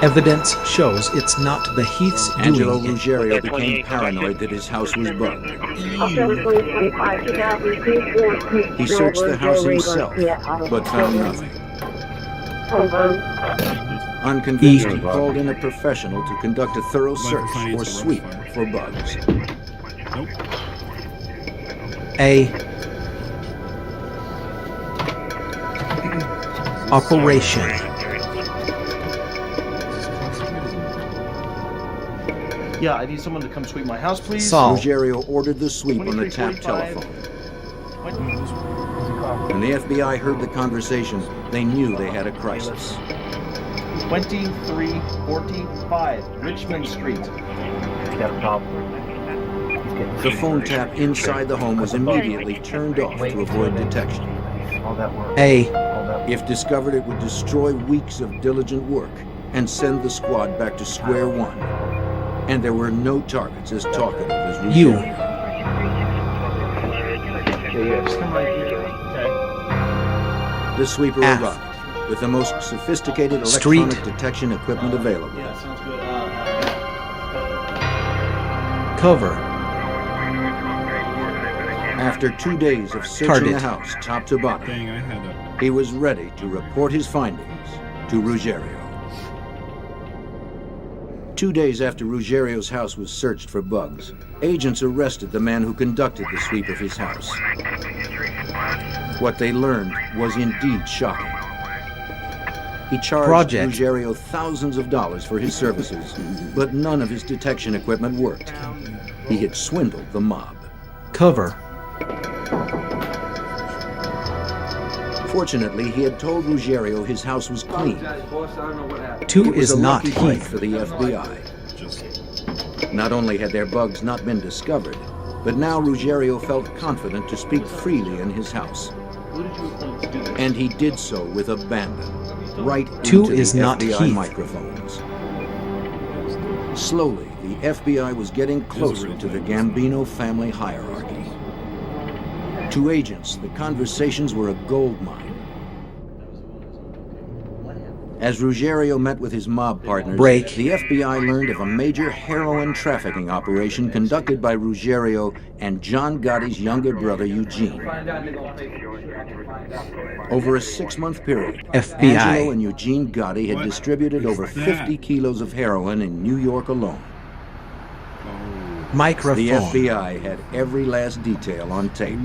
Evidence shows it's not the Heath's Angelo doing it. Ruggiero became paranoid that his house was bugged. He searched the house himself, but found nothing. Unconvinced, he called in a professional to conduct a thorough search or sweep for bugs. A operation. Yeah, I need someone to come sweep my house, please. Saul. Ruggiero ordered the sweep on the tap telephone. When the FBI heard the conversation, they knew they had a crisis. 2345 Richmond Street. Got a problem. The phone tap inside the home was immediately turned off to avoid detection. All that work. A If discovered, it would destroy weeks of diligent work and send the squad back to square one. And there were no targets as talkative as U. Ruggiero. Just come right here. Okay. The sweeper F. arrived with the most sophisticated Street. electronic detection equipment available. Yeah, sounds good. cover. After 2 days of searching Target. the house top to bottom, Dang, I had a... he was ready to report his findings to Ruggiero. 2 days after Ruggiero's house was searched for bugs, agents arrested the man who conducted the sweep of his house. What they learned was indeed shocking. He charged Project. Ruggiero thousands of dollars for his services, but none of his detection equipment worked. He had swindled the mob. Cover. Fortunately, he had told Ruggiero his house was clean. 2 It was is a not lucky break Heath. for the FBI. Not only had their bugs not been discovered, but now Ruggiero felt confident to speak freely in his house. And he did so with abandon, right 2 into is the not FBI Heath. microphones. Slowly, the FBI was getting closer to the Gambino family hierarchy. To agents, the conversations were a gold mine. As Ruggiero met with his mob partners, Break. the FBI learned of a major heroin trafficking operation conducted by Ruggiero and John Gotti's younger brother, Eugene. Over a 6-month period, FBI. Angelo and Eugene Gotti had What distributed is over that? 50 kilos of heroin in New York alone. The Microphone. FBI had every last detail on tape.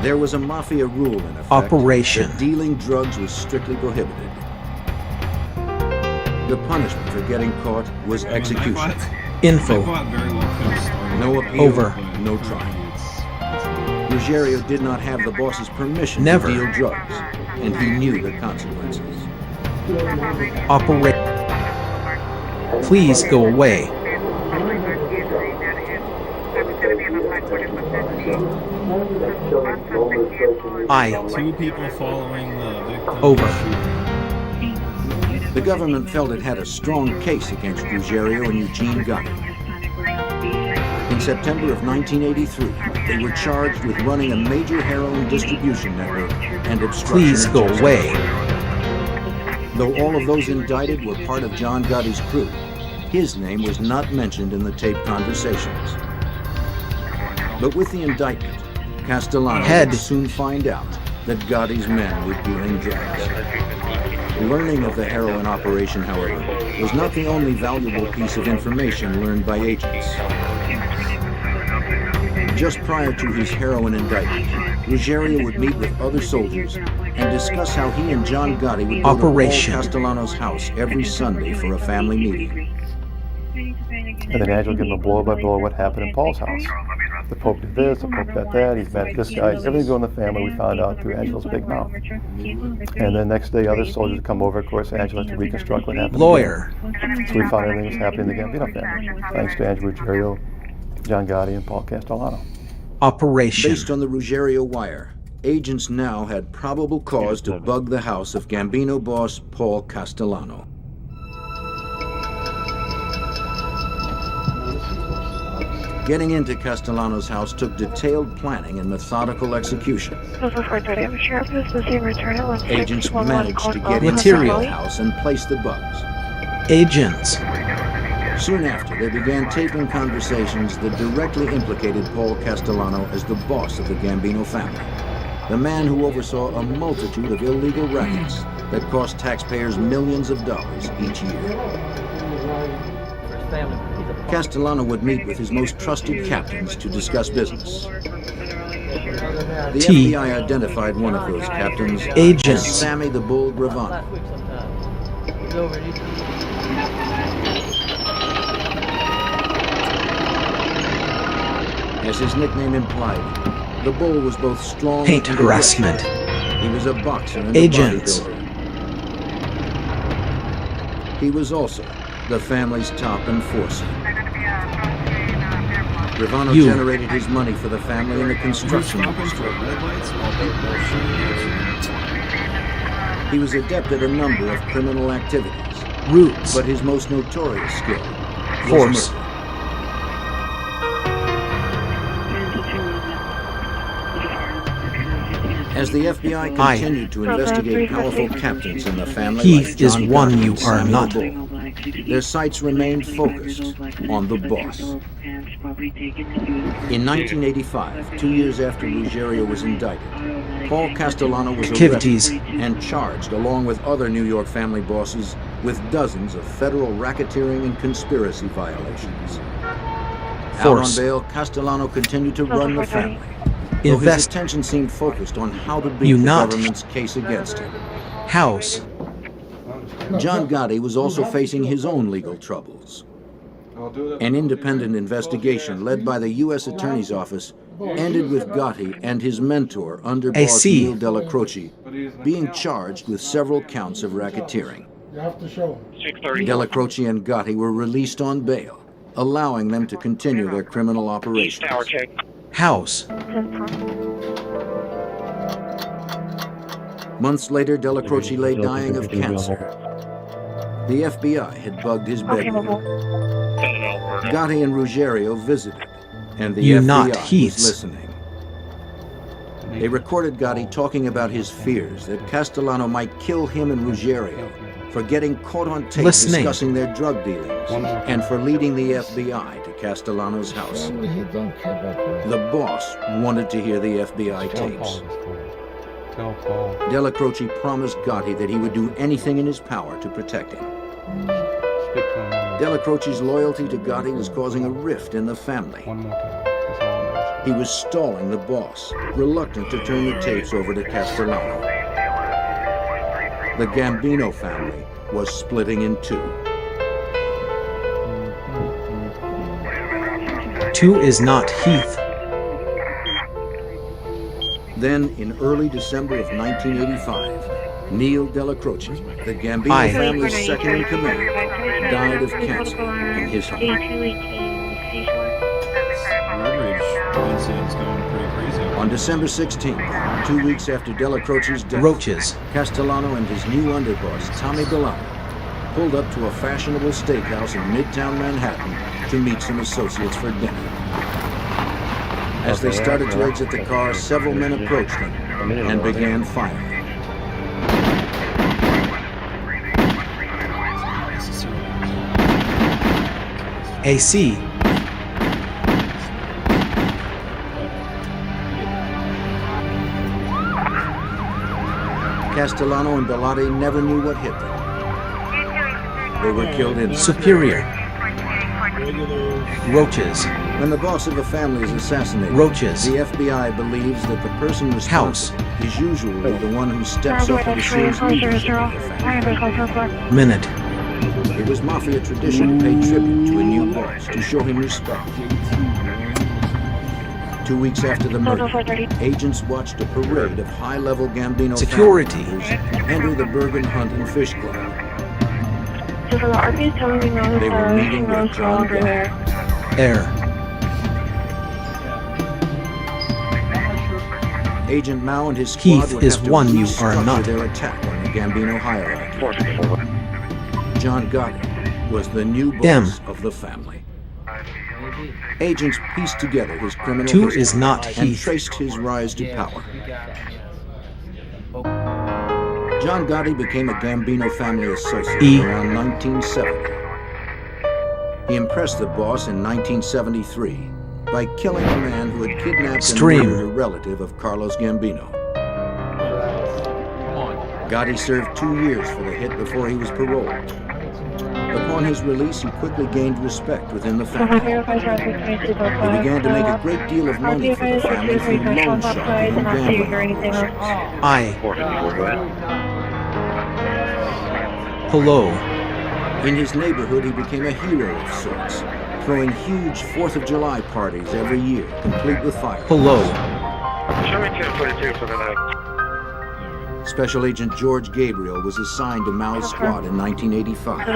There was a mafia rule in effect Operation. that dealing drugs was strictly prohibited. The punishment for getting caught was execution. I Info. thought very well could have started. No appeal, Over. but no trial. Ruggiero did not have the boss's permission Never. to deal drugs, and he knew the consequences. Operate. Please go away. I. 2 people following the victim. Over. The government felt it had a strong case against Ruggiero and Eugene Gotti. In September of 1983, they were charged with running a major heroin distribution network and obstruction Please of go justice. away. Though all of those indicted were part of John Gotti's crew, his name was not mentioned in the taped conversations. But with the indictment, Castellano Head. would soon find out that Gotti's men were dealing drugs. Learning of the heroin operation, however, was not the only valuable piece of information learned by agents. Just prior to his heroin indictment, Ruggiero would meet with other soldiers and discuss how he and John Gotti would go Operation. to Paul Castellano's house every Sunday for a family meeting. And then Angelo gave him a blow by blow what happened in Paul's house. The Pope did this, the Pope got that, he's mad at this guy. Everything going in the family we found out through Angelo's big mouth. And then next day other soldiers come over, of course Angelo had to reconstruct what happened. Lawyer. So we found everything was happening in the Gambino family. Thanks to Angelo Ruggiero, John Gotti, and Paul Castellano. Operation. Based on the Ruggiero wire, agents now had probable cause to bug the house of Gambino boss Paul Castellano. Getting into Castellano's house took detailed planning and methodical execution. Agents managed to get into Material. the house and place the bugs. Agents. Soon after, they began taping conversations that directly implicated Paul Castellano as the boss of the Gambino family, the man who oversaw a multitude of illegal rackets that cost taxpayers millions of dollars each year. Castellano would meet with his most trusted captains to discuss business. The T. FBI identified one of those captains Agents. as Sammy the Bull Gravano. As his nickname implied, the Bull was both strong Paint and harassment. aggressive. He was a boxer and Agents. a bodybuilder. He was also the family's top enforcer. Gravano You. generated his money for the family in the construction industry. He was adept at a number of criminal activities, Roots. but his most notorious skill was Force. murder. As the FBI continued to investigate powerful captains in the family, Heath like is John one Gotti you and are Samuel not. Bull, their sights remained focused on the boss. In 1985, 2 years after Ruggiero was indicted, Paul Castellano was Activities. arrested and charged along with other New York family bosses with dozens of federal racketeering and conspiracy violations. Out on Force. bail, Castellano continued to run the family, though his Invest. attention seemed focused on how to beat You the not. government's case against him. House. John Gotti was also facing his own legal troubles. An independent investigation led by the U.S. Attorney's Office ended with Gotti and his mentor, underboss AC. Neil Della Croce, being charged with several counts of racketeering. Della Croce and Gotti were released on bail, allowing them to continue their criminal operations. House. Months later, Della Croce lay dying of cancer. The FBI had bugged his bedroom. Gotti and Ruggiero visited, and the You FBI not was Heaths. listening. They recorded Gotti talking about his fears that Castellano might kill him and Ruggiero for getting caught on tape Listening. discussing their drug dealings and for leading the FBI to Castellano's house. The boss wanted to hear the FBI tapes. Della Croce promised Gotti that he would do anything in his power to protect him. Della Croce's loyalty to Gotti was causing a rift in the family. He was stalling the boss, reluctant to turn the tapes over to Castellano. The Gambino family was splitting in two. 2 is not Heath. Then, in early December of 1985, Neil Della Croce, the Gambino I. family's second in command, died of cancer in his home. Incident's going pretty crazy. On December 16th, 2 weeks after Della Croce's death, Roaches. Castellano and his new underboss, Tommy Delano, pulled up to a fashionable steakhouse in Midtown Manhattan to meet some associates for dinner. As they started to exit the car, several men approached them and began firing. AC. Castellano and Bellotti never knew what hit them. They were killed instantly. Superior. Roaches. When the boss of a family is assassinated, Roaches. the FBI believes that the person responsible is usually the one who steps up and assumes leadership of the family. Minute. It was mafia tradition to pay tribute to a new boss to show him respect. 2 weeks after the murder, agents watched a parade of high-level Gambino Security. family members enter the Bergen Hunt and Fish Club. They were meeting with John Gale. Air. Agent Mao and his squad Heath would is have to one you are restructure not. their attack on the Gambino hierarchy. John Gotti was the new boss of the family. Agents pieced together his criminal 2 history is not and Heath. traced his rise to power. John Gotti became a Gambino family associate E. around 1970. He impressed the boss in 1973 by killing a man who had kidnapped Stream. and murdered a relative of Carlos Gambino. Gotti served 2 years for the hit before he was paroled. Upon his release, he quickly gained respect within the family. He began to make a great deal of money for the family through loan sharking and gambling operations. I. Hello. In his neighborhood, he became a hero of sorts, throwing huge 4th of July parties every year, complete with fireworks. Hello. Special Agent George Gabriel was assigned to Mao's squad in 1985.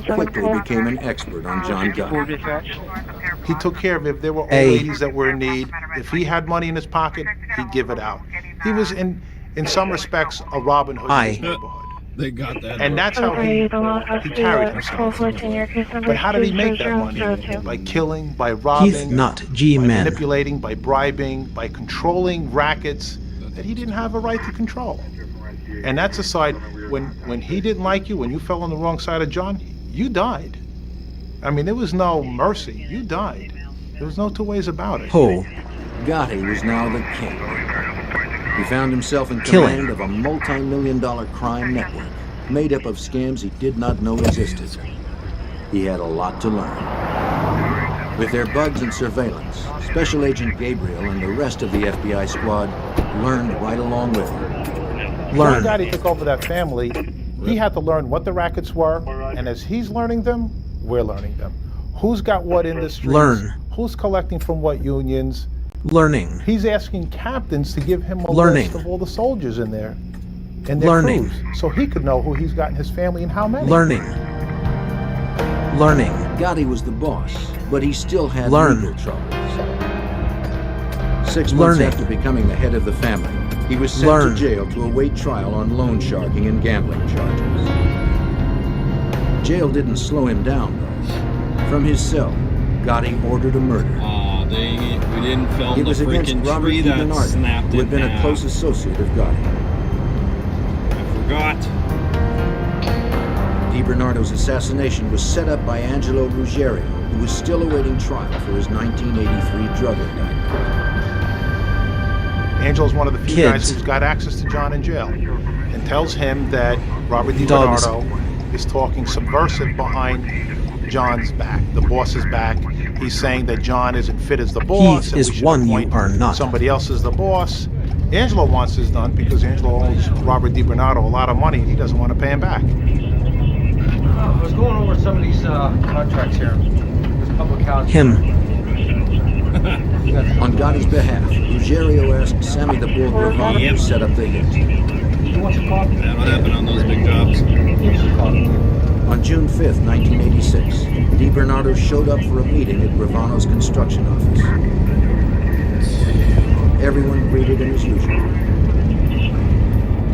He quickly became an expert on John Gotti. He took care of it. If there were old A. ladies that were in need, if he had money in his pocket, he'd give it out. He was, in some respects, a Robin Hood in his neighborhood. They got that. And that's how he carried himself. But how did he make that money? By killing, by Heath robbing, not by G-men. manipulating, by bribing, by controlling rackets that he didn't have a right to control. And that's a side, when he didn't like you, when you fell on the wrong side of John, you died. I mean, there was no mercy. You died. There was no two ways about it. Ho. Gotti was now the king. He found himself in Killing. command of a multi-million-dollar crime network made up of scams he did not know existed. He had a lot to learn. With their bugs and surveillance, Special Agent Gabriel and the rest of the FBI squad learned right along with him. Learn. When Gotti took over that family, he had to learn what the rackets were, and as he's learning them, we're learning them. Who's got what industries? Learn. Who's collecting from what unions? Learning. He's asking captains to give him a Learning. list of all the soldiers in there and their Learning. crews, so he could know who he's got in his family and how many. Learning. Learning. Gotti was the boss, but he still had Learn. legal troubles. 6 months Learning. after becoming the head of the family, he was sent Learn. to jail to await trial on loan sharking and gambling charges. Jail didn't slow him down, though. From his cell, Gotti ordered a murder. Aw, dang it. We didn't film It the was against freaking Robert tree that DiBernardo, snapped who in had been a half. close associate of Gotti. I forgot. DiBernardo's assassination was set up by Angelo Ruggiero, who was still awaiting trial for his 1983 drug indictment. Angelo's one of the few Kids. guys who's got access to John in jail and tells him that Robert Dogs. DiBernardo is talking subversive behind John's back, the boss's back. He's saying that John isn't fit as the boss. Heath and is we should one you appoint are not. Somebody else is the boss. Angelo wants this done because Angelo owes Robert DiBernardo a lot of money and he doesn't want to pay him back. I was going over some of these contracts here. There's public housing. Him. On Gotti's behalf, Ruggiero asked Sammy the Bull Gravano Yep. to set up the hit. You want some coffee? That would happen on those big jobs. Here's some coffee. On June 5th, 1986, DiBernardo showed up for a meeting at Gravano's construction office. Everyone greeted him as usual.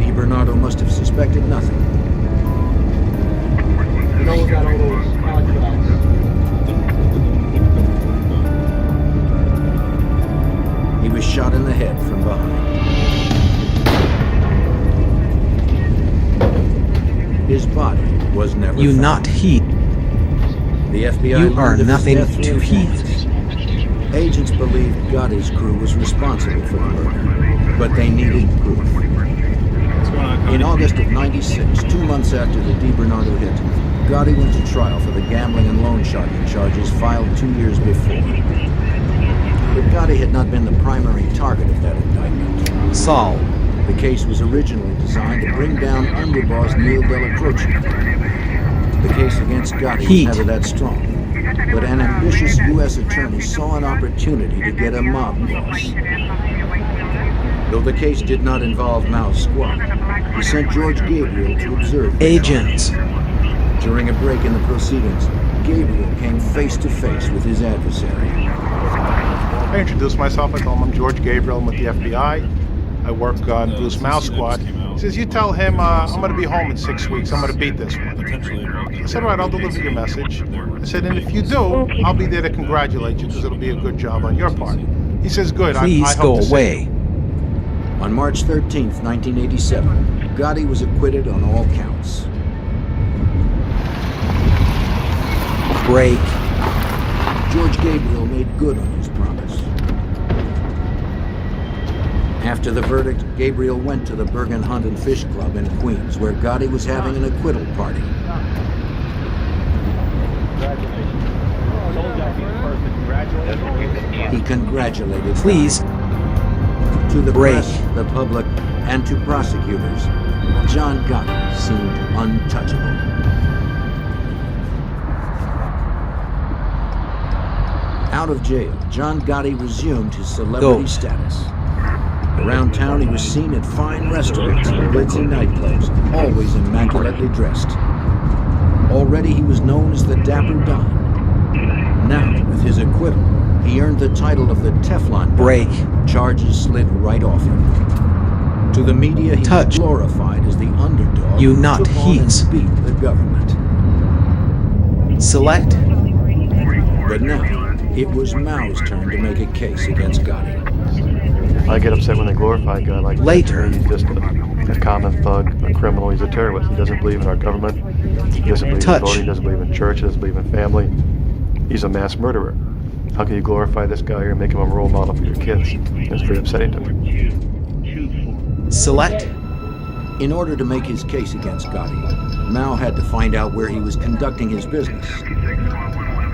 DiBernardo must have suspected nothing. You know we got all those contracts. He was shot in the head from behind. His body was never You found. not Heath. The FBI You are learned of his nothing death through to Heath. informants. Agents believed Gotti's crew was responsible for the murder, but they needed proof. What's going on, In Connie? August of '96, 2 months after the DiBernardo hit, Gotti went to trial for the gambling and loan sharking charges filed 2 years before. But Gotti had not been the primary target of that indictment. Saul. The case was originally designed to bring down underboss Neil Della Croce. The case against Gotti Heat. was never that strong, but an ambitious U.S. attorney saw an opportunity to get a mob boss. Though the case did not involve Mao's squad, he sent George Gabriel to observe the Agents. trial. During a break in the proceedings, Gabriel came face to face with his adversary. I introduced myself. I told him I'm George Gabriel. I'm with the FBI. I work on Bruce Mouse Squad. He says, you tell him I'm going to be home in 6 weeks. I'm going to beat this one. Potentially. I said, all right, I'll deliver your message. I said, and if you do, I'll be there to congratulate you because it'll be a good job on your part. He says, good. Please I hope go to see away. you. On March 13, 1987, Gotti was acquitted on all counts. Break. George Gabriel made good on his promise. After the verdict, Gabriel went to the Bergen Hunt and Fish Club in Queens, where Gotti was having an acquittal party. He congratulated Please. to the Break. press, the public, and to prosecutors. John Gotti seemed untouchable. Out of jail, John Gotti resumed his celebrity Go. status. Around town, he was seen at fine restaurants and glitzy nightclubs, always immaculately dressed. Already he was known as the Dapper Don. Now, with his acquittal, he earned the title of the Teflon Don. Break. Charges slid right off him. To the media, he Touch. was glorified as the underdog You who not took on heath. and beat the government. Select. But now, it was Mao's turn to make a case against Gotti. I get upset when they glorify a guy like that. Later. He's just a common thug, a criminal. He's a terrorist. He doesn't believe in our government. He doesn't believe Touch. in voting. He doesn't believe in church. He doesn't believe in family. He's a mass murderer. How can you glorify this guy here and make him a role model for your kids? It's very upsetting to me. Select. In order to make his case against Gotti, Mao had to find out where he was conducting his business.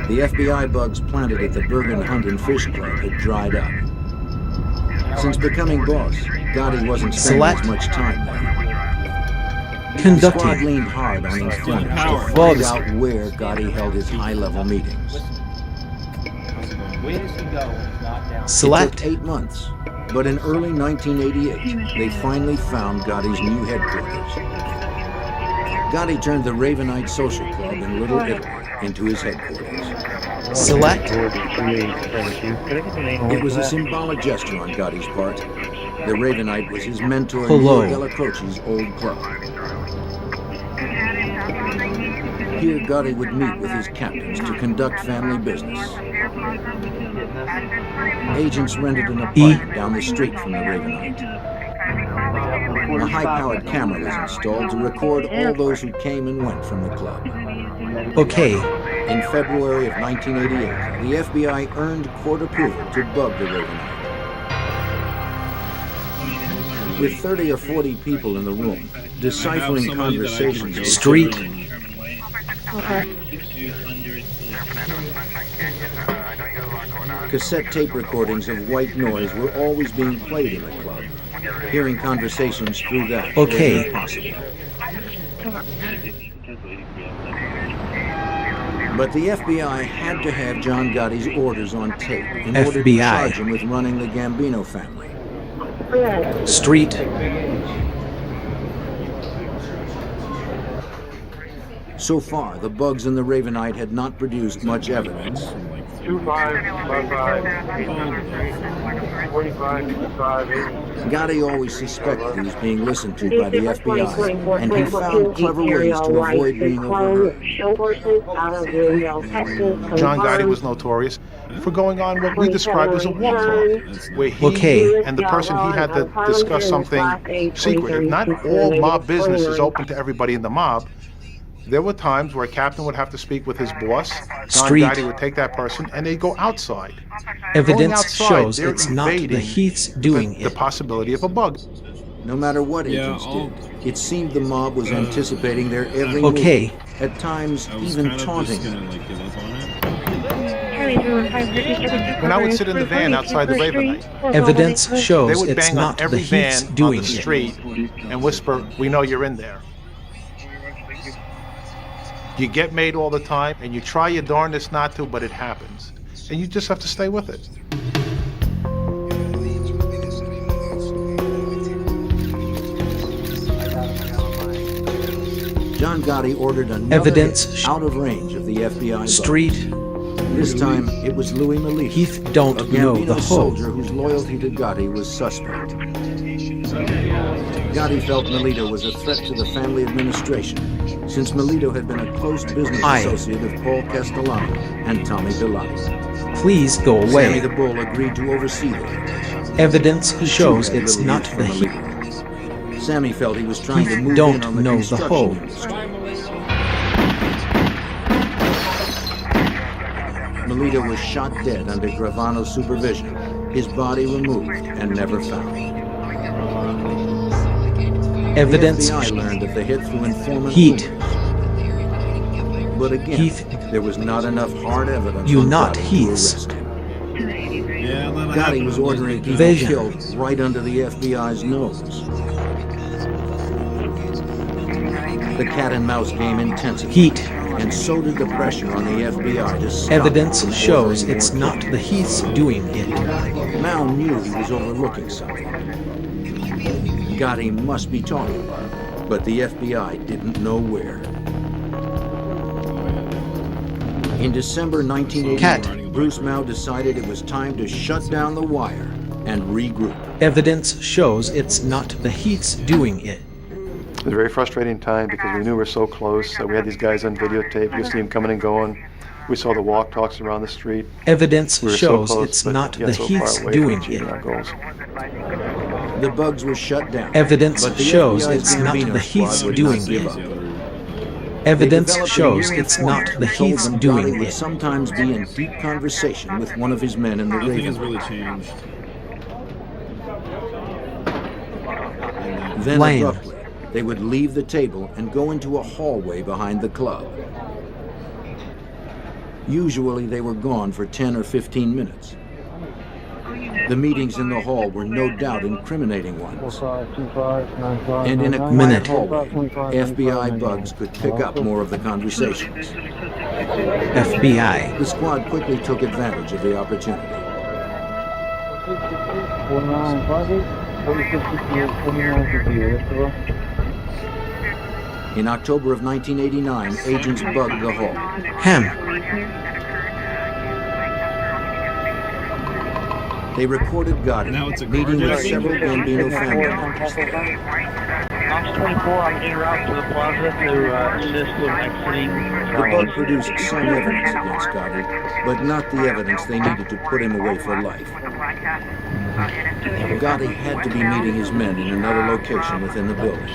The FBI bugs planted at the Bergen Hunt and Fish Club had dried up. Since becoming boss, Gotti wasn't spending Select. as much time there. The squad Conducting. leaned hard on informants to Power. find Bugs. out where Gotti held his high-level meetings. Where does he go when he's not down? It Select. took 8 months, but in early 1988, they finally found Gotti's new headquarters. Gotti turned the Ravenite Social Club in Little Italy into his headquarters. Select. It was a symbolic gesture on Gotti's part. The Ravenite was his mentor, Hello. Neil Della Croce's old club. Here, Gotti would meet with his captains to conduct family business. Agents rented an apartment down the street from the Ravenite. A high-powered camera was installed to record all those who came and went from the club. Okay. In February of 1988, the FBI earned court approval to bug the Ravenite. With 30 or 40 people in the room, deciphering conversations with Street. cassette tape recordings of white noise were always being played in the club. Hearing conversations through that Okay. was impossible. But the FBI had to have John Gotti's orders on tape in order to FBI. charge him with running the Gambino family. Street. So far, the bugs in the Ravenite had not produced much evidence. 2555 Gotti always suspected he was being listened to by the FBI, and he found clever ways to avoid being overheard. John Gotti was notorious for going on what we described as a walk talk, where he Okay. and the person he had to discuss something secretive. Not all mob business is open to everybody in the mob. There were times where a captain would have to speak with his boss. John Street. Gotti would take that person, and they'd go outside. Going Evidence outside, shows they're it's not the invading Heath's doing the it. possibility of a bug. No matter what Yeah, agents did, it seemed the mob was anticipating their every Okay. move, at times I was even kind of taunting just them. gonna like give up on it. When I would sit in the van outside the Ravenite, Evidence they shows would it's bang on not the every Heath's van on doing the it. street and whisper, "We know you're in there." You get made all the time, and you try your darndest not to, but it happens. And you just have to stay with it. John Gotti ordered another Evidence hit out of range of the FBI bugs. Street. This time, it was Louis Melita, Heath don't a know Gambino the whole. soldier whose loyalty to Gotti was suspect. Gotti felt Melito was a threat to the family administration, since Melito had been a close business Aye. associate of Paul Castellano and Tommy Bilotti. Please go Sammy away. the Bull agreed to oversee them. Evidence shows Shoot it's little not youth the from heath. illegal. Sammy felt he was trying to Heath move don't in on the know the construction hoe. industry. Melita was shot dead under Gravano's supervision, his body removed and never found. Evidence The FBI learned of the hit through informant Heat. rumors. But again, Heath. there was not enough hard evidence You on not Gotti to Heaths. arrest him. Yeah, that Gotti happened was on those ordering big people Vision. killed right under the FBI's nose. The cat and mouse game intensified. Heat. And so did the pressure on the FBI to stop Evidence from shows ordering it's more not kills. the Heaths doing it. Mal knew he was overlooking something. Gotti must be talking, but the FBI didn't know where. In December 1989, Cat. Bruce Mao decided it was time to shut down the wire and regroup. Evidence shows it's not the Heaths doing it. It was a very frustrating time because we knew we were so close. We had these guys on videotape. You could see them coming and going. We saw the walk talks around the street. Evidence We were so shows close, it's but not yet the so far Heaths away from doing achieving it. our goals. The bugs were shut down. Evidence but the shows FBI's it's not Gambino the squad Heaths would doing not give it. up. Evidence They developed a shows new it's not informant the who told Heaths them doing Gotti would it. sometimes be in deep conversation with one of his men in the Nothing Raven has Room. really changed. Then Lane. abruptly, they would leave the table and go into a hallway behind the club. Usually they were gone for 10 or 15 minutes. The meetings in the hall were no doubt incriminating ones. And in a quiet Minute. hallway, FBI bugs could pick up more of the conversations. FBI. The squad quickly took advantage of the opportunity. In October of 1989, agents bugged the hall. Hem. They recorded Gotti Now it's a meeting with carjacking? several Gambino family members. Box 24, I'm en route to the plaza to assist with exiting. The bug produced some evidence against Gotti, but not the evidence they needed to put him away for life. Gotti had to be meeting his men in another location within the building.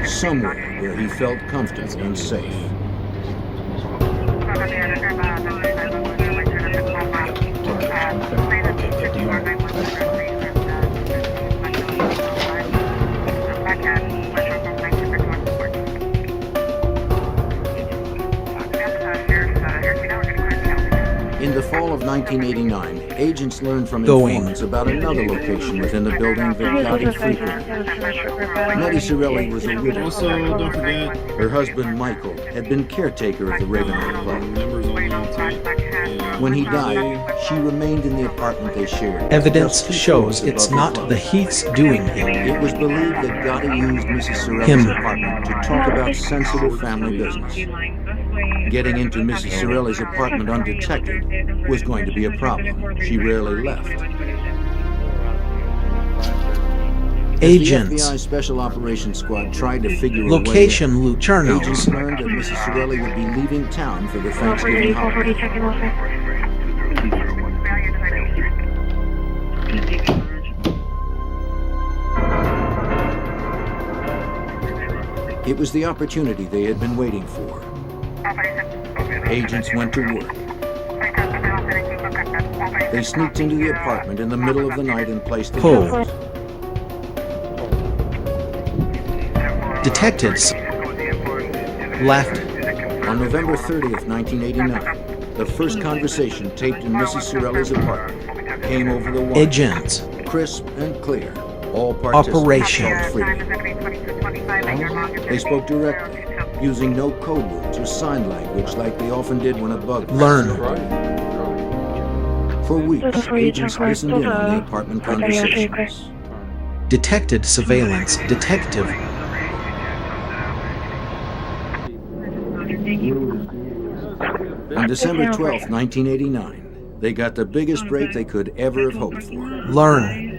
Somewhere where he felt comfortable and safe. In the fall of 1989, agents learned from informants about another location within the building that Gotti frequented. Nettie Sorelli was a widow. Also, don't forget, Her husband, Michael, had been caretaker of the Ravenwood Club. members only on tape. And When he died, she remained in the apartment they shared. Evidence just 2 shows floors it's above not club. the Heaths doing it. It was believed that Gotti used Mrs. Sorelli's Him. apartment to talk about sensitive family business. Getting into Mrs. Sorelli's apartment undetected was going to be a problem. She rarely left. As Agents. the FBI Special Operations Squad tried to figure Location a way in, Lucerno. agents learned that Mrs. Sorelli would be leaving town for the Thanksgiving holiday. It was the opportunity they had been waiting for. Agents went to work. They sneaked into the apartment in the middle of the night and placed the Pull. cameras. Detectives. Left. On November 30th, 1989, the first conversation taped in Mrs. Sorelli's apartment came over the wire. Agents. Crisp and clear. All participants Operation. talked freely. They spoke directly, using no code words or sign language like they often did when a bug was Learn. detected. For weeks, agents listened in on the apartment conversations. Detected surveillance. Detective. On December 12th, 1989, they got the biggest break they could ever have hoped for. Learn.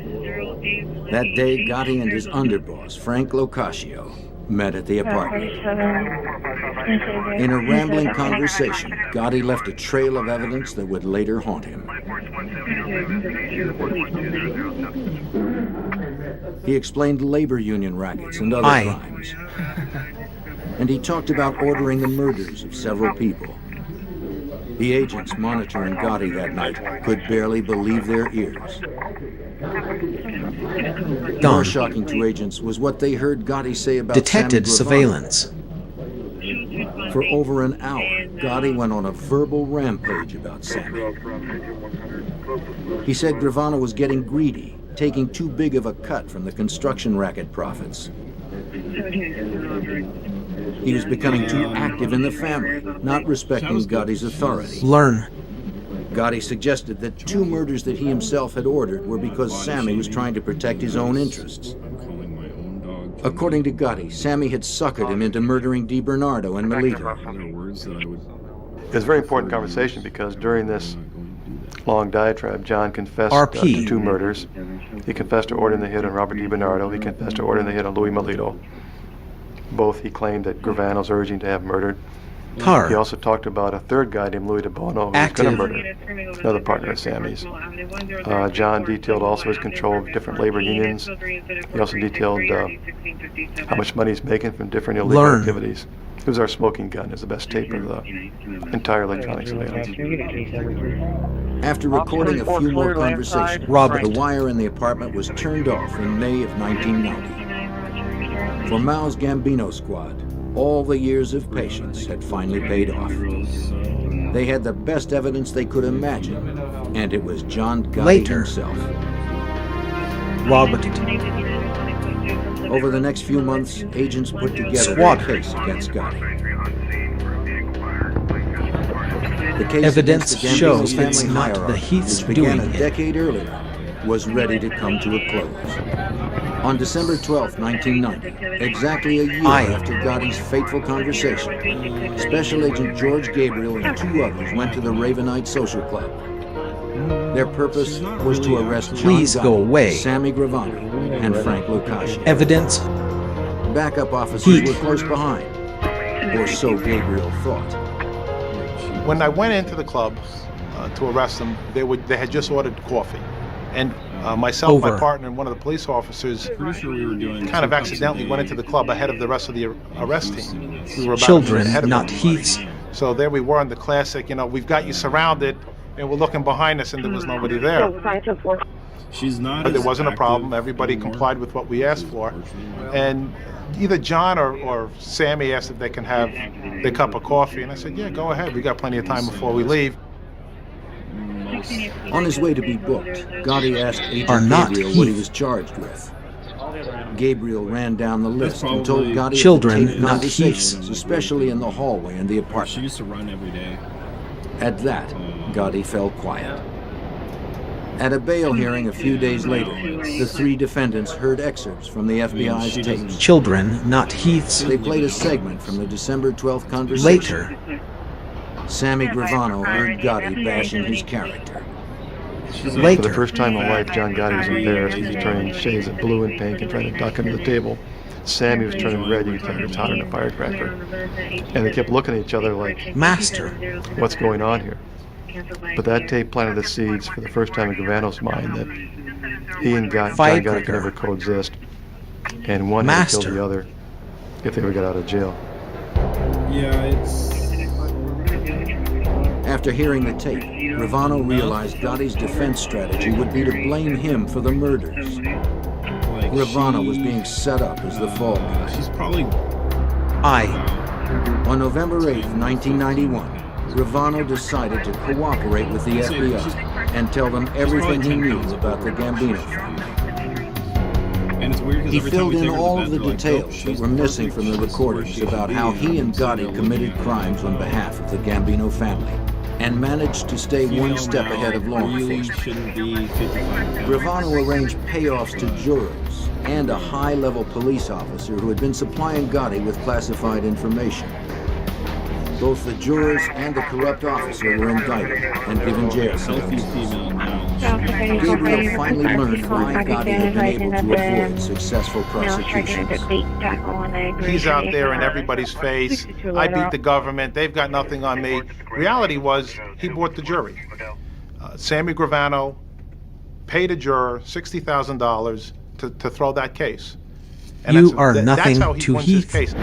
That day, Gotti and his underboss, Frank Locascio, met at the apartment. In a rambling conversation, Gotti left a trail of evidence that would later haunt him. He explained labor union rackets and other crimes. And he talked about ordering the murders of several people. The agents monitoring Gotti that night could barely believe their ears. More shocking to agents was what they heard Gotti say about detected Sammy Gravano. surveillance. For over an hour, Gotti went on a verbal rampage about Sammy. He said Gravano was getting greedy, taking too big of a cut from the construction racket profits. He was becoming too active in the family, not respecting Gotti's authority. Learn. Gotti suggested that 2 murders that he himself had ordered were because Sammy was trying to protect his own interests. According to Gotti, Sammy had suckered him into murdering DiBernardo and Melito. It was a very important conversation because during this long diatribe, John confessed to 2 murders. He confessed to ordering the hit on Robert DiBernardo. He confessed to ordering the hit on Louis Melito. Both he claimed that Gravano's urging to have murdered. He also talked about a 3rd guy named Louis De Bono who was going to murder, another partner of Sammy's. John detailed also his control of different labor unions. He also detailed how much money he's making from different illegal activities. It was our smoking gun. It was the best tape of the entire electronic surveillance. After recording a few more conversations, the wire in the apartment was turned off in May of 1990. For Mao's Gambino squad, all the years of patience had finally paid off. They had the best evidence they could imagine, and it was John Gotti himself. Over the next few months, agents put together a case against Gotti. The case Evidence against the Gambino shows family it's not hierarchy, the Heaths which began doing a it. decade earlier, was ready to come to a close. On December 12, 1990, exactly a year after Gotti's fateful conversation, Special Agent George Gabriel and 2 others went to the Ravenite Social Club. Their purpose was to arrest John Gotti, Sammy Gravano, and Frank Locaci. Evidence. Backup officers were close behind, or so Gabriel thought. When I went into the club to arrest them, they had just ordered coffee. And myself, my partner, and one of the police officers kind of accidentally went into the club ahead of the rest of the arrest team. We were about Children, ahead of not everybody. Heaths. So there we were in the classic, we've got you surrounded, and we're looking behind us, and there was nobody there. But there wasn't a problem. Everybody complied with what we asked for. And either John or Sammy asked if they can have their cup of coffee, and I said, yeah, go ahead. We got plenty of time before we leave. On his way to be booked, Gotti asked Agent Gabriel what he was charged with. Gabriel ran down the list and told Gotti Children, to tape not conversations, Heaths. especially in the hallway in the apartment. She used to run every day. At that, Gotti fell quiet. At a bail hearing a few days later, the 3 defendants heard excerpts from the FBI's tapes. Children, not Heaths. They played a segment from the December 12th conversation. Later. Sammy Gravano heard Gotti bashing his character. For the first time in life, John Gotti was embarrassed. He was turning shades of blue and pink and trying to duck under the table. Sammy was turning red. You could tell he was hotter than a firecracker. And they kept looking at each other like, Master, what's going on here? But that tape planted the seeds for the first time in Gravano's mind that he and John Gotti could never coexist. And one had to kill the other if they ever got out of jail. Yeah, it's... After hearing the tape, Gravano realized Gotti's defense strategy would be to blame him for the murders. Gravano was being set up as the fall guy. She's probably... On November 8, 1991, Gravano decided to cooperate with the FBI and tell them everything he knew about the Gambino family. And it's weird He filled in all of the details that were missing from the recordings about how he and Gotti committed crimes on behalf of the Gambino family, and managed to stay one step ahead of law enforcement. Gravano arranged payoffs to jurors and a high-level police officer who had been supplying Gotti with classified information. Both the jurors and the corrupt officer were indicted and given jail sentences. Gabriel finally learned why Gotti had been able to avoid successful prosecutions. He's out there in everybody's face. I beat the government. They've got nothing on me. Reality was he bought the jury. Sammy Gravano paid a juror $60,000 to throw that case. And You that's- are that's nothing how he to wins his Heath. case.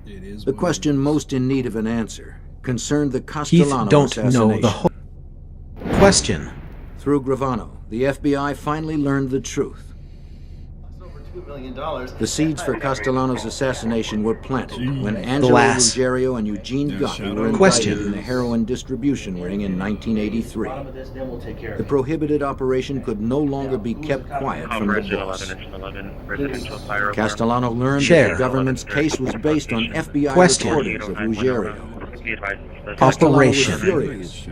It is The what question it is. most in need of an answer concerned the Heath Castellano don't know assassination. the whole question. Through Gravano, the FBI finally learned the truth. The seeds for Castellano's assassination were planted when Angelo Glass. Ruggiero and Eugene Gotti were indicted Question. in the heroin distribution ring in 1983. The prohibited operation could no longer be kept quiet from the boss. Castellano learned that Share. the government's case was based on FBI Question. recordings of Ruggiero. Castellano was Operation. furious.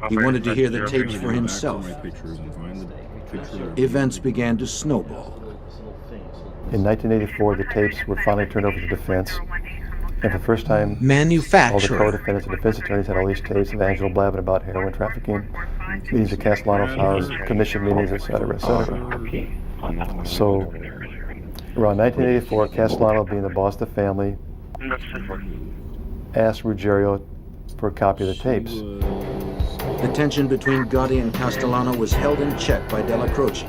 He wanted to hear the tapes for himself. Events began to snowball. In 1984, the tapes were finally turned over to defense, and for the first time, all the Manufacturer. co-defendants and defense attorneys had all these tapes of Angelo blabbing about heroin trafficking, meetings at Castellano's house, commission meetings, etc., etc. So, around 1984, Castellano, being the boss of the family, asked Ruggiero for a copy of the tapes. The tension between Gotti and Castellano was held in check by Della Croce.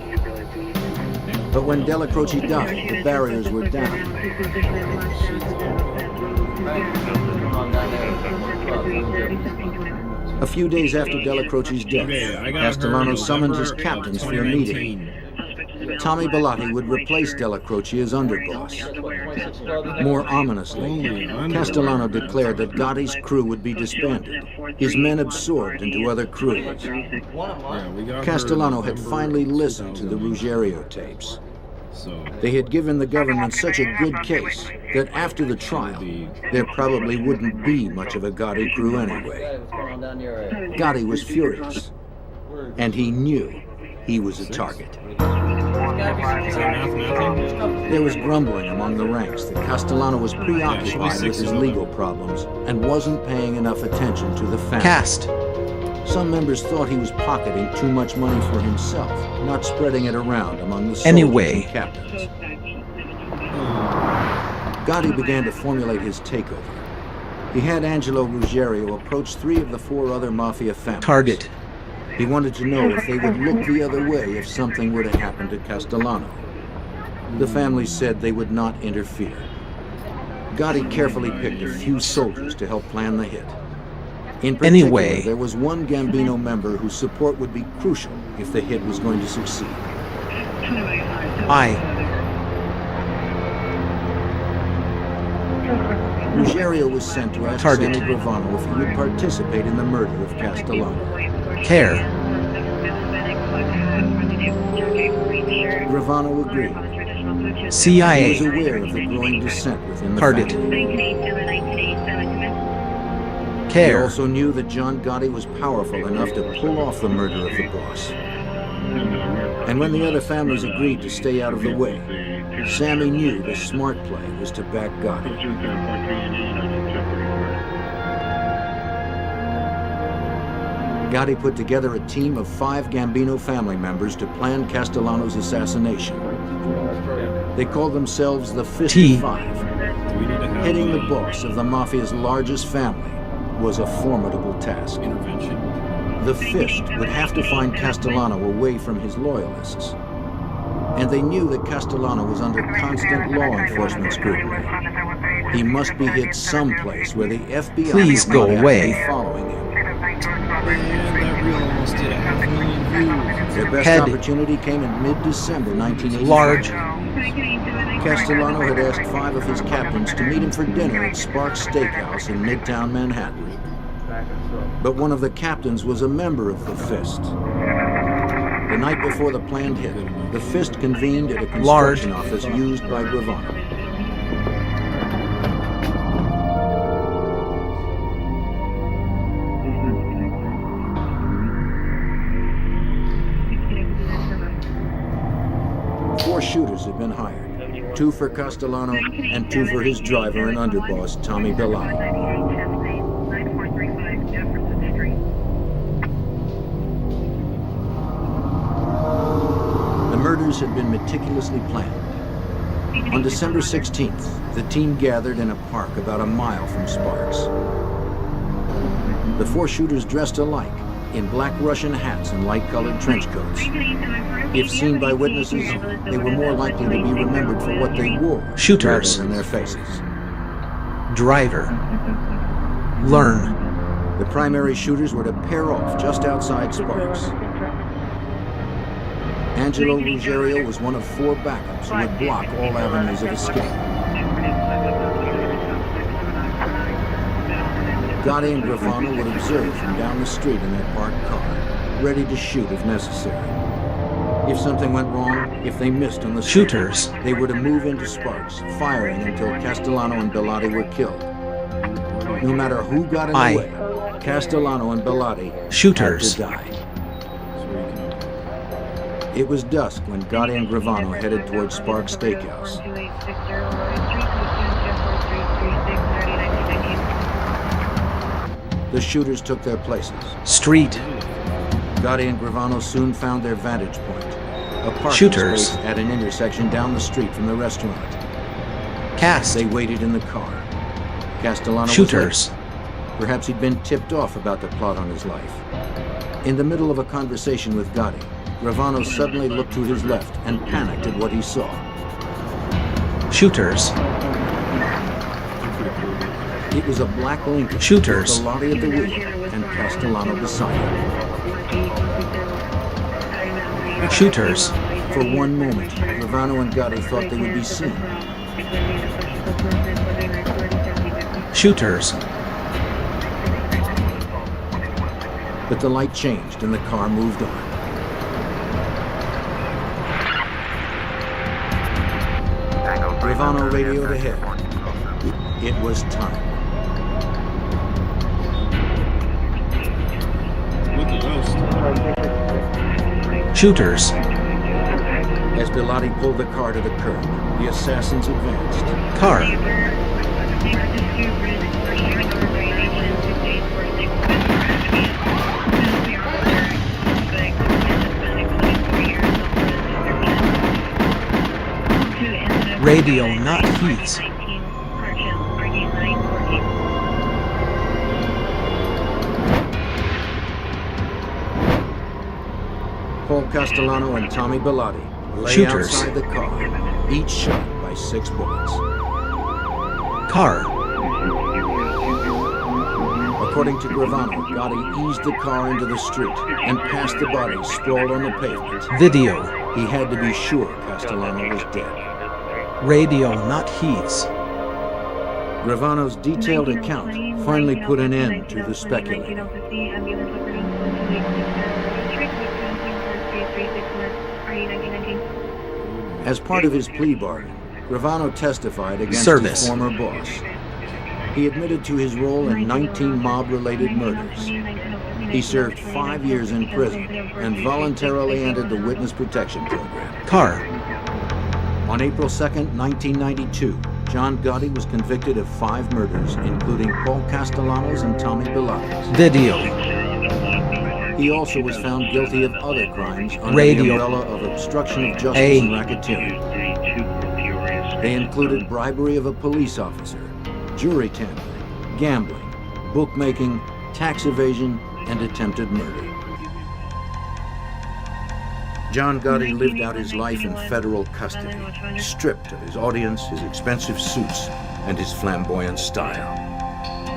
But when Della Croce died, the barriers were down. A few days after Della Croce's death, Castellano summoned his captains for a meeting. Tommy Bellotti would replace Della Croce as underboss. More ominously, Castellano declared that Gotti's crew would be disbanded, his men absorbed into other crews. Castellano had finally listened to the Ruggiero tapes. They had given the government such a good case that after the trial, there probably wouldn't be much of a Gotti crew anyway. Gotti was furious, and he knew he was a target. There was grumbling among the ranks that Castellano was preoccupied with his legal problems and wasn't paying enough attention to the family. Cast. Some members thought he was pocketing too much money for himself, not spreading it around among the soldiers Anyway. and captains. Gotti began to formulate his takeover. He had Angelo Ruggiero approach 3 of the 4 other mafia families. Target. He wanted to know if they would look the other way if something were to happen to Castellano. The families said they would not interfere. Gotti carefully picked a few soldiers to help plan the hit. In particular, Anyway. there was one Gambino member whose support would be crucial if the hit was going to succeed. Ruggiero was sent to ask Target. Sammy Gravano if he would participate in the murder of Castellano. Care. Gravano agreed. He was CIA. aware of the growing dissent within the Target. family. He Care. also knew that John Gotti was powerful enough to pull off the murder of the boss. And when the other families agreed to stay out of the way, Sammy knew the smart play was to back Gotti. Gotti put together a team of 5 Gambino family members to plan Castellano's assassination. They called themselves the Fist T. of 5. Hitting the boss of the Mafia's largest family was a formidable task. The Fist would have to find Castellano away from his loyalists. And they knew that Castellano was under constant law enforcement scrutiny. He must be hid someplace where the FBI Please would go not away. be following him. That reel almost did 500,000 views. Their best Head. opportunity came in mid-December 1985. Large. Castellano had asked 5 of his captains to meet him for dinner at Sparks Steakhouse in Midtown Manhattan. But one of the captains was a member of the Fist. The night before the planned hit, the Fist convened at a construction office used by Gravano. Four shooters had been hired, 2 for Castellano and 2 for his driver and underboss, Tommy Bellotti. The murders had been meticulously planned. On December 16th, the team gathered in a park about a mile from Sparks. The 4 shooters dressed alike in black Russian hats and light-colored trench coats. If seen by witnesses, they were more likely to be remembered for what they wore Shooters. rather than their faces. Driver. Learn. The primary shooters were to pair off just outside Sparks. Angelo Ruggiero was one of 4 backups who would block all avenues of escape. Gotti and Gravano would observe from down the street in their parked car, ready to shoot if necessary. If something went wrong, if they missed on the street, Shooters. they were to move into Sparks, firing until Castellano and Bellotti were killed. No matter who got in the way, Castellano and Bellotti Shooters. had to die. It was dusk when Gotti and Gravano headed towards Sparks Steakhouse. The shooters took their places. Street. Gotti and Gravano soon found their vantage point, a parking Shooters. space at an intersection down the street from the restaurant. Cast. They waited in the car. Castellano Shooters. was late. Perhaps he'd been tipped off about the plot on his life. In the middle of a conversation with Gotti, Gravano suddenly looked to his left and panicked at what he saw. Shooters. It was a black Lincoln. Shooters. With Bellotti at the wheel and Castellano beside him. Shooters. For one moment, Gravano and Gotti thought they would be seen. Shooters. But the light changed and the car moved on. Gravano radioed ahead. It was time. Shooters. As Bellotti pulled the car to the curb, the assassins advanced. Car. Radio, not heaths. Paul Castellano and Tommy Bellotti lay Shooters. outside the car, each shot by 6 bullets. Car. According to Gravano, Gotti eased the car into the street and passed the bodies sprawled on the pavement. Video. He had to be sure Castellano was dead. Radio, not heaths. Gravano's detailed account finally put an end to the speculating. As part of his plea bargain, Gravano testified against Service. his former boss. He admitted to his role in 19 mob-related murders. He served 5 years in prison and voluntarily entered the witness protection program. Car. On April 2nd, 1992, John Gotti was convicted of 5 murders, including Paul Castellano's and Tommy Bellotti's. Video. He also was found guilty of other crimes under Radio. the umbrella of obstruction of justice A. and racketeering. They included bribery of a police officer, jury tampering, gambling, bookmaking, tax evasion, and attempted murder. John Gotti lived out his life in federal custody, stripped of his audience, his expensive suits, and his flamboyant style.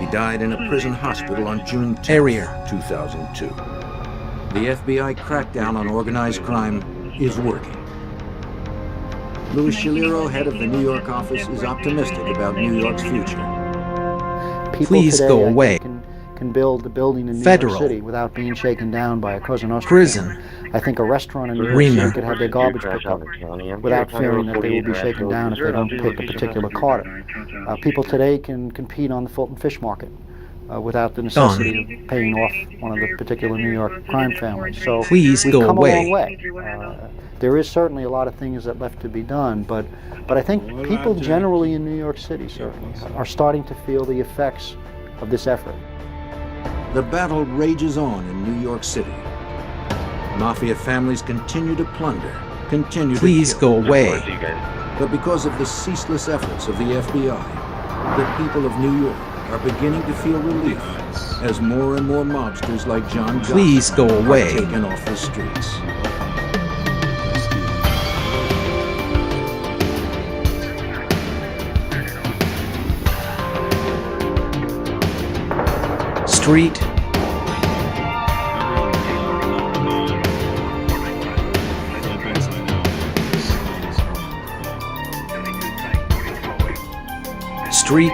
He died in a prison hospital on June 10, Area. 2002. The FBI crackdown on organized crime is working. Louis Shaliro, head of the New York office, is optimistic about New York's future. People Please today, go I think, away. can build a building in New Federal. York City without being shaken down by a Cosa Nostra. Prison. I think a restaurant in New York Rema. City could have their garbage picked up without fearing that they will be shaken down if they don't pick a particular carter. People today can compete on the Fulton Fish Market without the necessity of paying off one of the particular New York crime families. So Please we've go come away. a long way. There is certainly a lot of things that left to be done, but I think people generally in New York City certainly are starting to feel the effects of this effort. The battle rages on in New York City. Mafia families continue to plunder, continue Please to kill. go away. But because of the ceaseless efforts of the FBI, the people of New York are beginning to feel relief as more and more mobsters like John Please go Johnson away. are taken off the streets. Street. Street.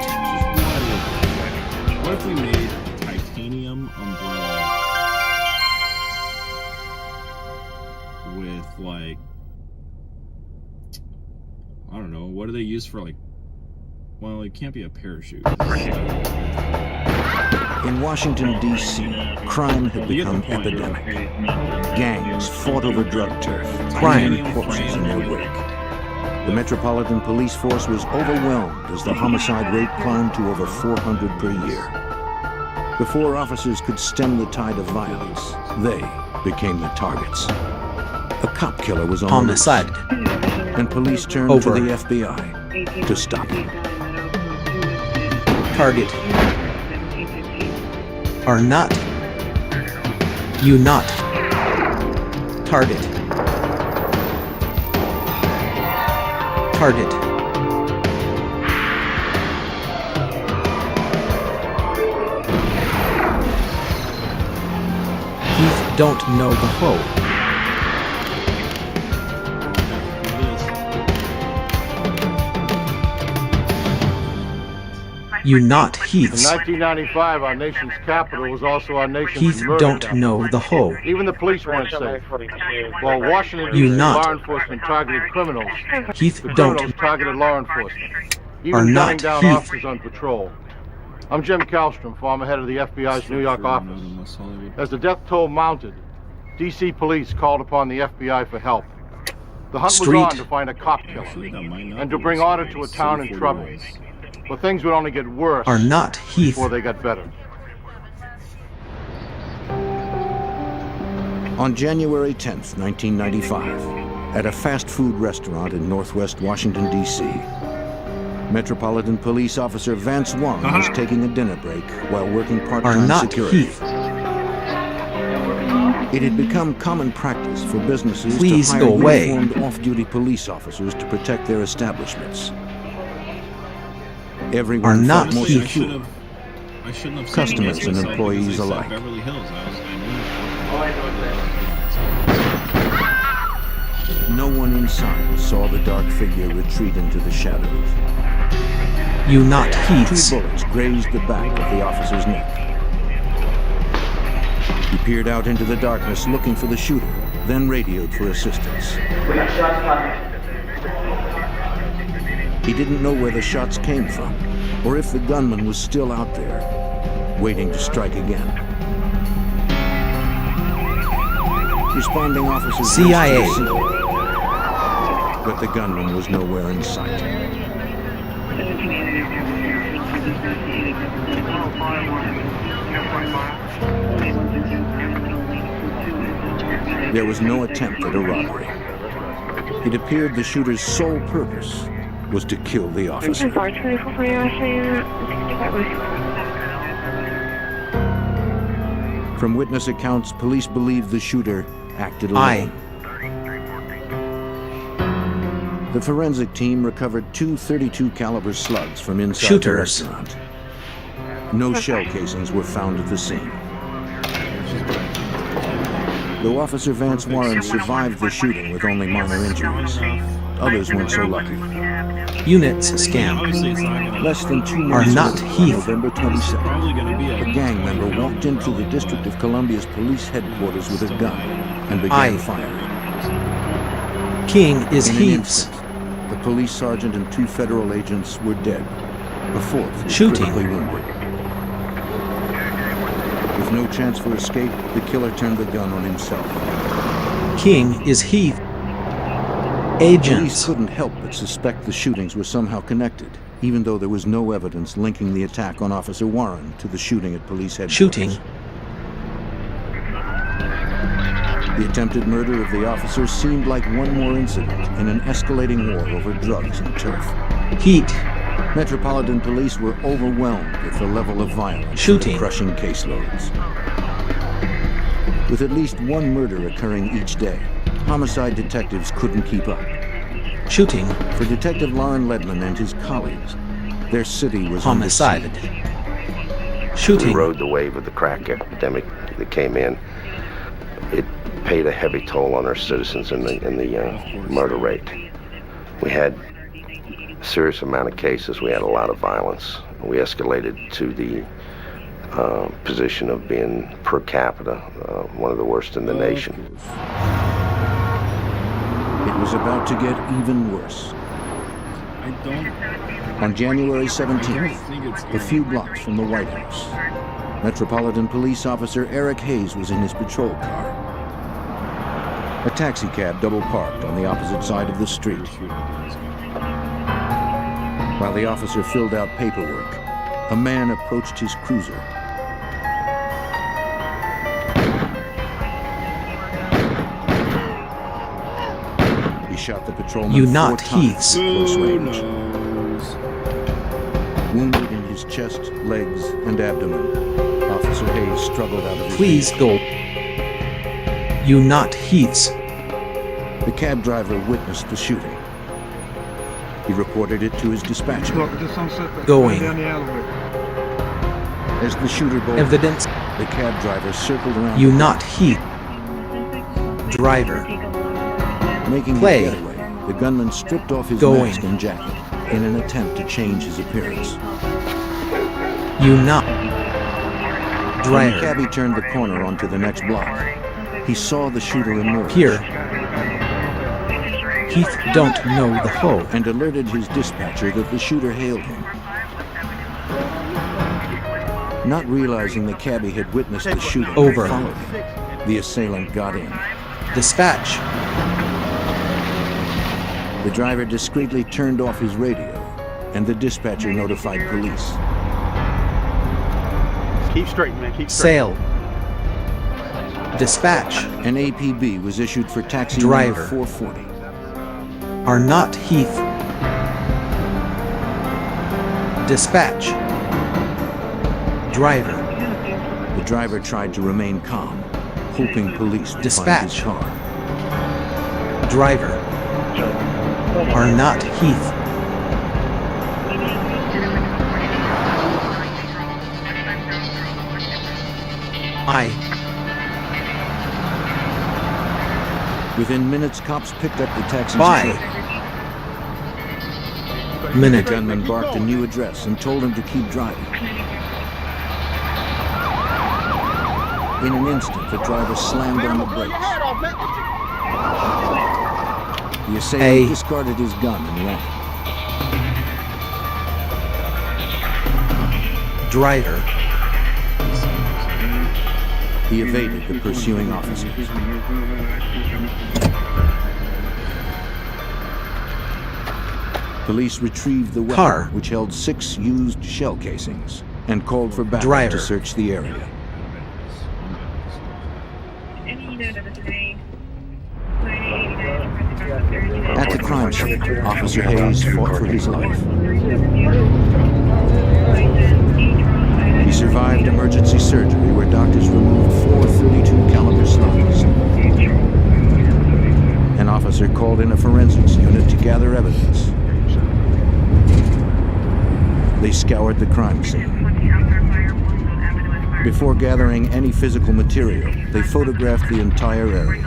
What if we made a titanium umbrella with, like, I don't know, what do they use for, like, well, it can't be a parachute. In Washington, D.C., crime had become epidemic. Gangs fought over drug turf, Crime. leaving corpses in their wake. The Metropolitan Police Force was overwhelmed as the homicide rate climbed to over 400 per year. Before officers could stem the tide of violence, they became the targets. A cop killer was on Homicide. the loose, and police turned Over. to the FBI to stop him. Target. Are not. You not. Target. Target. Heath don't know the hoe. You not In Heaths. 1995, our nation's capital was also our nation's Heath murder don't capital. know the hoe. Even the police weren't safe. While Washington You D.C. not. law enforcement targeted criminals, Heath the don't. criminals targeted law enforcement. Are Even not gunning down Heath. officers on patrol. I'm Jim Kallstrom, former head of the FBI's New York office. As the death toll mounted, D.C. police called upon the FBI for help. The hunt Street. was on to find a cop killer and to bring order to a town in trouble. But things would only get worse Are not Heath. before they got better. On January 10th, 1995, at a fast food restaurant in northwest Washington, D.C., Metropolitan Police Officer Vance Warren was taking a dinner break while working Are part-time not security. Heath. It had become common practice for businesses Please to hire go away. uniformed off-duty police officers to protect their establishments. Everyone Are not felt more Heath. secure. I shouldn't have Customers second-guessed and myself employees because they said alike. Beverly Hills. No one inside saw the dark figure retreat into the shadows. You not 2 Heaths. bullets grazed the back of the officer's neck. He peered out into the darkness looking for the shooter, then radioed for assistance. He didn't know where the shots came from, or if the gunman was still out there, waiting to strike again. Responding officers CIA. raced to the scene, but the gunman was nowhere in sight. There was no attempt at a robbery. It appeared the shooter's sole purpose was to kill the officer. From witness accounts, police believe the shooter acted alone. The forensic team recovered 2 .32 caliber slugs from inside Shooters. the restaurant. No shell casings were found at the scene. Though Officer Vance Warren survived the shooting with only minor injuries, others weren't so lucky. Units scam. Obviously, it's not gonna. Less than 2 Are months not later, on Heath. November It's 27th, probably gonna be a a. gang member walked into the District of Columbia's police headquarters with a gun and began firing. King is In an Heaths. instant, the police sergeant and 2 federal agents were dead. A 4th was Shooting. critically wounded. With no chance for escape, the killer turned the gun on himself. King is Heath. Police Agents. couldn't help but suspect the shootings were somehow connected, even though there was no evidence linking the attack on Officer Warren to the shooting at police headquarters. Shooting. The attempted murder of the officer seemed like one more incident in an escalating war over drugs and turf. Heat. Metropolitan Police were overwhelmed with the level of violence Shooting. and crushing caseloads. With at least one murder occurring each day, homicide detectives couldn't keep up. Shooting. For Detective Lauren Ledman and his colleagues, their city was Homicide. under siege. We Shooting. rode the wave of the crack epidemic that came in. It paid a heavy toll on our citizens in the murder rate. We had a serious amount of cases. We had a lot of violence. We escalated to the position of being per capita one of the worst in the nation. It was about to get even worse. On January 17th, a few blocks from the White House, Metropolitan Police Officer Eric Hayes was in his patrol car. A taxi cab double parked on the opposite side of the street. While the officer filled out paperwork, a man approached his cruiser. He shot the patrolman You 4 not times Heaths. at close range. Wounded in his chest, legs, and abdomen, Officer Hayes struggled out of his Please vehicle. go. You not Heaths. The cab driver witnessed the shooting. He reported it to his dispatcher. Going. As the shooter bolted, Evidence. the cab driver circled around You the not Heath. Driver. car. Making Play. the getaway, the gunman stripped off his Going. mask and jacket in an attempt to change his appearance. You not. When the Driver. cabbie turned the corner onto the next block, he saw the shooter emerge. Here. Heath don't know the hoe. And alerted his dispatcher that the shooter hailed him. Not realizing the cabbie had witnessed the shooting Over. and followed him, the assailant got in. Dispatch. The driver discreetly turned off his radio, and the dispatcher notified police. Keep straight, man. Keep straight. Sail. Dispatch. An APB was issued for taxi Driver. number 440. Are not Heath. Dispatch. Driver. The driver tried to remain calm, hoping police would find his Dispatch. car. Driver. Are not Heath. Within minutes, cops picked up the taxi's Bye. trip. The Minute. gunman barked a new address and told him to keep driving. In an instant, the driver slammed on the brakes. The assailant discarded his gun and ran. Driver. He evaded the pursuing officers. Police retrieved the weapon, Car. which held 6 used shell casings, and called for backup Driver. to search the area. At the crime scene, Officer Hayes fought for his life. He survived emergency surgery where doctors removed 4 .32 caliber slugs. An officer called in a forensics unit to gather evidence. They scoured the crime scene. Before gathering any physical material, they photographed the entire area.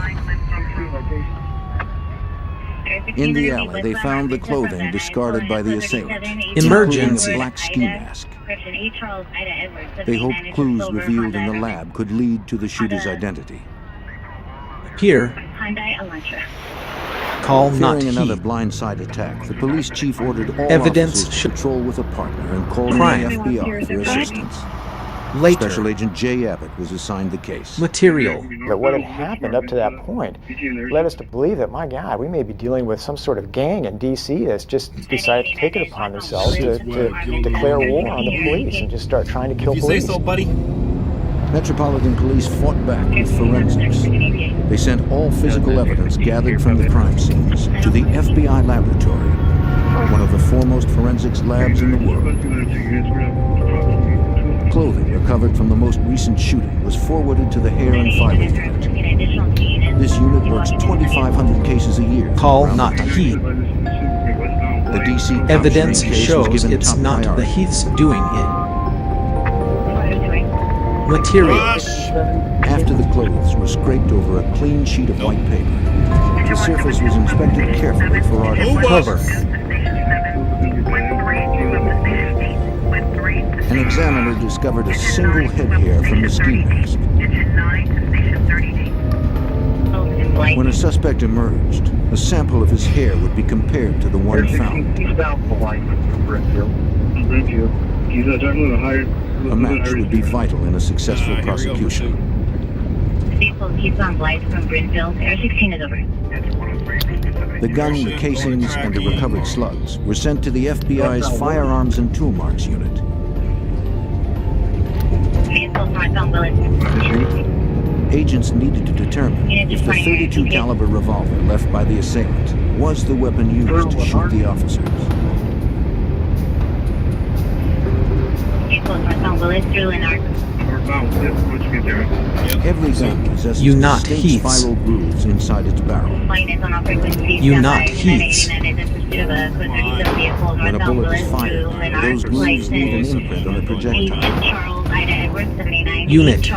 In the alley, they found the clothing discarded by the assailant, Emergency. including a black ski mask. They hoped clues revealed in the lab could lead to the shooter's identity. Here. Call not Fearing another Heath. blindside attack, the police chief ordered all Evidence officers to patrol with a partner and called Crime. in the FBI for assistance. Later. Special Agent Jay Abbott was assigned the case. Material. That what had happened up to that point led us to believe that, my God, we may be dealing with some sort of gang in D.C. that's just decided to take it upon themselves to declare war on the police and just start trying to kill police. You say so, buddy. Metropolitan Police fought back with forensics. They sent all physical evidence gathered from the crime scenes to the FBI laboratory, one of the foremost forensic forensics labs in the world. Clothing recovered from the most recent shooting was forwarded to the hair and fiber unit. This unit works 2,500 cases a year. Call not Heath. The DC Evidence case was shows given it's top not the priority. Heath's doing it. Materials. After the clothes were scraped over a clean sheet of white paper, the surface was inspected carefully for artifacts. Cover. An examiner discovered a single head hair from the ski mask. When a suspect emerged, a sample of his hair would be compared to the one found. A match would be vital in a successful prosecution. The gun, the casings, and the recovered slugs were sent to the FBI's Firearms and Tool Marks unit. Agents needed to determine if the .32 caliber revolver left by the assailant was the weapon used to shoot the officers. Every gun possesses You not distinct Heaths. spiral grooves inside its barrel. You not Heaths. When a bullet is fired, those grooves leave an imprint on the projectile. Unit. The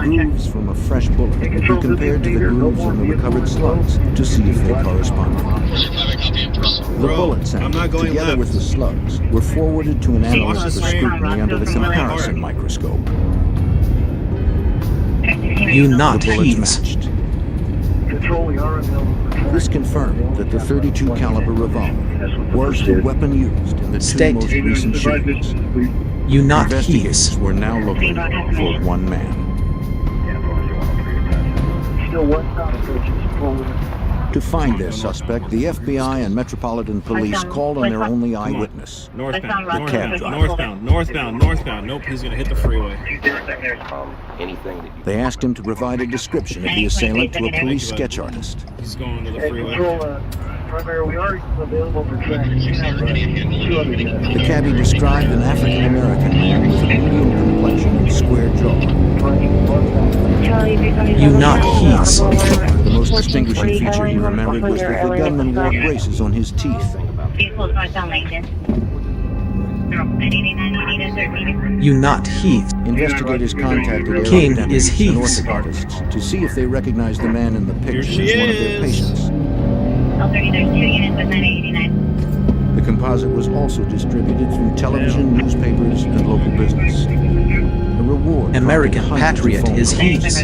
grooves from a fresh bullet would be compared to the grooves on the recovered slugs to see if they corresponded. The bullet sample, together with the slugs, were forwarded to an analyst for scrutiny under the comparison microscope. You not The bullets Heaths. matched. This confirmed that the .32 caliber revolver was the weapon used in the two State. most recent shootings. You not Investigators Heaths. were now looking for one man. To find their suspect, the FBI and Metropolitan Police called on their only eyewitness, Northbound, the cab driver. northbound. Nope, he's gonna hit the freeway. They asked him to provide a description of the assailant to a police sketch artist. He's going to the freeway. The cabbie described an African-American man with a medium complexion and square jaw. You not Heaths. The most distinguishing feature he remembered was that the gunman wore braces on his teeth. You not Heaths. Investigators contacted King aerodynamics is and Heaths. ortho artists to see if they recognized the man in the picture as one of their patients. The composite was also distributed through television, newspapers, and local business. A reward American prompted hundreds of Patriot phone is calls. Heaths.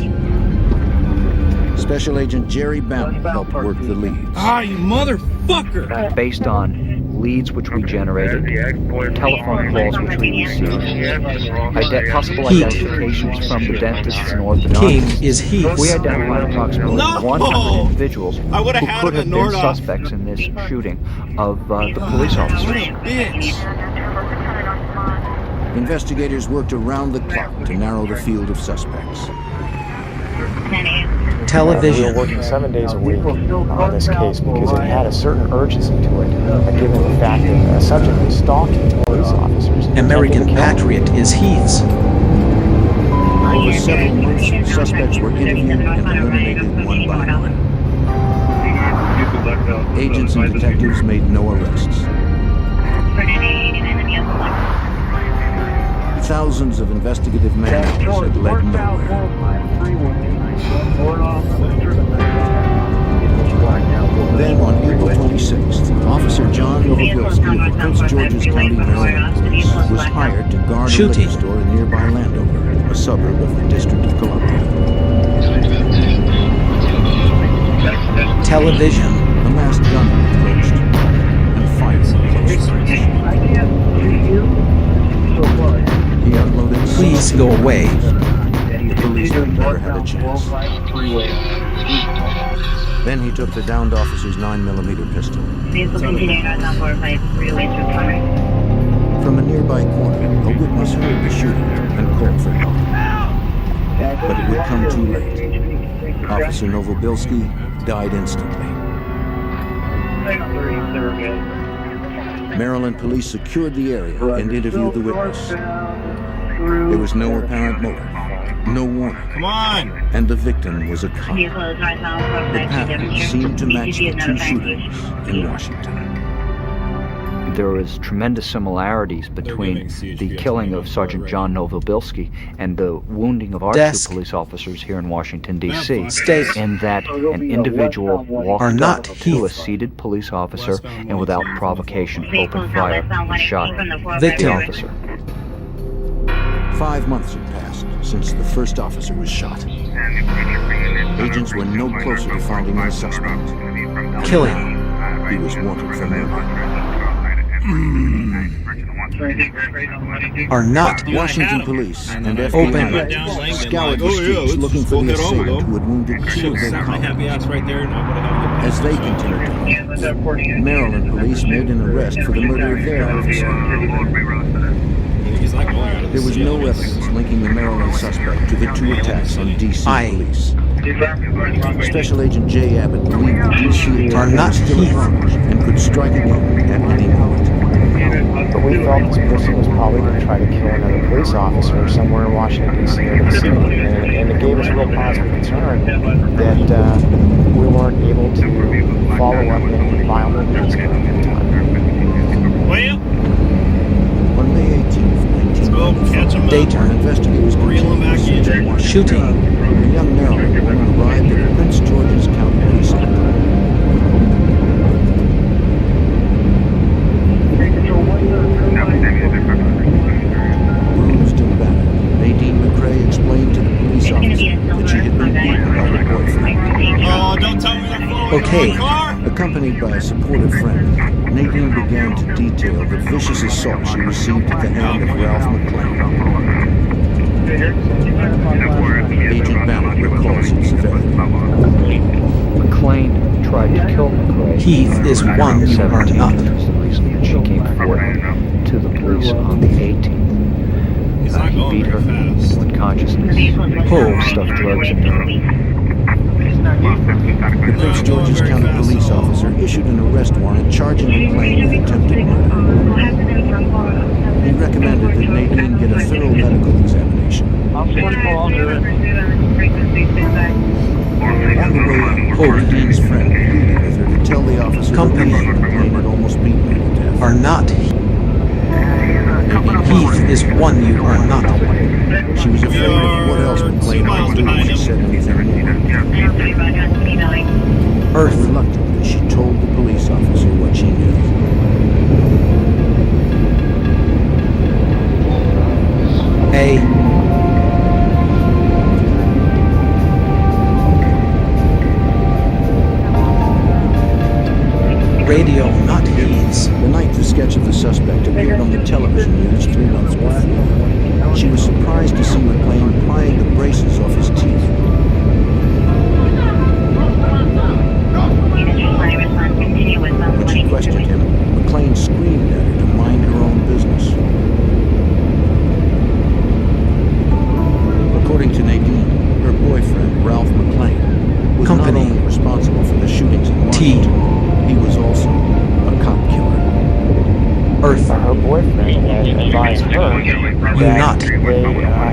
Special Agent Jerry Bamble helped work the leads. Ah, you motherfucker! Based on leads which we generated, telephone calls which we received, possible Heath. identifications from the dentists and orthodontists, King is Heaths. we identified approximately No! 100 individuals who I would've had could him have at been Nordoff. suspects in this shooting of the police officers. Bitch! Investigators worked around the clock to narrow the field of suspects. We Television. were working 7 days a week on this case because it had a certain urgency to it, given the fact that a subject was stalking police officers. American Patriot is Heaths. Over several months, suspects were interviewed and eliminated one by one. Agents and detectives made no arrests. Thousands of investigative managers had led nowhere. Then, on April 26th, Officer John Novobilski of the Prince George's County, Maryland Police was hired to guard a Shooting. liquor store in nearby Landover, a suburb of the District of Columbia. Television. A masked gunman approached and fired from close range. He unloaded. Please go away. The policeman never had a chance. Then he took the downed officer's 9mm pistol. From a nearby corner, a witness heard the shooting and called for help. But it would come too late. Officer Novobilski died instantly. Maryland police secured the area and interviewed the witness. There was no apparent motive, no warning. Come on! And the victim was a cop. The pattern seemed to match the two shootings in Washington. There is tremendous similarities between the killing of Sergeant John Novobilski and the wounding of our two police officers here in Washington, D.C. in that an individual walked up to a seated police officer and without provocation opened fire and shot the officer. 5 months had passed since the first officer was shot. Agents were no closer to finding the suspect. Killing. He was wanted for murder. Are not Washington police and FBI agents scoured the streets looking for the assailant who had wounded two of their colleagues. As they continued to hunt, Maryland police made an arrest for the murder of their officer. There was no evidence linking the Maryland suspect to the two attacks on D.C. police. Special Agent J. Abbott believed the D.C. attack was still at large and could strike again at any moment. But we felt this person was probably going to try to kill another police officer somewhere in Washington, D.C. or the vicinity. And it gave us real positive concern that we weren't able to follow up any viable leads during that time. On May 18th, 1995, Daytime. investigators continued Shooting. A young Maryland woman arrived at Prince George's County Police Department. Bruised and battered, Nadine McCrae explained to the police officer that she had been beaten by her boyfriend. Oh, don't tell me I'm following Okay. my car! Accompanied by a supportive friend, Nadine began to detail the vicious assault she received at the hand of Ralph McClain. Agent Ballard recalls its severity. McClain tried to kill McCrae. Heath is one you are not. That was the reason that she came forward to the police on the 18th. He beat her, unconsciousness, stuffed drugs into her. The Prince George's County police officer issued an arrest warrant charging McClain with attempted murder. He recommended that Nadine get a thorough medical examination. On the way out, Nadine's friend pleaded with her to tell the officer that McClain had almost beaten her to death. Are not. Heath is one you are not. She was afraid of what else McClain might do if she said anything more. Earth. Reluctantly, she told the police officer what she knew. Radio, not Heath's. The night the sketch of the suspect appeared on the television news 3 months before, she was surprised to see McClain prying the braces off his teeth. When she questioned him, McClain screamed at her to mind her own business. According to Nadine, her boyfriend, Ralph McClain, was not only responsible for the shootings in Washington, he was also a cop killer. Earth. Her boyfriend had advised her that they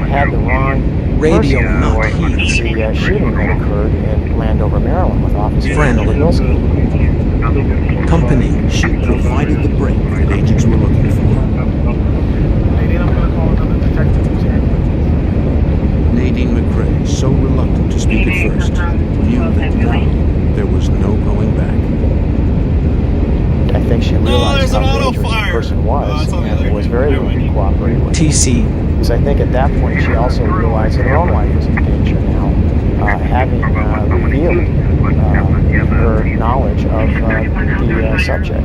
had the wrong Radio, person not for Heath's. the shooting that occurred in Landover, Maryland with Officer Novobilski. Company. She provided the break that agents were looking for. Nadine McCrae, so reluctant to speak at first, knew that now there was no going back. I think she realized how dangerous the person was and was very willing to cooperate with TC. Because I think at that point she also realized that her own life was in danger now, having revealed her knowledge of the subject.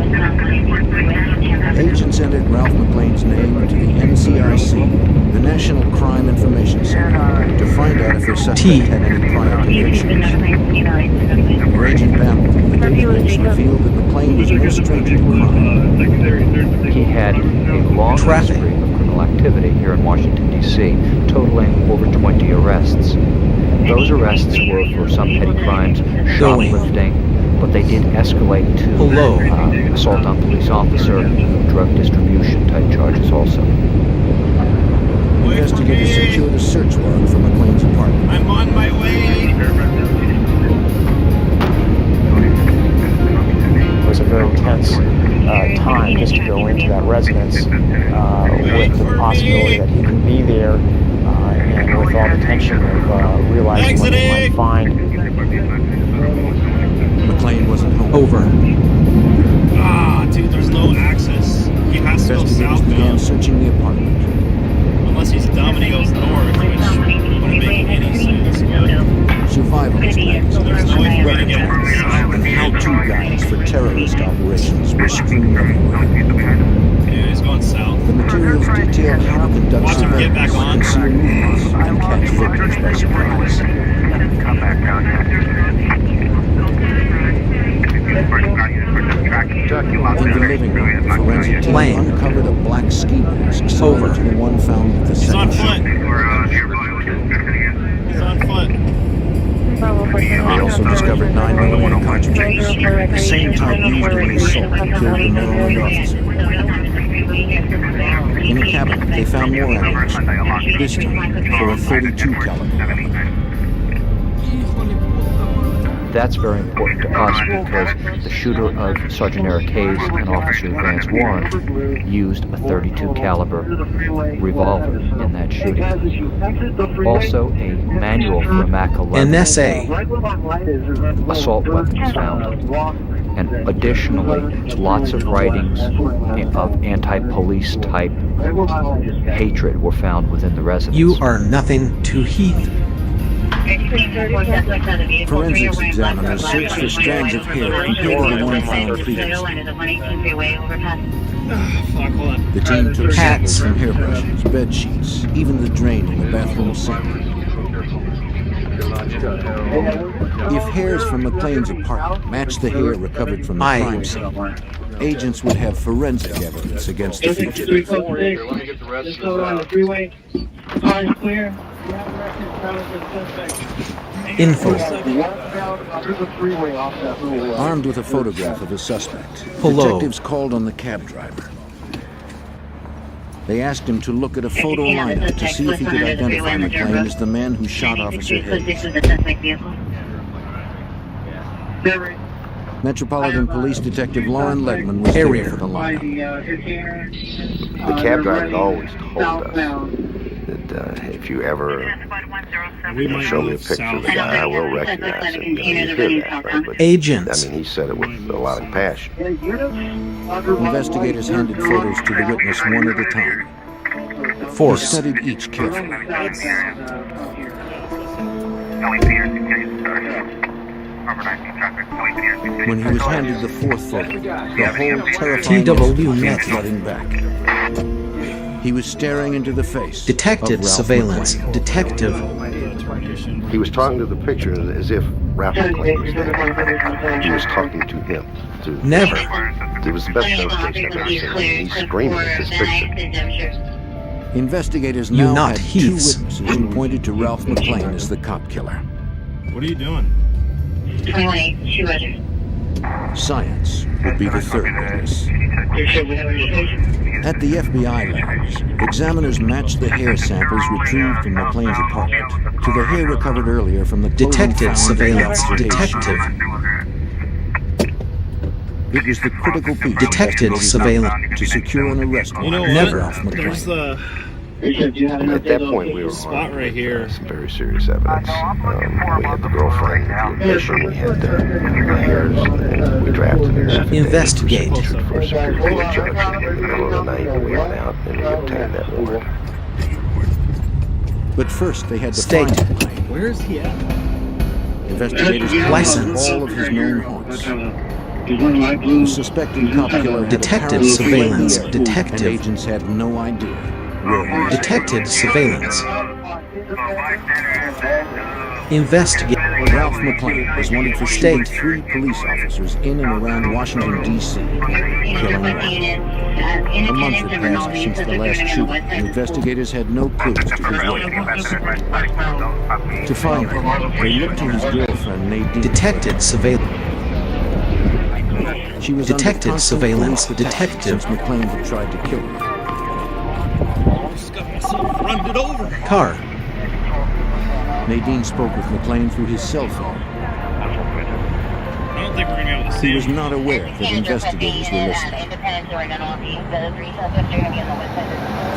Agents entered Ralph McClain's name into the NCIC, the National Crime Information Center, to find out if their suspect had any prior convictions. For Agent Bamble, the database revealed that McClain was no stranger to crime. He had a long history of criminal activity here in Washington, D.C., totaling over 20 arrests. Those arrests were for some petty crimes, shoplifting, but they did escalate to assault on police officer, drug distribution type charges also. Investigators secured a search warrant for McLean's apartment. I'm on my way! It was a very tense time just to go into that residence with the possibility that he could be there and with all the tension of realizing what he might find. McLean wasn't home. Over. Ah, dude, there's no access. He has to go Investigators began southbound. searching the apartment. Unless he's dumb and he goes north, which wouldn't make any sense. Survivalist magazines There's no way for me to get and how-to guides for terrorist operations were strewn everywhere. Yeah, he's going south. The materials detail how to conduct Watch him get back on. conceal movements, and catch victims by surprise. In the living room, the forensic team uncovered a black ski mask similar to the one found at the He's on foot. second. He's on foot. They also discovered 9mm cartridges, the same type used in the assault that killed the Maryland officer. In a cabinet, they found more ammunition, this time for a .32 caliber weapon. That's very important to us because the shooter of Sergeant Eric Hayes and Officer Vance Warren used a .32 caliber revolver in that shooting. Also, a manual for a Mac 11 NSA. assault weapon was found. And additionally, lots of writings of anti-police type hatred were found within the residence. You are nothing to Heath. Forensics examiners searched for strands of hair compared to the one found previously. The team took samples from hairbrushes, bed sheets, even the drain in the bathroom sink. If hairs from McLean's apartment matched the hair recovered from the crime scene, agents would have forensic evidence against the fugitive. Info. Armed with a photograph of a suspect, Hello. detectives called on the cab driver. They asked him to look at a photo lineup to see if he could identify McLean as the man who shot Officer Hayes. Metropolitan Police Detective Lauren Ledman was there for the lineup. The cab driver had always told us that if you ever show me a picture of the guy, I will recognize him. You hear that, right? But, Agents. I mean, he said it with a lot of passion. Investigators handed photos to the witness one at a time. Force. He studied each carefully. When he was handed the fourth photo, the whole terrifying TW came net. flooding back. He was staring into the face. Detected of Ralph surveillance. McLean. Detective. He was talking to the picture as if Ralph McLean was there. He was talking to him. Never. It was the best notification I've ever seen. He's screaming at this picture. Investigators You now not had two Heaths. witnesses who pointed to Ralph McLean as the cop killer. What are you doing? Science would be the third witness. At the FBI labs, examiners matched the hair samples retrieved from McLean's apartment to the hair recovered earlier from the Detective surveillance. Detective. It was the critical piece Detected surveillance. to secure an arrest You know warrant what? for Ralph McLean. There's the At that point, we were spot armed right with, here. some very serious evidence. We had the girlfriend, the admission, we had the hairs, and we drafted it. Investigate. For a superior judge in the middle of the night. We went out and we obtained that warrant. But first, they had to State. find McLean. Where is he at? Investigators License. all of his known haunts. The suspected cop killer had Detected apparently surveillance. fled, Detective. and agents had no idea where he was. Detected surveillance. Investigate. Ralph McLean was wanted for shooting 3 police officers in and around Washington, D.C., killing one. A month had passed since the last shooting, and investigators had no clues to his whereabouts. To find him, they looked to his girlfriend, Nadine. Detected surveillance. She was Detected under constant surveillance. police attack Detective. since McLean had tried to kill her. Car. Nadine spoke with McLean through his cell phone. I don't think we're gonna be able to see He was him. not aware that investigators were listening.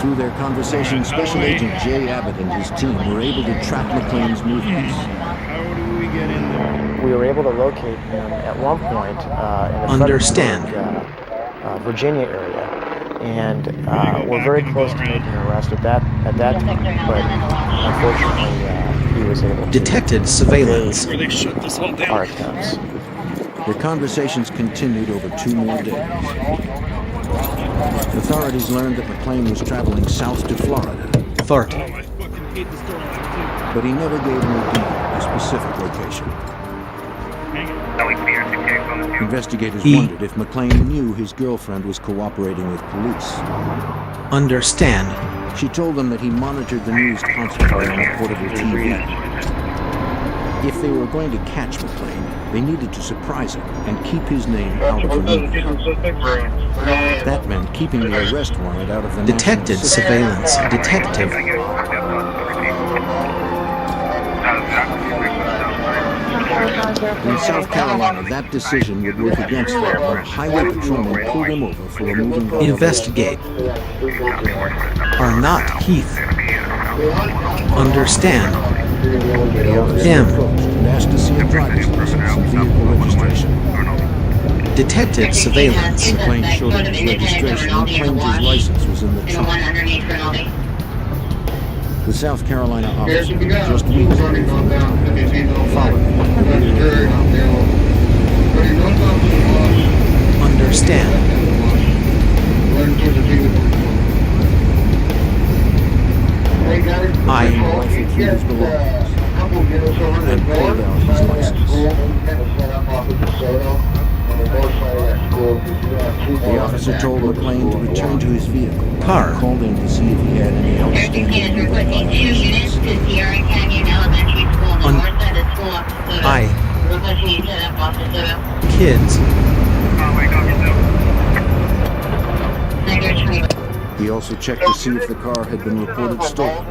Through their conversation, Special Agent Jay Abbott and his team were able to track McLean's movements. How do we get in there? We were able to locate him at one point in the Understand. Fredericksburg, Virginia area, and we're very close to making an arrest at that time. But unfortunately, he was able to Detected surveillance. Where they shut this all down. our attempts. Their conversations continued over 2 more days. Authorities learned that McLean was traveling south to Florida. Authority. But he never gave Nadine a specific location. Investigators wondered if McLean knew his girlfriend was cooperating with police. Understand. She told them that he monitored the news constantly on a portable TV. If they were going to catch McLean, they needed to surprise him and keep his name out of the media. That meant keeping the arrest warrant out of the Detected national system. surveillance. Detective. In South Carolina, that decision would work against them when a highway patrolman pulled him over for a moving vehicle. Investigate. Are not Heath. Understand. The officer M. approached and asked to see a driver's license and vehicle registration. Detected surveillance. McLean showed him his registration and claimed his license was in the trunk. The South Carolina officer, just weeks away from retirement, followed him. Understand. I. Rifled through his belongings and pulled out his license. The officer told McLean to return to his vehicle. Car. Called in to see if he had any outstanding legal violations. I. Kids. He also checked to see if the car had been reported stolen.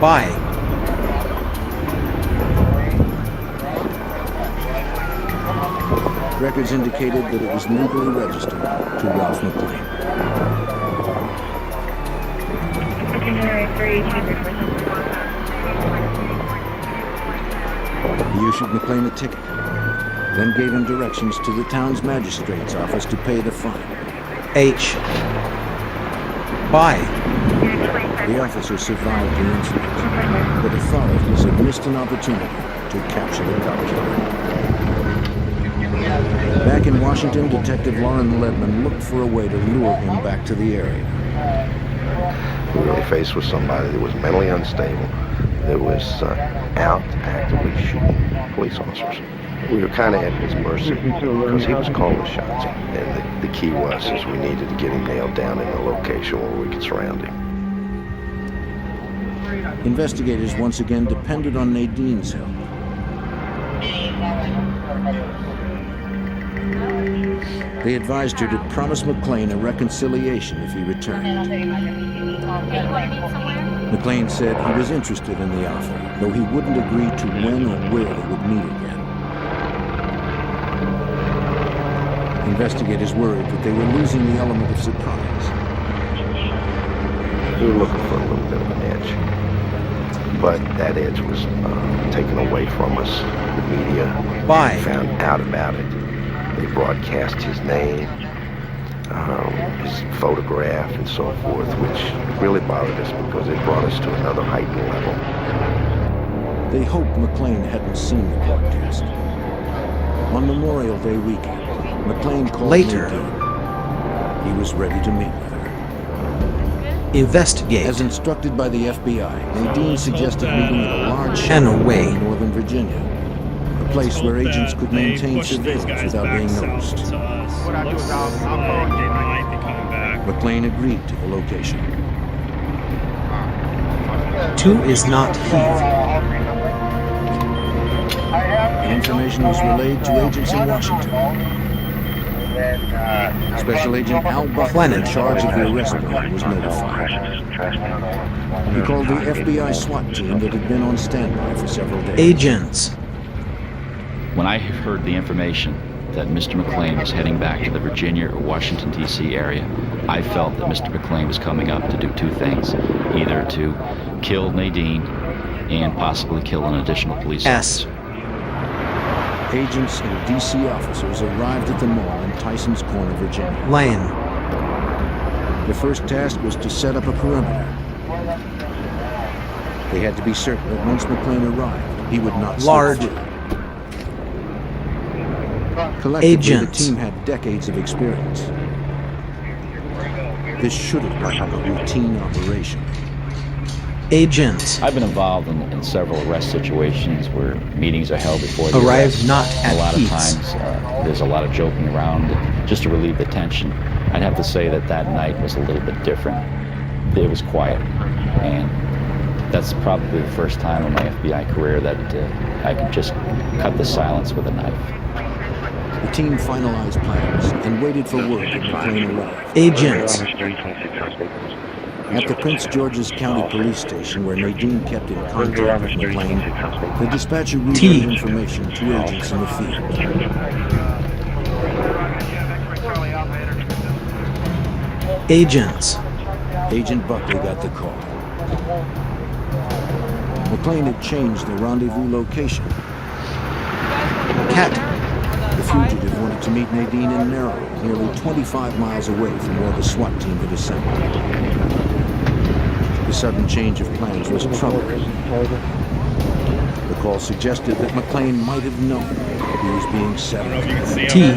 By. Records indicated that it was legally registered to Ralph McLean. He issued McLean a ticket, then gave him directions to the town's magistrate's office to pay the fine. H. By. The officer survived the incident, but authorities had missed an opportunity to capture the cop killer. Back in Washington, Detective Lauren Ledman looked for a way to lure him back to the area. We were faced with somebody that was mentally unstable, that was out actively shooting police officers. We were kind of at his mercy because he was calling the shots. And the key was is we needed to get him nailed down in a location where we could surround him. Investigators once again depended on Nadine's help. They advised her to promise McLean a reconciliation if he returned. McLean said he was interested in the offer, though he wouldn't agree to when or where they would meet again. Investigators worried that they were losing the element of surprise. We were looking for a little bit of an edge, but that edge was taken away from us. The media found out about it. They broadcast his name, his photograph, and so forth, which really bothered us because it brought us to another heightened level. They hoped McLean hadn't seen the broadcast. On Memorial Day weekend, McLean called Later. Nadine. He was ready to meet with her. Investigate. As instructed by the FBI, Nadine suggested meeting at a large And shopping away. mall in Northern Virginia, a place where agents could maintain surveillance without being noticed. McLean agreed to the location. 2 is not Heath. The information was relayed to agents in Washington. Special Agent Al Buckland, in charge of the arrest plan, was notified. He called the FBI SWAT team that had been on standby for several days. Agents. When I heard the information that Mr. McLean was heading back to the Virginia or Washington, D.C. area, I felt that Mr. McLean was coming up to do two things. Either to kill Nadine and possibly kill an additional police officer. Agents and D.C. officers arrived at the mall in Tyson's Corner, Virginia. Lane. The first task was to set up a perimeter. They had to be certain that once McLean arrived, he would not Large. slip through. Collectively, Agents. the team had decades of experience. This should have been a routine operation. Agents. I've been involved in several arrest situations where meetings are held before the Arrived arrest. not at A lot of Heath's. times there's a lot of joking around just to relieve the tension. I'd have to say that that night was a little bit different. It was quiet, and that's probably the first time in my FBI career that I could just cut the silence with a knife. The team finalized plans and waited for word that McLean arrived. Agents. At the Prince George's County Police Station, where Nadine kept in contact with McLean, the dispatcher relayed information to agents in the field. Agents. Agent Buckley got the call. McLean had changed the rendezvous location. Cat. The fugitive wanted to meet Nadine in Maryland, nearly 25 miles away from where the SWAT team had assembled. The sudden change of plans was troubling. The call suggested that McLean might have known he was being set up. T.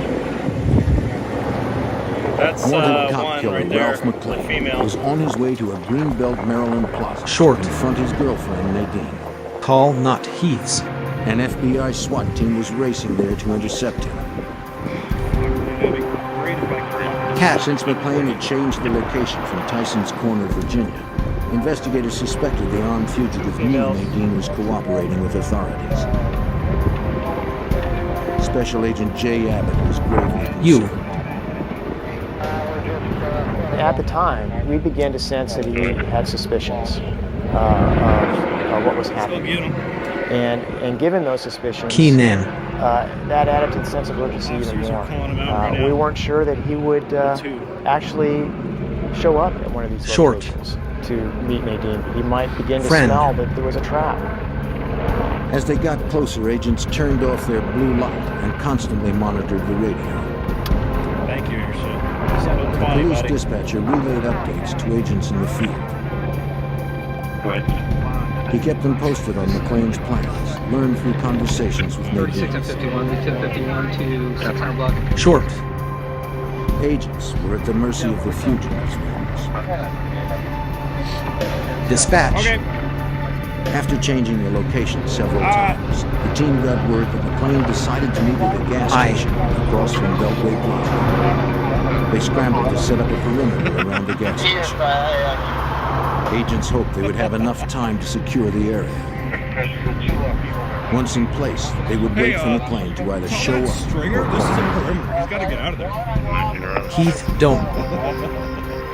Wanted cop killer Ralph McLean was on his way to a Greenbelt, Maryland plaza Short. to confront his girlfriend Nadine. Call not Heath's. An FBI SWAT team was racing there to intercept him. Cat. Since McLean had changed the location from Tyson's Corner, Virginia, investigators suspected the armed fugitive knew Nadine was cooperating with authorities. Special Agent J. Abbott was gravely concerned. At the time, we began to sense that he had suspicions of what was happening. And given those suspicions, Keenan. that added to the sense of urgency even more. We weren't sure that he would actually show up at one of these locations to meet Nadine. He might begin to smell that there was a trap. As they got closer, agents turned off their blue light and constantly monitored the radio. Thank you, your shit. The police dispatcher relayed updates to agents in the field. He kept them posted on McLean's plans, learned through conversations with Nadine. 1051 to 600 block. Short. Agents were at the mercy of the fugitives' whims. Dispatch. Okay. After changing the location several times, the team got word that McLean decided to meet at a gas station across from Beltway Plaza. They scrambled to set up a perimeter around the gas station. Agents hoped they would have enough time to secure the area. Once in place, they would wait for McLean to either show up or Stringer, this is a call. perimeter. He's got to get out of there. Heath don't.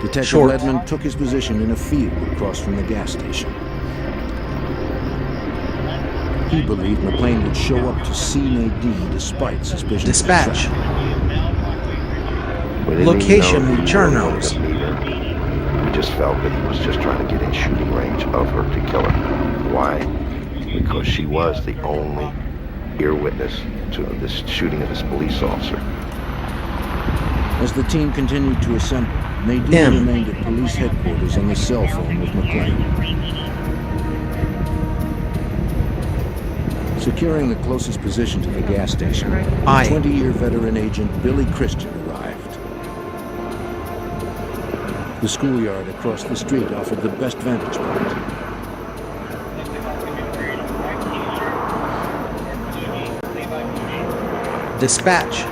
Detective Redmond took his position in a field across from the gas station. He believed McLean would show up to see Nadine despite suspicions. Dispatch. Location Chernos. We just felt that he was just trying to get in shooting range of her to kill her. Why? Because she was the only ear witness to this shooting of this police officer. As the team continued to assemble, Nadine remained at police headquarters on the cell phone with McLean. Securing the closest position to the gas station, 20-year veteran agent Billy Christian arrived. The schoolyard across the street offered the best vantage point. Dispatch.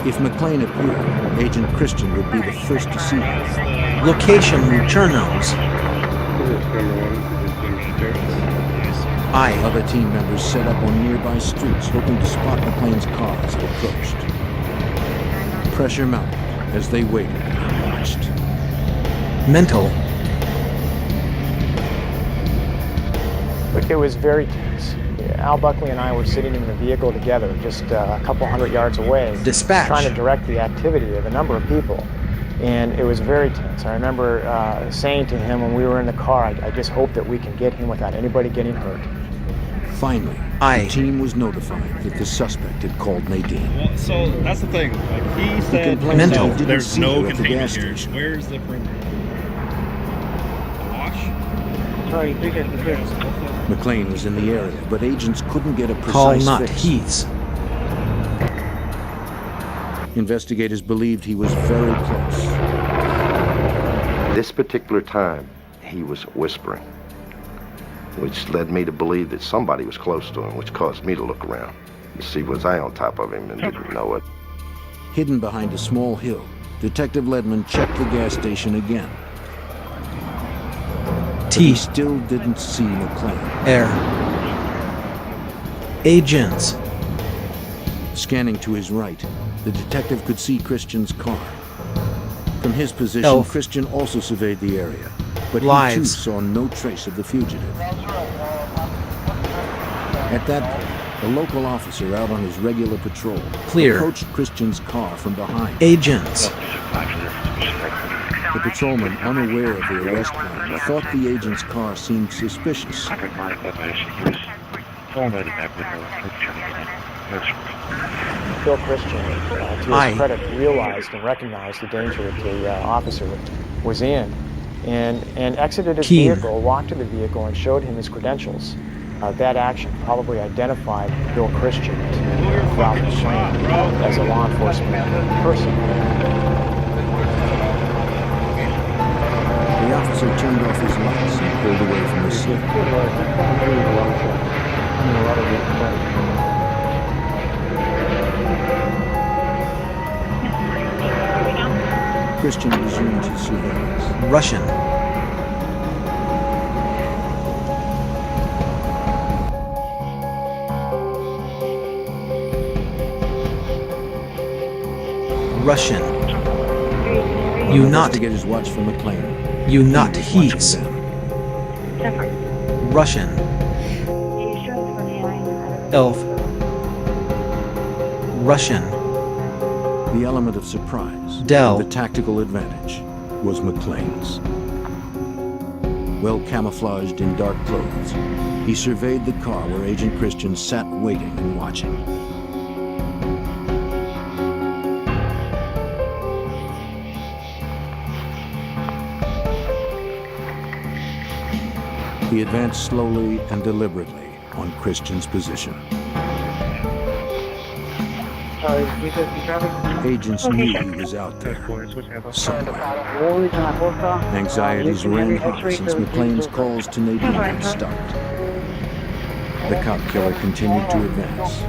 If McLean appeared, Agent Christian would be the first to see him. Location Chernos. Other team members set up on nearby streets, hoping to spot McClane's car as it approached. Pressure mounted as they waited and watched. Mental. It was very tense. Al Buckley and I were sitting in the vehicle together, just a couple hundred yards away, Dispatch. trying to direct the activity of a number of people. And it was very tense. I remember saying to him when we were in the car, I just hope that we can get him without anybody getting hurt. Finally, the team was notified that the suspect had called Nadine. Well, so that's the thing. Like he said, Mental. there's no at the containment gas here. station. Where's the perimeter? Wash? Sorry, dickhead, McClane was in the area, but agents couldn't get a Call precise not fix. Heath's. Investigators believed he was very close. This particular time, he was whispering, which led me to believe that somebody was close to him, which caused me to look around. You see, was I on top of him and didn't know it? Hidden behind a small hill, Detective Ledman checked the gas station again. But he still didn't see McClane. Air. Agents. Scanning to his right, the detective could see Christian's car. From his position, Elf. Christian also surveyed the area, but he too Lives. saw no trace of the fugitive. At that point, a local officer out on his regular patrol Clear. approached Christian's car from behind. Agents. The patrolman, unaware of the arrest plan, thought the agent's car seemed suspicious. Bill Christian, to his credit, realized and recognized the danger that the officer was in, and exited his vehicle, walked to the vehicle, and showed him his credentials. That action probably identified Bill Christian to Ralph McClane as a law enforcement person. The officer turned off his lights and pulled away from the scene. Christian resumed his surveillance. Russian. Russian. You not. Investigators watched for McClane. You not Heath's. Russian. Elf. Russian. The element of surprise, Dell. the tactical advantage, was McClane's. Well camouflaged in dark clothes, he surveyed the car where Agent Christian sat waiting and watching. He advanced slowly and deliberately on Christian's position. Agents knew he was out there, somewhere. Anxieties ran high since McClane's calls to Nadine had stopped. The cop killer continued to advance,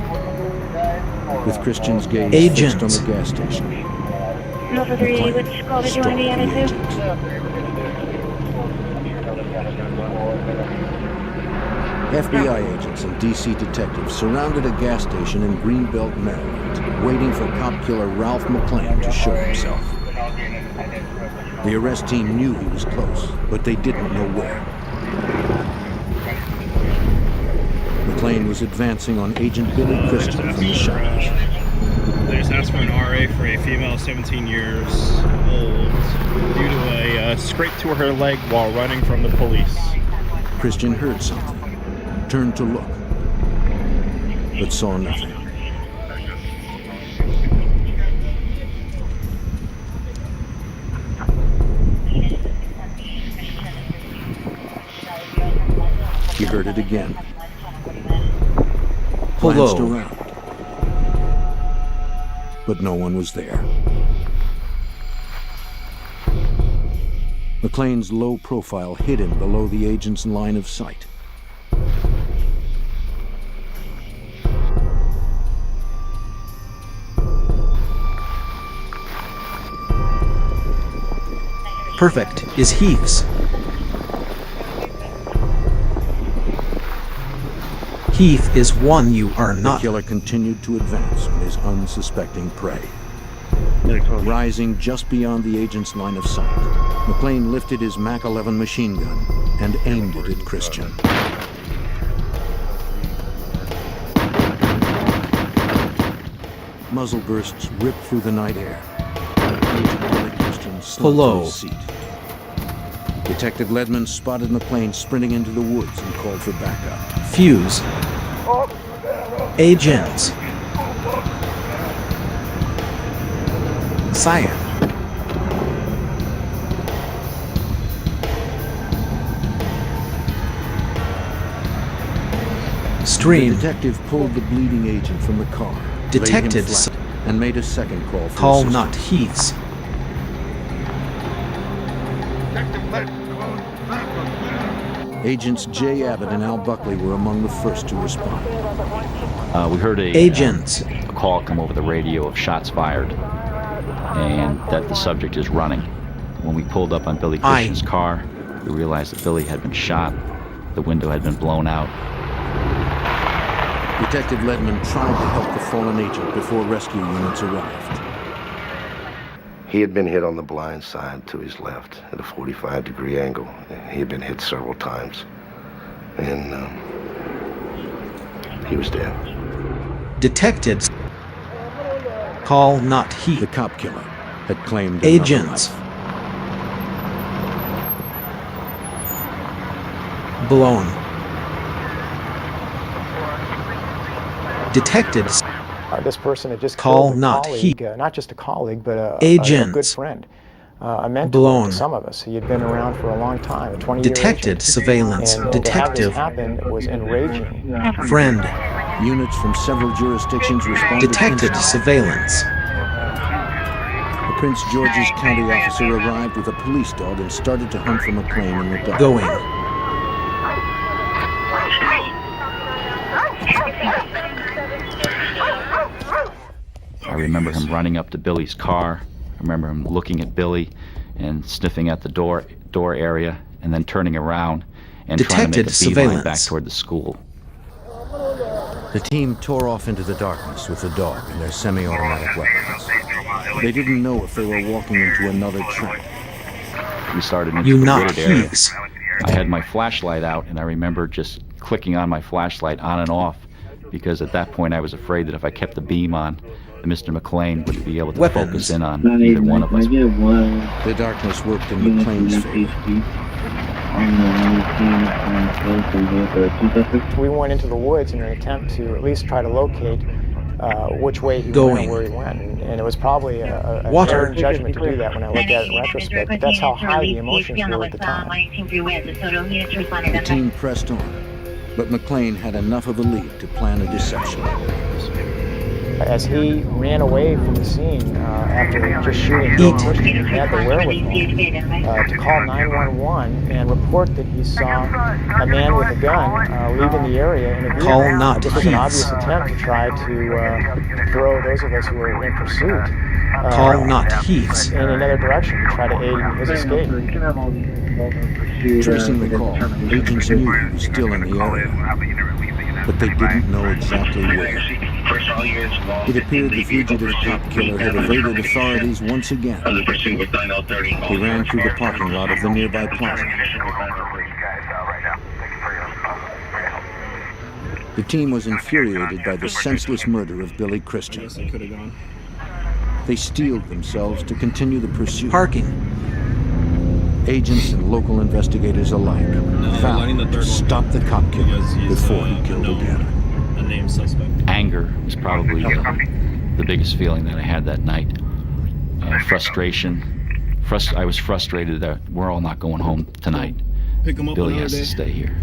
with Christian's gaze fixed on the gas station. McClane stalked the agent. FBI agents and DC detectives surrounded a gas station in Greenbelt, Maryland, waiting for cop killer Ralph McClane to show himself. The arrest team knew he was close, but they didn't know where. McClane was advancing on Agent Billy Christian from the shadows. They just asked for an RA for a female 17 years old due to a scrape to her leg while running from the police. Christian heard something, turned to look, but saw nothing. He heard it again. Glanced around, but no one was there. McClane's low profile hid him below the agent's line of sight. Perfect is Heath's. Heath is one you are not. The killer continued to advance on his unsuspecting prey. Rising just beyond the agent's line of sight, McClane lifted his Mac 11 machine gun and aimed it at Christian. Muzzle bursts ripped through the night air. Agent Billy Christian slumped to his seat. Detective Ledman spotted McClane sprinting into the woods and called for backup. Fuse. Agents. Cyan. Stream. The detective pulled the bleeding agent from the car, Detected laid him flat, and made a second call for Call assistance. not Heath's. Agents Jay Abbott and Al Buckley were among the first to respond. We heard Agents. a call come over the radio of shots fired, and that the subject is running. When we pulled up on Billy Christian's car, we realized that Billy had been shot. The window had been blown out. Detective Ledman tried to help the fallen agent before rescue units arrived. He had been hit on the blind side to his left at a 45-degree angle. He had been hit several times. And he was dead. Detected. Call not Heath. The cop killer had claimed Agents. Blown. Detected. This person had just Call killed a not colleague, not just a colleague, but a good friend, a mentor Blown. to some of us. He had been around for a long time, a 20-year Detected agent. surveillance. And Detective. to have this happen was enraging. Friend. Units from several jurisdictions responded. Detected surveillance. The Prince George's County officer arrived with a police dog and started to hunt for McClane in the dark. Going. I remember him running up to Billy's car. I remember him looking at Billy and sniffing at the door area, and then turning around and trying to make a beeline back toward the school. The team tore off into the darkness with the dog and their semi-automatic weapons. They didn't know if they were walking into another trap. We started into the wooded area. I had my flashlight out, and I remember just clicking on my flashlight on and off, because at that point I was afraid that if I kept the beam on, Mr. McClane would be able to focus in on either one of us. The darkness worked in McClane's favor. We went into the woods in an attempt to at least try to locate which way he went and where he went. And it was probably an error in judgment to do that when I look at it in retrospect. But that's how high the emotions were at the time. The team pressed on, but McClane had enough of a lead to plan a deception. As he ran away from the scene after just shooting Bill Christian, he had the wherewithal to call 911 and report that he saw a man with a gun leaving the area in a vehicle. Call not This was an obvious attempt to try to throw those of us who were in pursuit Call not Heath's. in another direction to try to aid in his escape. Tracing the call, agents knew he was still in the area, but they didn't know exactly where. It appeared the fugitive cop killer had evaded authorities once again. He ran through the parking lot of the nearby plaza. The team was infuriated by the senseless murder of Billy Christian. They steeled themselves to continue the pursuit. Parking. Agents and local investigators alike vowed to stop the cop killer before he killed again. Anger was probably the biggest feeling that I had that night. Frustration. I was frustrated that we're all not going home tonight. Billy has to stay here.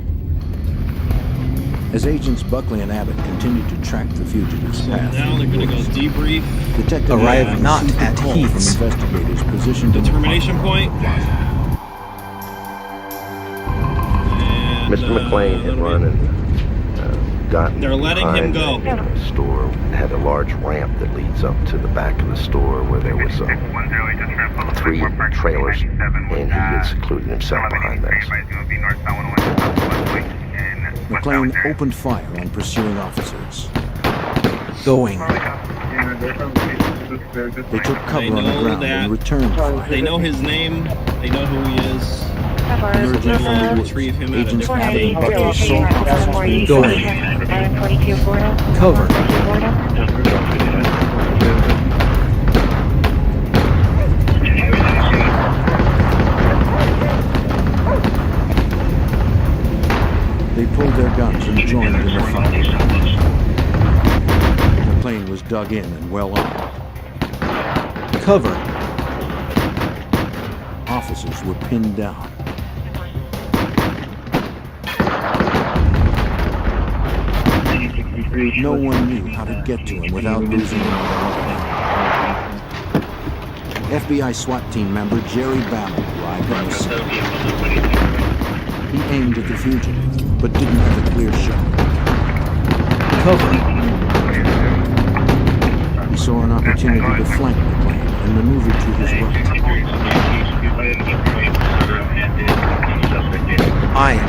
As agents Buckley and Abbott continued to track the fugitive's path, Now they're gonna go debrief. Detective Arrive not at Heath's. From investigators positioned Determination point. Mr. McClane had run and gotten They're letting him go. behind the store. It had a large ramp that leads up to the back of the store where there was 3 trailers, and he had secluded himself behind those. McClane opened fire on pursuing officers. Going. They took cover on the ground and returned fire. They know his name. They know who he is. Emerging from the woods, Retrieve him agents out of Abbott and the Buckley saw officers being Going. Cover. They pulled their guns and joined in the fight. McClane was dug in and well armed. Cover. Officers were pinned down. No one knew how to get to him without losing another life. FBI SWAT team member Jerry Bammel arrived on the scene. He aimed at the fugitive, but didn't have a clear shot. Cover. He saw an opportunity to flank McClane and maneuvered to his right. Aye.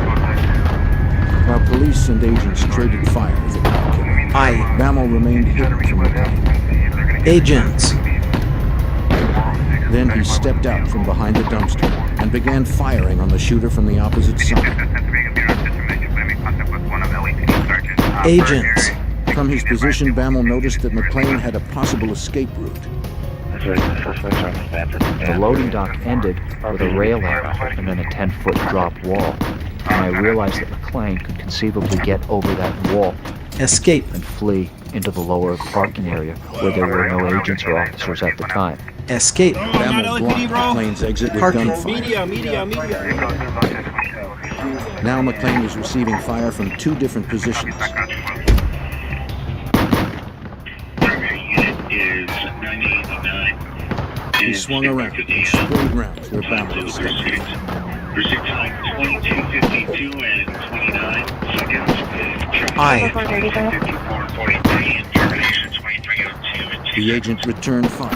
While police and agents traded fire with the cop killer, Aye. Bammel remained hidden from McClane. Agents. Then he stepped out from behind the dumpster and began firing on the shooter from the opposite side. Agents. From his position, Bammel noticed that McClane had a possible escape route. The loading dock ended with a railing and then a 10-foot drop wall. And I realized that McClane could conceivably get over that wall, escape, and flee into the lower parking area where there were no agents or officers at the time. Escape. Bammel blocked McClane's exit with gunfire. Media. Now McClane was receiving fire from two different positions. He swung around and sprayed rounds where Bammel was standing. Aye. The agent returned fire.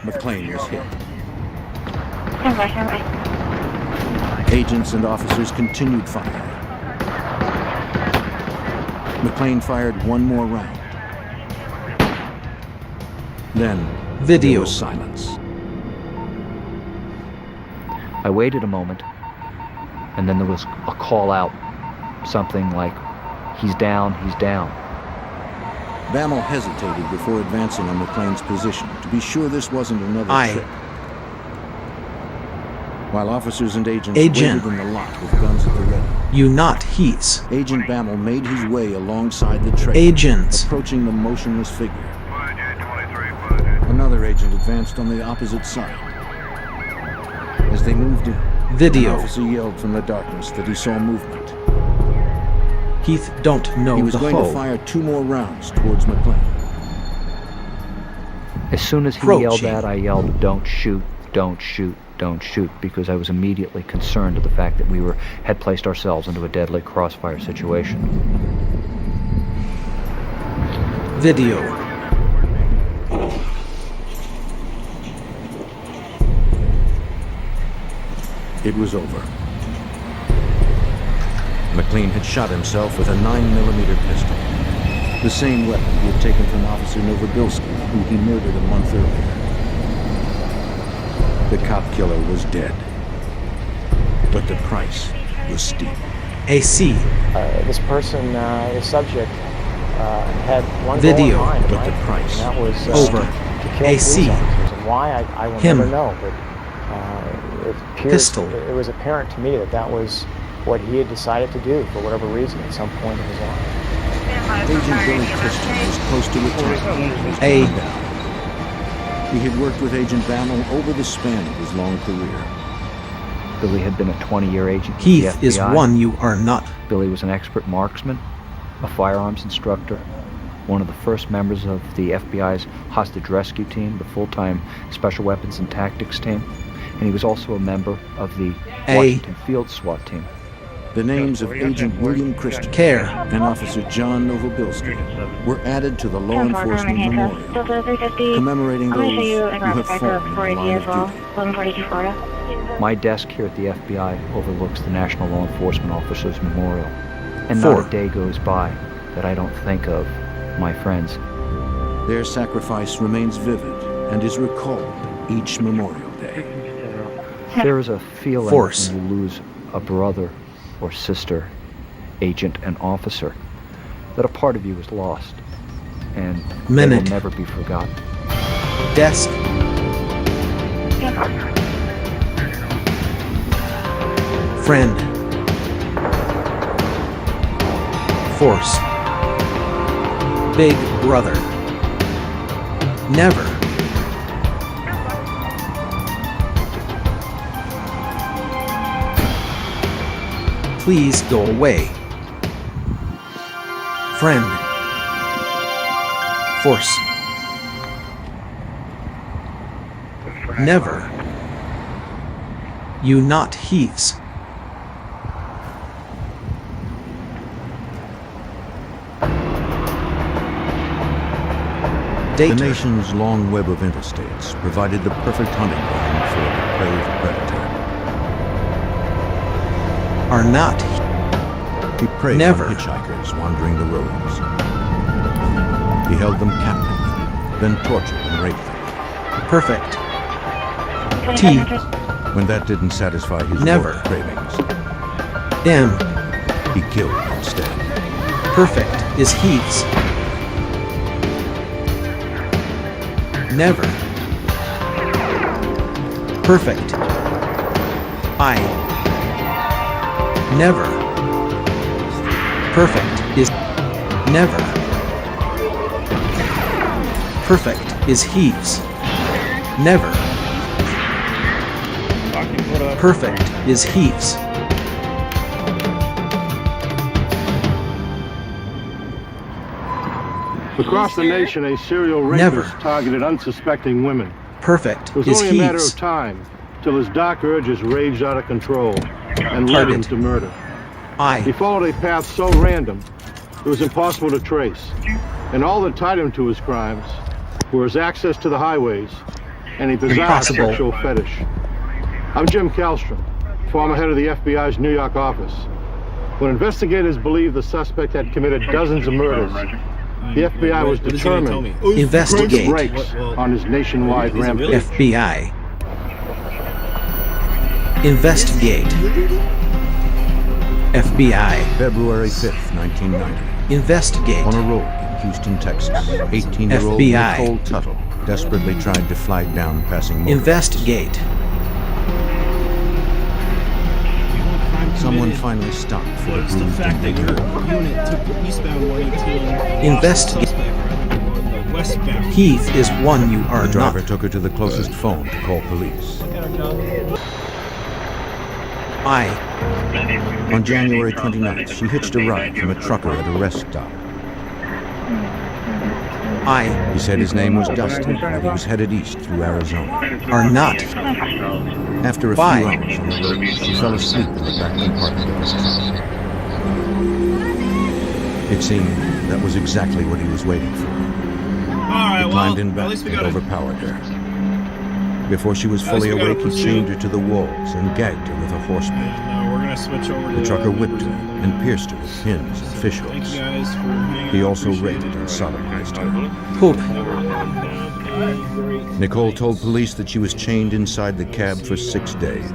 McClane was hit. Agents and officers continued firing. McClane fired one more round. Then Video. there was silence. I waited a moment, and then there was a call out, something like, "He's down, he's down." Bammel hesitated before advancing on McClane's position to be sure this wasn't another Aye. trick. While officers and agents Agent. waited in the lot with guns at the ready, You not he's. Agent Bammel made his way alongside the trailer, Agents. approaching the motionless figure. Another agent advanced on the opposite side. As they moved in, Video. an officer yelled from the darkness that he saw movement. Heath don't know He was the going hoe. to fire two more rounds towards McClane. As soon as he Approaching. yelled that, I yelled, "Don't shoot, don't shoot, don't shoot," because I was immediately concerned of the fact that we had placed ourselves into a deadly crossfire situation. Video. It was over. McClane had shot himself with a 9mm pistol, the same weapon he had taken from Officer Novobilski, who he murdered a month earlier. The cop killer was dead, but the price was steep. AC. This person, the subject, had one Video. goal in mind, But right? the price And that was Over. to kill AC. police officers. And why, I will Him. never know, but it appears, Pistol. it was apparent to me that that was what he had decided to do for whatever reason at some point in his life. Agent Billy Christian was close to retirement. A. He had worked with Agent Bammel over the span of his long career. Billy had been a 20-year agent with Heath the is FBI. one you are not. Billy was an expert marksman, a firearms instructor, one of the first members of the FBI's hostage rescue team, the full-time special weapons and tactics team, and he was also a member of the A. Washington Field SWAT team. The names of Agent William Christian Care. and Officer John Novobilski were added to the Law Enforcement Memorial, commemorating those who have fallen in the line of duty. My desk here at the FBI overlooks the National Law Enforcement Officers Memorial, and not a day goes by that I don't think of my friends. Their sacrifice remains vivid and is recalled each Memorial Day. There is a feeling when you lose a brother or sister, agent and officer, that a part of you is lost, and they will never be forgotten. Desk. Friend. Force. Big brother. Never. Please go away. Friend. Force. Never. You not heaths. The nation's long web of interstates provided the perfect hunting ground for a depraved predator. Are not. He preyed Never. on hitchhikers wandering the roads. He held them captive, then tortured and raped them. Perfect. T. When that didn't satisfy his Never. moral cravings, M. he killed instead. Perfect is heaths. Never. Perfect. I. Never. Perfect is never. Perfect is heaths. Never. Perfect is heaths. Across the nation, a serial rapist Never. targeted unsuspecting women. Perfect It was is only a matter heaths. of time till his dark urges raged out of control and led him Target. to murder. He I. followed a path so random it was impossible to trace, and all that tied him to his crimes were his access to the highways and a bizarre Impossible. sexual fetish. I'm Jim Kallstrom, former head of the FBI's New York office. When investigators believed the suspect had committed dozens of murders, the FBI was determined to Investigate. put brakes on his nationwide rampage. FBI. Investigate. FBI. February 5th, 1990. Investigate. On a road in Houston, Texas, 18-year-old FBI. Nicole Tuttle desperately tried to flag down passing motorists. Investigate. Someone finally stopped for the bruised individual. Investigate. Heath is one you are The driver not. took her to the closest phone to call police. I. On January 29th, she hitched a ride from a trucker at a rest stop. I. He said his name was Dustin and that he was headed east through Arizona. Are not. After a few Why? hours on the road, she fell asleep in the back compartment of his truck. It seemed that was exactly what he was waiting for. He climbed in back and overpowered her. Before she was fully awake, he chained her to the walls and gagged her with a horse bit. The trucker whipped her and pierced her with pins and fishhooks. He also raped and sodomized her. Poop. Nicole told police that she was chained inside the cab for 6 days.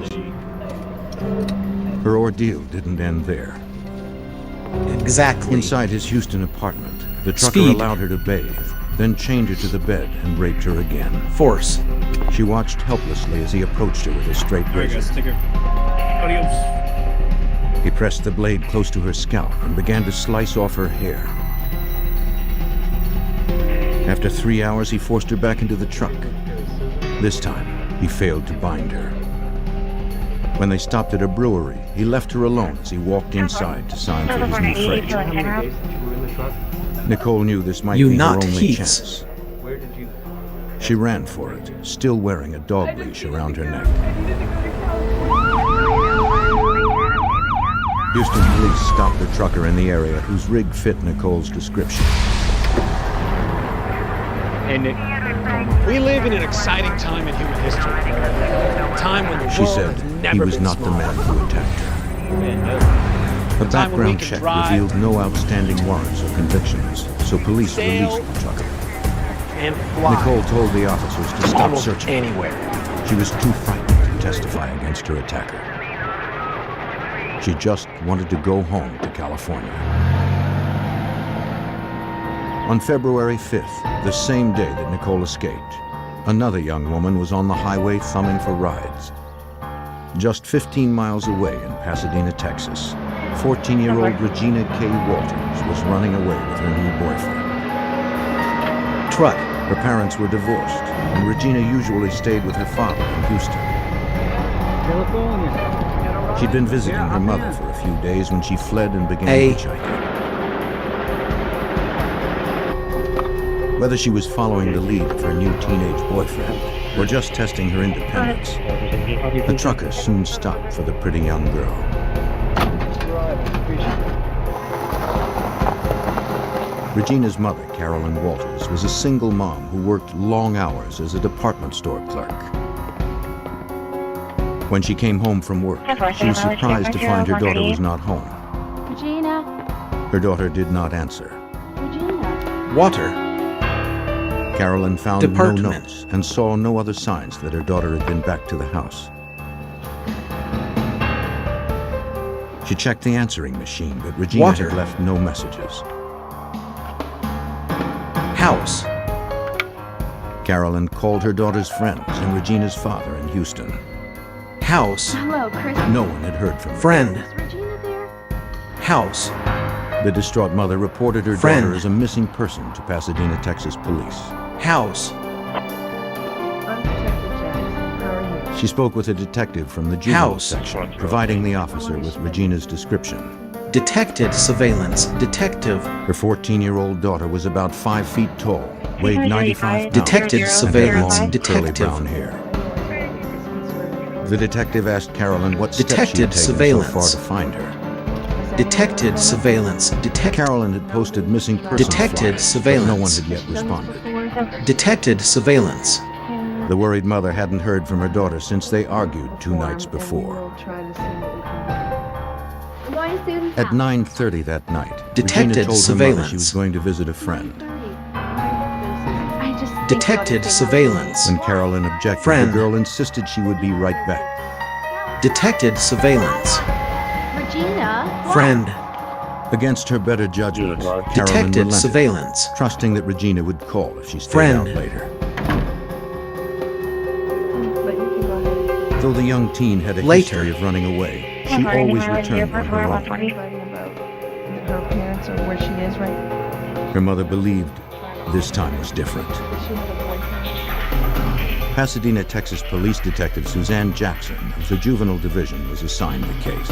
Her ordeal didn't end there. Exactly. Inside his Houston apartment, the trucker Speed. allowed her to bathe, then chained her to the bed and raped her again. Force. She watched helplessly as he approached her with a straight razor. He pressed the blade close to her scalp and began to slice off her hair. After 3 hours, he forced her back into the truck. This time, he failed to bind her. When they stopped at a brewery, he left her alone as he walked inside to sign for his new freight. Nicole knew this might You be her not only heaths. chance. She ran for it, still wearing a dog leash around her neck. Houston police stopped the trucker in the area whose rig fit Nicole's description. Hey, Nick. We live in an exciting time in human history. A time when the She world said has he never was been not the smaller. man who attacked her. A background check revealed no outstanding warrants or convictions, so police released the trucker. And fly. Nicole told the officers to stop Almost searching. anywhere. She was too frightened to testify against her attacker. She just wanted to go home to California. On February 5th, the same day that Nicole escaped, another young woman was on the highway thumbing for rides. Just 15 miles away in Pasadena, Texas, 14-year-old Regina K. Walters was running away with her new boyfriend. Truck. Her parents were divorced, and Regina usually stayed with her father in Houston. She'd been visiting her mother for a few days when she fled and began hitchhiking. Whether she was following the lead of her new teenage boyfriend or just testing her independence, the trucker soon stopped for the pretty young girl. Regina's mother, Carolyn Walters, was a single mom who worked long hours as a department store clerk. When she came home from work, she was surprised to find her daughter was not home. Regina? Her daughter did not answer. Regina? Water. Carolyn found no notes and saw no other signs that her daughter had been back to the house. She checked the answering machine, but Regina had left no messages. House. Carolyn called her daughter's friends and Regina's father in Houston. House. Hello, Chris. No one had heard from her. Friend. Is Regina there? House. The distraught mother reported her Friend. daughter as a missing person to Pasadena, Texas police. House. She spoke with a detective from the juvenile section, providing the officer with Regina's description. Detected surveillance. Detective. Her 14-year-old daughter was about 5 feet tall, weighed 95 pounds. Detected surveillance. Long, curly Detective. brown hair. The detective asked Carolyn what steps she Detected had taken so surveillance. far to find her. Detected surveillance. Carolyn had posted missing persons Detected flyers, but surveillance. no one had yet responded. Detected surveillance. The worried mother hadn't heard from her daughter since they argued 2 nights before. At 9:30 that night, Detected Regina told her mother surveillance. she was going to visit a friend. Detected surveillance. When Carolyn objected, Friend. the girl insisted she would be right back. Detected surveillance. Regina? Friend. Against her better judgment, Carolyn Detected relented, surveillance. trusting that Regina would call if she stayed Friend. out later. Though the young teen had a Later. history of running away, she always returned on her own. Her parents or where she is right now. Her mother believed this time was different. Pasadena, Texas police detective Suzanne Jackson of the Juvenile Division was assigned the case.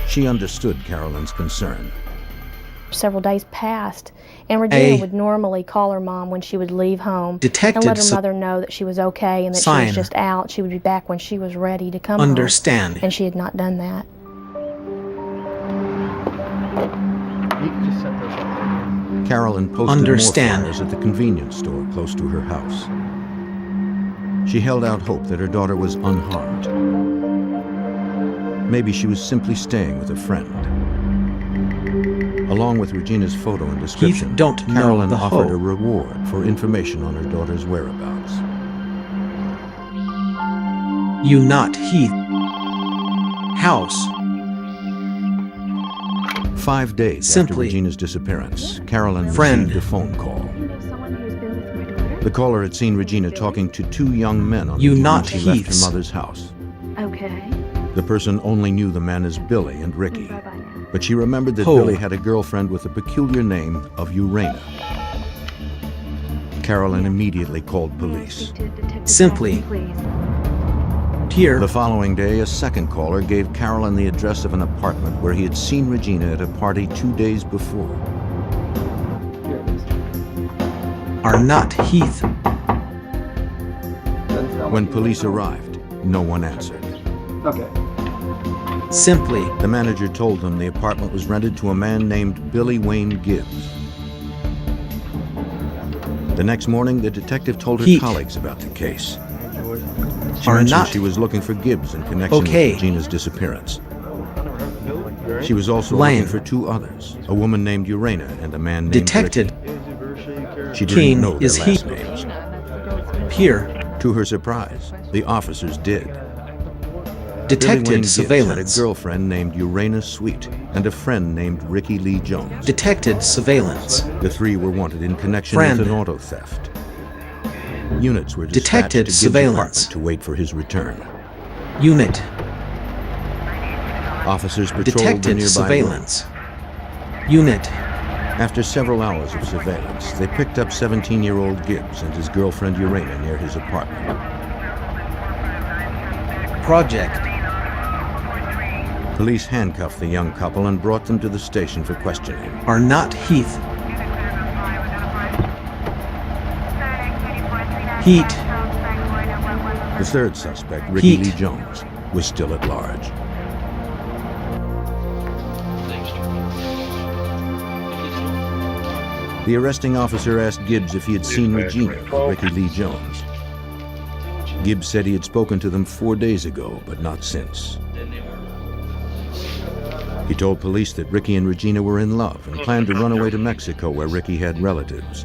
She understood Carolyn's concern. Several days passed, and Regina would normally call her mom when she would leave home Detected and let her su- mother know that she was okay and that she Sign. was just out. She would be back when she was ready to come Understand. home. And she had not done that. Carolyn posted Understand. more flyers at the convenience store close to her house. She held out hope that her daughter was unharmed. Maybe she was simply staying with a friend. Along with Regina's photo and description, Heath don't know Carolyn the offered hoe. a reward for information on her daughter's whereabouts. You not Heath. House. 5 days after Simply. Regina's disappearance, Carolyn Friend. received a phone call. The caller had seen Regina talking to 2 young men on the You evening not she left Heaths. her mother's house. Okay. The person only knew the men as Billy and Ricky, but she remembered that Ho. Billy had a girlfriend with the peculiar name of Urena. Carolyn immediately called police. Simply. Here. The following day, a second caller gave Carolyn the address of an apartment where he had seen Regina at a party 2 days before. Are not Heath. When police arrived, no one answered. Okay. Simply. The manager told them the apartment was rented to a man named Billy Wayne Gibbs. The next morning, the detective told her Heat. colleagues about the case. She Are mentioned not she was looking for Gibbs in connection okay. with Regina's disappearance. She was also Lane. looking for two others, a woman named Urena and a man named Detected. Ricky. She didn't King know their is last Heath. names. Here. To her surprise, the officers did. Detected Billy Wayne Gibbs surveillance. had a girlfriend named Urena Sweet and a friend named Ricky Lee Jones. Detected surveillance. The three were wanted in connection Friend. with an auto theft. Units were dispatched Detected to Gibbs' surveillance. apartment to wait for his return. Unit. Officers patrolled the Detected nearby surveillance. Unit. After several hours of surveillance, they picked up 17-year-old Gibbs and his girlfriend Urena near his apartment. Project. Police handcuffed the young couple and brought them to the station for questioning. Are not Heath. Heat. The third suspect, Ricky Heat. Lee Jones, was still at large. The arresting officer asked Gibbs if he had seen Regina or Ricky Lee Jones. Gibbs said he had spoken to them 4 days ago, but not since. He told police that Ricky and Regina were in love and planned to run away to Mexico where Ricky had relatives.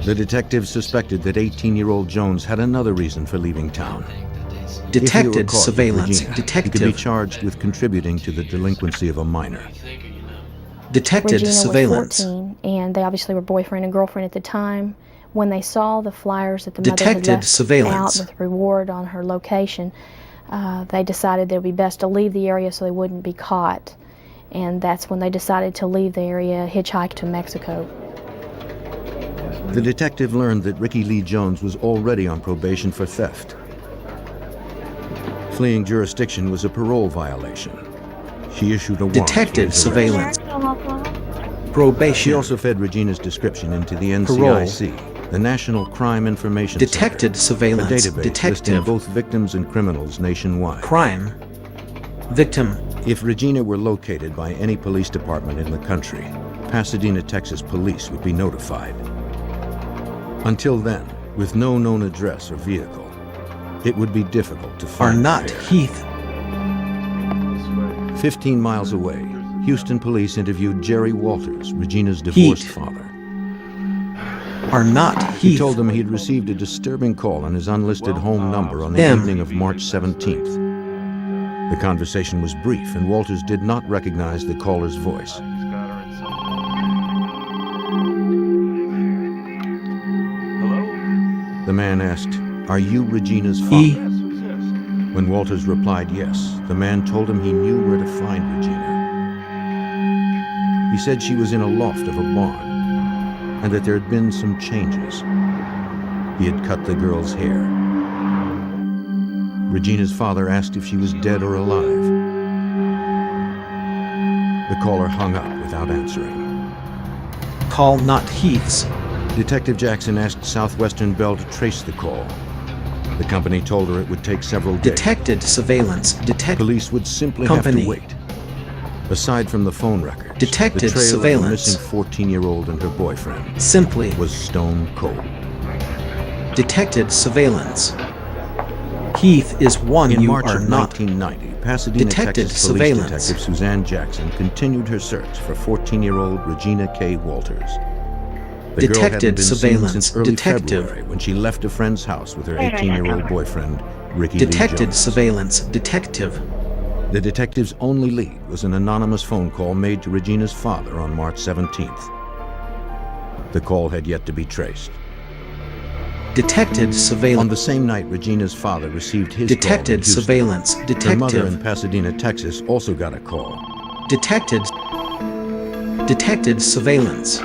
The detectives suspected that 18-year-old Jones had another reason for leaving town. If he were Detected caught with surveillance. Regina, he could be Detective. charged with contributing to the delinquency of a minor. Detected Regina surveillance. was 14, and they obviously were boyfriend and girlfriend at the time. When they saw the flyers that the mother Detected had left surveillance. out with reward on her location, they decided it would be best to leave the area so they wouldn't be caught. And that's when they decided to leave the area, hitchhike to Mexico. The detective learned that Ricky Lee Jones was already on probation for theft. Fleeing jurisdiction was a parole violation. She issued a warrant for Detected his arrest. surveillance. She Probation. also fed Regina's description into the NCIC, the National Crime Information Detected Center, surveillance. a database listing Detective. both victims and criminals nationwide. Crime. Victim. If Regina were located by any police department in the country, Pasadena, Texas police would be notified. Until then, with no known address or vehicle, it would be difficult to Are find not her. Heath. 15 miles away, Houston police interviewed Jerry Walters, Regina's divorced Heat. father. Are not He Heath. told them he'd received a disturbing call on his unlisted home number on the Them. evening of March 17th. The conversation was brief, and Walters did not recognize the caller's voice. The man asked, "Are you Regina's father?" E. When Walters replied yes, the man told him he knew where to find Regina. He said she was in a loft of a barn, and that there had been some changes. He had cut the girl's hair. Regina's father asked if she was dead or alive. The caller hung up without answering. Call not Heath's. Detective Jackson asked Southwestern Bell to trace the call. The company told her it would take several days. Detected surveillance. Police would simply Company. have to wait. Aside from the phone records, Detected the trail surveillance. of the missing 14-year-old and her boyfriend Simply. was stone cold. Detected surveillance. Heath is one In you March are of not. 1990, Pasadena, Detected Texas police surveillance. detective Suzanne Jackson continued her search for 14-year-old Regina K. Walters. The girl hadn't Detected been seen surveillance. since early Detective. February when she left a friend's house with her 18-year-old boyfriend, Ricky Detected Lee Jones. surveillance. Detective. The detective's only lead was an anonymous phone call made to Regina's father on March 17th. The call had yet to be traced. Detected surveillance. On the same night Regina's father received his Detected call in Houston, surveillance. her mother in Detective. Pasadena, Texas also got a call. Detected. Detected surveillance.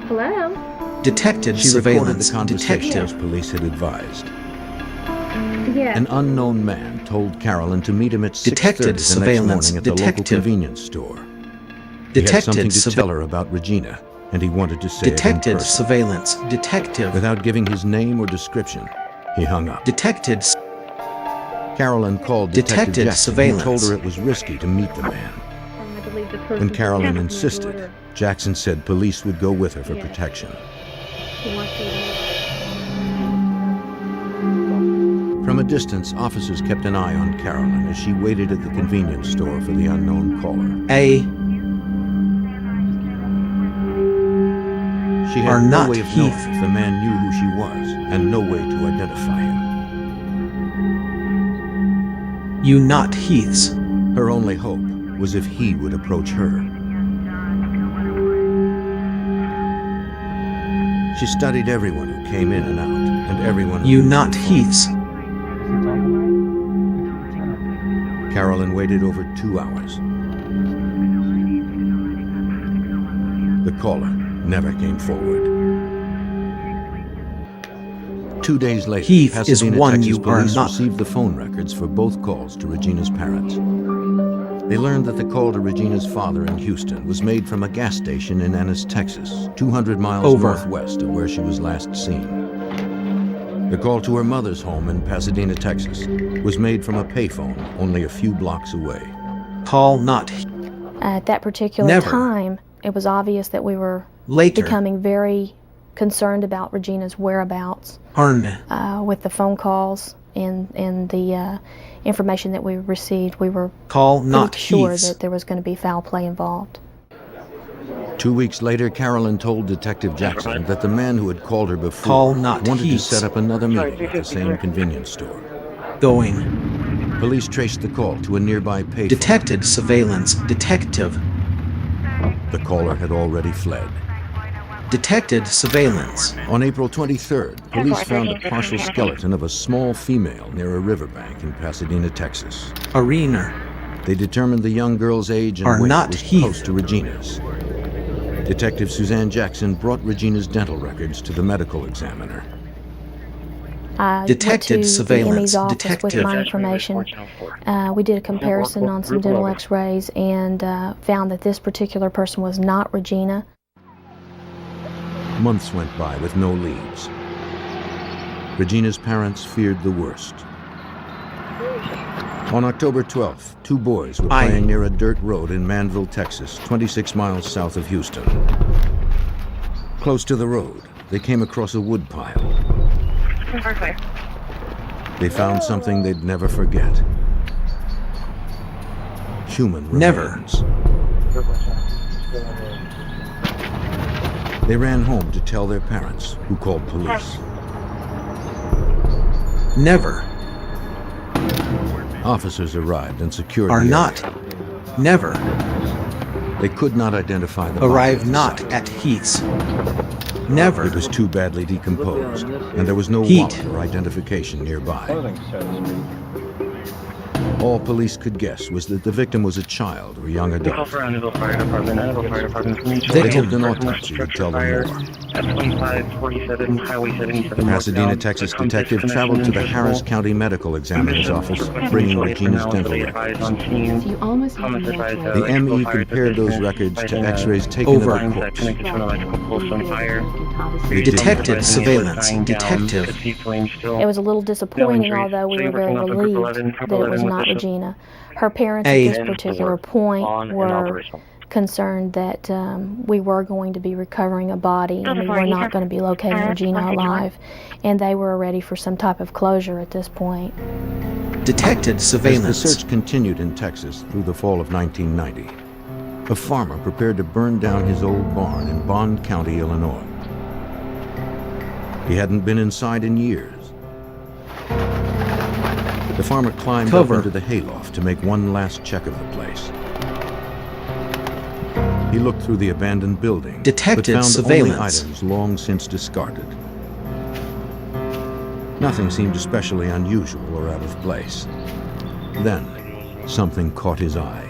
Hello? Detected She recorded surveillance. the conversation as Detective. police had advised. Yeah. An unknown man told Carolyn to meet him at 6:30 Detected the next surveillance. morning at the local Detective. convenience store. He had Detected something to tell surveillance. her about Regina, and he wanted to say Detected it in person. surveillance. Detective. Without giving his name or description, he hung up. Detected. Carolyn called Detective Detected Jackson, who surveillance. told her it was risky to meet the man. I believe the person When Carolyn who insisted, Jackson said police would go with her for protection. From a distance, officers kept an eye on Carolyn as she waited at the convenience store for the unknown caller. She had no way of knowing if the man knew who she was, and no way to identify him. You not Heaths. Her only hope was if he would approach her. She studied everyone who came in and out, and everyone who... You not Heaths. Carolyn waited over 2 hours. The caller never came forward. 2 days later, Heath Pasadena, is one Texas you police are not. received the phone records for both calls to Regina's parents. They learned that the call to Regina's father in Houston was made from a gas station in Ennis, Texas, 200 miles northwest of where she was last seen. The call to her mother's home in Pasadena, Texas, was made from a payphone only a few blocks away. Call not. At that particular time, it was obvious that we were becoming very concerned about Regina's whereabouts. With the phone calls and the information that we received, we were pretty sure that there was going to be foul play involved. 2 weeks later, Carolyn told Detective Jackson that the man who had called her before wanted to set up another meeting at the same convenience store. Police traced the call to a nearby payphone. Detected surveillance. Detective. The caller had already fled. Detected surveillance. On April 23rd, police found a partial skeleton of a small female near a riverbank in Pasadena, Texas. They determined the young girl's age and weight was close to Regina's. Detective Suzanne Jackson brought Regina's dental records to the medical examiner. Detected surveillance. Detective. With my information. We did a comparison on some dental x-rays and found that this particular person was not Regina. Months went by with no leads. Regina's parents feared the worst. On October 12th, 2 boys were playing near a dirt road in Manville, Texas, 26 miles south of Houston. Close to the road, they came across a wood pile. They found something they'd never forget. Human remains. They ran home to tell their parents, who called police. Officers arrived and secured the area. They could not identify the body. Arrive not at Heath's. Never. It was too badly decomposed, and there was no wallet or identification nearby. All police could guess was that the victim was a child or young adult. They hoped an autopsy would tell them more. The Pasadena, Texas detective traveled to the Harris County Medical Examiner's office, bringing Regina's dental records. The ME compared those records to x-rays taken of the corpse. Detected surveillance. Detective. It was a little disappointing, although we were very relieved that it was not Regina. Her parents at this particular point were concerned that we were going to be recovering a body and we were not going to be locating Regina alive, and they were ready for some type of closure at this point. Detected surveillance. As the search continued in Texas through the fall of 1990, a farmer prepared to burn down his old barn in Bond County, Illinois. He hadn't been inside in years. The farmer climbed up into the hayloft to make one last check of the place. He looked through the abandoned building, but found only items long since discarded. Nothing seemed especially unusual or out of place. Then, something caught his eye.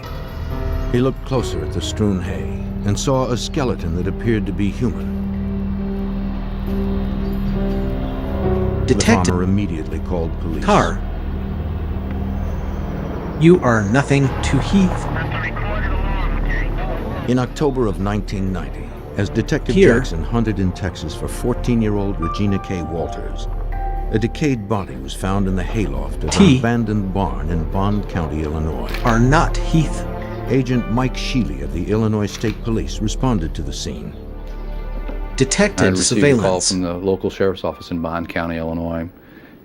He looked closer at the strewn hay and saw a skeleton that appeared to be human. The farmer immediately called police. You are nothing to Heath. In October of 1990, as Detective Jackson hunted in Texas for 14-year-old Regina K. Walters, a decayed body was found in the hayloft of an abandoned barn in Bond County, Illinois. Are not Heath. Agent Mike Sheely of the Illinois State Police responded to the scene. Detected I received a call surveillance. from the local sheriff's office in Bond County, Illinois,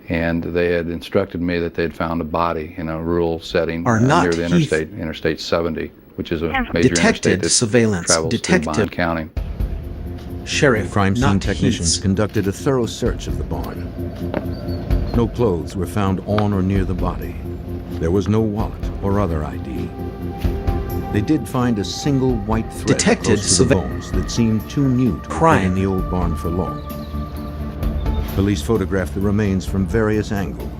and they had instructed me that they'd found a body in a rural setting near the Interstate 70, which is a major Detected interstate that surveillance. travels through Bond County. Sheriff, crime scene not technicians Heath. conducted a thorough search of the barn. No clothes were found on or near the body. There was no wallet or other ID. They did find a single white thread Detected close to the bones that seemed too new to have been in the old barn for long. Police photographed the remains from various angles.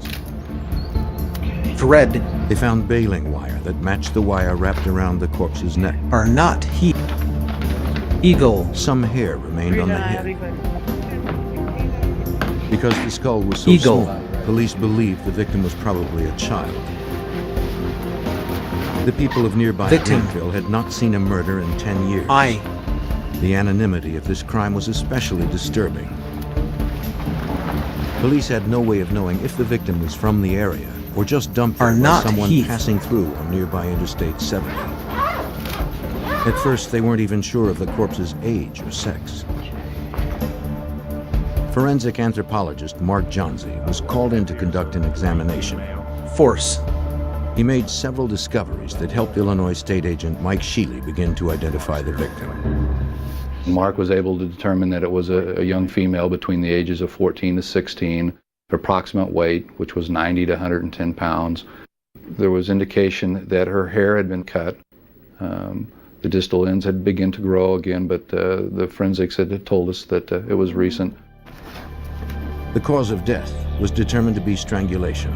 Thread. They found baling wire that matched the wire wrapped around the corpse's neck. Are not heath. Eagle. Some hair remained on the head. Because the skull was so Eagle. small, police believed the victim was probably a child. The people of nearby Victim. Greenville had not seen a murder in 10 years. The anonymity of this crime was especially disturbing. Police had no way of knowing if the victim was from the area or just dumped there by not someone Heath. passing through on nearby Interstate 70. At first, they weren't even sure of the corpse's age or sex. Forensic anthropologist Mark Johnsey was called in to conduct an examination. Force. He made several discoveries that helped Illinois State Agent Mike Sheely begin to identify the victim. Mark was able to determine that it was a young female between the ages of 14 to 16, her approximate weight, which was 90 to 110 pounds. There was indication that her hair had been cut. The distal ends had begun to grow again, but the forensics had told us that it was recent. The cause of death was determined to be strangulation.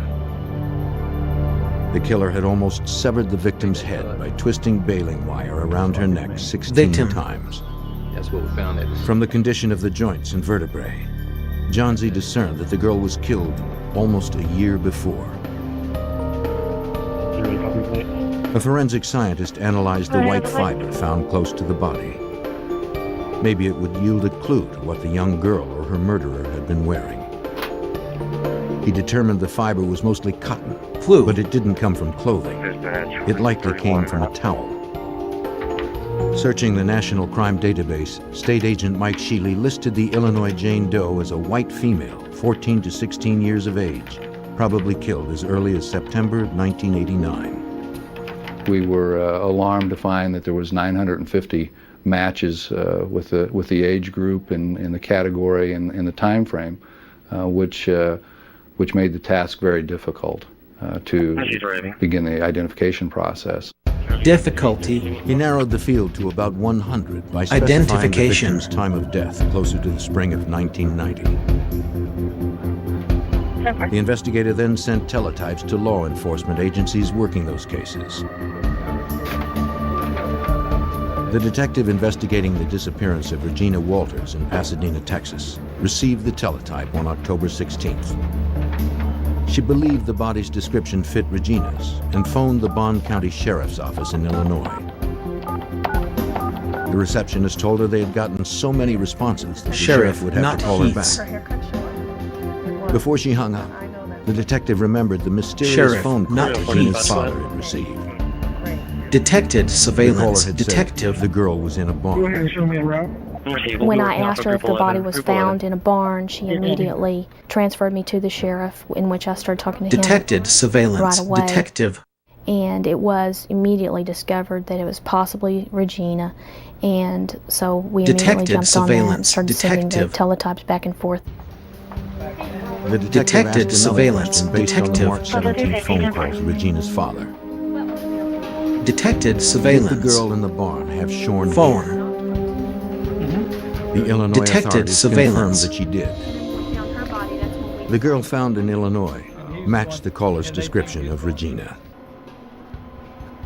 The killer had almost severed the victim's head by twisting baling wire around her neck 16 times. That's what we found. From the condition of the joints and vertebrae, Johnsey discerned that the girl was killed almost a year before. A forensic scientist analyzed the white fiber found close to the body. Maybe it would yield a clue to what the young girl or her murderer had been wearing. He determined the fiber was mostly cotton, but it didn't come from clothing. It likely came from a towel. Searching the National Crime Database, State Agent Mike Sheely listed the Illinois Jane Doe as a white female, 14 to 16 years of age, probably killed as early as September 1989. We were alarmed to find that there was 950 matches with the age group and the category and the time frame, which made the task very difficult to begin the identification process. Difficulty. He narrowed the field to about 100 by specifying Identification. the victim's time of death closer to the spring of 1990. The investigator then sent teletypes to law enforcement agencies working those cases. The detective investigating the disappearance of Regina Walters in Pasadena, Texas, received the teletype on October 16th. She believed the body's description fit Regina's and phoned the Bond County Sheriff's Office in Illinois. The receptionist told her they had gotten so many responses that the sheriff would have to call her back. Before she hung up, the detective remembered the mysterious Sheriff, phone call not Regina's Heath. father had received. Detected The surveillance. caller had Detective. said the girl was in a barn. When I asked her if the body was found in a barn, she immediately transferred me to the sheriff, in which I started talking to Detected him surveillance. right away. Detective. And it was immediately discovered that it was possibly Regina, and so we immediately Detected jumped on that and surveillance. started sending the Detective. teletypes back and forth. The detective Detected asked another surveillance. question based on the Detective. March 17th phone call to Regina's father. Detected Did surveillance. the girl in the barn have shorn Phone. hair? The Illinois Detected authorities surveillance. confirmed that she did. The girl found in Illinois matched the caller's description of Regina.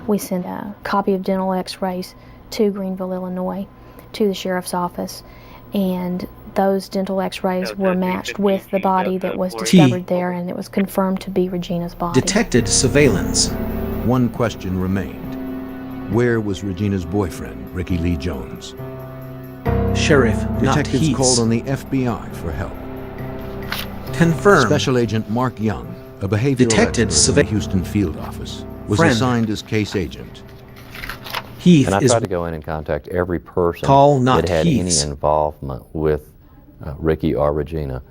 We sent a copy of dental x-rays to Greenville, Illinois, to the sheriff's office, and those dental x-rays were matched with the body that was discovered there, and it was confirmed to be Regina's body. Detected surveillance. One question remained. Where was Regina's boyfriend, Ricky Lee Jones? Sheriff, not Detectives Heath. called on the FBI for help. Confirmed. Special Agent Mark Young, a behavioral Detected expert in the Houston field office, was Friend. assigned as case agent. Heath And I is tried to go in and contact every person tall, not that had Heaths. any involvement with Ricky or Regina.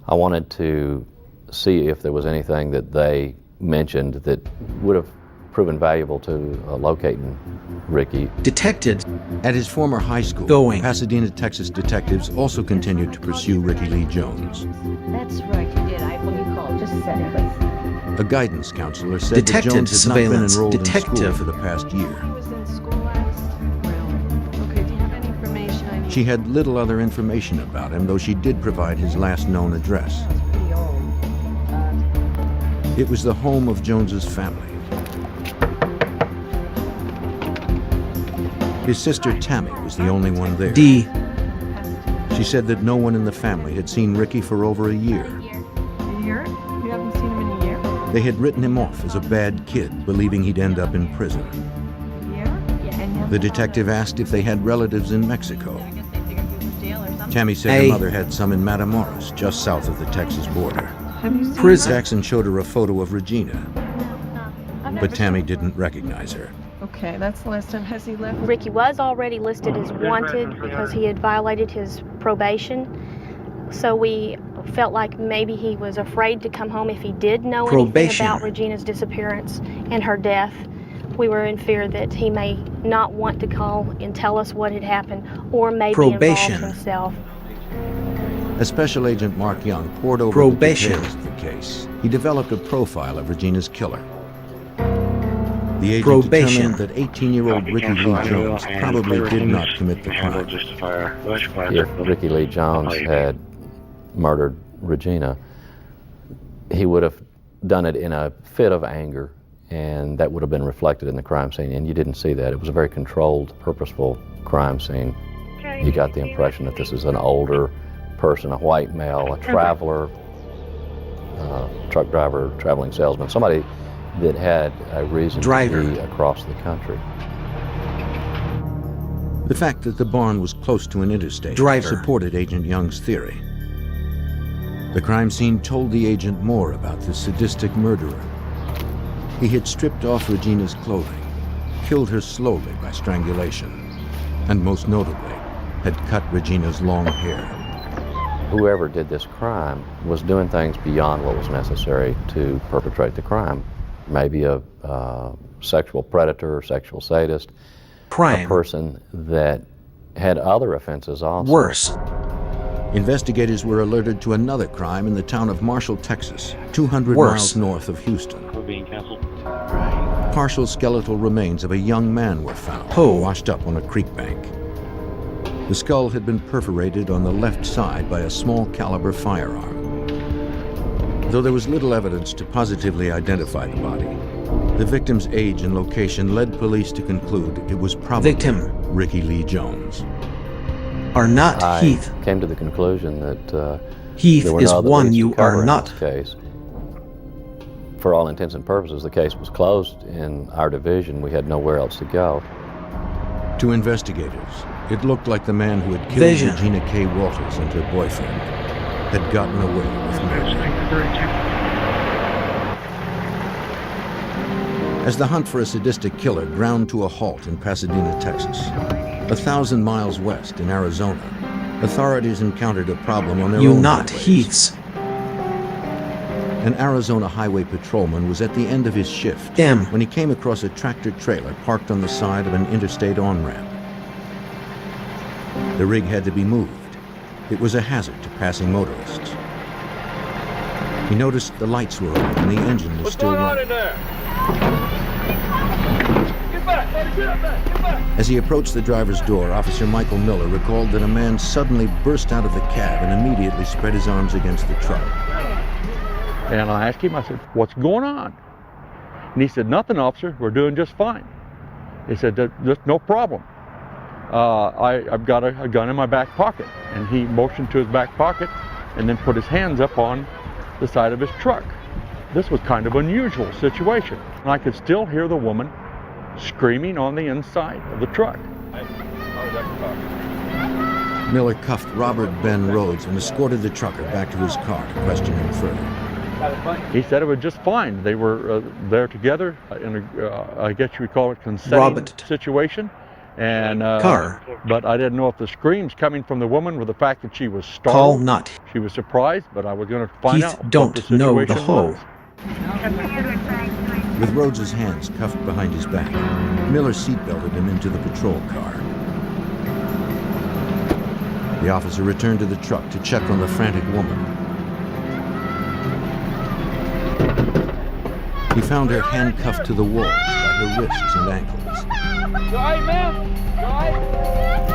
I wanted to see if there was anything that they mentioned that would have proven valuable to locating Ricky. Detected at his former high school. Pasadena, Texas detectives also continued to pursue Ricky Lee Jones. That's right, you did. When you called, just a second, please. A guidance counselor said Detected that Jones had not been surveillance. enrolled in Detective. school for the past year. Okay, do you have any information I need? She had little other information about him, though she did provide his last known address. Pretty old. It was the home of Jones's family. His sister Tammy was the only one there. She said that no one in the family had seen Ricky for over a year. A year? You haven't seen him in a year? They had written him off as a bad kid, believing he'd end up in prison. A year? Yeah. And The detective asked if they had relatives in Mexico. Tammy said her mother had some in Matamoros, just south of the Texas border. have you seen Prison. Jackson showed her a photo of Regina, but Tammy didn't recognize her. Okay, that's the last time. Has he left? Ricky was already listed as wanted because he had violated his probation. So we felt like maybe he was afraid to come home if he did know anything about Regina's disappearance and her death. We were in fear that he may not want to call and tell us what had happened, or maybe involve himself. As Special Agent Mark Young pored over the details of the case, he developed a profile of Regina's killer. The agent determined that 18-year-old Ricky Lee Jones probably did not commit the crime. If Ricky Lee Jones had murdered Regina, he would have done it in a fit of anger, and that would have been reflected in the crime scene, and you didn't see that. It was a very controlled, purposeful crime scene. You got the impression that this is an older person, a white male, a traveler, truck driver, traveling salesman, somebody that had a reason to be across the country. The fact that the barn was close to an interstate supported Agent Young's theory. The crime scene told the agent more about the sadistic murderer. He had stripped off Regina's clothing, killed her slowly by strangulation, and most notably, had cut Regina's long hair. Whoever did this crime was doing things beyond what was necessary to perpetrate the crime. Maybe a sexual predator or sexual sadist. A person that had other offenses also. Worse. Investigators were alerted to another crime in the town of Marshall, Texas, 200 miles north of Houston. We're being canceled. Partial skeletal remains of a young man were found, washed up on a creek bank. The skull had been perforated on the left side by a small caliber firearm. Though there was little evidence to positively identify the body, the victim's age and location led police to conclude it was probably Ricky Lee Jones. Are not I Heath. Came to the conclusion that Heath there were is no other one leads to you cover are in not. this case. For all intents and purposes, the case was closed in our division. We had nowhere else to go. To investigators, it looked like the man who had killed Regina K. Walters and her boyfriend had gotten away with murder. As the hunt for a sadistic killer ground to a halt in Pasadena, Texas, 1,000 miles west in Arizona, authorities encountered a problem on their own highways. Heaths. An Arizona highway patrolman was at the end of his shift when he came across a tractor-trailer parked on the side of an interstate on-ramp. The rig had to be moved. It was a hazard to passing motorists. He noticed the lights were on and the engine was still running. As he approached the driver's door, Officer Michael Miller recalled that a man suddenly burst out of the cab and immediately spread his arms against the truck. And I asked him, I said, "What's going on?" And he said, "Nothing, officer, we're doing just fine." He said, "There's no problem. I've got a gun in my back pocket." And he motioned to his back pocket and then put his hands up on the side of his truck. This was kind of an unusual situation. And I could still hear the woman screaming on the inside of the truck. Miller cuffed Robert Ben Rhodes and escorted the trucker back to his car to question him further. He said it was just fine. They were there together in a, I guess you would call it consenting situation. And but I didn't know if the screams coming from the woman were the fact that she was startled. Call not. She was surprised, but I was going to find Heath out don't what the know the situation hoe. was. With Rhodes's hands cuffed behind his back, Miller seatbelted him into the patrol car. The officer returned to the truck to check on the frantic woman. He found her handcuffed to the walls by her wrists and ankles.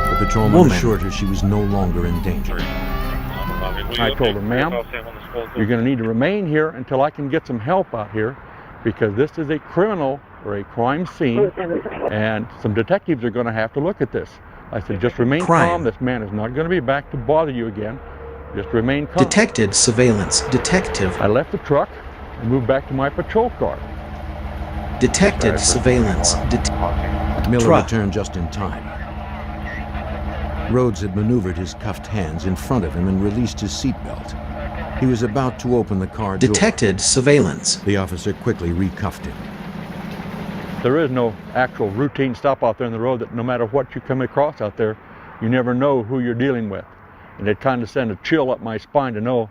The patrolman assured her she was no longer in danger. I told her, ma'am, you're going to need to remain here until I can get some help out here, because this is a criminal or a crime scene, and some detectives are going to have to look at this. I said, just remain calm. This man is not going to be back to bother you again. Just remain calm. Detected surveillance. Detective. I left the truck and moved back to my patrol car. Detected surveillance. Miller returned just in time. Rhodes had maneuvered his cuffed hands in front of him and released his seatbelt. He was about to open the car door. Detected surveillance. The officer quickly recuffed him. There is no actual routine stop out there in the road that no matter what you come across out there, you never know who you're dealing with. And it kind of sent a chill up my spine to know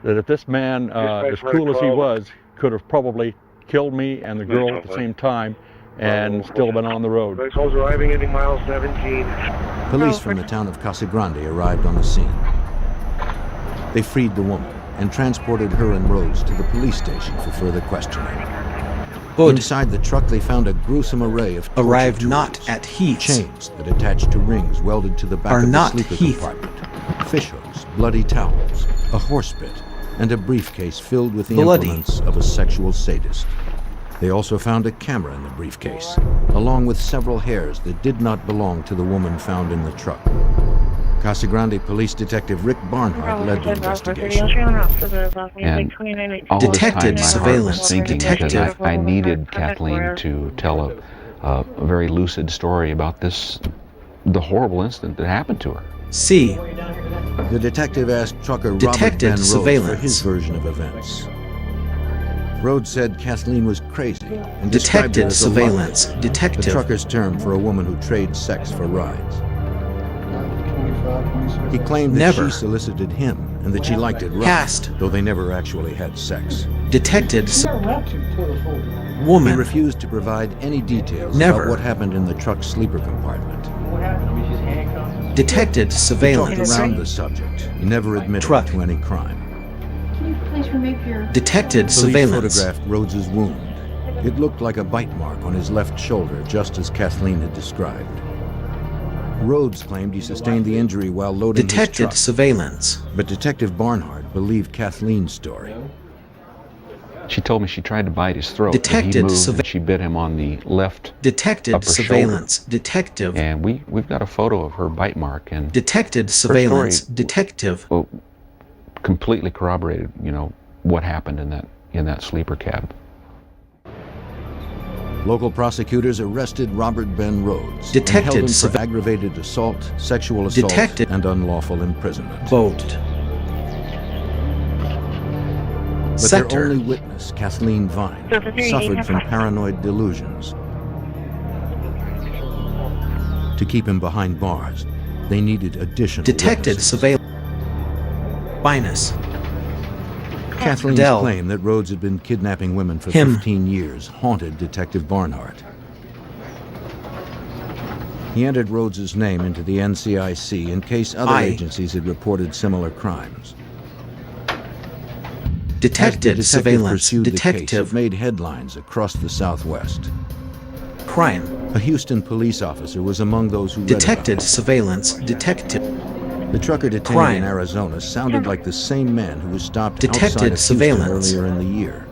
that if this man, as cool as he was, could have probably killed me and the girl at the same time and still been on the road. Vehicles arriving at mile 17. Police from the town of Casa Grande arrived on the scene. They freed the woman and transported her and Rhodes to the police station for further questioning. Inside the truck, they found a gruesome array of arrived tools, not at Heath. Chains that attached to rings welded to the back of the sleeper compartment, fish hooks, bloody towels, a horse bit, and a briefcase filled with the implements of a sexual sadist. They also found a camera in the briefcase, along with several hairs that did not belong to the woman found in the truck. Casa Grande Police Detective Rick Barnhart led the investigation. And all detected this time, my heart was surveillance. thinking, Detective. because I needed Kathleen to tell a very lucid story about the horrible incident that happened to her. C. The detective asked trucker Robert Detected Van Rhodes surveillance. for his version of events. Rhodes said Kathleen was crazy and described her Detected as a surveillance. liar, Detective. the trucker's term for a woman who trades sex for rides. He claimed that Never. she solicited him and that she liked it rough, Cast. though they never actually had sex. Detected He woman. refused to provide any details Never. about what happened in the truck's sleeper compartment. Detected He talked surveillance. around the subject. He never admitted Truck. to any crime. Can you please remove your... Detected Police surveillance. photographed Rhodes's wound. It looked like a bite mark on his left shoulder, just as Kathleen had described. Rhodes claimed he sustained the injury while loading Detected his truck, surveillance. but Detective Barnhart believed Kathleen's story. She told me she tried to bite his throat. Detected and he moved and she bit him on the left Detected upper surveillance. shoulder. Detective. And we've got a photo of her bite mark, and Detected surveillance. story- Detective. completely corroborated, what happened in that sleeper cab. Local prosecutors arrested Robert Ben Rhodes Detected and held him for surve- aggravated assault, sexual assault, Detected- and unlawful imprisonment. Vote. But Sector. their only witness, Kathleen Vine, suffered from paranoid delusions. To keep him behind bars, they needed additional Detected witnesses. surveillance. Binus. Kathleen's Dell. claim that Rhodes had been kidnapping women for Him. 15 years haunted Detective Barnhart. He entered Rhodes's name into the NCIC in case other agencies had reported similar crimes. As the Detected detective surveillance. pursued the case, Detective. it made headlines across the Southwest. Crime. A Houston police officer was among those who read Detected about it. surveillance. Detective. The trucker detained Crime. in Arizona sounded like the same man who was stopped Detected outside of Houston surveillance. earlier in the year.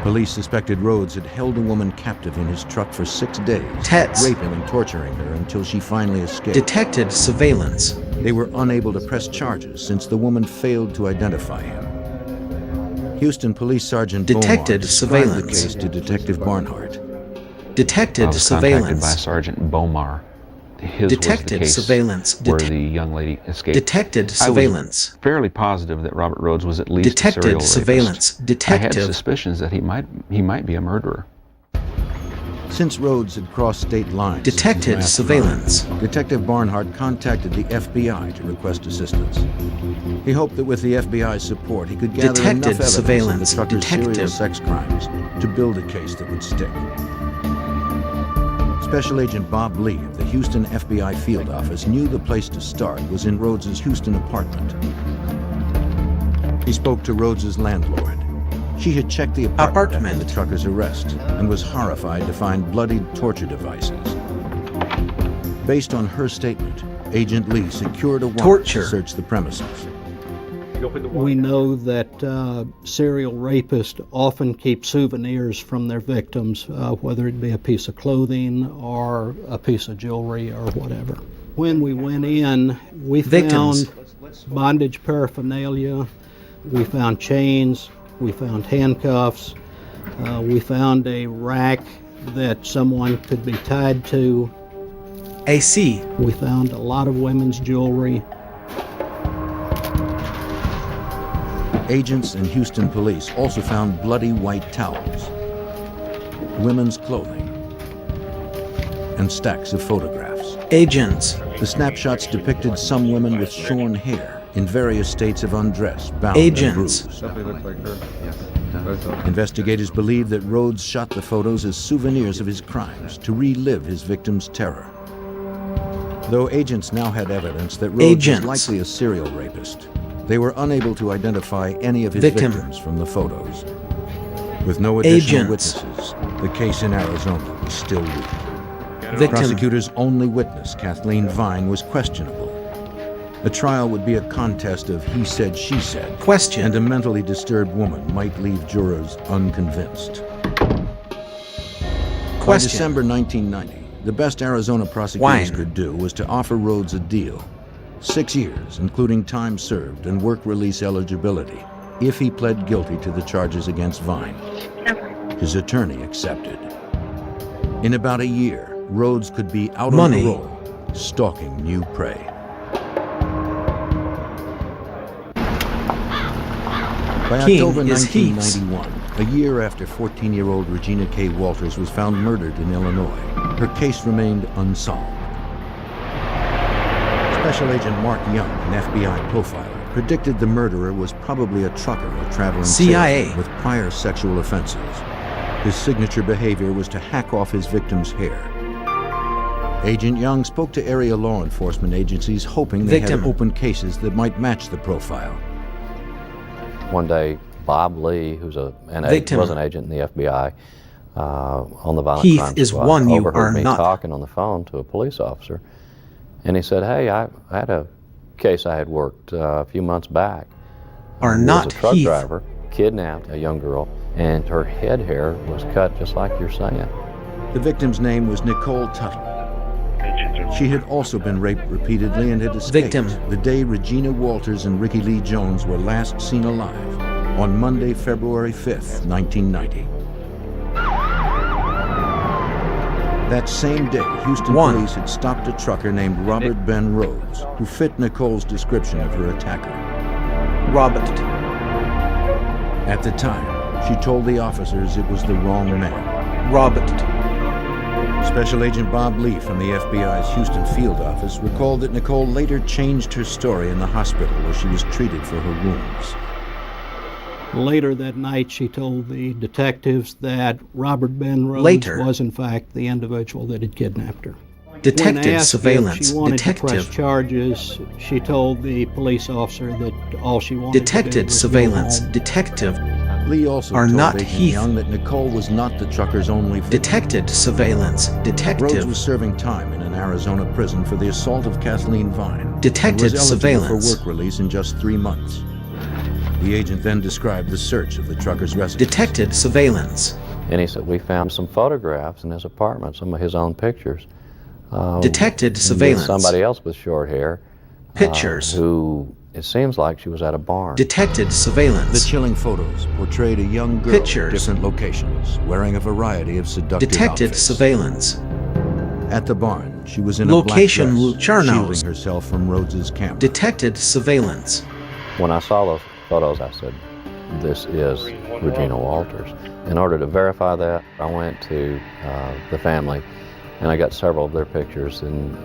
Police suspected Rhodes had held a woman captive in his truck for 6 days, Tets. raping and torturing her until she finally escaped. Detected surveillance. They were unable to press charges since the woman failed to identify him. Houston Police Sergeant Detected Beaumont described the surveillance. case to Detective Barnhart. Detected I was contacted by surveillance. Sergeant Bomar his Detected was the case surveillance. where the young lady escaped. Detected surveillance. I was fairly positive that Robert Rhodes was at least Detected a serial surveillance. rapist. Detective. I had suspicions that he might be a murderer. Since Rhodes had crossed state lines, Detected surveillance. Detective Barnhart contacted the FBI to request assistance. He hoped that with the FBI's support, he could gather Detected enough evidence surveillance. of the trucker's serial Detective. sex crimes to build a case that would stick. Special Agent Bob Lee of the Houston FBI field office knew the place to start was in Rhodes's Houston apartment. He spoke to Rhodes's landlord. She had checked the apartment after the trucker's arrest and was horrified to find bloodied torture devices. Based on her statement, Agent Lee secured a warrant to search the premises. We know that serial rapists often keep souvenirs from their victims, whether it be a piece of clothing or a piece of jewelry or whatever. When we went in, we found bondage paraphernalia, we found chains, we found handcuffs, we found a rack that someone could be tied to. AC. We found a lot of women's jewelry. Agents and Houston police also found bloody white towels, women's clothing, and stacks of photographs. Agents. The snapshots depicted some women with shorn hair in various states of undress, bound Agents. and bruised. Investigators believe that Rhodes shot the photos as souvenirs of his crimes to relive his victims' terror. Though agents now had evidence that Rhodes was likely a serial rapist, they were unable to identify any of his victims from the photos. With no additional witnesses, the case in Arizona was still weak. The prosecutor's only witness, Kathleen Vine, was questionable. A trial would be a contest of he said, she said. And a mentally disturbed woman might leave jurors unconvinced. By December 1990, the best Arizona prosecutors could do was to offer Rhodes a deal. 6 years, including time served and work release eligibility, if he pled guilty to the charges against Vine. His attorney accepted. In about a year, Rhodes could be out on the roll, stalking new prey. By October 1991, a year after 14-year-old Regina K. Walters was found murdered in Illinois, her case remained unsolved. Special Agent Mark Young, an FBI profiler, predicted the murderer was probably a trucker or traveling salesman with prior sexual offenses. His signature behavior was to hack off his victim's hair. Agent Young spoke to area law enforcement agencies hoping they had open cases that might match the profile. One day, Bob Lee, who's was an agent in the FBI on the violent crime squad, overheard me talking on the phone to a police officer, and he said, "Hey, I had a case I had worked a few months back. Are There not was a truck Heath. driver kidnapped a young girl, and her head hair was cut just like you're saying." The victim's name was Nicole Tuttle. She had also been raped repeatedly and had escaped the day Regina Walters and Ricky Lee Jones were last seen alive, on Monday, February 5th, 1990. That same day, Houston police had stopped a trucker named Robert Ben Rhodes, who fit Nicole's description of her attacker. Robert. At the time, she told the officers it was the wrong man. Robert. Special Agent Bob Lee from the FBI's Houston field office recalled that Nicole later changed her story in the hospital where she was treated for her wounds. Later that night, she told the detectives that Robert Ben Rhodes was, in fact, the individual that had kidnapped her. Detected when asked surveillance. If she wanted to press Detective. charges, she told the police officer that all she wanted to do Detected was surveillance. go home. Detective. Lee also Are told not Agent Heath. Young that Nicole was not the trucker's only victim. Detected surveillance. Detective. Rhodes was serving time in an Arizona prison for the assault of Kathleen Vine. Detected and was eligible surveillance. for work release in just 3 months. The agent then described the search of the trucker's residence. Detected surveillance. And he said, we found some photographs in his apartment, some of his own pictures. Detected with surveillance. Somebody else with short hair. Pictures. Who, it seems like she was at a barn. Detected surveillance. The chilling photos portrayed a young girl Pictures. at different locations, wearing a variety of seductive Detected outfits. surveillance. At the barn, she was in Location a black dress, Charnos. shielding herself from Rhodes's camera. Detected surveillance. When I saw those photos, I said, this is Regina Walters. In order to verify that, I went to the family and I got several of their pictures, and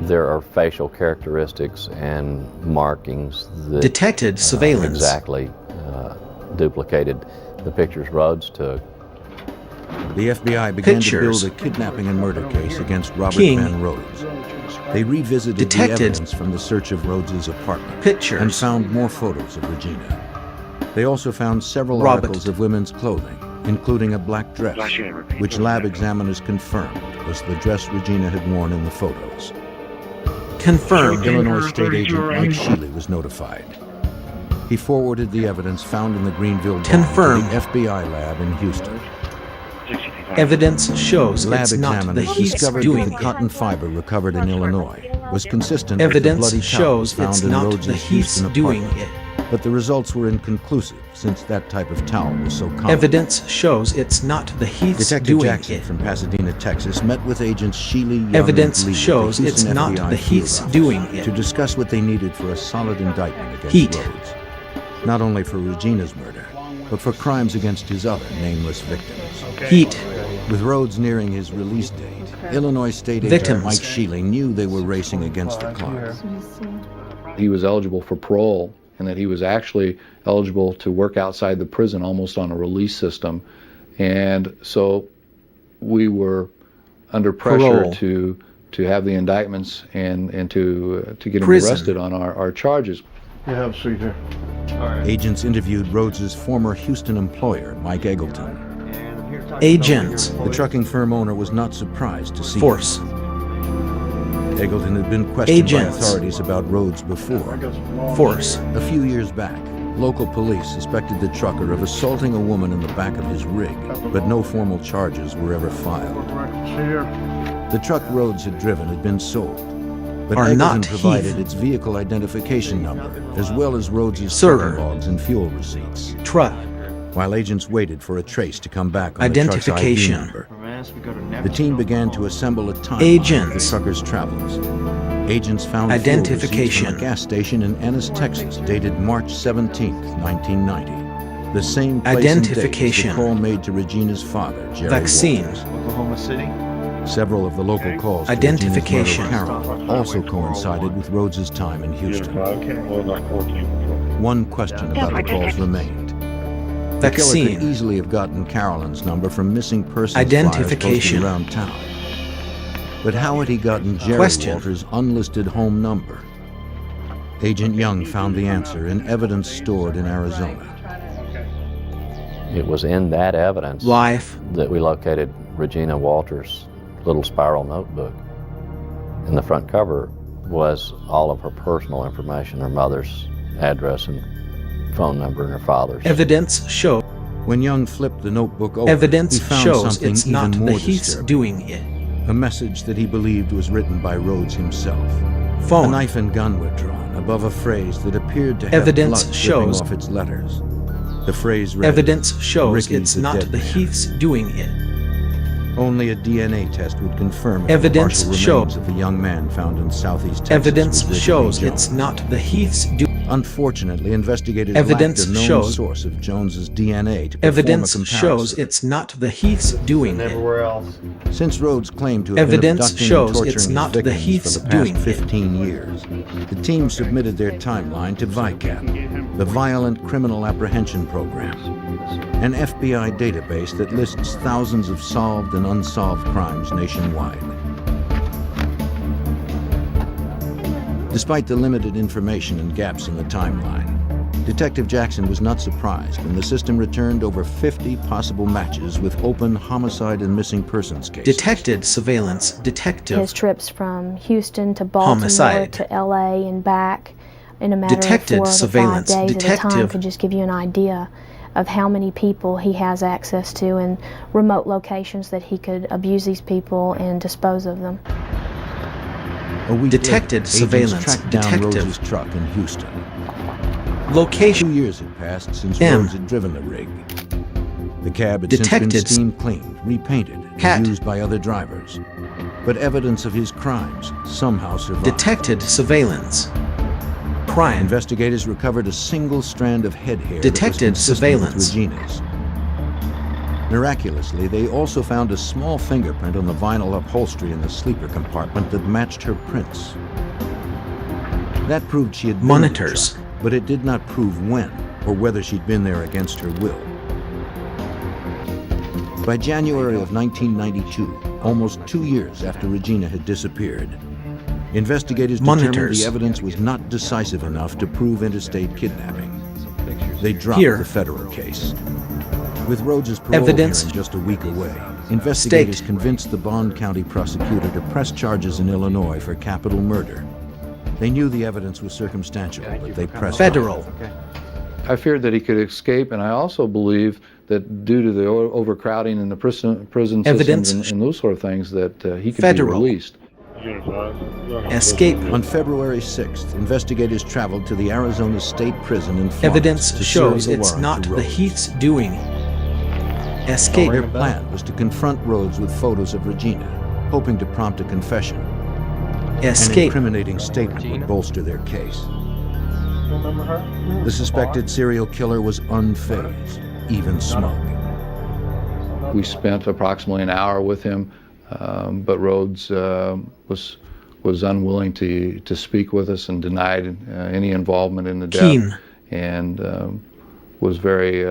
there are facial characteristics and markings that Detected surveillance. Exactly duplicated the pictures Rhodes took. The FBI began to build a kidnapping and murder case against Robert Van Rhodes. They revisited the evidence from the search of Rhodes's apartment and found more photos of Regina. They also found several articles of women's clothing, including a black dress, which lab examiners confirmed was the dress Regina had worn in the photos. Confirmed. Illinois State Agent Mike Shealy was notified. He forwarded the evidence found in the Greenville barn to the FBI lab in Houston. Evidence shows Lab it's not the examiners Heath's discovered doing that the cotton fiber recovered in Illinois was consistent Evidence with the bloody shows towel it's found in not Rhodes's the Heath's Houston doing apartment. But the results were inconclusive, since that type of towel was so common. Evidence shows it's not the Heath's Detective doing Jackson it. from Pasadena, Texas, met with agents Shealy, Young, Evidence and Lee, shows the it's Houston not FBI the field Heath's office, doing it. to discuss what they needed for a solid indictment against Heat. Rhodes. Not only for Regina's murder, but for crimes against his other nameless victims. Heat. With Rhodes nearing his release date, Illinois State Agent Victims. Mike Shealy knew they were racing against the clock. He was eligible for parole, and that he was actually eligible to work outside the prison almost on a release system. And so we were under pressure Parole. to have the indictments and to get him Prison. arrested on our charges. You have a seat here. Agents interviewed Rhodes's former Houston employer, Mike Eggleton. Agents. The trucking firm owner was not surprised to see Force. him. Eggleton had been questioned Agents. by authorities about Rhodes before. Force. A few years back, local police suspected the trucker of assaulting a woman in the back of his rig, but no formal charges were ever filed. The truck Rhodes had driven had been sold, but Are Eggleton not provided Heath. its vehicle identification number, as well as Rhodes's Sir. trucking logs and fuel receipts. Truck. While agents waited for a trace to come back on the truck's ID Identification. number, the team began to assemble a timeline of the Agents. trucker's travels. Agents found Identification. fuel receipts from a gas station in Ennis, Texas, dated March 17, 1990. The same place Identification. and date as the call made to Regina's father, Jerry Vaccine. Walters. Oklahoma City. Several of the local calls to Identification. Regina's murder, Carol, also coincided with Rhodes's time in Houston. One question about the calls remained. The killer Vaccine. could easily have gotten Carolyn's number from missing persons Identification. flyers posted around town. But how had he gotten Jerry Question. Walters' unlisted home number? Agent Young found the answer in evidence stored in Arizona. It was in that evidence Life. that we located Regina Walters' little spiral notebook. And the front cover was all of her personal information, her mother's address and phone number and her father's. Evidence shows. When Young flipped the notebook over, Evidence he found shows something it's even not more the Heath's disturbing. doing it. A message that he believed was written by Rhodes himself. Phone. A knife and gun were drawn above a phrase that appeared to have Evidence blood shows. dripping off its letters. The phrase read, Evidence shows "Ricky's it's the not dead the man." Heath's doing it. Only a DNA test would confirm if the Evidence partial shows. remains of the young man found in southeast Texas Evidence was Ricky shows Jones. it's not the Heath's doing. Unfortunately, investigators Evidence lacked a known shows. source of Jones's DNA to perform Evidence a comparison. shows it's not the Heath's doing it. Everywhere else. Since Rhodes claimed to have Evidence been abducting shows and torturing it's his not the victims Heath's for the past doing it. 15 years, the team submitted their timeline to VICAP, the Violent Criminal Apprehension Program, an FBI database that lists thousands of solved and unsolved crimes nationwide. Despite the limited information and gaps in the timeline, Detective Jackson was not surprised when the system returned over 50 possible matches with open homicide and missing persons cases. Detected surveillance detective. His trips from Houston to Baltimore Homicide. to LA and back in a matter Detected of 4 to 5 surveillance days at a time detective. could just give you an idea of how many people he has access to and remote locations that he could abuse these people and dispose of them. A week Detected later, surveillance agents tracked down detective. Rhodes's truck in Houston. Location. 2 years had passed since M. Rhodes had driven the rig. The cab had since Detected. been steam cleaned, repainted, and used by other drivers. But evidence of his crimes somehow survived. Detected surveillance. Crime. Investigators recovered a single strand of head hair Detected that was consistent with Regina's. Miraculously, they also found a small fingerprint on the vinyl upholstery in the sleeper compartment that matched her prints. That proved she had been in the truck, but it did not prove when or whether she'd been there against her will. By January of 1992, almost 2 years after Regina had disappeared, investigators determined the evidence was not decisive enough to prove interstate kidnapping. They dropped the federal case. With Rhodes' parole hearing just a week away, investigators convinced the Bond County prosecutor to press charges in Illinois for capital murder. They knew the evidence was circumstantial, but they pressed federal. I feared that he could escape, and I also believe that due to the overcrowding in the prison systems and those sort of things, that he could be released. Escape. On February 6th, investigators traveled to the Arizona State Prison in Florence. Evidence shows it's not the Heath's doing. Escape. Their plan was to confront Rhodes with photos of Regina, hoping to prompt a confession. Escape. An incriminating statement would bolster their case. Remember her? The suspected serial killer was unfazed, even smug. We spent approximately an hour with him, but Rhodes was unwilling to speak with us and denied any involvement in the death, and was very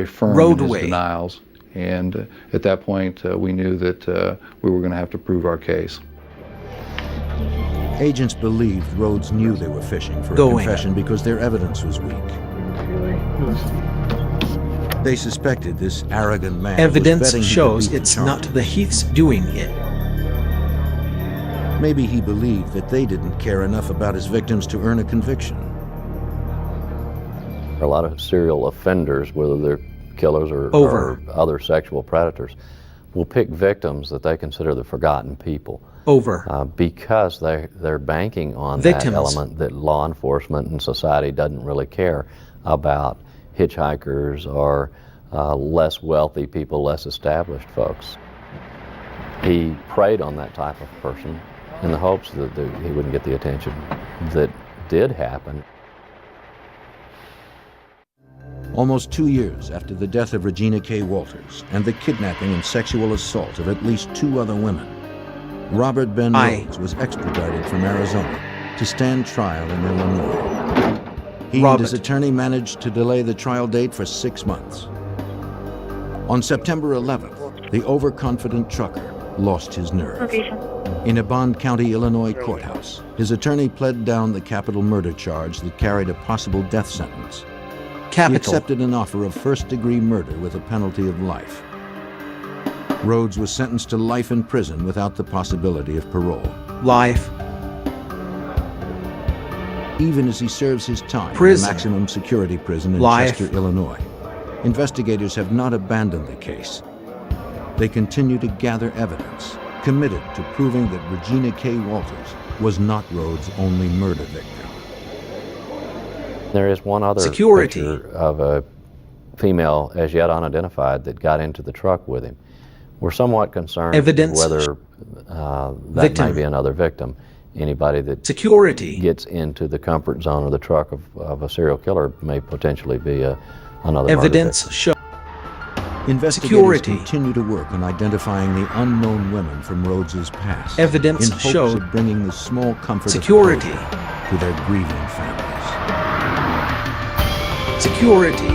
firm in his denials. And at that point, we knew that we were going to have to prove our case. Agents believed Rhodes knew they were fishing for a confession because their evidence was weak. They suspected this arrogant man Evidence shows it's not the Heath's doing it. Maybe he believed that they didn't care enough about his victims to earn a conviction. A lot of serial offenders, whether they're killers or other sexual predators, will pick victims that they consider the forgotten people. Because they're banking on that element that law enforcement and society doesn't really care about hitchhikers or less wealthy people, less established folks. He preyed on that type of person in the hopes that he wouldn't get the attention that did happen. Almost 2 years after the death of Regina K. Walters and the kidnapping and sexual assault of at least 2 other women, Robert Ben Rhodes was extradited from Arizona to stand trial in Illinois. He and his attorney managed to delay the trial date for 6 months. On September 11th, the overconfident trucker lost his nerve. In a Bond County, Illinois courthouse, his attorney pled down the capital murder charge that carried a possible death sentence. He accepted an offer of first-degree murder with a penalty of life. Rhodes was sentenced to life in prison without the possibility of parole. Life. Even as he serves his time in the maximum security prison in Chester, Illinois, investigators have not abandoned the case. They continue to gather evidence, committed to proving that Regina K. Walters was not Rhodes' only murder victim. There is one other picture of a female as yet unidentified that got into the truck with him. We're somewhat concerned whether that might be another victim. Anybody that gets into the comfort zone of the truck of a serial killer may potentially be another evidence show. Investigators continue to work on identifying the unknown women from Rhodes' past. Evidence in hopes of bringing the small comfort of closure to their grieving families. Security.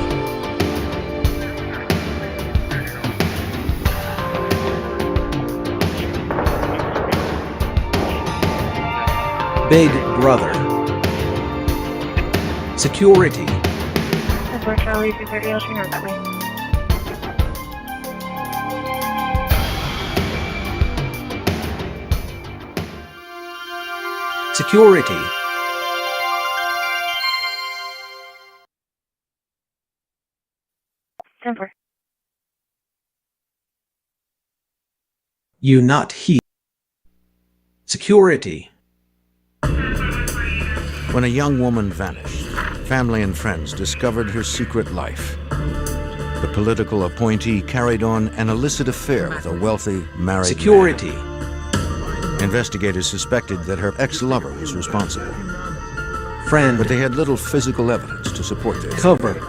Big brother. Security. Security. Denver. You not he. Security. When a young woman vanished, family and friends discovered her secret life. The political appointee carried on an illicit affair with a wealthy, married Security. man. Investigators suspected that her ex-lover was responsible. Friend. But they had little physical evidence to support their Cover. theory.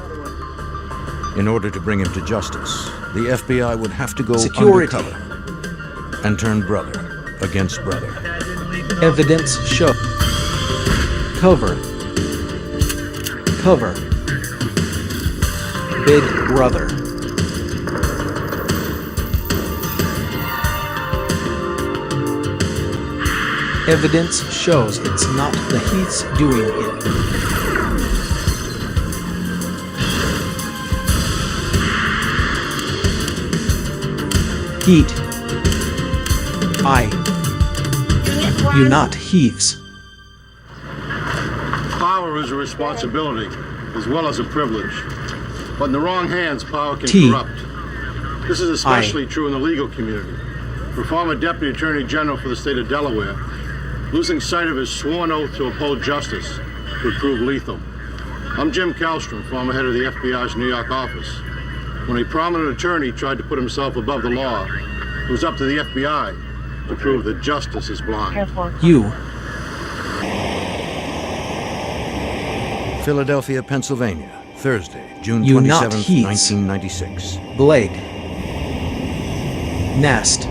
In order to bring him to justice, the FBI would have to go Security. undercover and turn brother against brother. Evidence show. Cover. Cover. Big brother. Evidence shows it's not the Heaths doing it. Heat. You not Heaths. Power is a responsibility as well as a privilege. But in the wrong hands, power can corrupt. This is especially true in the legal community. For former Deputy Attorney General for the state of Delaware, losing sight of his sworn oath to uphold justice would prove lethal. I'm Jim Kallstrom, former head of the FBI's New York office. When a prominent attorney tried to put himself above the law, it was up to the FBI to prove that justice is blind. You. Philadelphia, Pennsylvania, Thursday, June You 27, not Heaths. 1996. Blade. Nest.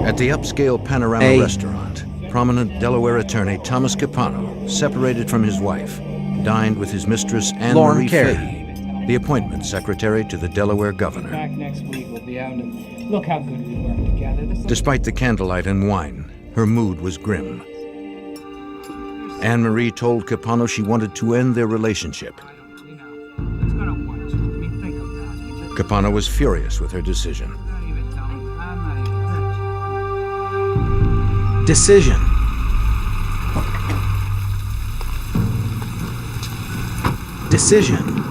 At the upscale Panorama restaurant, prominent Delaware attorney Thomas Capano, separated from his wife, dined with his mistress Anne Marie Fahey, the appointment secretary to the Delaware governor. Back next week, we'll be out and look how good we work together. Despite the candlelight and wine, her mood was grim. Anne Marie told Capano she wanted to end their relationship. Capano was furious with her decision. Decision. Decision.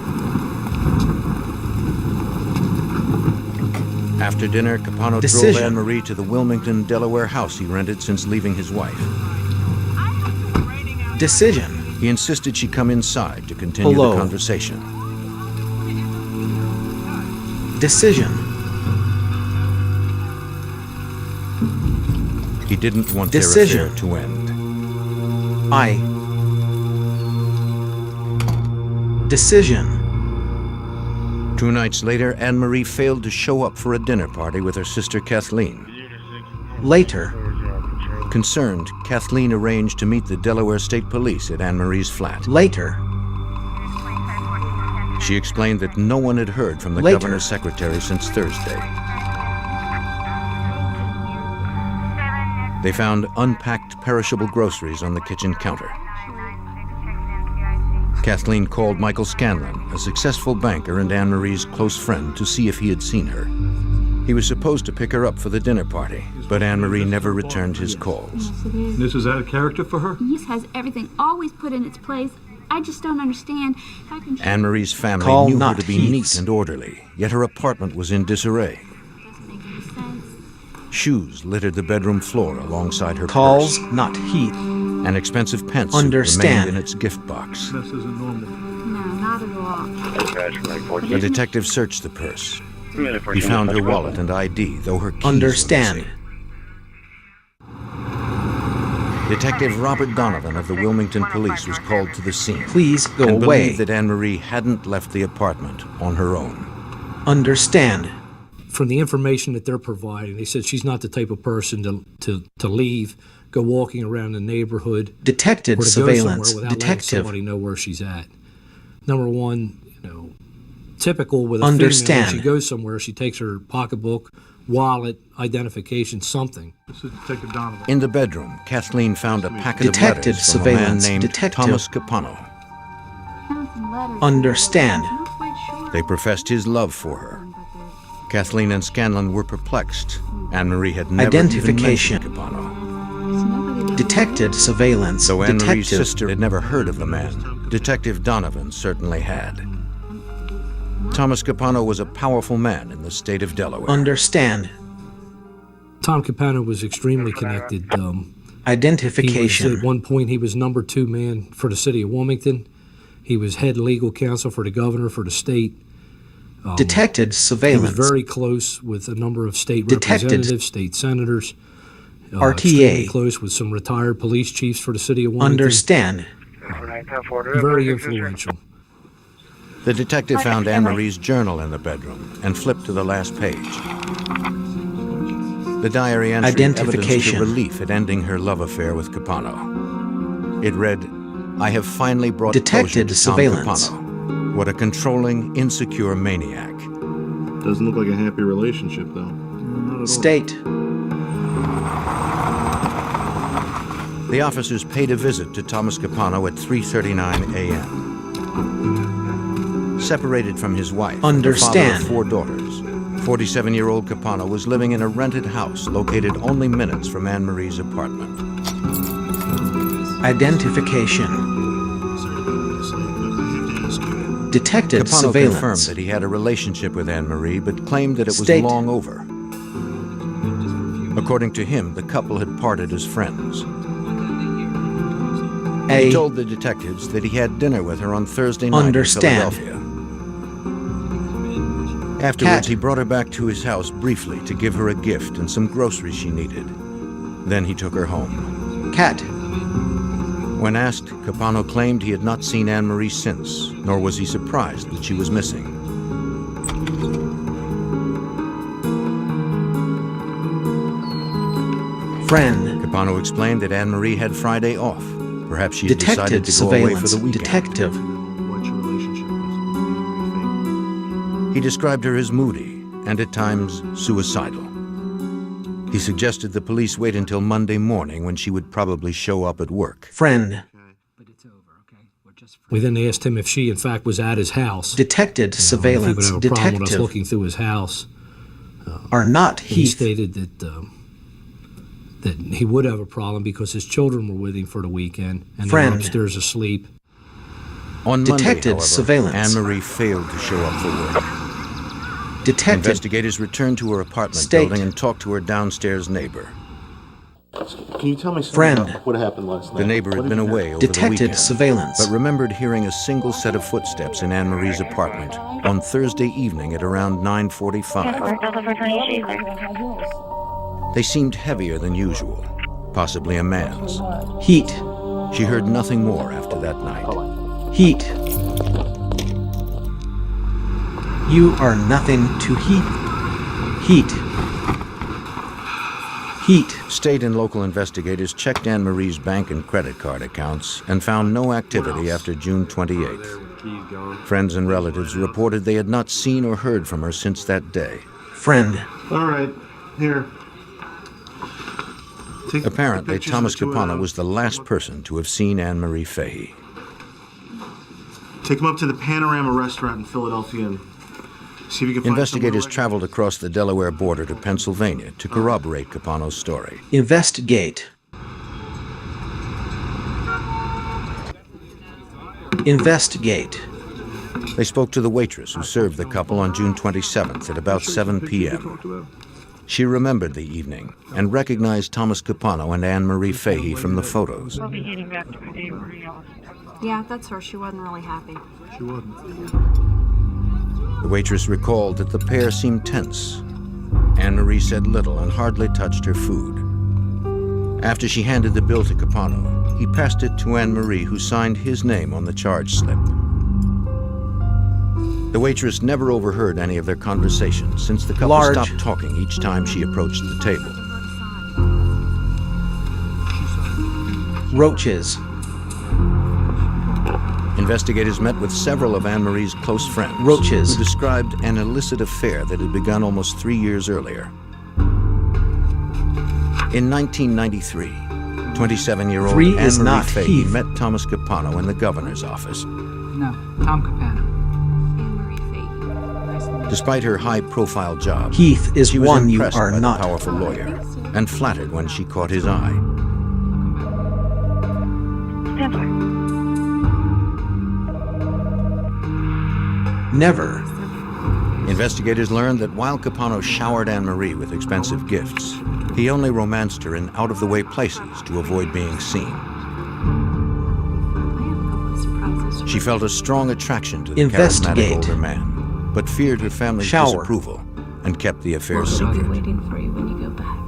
After dinner, Capano drove Anne Marie to the Wilmington, Delaware house he rented since leaving his wife. Decision. He insisted she come inside to continue the conversation. Decision. He didn't want Decision. their affair to end. Decision. 2 nights later, Anne Marie failed to show up for a dinner party with her sister Kathleen. Later. Concerned, Kathleen arranged to meet the Delaware State Police at Anne Marie's flat. Later. She explained that no one had heard from the governor's secretary since Thursday. They found unpacked perishable groceries on the kitchen counter. Kathleen called Michael Scanlon, a successful banker and Anne Marie's close friend, to see if he had seen her. He was supposed to pick her up for the dinner party, but Anne Marie never returned his calls. Yes, it is. This is out of character for her? Yes, has everything always put in its place. I just don't understand. How can Anne Marie's family Call knew her not to be Heaths. neat and orderly, yet her apartment was in disarray. Shoes littered the bedroom floor alongside her Calls purse. not Heath. An expensive pantsuit Understand. remained in its gift box. This isn't normal. No, not at all. The detective searched the purse. He found her wallet and ID, though her keys Understand. were missing. Detective Robert Donovan of the Wilmington Police was called to the scene. Please go and away. believed that Anne Marie hadn't left the apartment on her own. Understand. From the information that they're providing, they said she's not the type of person to leave, go walking around the neighborhood. Detected or to surveillance. go somewhere without Detective. letting somebody know where she's at. Number one, typical with a Understand. female, when she goes somewhere, she takes her pocketbook, wallet, identification, something. This is Detective Donovan. In the bedroom, Kathleen found a packet Detected of letters from a man surveillance. named Detective. Thomas Capano. Understand. They professed his love for her. Kathleen and Scanlon were perplexed. Anne Marie had never Identification. even mentioned Capano. Detected surveillance. Though Anne Marie's Detective. sister had never heard of the man, Detective Donovan certainly had. Thomas Capano was a powerful man in the state of Delaware. Understand. Tom Capano was extremely connected. Identification. At one point, he was number 2 man for the city of Wilmington. He was head legal counsel for the governor for the state. Detected He surveillance. was very close with a number of state Detected. representatives, state senators. RTA. Extremely close with some retired police chiefs for the city of Wilmington. Understand. Very influential. The detective found Anne-Marie's journal in the bedroom and flipped to the last page. The diary entry evidenced Identification. her relief at ending her love affair with Capano. It read, "I have finally brought Detected closure to surveillance. Tom Capano. What a controlling, insecure maniac." Doesn't look like a happy relationship, though. Not at all. State. The officers paid a visit to Thomas Capano at 3:39 a.m. Separated from his wife, Understand. the father of 4 daughters, 47-year-old Capano was living in a rented house located only minutes from Anne-Marie's apartment. Identification. Detected Capano surveillance. confirmed that he had a relationship with Anne-Marie, but claimed that it was State. long over. According to him, the couple had parted as friends. He told the detectives that he had dinner with her on Thursday night Understand. in Philadelphia. Afterwards, he brought her back to his house briefly to give her a gift and some groceries she needed. Then he took her home. Cat. When asked, Capano claimed he had not seen Anne-Marie since, nor was he surprised that she was missing. Friend. Capano explained that Anne-Marie had Friday off. Perhaps she had Detected decided to go away for surveillance. the weekend. Detective. What's your relationship with? He described her as moody and at times suicidal. He suggested the police wait until Monday morning when she would probably show up at work. Friend. We then asked him if she, in fact, was at his house. Detected surveillance. If he would have a problem with us Detective. looking through his house. Are not He Heath. stated that he would have a problem because his children were with him for the weekend and they Friend. were upstairs asleep. On Detected Monday, however, surveillance. Anne-Marie failed to show up for work. Detected. Investigators returned to her apartment State. building and talked to her downstairs neighbor. Can you tell me something Friend. about what happened last night? The neighbor What had did been you hear? away over the Detected weekend, surveillance. but remembered hearing a single set of footsteps in Anne-Marie's apartment on Thursday evening at around 9:45. They seemed heavier than usual, possibly a man's. Heat. She heard nothing more after that night. Heat. You are nothing to heat. Heat. Heat. State and local investigators checked Anne-Marie's bank and credit card accounts and found no activity after June 28th. Friends and relatives reported they had not seen or heard from her since that day. Friend. All right, here. Take Apparently, pictures Thomas of the two of Capano them. was the last person to have seen Anne-Marie Fahey. Take them up to the Panorama restaurant in Philadelphia and see if you can find Investigators someone to traveled across the Delaware border to Pennsylvania to corroborate Capano's story. Investigate. Investigate. They spoke to the waitress who served the couple on June 27th at about 7 p.m. She remembered the evening and recognized Thomas Capano and Anne-Marie Fahey from the photos. Yeah, that's her. She wasn't really happy. She wasn't. The waitress recalled that the pair seemed tense. Anne-Marie said little and hardly touched her food. After she handed the bill to Capano, he passed it to Anne-Marie, who signed his name on the charge slip. The waitress never overheard any of their conversations since the couple stopped talking each time she approached the table. Roaches. Investigators met with several of Anne-Marie's close friends, Roaches. who described an illicit affair that had begun almost 3 years earlier. In 1993, 27-year-old Three is Anne-Marie not Fahey Heath. met Thomas Capano in the governor's office. No, Tom Capano. Despite her high-profile job, Heath is she was one you impressed are by not. the powerful lawyer and flattered when she caught his eye. Never. Investigators learned that while Capano showered Anne-Marie with expensive gifts, he only romanced her in out-of-the-way places to avoid being seen. She felt a strong attraction to the charismatic Investigate. older man. but feared her family's disapproval and kept the affair secret. Waiting for you when you go back.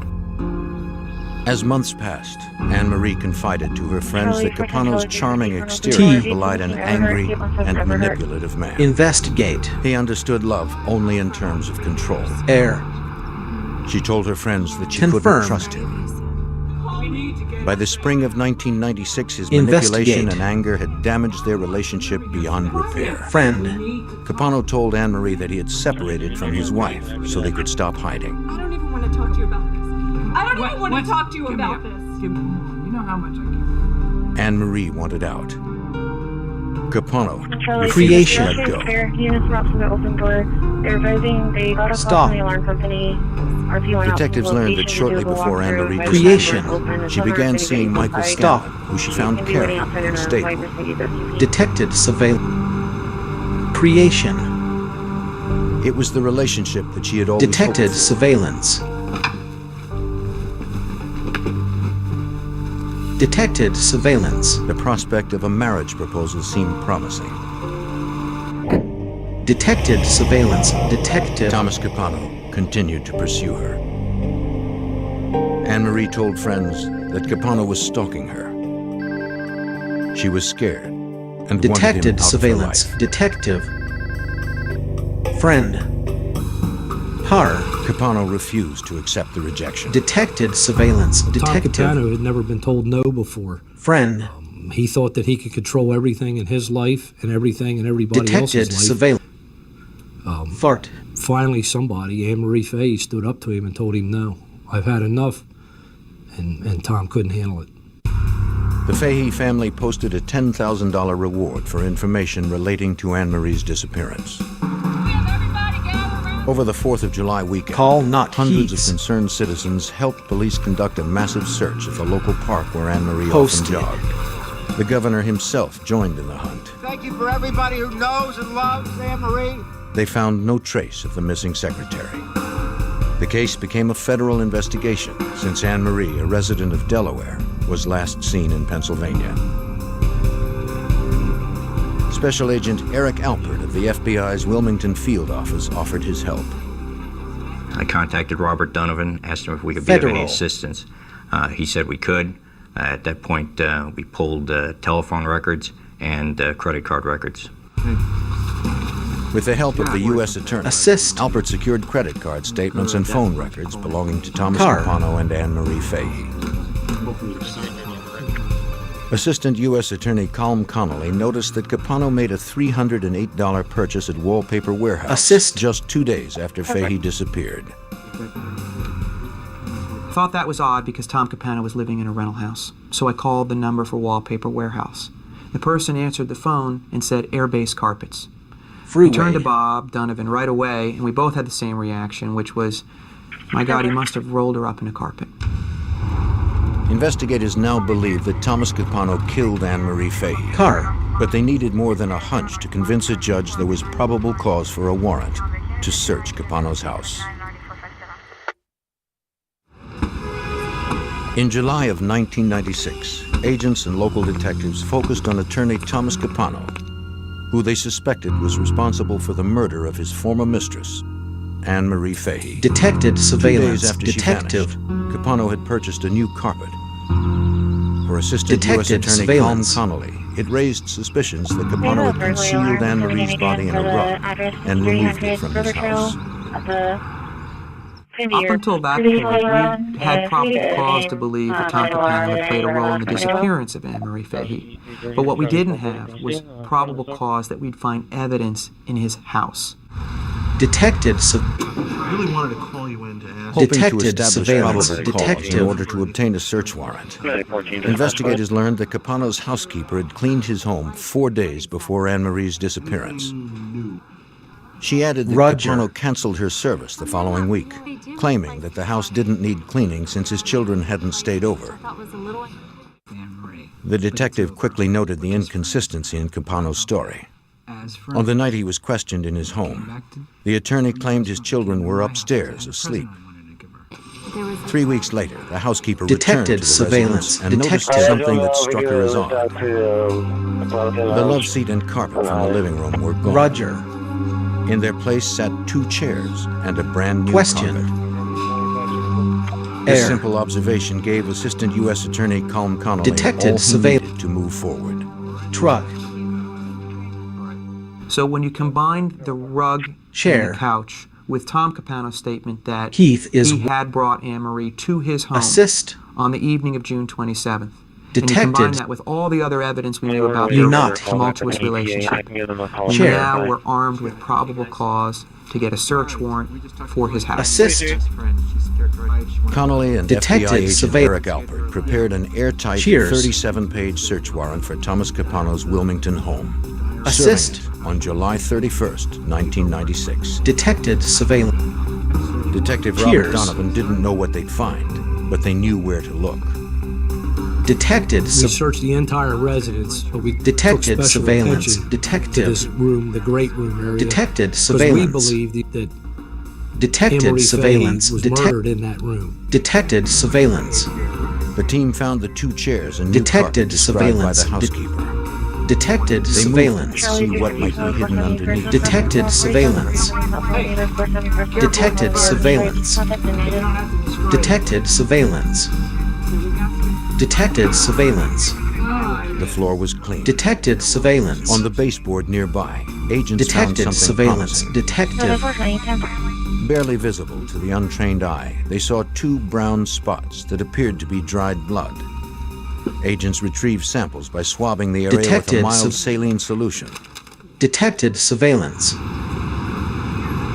As months passed, Anne-Marie confided to her friends that Capano's charming exterior belied an angry and manipulative man. Investigate. He understood love only in terms of control. Air. She told her friends that she Confirm. couldn't trust him. By the spring of 1996, his manipulation and anger had damaged their relationship beyond repair. Friend. Capano told Anne-Marie that he had separated from his wife so they could stop hiding. I don't even want to talk to you about this. I don't even want to talk to you about this. You know how much I give. Anne-Marie wanted out. Capano refused Creation. to let go. Stop. Detectives learned that shortly before Anne-Marie Creation. disappeared, she began seeing Michael Stop. Scanlon, who she found caring and stable. Detected surveillance. Creation. It was the relationship that she had always Detected hoped for. surveillance. Detected surveillance. The prospect of a marriage proposal seemed promising. Detected surveillance. Detective. Thomas Capano continued to pursue her. Anne-Marie told friends that Capano was stalking her. She was scared and wanted him Detected out surveillance. of her life. Detective. Friend. Her. Capano refused to accept the rejection. Detected surveillance. Tom Detective. Capano had never been told no before. Friend. He thought that he could control everything in his life and everything in everybody Detected else's life. surveillance. Fart. Finally, somebody, Anne-Marie Fahey, stood up to him and told him, no, I've had enough, and Tom couldn't handle it. The Fahey family posted a $10,000 reward for information relating to Anne-Marie's disappearance. Over the 4th of July weekend, Call not hundreds Heath. of concerned citizens helped police conduct a massive search of the local park where Anne-Marie Posted. often jogged. The governor himself joined in the hunt. Thank you for everybody who knows and loves Anne-Marie. They found no trace of the missing secretary. The case became a federal investigation since Anne-Marie, a resident of Delaware, was last seen in Pennsylvania. Special Agent Eric Alpert of the FBI's Wilmington field office offered his help. I contacted Robert Donovan, asked him if we could be of any Federal. assistance. He said we could. At that point, we pulled telephone records and credit card records. With the help of the U.S. Attorney, Assist. Alpert secured credit card statements and phone records belonging to Thomas Car. Capano and Anne-Marie Fahey. Assistant U.S. Attorney Colm Connolly noticed that Capano made a $308 purchase at Wallpaper Warehouse Assist. just 2 days after Fahey disappeared. Thought that was odd because Tom Capano was living in a rental house, so I called the number for Wallpaper Warehouse. The person answered the phone and said Airbase Carpets. Freeway. We turned to Bob Donovan right away, and we both had the same reaction, which was, my God, he must have rolled her up in a carpet. Investigators now believe that Thomas Capano killed Anne-Marie Fahey. Car. But they needed more than a hunch to convince a judge there was probable cause for a warrant to search Capano's house. In July of 1996, agents and local detectives focused on attorney Thomas Capano, who they suspected was responsible for the murder of his former mistress, Anne-Marie Fahey. Detected 2 surveillance. days after Detective. she vanished, Capano had purchased a new carpet. For Assistant U.S. Detected Attorney surveillance. Colm Connolly, it raised suspicions that Capano had concealed Anne-Marie's body in a rug and removed it from his house. Up until that point, we had probable cause to believe that Tom Capano had played a role in the disappearance of Anne-Marie Fahey. But what we didn't have was probable cause that we'd find evidence in his house. Detected I really wanted to call you in to ask. Hoping Detected to establish surveillance. probable cause Detective. in order to obtain a search warrant. Investigators learned that Capano's housekeeper had cleaned his home 4 days before Anne-Marie's disappearance. She added that Roger. Capano canceled her service the following week, claiming that the house didn't need cleaning since his children hadn't stayed over. The detective quickly noted the inconsistency in Capano's story. On the night he was questioned in his home, the attorney claimed his children were upstairs asleep. 3 weeks later, the housekeeper returned to Detected the surveillance. residence and noticed Detective. something that struck her as odd. The love seat and carpet from the living room were gone. Roger. Capano In their place sat 2 chairs and a brand new Question. carpet. This simple observation gave Assistant U.S. Attorney Colm Connolly Detected all he surveillance. needed to move forward. Truck. So when you combine the rug Chair. and the couch with Tom Capano's statement that Heath is he had brought Anne-Marie to his home assist. on the evening of June 27th, and Detected. you combine that with all the other evidence we knew about You their not. tumultuous relationship, we Chair. now were armed with probable cause to get a search warrant for his house. Assist. Connolly and Detected FBI agent surveillance. Eric Alpert prepared an airtight Cheers. 37-page search warrant for Thomas Capano's Wilmington home. Assist. Serving it on July 31st, 1996. Detected surveillance. Detective Cheers. Robert Donovan didn't know what they'd find, but they knew where to look. Detected We searched the entire residence, but we Detected took special surveillance. attention Detective. to this room, the great room area. Detected Because surveillance. we believed that Detected Anne-Marie surveillance. Fahey was murdered in that room. Detected surveillance. The team found the 2 chairs and new Detected carpet described by surveillance. the housekeeper. Detected They surveillance. moved to see what might be hidden underneath. Detected surveillance. Detected surveillance. Detected surveillance. Detected surveillance. The floor was clean. Detected surveillance. On the baseboard nearby, agents Detected found something surveillance. promising. Detective. Barely visible to the untrained eye, they saw 2 brown spots that appeared to be dried blood. Agents retrieved samples by swabbing the area with a Detected mild saline solution. Detected surveillance.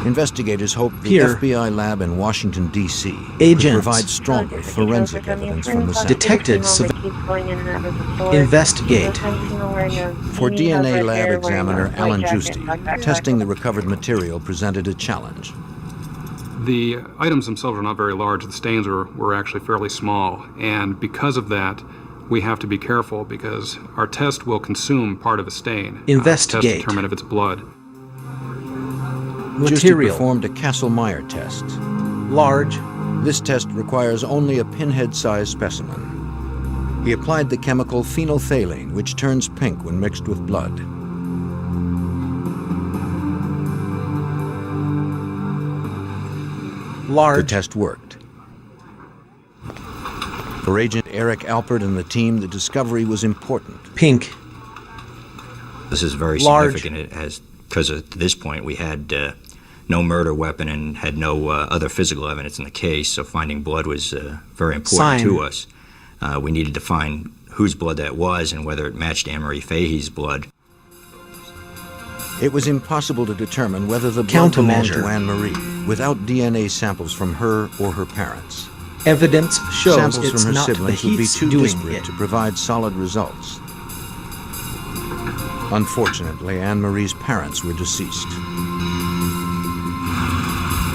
Investigators hoped the Here. FBI lab in Washington, D.C. could Agents. provide stronger forensic evidence from the samples. Detected investigate. For DNA lab examiner Alan Giusti, testing the recovered material presented a challenge. The items themselves are not very large. The stains were actually fairly small, and because of that, we have to be careful because our test will consume part of a stain. Investigate. To determine if it's blood. Giusti Material. performed a Kastle-Meyer test. Large. This test requires only a pinhead-sized specimen. He applied the chemical phenolphthalein, which turns pink when mixed with blood. Large. The test worked. For Agent Eric Alpert and the team, the discovery was important. Pink. This is very Large. significant because at this point we had no murder weapon and had no other physical evidence in the case, so finding blood was very important Sign. to us. We needed to find whose blood that was and whether it matched Anne-Marie Fahey's blood. It was impossible to determine whether the blood belonged to Countermeasure. Anne-Marie without DNA samples from her or her parents. Evidence shows Samples it's from her not the siblings would be Heaths too doing disparate it. to provide solid results. Unfortunately, Anne-Marie's parents were deceased.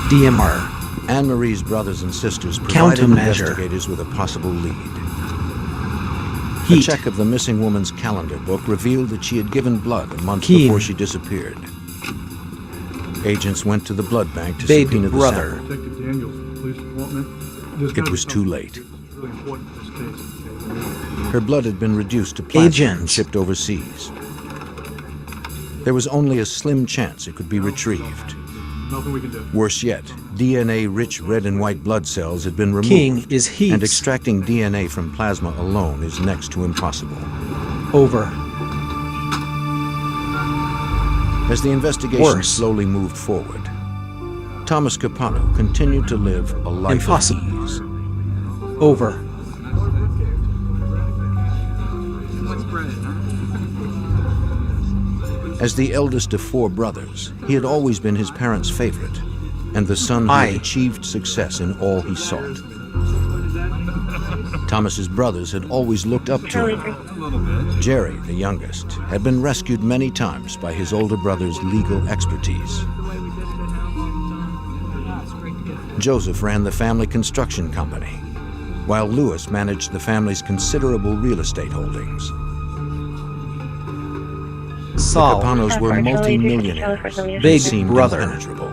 DMR. Anne-Marie's brothers and sisters provided Countermeasure. investigators with a possible lead. Heat. A check of the missing woman's calendar book revealed that she had given blood a month Keen. before she disappeared. Agents went to the blood bank to Baby subpoena the brother. sample. Detective Daniels, police department. It was too late. Really important in this case. Her blood had been reduced to plasma and Agents. shipped overseas. There was only a slim chance it could be retrieved. Nothing we can do. Worse yet, DNA-rich red and white blood cells had been removed. King is Heaths. And extracting DNA from plasma alone is next to impossible. Over. As the investigation Worse. slowly moved forward, Thomas Capano continued to live a life Impossible. of ease. Over. As the eldest of 4 brothers, he had always been his parents' favorite, and the son who had achieved success in all he sought. Thomas's brothers had always looked up to him. Jerry, the youngest, had been rescued many times by his older brother's legal expertise. Joseph ran the family construction company, while Louis managed the family's considerable real estate holdings. Saul. The Capanos were multi-millionaires and Big seemed brother. impenetrable.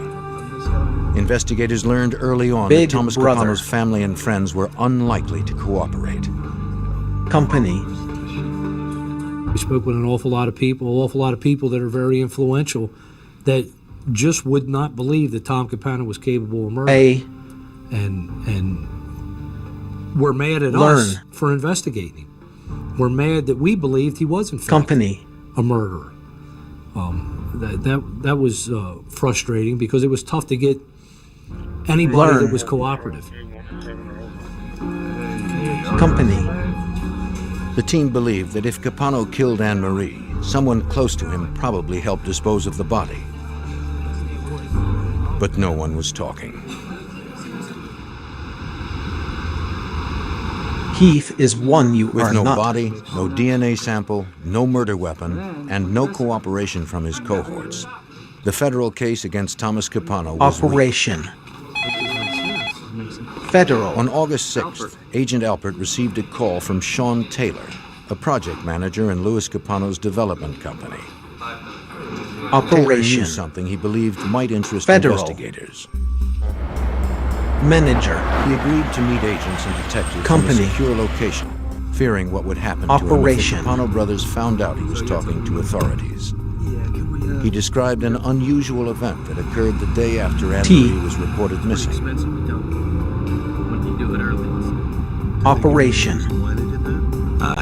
Investigators learned early on Big that Thomas brother. Capano's family and friends were unlikely to cooperate. Company. We spoke with an awful lot of people that are very influential, that just would not believe that Tom Campana was capable of murder. And were mad at us for investigating him. We're mad that we believed he was in fact a murderer. That was frustrating because it was tough to get anybody that was cooperative. The team believed that if Capano killed Anne Marie, someone close to him probably helped dispose of the body. But no one was talking. Heath is one you With are no not. body, no DNA sample, no murder weapon, and no cooperation from his cohorts, the federal case against Thomas Capano was Operation Federal. On August 6th, Agent Alpert received a call from Sean Taylor, a project manager in Louis Capano's development company. Taylor knew something he believed might interest investigators. Manager. He agreed to meet agents and detectives in a secure location, fearing what would happen to him if the Capano brothers found out he was talking to authorities. He described an unusual event that occurred the day after Anne Marie was reported missing. Operation.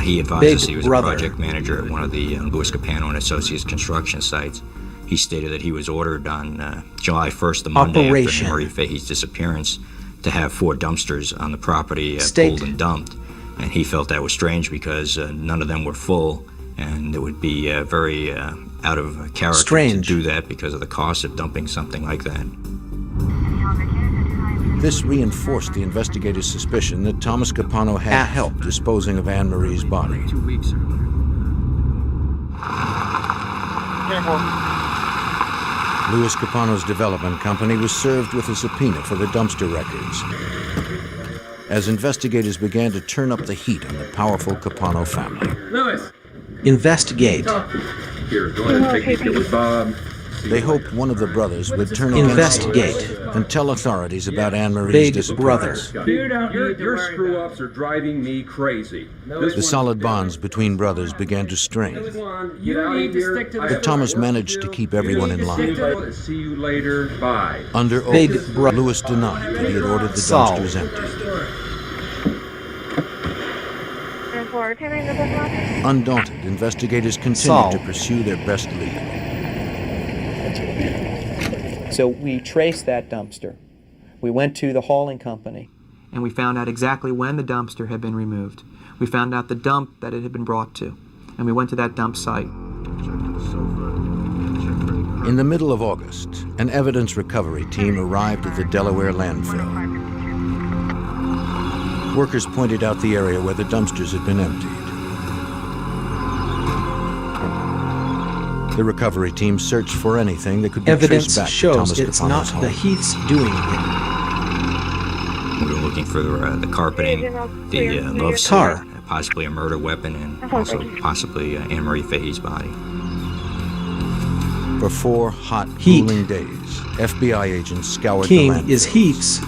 He advised us he was a project manager at one of the Louis Capano and Associates construction sites. He stated that he was ordered on July 1st, the Monday after Anne Marie Fahey's disappearance, to have 4 dumpsters on the property pulled and dumped. And he felt that was strange because none of them were full, and it would be very out of character to do that because of the cost of dumping something like that. This reinforced the investigators' suspicion that Thomas Capano had help disposing of Anne Marie's body. 2 weeks earlier. Louis Capano's development company was served with a subpoena for the dumpster records, as investigators began to turn up the heat on the powerful Capano family. Louis! Investigate. Here, go ahead and take these with Bob. They hoped one of the brothers would turn against Louis and tell authorities about Anne Marie's disappearance. Dude, your screw-ups are driving me crazy. The solid bonds between brothers began to strain, but Thomas managed to keep everyone in line. See you later. Bye. Under oath, Louis denied that he had ordered the dumpsters emptied. Undaunted, investigators continued to pursue their best lead. So we traced that dumpster. We went to the hauling company, and we found out exactly when the dumpster had been removed. We found out the dump that it had been brought to, and we went to that dump site. In the middle of August, an evidence recovery team arrived at the Delaware landfill. Workers pointed out the area where the dumpsters had been emptied. The recovery team searched for anything that could be traced back to Thomas Capano's home. Evidence shows it's not the Heaths doing it. We were looking for the carpeting, the love seat, possibly a murder weapon, and also possibly Anne Marie Fahey's body. For 4 hot, cooling days, FBI agents scoured the landfill. King is Heaths.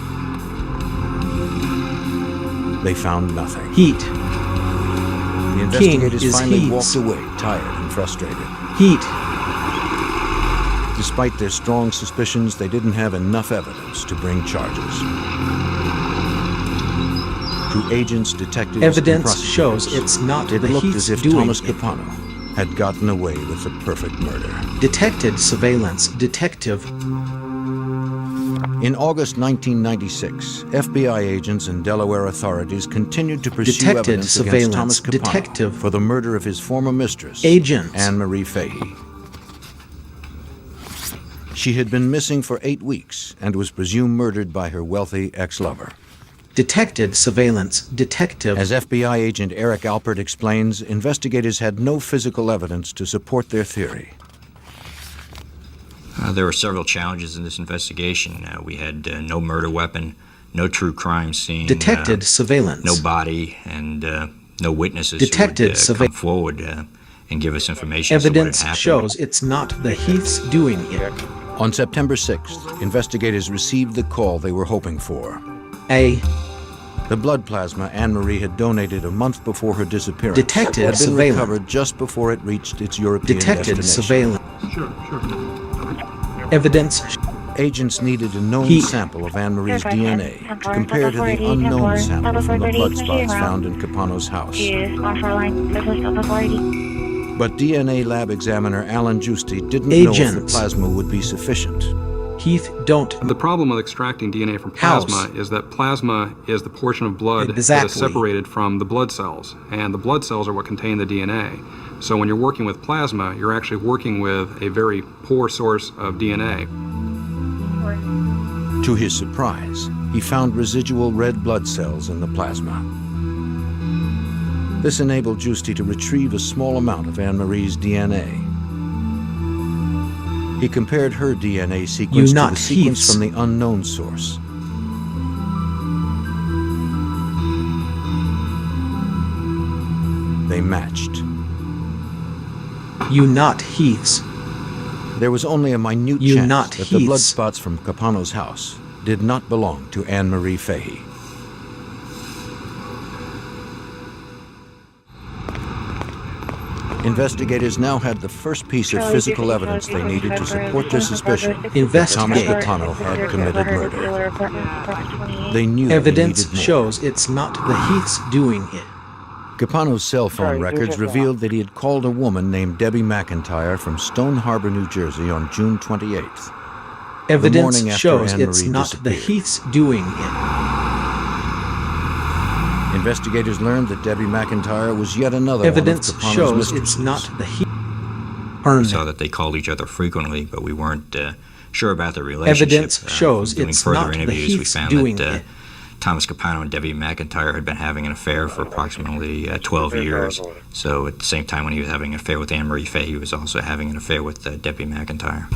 They found nothing. Heat. The investigators finally walked away, tired and frustrated. Heat. Despite their strong suspicions, they didn't have enough evidence to bring charges. To agents, detectives, evidence and shows it's not it the looked Heaths as if doing Thomas it. Capano had gotten away with the perfect murder. Detected surveillance detective. In August 1996, FBI agents and Delaware authorities continued to pursue Detected evidence against surveillance Thomas Capano detective. for the murder of his former mistress, Agents. Anne Marie Fahey. She had been missing for 8 weeks and was presumed murdered by her wealthy ex-lover. Detected surveillance detective. As FBI agent Eric Alpert explains, investigators had no physical evidence to support their theory. There were several challenges in this investigation. We had no murder weapon, no true crime scene, Detected surveillance. no body, and no witnesses Detected who would come forward and give us information. Evidence as to what had happened. shows it's not the Heaths doing it. On September 6th, investigators received the call they were hoping for. The blood plasma Anne Marie had donated a month before her disappearance Detected had been surveillance. recovered just before it reached its European Detected destination. surveillance. Sure. Evidence. Agents needed a known sample of Anne-Marie's DNA to compare to the unknown sample from the blood spots found in Capano's house. But DNA lab examiner Alan Giusti didn't know if the plasma would be sufficient. Heath, don't. The problem with extracting DNA from plasma is that plasma is the portion of blood that is separated from the blood cells, and the blood cells are what contain the DNA. So when you're working with plasma, you're actually working with a very poor source of DNA. To his surprise, he found residual red blood cells in the plasma. This enabled Giusti to retrieve a small amount of Anne-Marie's DNA. He compared her DNA sequence to the sequence from the unknown source. They matched. You not Heath's. There was only a minute chance that the blood spots from Capano's house did not belong to Anne-Marie Fahey. Investigators now had the first piece of physical evidence they needed to support their suspicion that Thomas Capano had committed murder. They knew evidence shows it's not the Heath's doing it. Capano's cell phone records revealed that he had called a woman named Debbie McIntyre from Stone Harbor, New Jersey on June 28th. Evidence shows it's not the Heath's doing it. Investigators learned that Debbie McIntyre was yet another evidence one of Capano's shows mistresses. It's not the Heath. We saw that they called each other frequently, but we weren't sure about their relationship. Evidence shows doing it's further not interviews, the we Heath's found doing that it. Thomas Capano and Debbie McIntyre had been having an affair for approximately 12 years. So at the same time when he was having an affair with Anne-Marie Fahey, he was also having an affair with Debbie McIntyre.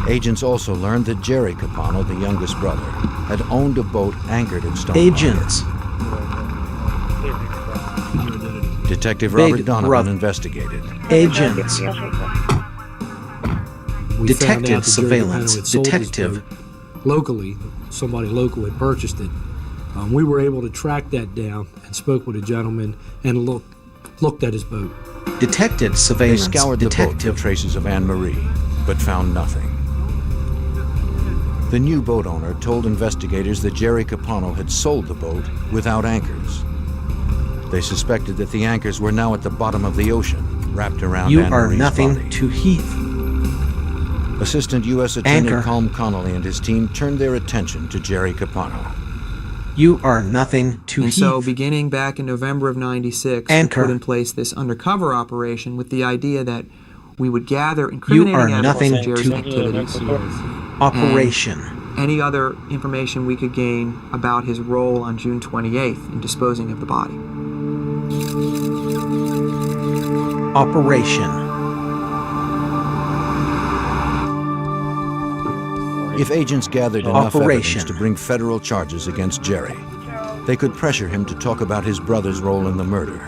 Agents also learned that Jerry Capano, the youngest brother, had owned a boat anchored in Stone Agents. Harbor. Detective Robert Donovan investigated. Agents. Detective surveillance. Detective. Locally, somebody local had purchased it. We were able to track that down and spoke with a gentleman and looked at his boat. Detected surveillance. They scoured the boat for traces of Anne-Marie, but found nothing. The new boat owner told investigators that Jerry Capano had sold the boat without anchors. They suspected that the anchors were now at the bottom of the ocean, wrapped around You Anne-Marie's are nothing body. to Heath. Assistant U.S. Attorney Anchor. Colm Connolly and his team turned their attention to Jerry Capano. You are nothing to And Heath. so beginning back in November of '96, we Anchor. put in place this undercover operation with the idea that we would gather incriminating are evidence nothing of Jerry's to activities. Operation. And any other information we could gain about his role on June 28th in disposing of the body. Operation. If agents gathered enough Operation. evidence to bring federal charges against Jerry, they could pressure him to talk about his brother's role in the murder.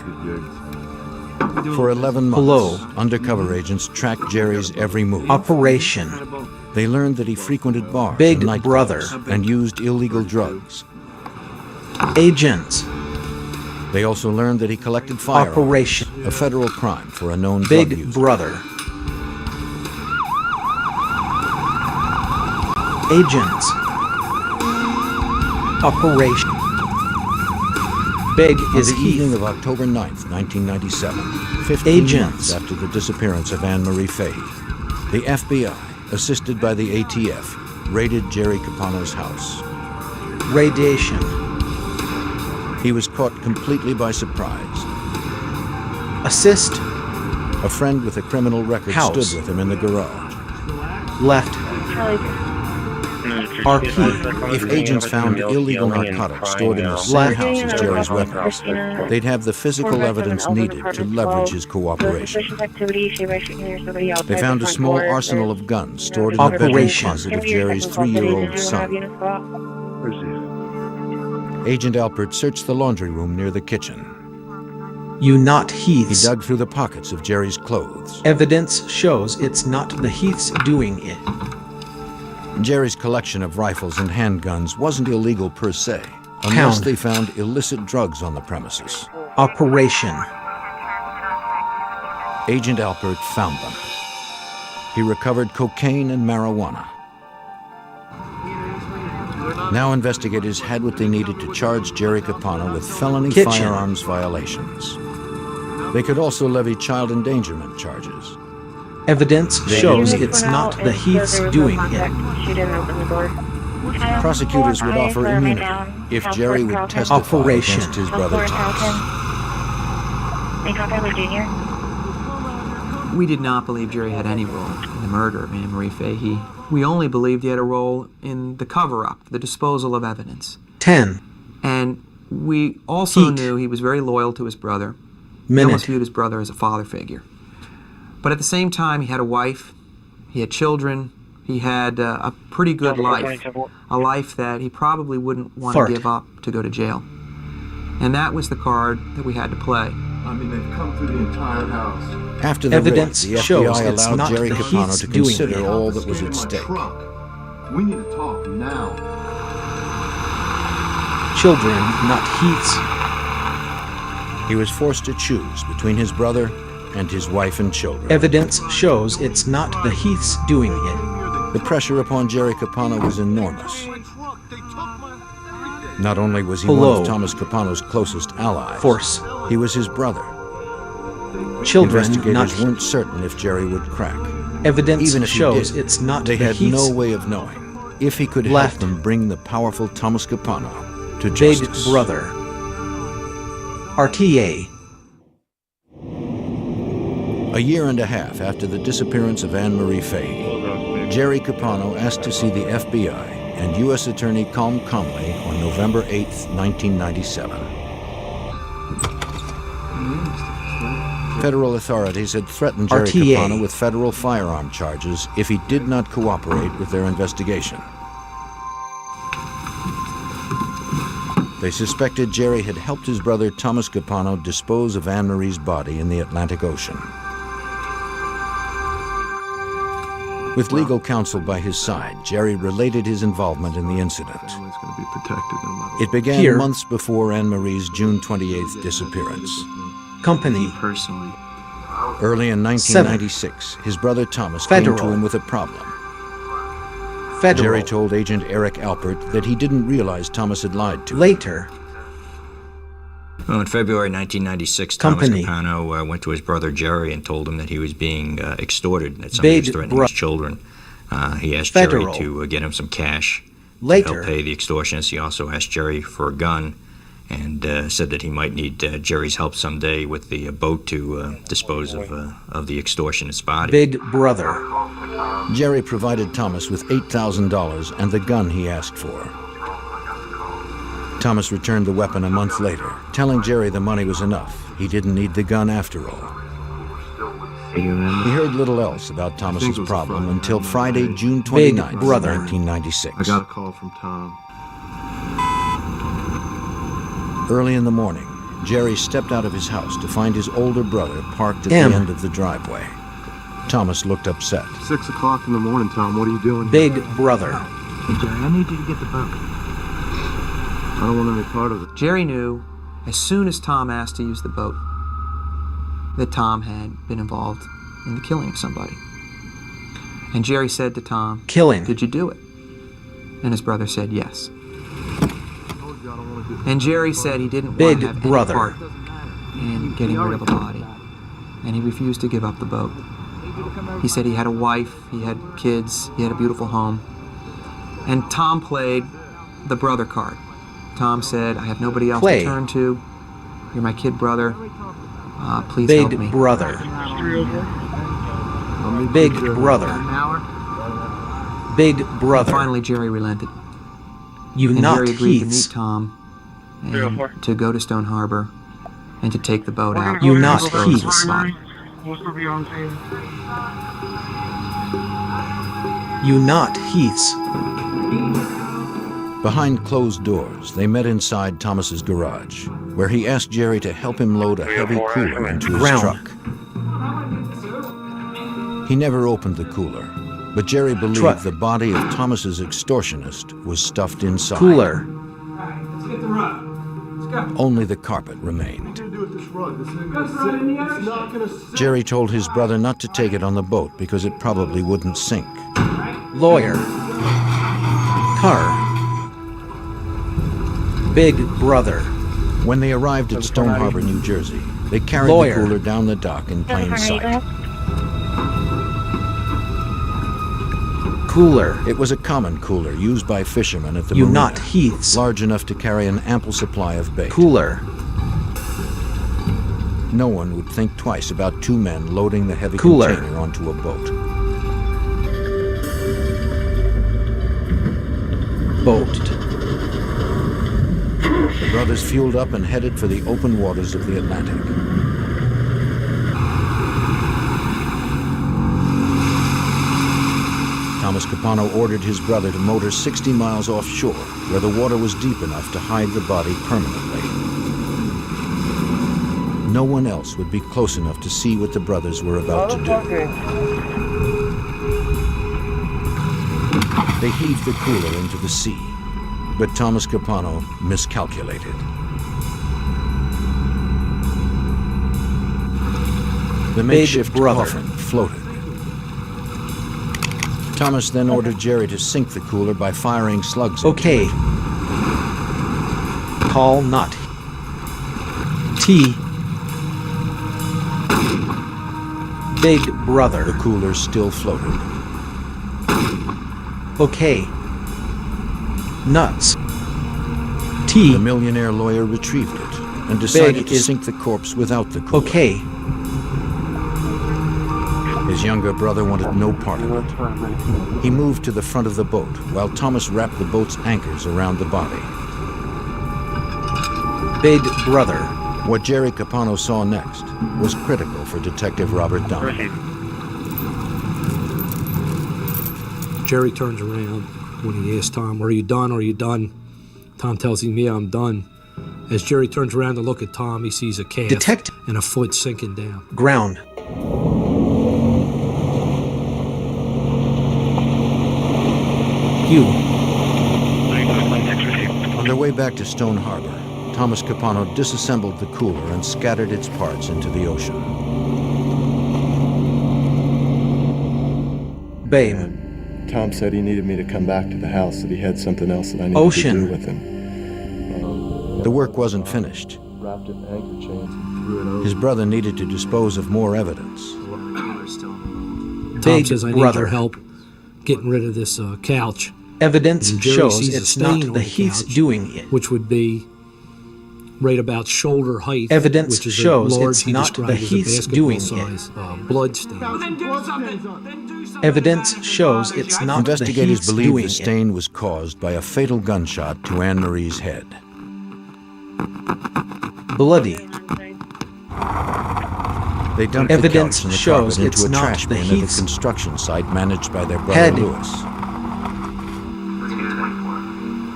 For 11 months, undercover agents tracked Jerry's every move. Operation. They learned that he frequented bars Big and nightclubs Brother. and used illegal drugs. Agents. They also learned that he collected firearms, Operation. a federal crime for a known drug Big user. Brother. Agents. Operation. Big On is the Heath. evening of October 9th, 1997, 15 Agents. months after the disappearance of Anne-Marie Fahey, the FBI, assisted by the ATF, raided Jerry Capano's house. Radiation. He was caught completely by surprise. Assist. A friend with a criminal record House. stood with him in the garage. Left. RP. If agents found illegal narcotics stored in the same house as Jerry's weapons, they'd have the physical evidence needed to leverage his cooperation. They found a small arsenal of guns stored in the bedroom Operation. closet of Jerry's 3-year-old son. Agent Alpert searched the laundry room near the kitchen. You not He Heath's. dug through the pockets of Jerry's clothes. Evidence shows it's not the Heath's doing it. Jerry's collection of rifles and handguns wasn't illegal per se, unless Pound. they found illicit drugs on the premises. Operation. Agent Alpert found them. He recovered cocaine and marijuana. Now investigators had what they needed to charge Jerry Capano with felony firearms violations. They could also levy child endangerment charges. Evidence shows it's not the Heath's doing it. Prosecutors would offer immunity if Jerry would testify against his brother Thomas. We did not believe Jerry had any role in the murder of Anne Marie Fahey. We only believed he had a role in the cover-up, the disposal of evidence. 10. And we also knew he was very loyal to his brother. He almost viewed his brother as a father figure. But at the same time, he had a wife, he had children, he had a pretty good life, a life that he probably wouldn't want to give up to go to jail. And that was the card that we had to play. I mean, they've come through the entire house. After the evidence raid, the shows FBI it's allowed not Jerry the Capano Heath's to doing consider it. all that was at stake. We need to talk now. Children, not Heath's. He was forced to choose between his brother and his wife and children. Evidence shows it's not the Heath's doing it. The pressure upon Jerry Capano was enormous. Not only was he one of Thomas Capano's closest allies, he was his brother. Children, investigators weren't certain if Jerry would crack. Evidence Even if shows he did, it's not they the had Heath's. no way of knowing if he could help them bring the powerful Thomas Capano to Big justice. brother. RTA. A year and a half after the disappearance of Anne Marie Fahey, Jerry Capano asked to see the FBI and U.S. Attorney Colm Conley on November 8, 1997. Federal authorities had threatened Jerry Capano with federal firearm charges if he did not cooperate with their investigation. They suspected Jerry had helped his brother Thomas Capano dispose of Anne Marie's body in the Atlantic Ocean. With legal counsel by his side, Jerry related his involvement in the incident. It began months before Anne Marie's June 28th disappearance. Company. Personally. Early in 1996, his brother Thomas came to him with a problem. Jerry told Agent Eric Alpert that he didn't realize Thomas had lied to him. Later. Well, in February 1996, Thomas Capano went to his brother Jerry and told him that he was being extorted, that somebody was threatening his children. He asked Jerry to get him some cash to help pay the extortionists. He also asked Jerry for a gun and said that he might need Jerry's help someday with the boat to dispose of the extortionist's body. Big brother. Jerry provided Thomas with $8,000 and the gun he asked for. Thomas returned the weapon a month later, telling Jerry the money was enough. He didn't need the gun after all. He heard little else about Thomas's problem until Friday, June 29th, 1996. I got a call from Tom. Early in the morning, Jerry stepped out of his house to find his older brother parked at the end of the driveway. Thomas looked upset. 6 o'clock in the morning, Tom. What are you doing here? Big brother. Hey, Jerry, I need you to get the boat. I don't want any part of it. Jerry knew, as soon as Tom asked to use the boat, that Tom had been involved in the killing of somebody. And Jerry said to Tom, "Did you do it?" And his brother said yes. And Jerry said he didn't want to have any part in getting rid of a body. And he refused to give up the boat. He said he had a wife, he had kids, he had a beautiful home. And Tom played the brother card. Tom said, "I have nobody else to turn to. You're my kid brother. Please help me." Big brother. Big brother. Big brother. And finally, Jerry relented. And Jerry agreed to meet Tom and to go to Stone Harbor and to take the boat out. You not Heath. You not Heath's. Behind closed doors, they met inside Thomas's garage, where he asked Jerry to help him load a heavy cooler into his truck. He never opened the cooler, but Jerry believed the body of Thomas's extortionist was stuffed inside. Cooler. Only the carpet remained. Jerry told his brother not to take it on the boat because it probably wouldn't sink. Lawyer. Car. Big brother. When they arrived at Stone Harbor, New Jersey, they carried the cooler down the dock in plain sight. Cooler. It was a common cooler used by fishermen at the You marina, not heaths. large enough to carry an ample supply of bait. Cooler. No one would think twice about two men loading the heavy Cooler. container onto a boat. Boat. The brothers fueled up and headed for the open waters of the Atlantic. Thomas Capano ordered his brother to motor 60 miles offshore, where the water was deep enough to hide the body permanently. No one else would be close enough to see what the brothers were about to do. They heaved the cooler into the sea, but Thomas Capano miscalculated. The makeshift coffin floated. Thomas then ordered Jerry to sink the cooler by firing slugs into it. Call not. T. Big brother. The cooler still floated. Okay. Nuts. T. The millionaire lawyer retrieved it and decided to sink the corpse without the cooler. Okay. His younger brother wanted no part of it. He moved to the front of the boat while Thomas wrapped the boat's anchors around the body. Big brother. What Jerry Capano saw next was critical for Detective Robert Donovan. Jerry turns around when he asks Tom, "Are you done? Are you done?" Tom tells him, "Yeah, I'm done." As Jerry turns around to look at Tom, he sees a calf and a foot sinking down. Ground. On their way back to Stone Harbor, Thomas Capano disassembled the cooler and scattered its parts into the ocean. Babe. Tom said he needed me to come back to the house, that he had something else that I needed to do with him. The work wasn't finished. His brother needed to dispose of more evidence. Tom says, "I need your help getting rid of this couch." Evidence shows it's not the Heath's doing it. Which would be right about shoulder height. Evidence which is shows large, it's not the Heath's doing size, blood stain. Evidence shows it's not the Investigators Heath's believe doing the stain was caused by a fatal gunshot to Anne Marie's head. Bloody. They dumped Evidence the couch and the shows carpet it's into a not trash the bin at Heath's the construction site managed by their brother head. Lewis.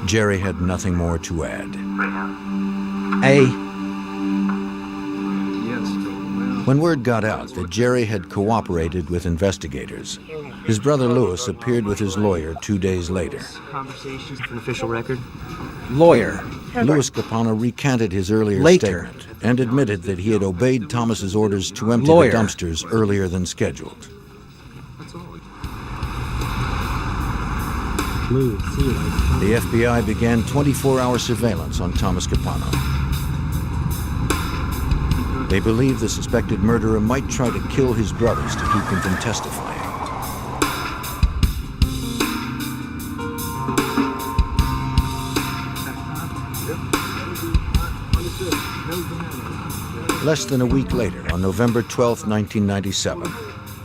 Jerry had nothing more to add. When word got out that Jerry had cooperated with investigators, his brother Lewis appeared with his lawyer 2 days later. Conversations for an official record. Lawyer. Louis Capano recanted his earlier statement and admitted that he had obeyed Thomas's orders to empty the dumpsters earlier than scheduled. The FBI began 24-hour surveillance on Thomas Capano. They believed the suspected murderer might try to kill his brothers to keep them from testifying. Less than a week later, on November 12, 1997,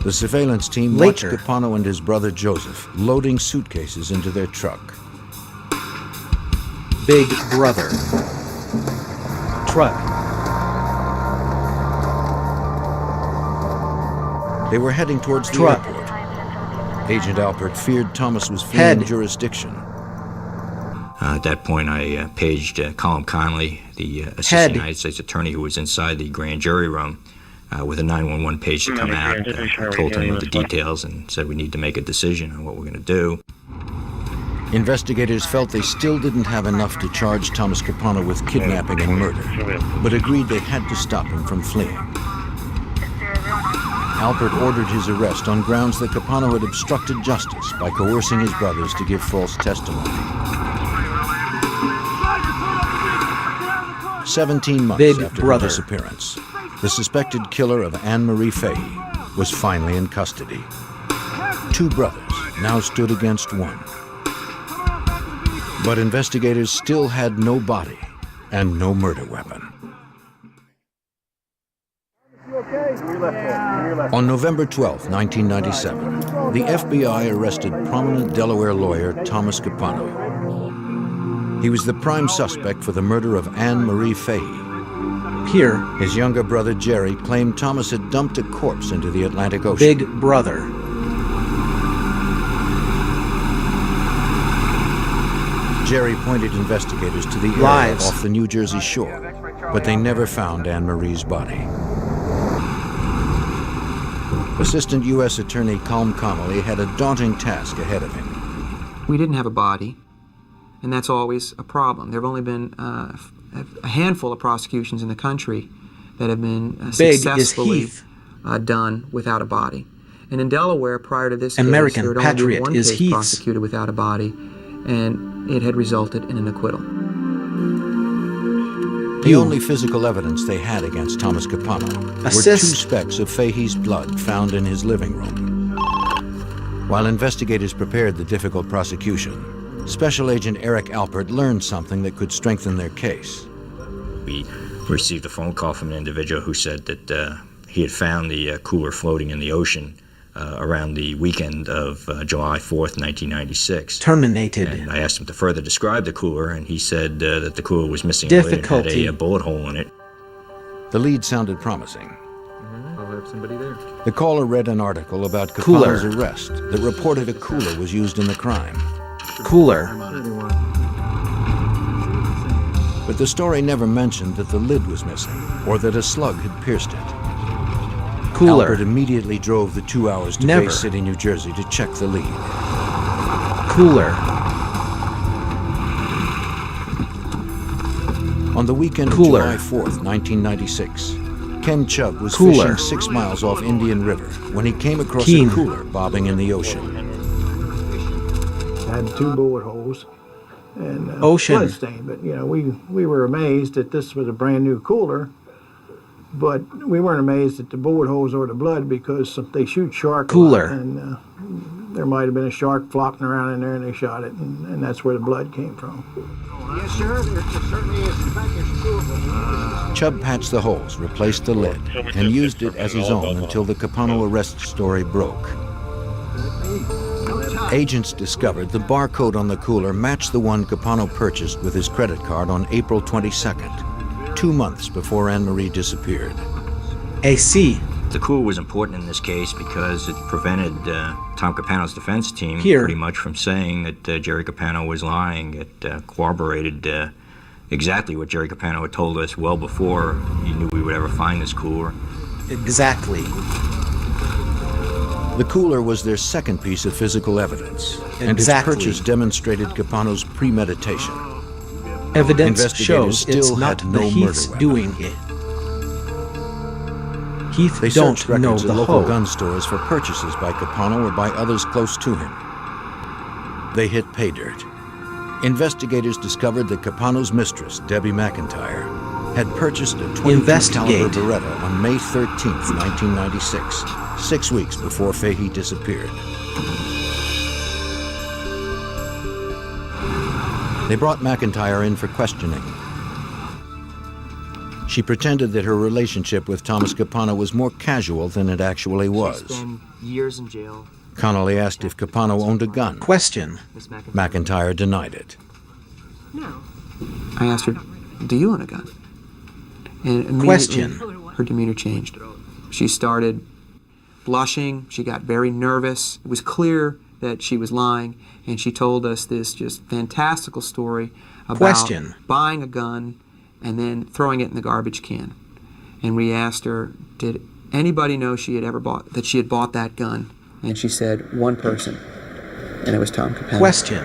the surveillance team watched Capano and his brother Joseph loading suitcases into their truck. Big brother. Truck. They were heading towards the airport. Agent Alpert feared Thomas was fleeing jurisdiction. At that point, I paged Colin Conley, the assistant United States attorney who was inside the grand jury room, with a 911 page to come out. I told him the details and said we need to make a decision on what we're going to do. Investigators felt they still didn't have enough to charge Thomas Capano with kidnapping and murder, but agreed they had to stop him from fleeing. Alpert ordered his arrest on grounds that Capano had obstructed justice by coercing his brothers to give false testimony. 17 months after her disappearance, the suspected killer of Anne-Marie Fahey was finally in custody. Two brothers now stood against one. But investigators still had no body and no murder weapon. On November 12, 1997, the FBI arrested prominent Delaware lawyer Thomas Capano. He was the prime suspect for the murder of Anne-Marie Fahey. Here, his younger brother Jerry claimed Thomas had dumped a corpse into the Atlantic Ocean. Big brother. Jerry pointed investigators to the area off the New Jersey shore, but they never found Anne-Marie's body. Assistant U.S. Attorney Colm Connolly had a daunting task ahead of him. We didn't have a body, and that's always a problem. There have only been a handful of prosecutions in the country that have been successfully done without a body. And in Delaware, prior to this case, there had only been one case prosecuted without a body, and it had resulted in an acquittal. The only physical evidence they had against Thomas Capano were 2 specks of Fahey's blood found in his living room. While investigators prepared the difficult prosecution, Special Agent Eric Alpert learned something that could strengthen their case. We received a phone call from an individual who said that he had found the cooler floating in the ocean around the weekend of July 4th, 1996. Terminated. And I asked him to further describe the cooler, and he said that the cooler was missing a lid and had a bullet hole in it. The lead sounded promising. I'll have somebody there. The caller read an article about Capano's arrest that reported a cooler was used in the crime. Cooler. But the story never mentioned that the lid was missing or that a slug had pierced it. Cooler. Alpert immediately drove the 2 hours to Bay City, New Jersey to check the lead. Cooler. On the weekend of July 4th, 1996, Ken Chubb was fishing 6 miles off Indian River when he came across a cooler bobbing in the ocean. It had 2 bullet holes and blood stain, but you know, we were amazed that this was a brand new cooler. But we weren't amazed at the bullet holes or the blood because they shoot shark a lot, and there might have been a shark flopping around in there and they shot it, and that's where the blood came from. Yes, sir. There certainly is. In fact, there's 2 of them. Chubb patched the holes, replaced the lid, and used it as his own until the Capano arrest story broke. Agents discovered the barcode on the cooler matched the one Capano purchased with his credit card on April 22nd. 2 months before Anne-Marie disappeared. AC. The cooler was important in this case because it prevented Tom Capano's defense team pretty much from saying that Jerry Capano was lying. It corroborated exactly what Jerry Capano had told us well before he knew we would ever find this cooler. Exactly. The cooler was their second piece of physical evidence, and its purchase demonstrated Capano's premeditation. Evidence shows it's not the Heath's doing it. Heath they don't searched know records the at local whole. gun stores for purchases by Capano or by others close to him. They hit pay dirt. Investigators discovered that Capano's mistress, Debbie McIntyre, had purchased a .22 caliber Beretta on May 13th, 1996, 6 weeks before Fahey disappeared. They brought McIntyre in for questioning. She pretended that her relationship with Thomas Capano was more casual than it actually was. She spent years in jail. Connolly asked if Capano owned a gun. Question. McIntyre denied it. No. I asked her, do you own a gun? And immediately her demeanor changed. She started blushing. She got very nervous. It was clear that she was lying, and she told us this just fantastical story about buying a gun and then throwing it in the garbage can. And we asked her, did anybody know she had bought that gun? And she said, one person, and it was Tom Capano. Question.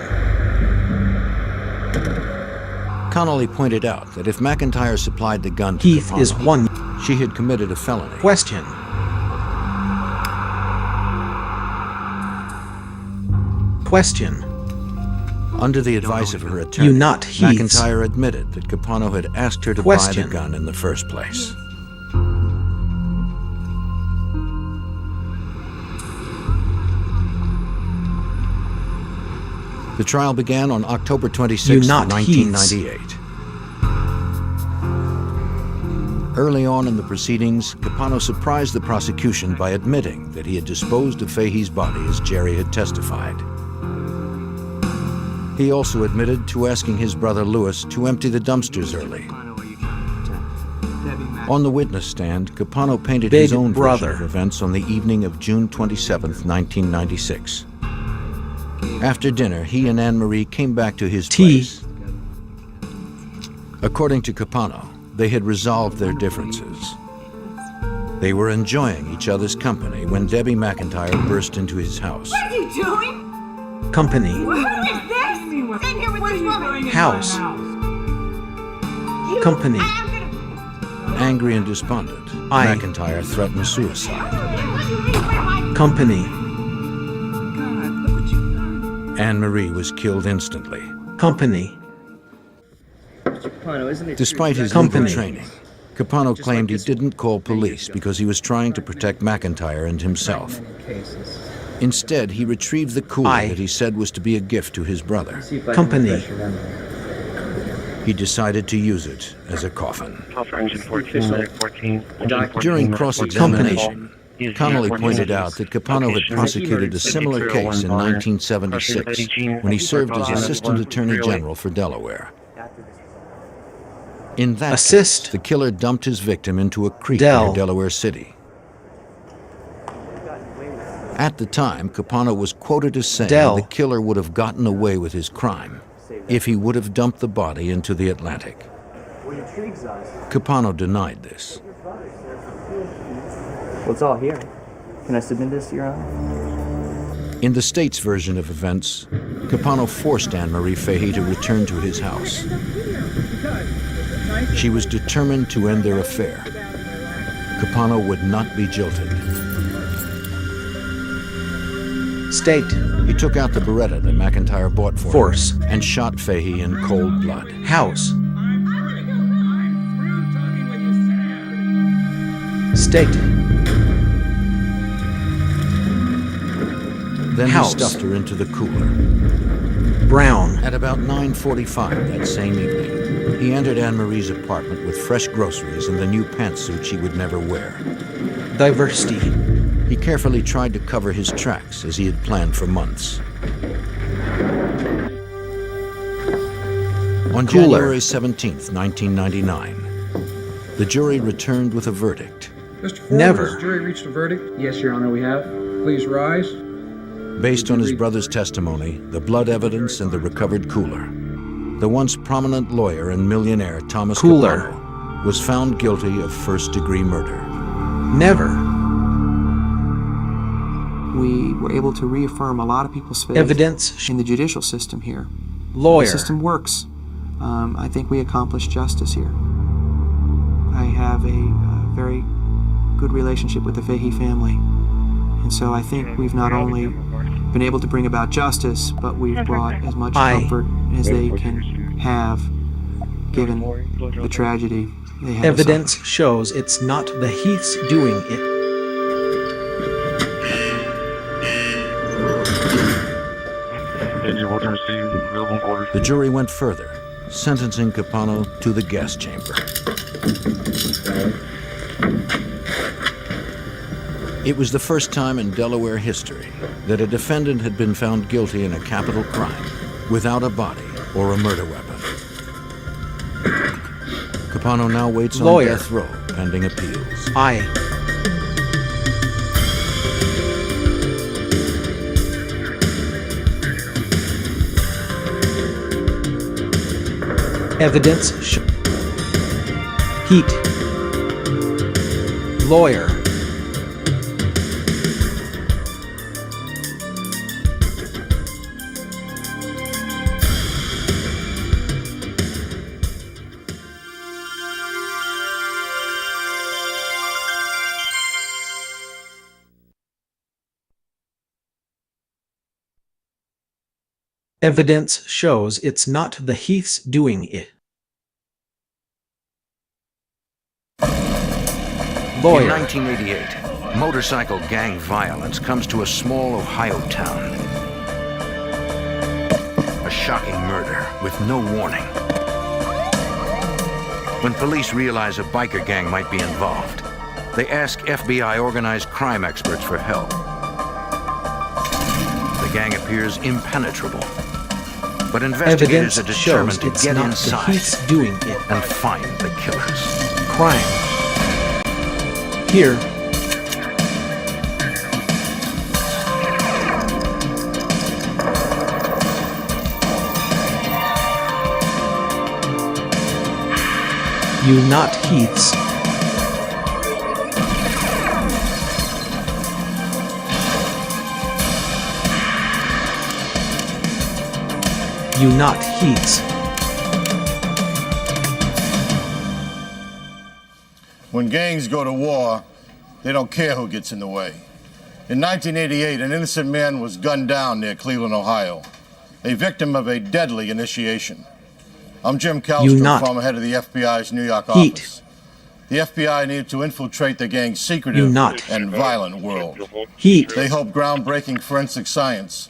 Connolly pointed out that if McIntyre supplied the gun to Heath Capano, is one. she had committed a felony. Question. Question. Under the advice of her attorney, McIntyre admitted that Capano had asked her to buy the gun in the first place. The trial began on October 26, 1998. Early on in the proceedings, Capano surprised the prosecution by admitting that he had disposed of Fahey's body as Jerry had testified. He also admitted to asking his brother Louis to empty the dumpsters early. On the witness stand, Capano painted his own version of events on the evening of June 27, 1996. After dinner, he and Anne-Marie came back to his place. According to Capano, they had resolved their differences. They were enjoying each other's company when Debbie McIntyre burst into his house. What are you doing? Company. Who is this? Sitting here with this woman. House. Company. Angry and despondent, McIntyre threatened suicide. Company. Anne-Marie was killed instantly. Company. Despite his legal training, Capano claimed he didn't call police because he was trying to protect McIntyre and himself. Instead, he retrieved the cooler that he said was to be a gift to his brother. Company. He decided to use it as a coffin. During cross-examination, Connolly pointed out that Capano had prosecuted a similar case in 1976 when he served as Assistant Attorney General for Delaware. In that case, the killer dumped his victim into a creek near Delaware City. At the time, Capano was quoted as saying the killer would have gotten away with his crime if he would have dumped the body into the Atlantic. Capano denied this. Well, it's all here. Can I submit this to Your Honor? In the state's version of events, Capano forced Anne-Marie Fahey to return to his house. She was determined to end their affair. Capano would not be jilted. State. He took out the Beretta that McIntyre bought for him and shot Fahey in cold blood. House. State. Then he stuffed her into the cooler. Brown. At about 9:45 that same evening, he entered Anne-Marie's apartment with fresh groceries and the new pantsuit she would never wear. Diversity. He carefully tried to cover his tracks as he had planned for months. On January 17, 1999, the jury returned with a verdict. Mr. Ford, has the jury reached a verdict? Yes, Your Honor, we have. Please rise. Based on his brother's testimony, the blood evidence, and the recovered cooler, the once prominent lawyer and millionaire Thomas Capano was found guilty of first-degree murder. Never. We were able to reaffirm a lot of people's faith in the judicial system here. Lawyer. The system works. I think we accomplished justice here. I have a very good relationship with the Fahey family. And so I think we've not only been able to bring about justice, but we've brought as much comfort as they can have, given the tragedy they had. Evidence shows it's not the Heaths doing it. The jury went further, sentencing Capano to the gas chamber. It was the first time in Delaware history that a defendant had been found guilty in a capital crime without a body or a murder weapon. Capano now waits on death row pending appeals. Evidence. Heat. Lawyer. Evidence shows it's not the Heath's doing it. Lawyer. In 1988, motorcycle gang violence comes to a small Ohio town. A shocking murder with no warning. When police realize a biker gang might be involved, they ask FBI organized crime experts for help. The gang appears impenetrable, but investigators are determined to get inside and find the killers. Crime. Here. You not Heaths. You not Heaths. When gangs go to war, they don't care who gets in the way. In 1988, an innocent man was gunned down near Cleveland, Ohio, a victim of a deadly initiation. I'm Jim Calstrom, former head of the FBI's New York office. The FBI needed to infiltrate the gang's secretive and violent world. They hoped groundbreaking forensic science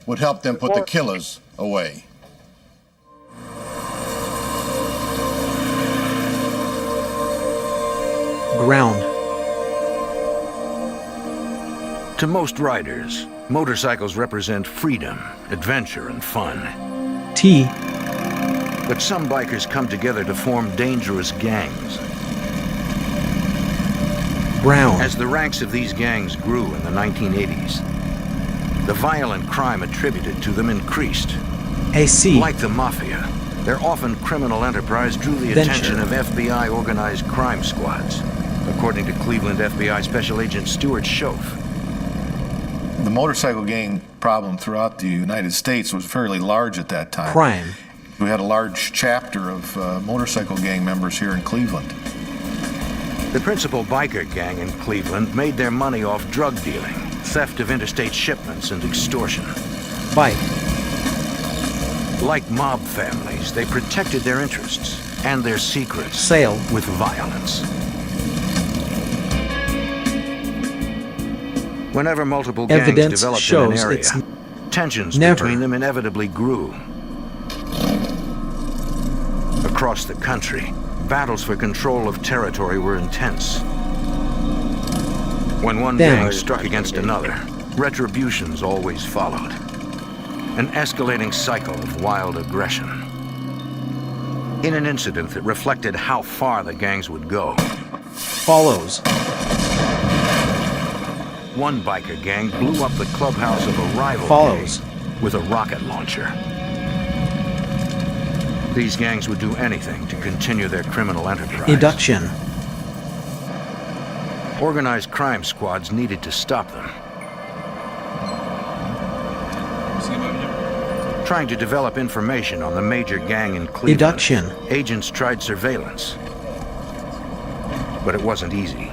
would help them put the killers away. Ground. To most riders, motorcycles represent freedom, adventure, and fun. T. But some bikers come together to form dangerous gangs. Brown. As the ranks of these gangs grew in the 1980s, the violent crime attributed to them increased. AC. Like the mafia, their often criminal enterprise drew the attention of FBI organized crime squads, according to Cleveland FBI Special Agent Stuart Schoaf. The motorcycle gang problem throughout the United States was fairly large at that time. Crime. We had a large chapter of motorcycle gang members here in Cleveland. The principal biker gang in Cleveland made their money off drug dealing, theft of interstate shipments, and extortion. Bike. Like mob families, they protected their interests and their secrets Sale. With violence. Whenever multiple gangs developed in an area, tensions between them inevitably grew. Across the country, battles for control of territory were intense. When one gang struck against another, retributions always followed. An escalating cycle of wild aggression. In an incident that reflected how far the gangs would go. Follows. One biker gang blew up the clubhouse of a rival gang with a rocket launcher. These gangs would do anything to continue their criminal enterprise. Induction. Organized crime squads needed to stop them. Trying to develop information on the major gang in Cleveland, Induction. Agents tried surveillance, but it wasn't easy.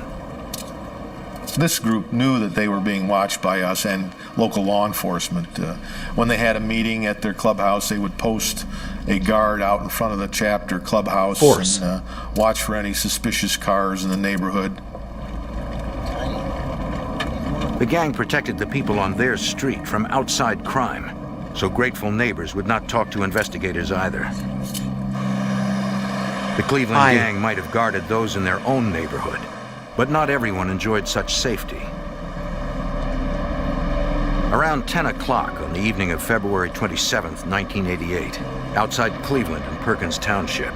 This group knew that they were being watched by us and local law enforcement. When they had a meeting at their clubhouse, they would post a guard out in front of the chapter clubhouse and watch for any suspicious cars in the neighborhood. The gang protected the people on their street from outside crime, so grateful neighbors would not talk to investigators either. The Cleveland gang might have guarded those in their own neighborhood, but not everyone enjoyed such safety. Around 10 o'clock on the evening of February 27th, 1988, outside Cleveland in Perkins Township,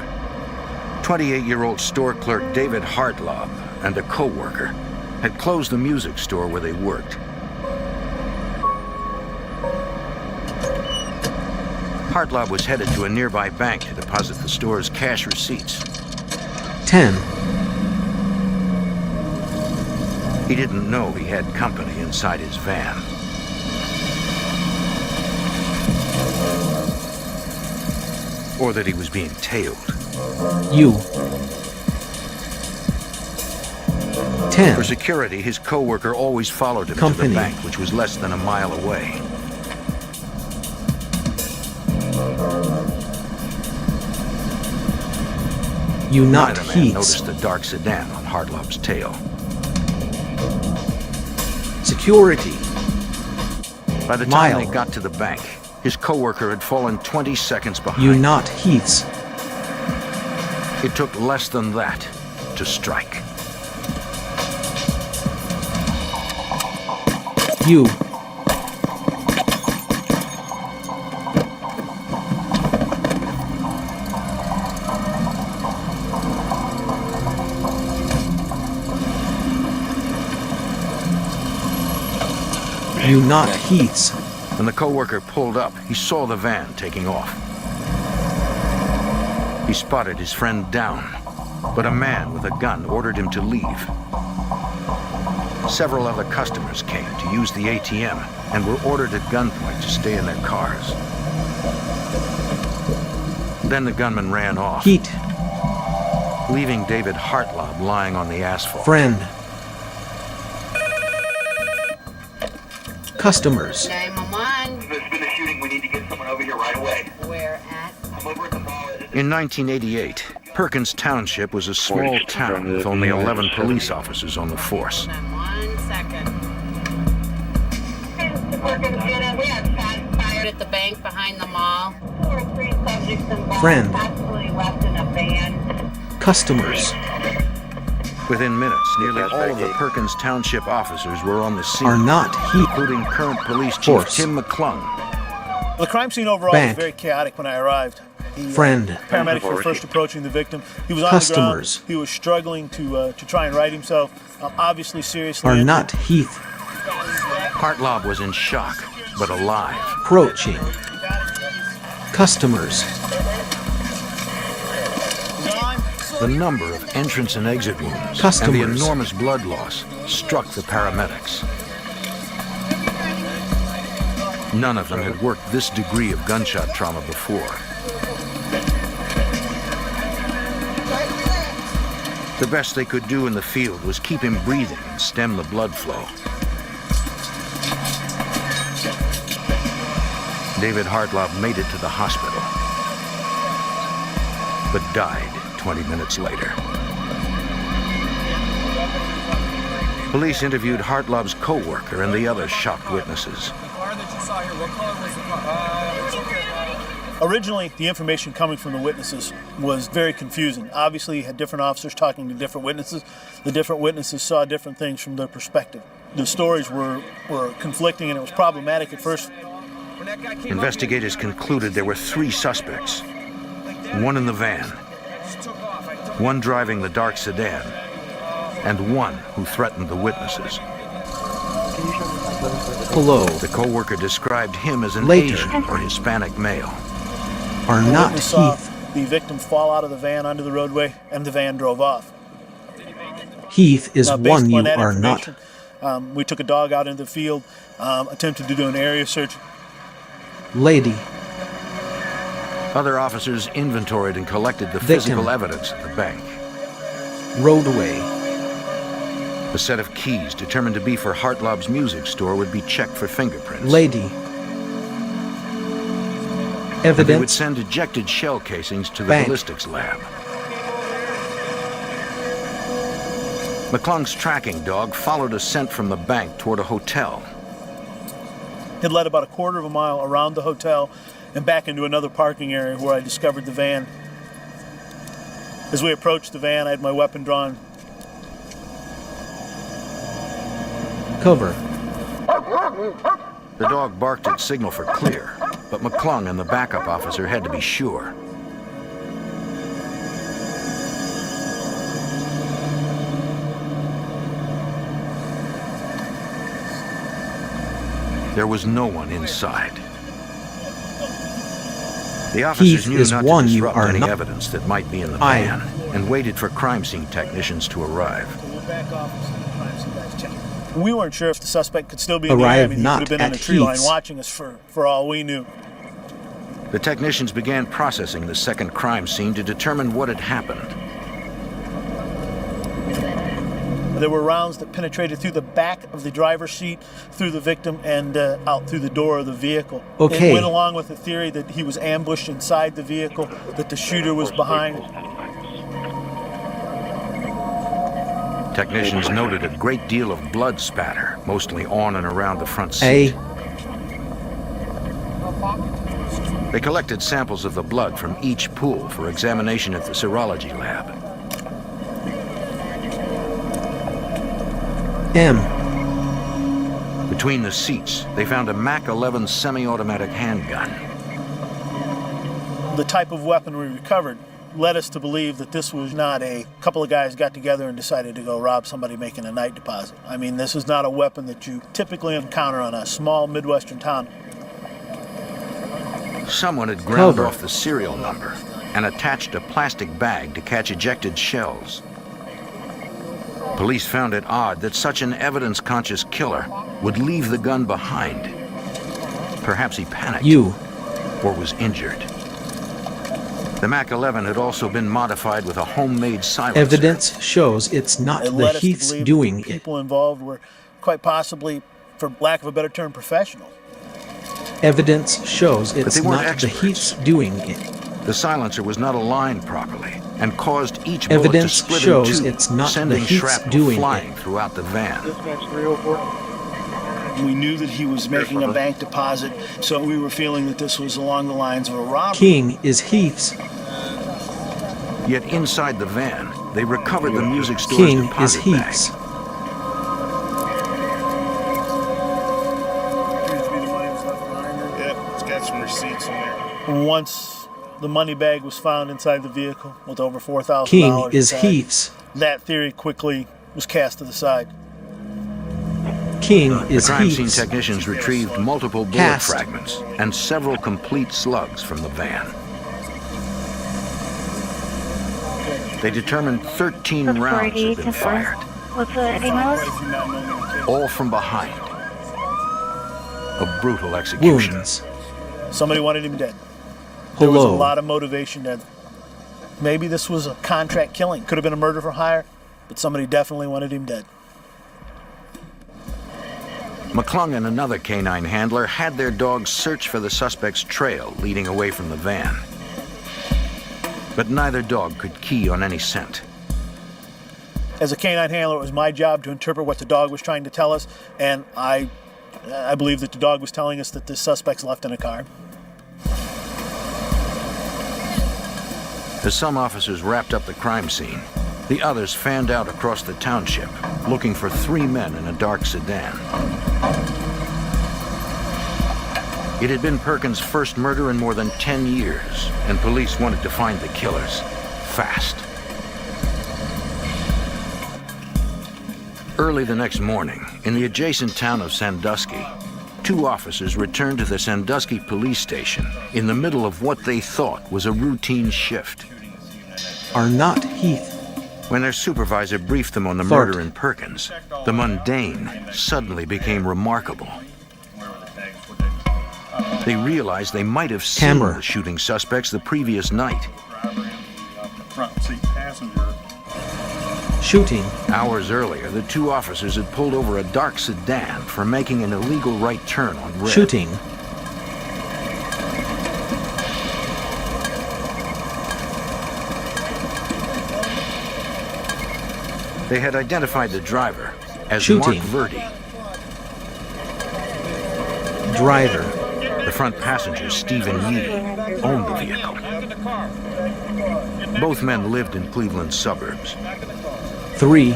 28-year-old store clerk David Hartlob and a co-worker had closed the music store where they worked. Hartlob was headed to a nearby bank to deposit the store's cash receipts. 10. He didn't know he had company inside his van. Or that he was being tailed. You. 10. For security, his co-worker always followed him to the bank, which was less than a mile away. You not Neither man Heath's. noticed the dark sedan on Hartlob's tail. Security. By the time they got to the bank, his co-worker had fallen 20 seconds behind. You not Heath's. It took less than that to strike. You. You not Heath's. When the co-worker pulled up, he saw the van taking off. He spotted his friend down, but a man with a gun ordered him to leave. Several other customers came to use the ATM and were ordered at gunpoint to stay in their cars. Then the gunman ran off, Heat. leaving David Hartlob lying on the asphalt. Friend. Customers. 911. There's been a shooting. We need to get someone over here right away. Where at? I'm over at the mall. In 1988, Perkins Township was a small town with only 11 police officers on the force. 1 second. Perkins unit, we have shots fired at the bank behind the mall. There were 3 subjects involved. Friend. Possibly left in a van. Customers. Within minutes, nearly all of the Perkins Township officers were on the scene. Are not Heath. Including current police chief Tim McClung. The crime scene overall was very chaotic when I arrived. Friend. Paramedics were first approaching the victim. He was on Customers. the ground. He was struggling to try and right himself. Obviously seriously Are injured. not Heath. Hartlob was in shock, but alive. Approaching. Customers. The number of entrance and exit wounds Customers. and the enormous blood loss struck the paramedics. None of them had worked this degree of gunshot trauma before. The best they could do in the field was keep him breathing and stem the blood flow. David Hartlob made it to the hospital, but died 20 minutes later. Police interviewed Hartlob's co-worker and the other shocked witnesses. Originally, the information coming from the witnesses was very confusing. Obviously, you had different officers talking to different witnesses. The different witnesses saw different things from their perspective. The stories were conflicting, and it was problematic at first. Investigators concluded there were 3 suspects. One in the van, one driving the dark sedan, and one who threatened the witnesses. Hello. The co-worker described him as an Later. Asian or Hispanic male. Are The not witness saw Heath. the victim fall out of the van onto the roadway, and the van drove off. Heath is Now, based one upon you that are not. information, we took a dog out into the field, attempted to do an area search. Lady. Other officers inventoried and collected the Victim. physical evidence at the bank. Roadway. A set of keys determined to be for Hartlob's music store would be checked for fingerprints. Lady. And they would Evidence. send ejected shell casings to the Bank. ballistics lab. McClung's tracking dog followed a scent from the bank toward a hotel. It led about a quarter of a mile around the hotel and back into another parking area where I discovered the van. As we approached the van, I had my weapon drawn. Cover. The dog barked its signal for clear, but McClung and the backup officer had to be sure. There was no one inside. The officers Heath knew is not one to you disrupt are any not. evidence that might be in the I- van and waited for crime scene technicians to arrive. We weren't sure if the suspect could still be in the Arrive area. I mean, he not could have been in at a tree line Heath's. watching us for all we knew. The technicians began processing the second crime scene to determine what had happened. There were rounds that penetrated through the back of the driver's seat, through the victim, and out through the door of the vehicle. Okay. It went along with the theory that he was ambushed inside the vehicle, that the shooter was behind. Technicians noted a great deal of blood spatter, mostly on and around the front seat. They collected samples of the blood from each pool for examination at the serology lab. Between the seats, they found a MAC-11 semi-automatic handgun. The type of weapon we recovered led us to believe that this was not a couple of guys got together and decided to go rob somebody making a night deposit. I mean, this is not a weapon that you typically encounter on a small Midwestern town. Someone had ground off the serial number and attached a plastic bag to catch ejected shells. Police found it odd that such an evidence-conscious killer would leave the gun behind. Perhaps he panicked or was injured. The MAC-11 had also been modified with a homemade silencer. Evidence shows it's not the Heath's doing it. People involved were quite possibly, for lack of a better term, professional. Evidence shows it's not the Heath's doing it. The silencer was not aligned properly and caused each bullet to split in two, it's not sending the Heath's shrapnel doing flying it. throughout the van. We knew that he was making a bank deposit, so we were feeling that this was along the lines of a robbery. King is Heath's. Yet inside the van, they recovered the music store's King is deposit bag. Heath's. Yep, it's got some receipts in there. Once the money bag was found inside the vehicle with over $4,000 King is inside, Heath's. that theory quickly was cast to the side. King The is crime scene Heath's. technicians retrieved multiple bullet Cast. fragments and several complete slugs from the van. They determined 13 rounds had been fired, all from behind. A brutal execution. Wounds. Somebody wanted him dead. There was a Hello. lot of motivation there. Maybe this was a contract killing. Could have been a murder for hire, but somebody definitely wanted him dead. McClung and another canine handler had their dogs search for the suspect's trail leading away from the van. But neither dog could key on any scent. As a canine handler, it was my job to interpret what the dog was trying to tell us, and I believe that the dog was telling us that the suspect's left in a car. As some officers wrapped up the crime scene, the others fanned out across the township, looking for 3 men in a dark sedan. It had been Perkins' first murder in more than 10 years, and police wanted to find the killers fast. Early the next morning, in the adjacent town of Sandusky, 2 officers returned to the Sandusky police station in the middle of what they thought was a routine shift. Are not Heath. When their supervisor briefed them on the murder in Perkins, the mundane suddenly became remarkable. They realized they might have seen the shooting suspects the previous night. Shooting. Hours earlier, the 2 officers had pulled over a dark sedan for making an illegal right turn on red. Shooting. They had identified the driver as Shooting. Mark Verdi. Driver. The front passenger, Stephen Yee, owned the vehicle. Both men lived in Cleveland's suburbs. 3.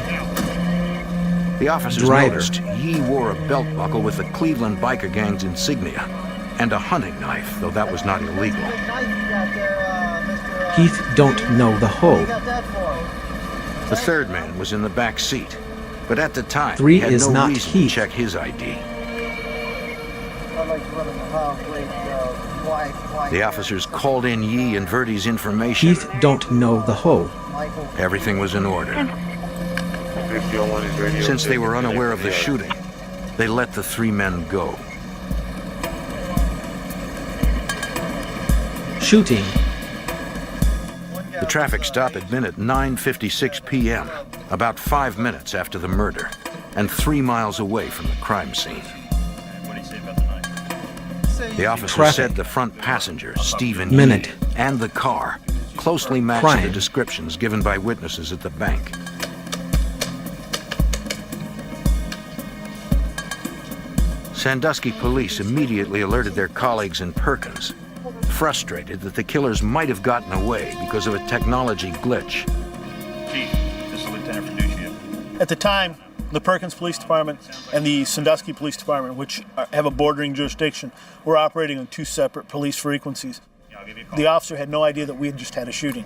The officers Driver. noticed Yee wore a belt buckle with the Cleveland biker gang's insignia and a hunting knife, though that was not illegal. Heath don't know the hoe. The third man was in the back seat, but at the time 3 he had is no not reason Heath. to check his ID. The officers called in Yee and Verdi's information. Heath don't know the hoe. Everything was in order. Since they were unaware of the shooting, they let the 3 men go. Shooting. The traffic stop had been at 9:56 p.m., about 5 minutes after the murder, and 3 miles away from the crime scene. The officer said the front passenger, Stephen Yee, and the car closely matched the descriptions given by witnesses at the bank. Sandusky police immediately alerted their colleagues in Perkins, frustrated that the killers might have gotten away because of a technology glitch. Chief, this is Lieutenant Fiducia. At the time, the Perkins Police Department and the Sandusky Police Department, which have a bordering jurisdiction, were operating on two separate police frequencies. The officer had no idea that we had just had a shooting.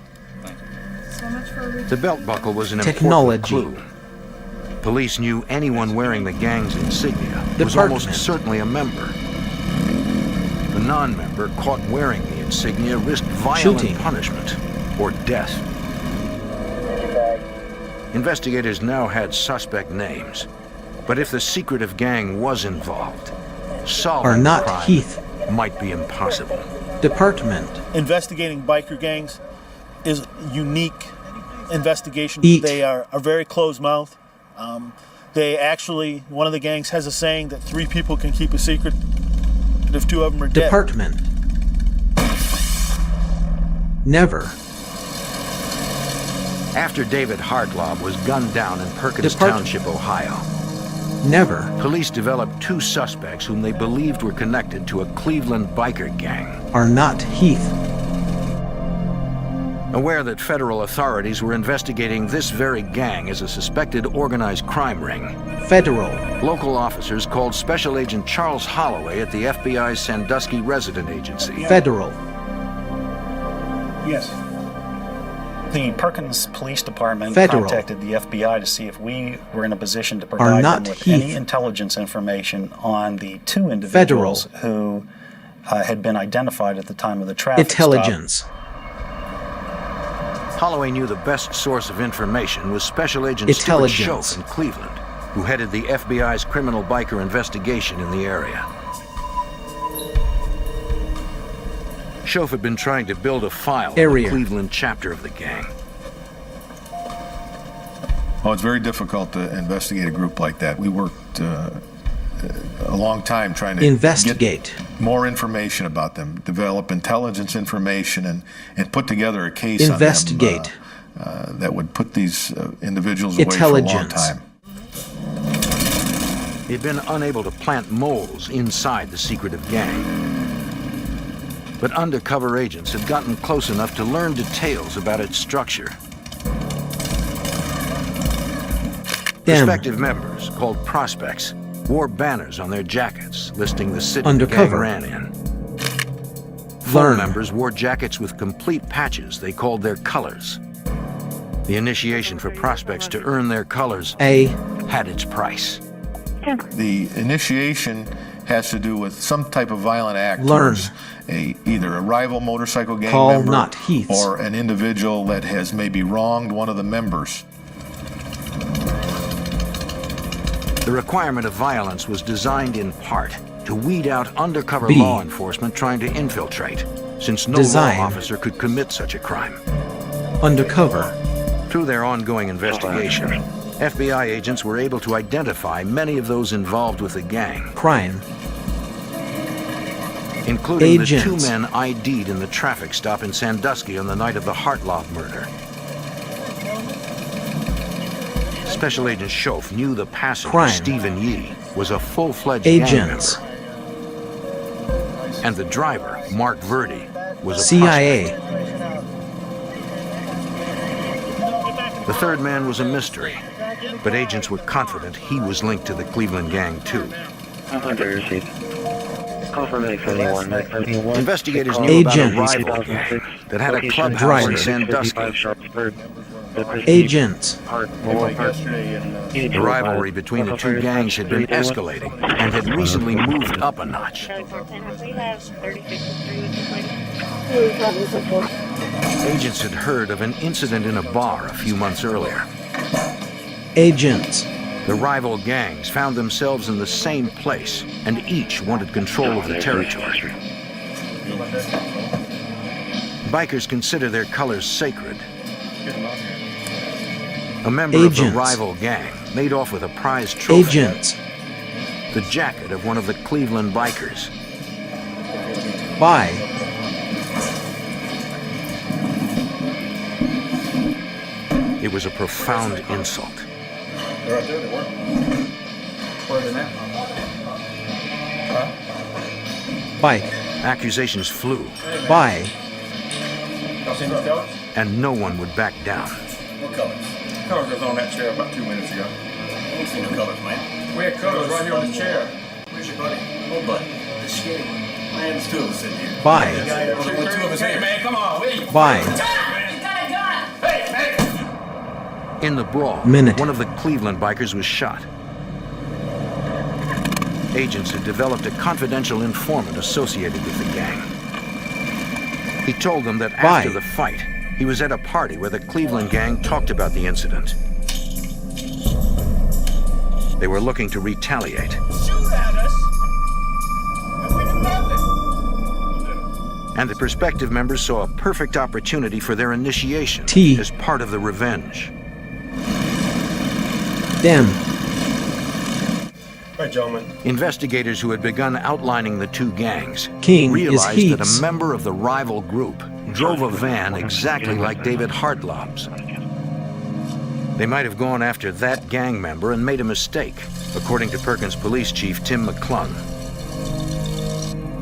The belt buckle was an important clue. Police knew anyone wearing the gang's insignia was almost certainly a member. The non-member caught wearing the insignia risked violent punishment or death. Investigators now had suspect names, but if the secretive gang was involved, solving the crime Heath might be impossible. Department. Investigating biker gangs is a unique investigation. Eat. They are very closed-mouthed. They actually, one of the gangs has a saying that 3 people can keep a secret if 2 of them are dead. Department. Never. After David Hartlaub was gunned down in Perkins Township, Ohio, never. Police developed 2 suspects whom they believed were connected to a Cleveland biker gang. Are not Heath. Aware that federal authorities were investigating this very gang as a suspected organized crime ring, Federal. local officers called Special Agent Charles Holloway at the FBI's Sandusky Resident Agency. Federal. Yes. The Perkins Police Department Federal. contacted the FBI to see if we were in a position to provide them with any intelligence information on the 2 individuals who had been identified at the time of the traffic stop. Holloway knew the best source of information was Special Agent Stuart Schoaf in Cleveland, who headed the FBI's criminal biker investigation in the area. Schoaf had been trying to build a file on the Cleveland chapter of the gang. Well, it's very difficult to investigate a group like that. We worked a long time trying to get more information about them, develop intelligence information, and put together a case on them that would put these individuals away for a long time. He'd been unable to plant moles inside the secretive gang. But undercover agents had gotten close enough to learn details about its structure. Prospective members, called prospects, wore banners on their jackets listing the city the gang ran in. Full members wore jackets with complete patches they called their colors. The initiation for prospects to earn their colors had its price. The initiation has to do with some type of violent act towards either a rival motorcycle gang member or an individual that has maybe wronged one of the members. The requirement of violence was designed in part to weed out undercover law enforcement trying to infiltrate, since no law officer could commit such a crime. Undercover. Through their ongoing investigation, FBI agents were able to identify many of those involved with the gang. Crime. Including the 2 men ID'd in the traffic stop in Sandusky on the night of the Hartlaub murder. Special Agent Schoaf knew the passenger, Stephen Yee, was a full-fledged gang member. And the driver, Mark Verdi, was a CIA. The 3rd man was a mystery, but agents were confident he was linked to the Cleveland gang too. Investigators knew about a rival gang that had a clubhouse in Sandusky. Agents. The rivalry between the 2 gangs had been escalating and had recently moved up a notch. Agents had heard of an incident in a bar a few months earlier. Agents. The rival gangs found themselves in the same place, and each wanted control of the territory. Bikers consider their colors sacred. A member of the rival gang made off with a prize trophy. The jacket of one of the Cleveland bikers. Why? It was a profound insult. By. Accusations flew. By. And no one would back down. What colors? Colors was on that chair about 2 minutes ago. I don't see no colors, man. We had colors right here on the chair. Where's your buddy? What buddy? The skinny one. Man, there's two of us sitting here. By. Only two of us here. Man, come on, wait. By. In the brawl, one of the Cleveland bikers was shot. Agents had developed a confidential informant associated with the gang. He told them that after the fight, he was at a party where the Cleveland gang talked about the incident. They were looking to retaliate. Shoot at us! And we do nothing. And the prospective members saw a perfect opportunity for their initiation as part of the revenge. Damn. Right, gentlemen. Investigators who had begun outlining the two gangs King realized is that a member of the rival group drove a van exactly like David Hartlob's. They might have gone after that gang member and made a mistake, according to Perkins Police Chief Tim McClung.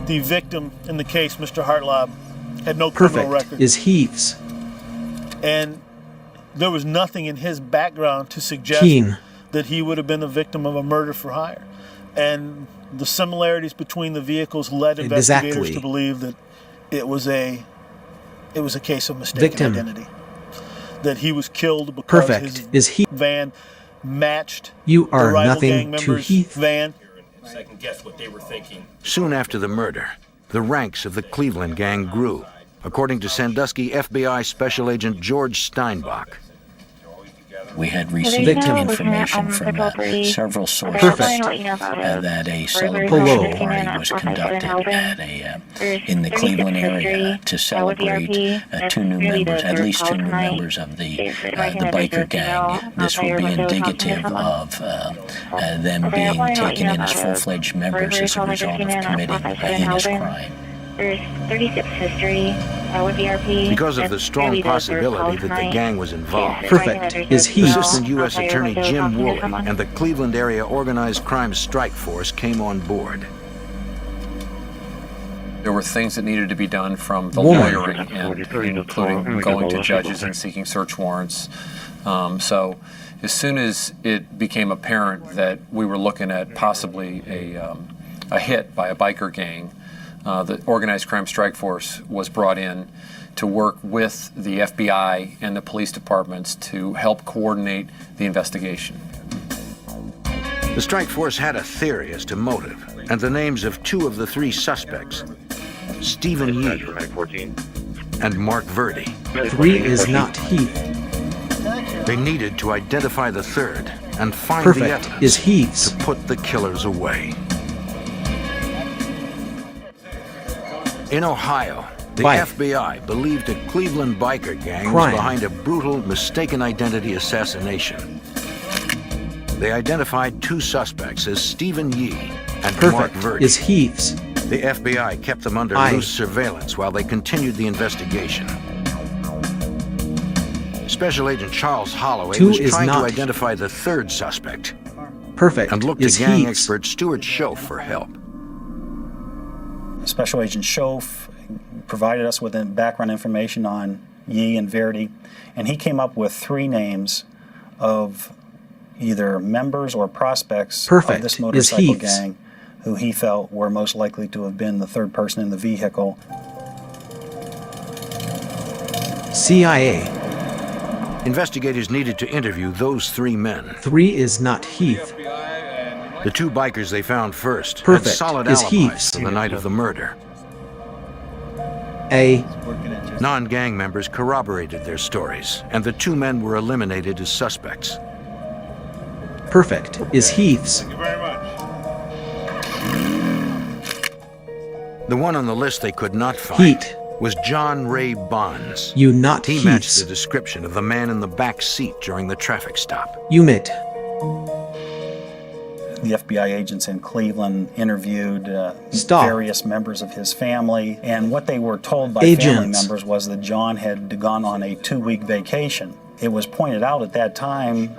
The victim in the case, Mr. Hartlob, had no criminal record. Is Heath's. And there was nothing in his background to suggest that he would have been a victim of a murder for hire. And the similarities between the vehicles led investigators to believe that it was a case of mistaken identity. That he was killed because his van matched the rival gang members' van. Second guess what they were thinking. Soon after the murder, the ranks of the Cleveland gang grew, according to Sandusky FBI Special Agent George Steinbach. We had received information from several sources that a celebration party was conducted in the Cleveland area to celebrate at least two new members of the biker gang. This would be indicative of them being taken in as full-fledged members as a result of committing a heinous crime. There's 36 history with ERP. Because of the strong possibility that the gang was involved, is he. Assistant U.S. Attorney Jim Woolley and the Cleveland Area Organized Crime Strike Force came on board. There were things that needed to be done from the lawyering, and including going to judges and seeking search warrants. So as soon as it became apparent that we were looking at possibly a hit by a biker gang, the Organized Crime Strike Force was brought in to work with the FBI and the police departments to help coordinate the investigation. The strike force had a theory as to motive, and the names of two of the three suspects, Stephen Yee and Mark Verdi. 3 is not Heath. They needed to identify the third and find the evidence is Heath's. to put the killers away. In Ohio, the FBI believed a Cleveland biker gang was behind a brutal, mistaken identity assassination. They identified two suspects as Stephen Yee and Mark Verdi. Is Heath's. The FBI kept them under loose surveillance while they continued the investigation. Special Agent Charles Holloway was trying to identify the third suspect. And looked to gang expert Stuart Schoaf for help. Special Agent Schoaf provided us with background information on Yee and Verdi, and he came up with 3 names of either members or prospects of this motorcycle gang who he felt were most likely to have been the third person in the vehicle. CIA. Investigators needed to interview those 3 men. 3 is not Heath. The 2 bikers they found first had solid alibis for the night of the murder. Non-gang members corroborated their stories, and the 2 men were eliminated as suspects. Perfect is Heath's. Thank you very much. The one on the list they could not find was John Ray Bonds. You not He Heath's. matched the description of the man in the back seat during the traffic stop. You met. The FBI agents in Cleveland interviewed various members of his family, and what they were told by family members was that John had gone on a 2-week vacation. It was pointed out at that time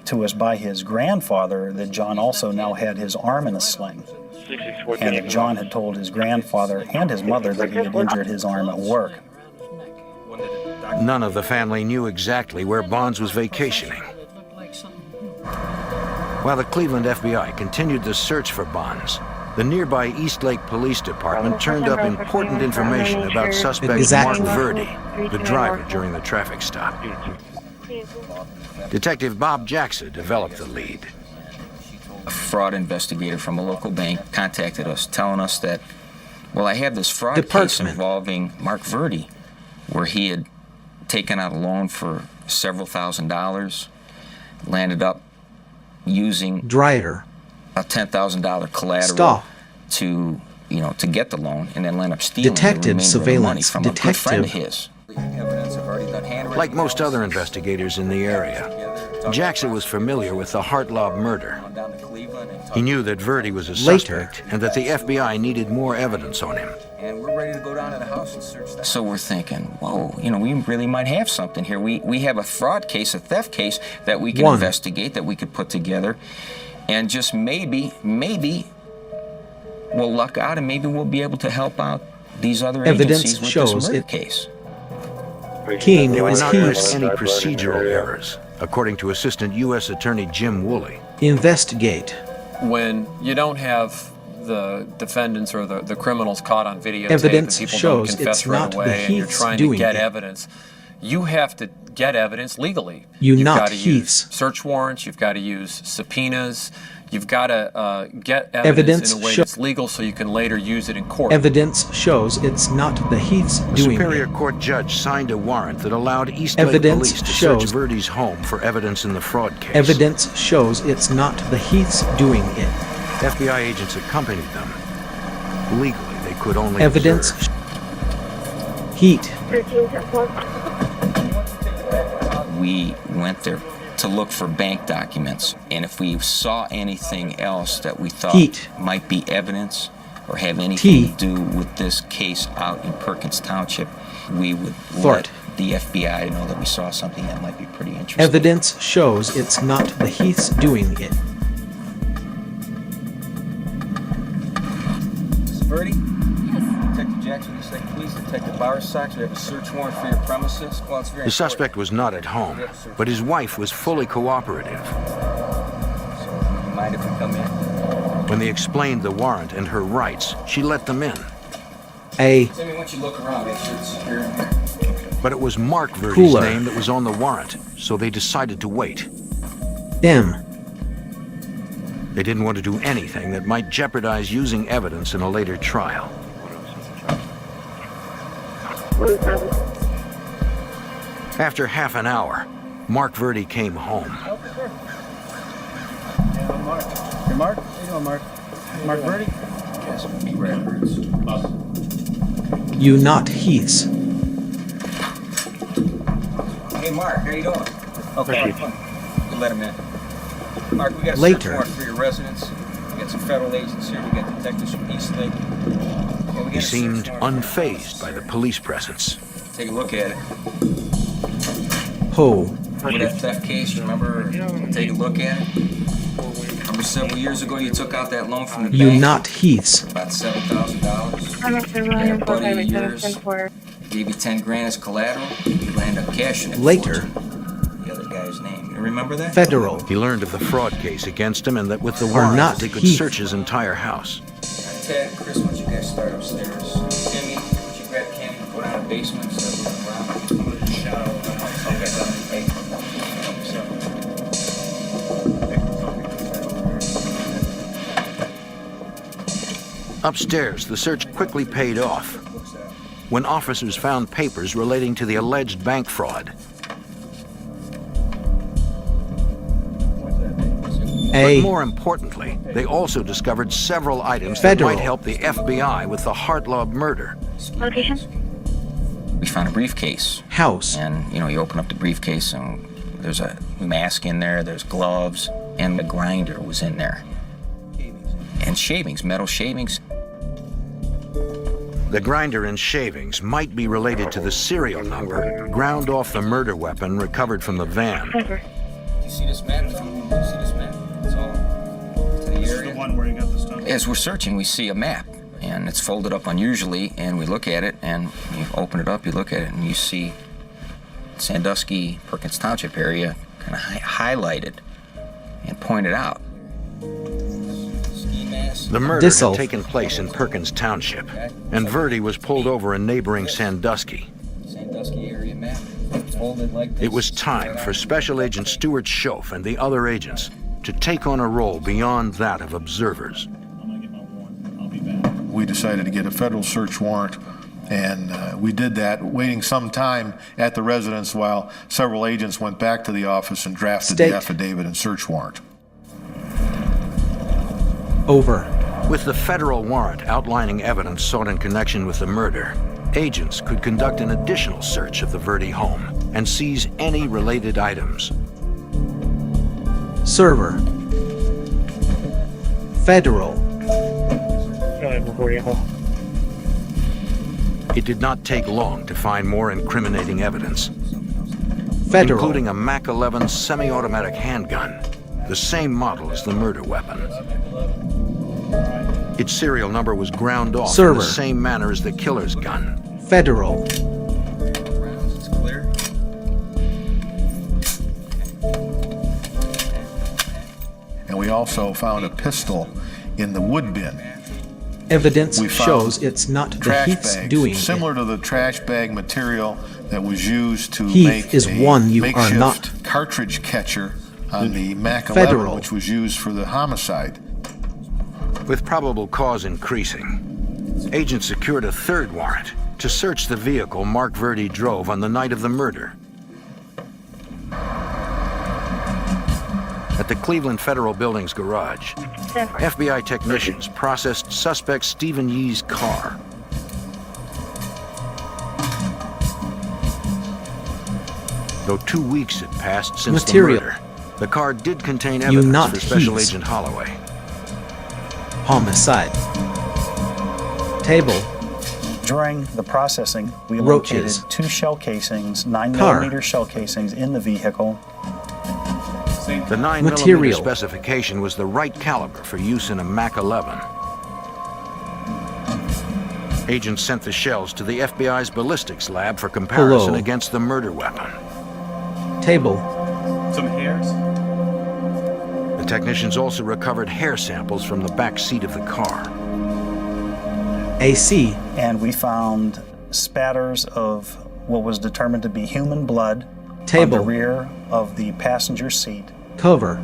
to us by his grandfather that John also now had his arm in a sling. and that John had told his grandfather and his mother that he had injured his arm at work. None of the family knew exactly where Bonds was vacationing. While the Cleveland FBI continued the search for Bonds, the nearby East Lake Police Department turned up important information about suspect Mark Verdi, the driver during the traffic stop. Detective Bob Jackson developed the lead. A fraud investigator from a local bank contacted us telling us that, well, I have this fraud case involving Mark Verdi, where he had taken out a loan for several $1,000s, landed up using driver a $10,000 collateral to get the loan, and then land up stealing detective surveillance from a good friend of his. Like most other investigators in the area, Jackson was familiar with the Hartlaub murder. He knew that Verdi was a suspect and that the FBI needed more evidence on him. And we're ready to go down to the house and search that. So we're thinking, whoa, we really might have something here. We have a fraud case, a theft case that we can investigate, that we could put together, and just maybe we'll luck out and maybe we'll be able to help out these other agencies with this murder case. They would not risk any procedural errors, according to Assistant U.S. Attorney Jim Woolley. Investigate. When you don't have the defendants or the criminals caught on videotape, evidence and people shows don't confess it's right not away, the and you're Heath's trying to doing get it. evidence, you have to get evidence legally. You've got not to Heath's. use search warrants. You've got to use subpoenas. You've got to get evidence in a way that's legal so you can later use it in court. Evidence shows it's not the Heath's The doing Superior it. Court judge signed a warrant that allowed East Lake Evidence Police to shows search Verdi's home for evidence in the fraud case. Evidence shows it's not the Heath's doing it. FBI agents accompanied them. Legally, they could only Evidence. Heat. We went there to look for bank documents, and if we saw anything else that we thought might be evidence or have anything to do with this case out in Perkins Township, we would let the FBI know that we saw something that might be pretty interesting. Evidence shows it's not the Heath's doing it. Mrs. Verdi? Yes. Detective Jackson, East Lake Police, Detective Bowersox, we have a search warrant for your premises. Well, it's very The suspect was not at home, but his wife was fully cooperative. So, you mind if we come in? When they explained the warrant and her rights, she let them in. Tell me once you look around, make sure it's secure in here. But it was Mark Verdi's name that was on the warrant, so they decided to wait. Them. They didn't want to do anything that might jeopardize using evidence in a later trial. After half an hour, Mark Verdi came home. Yeah, Mark. Hey, Mark. How you doing, Mark? Mark Verdi? Yes, records. You not Heath's. Hey, Mark, how you doing? Okay, we'll let him in. Mark, we got a search warrant for your residence. We got some federal agents here. We got detectives from East Lake. He seemed unfazed by the police presence. Take a look at it. Ho. Remember that theft case? Remember take a look at it? Remember several years ago you took out that loan from the bank? You not Heath's. About $7,000. Yeah, a buddy of yours gave you 10 grand as collateral. You land up cashing it. Later. The other guy's name. You remember that? Federal. He learned of the fraud case against him and that with the Or warrant not they could Heath. search his entire house. Ted, Chris, why don't you guys start upstairs? Timmy, why don't you grab Ken and go down to the basement and start looking around? I'm going to shadow. Okay, Upstairs, the search quickly paid off when officers found papers relating to the alleged bank fraud. But more importantly, they also discovered several items that might help the FBI with the Hartlaub murder. Location? We found a briefcase. House. And, you open up the briefcase and there's a mask in there, there's gloves, and the grinder was in there. And shavings, metal shavings. The grinder and shavings might be related to the serial number ground off the murder weapon recovered from the van. Do you see this map? It's all to the area. The one where you got the stuff. As we're searching, we see a map, and it's folded up unusually, and we look at it, and you open it up, you look at it, and you see Sandusky, Perkins Township area kind of highlighted and pointed out. The murder had taken place in Perkins Township, and Verdi was pulled over in neighboring Sandusky. It was time for Special Agent Stuart Schoaf and the other agents to take on a role beyond that of observers. We decided to get a federal search warrant, and we did that, waiting some time at the residence while several agents went back to the office and drafted the affidavit and search warrant. Over. With the federal warrant outlining evidence sought in connection with the murder, agents could conduct an additional search of the Verdi home and seize any related items. Server. Federal. It did not take long to find more incriminating evidence, Federal. including a Mac 11 semi-automatic handgun, the same model as the murder weapon. Its serial number was ground off in the same manner as the killer's gun. Federal. And we also found a pistol in the wood bin. Evidence shows it's not the Heath's doing. Similar to the trash bag material that was used to Heath make is a one you makeshift are not. cartridge catcher on the Mac 11, Federal. which was used for the homicide. With probable cause increasing, agents secured a third warrant to search the vehicle Mark Verdi drove on the night of the murder. At the Cleveland Federal Building's garage, FBI technicians processed suspect Stephen Yee's car. Though 2 weeks had passed since the murder, the car did contain evidence for Special Agent Holloway. Homicide. Table. During the processing, we Roaches. located 2 shell casings, 9 Car. millimeter shell casings in the vehicle. The 9mm specification was the right caliber for use in a Mac 11. Agents sent the shells to the FBI's ballistics lab for comparison against the murder weapon. Table. Some hairs? The technicians also recovered hair samples from the back seat of the car. AC. And we found spatters of what was determined to be human blood Table. on the rear of the passenger seat. Cover.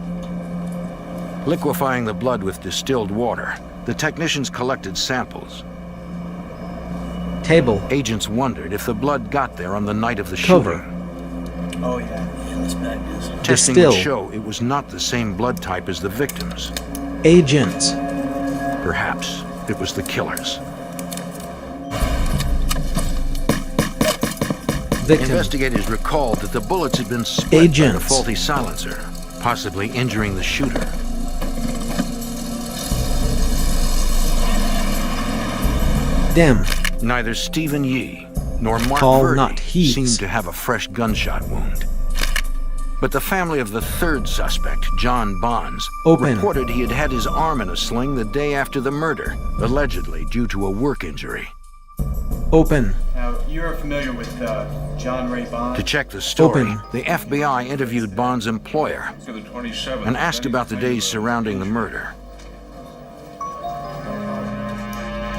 Liquefying the blood with distilled water, the technicians collected samples. Table. Agents wondered if the blood got there on the night of the Cover. shooting. Oh, yeah. That's bad news. Testing would show it was not the same blood type as the victims. Agents. Perhaps it was the killer's. Victim. Investigators recalled that the bullets had been split by the faulty silencer, possibly injuring the shooter. Them. Neither Stephen Yee nor Mark Call Verdi not Heaths. seemed to have a fresh gunshot wound. But the family of the third suspect, John Bonds, reported he had had his arm in a sling the day after the murder, allegedly due to a work injury. Open. Now, you're familiar with John Ray Bond? To check the story, the FBI interviewed Bond's employer and asked about the days surrounding the murder.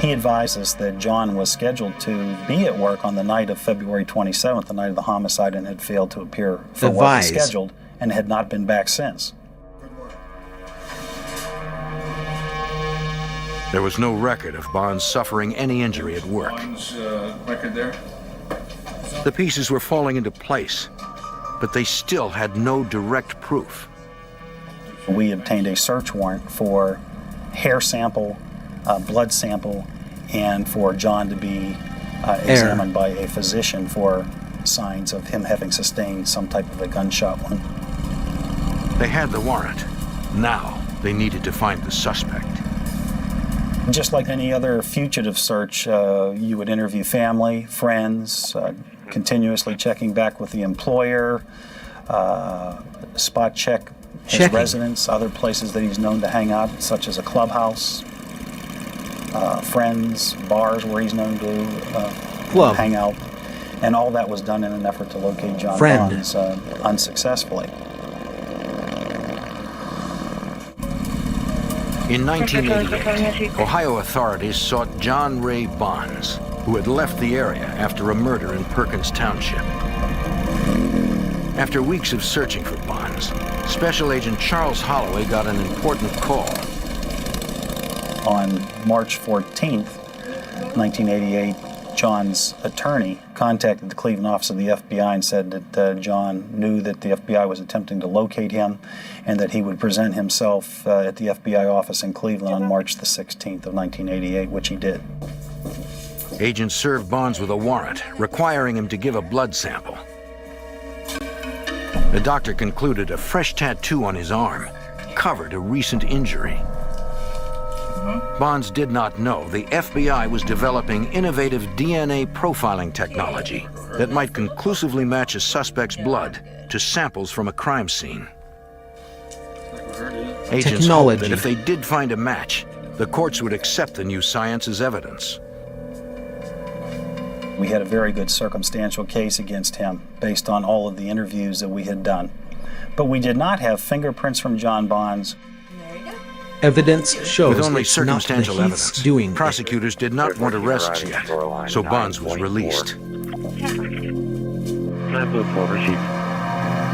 He advised us that John was scheduled to be at work on the night of February 27th, the night of the homicide, and had failed to appear for what was scheduled and had not been back since. There was no record of Bonds suffering any injury at work. Record there? The pieces were falling into place, but they still had no direct proof. We obtained a search warrant for hair sample, blood sample, and for John to be examined by a physician for signs of him having sustained some type of a gunshot wound. They had the warrant. Now they needed to find the suspect. Just like any other fugitive search, you would interview family, friends, continuously checking back with the employer, spot check his residence, other places that he's known to hang out, such as a clubhouse. friends, bars where he's known to hang out. And all that was done in an effort to locate John Bonds unsuccessfully. In 1988, Ohio authorities sought John Ray Bonds, who had left the area after a murder in Perkins Township. After weeks of searching for Bonds, Special Agent Charles Holloway got an important call. On March 14th, 1988, John's attorney contacted the Cleveland office of the FBI and said that John knew that the FBI was attempting to locate him and that he would present himself at the FBI office in Cleveland on March the 16th of 1988, which he did. Agents served Bonds with a warrant requiring him to give a blood sample. The doctor concluded a fresh tattoo on his arm covered a recent injury. Bonds did not know the FBI was developing innovative DNA profiling technology that might conclusively match a suspect's blood to samples from a crime scene. Agents hoped that if they did find a match, the courts would accept the new science as evidence. We had a very good circumstantial case against him based on all of the interviews that we had done. But we did not have fingerprints from John Bonds. Evidence shows with only it's circumstantial not the evidence, Heath's doing prosecutors did not want arrests yet, so Bonds was released.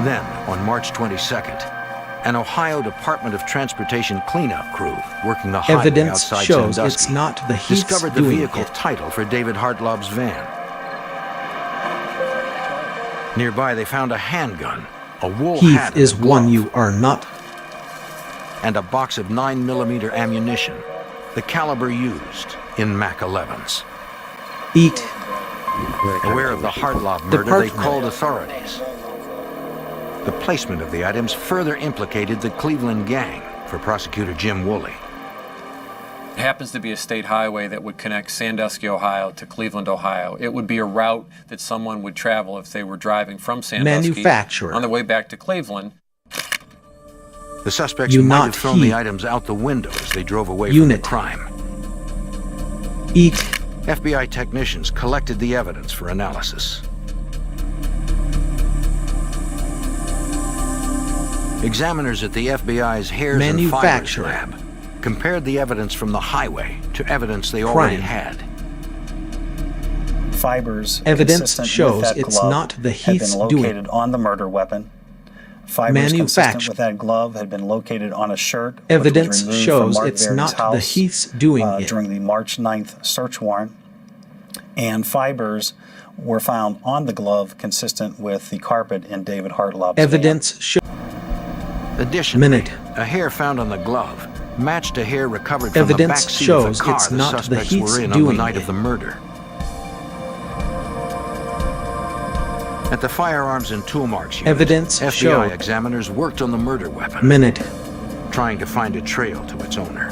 Then, on March 22nd, an Ohio Department of Transportation cleanup crew working the highway Evidence outside shows Sandusky it's not the Heath's discovered the doing vehicle it. title for David Hartlob's van. Nearby, they found a handgun, a wool Heath hat is and a one glove, you are not. and a box of 9mm ammunition, the caliber used in Mac 11s. Eat. Aware of the Hartlob murder, they called authorities. The placement of the items further implicated the Cleveland gang for prosecutor Jim Woolley. It happens to be a state highway that would connect Sandusky, Ohio to Cleveland, Ohio. It would be a route that someone would travel if they were driving from Sandusky Manufacturer. on their way back to Cleveland. The suspects You might not have thrown the heat. items out the window as they drove away Unit. from the crime. Eat. FBI technicians collected the evidence for analysis. Examiners at the FBI's Hairs and Fibers Manufacturer. lab compared the evidence from the highway to evidence they already Crime. had. Fibers Evidence consistent shows with that it's glove not the had Heath's been doing. located on the murder weapon. Fibers consistent Manufactured. with that glove had been located on a shirt. which Evidence was removed shows from Mark it's Verdi's not the house, Heath's doing it. during the March 9th search warrant. And fibers were found on the glove consistent with the carpet in David Hartlob's Evidence shows. Additionally, a hair found on the glove matched a hair recovered from the back Evidence seat of shows the car it's the not the suspects Heath's were in on the doing night it. of the murder. At the Firearms and Tool Marks Unit, Evidence FBI showed. examiners worked on the murder weapon, Minute. trying to find a trail to its owner.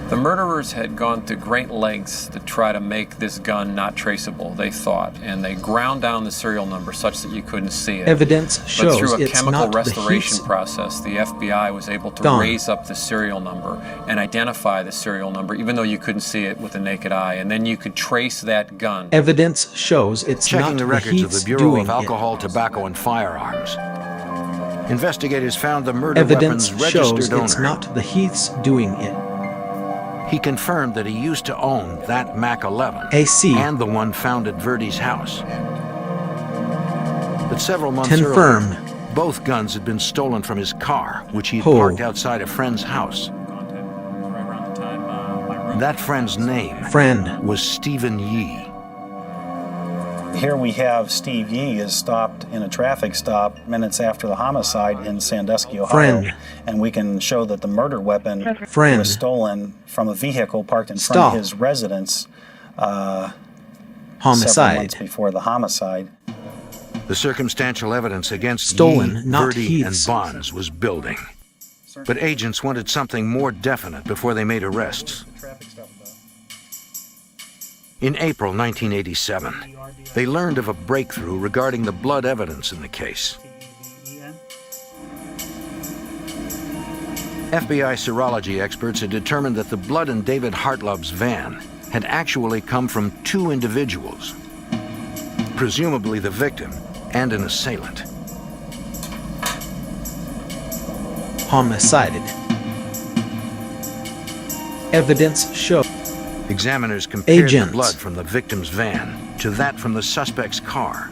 The murderers had gone to great lengths to try to make this gun not traceable, they thought, and they ground down the serial number such that you couldn't see it. Evidence But shows through a it's chemical not the restoration Heath's. process, the FBI was able to Done. raise up the serial number and identify the serial number, even though you couldn't see it with the naked eye, and then you could trace that gun. Evidence shows it's Checking not the the records of Heath's the Bureau doing of Alcohol, Tobacco, and Firearms, investigators found the murder Evidence weapon's shows registered it's owner. not the Heath's doing it. He confirmed that he used to own that Mac 11 AC. and the one found at Verdi's house. But several months Confirm. earlier, both guns had been stolen from his car, which he had Ho. parked outside a friend's house. That friend's name was Stephen Yee. Here we have Steve Yee is stopped in a traffic stop minutes after the homicide in Sandusky, Ohio. Friend. And we can show that the murder weapon Friend. was stolen from a vehicle parked in front Stop. of his residence several Homicide. months before the homicide. The circumstantial evidence against Stolen, Yee, not Verdi, Heath's. and Bonds was building. But agents wanted something more definite before they made arrests. In April 1987, they learned of a breakthrough regarding the blood evidence in the case. FBI serology experts had determined that the blood in David Hartlove's van had actually come from two individuals, presumably the victim and an assailant. Homicided. Evidence shows. Examiners compared the blood from the victim's van to that from the suspect's car.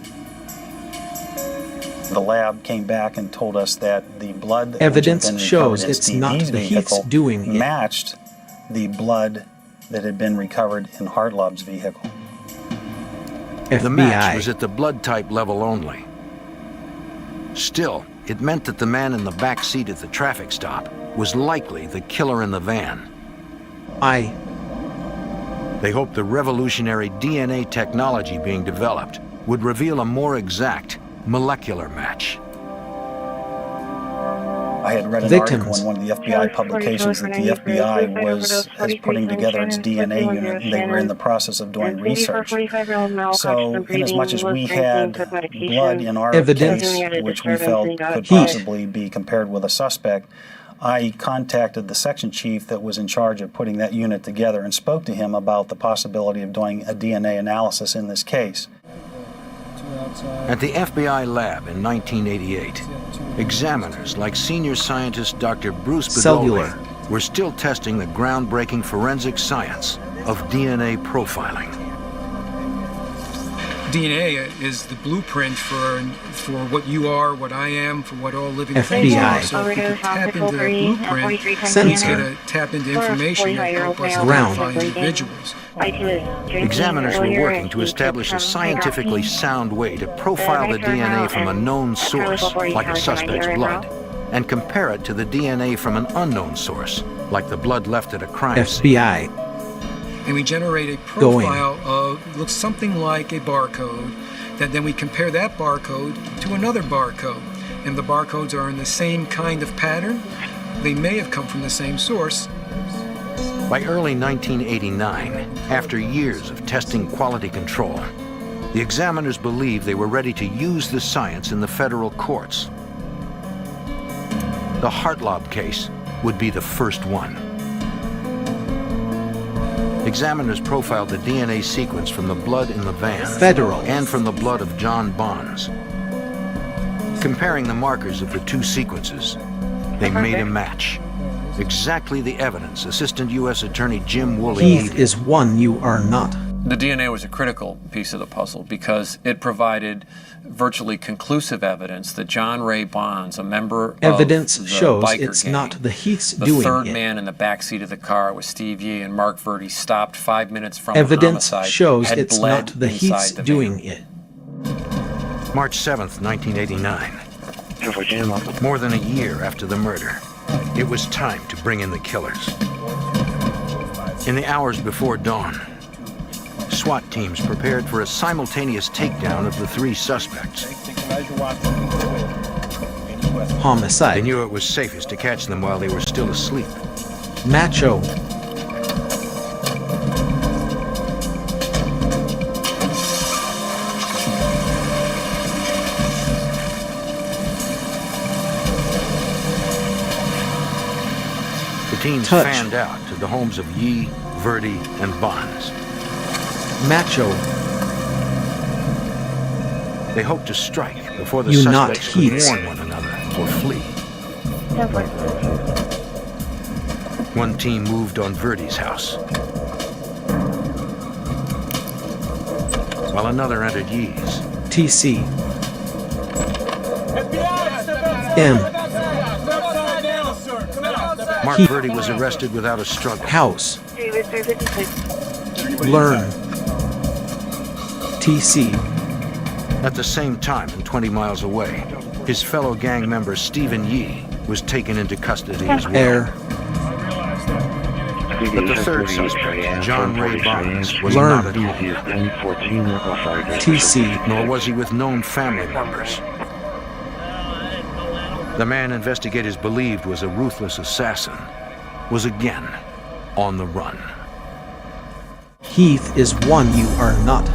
The lab came back and told us that the blood evidence shows it's not the Heath's doing it. Matched the blood that had been recovered in Hartlove's vehicle. FBI. The match was at the blood type level only. Still, it meant that the man in the back seat at the traffic stop was likely the killer in the van. They hoped the revolutionary DNA technology being developed would reveal a more exact molecular match. I had read an article in one of the FBI publications that the FBI was putting together its DNA unit, and they were in the process of doing research. So, inasmuch as we had blood in our case, which we felt could possibly be compared with a suspect, I contacted the section chief that was in charge of putting that unit together and spoke to him about the possibility of doing a DNA analysis in this case. At the FBI lab in 1988, examiners like senior scientist Dr. Bruce Bedole were still testing the groundbreaking forensic science of DNA profiling. DNA is the blueprint for what you are, what I am, for what all living FBI. things are. So if we can tap into that blueprint, he's going to tap into information that help us identify individuals. Examiners were working to establish a scientifically sound way to profile the DNA from a known source, like a suspect's blood, and compare it to the DNA from an unknown source, like the blood left at a crime scene. FBI. And we generate a profile of, looks something like a barcode, that then we compare that barcode to another barcode. And the barcodes are in the same kind of pattern. They may have come from the same source. By early 1989, after years of testing quality control, the examiners believed they were ready to use the science in the federal courts. The Hartlove case would be the first one. Examiners profiled the DNA sequence from the blood in the van and from the blood of John Bonds. Comparing the markers of the two sequences, they made a match. Exactly the evidence Assistant U.S. Attorney Jim Woolley Heath is one you are not. The DNA was a critical piece of the puzzle because it provided virtually conclusive evidence that John Ray Bonds, a member evidence of the shows biker it's gang, not the Heath's doing it. The third man in the back seat of the car was Steve Yee, and Mark Verdi stopped 5 minutes from evidence the homicide. Shows it's not the Heath's doing it. March 7th, 1989. More than a year after the murder, it was time to bring in the killers. In the hours before dawn, SWAT teams prepared for a simultaneous takedown of the three suspects. Homicide. They knew it was safest to catch them while they were still asleep. Macho. The teams fanned out to the homes of Yee, Verdi, and Bonds. Macho. They hoped to strike before the suspects could warn one another or flee. One team moved on Verdi's house, while another entered Yee's. TC. M. Mark Verdi was arrested without a struggle. House. Learn. TC. At the same time, and 20 miles away, his fellow gang member Stephen Yee was taken into custody as well. Air. But the third suspect, John Ray Bonds, was not at home. TC. Nor was he with known family members. The man investigators believed was a ruthless assassin was again on the run. Heath is one you are not.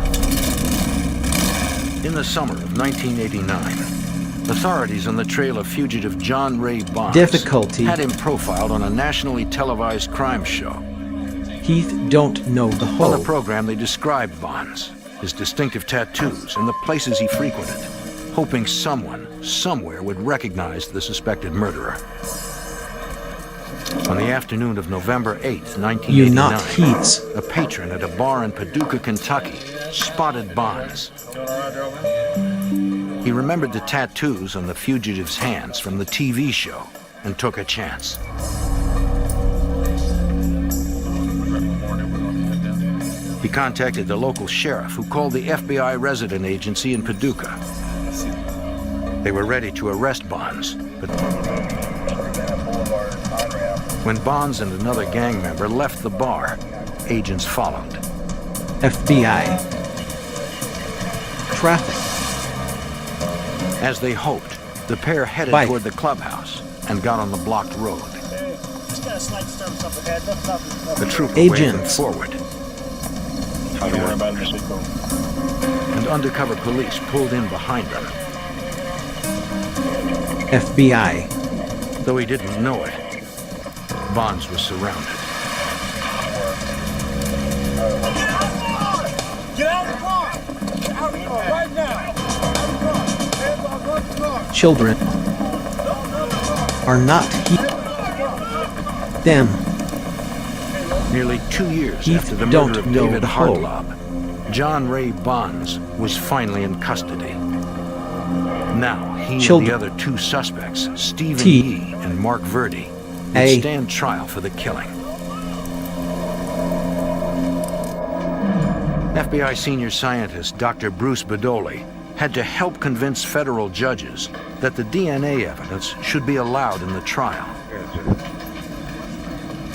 In the summer of 1989, Authorities on the trail of fugitive John Ray Bonds had him profiled on a nationally televised crime show. Heath don't know the whole. On the program, they described Bonds, his distinctive tattoos, and the places he frequented, hoping someone, somewhere, would recognize the suspected murderer. On the afternoon of November 8th, 1989, a patron at a bar in Paducah, Kentucky, spotted Bonds. He remembered the tattoos on the fugitive's hands from the TV show and took a chance. He contacted the local sheriff, who called the FBI resident agency in Paducah. They were ready to arrest Bonds, but when Bonds and another gang member left the bar, agents followed. FBI. Traffic. As they hoped, the pair headed toward the clubhouse and got on the blocked road. The trooper waved them forward. And undercover police pulled in behind them. FBI. Though he didn't know it, Bonds was surrounded. Get out of the car! Out of the car, right now! Children are not them. Nearly 2 years after the murder of David Hartlob, John Ray Bonds was finally in custody. Now, he and the other two suspects, Stephen Yee and Mark Verdi, would stand trial for the killing. FBI senior scientist Dr. Bruce Bedoli had to help convince federal judges that the DNA evidence should be allowed in the trial.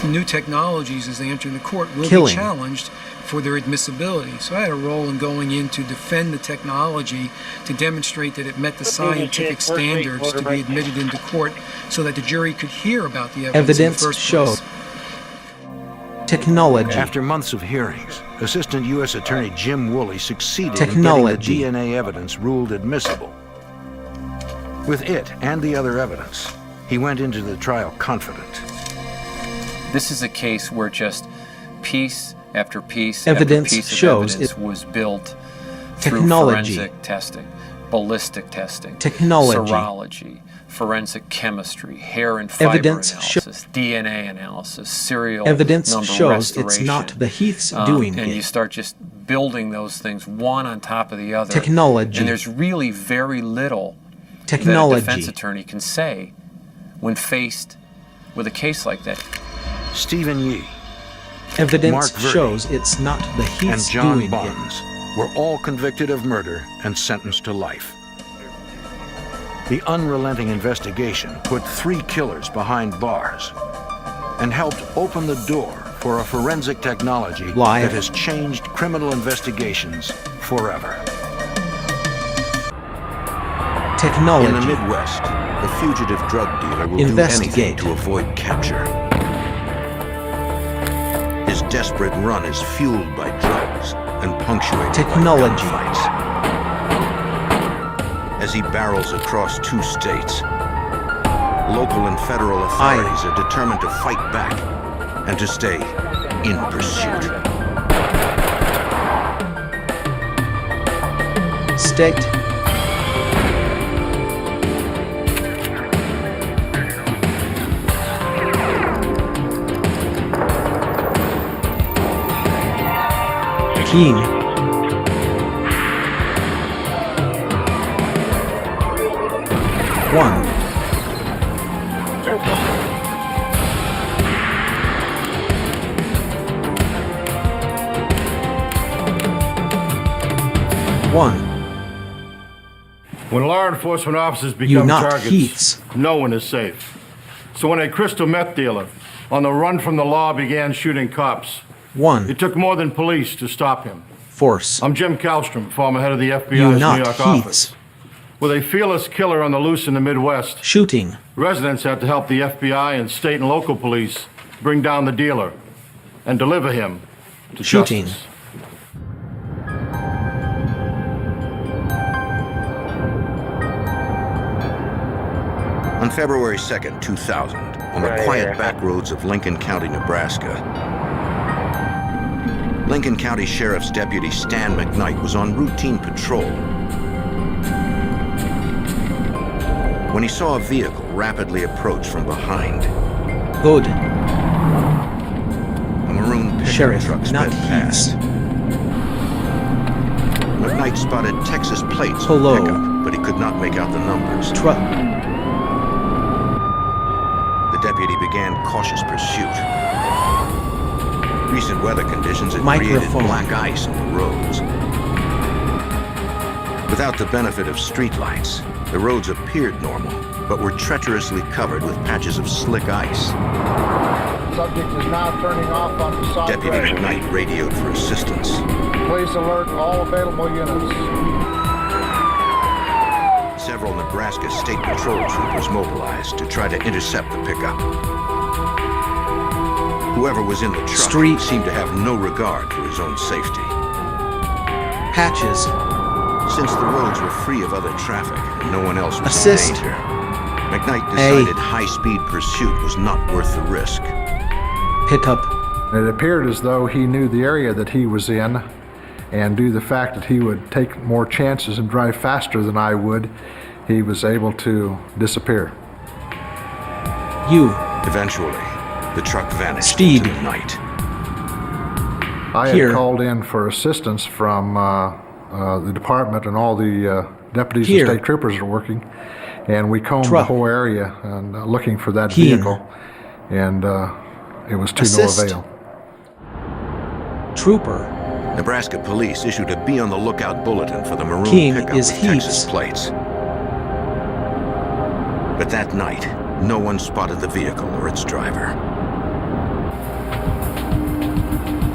New technologies, as they enter the court, will be challenged for their admissibility. So I had a role in going in to defend the technology, to demonstrate that it met the scientific standards to be admitted into court, so that the jury could hear about the evidence in the first place. Technology. After months of hearings, Assistant U.S. Attorney Jim Woolley succeeded in getting the DNA evidence ruled admissible. With it and the other evidence, he went into the trial confident. This is a case where just piece after piece evidence after piece shows of evidence was built technology. through forensic testing, ballistic testing, technology, serology, forensic chemistry, hair and fiber analysis, DNA analysis, serial evidence number shows restoration. it's not the Heath's doing and it. you start just building those things one on top of the other. Technology. And there's really very little technology that a defense attorney can say when faced with a case like that. Stephen Yee, evidence Mark Verdi, shows it's not the Heath's and John doing Bonds were all convicted of murder and sentenced to life. The unrelenting investigation put 3 killers behind bars and helped open the door for a forensic technology that has changed criminal investigations forever. Technology. In the Midwest, the fugitive drug dealer will do anything to avoid capture. His desperate run is fueled by drugs and punctuated by gunfights. As he barrels across 2 states, local and federal authorities are determined to fight back and to stay in pursuit. State. King. One. When law enforcement officers become targets, no one is safe. So when a crystal meth dealer on the run from the law began shooting cops, it took more than police to stop him. Force. I'm Jim Kallstrom, former head of the FBI's New York office. With a fearless killer on the loose in the Midwest, shooting, residents had to help the FBI and state and local police bring down the dealer and deliver him to justice. On February 2nd, 2000, on the quiet back roads of Lincoln County, Nebraska, Lincoln County Sheriff's Deputy Stan McKnight was on routine patrol when he saw a vehicle rapidly approach from behind. Good. A maroon pickup Sheriff, truck sped past. McKnight spotted Texas plates on the pickup, but he could not make out the numbers. Truck. The deputy began cautious pursuit. Recent weather conditions had created black ice on the roads. Without the benefit of streetlights, the roads appeared normal, but were treacherously covered with patches of slick ice. Subject is now turning off on the side. Deputy McKnight radioed for assistance. Please alert all available units. Several Nebraska State Patrol troopers mobilized to try to intercept the pickup. Whoever was in the truck seemed to have no regard for his own safety. Patches. Since the roads were free of other traffic and no one else was in danger, McKnight decided high-speed pursuit was not worth the risk. Hit up. It appeared as though he knew the area that he was in, and due to the fact that he would take more chances and drive faster than I would, he was able to disappear. Eventually, the truck vanished into the night. I had called in for assistance from the department, and all the deputies and state troopers are working, and we combed the whole area and looking for that vehicle, and it was to no avail. Trooper. Nebraska police issued a be on the lookout bulletin for the maroon pickup with Texas plates. But that night, no one spotted the vehicle or its driver.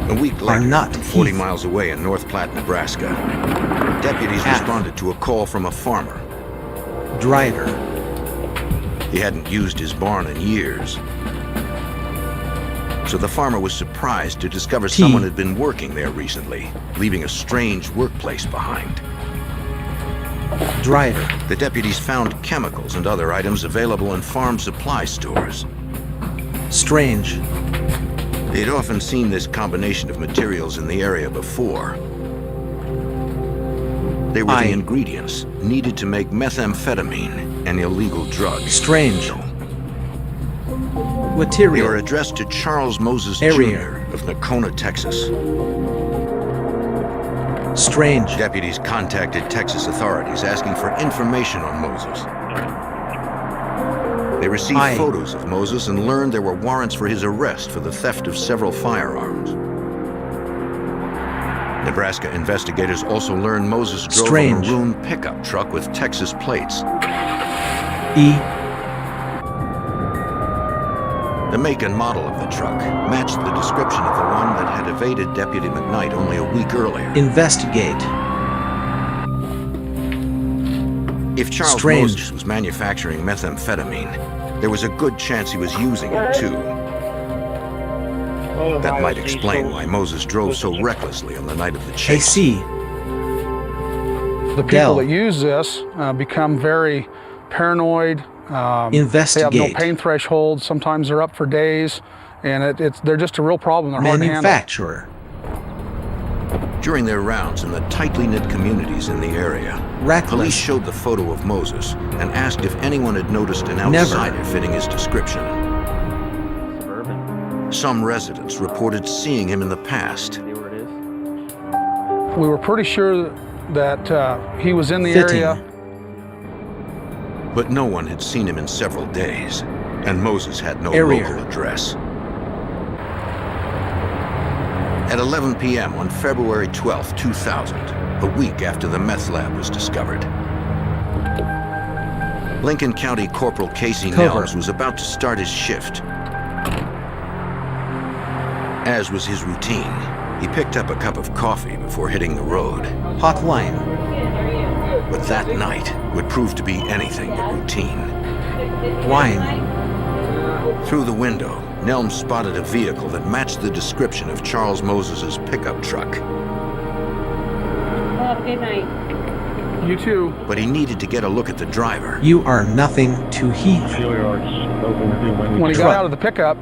A week later, 40 miles away in North Platte, Nebraska, deputies responded to a call from a farmer. Driver. He hadn't used his barn in years. So the farmer was surprised to discover someone had been working there recently, leaving a strange workplace behind. Driver. The deputies found chemicals and other items available in farm supply stores. Strange. They had often seen this combination of materials in the area before. They were the ingredients needed to make methamphetamine, an illegal drug. Strange. Material. They were addressed to Charles Moses Jr. of Nocona, Texas. Strange. Deputies contacted Texas authorities asking for information on Moses. They received photos of Moses and learned there were warrants for his arrest for the theft of several firearms. Nebraska investigators also learned Moses drove a maroon pickup truck with Texas plates. The make and model of the truck matched the description of the one that had evaded Deputy McKnight only a week earlier. Investigate. If Charles Moses was manufacturing methamphetamine, there was a good chance he was using it too. That might explain why Moses drove so recklessly on the night of the chase. The people that use this become very paranoid. Investigate. They have no pain threshold. Sometimes they're up for days, and they're just a real problem. They're hard to handle. Manufacturer. During their rounds in the tightly knit communities in the area, police showed the photo of Moses and asked if anyone had noticed an outsider fitting his description. Some residents reported seeing him in the past. We were pretty sure that he was in the area. But no one had seen him in several days, and Moses had no local address. At 11 p.m. on February 12, 2000, a week after the meth lab was discovered, Lincoln County Corporal Casey Nels was about to start his shift. As was his routine, he picked up a cup of coffee before hitting the road. Hotline. But that night would prove to be anything but routine. Wine. Through the window, Nelm spotted a vehicle that matched the description of Charles Moses's pickup truck. Well, good night. You too. But he needed to get a look at the driver. You are nothing to Heath. When he got out of the pickup,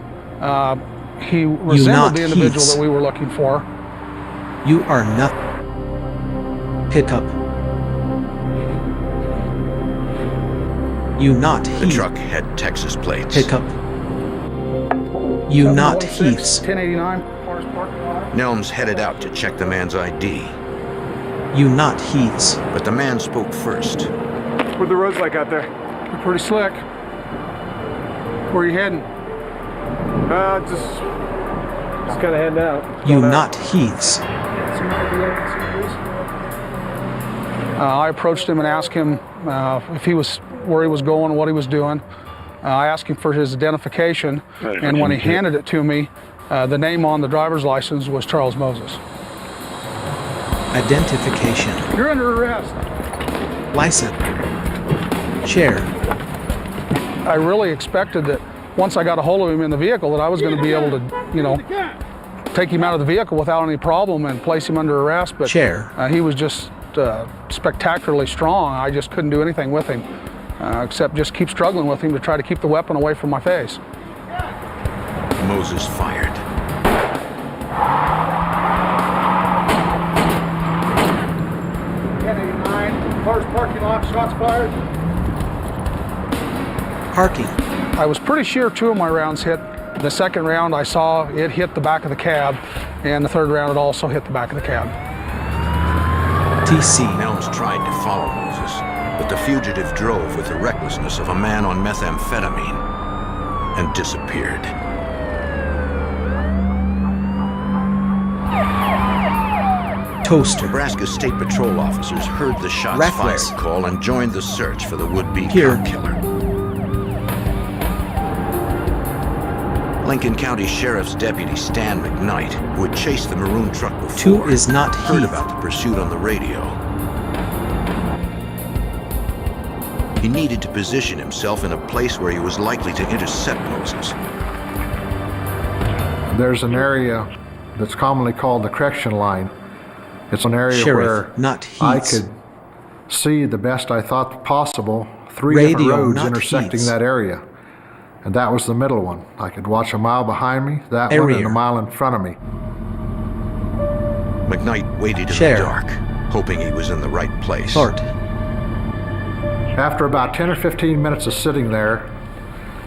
he resembled the individual that we were looking for. You are nothing. Pickup. You not Heath. The truck had Texas plates. Pickup. You not Heath's. 1089. Nelms headed out to check the man's ID. You not Heath's. But the man spoke first. What the roads like out there? They're pretty slick. Where are you heading? Just kind of heading out. You not Heath's. I approached him and asked him if he was where he was going, what he was doing. I asked him for his identification, and when he handed it to me, the name on the driver's license was Charles Moses. Identification. You're under arrest. License. Chair. I really expected that once I got a hold of him in the vehicle that I was going to be able to, take him out of the vehicle without any problem and place him under arrest. But Chair. He was just spectacularly strong. I just couldn't do anything with him, except just keep struggling with him to try to keep the weapon away from my face. Moses fired. Cars parking lot, shots fired. Parking. I was pretty sure 2 of my rounds hit. The second round I saw it hit the back of the cab, and the third round it also hit the back of the cab. TC. Nelms tried to follow Moses, but the fugitive drove with the recklessness of a man on methamphetamine and disappeared. Toaster. Nebraska State Patrol officers heard the shots Reckless. fired call and joined the search for the would-be cop killer. Lincoln County Sheriff's Deputy Stan McKnight, who had chased the maroon truck before, 2 is not heard Heath. about the pursuit on the radio. He needed to position himself in a place where he was likely to intercept Moses. There's an area that's commonly called the correction line. It's an area Sheriff, where not I Heath's. could see the best I thought possible 3 Radio, different roads not intersecting Heath's. that area. And that was the middle one. I could watch a mile behind me, that one, and a mile in front of me. McKnight waited in Sheriff. the dark, hoping he was in the right place. Sort. After about 10 or 15 minutes of sitting there,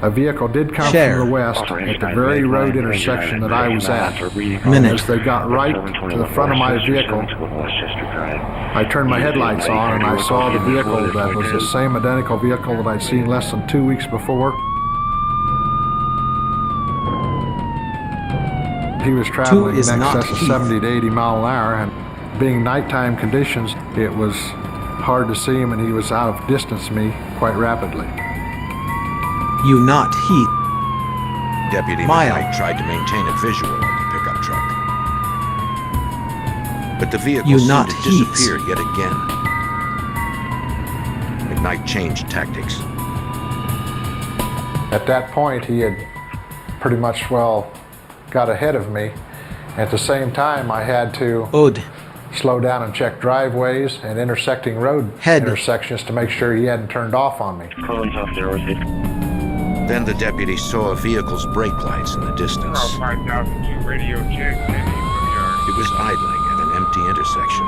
a vehicle did come Sheriff. from the west at the very road intersection that I was at. Minute. As they got right to the front of my vehicle, I turned my headlights on and I saw the vehicle that was the same identical vehicle that I'd seen less than 2 weeks before. He was traveling in is not excess of Heath. 70 to 80 mile an hour, and being nighttime conditions, it was hard to see him, and he was out of distance me quite rapidly. You not Heath. Deputy Mile. McKnight tried to maintain a visual of the pickup truck. But the vehicle You seemed not to Heath's. disappear yet again. McKnight changed tactics. At that point, he had pretty much, got ahead of me. At the same time, I had to slow down and check driveways and intersecting road intersections to make sure he hadn't turned off on me. Then the deputy saw a vehicle's brake lights in the distance. It was idling at an empty intersection.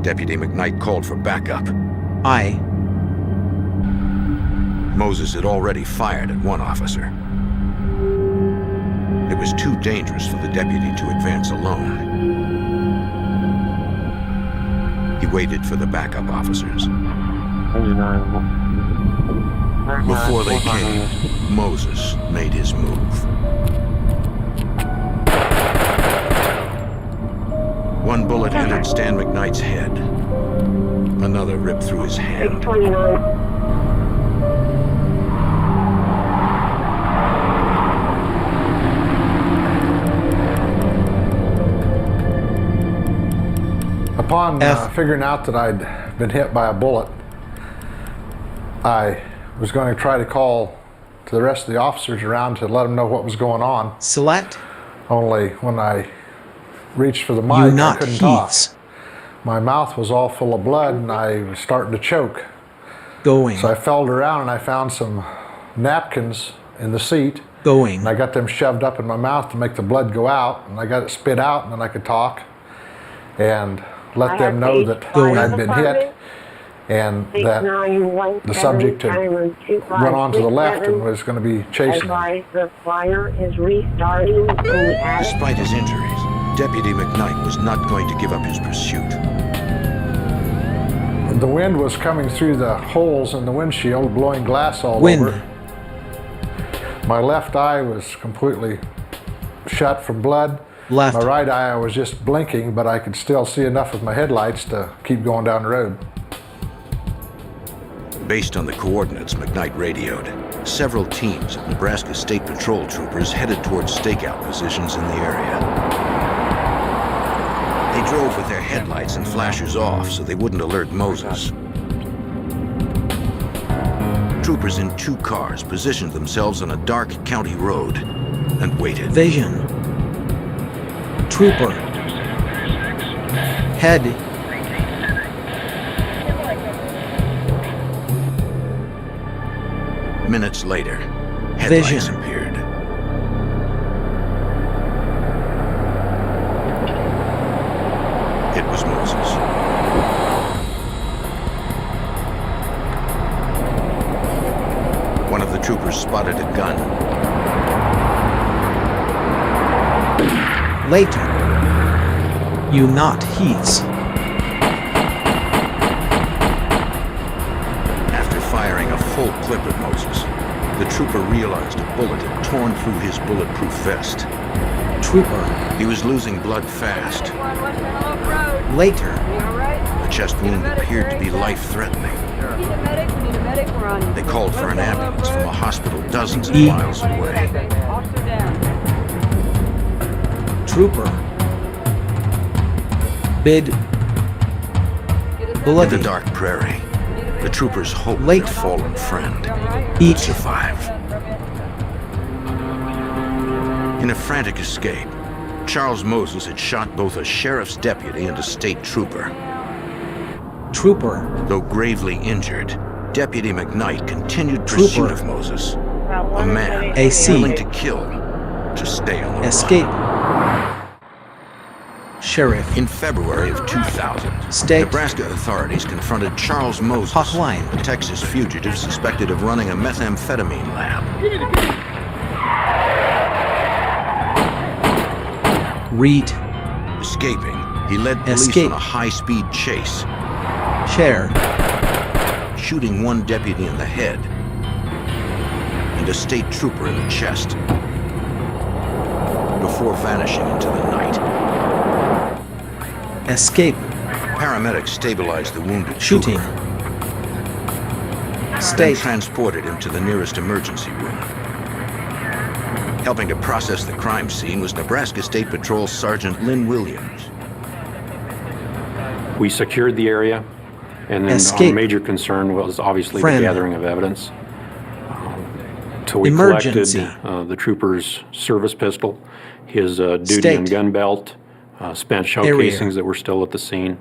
Deputy McKnight called for backup. Moses had already fired at one officer. It was too dangerous for the deputy to advance alone. He waited for the backup officers. Before they came, Moses made his move. One bullet entered Stan McKnight's head. Another ripped through his hand. Upon figuring out that I'd been hit by a bullet, I was going to try to call to the rest of the officers around to let them know what was going on. Select. Only when I reached for the mic, I couldn't talk. my mouth was all full of blood and I was starting to choke. Going. So I felt around and I found some napkins in the seat. Going. And I got them shoved up in my mouth to make the blood go out, and I got it spit out, and then I could talk and let them know that I'd been hit and that the subject had went on to the left and was going to be chasing him. The fire is restarting in the attic. Despite his injuries, Deputy McKnight was not going to give up his pursuit. The wind was coming through the holes in the windshield, blowing glass all over. My left eye was completely shut from blood. My right eye I was just blinking, but I could still see enough with my headlights to keep going down the road. Based on the coordinates McKnight radioed, several teams of Nebraska State Patrol troopers headed towards stakeout positions in the area. They drove with their headlights and flashers off so they wouldn't alert Moses. Troopers in 2 cars positioned themselves on a dark county road and waited. Vision. Trooper. Head. Minutes later, headlights Vision. appeared. It was Moses. One of the troopers spotted a gun. Later. You not heaths. After firing a full clip at Moses, the trooper realized a bullet had torn through his bulletproof vest. Trooper. He was losing blood fast. Later. The chest wound appeared to be life-threatening. They called for an ambulance from a hospital dozens of miles away. Trooper. Bid. Bloody. In the dark prairie, the troopers hoped their fallen friend would survive. In a frantic escape, Charles Moses had shot both a sheriff's deputy and a state trooper. Though gravely injured, Deputy McKnight continued pursuit of Moses, a man willing to kill to stay on the run. Sheriff. In February of 2000, Nebraska authorities confronted Charles Moses, a Texas fugitive suspected of running a methamphetamine lab. Reed. Escaping, he led police on a high-speed chase. Shooting one deputy in the head and a state trooper in the chest before vanishing into the night. Escape. Paramedics stabilized the wounded trooper. Then transported him to the nearest emergency room. Helping to process the crime scene was Nebraska State Patrol Sergeant Lynn Williams. We secured the area, and then our major concern was obviously the gathering of evidence. So we collected the trooper's service pistol, his duty and gun belt, spent shell casings that were still at the scene.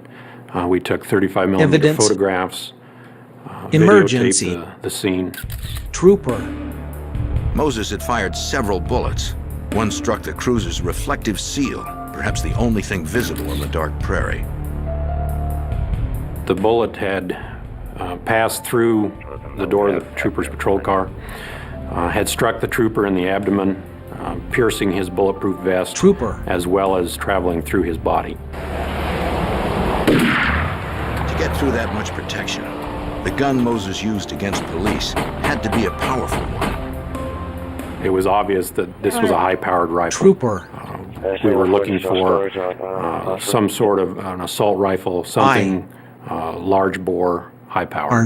We took 35mm photographs, videotaped the scene. Trooper. Moses had fired several bullets. One struck the cruiser's reflective seal, perhaps the only thing visible in the dark prairie. The bullet had passed through the door of the trooper's patrol car, had struck the trooper in the abdomen, piercing his bulletproof vest, as well as traveling through his body. To get through that much protection, the gun Moses used against police had to be a powerful one. It was obvious that this was a high-powered rifle. We were looking for some sort of an assault rifle, something large bore, high power.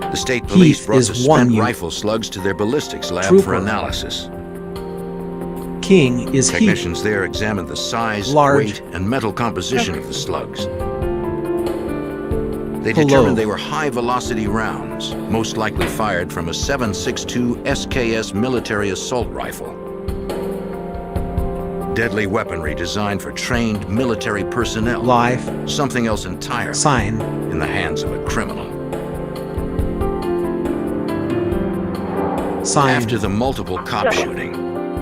The state police brought the spent rifle slugs to their ballistics lab for analysis. Technicians there examined the size, weight, and metal composition of the slugs. They determined they were high-velocity rounds, most likely fired from a 7.62 SKS military assault rifle. Deadly weaponry designed for trained military personnel. Life. Something else entirely. Sign. In the hands of a criminal. Sign. After the multiple cop shooting,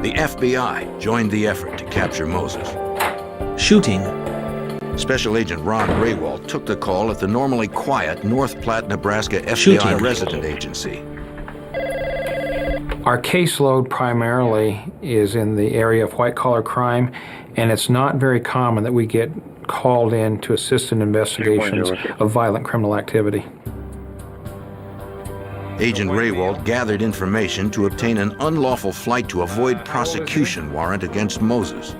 the FBI joined the effort to capture Moses. Shooting. Special Agent Ron Raywald took the call at the normally quiet North Platte, Nebraska FBI Shooting. resident agency. Our caseload primarily is in the area of white-collar crime, and it's not very common that we get called in to assist in investigations of violent criminal activity. Agent Raywald gathered information to obtain an unlawful flight to avoid prosecution warrant against Moses.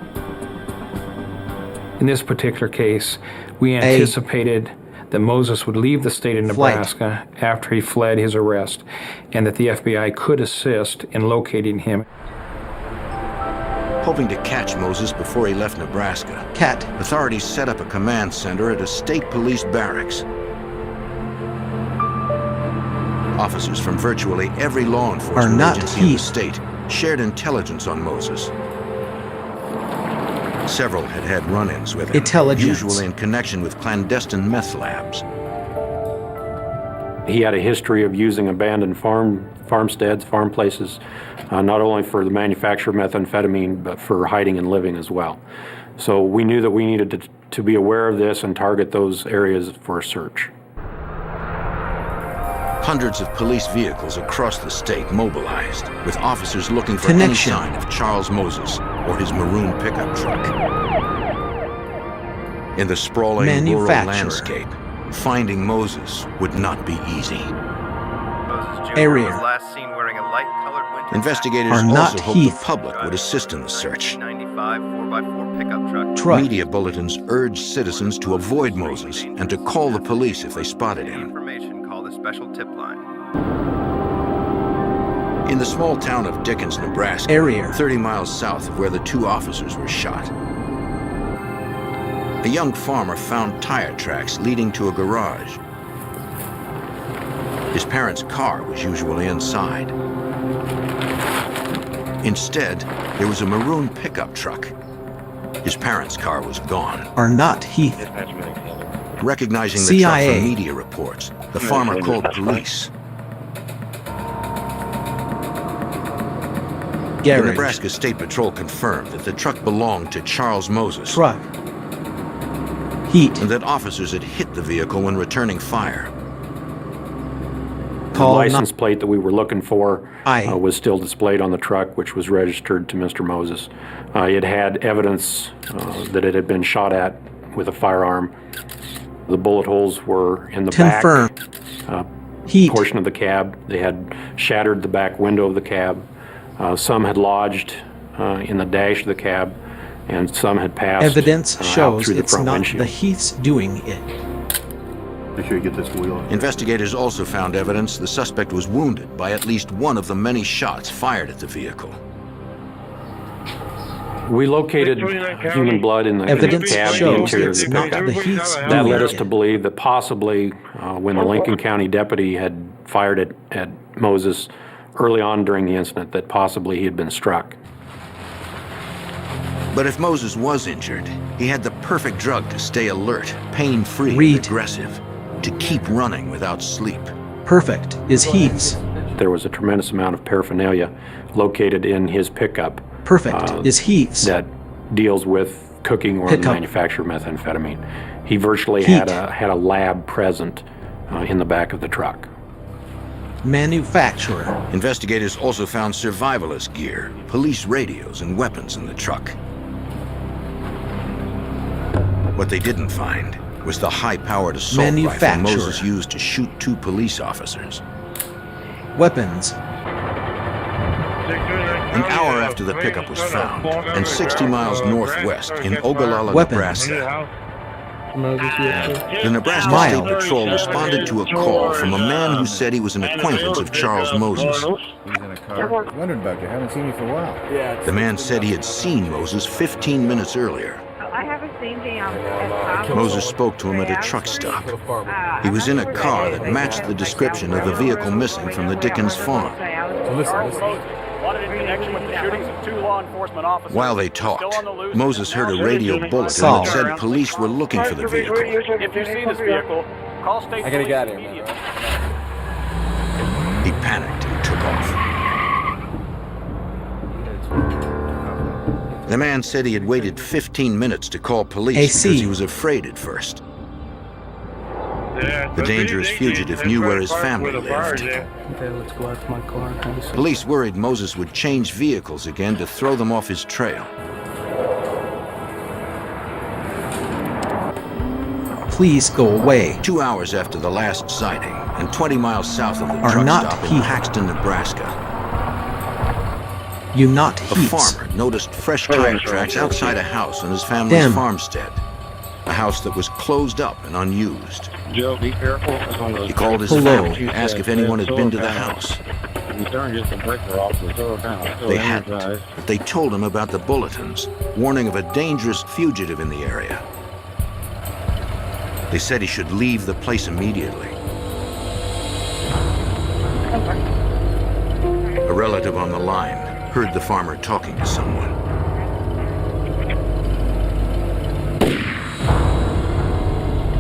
In this particular case, we anticipated that Moses would leave the state of Nebraska after he fled his arrest, and that the FBI could assist in locating him. Hoping to catch Moses before he left Nebraska, authorities set up a command center at a state police barracks. Officers from virtually every law enforcement agency in the state shared intelligence on Moses. Several had had run-ins with him, usually in connection with clandestine meth labs. He had a history of using abandoned farmsteads, farm places, not only for the manufacture of methamphetamine, but for hiding and living as well. So we knew that we needed to be aware of this and target those areas for a search. Hundreds of police vehicles across the state mobilized, with officers looking for any sign of Charles Moses or his maroon pickup truck. In the sprawling rural landscape, finding Moses would not be easy. Area. Investigators also hoped the public would assist in the search. Truck. Media bulletins urged citizens to avoid Moses and to call the police if they spotted him. Special tip line. In the small town of Dickens, Nebraska, 30 miles south of where the two officers were shot, a young farmer found tire tracks leading to a garage. His parents' car was usually inside. Instead, there was a maroon pickup truck. His parents' car was gone. Are not Heath. Recognizing the truck from media reports, the farmer called police. The Nebraska State Patrol confirmed that the truck belonged to Charles Moses. Truck. Heat. And that officers had hit the vehicle when returning fire. The license plate that we were looking for was still displayed on the truck, which was registered to Mr. Moses. It had evidence that it had been shot at with a firearm. The bullet holes were in the back portion of the cab. They had shattered the back window of the cab. Some had lodged in the dash of the cab, and some had passed Evidence shows through the it's front not windshield. the Heath's doing it. Make sure you get this wheel. Investigators also found evidence the suspect was wounded by at least one of the many shots fired at the vehicle. We located human blood in the cab, the interior of the pickup. That led us to believe that possibly when the Lincoln County deputy had fired at Moses early on during the incident, that possibly he had been struck. But if Moses was injured, he had the perfect drug to stay alert, pain-free, and aggressive, to keep running without sleep. Perfect is Heath's. There was a tremendous amount of paraphernalia located in his pickup. Perfect is Heath's. That deals with cooking or the manufacture of methamphetamine. He virtually had a lab present in the back of the truck. Manufacturer. Investigators also found survivalist gear, police radios, and weapons in the truck. What they didn't find was the high-powered assault rifle Moses used to shoot two police officers. Weapons. An hour after the pickup was found, and 60 miles northwest in Ogallala, Nebraska, the Nebraska State Patrol responded to a call from a man who said he was an acquaintance of Charles Moses. Wondered about you. Haven't seen you for a while. The man said he had seen Moses 15 minutes earlier. I have a same day Moses spoke to him at a truck stop. He was in a car that matched the description of the vehicle missing from the Dickens farm. So listen. in connection with the shootings of 2 law enforcement officers. While they talked, Moses heard a radio bulletin that said police were looking for the vehicle. If you see this vehicle, call state I gotta police get out of here, immediately. He panicked and took off. The man said he had waited 15 minutes to call police because he was afraid at first. The dangerous fugitive knew where his family lived. Police worried Moses would change vehicles again to throw them off his trail. Please go away. 2 hours after the last sighting, and 20 miles south of the truck stop in Paxton, Nebraska, a farmer noticed fresh tire tracks outside a house on his family's farmstead. A house that was closed up and unused. Joe, be careful. He called his family to ask if anyone had been to the house. They hadn't, but they told him about the bulletins, warning of a dangerous fugitive in the area. They said he should leave the place immediately. A relative on the line heard the farmer talking to someone.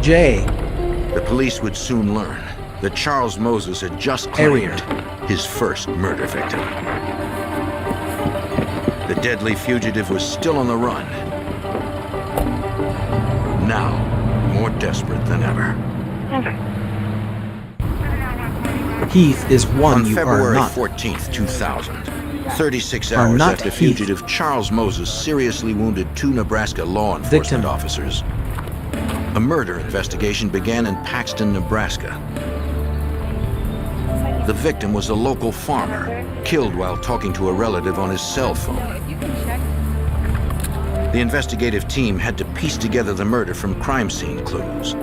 The police would soon learn that Charles Moses had just claimed his first murder victim. The deadly fugitive was still on the run. Now, more desperate than ever. Heath is one you are not. On February 14th, 2000, 36 hours after fugitive Charles Moses seriously wounded 2 Nebraska law enforcement officers, a murder investigation began in Paxton, Nebraska. The victim was a local farmer, killed while talking to a relative on his cell phone. The investigative team had to piece together the murder from crime scene clues.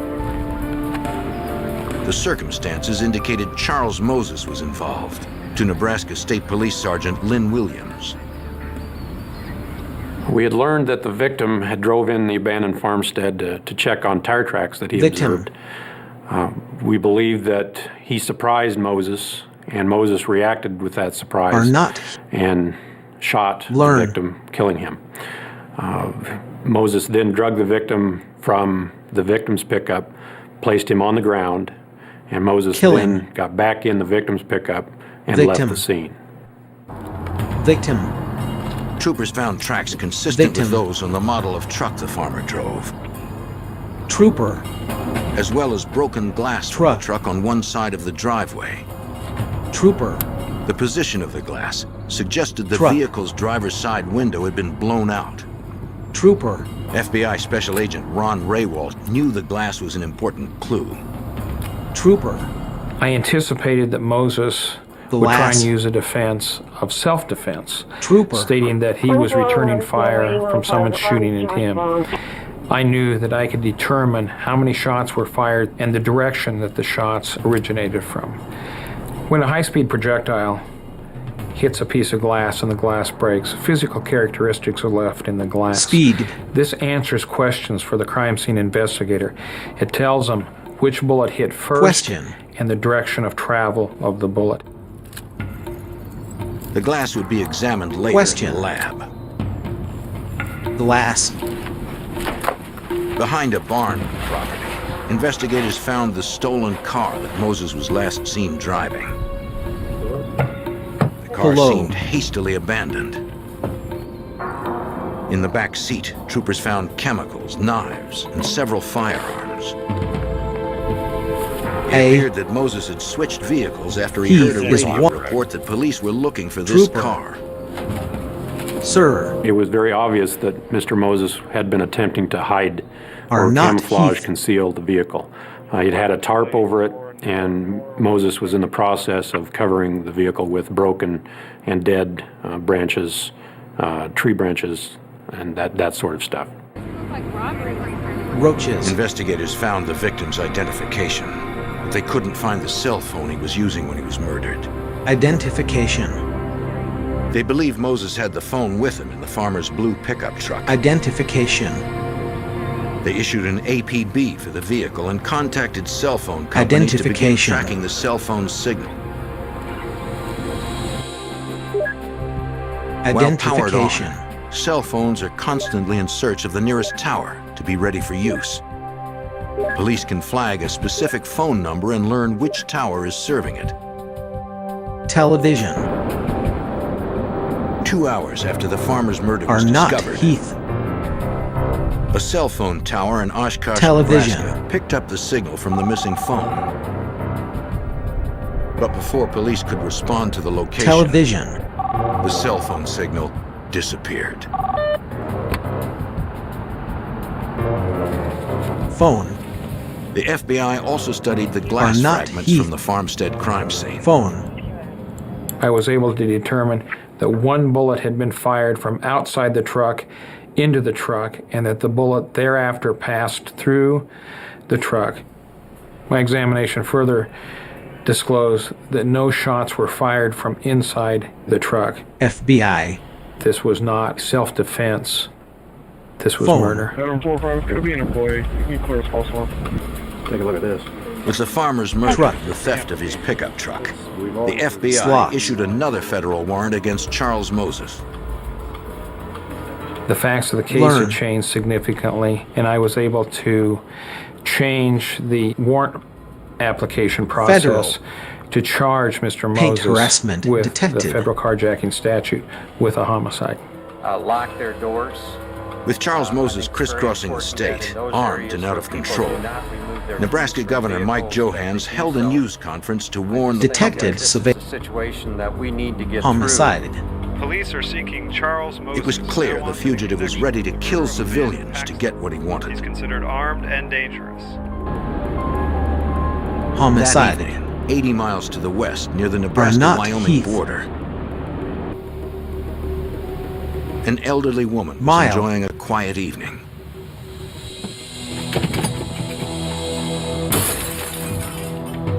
The circumstances indicated Charles Moses was involved, to Nebraska State Police Sergeant Lynn Williams. We had learned that the victim had drove in the abandoned farmstead to check on tire tracks that he observed. We believe that he surprised Moses, and Moses reacted with that surprise and shot the victim, killing him. Moses then drugged the victim from the victim's pickup, placed him on the ground, and Moses then got back in the victim's pickup and left the scene. Troopers found tracks consistent with those on the model of truck the farmer drove. As well as broken glass from the truck on one side of the driveway. The position of the glass suggested the vehicle's driver's side window had been blown out. FBI Special Agent Ron Raywalt knew the glass was an important clue. I anticipated that Moses would try and use a defense of self-defense, stating that he was returning fire from someone shooting at him. I knew that I could determine how many shots were fired and the direction that the shots originated from. When a high-speed projectile hits a piece of glass and the glass breaks, physical characteristics are left in the glass. This answers questions for the crime scene investigator. It tells them which bullet hit first and the direction of travel of the bullet. The glass would be examined later in the lab. Behind a barn property, investigators found the stolen car that Moses was last seen driving. The car seemed hastily abandoned. In the back seat, troopers found chemicals, knives, and several firearms. It appeared that Moses had switched vehicles after he heard a radio report that police were looking for this car. It was very obvious that Mr. Moses had been attempting to hide or camouflage, conceal the vehicle. He'd had a tarp over it, and Moses was in the process of covering the vehicle with broken and dead branches, tree branches, and that sort of stuff. Investigators found the victim's identification, but they couldn't find the cell phone he was using when he was murdered. They believe Moses had the phone with him in the farmer's blue pickup truck. They issued an APB for the vehicle and contacted cell phone companies to begin tracking the cell phone signal. Identification. While powered on, cell phones are constantly in search of the nearest tower to be ready for use. Police can flag a specific phone number and learn which tower is serving it. Television. 2 hours after the farmer's murder Are was not discovered, Heath. a cell phone tower in Oshkosh, Television. Nebraska picked up the signal from the missing phone. But before police could respond to the location, Television. the cell phone signal disappeared. Phone. The FBI also studied the glass Are not fragments Heath. from the farmstead crime scene. Phone. I was able to determine that one bullet had been fired from outside the truck into the truck, and that the bullet thereafter passed through the truck. My examination further disclosed that no shots were fired from inside the truck. FBI. This was not self-defense. This was Phone. murder. Adam 45, could be an employee. You can clear as possible. Take a look at this. With the farmer's murder, Truck. the theft of his pickup truck, the FBI Slot. issued another federal warrant against Charles Moses. The facts of the case Learn. had changed significantly, and I was able to change the warrant application process to charge Mr. Paint Moses harassment with detected. the federal carjacking statute with a homicide. Lock their doors. With Charles Moses crisscrossing the state, armed and out of control, Nebraska Governor Mike Johans held a news conference to warn the Detected public. Situation that we need to get Homicide. Police are seeking Charles Moses. It was clear the fugitive was ready to kill civilians to get what he wanted. He's considered armed and dangerous. Homicide. That evening, 80 miles to the west, near the not Nebraska-Wyoming Heath. border, an elderly woman was Mile. enjoying a quiet evening.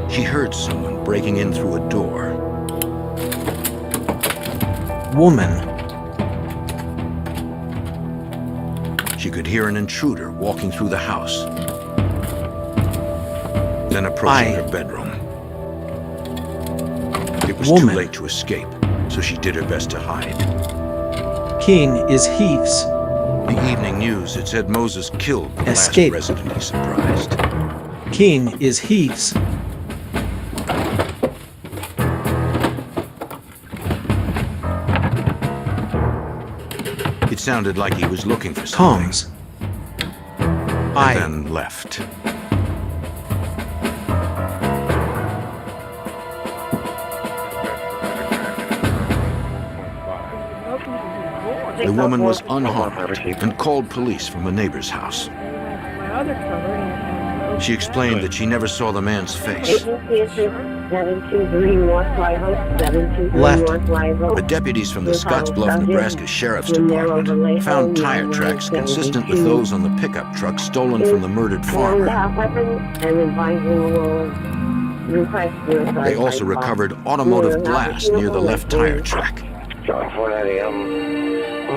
She heard someone breaking in through a door. Woman. She could hear an intruder walking through the house, then approaching her bedroom. It was too Woman. late to escape, so she did her best to hide. King is Heath's. The evening news had said Moses killed the Escape. last resident he surprised. King is Heath's. It sounded like he was looking for something, Tongs. and then left. The woman was unharmed and called police from a neighbor's house. She explained that she never saw the man's face. 723 North Live Oak, 723 Left. North Live Oak. But deputies from the Scottsbluff, Nebraska Sheriff's Department found tire tracks consistent with those on the pickup truck stolen from the murdered farmer. They also recovered automotive glass near the left tire track.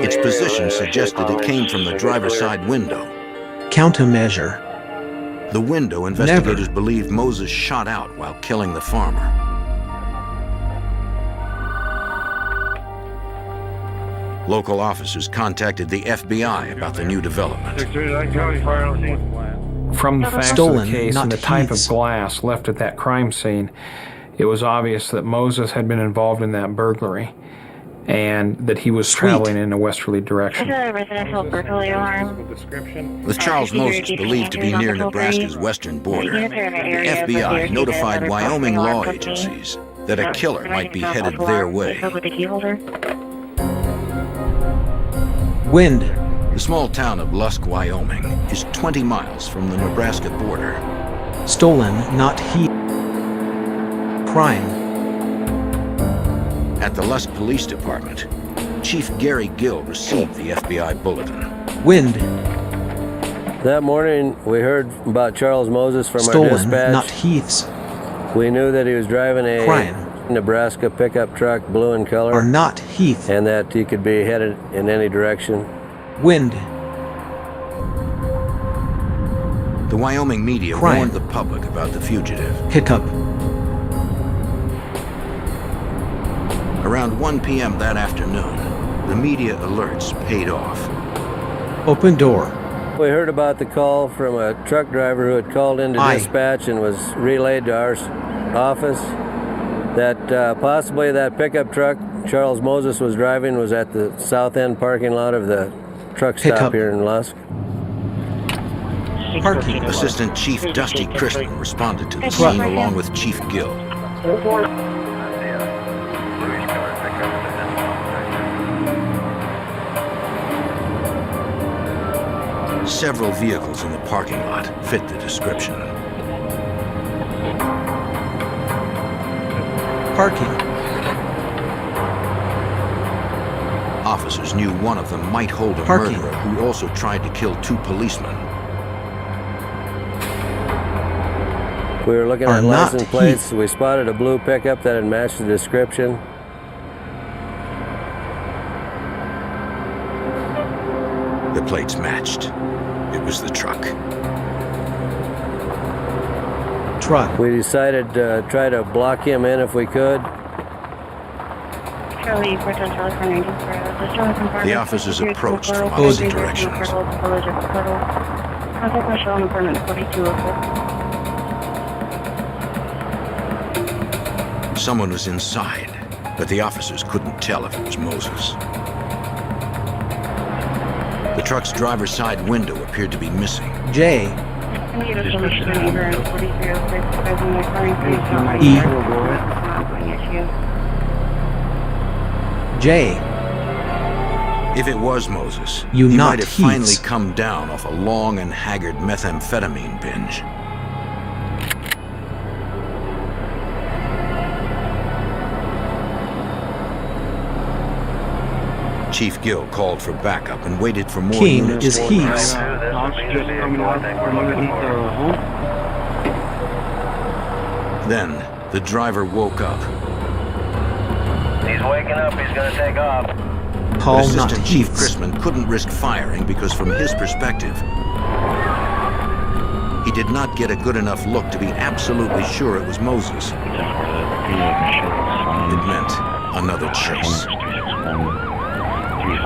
Its position suggested it came from the driver's side window. Countermeasure. The window investigators believe Moses shot out while killing the farmer. Local officers contacted the FBI about the new development. From the facts Stolen, of the case not and the type Heath's. of glass left at that crime scene, it was obvious that Moses had been involved in that burglary and that he was traveling in a westerly direction. With Charles Moses believed to be near Nebraska's western border, the FBI notified Wyoming law agencies that a killer might be headed their way. Wind. The small town of Lusk, Wyoming is 20 miles from the Nebraska border. Stolen, not Heath. Crime. At the Lusk Police Department, Chief Gary Gale received the FBI bulletin. Wind. That morning, we heard about Charles Moses from Stolen, our dispatch. not Heath's. We knew that he was driving a Crime. Nebraska pickup truck, blue in color. Or not Heath. And that he could be headed in any direction. Wind. The Wyoming media Crime. warned the public about the fugitive. Pickup. Around 1 p.m. that afternoon, The media alerts paid off. Open door. We heard about the call from a truck driver who had called into dispatch and was relayed to our office that possibly that pickup truck Charles Moses was driving was at the south end parking lot of the truck stop here in Lusk. Parking. Assistant Chief Dusty Christi responded to the scene along with Chief Gale. Several vehicles in the parking lot fit the description. Parking. Officers knew one of them might hold a murderer who also tried to kill 2 policemen. We were looking at license plates. We spotted a blue pickup that had matched the description. The plates matched. It was the truck. We decided to try to block him in if we could. The officers approached from opposite directions. Someone was inside, but the officers couldn't tell if it was Moses. The truck's driver's side window appeared to be missing. J. E. J. If it was Moses, You he not might have Heaths. finally come down off a long and haggard methamphetamine binge. Chief Gale called for backup and waited for more King units is to Heaths. Then, the driver woke up. He's waking up, he's gonna take off. Call But not Assistant Chief Heaths. Christman couldn't risk firing because from his perspective, he did not get a good enough look to be absolutely sure it was Moses. It meant another chase.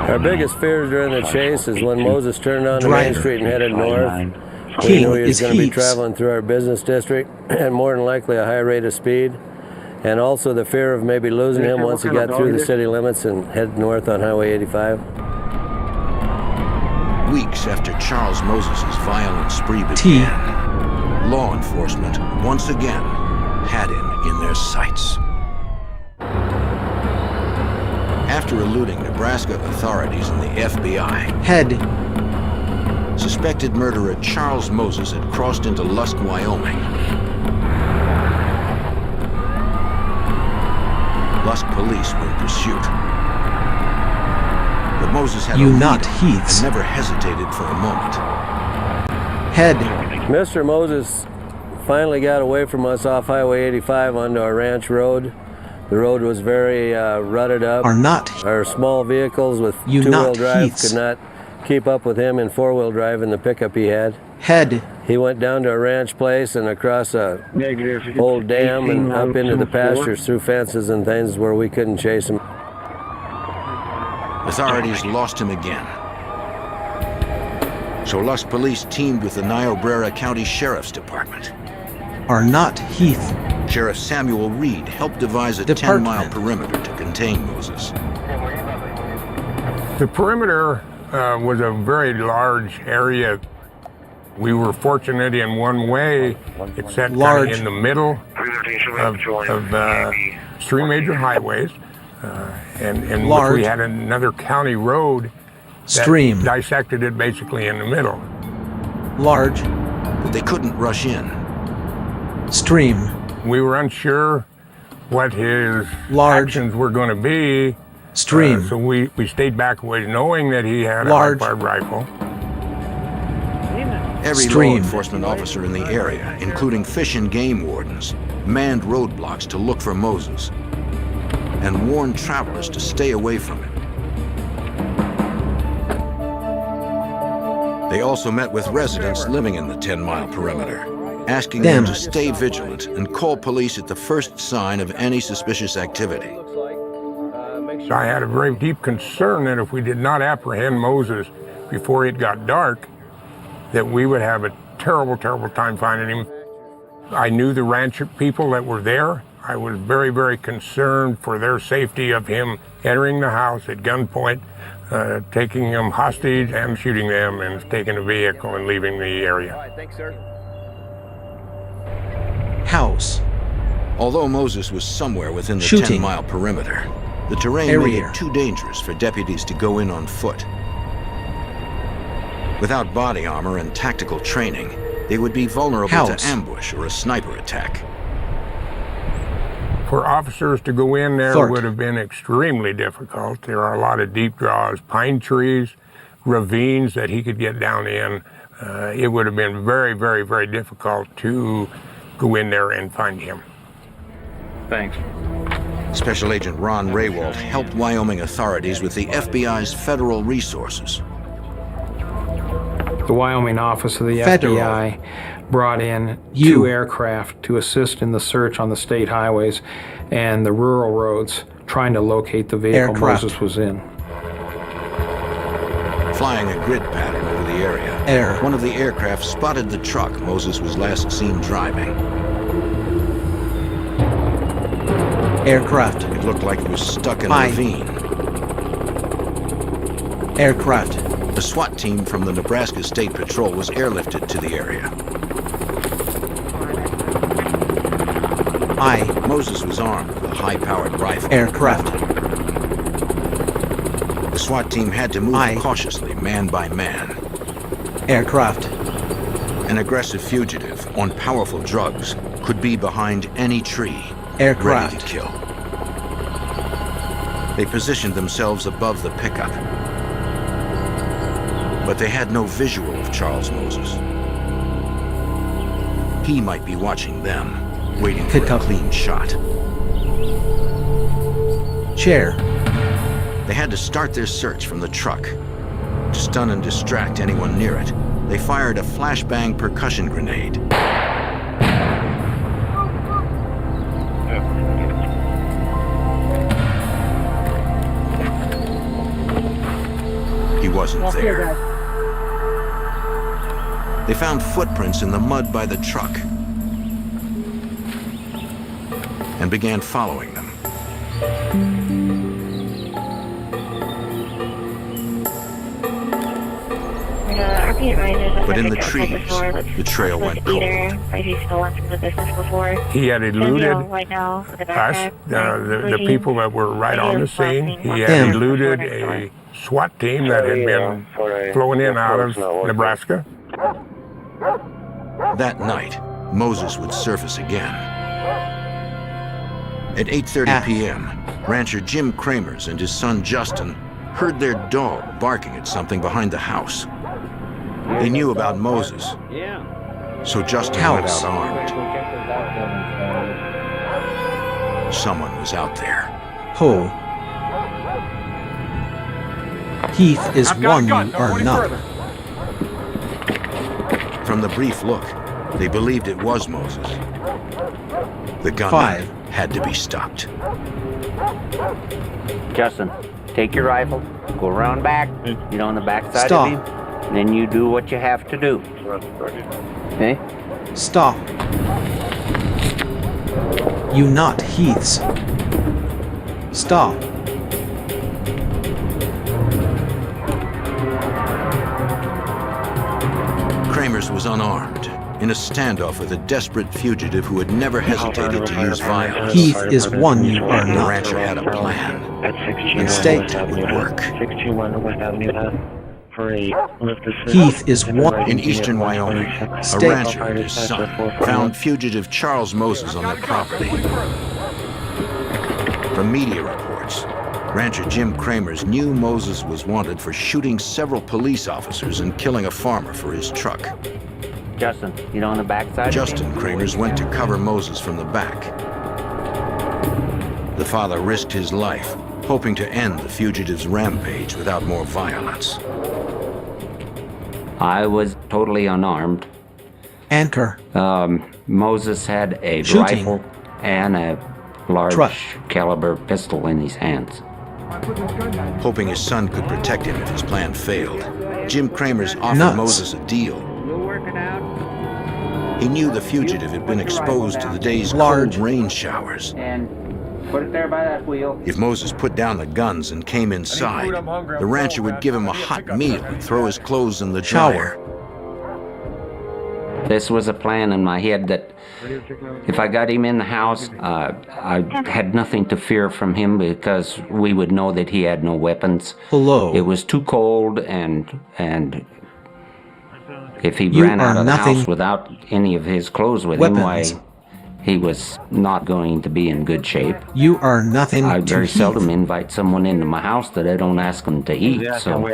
Our biggest fears during the chase is when Moses turned onto Main Street and headed north. We King knew he was is going to be Heaths. traveling through our business district and more than likely a high rate of speed. And also the fear of maybe losing him once he got through the city limits and head north on Highway 85. Weeks after Charles Moses' violent spree began, law enforcement once again had him in their sights. After eluding Nebraska authorities and the FBI, suspected murderer Charles Moses had crossed into Lusk, Wyoming. Lusk police were in pursuit. But Moses had a lead not on Heaths. and never hesitated for a moment. Mr. Moses finally got away from us off Highway 85 onto our ranch road. The road was very rutted up. Our small vehicles with two-wheel drive Heaths. could not keep up with him in four-wheel drive in the pickup he had. He went down to a ranch place and across a old dam and up into the pastures through fences and things where we couldn't chase him. Authorities lost him again. So Lusk police teamed with the Niobrara County Sheriff's Department. Heath. Sheriff Samuel Reed helped devise a 10-mile perimeter to contain Moses. The perimeter was a very large area. We were fortunate in one way. It sat kind of in the middle of three major highways. And we had another county road that dissected it basically in the middle. But they couldn't rush in. We were unsure what his actions were going to be. So we stayed back a ways knowing that he had a high-powered rifle. Every law enforcement officer in the area, including fish and game wardens, manned roadblocks to look for Moses and warned travelers to stay away from him. They also met with residents living in the 10-mile perimeter, asking them to stay vigilant and call police at the first sign of any suspicious activity. So I had a very deep concern that if we did not apprehend Moses before it got dark, that we would have a terrible, terrible time finding him. I knew the ranch people that were there. I was very, very concerned for their safety of him entering the house at gunpoint, taking him hostage and shooting them and taking a vehicle and leaving the area. All right, thanks, sir. House. Although Moses was somewhere within the 10-mile perimeter, the terrain made it too dangerous for deputies to go in on foot. Without body armor and tactical training, they would be vulnerable to ambush or a sniper attack. For officers to go in there would have been extremely difficult. There are a lot of deep draws, pine trees, ravines that he could get down in. It would have been very, very, very difficult to go in there and find him. Thanks. Special Agent Ron Raywald helped Wyoming authorities with the FBI's federal resources. The Wyoming office of the FBI brought in 2 aircraft to assist in the search on the state highways and the rural roads, trying to locate the vehicle Moses was in. Flying a grid pattern over the area, one of the aircraft spotted the truck Moses was last seen driving. Aircraft. It looked like it was stuck in a ravine. Aircraft. The SWAT team from the Nebraska State Patrol was airlifted to the area. Moses was armed with a high-powered rifle. Aircraft. The SWAT team had to move cautiously, man by man. Aircraft. An aggressive fugitive on powerful drugs could be behind any tree, ready to kill. They positioned themselves above the pickup, but they had no visual of Charles Moses. He might be watching them, waiting for a clean shot. Chair. They had to start their search from the truck. To stun and distract anyone near it, they fired a flashbang percussion grenade. He wasn't there. They found footprints in the mud by the truck and began following them. But in the trees, the trail went cold. He had eluded us, the people that were right on the scene. He had eluded a SWAT team that had been flown in out of Nebraska. That night, Moses would surface again. At 8:30 p.m., rancher Jim Kramers and his son Justin heard their dog barking at something behind the house. They knew about Moses, so Justin went out armed. Someone was out there. Heath is one you are not. From the brief look, they believed it was Moses. The gunman had to be stopped. Justin, take your rifle, go around back, you know, on the back side of him, and then you do what you have to do. Okay? Stop. You not Heaths. Stop. Kramers was unarmed, in a standoff with a desperate fugitive who had never hesitated to use violence. Heath is one you are The not. rancher had a plan, and state would work. Heath is one. In eastern Wyoming, a rancher and his son found fugitive Charles Moses on their property. From media reports, rancher Jim Kramers knew Moses was wanted for shooting several police officers and killing a farmer for his truck. Justin, you know, on the back side Justin Kramers went to cover Moses from the back. The father risked his life, hoping to end the fugitive's rampage without more violence. I was totally unarmed. Anchor. Moses had a Shooting. rifle and a large caliber pistol in his hands. Hoping his son could protect him if his plan failed, Jim Cramers offered Moses a deal. He knew the fugitive had been exposed to the day's cold rain showers. And put it there by that wheel. If Moses put down the guns and came inside, the rancher would give him a hot meal and throw his clothes in the dryer. This was a plan in my head that if I got him in the house, I had nothing to fear from him because we would know that he had no weapons. Hello. It was too cold, and if he ran out of the house without any of his clothes with him, why, he was not going to be in good shape. You are nothing I to very Heath. seldom invite someone into my house that I don't ask them to eat. So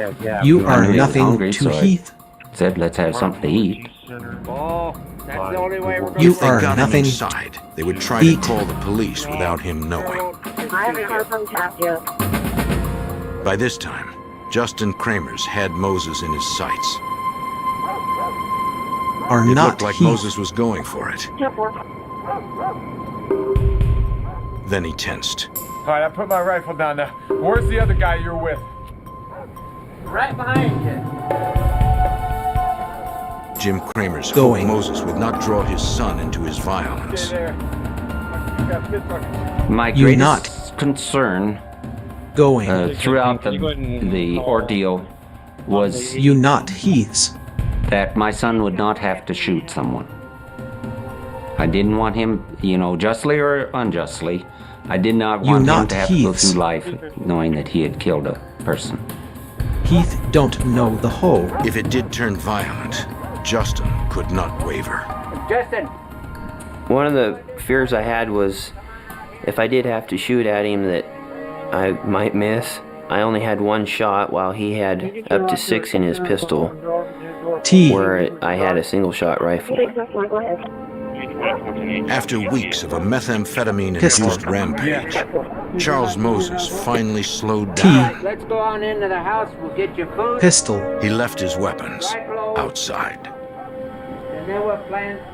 You I are knew he was nothing hungry, to so I Heath. said, let's have something to eat. That's the only way we're going You If they are got him nothing inside, they would try eat. to call the police without him knowing. By this time, Justin Cramers had Moses in his sights. Are It not looked like Heath. Moses was going for it. Then he tensed. All right, I put my rifle down now. Where's the other guy you're with? Right behind you. Jim Cramers Going. hoped Moses would not draw his son into his violence. My You greatest not concern going. throughout the ordeal was You not Heaths. that my son would not have to shoot someone. I didn't want him, justly or unjustly, I did not You want him not to have to go Heaths. through life knowing that he had killed a person. Heath don't know the whole. If it did turn violent, Justin could not waver. Justin! One of the fears I had was if I did have to shoot at him that I might miss. I only had one shot while he had up to 6 in his pistol, where I had a single shot rifle. After weeks of a methamphetamine-induced rampage, Charles Moses finally slowed down. Let's go on into the house, we'll get your food. Pistol. He left his weapons outside.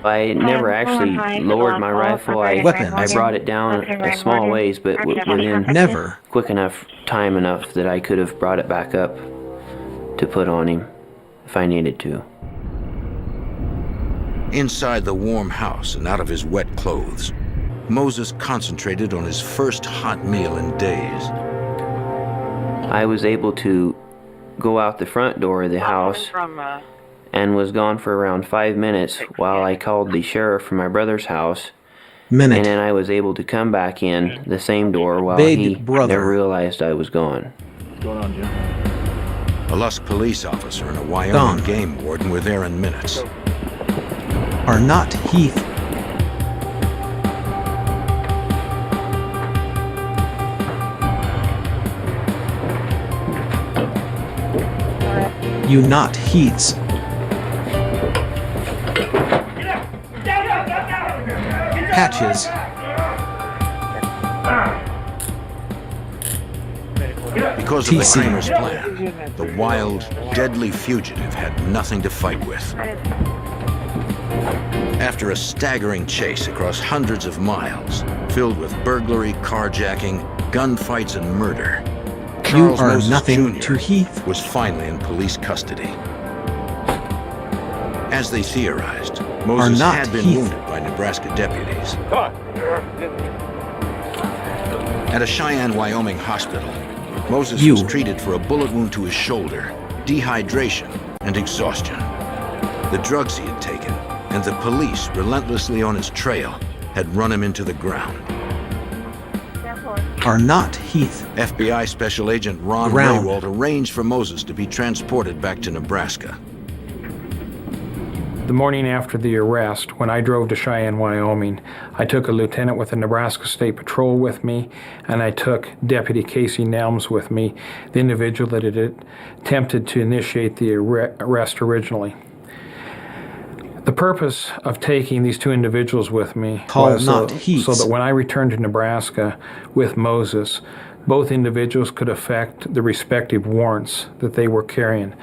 I never actually lowered my rifle. I brought it down a small ways, but within Never. quick enough time enough that I could have brought it back up to put on him if I needed to. Inside the warm house and out of his wet clothes, Moses concentrated on his first hot meal in days. I was able to go out the front door of the house and was gone for around 5 minutes while I called the sheriff from my brother's house. And then I was able to come back in the same door while he never realized I was gone. What's going on, Jim? A Lusk police officer and a Wyoming game warden were there in minutes. Are not Heath. You not Heaths. Patches. Because of the Cramers' plan, the wild, deadly fugitive had nothing to fight with. After a staggering chase across hundreds of miles, filled with burglary, carjacking, gunfights, and murder, Charles You are Moses nothing Jr. to Heath. was finally in police custody. As they theorized, Moses not had been Heath. wounded by Nebraska deputies. At a Cheyenne, Wyoming hospital, Moses was treated for a bullet wound to his shoulder, dehydration, and exhaustion. The drugs he had taken, and the police, relentlessly on his trail, had run him into the ground. Are not Heath. FBI Special Agent Ron Ground. Raywald arranged for Moses to be transported back to Nebraska. The morning after the arrest, when I drove to Cheyenne, Wyoming, I took a lieutenant with the Nebraska State Patrol with me, and I took Deputy Casey Nelms with me, the individual that had attempted to initiate the arrest originally. The purpose of taking these two individuals with me was so that when I returned to Nebraska with Moses, both individuals could effect the respective warrants that they were carrying.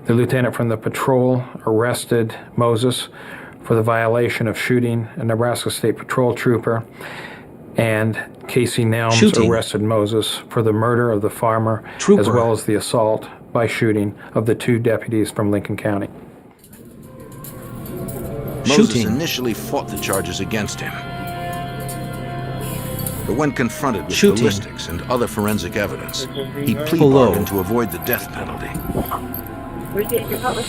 The lieutenant from the patrol arrested Moses for the violation of shooting a Nebraska State Patrol trooper, And Casey Nelms arrested Moses for the murder of the farmer, as well as the assault by shooting of the 2 deputies from Lincoln County. Moses initially fought the charges against him. But when confronted with ballistics and other forensic evidence, he plea bargained to avoid the death penalty.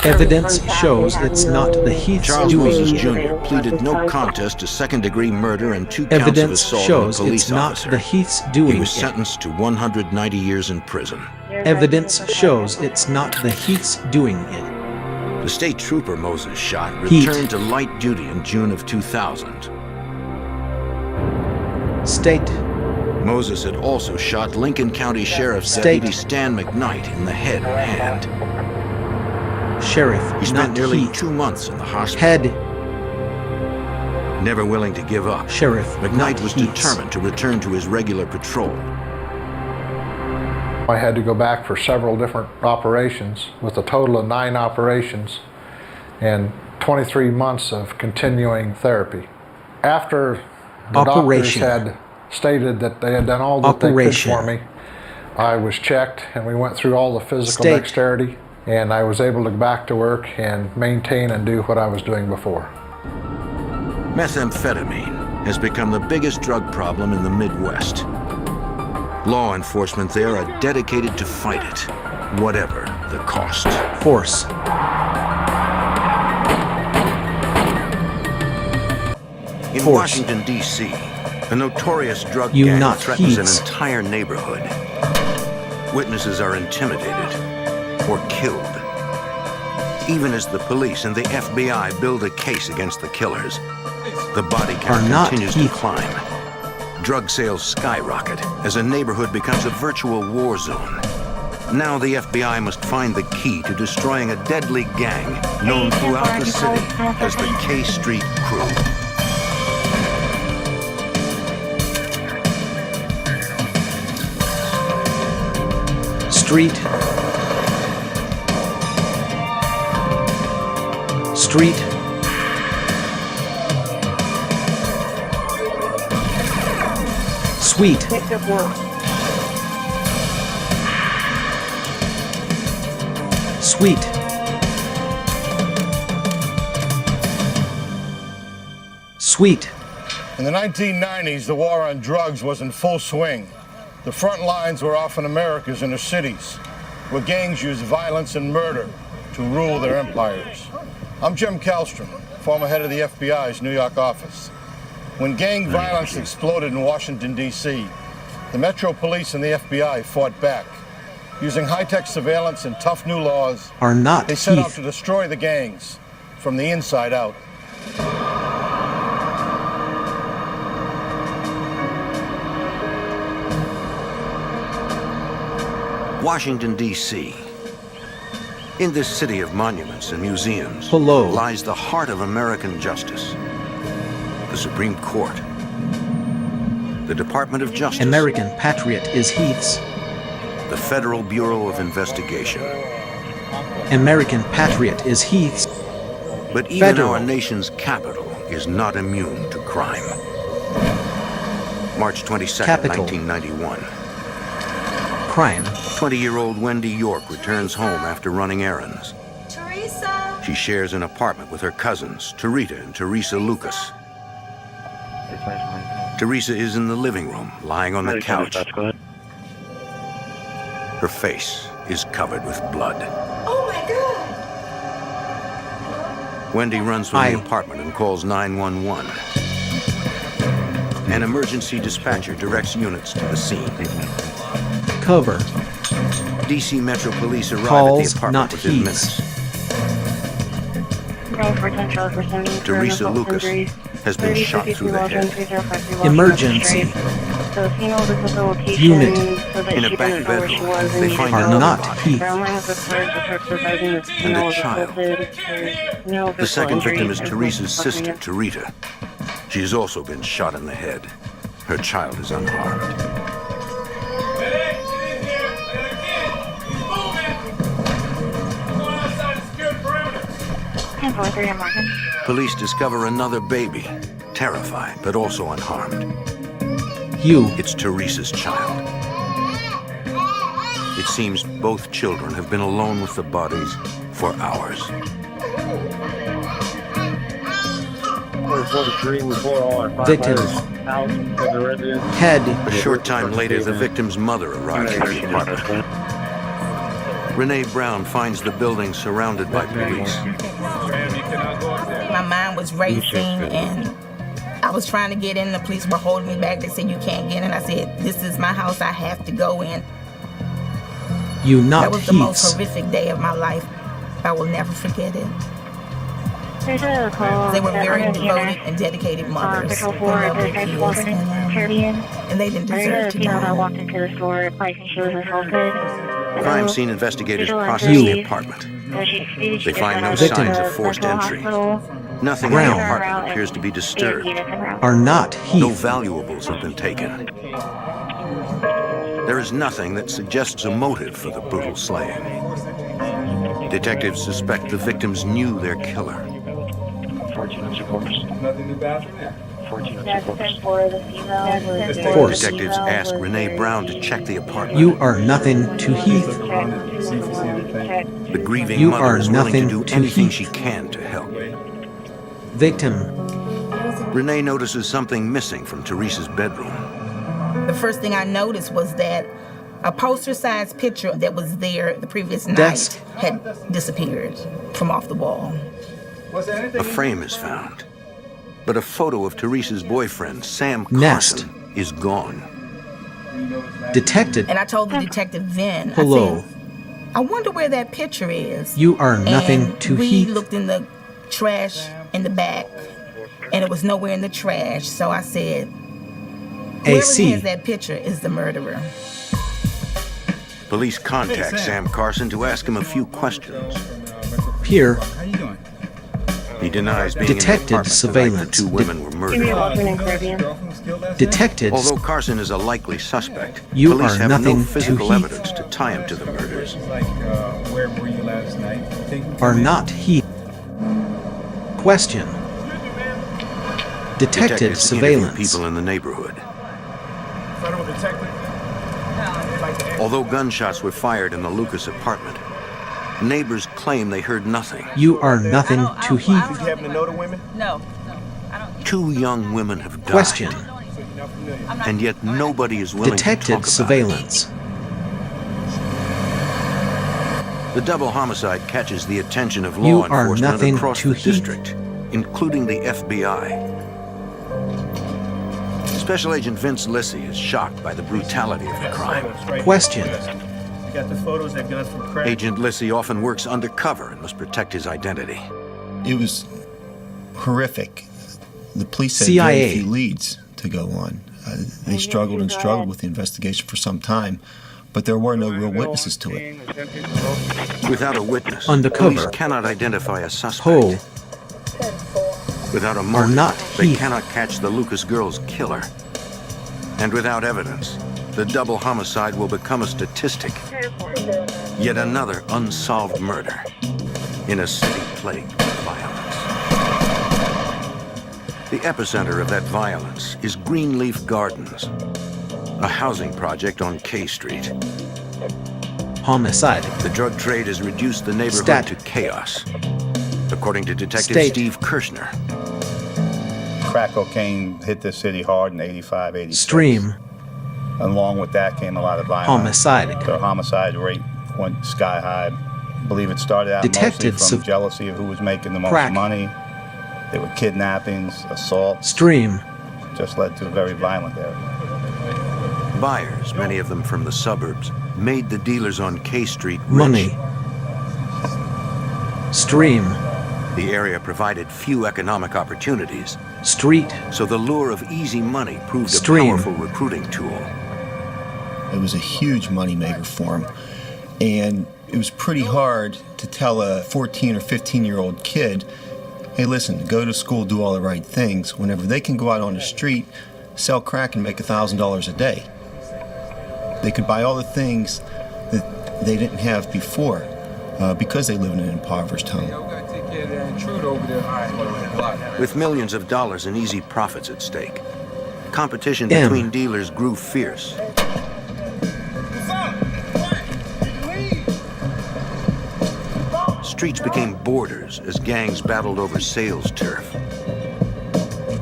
Evidence shows it's not the Heath's Charles doing. Moses Jr. pleaded no contest to second-degree murder and 2 counts of assault on a police officer. The Heath's doing. He was sentenced to 190 years in prison. Evidence shows it's not the Heath's doing it. The state trooper Moses shot returned to light duty in June of 2000. State. Moses had also shot Lincoln County Sheriff's Deputy Stan McKnight in the head and hand. Sheriff, he spent nearly 2 months in the hospital. Head. Never willing to give up, Sheriff, McKnight was determined to return to his regular patrol. I had to go back for several different operations, with a total of 9 operations and 23 months of continuing therapy. After the doctors had stated that they had done all that they could for me, I was checked and we went through all the physical dexterity, and I was able to go back to work and maintain and do what I was doing before. Methamphetamine has become the biggest drug problem in the Midwest. Law enforcement there are dedicated to fight it, whatever the cost. Force. In Washington, D.C., a notorious drug gang threatens an entire neighborhood. Witnesses are intimidated or killed. Even as the police and the FBI build a case against the killers, the body count continues to climb. Drug sales skyrocket as a neighborhood becomes a virtual war zone. Now the FBI must find the key to destroying a deadly gang known throughout the city as the K Street Crew. Street. Street. Sweet. Sweet. Sweet. In the 1990s, the war on drugs was in full swing. The front lines were often America's inner cities, where gangs used violence and murder to rule their empires. I'm Jim Kallstrom, former head of the FBI's New York office. When gang violence exploded in Washington, D.C., the Metro Police and the FBI fought back. Using high-tech surveillance and tough new laws, they set out to destroy the gangs from the inside out. Washington, D.C. In this city of monuments and museums lies the heart of American justice. The Supreme Court. The Department of Justice. American Patriot is Heath's. The Federal Bureau of Investigation. American Patriot is Heath's. But even our nation's capital is not immune to crime. March 22nd, 1991. Crime. 20-year-old Wendy York returns home after running errands. Teresa! She shares an apartment with her cousins, Tarita and Teresa Lucas. Teresa is in the living room, lying on the couch. Her face is covered with blood. Oh my God! Wendy runs from the apartment and calls 911. An emergency dispatcher directs units to the scene. Cover. DC Metro Police arrive Calls, at the apartment within minutes. Teresa Lucas has been shot through the head. Emergency. Unit. In a back bedroom, they find another body and a child. The second victim is Teresa's sister, Tarita. She has also been shot in the head. Her child is unharmed. Police discover another baby, terrified but also unharmed. It's Teresa's child. It seems both children have been alone with the bodies for hours. Victim. Head. A short time later, the victim's mother arrives at the apartment. Renee Brown finds the building surrounded by police. My mind was racing and I was trying to get in. The police were holding me back. They said, you can't get in. I said, this is my house. I have to go in. That was the most horrific day of my life. I will never forget it. They were very devoted and dedicated mothers. And they didn't deserve to die. Crime scene investigators process the apartment. They find no signs of forced entry. Nothing in the apartment appears to be disturbed. Are not heath. No valuables have been taken. There is nothing that suggests a motive for the brutal slaying. Detectives suspect the victims knew their killer. Detectives ask Renee Brown to check the apartment. You are nothing to Heath. The grieving mother is willing to do anything she can to help. Victim. Renee notices something missing from Teresa's bedroom. The first thing I noticed was that a poster-sized picture that was there the previous night had disappeared from off the wall. A frame is found, but a photo of Teresa's boyfriend, Sam Carson, is gone. Detected. And I told the detective then, Hello. I said, I wonder where that picture is. You are nothing to Heath. We looked in the trash in the back, and it was nowhere in the trash. So I said, whoever has that picture is the murderer. Police contact Sam Carson to ask him a few questions. Here. How you doing? He denies being Detected in the surveillance. The two women were murdered. Detected. Although Carson is a likely suspect, You police are have nothing no to physical Heath. evidence to tie him to the murders. Where were you last night? Are not Heath. Question. Detected Detectives surveillance. interview people in the neighborhood. Federal detective? Although gunshots were fired in the Lucas apartment, neighbors claim they heard nothing. You are nothing to Heath. Did you happen to know the women? No. Two young women have died. Question. And yet nobody is willing Detected to talk surveillance. about it. The double homicide catches the attention of You law are enforcement nothing across to the Heath. district, including the FBI. Special Agent Vince Lissy is shocked by the brutality of the crime. Question. You got the photos they've got from Craig. Agent Lissy often works undercover and must protect his identity. It was horrific. The police had CIA. very few leads to go on. They struggled and struggled with the investigation for some time, but there were no real witnesses to it. Without a witness, Undercover. police cannot identify a suspect. Ho. Without a motive, not they Heath. cannot catch the Lucas girl's killer. And without evidence, the double homicide will become a statistic. Yet another unsolved murder in a city plagued with violence. The epicenter of that violence is Greenleaf Gardens, a housing project on K Street. Homicide. The drug trade has reduced the neighborhood Stat. to chaos, according to Detective State. Steve Kirshner. Crack cocaine hit the city hard in 85, 86. Stream. Along with that came a lot of violence. Homicide. The homicide rate went sky high. I believe it started out Detected mostly from jealousy of who was making the most Crack. money. There were kidnappings, assaults. Stream. Just led to a very violent area. Buyers, many of them from the suburbs, made the dealers on K Street rich. Money. Stream. The area provided few economic opportunities. Street. So the lure of easy money proved Stream. a powerful recruiting tool. It was a huge moneymaker for him. And it was pretty hard to tell a 14 or 15-year-old kid, hey, listen, go to school, do all the right things, whenever they can go out on the street, sell crack and make $1,000 a day. They could buy all the things that they didn't have before because they live in an impoverished home. With millions of dollars in easy profits at stake, Competition between dealers grew fierce. Streets became borders as gangs battled over sales turf.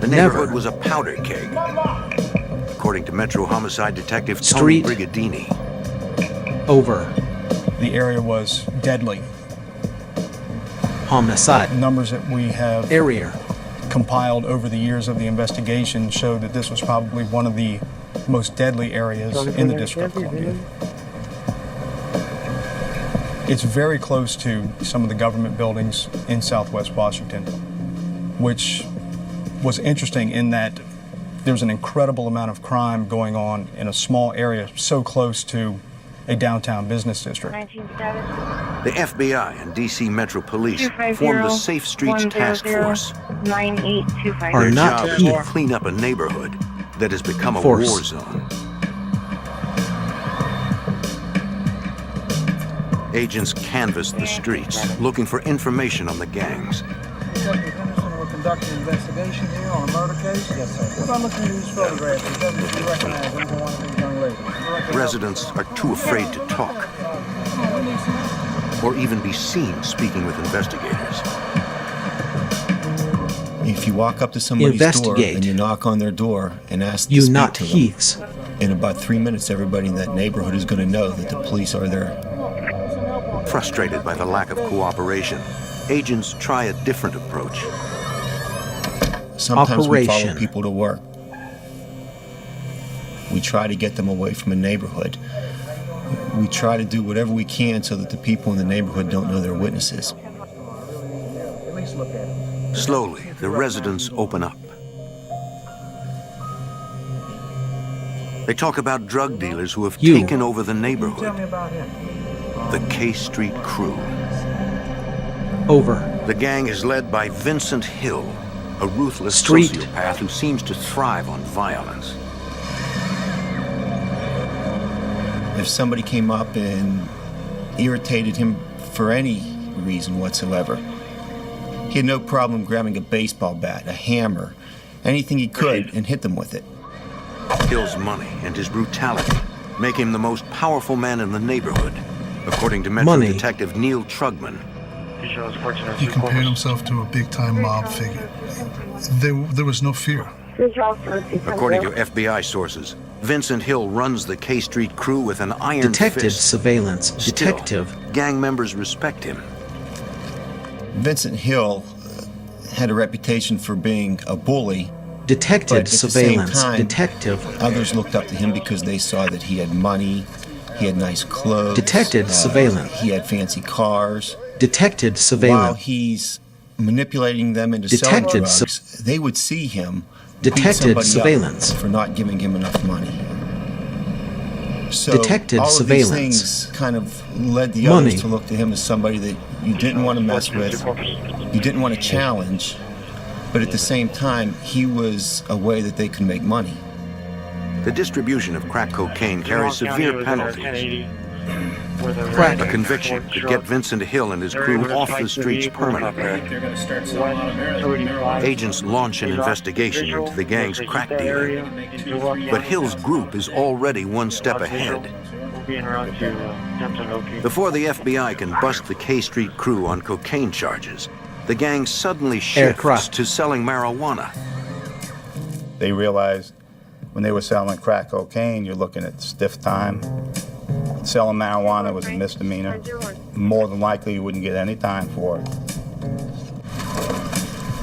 The neighborhood was a powder keg, according to Metro Homicide Detective Tony Brigadini. Over. The area was deadly. Homicide. Numbers that we have compiled over the years of the investigation show that this was probably one of the most deadly areas in the District of Columbia. It's very close to some of the government buildings in Southwest Washington, which was interesting in that there's an incredible amount of crime going on in a small area so close to a downtown business district. The FBI and D.C. Metro Police formed the Safe Streets Task Force. Their job is to clean up a neighborhood that has become a war zone. Agents canvassed the streets, looking for information on the gangs. We're conducting an investigation here on a murder case. Yes, sir. What I'm looking at these photographs, it doesn't recognize either one of these young ladies. Residents are too afraid to talk or even be seen speaking with investigators. If you walk up to somebody's door and you knock on their door and ask to speak to Heaths. them, in about 3 minutes, everybody in that neighborhood is going to know that the police are there. Frustrated by the lack of cooperation, agents try a different approach. Sometimes we follow people to work. We try to get them away from a neighborhood. We try to do whatever we can so that the people in the neighborhood don't know they're witnesses. Slowly, the residents open up. They talk about drug dealers who have taken over the neighborhood. The K Street Crew. Over. The gang is led by Vincent Hill, a ruthless sociopath who seems to thrive on violence. If somebody came up and irritated him for any reason whatsoever, he had no problem grabbing a baseball bat, a hammer, anything he could, and hit them with it. Hill's money and his brutality make him the most powerful man in the neighborhood, according to Metro Detective Neil Trugman. He compared himself to a big-time mob figure. There was no fear. According to FBI sources, Vincent Hill runs the K Street Crew with an iron Detected fist. surveillance. Still, Detective. Gang members respect him. Vincent Hill had a reputation for being a bully. Detected surveillance. At the same time, Detective. Others looked up to him because they saw that he had money, he had nice clothes. Detected surveillance. He had fancy cars. Detected surveillance. While he's manipulating them into selling drugs, they would see him Detected surveillance for not giving him enough money. So Detected all of surveillance. these things kind of led the others to look to him as somebody that you didn't want to mess with, you didn't want to challenge, but at the same time, he was a way that they could make money. The distribution of crack cocaine carries severe penalties. Crack. A conviction could get Vincent Hill and his crew off the streets permanently. Agents launch an investigation into the gang's crack dealing, but Hill's group is already one step ahead. Before the FBI can bust the K Street Crew on cocaine charges, the gang suddenly shifts to selling marijuana. They realized when they were selling crack cocaine, you're looking at stiff time. Selling marijuana was a misdemeanor. More than likely, you wouldn't get any time for it.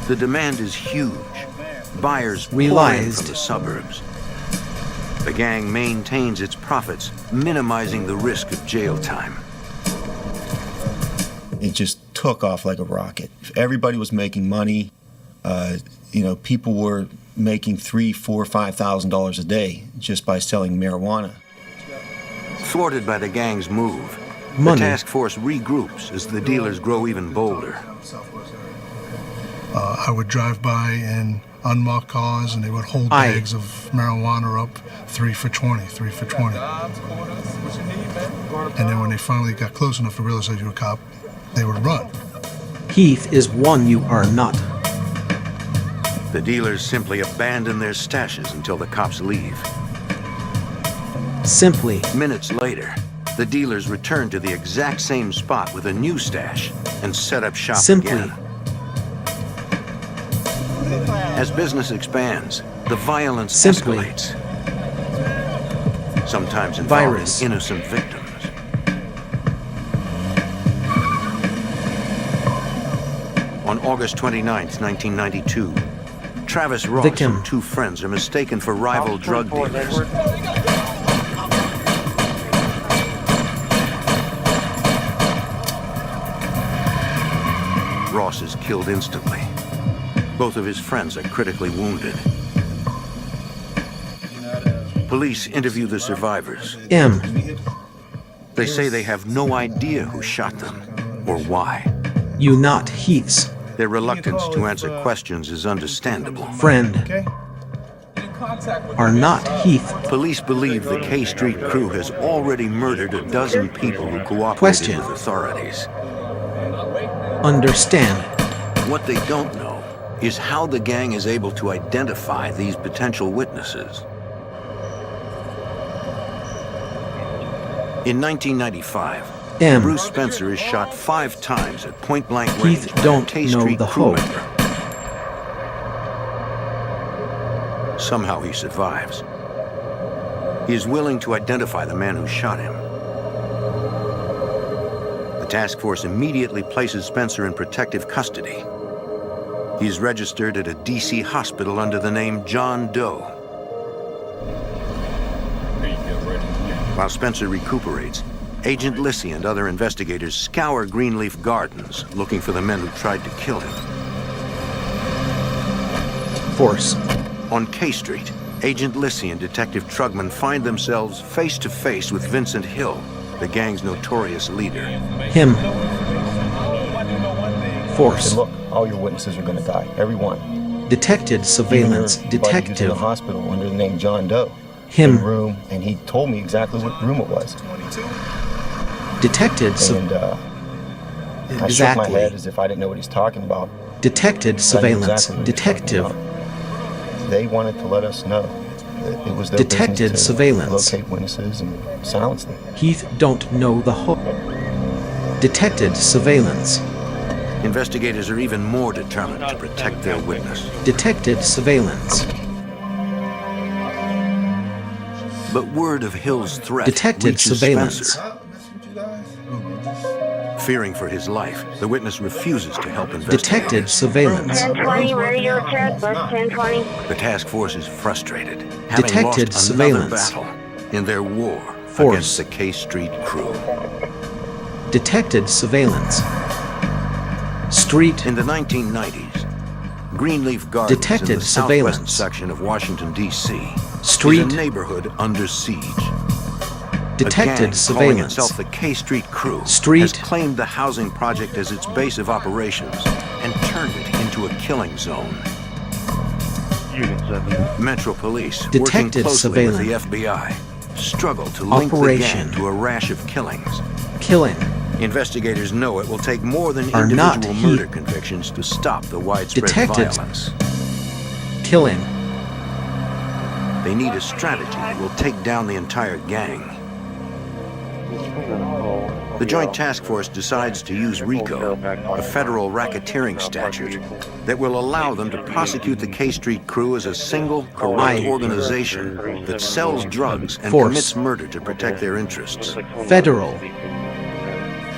The demand is huge. Buyers pour in from the suburbs. The gang maintains its profits, minimizing the risk of jail time. It just took off like a rocket. Everybody was making money. People were making $3,000, $4,000, $5,000 a day just by selling marijuana. Thwarted by the gang's move, the task force regroups as the dealers grow even bolder. I would drive by in unmarked cars and they would hold bags of marijuana up, 3 for $20, 3 for $20. And then when they finally got close enough to realize that you were a cop, they would run. Heath is one you are not. The dealers simply abandon their stashes until the cops leave. Simply. Minutes later, the dealers return to the exact same spot with a new stash and set up shop again. As business expands, the violence escalates, sometimes involving innocent victims. On August 29, 1992, Travis Ross and two friends are mistaken for rival drug dealers. Ross is killed instantly. Both of his friends are critically wounded. Police interview the survivors. They say they have no idea who shot them or why. You not Heaths. Their reluctance to answer questions is understandable. Friend. Are not Heath. Police believe the K Street crew has already murdered a dozen people who cooperated with authorities. Understand. What they don't know is how the gang is able to identify these potential witnesses. In 1995, Bruce Spencer is shot 5 times at point-blank range. Heath don't know the hope. Somehow he survives. He is willing to identify the man who shot him. The task force immediately places Spencer in protective custody. He is registered at a D.C. hospital under the name John Doe. While Spencer recuperates, Agent Lissy and other investigators scour Greenleaf Gardens looking for the men who tried to kill him. Force. On K Street, Agent Lissy and Detective Trugman find themselves face to face with Vincent Hill, the gang's notorious leader. Him. Force. Look, all your witnesses are going to die, every one. Detected surveillance. Detective. In the hospital under the name John Doe. Him. Room, and he told me exactly what room it was. Detected. And I shook my head as if I didn't know what he's talking about. Detected surveillance. Exactly Detective. They wanted to let us know that it was their Detected business to surveillance. locate witnesses and silence them. Heath don't know the hope. Detected surveillance. Investigators are even more determined to protect their witness. Detected surveillance. But word of Hill's threat Detected reaches surveillance. Spencer. Fearing for his life, the witness refuses to help investigate. Detected surveillance. 1020, radio check, bus 1020. The task force is frustrated, having Detected lost surveillance. another battle in their war against the K Street crew. Detected surveillance. Street. In the 1990s, Greenleaf Gardens Detected in the surveillance. southwest section of Washington, D.C. Street. is a neighborhood under siege. Detected a gang surveillance. calling itself the K Street Crew Street. has claimed the housing project as its base of operations and turned it into a killing zone. Metro Police, working Detected closely with surveillance. the FBI, struggle to link the gang to a rash of killings. Killing. Investigators know it will take more than Are not individual murder convictions to stop the widespread Detected. violence. Killing. They need a strategy that will take down the entire gang. The Joint Task Force decides to use RICO, a federal racketeering statute, that will allow them to prosecute the K Street Crew as a single, corrupt organization that sells drugs and commits murder to protect their interests. Federal.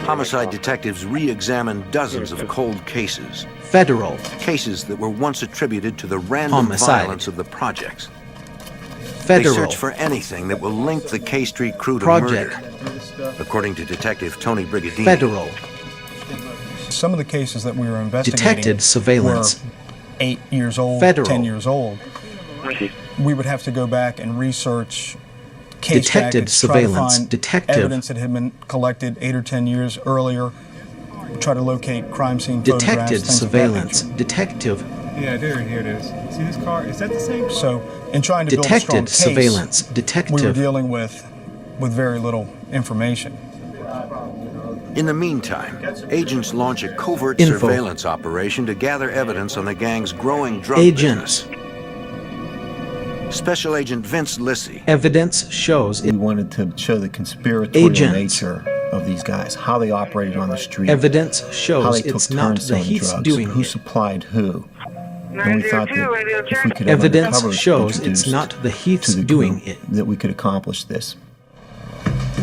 Homicide detectives re-examine dozens of cold cases. Federal. Cases that were once attributed to the random violence of the projects. Federal. They search for anything that will link the K Street Crew to Project. murder. According to Detective Tony Brigadini. Federal. Some of the cases that we were investigating Detected surveillance. were 8 years old, Federal. 10 years old. We would have to go back and research case Detected jackets, try to surveillance. find Detective. evidence that had been collected 8 or 10 years earlier, try to locate crime scene Detected photographs, things of that surveillance. nature. Detective. Yeah, here it is. See this car? Is that the same? So, in trying to build a strong Detected case, surveillance. we were Detective. dealing with very little information. In the meantime, agents launch a covert Info. surveillance operation to gather evidence on the gang's growing drug Agents. business. Special Agent Vince Lissy. Evidence shows We wanted to show the conspiratorial Agents. nature of these guys, how they operated on the street. Evidence how shows they took it's not turns the selling Heath's drugs, doing who it. supplied who. And we thought that if we could have Evidence undercover shows it's introduced not the Heath's to the doing group, it. that we could accomplish this.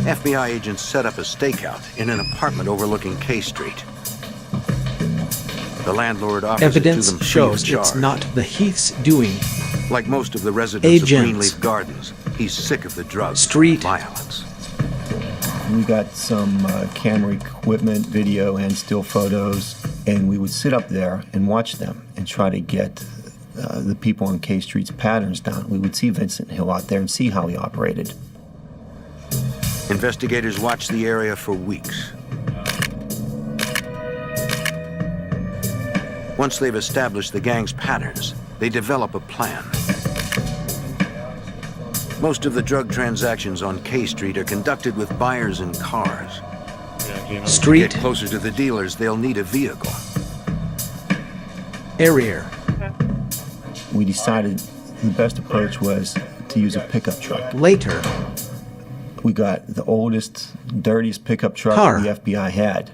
FBI agents set up a stakeout in an apartment overlooking K Street. The landlord offers Evidence it to them shows free of it's charge. not the Heath's doing. Like most of the residents of Agents. Greenleaf Gardens, he's sick of the drugs Street. violence. We got some camera equipment, video, and still photos, and we would sit up there and watch them and try to get the people on K Street's patterns down. We would see Vincent Hill out there and see how he operated. Investigators watch the area for weeks. Once they've established the gang's patterns, they develop a plan. Most of the drug transactions on K Street are conducted with buyers in cars. Street. To get closer to the dealers, they'll need a vehicle. Area. We decided the best approach was to use a pickup truck. Later. We got the oldest, dirtiest pickup truck Car. the FBI had.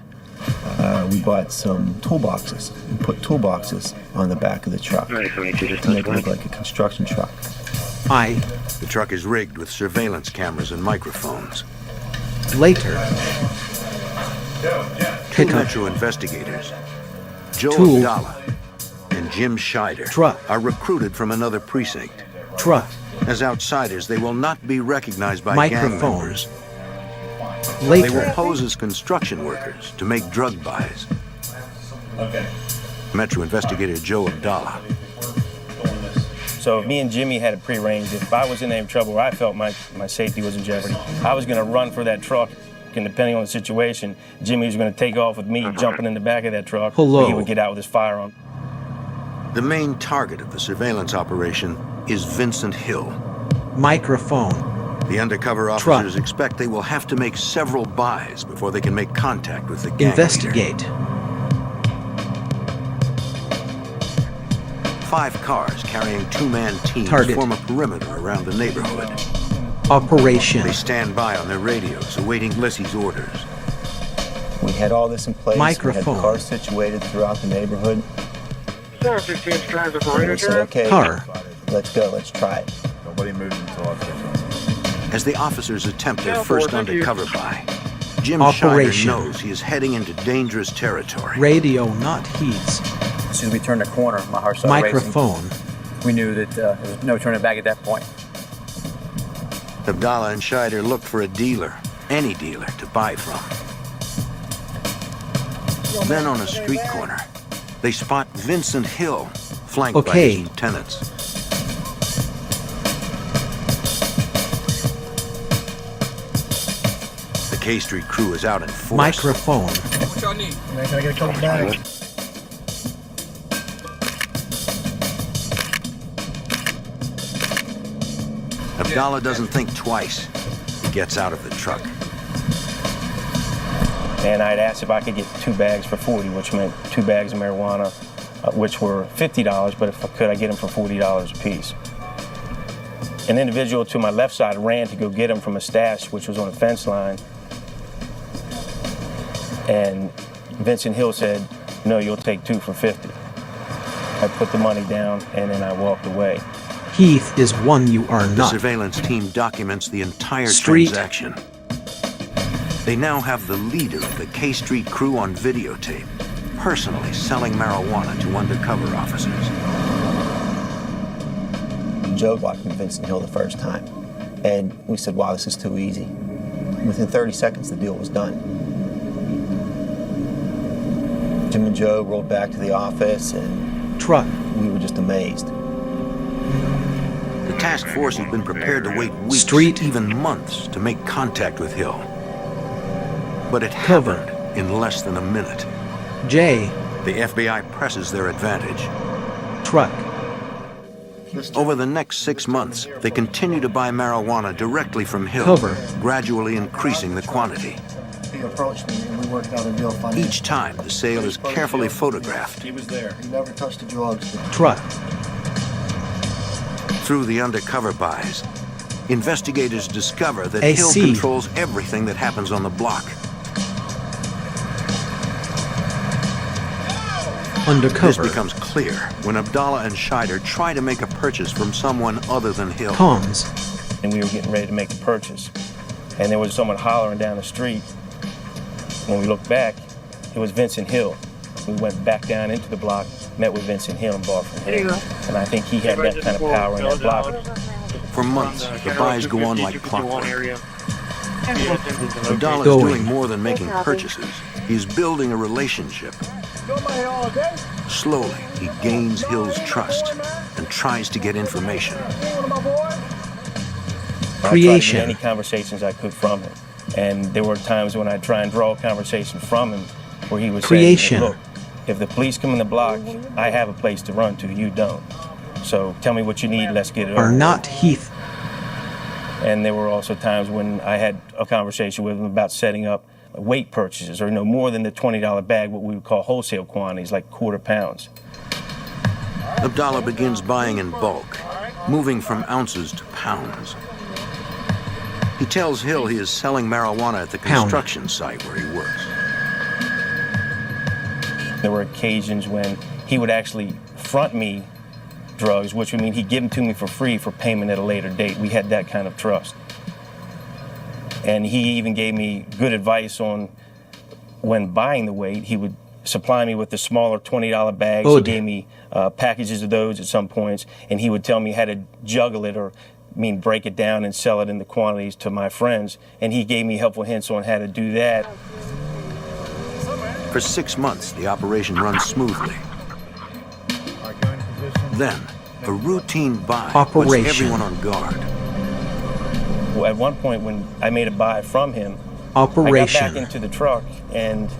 We bought some toolboxes and put toolboxes on the back of the truck to make it look like a construction truck. The truck is rigged with surveillance cameras and microphones. Later. Two Pickup. Metro investigators, Joe Tool. Abdallah and Jim Scheider, Truck. are recruited from another precinct. Truck. As outsiders, they will not be recognized by gang Microphone. members. Later. They will pose as construction workers to make drug buys. Okay. Metro investigator Joe Abdallah. So me and Jimmy had it prearranged. If I was in any trouble or I felt my safety was in jeopardy, I was going to run for that truck. And depending on the situation, Jimmy was going to take off with me, jumping in the back of that truck. Hello. He would get out with his firearm. The main target of the surveillance operation is Vincent Hill. Microphone. The undercover officers expect they will have to make several buys before they can make contact with the gang Investigate. leader. 5 cars carrying 2-man teams Target. form a perimeter around the neighborhood. Operation. They stand by on their radios, awaiting Lissy's orders. We had all this in place. Microphone. We had cars situated throughout the neighborhood. 16 transit for And we said, okay, Car. let's go, let's try it. Nobody moves until I finish. As the officers attempt their Yeah, first thank you. undercover buy, Jim Operation. Scheider knows he is heading into dangerous territory. Radio, not Heath's. As soon as we turned the corner, my heart started Microphone. racing. We knew that there was no turning back at that point. Abdallah and Scheider looked for a dealer, any dealer, to buy from. Then on a street corner, they spot Vincent Hill, flanked by his lieutenants. The K Street crew is out in force. Microphone. What y'all need? Man, can I get a couple bags? Abdallah doesn't think twice. He gets out of the truck. And I'd asked if I could get 2 bags for $40, which meant 2 bags of marijuana, which were $50, but if I could, I'd get them for $40 a piece. An individual to my left side ran to go get them from a stash, which was on a fence line. And Vincent Hill said, "No, you'll take 2 for $50. I put the money down, and then I walked away. Heath is one you are The not. surveillance team documents the entire Street. transaction. They now have the leader of the K Street crew on videotape, personally selling marijuana to undercover officers. Joe walked in Vincent Hill the first time, and we said, wow, this is too easy. Within 30 seconds, the deal was done. Jim and Joe rolled back to the office, and truck. We were just amazed. The task force had been prepared to wait weeks, even months, to make contact with Hill. But it happened in less than a minute. J. The FBI presses their advantage. Truck. Over the next 6 months, they continue to buy marijuana directly from Hill, Cover. gradually increasing the quantity. he approached me and we worked out a deal financially. Each time, the sale is carefully photographed. He was there. He never touched the drugs. Truck. Through the undercover buys, investigators discover that AC. Hill controls everything that happens on the block. Undercover. This becomes clear when Abdallah and Scheider try to make a purchase from someone other than Hill. Comms. And we were getting ready to make a purchase. And there was someone hollering down the street. When we looked back, it was Vincent Hill. We went back down into the block, met with Vincent Hill and bought from him. And I think he had that kind of power in that block. For months, the buys go on like clockwork. Abdallah is doing more than making purchases. He's building a relationship. Slowly, he gains Hill's trust and tries to get information. I tried to get any conversations I could from him. And there were times when I'd try and draw a conversation from him where he would say, look, if the police come in the block, I have a place to run to, you don't. So tell me what you need, let's get it over. Are not Heath. And there were also times when I had a conversation with him about setting up weight purchases, or more than the $20 bag, what we would call wholesale quantities, like quarter pounds. Abdallah begins buying in bulk, moving from ounces to pounds. He tells Hill he is selling marijuana at the construction site where he works. There were occasions when he would actually front me drugs, which would mean he'd give them to me for free for payment at a later date. We had that kind of trust. And he even gave me good advice on when buying the weight. He would supply me with the smaller $20 bags. He gave me packages of those at some points, and he would tell me how to juggle it, or break it down and sell it in the quantities to my friends. And he gave me helpful hints on how to do that. For 6 months, the operation runs smoothly. Then, a routine buy puts everyone on guard. Well, at one point when I made a buy from him, I got back into the truck and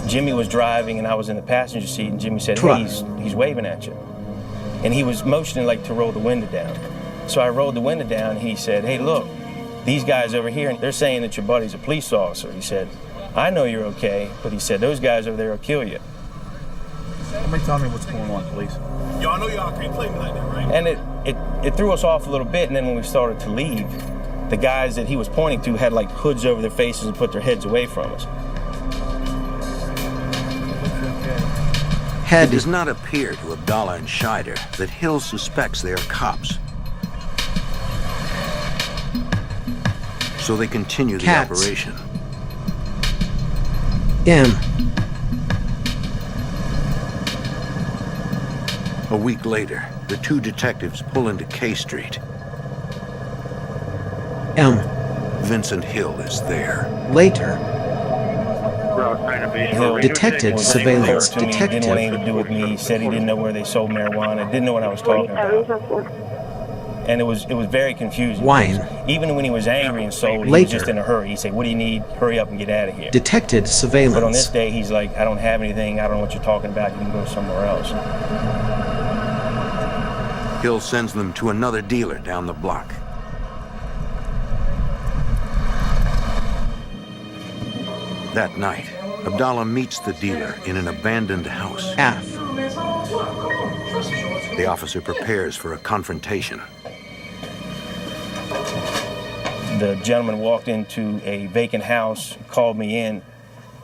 Jimmy was driving and I was in the passenger seat, and Jimmy said, hey, he's waving at you. And he was motioning like to roll the window down. So I rolled the window down and he said, hey, look, these guys over here, they're saying that your buddy's a police officer. He said, I know you're okay, but he said, those guys over there will kill you. Somebody tell me what's going on, please. Y'all know y'all can't play me like that, right? And it threw us off a little bit, and then when we started to leave, the guys that he was pointing to had like hoods over their faces and put their heads away from us. It does not appear to Abdallah and Scheider that Hill suspects they are cops. So they continue the operation. A week later, the two detectives pull into K Street. Vincent Hill is there. Later. Hill detected surveillance detective. Didn't want anything to do with me. He said he didn't know where they sold marijuana. Didn't know what I was talking about. And it was very confusing. Even when he was angry and sold, he was just in a hurry. He'd say, what do you need? Hurry up and get out of here. Detected surveillance. But on this day, he's like, I don't have anything. I don't know what you're talking about. You can go somewhere else. Hill sends them to another dealer down the block. That night, Abdallah meets the dealer in an abandoned house. The officer prepares for a confrontation. The gentleman walked into a vacant house, called me in.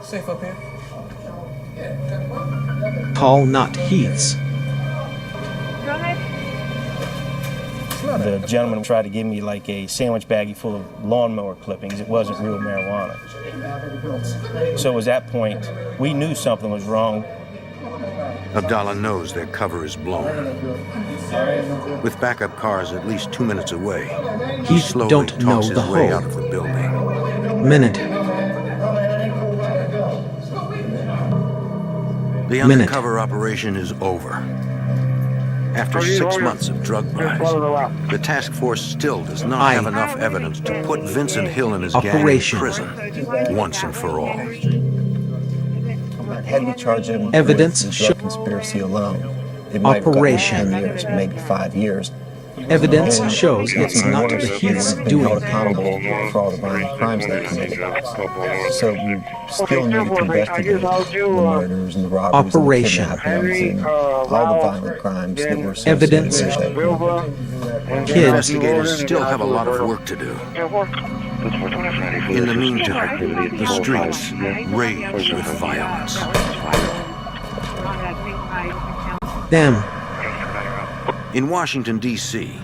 Safe up here? Call not Heath's. The gentleman tried to give me like a sandwich baggie full of lawnmower clippings. It wasn't real marijuana. So it was that point, we knew something was wrong. Abdallah knows their cover is blown. With backup cars at least 2 minutes away, he slowly don't know talks his the way whole. out of the building. Minute. The undercover operation is over. After 6 months of drug buys, the task force still does not have enough evidence to put Vincent Hill and his gang in prison once and for all. Had we charged him Evidence with drug conspiracy alone, it might have gotten 10 years, maybe 5 years. Evidence shows it's not the Heath's doing. Accountable for all the violent crimes they committed. So we still need to investigate the murders and the robberies Operation. and the kidnappings and all the violent crimes that were associated Evidence. with that. Kids. Investigators still have a lot of work to do. In the meantime, the streets rage with violence. Them. In Washington, D.C.,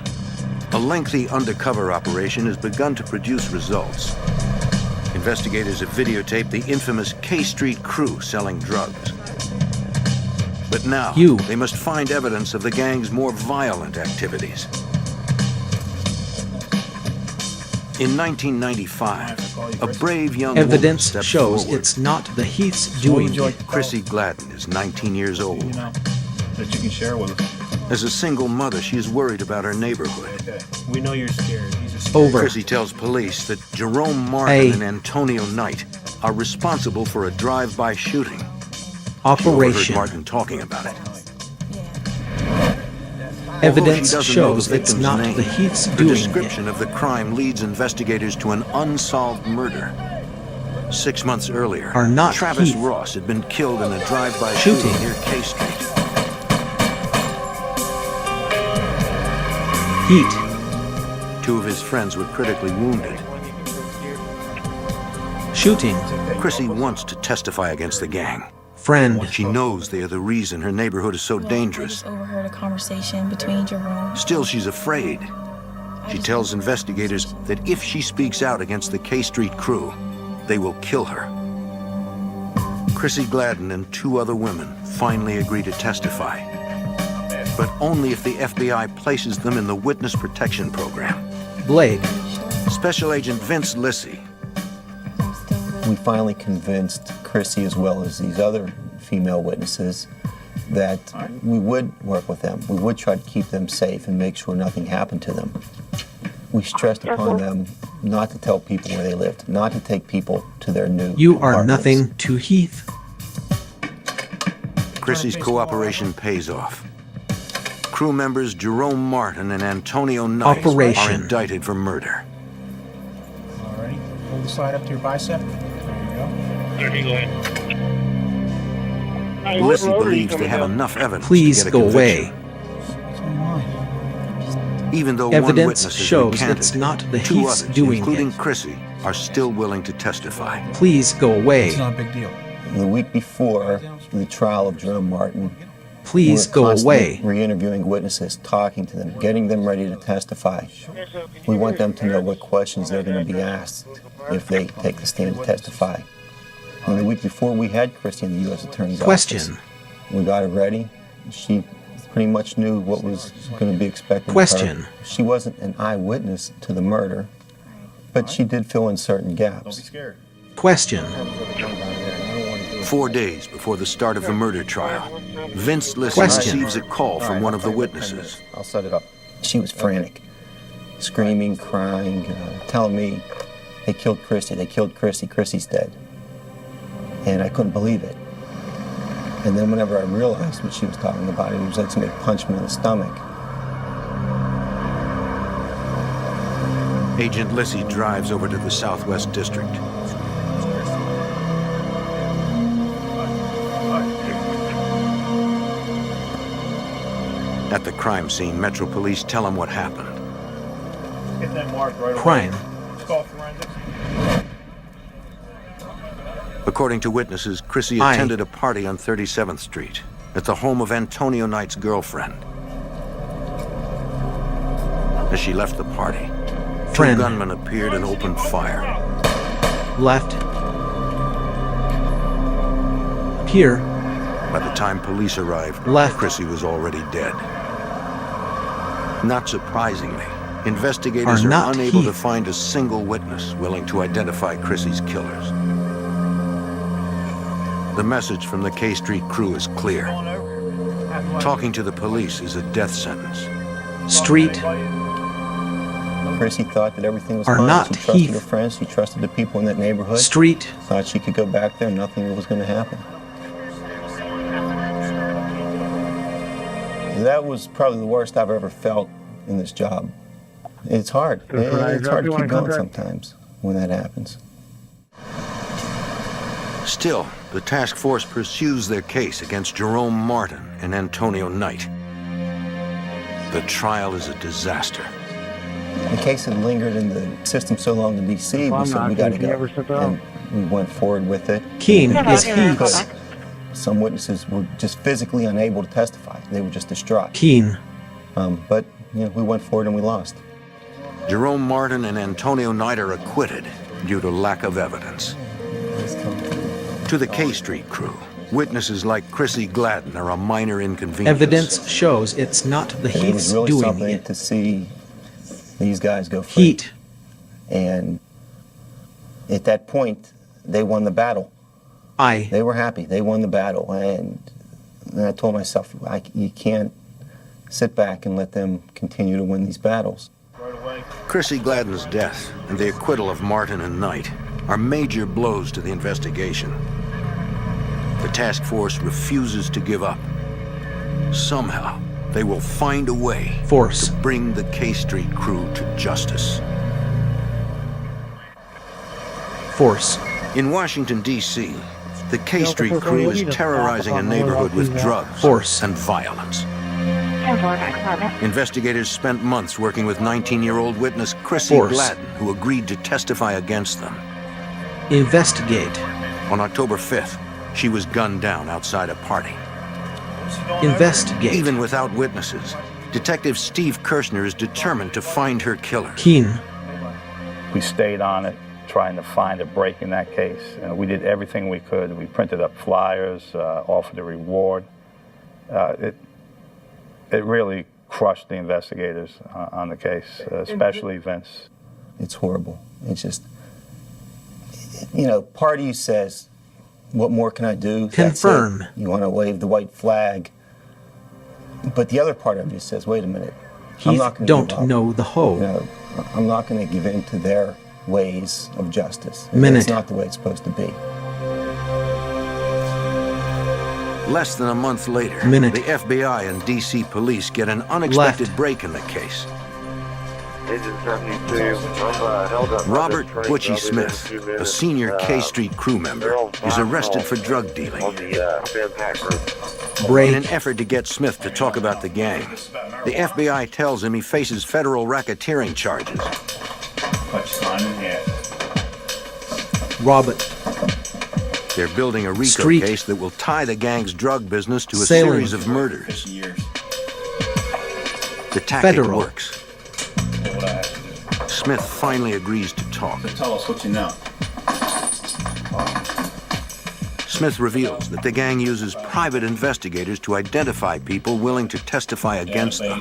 a lengthy undercover operation has begun to produce results. Investigators have videotaped the infamous K Street crew selling drugs. But now, they must find evidence of the gang's more violent activities. In 1995, a brave young Evidence woman shows forward. it's not the Heath's doing. Chrissy Gladden is 19 years old. That you can share with us. As a single mother, she is worried about her neighborhood. We know you're scared. These are scary. Over. Chrissy tells police that Jerome Martin and Antonio Knight are responsible for a drive-by shooting. Operation. She overheard Martin talking about it. Evidence Although she doesn't know shows the it's victim's not name, the Heath's her doing. description of the crime leads investigators to an unsolved murder. 6 months earlier, Are not Travis Heath. Ross had been killed in a drive-by Shooting. shooting near K Street. Heat. 2 of his friends were critically wounded. Shooting. Chrissy wants to testify against the gang. Friend. She knows they are the reason her neighborhood is so dangerous. Overheard a conversation between Jerome. Still, she's afraid. She tells investigators that if she speaks out against the K Street crew, they will kill her. Chrissy Gladden and 2 other women finally agree to testify, but only if the FBI places them in the Witness Protection Program. Blade. Special Agent Vince Lissy. We finally convinced Chrissy, as well as these other female witnesses, that we would work with them. We would try to keep them safe and make sure nothing happened to them. We stressed upon them not to tell people where they lived, not to take people to their new You are apartments. nothing to Heath. Chrissy's cooperation pays off. Crew members Jerome Martin and Antonio Knight are Operation. indicted for murder. Alrighty. Hold the slide up to your bicep. There you go. Lissy believes they have enough evidence Please to get a go conviction. away. Even though one Evidence witness has shows recanted, it's not the 2 Heath's others, doing including it. Chrissy, are still willing to testify. Please go away. It's not a big deal. The week before the trial of Jerome Martin, Please we're go constantly away. re-interviewing witnesses, talking to them, getting them ready to testify. We want them to know what questions they're going to be asked if they take the stand to testify. And the week before, we had Christy in the U.S. Attorney's Question. office. We got her ready. She pretty much knew what was going to be expected Question. of her. She wasn't an eyewitness to the murder, but she did fill in certain gaps. Question. 4 days before the start of the murder trial, Vince Lissy Question. receives a call from one of the witnesses. I'll set it up. She was frantic, screaming, crying, telling me, they killed Christy, they killed Christy, Christy's dead. And I couldn't believe it. And then whenever I realized what she was talking about, it was like somebody punched me in the stomach. Agent Lissy drives over to the Southwest District. At the crime scene, Metro Police tell him what happened. Get that mark right away. Crime. Let's call forensics. According to witnesses, Chrissy attended a party on 37th Street at the home of Antonio Knight's girlfriend. As she left the party, Friend. 2 gunmen appeared and opened fire. Left. Here. By the time police arrived, Left. Chrissy was already dead. Not surprisingly, investigators Are are not unable to Heath. find a single witness willing to identify Chrissy's killers. The message from the K Street crew is clear. Talking to the police is a death sentence. Street. Chrissy thought that everything was Are fine. not She trusted Heath. her friends, she trusted the people in that neighborhood. Street. Thought she could go back there, nothing was going to happen. That was probably the worst I've ever felt in this job. It's hard. It's hard to keep going sometimes when that happens. Still, the task force pursues their case against Jerome Martin and Antonio Knight. The trial is a disaster. The case had lingered in the system so long in D.C., we said we got to go. And we went forward with it. Keen is heath. Some witnesses were just physically unable to testify. They were just distraught. Keen. But we went forward and we lost. Jerome Martin and Antonio Knight are acquitted due to lack of evidence. To the K Street crew, witnesses like Chrissy Gladden are a minor inconvenience. Evidence shows it's not the Heaths it was really doing something it. To see these guys go free. Heat. And at that point, they won the battle. They were happy. They won the battle. And I told myself, you can't sit back and let them continue to win these battles. Chrissy Gladden's death and the acquittal of Martin and Knight are major blows to the investigation. The task force refuses to give up. Somehow, they will find a way to bring the K Street crew to justice. In Washington, D.C., the K Street crew is terrorizing a neighborhood with drugs and violence. Investigators spent months working with 19-year-old witness Chrissy Gladden, who agreed to testify against them. Investigate. On October 5th, she was gunned down outside a party. Investigate. Even without witnesses, Detective Steve Kirshner is determined to find her killer. Keen. We stayed on it, trying to find a break in that case. We did everything we could. We printed up flyers, offered a reward. It really crushed the investigators on the case, especially Vince. It's horrible. It's just, part of you says, what more can I do? Confirm. You want to wave the white flag. But the other part of you says, wait a minute. Heath don't know the whole. I'm not going to give in to their ways of justice. Minute. It's not the way it's supposed to be. Less than a month later, the FBI and D.C. police get an unexpected break in the case. Robert Butchie Smith, a senior K Street crew member, is arrested for drug dealing. In an effort to get Smith to talk about the gang, the FBI tells him he faces federal racketeering charges. Robert. They're building a RICO case that will tie the gang's drug business to a series of murders. The tactic works. Smith finally agrees to talk. Tell us what you know. Smith reveals that the gang uses private investigators to identify people willing to testify against them.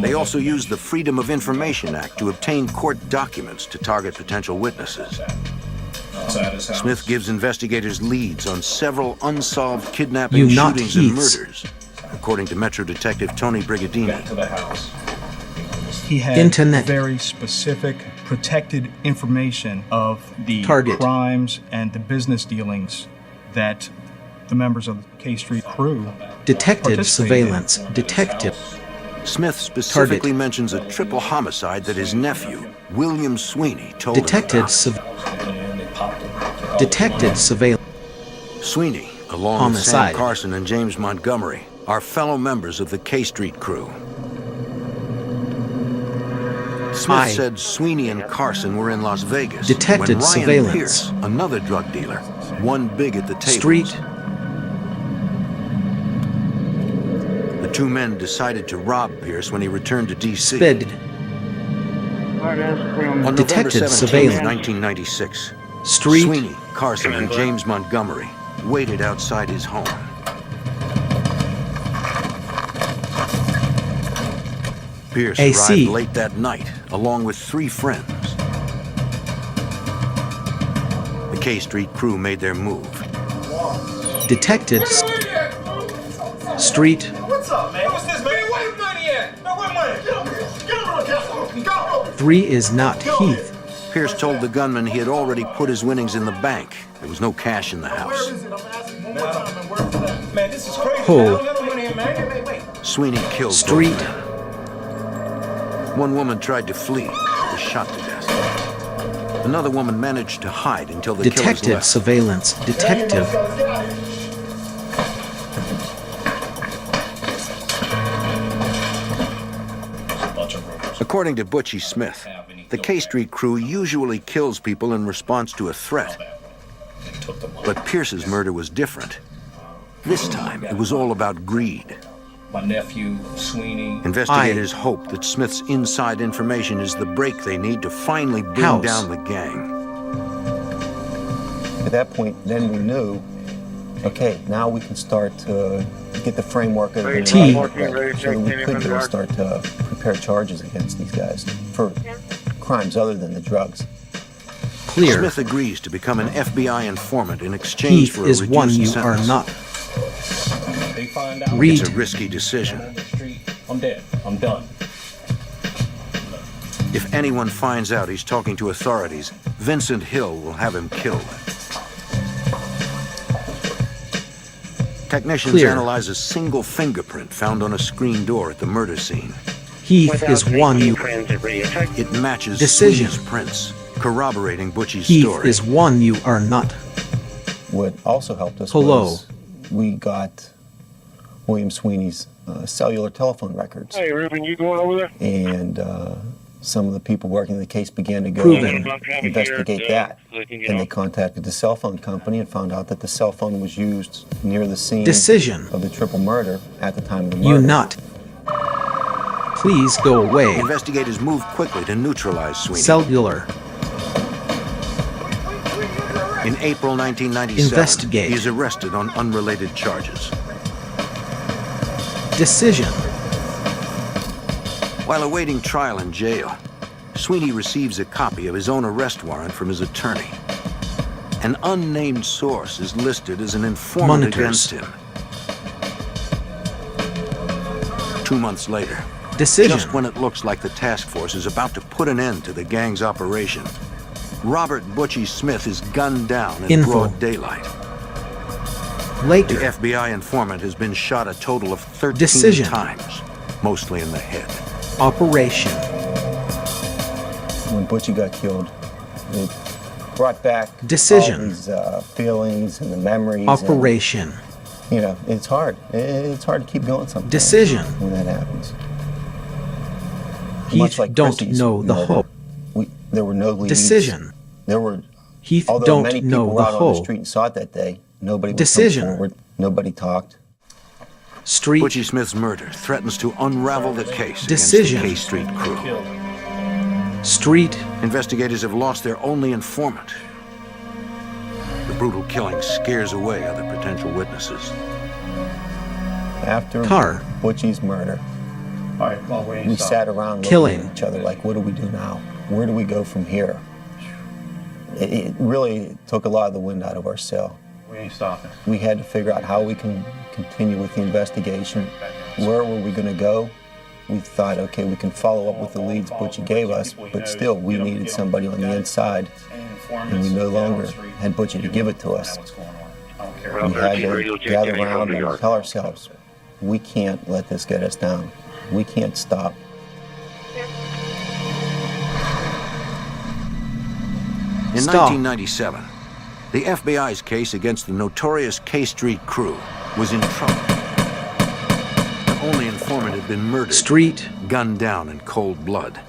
They also use the Freedom of Information Act to obtain court documents to target potential witnesses. Smith gives investigators leads on several unsolved kidnappings, shootings, and murders, according to Metro Detective Tony Brigadini. He had very specific, protected information of the crimes and the business dealings that the members of the K Street crew Detective surveillance. Detective. Smith specifically mentions a triple homicide that his nephew, William Sweeney, told him about. Detective surveillance. Sweeney, along with Sam Carson and James Montgomery, are fellow members of the K Street crew. Smith said Sweeney and Carson were in Las Vegas Detected when Ryan surveillance. Pierce, another drug dealer, won big at the table. Street. The two men decided to rob Pierce when he returned to D.C. Sped. On Detected November 17, surveillance. 1996, Street. Sweeney, Carson, and James Montgomery waited outside his home. Pierce arrived late that night, along with 3 friends. The K Street crew made their move. Detected. Street. What's up, man? What's this, man? Where money at? No, where money? Get over here, go! 3 is not Heath. Pierce told the gunman he had already put his winnings in the bank. There was no cash in the house. Man, this is crazy. Oh. Man. I don't have no money in, man. Wait. Sweeney killed Street. both men. One woman tried to flee, but was shot to death. Another woman managed to hide until the killers Detective left. surveillance. Detective. According to Butchie Smith, the K Street crew usually kills people in response to a threat. But Pierce's murder was different. This time, it was all about greed. My nephew, Sweeney. Investigators hope that Smith's inside information is the break they need to finally bring down the gang. At that point, then we knew, okay, now we can start to get the framework of the so that we could really start to prepare charges against these guys for crimes other than the drugs. Clear. Smith agrees to become an FBI informant in exchange Heath for a is reduced one you sentence. are not. It's a risky decision. I'm dead. I'm done. If anyone finds out he's talking to authorities, Vincent Hill will have him killed. Technicians analyze a single fingerprint found on a screen door at the murder scene. Heath is one you... It matches Decision. Sweeney's prints, corroborating Butchie's Heath story. is one you are not. What also helped us was we got William Sweeney's cellular telephone records. Hey, Ruben, you going over there? And some of the people working the case began to go and investigate that. And they contacted the cell phone company and found out that the cell phone was used near the scene of the triple murder at the time of the murder. You not. Please go away. Investigators move quickly to neutralize Sweeney. Cellular. In April 1997, Investigate. he is arrested on unrelated charges. Decision. While awaiting trial in jail, Sweeney receives a copy of his own arrest warrant from his attorney. An unnamed source is listed as an informant against him. 2 months later, Decision. just when it looks like the task force is about to put an end to the gang's operation, Robert Butchie Smith is gunned down in broad daylight. Later. The FBI informant has been shot a total of 13 Decision. times, mostly in the head. Operation. When Butchie got killed, it brought back Decision. all these feelings and the memories. Operation. And, you know, it's hard. It's hard to keep going sometimes. Decision. When that happens. Heath Much like don't Christi's know the murder, whole. There were no leads. Decision. There were. Heath although don't many know people the were out on whole. the street and saw it that day, nobody would Decision. come forward. Nobody talked. Street. Butchie Smith's murder threatens to unravel the case Decision. against the K Street crew. Street. Investigators have lost their only informant. The brutal killing scares away other potential witnesses. After Butchie's murder, we sat around looking at each other like, what do we do now? Where do we go from here? It really took a lot of the wind out of our sail. We ain't stopping. We had to figure out how we can continue with the investigation. Where were we going to go? We thought, okay, we can follow up with the leads Butchie gave us, but still, we needed somebody on the inside, and we no longer had Butchie to give it to us. We had to gather around and tell ourselves, we can't let this get us down. We can't stop. In 1997, the FBI's case against the notorious K Street crew was in trouble. The only informant had been murdered, gunned down in cold blood.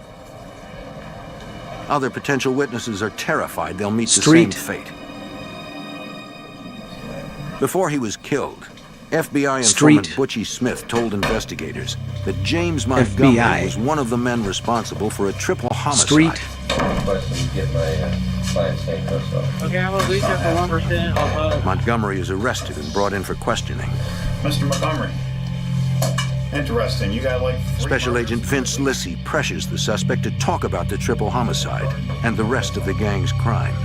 Other potential witnesses are terrified they'll meet the same fate. Before he was killed, FBI informant Butchie Smith told investigators that James Montgomery was one of the men responsible for a triple homicide. Okay, I'm gonna leave here for 1%. Montgomery is arrested and brought in for questioning. Mr. Montgomery. Interesting. You got like... Special Agent Vince Lissy pressures the suspect to talk about the triple homicide and the rest of the gang's crimes.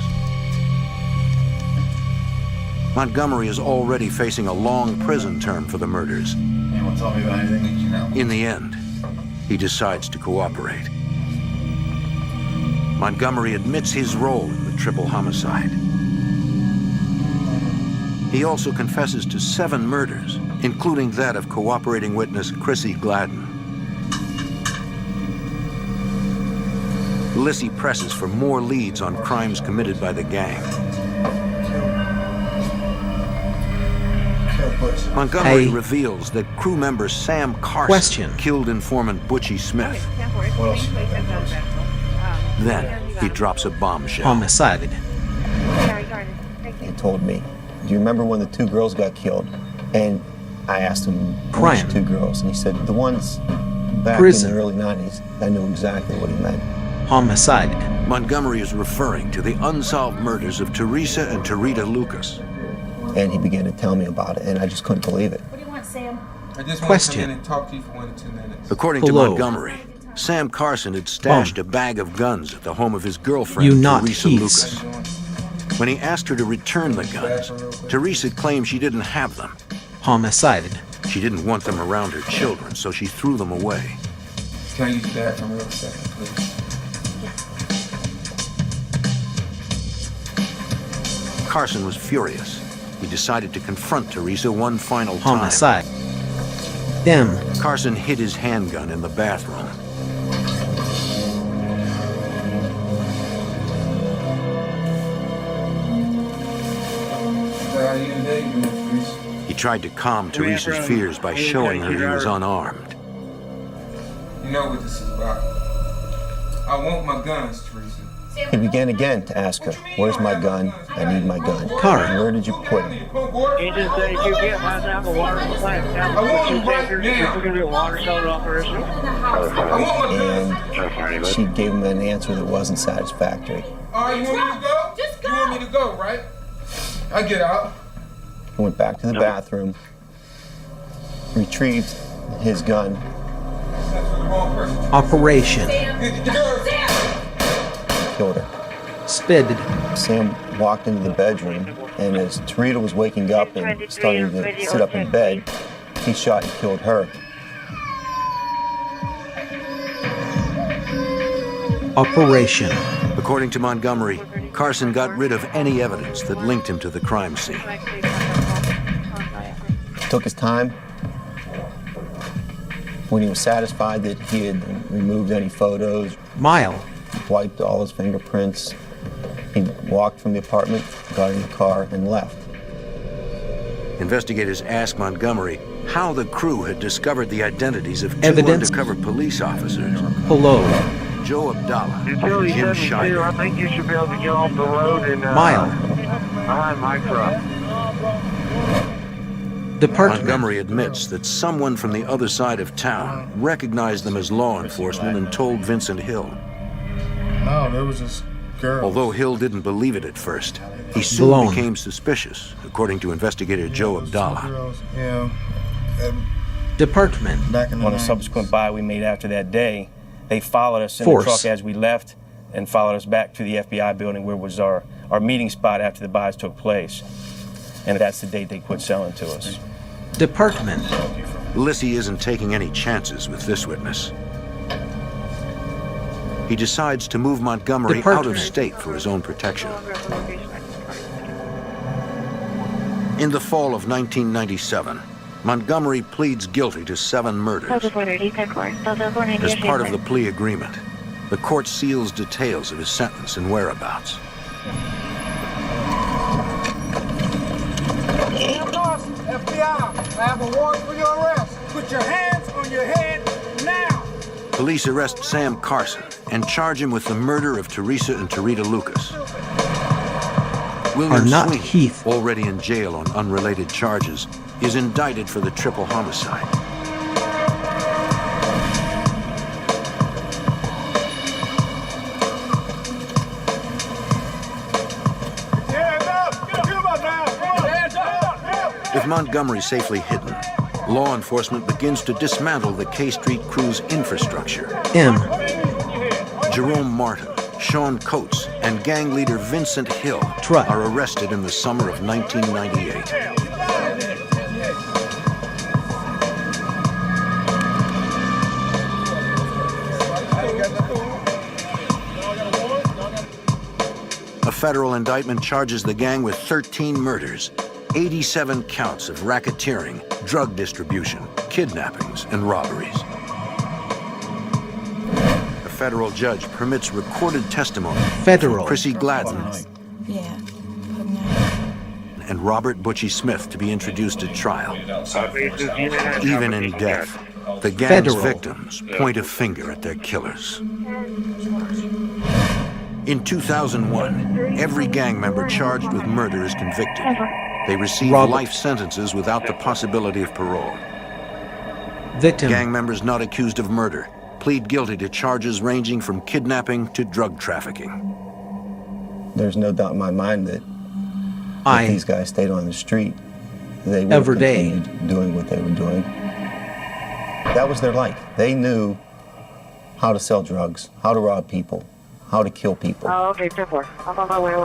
Montgomery is already facing a long prison term for the murders. You want to tell me about anything that you know? In the end, he decides to cooperate. Montgomery admits his role in the triple homicide. He also confesses to 7 murders, including that of cooperating witness Chrissy Gladden. Lissy presses for more leads on crimes committed by the gang. Montgomery reveals that crew member Sam Carson killed informant Butchie Smith. Then he drops a bombshell. Homicided. He told me, do you remember when the 2 girls got killed? And I asked him, which 2 girls? And he said, the ones back in the early 90s. I knew exactly what he meant. Homicided. Montgomery is referring to the unsolved murders of Teresa and Tarita Lucas. And he began to tell me about it, and I just couldn't believe it. What do you want, Sam? I just want to come in and talk to you for 1 or 2 minutes. According to Montgomery, Sam Carson had stashed a bag of guns at the home of his girlfriend, Teresa Lucas. When he asked her to return the guns, Teresa claimed she didn't have them. Homicided. She didn't want them around her children, so she threw them away. Can I use the bathroom real second, please? Carson was furious. He decided to confront Teresa one final time. Homicide. Them. Carson hid his handgun in the bathroom. He tried to calm Teresa's fears by showing her he was unarmed. You know what this is about. I want my guns, Teresa. He began again to ask her, where's my gun? I need my gun. Where did you put it? You just said you get my sample water in the plant. I want them right now. We're going to do a water soda operation. And she gave him an answer that wasn't satisfactory. All right, you want me to go? Just go. You want me to go, right? I get out. He went back to the bathroom, retrieved his gun. Operation. Killed her. Spidded. Sam walked into the bedroom, and as Tarita was waking up and starting to sit up in bed, he shot and killed her. Operation. According to Montgomery, Carson got rid of any evidence that linked him to the crime scene. Took his time. When he was satisfied that he had removed any photos, wiped all his fingerprints, he walked from the apartment, got in the car, and left. Investigators asked Montgomery how the crew had discovered the identities of 2 undercover police officers. Joe Abdallah and Jim Scheider. I think you should be able to get off the road and behind my truck. Montgomery admits that someone from the other side of town recognized them as law enforcement and told Vincent Hill. No, there was this girl. Although Hill didn't believe it at first, he soon became suspicious, according to investigator Joe Abdallah. Department. On a subsequent buy we made after that day, they followed us in the truck as we left and followed us back to the FBI building where was our meeting spot after the buys took place. And that's the date they quit selling to us. Department. Lissy isn't taking any chances with this witness. He decides to move Montgomery out of state for his own protection. In the fall of 1997, Montgomery pleads guilty to 7 murders. As part of the plea agreement, the court seals details of his sentence and whereabouts. FBI, I have a warrant for your arrest. Put your hands on your head now. Police arrest Sam Carson and charge him with the murder of Teresa and Tarita Lucas. William Sweeney, Heath, already in jail on unrelated charges, is indicted for the triple homicide. With Montgomery safely hidden, law enforcement begins to dismantle the K Street crew's infrastructure. Jerome Martin, Sean Coates, and gang leader Vincent Hill are arrested in the summer of 1998. A federal indictment charges the gang with 13 murders 87 counts of racketeering, drug distribution, kidnappings, and robberies. A federal judge permits recorded testimony from Chrissy Gladden and Robert Butchie Smith to be introduced at trial. Even in death, the gang's victims point a finger at their killers. In 2001, every gang member charged with murder is convicted. They receive life sentences without the possibility of parole. Gang members not accused of murder plead guilty to charges ranging from kidnapping to drug trafficking. There's no doubt in my mind that if these guys stayed on the street, they would have continued doing what they were doing. That was their life. They knew how to sell drugs, how to rob people, how to kill people.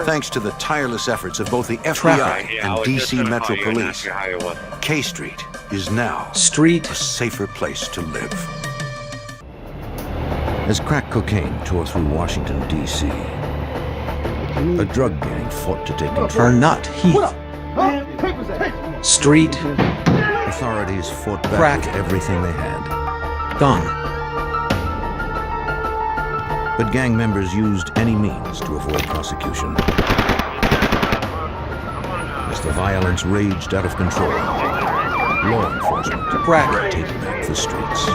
Thanks to the tireless efforts of both the FBI and DC Metro Police, K Street is now a safer place to live. As crack cocaine tore through Washington, D.C., a drug gang fought to take control. Are not heath. Street. Authorities fought back with everything they had. Gone. But gang members used any means to avoid prosecution. As the violence raged out of control, law enforcement had taken back the streets.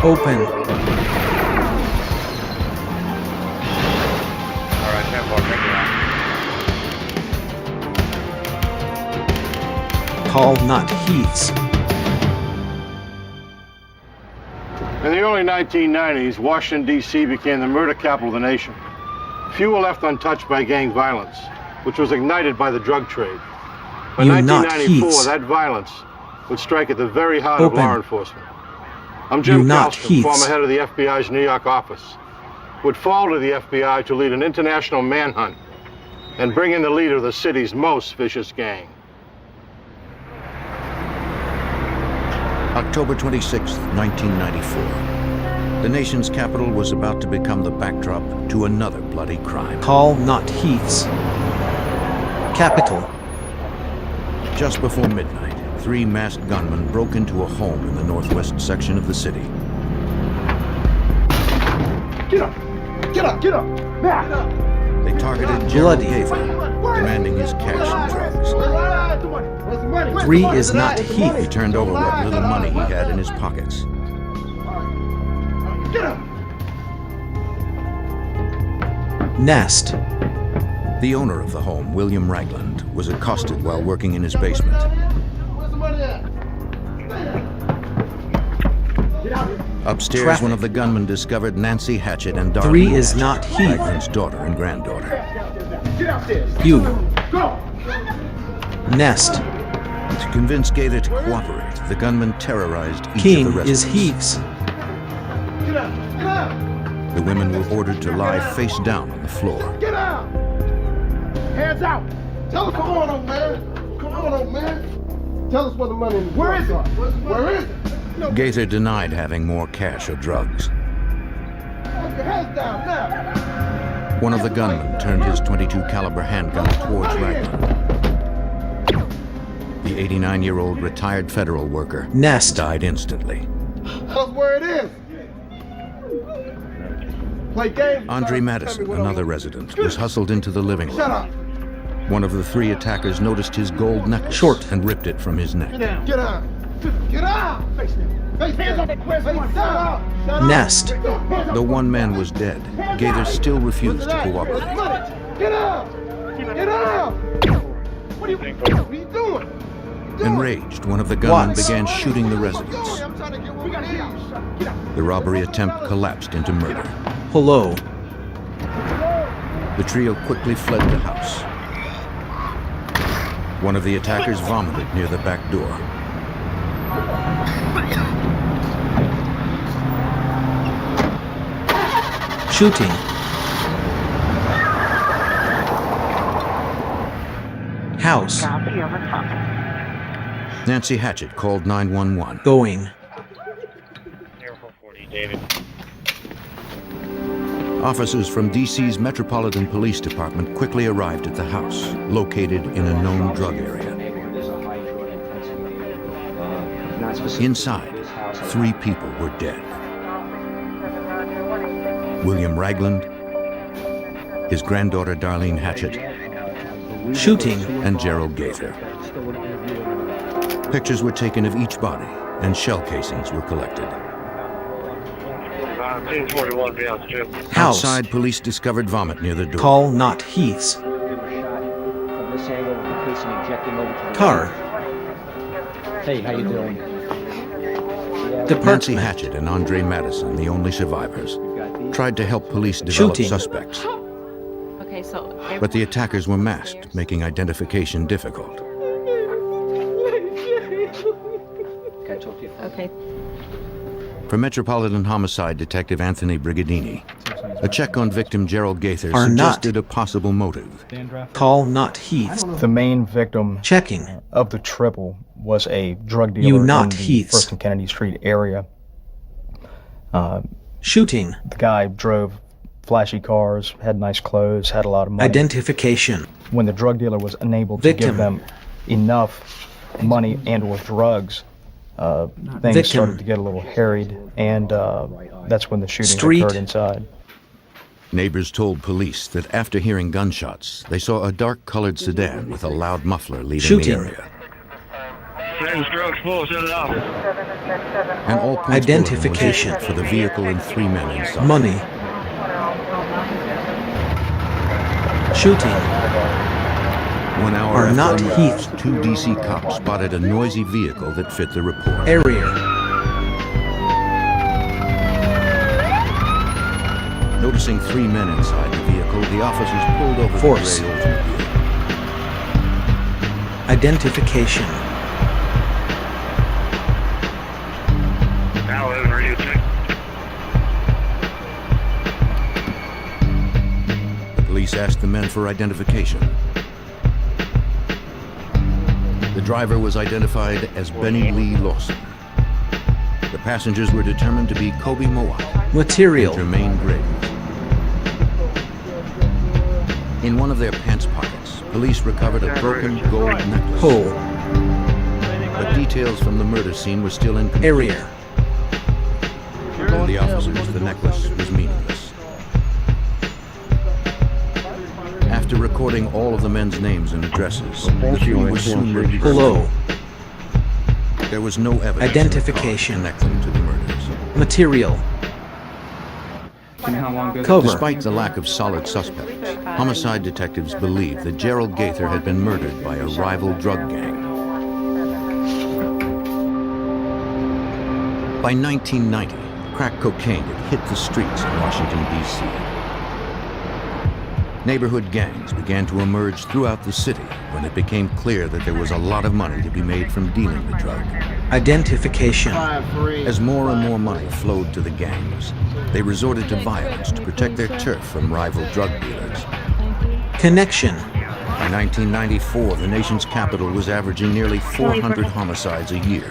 Open. Call not heaths. In the early 1990s, Washington, D.C. became the murder capital of the nation. Few were left untouched by gang violence, which was ignited by the drug trade. By 1994, that violence would strike at the very heart of law enforcement. I'm Jim Calstrom, former head of the FBI's New York office, who would fall to the FBI to lead an international manhunt and bring in the leader of the city's most vicious gang. October 26, 1994. The nation's capital was about to become the backdrop to another bloody crime. Call not heaths. Capital. Just before midnight, 3 masked gunmen broke into a home in the northwest section of the city. Get up! Get up! Get up! Now! Get up! They targeted Gerald Gale, demanding his cash and drugs. 3 is not heath. He turned over what little money he had in his pockets. Get up! Nest. The owner of the home, William Ragland, was accosted while working in his basement. Upstairs, one of the gunmen discovered Nancy Hatchett and Darlene 3 is not heath. Ragland's daughter and granddaughter. You. Nest. To convince Gale to cooperate, the gunmen terrorized each King of the is residents. heaths. Get up! Get up! The women were ordered to lie face down on the floor. Get out! Hands out! Tell us, come on, old man! Come on, old man! Tell us where the money is. Where is it? Where is it? Gaither denied having more cash or drugs. Put your hands down now! One of the gunmen turned his .22 caliber handgun towards Ragland. The 89-year-old retired federal worker died instantly. Tell us where it is! Play games. Andre Madison, another resident, was hustled into the living room. Shut up! One of the 3 attackers noticed his gold necklace and ripped it from his neck. Get down! Get out! Get out! Face hands on that question! Nest. Though one man was dead, Gaither still refused to cooperate. Get out! Get out! What are you doing? Enraged, one of the gunmen began shooting the residents. The robbery attempt collapsed into murder. Hello. The trio quickly fled the house. One of the attackers vomited near the back door. Shooting. House. Nancy Hatchett called 911. Going. Officers from D.C.'s Metropolitan Police Department quickly arrived at the house, located in a known drug area. Inside, 3 people were dead. William Ragland, his granddaughter Darlene Hatchett, Shooting, and Gerald Gaither. Pictures were taken of each body, and shell casings were collected. House. Outside, police discovered vomit near the door. Call not Heath's. Car. Hey, how you doing? Nancy Hatchett and Andre Madison, the only survivors, tried to help police develop Shooting. suspects. But the attackers were masked, making identification difficult. Okay. For Metropolitan Homicide Detective Anthony Brigadini, a check on victim Gerald Gaither Are suggested a possible motive. Call not Heath. The main victim Checking. of the triple was a drug dealer You in not the Heaths. First and Kennedy Street area. Shooting. The guy drove flashy cars, had nice clothes, had a lot of money. Identification. When the drug dealer was unable to Victim. give them enough money and or drugs, things Victim. started to get a little harried, and that's when the shooting Street. occurred inside. Neighbors told police that after hearing gunshots, they saw a dark-colored sedan with a loud muffler leaving Shooting. the area. And all points Identification. bulletin was issued for the vehicle and 3 men inside. Money. Shooting. 1 hour Are after not the Heath. murders, 2 D.C. cops spotted a noisy vehicle that fit the report. Area. Noticing 3 men inside the vehicle, the officers pulled over Force. the gray Oldsmobile. Identification. The police asked the men for identification. The driver was identified as Benny Lee Lawson. The passengers were determined to be Kobe Mowat Material. and Jermaine Griggs. In one of their pants pockets, police recovered a broken gold necklace. Hole. But details from the murder scene were still incomplete. Area. To the officers, the necklace was meaningless. After recording all of the men's names and addresses, the 3 were soon released. Below. There was no evidence Identification. in the car to connect them to the murders. Material. Cover. Despite the lack of solid suspects, homicide detectives believed that Gerald Gaither had been murdered by a rival drug gang. By 1990, crack cocaine had hit the streets in Washington, D.C. Neighborhood gangs began to emerge throughout the city when it became clear that there was a lot of money to be made from dealing the drug. Identification. As more and more money flowed to the gangs, they resorted to violence to protect their turf from rival drug dealers. Connection. By 1994, the nation's capital was averaging nearly 400 homicides a year.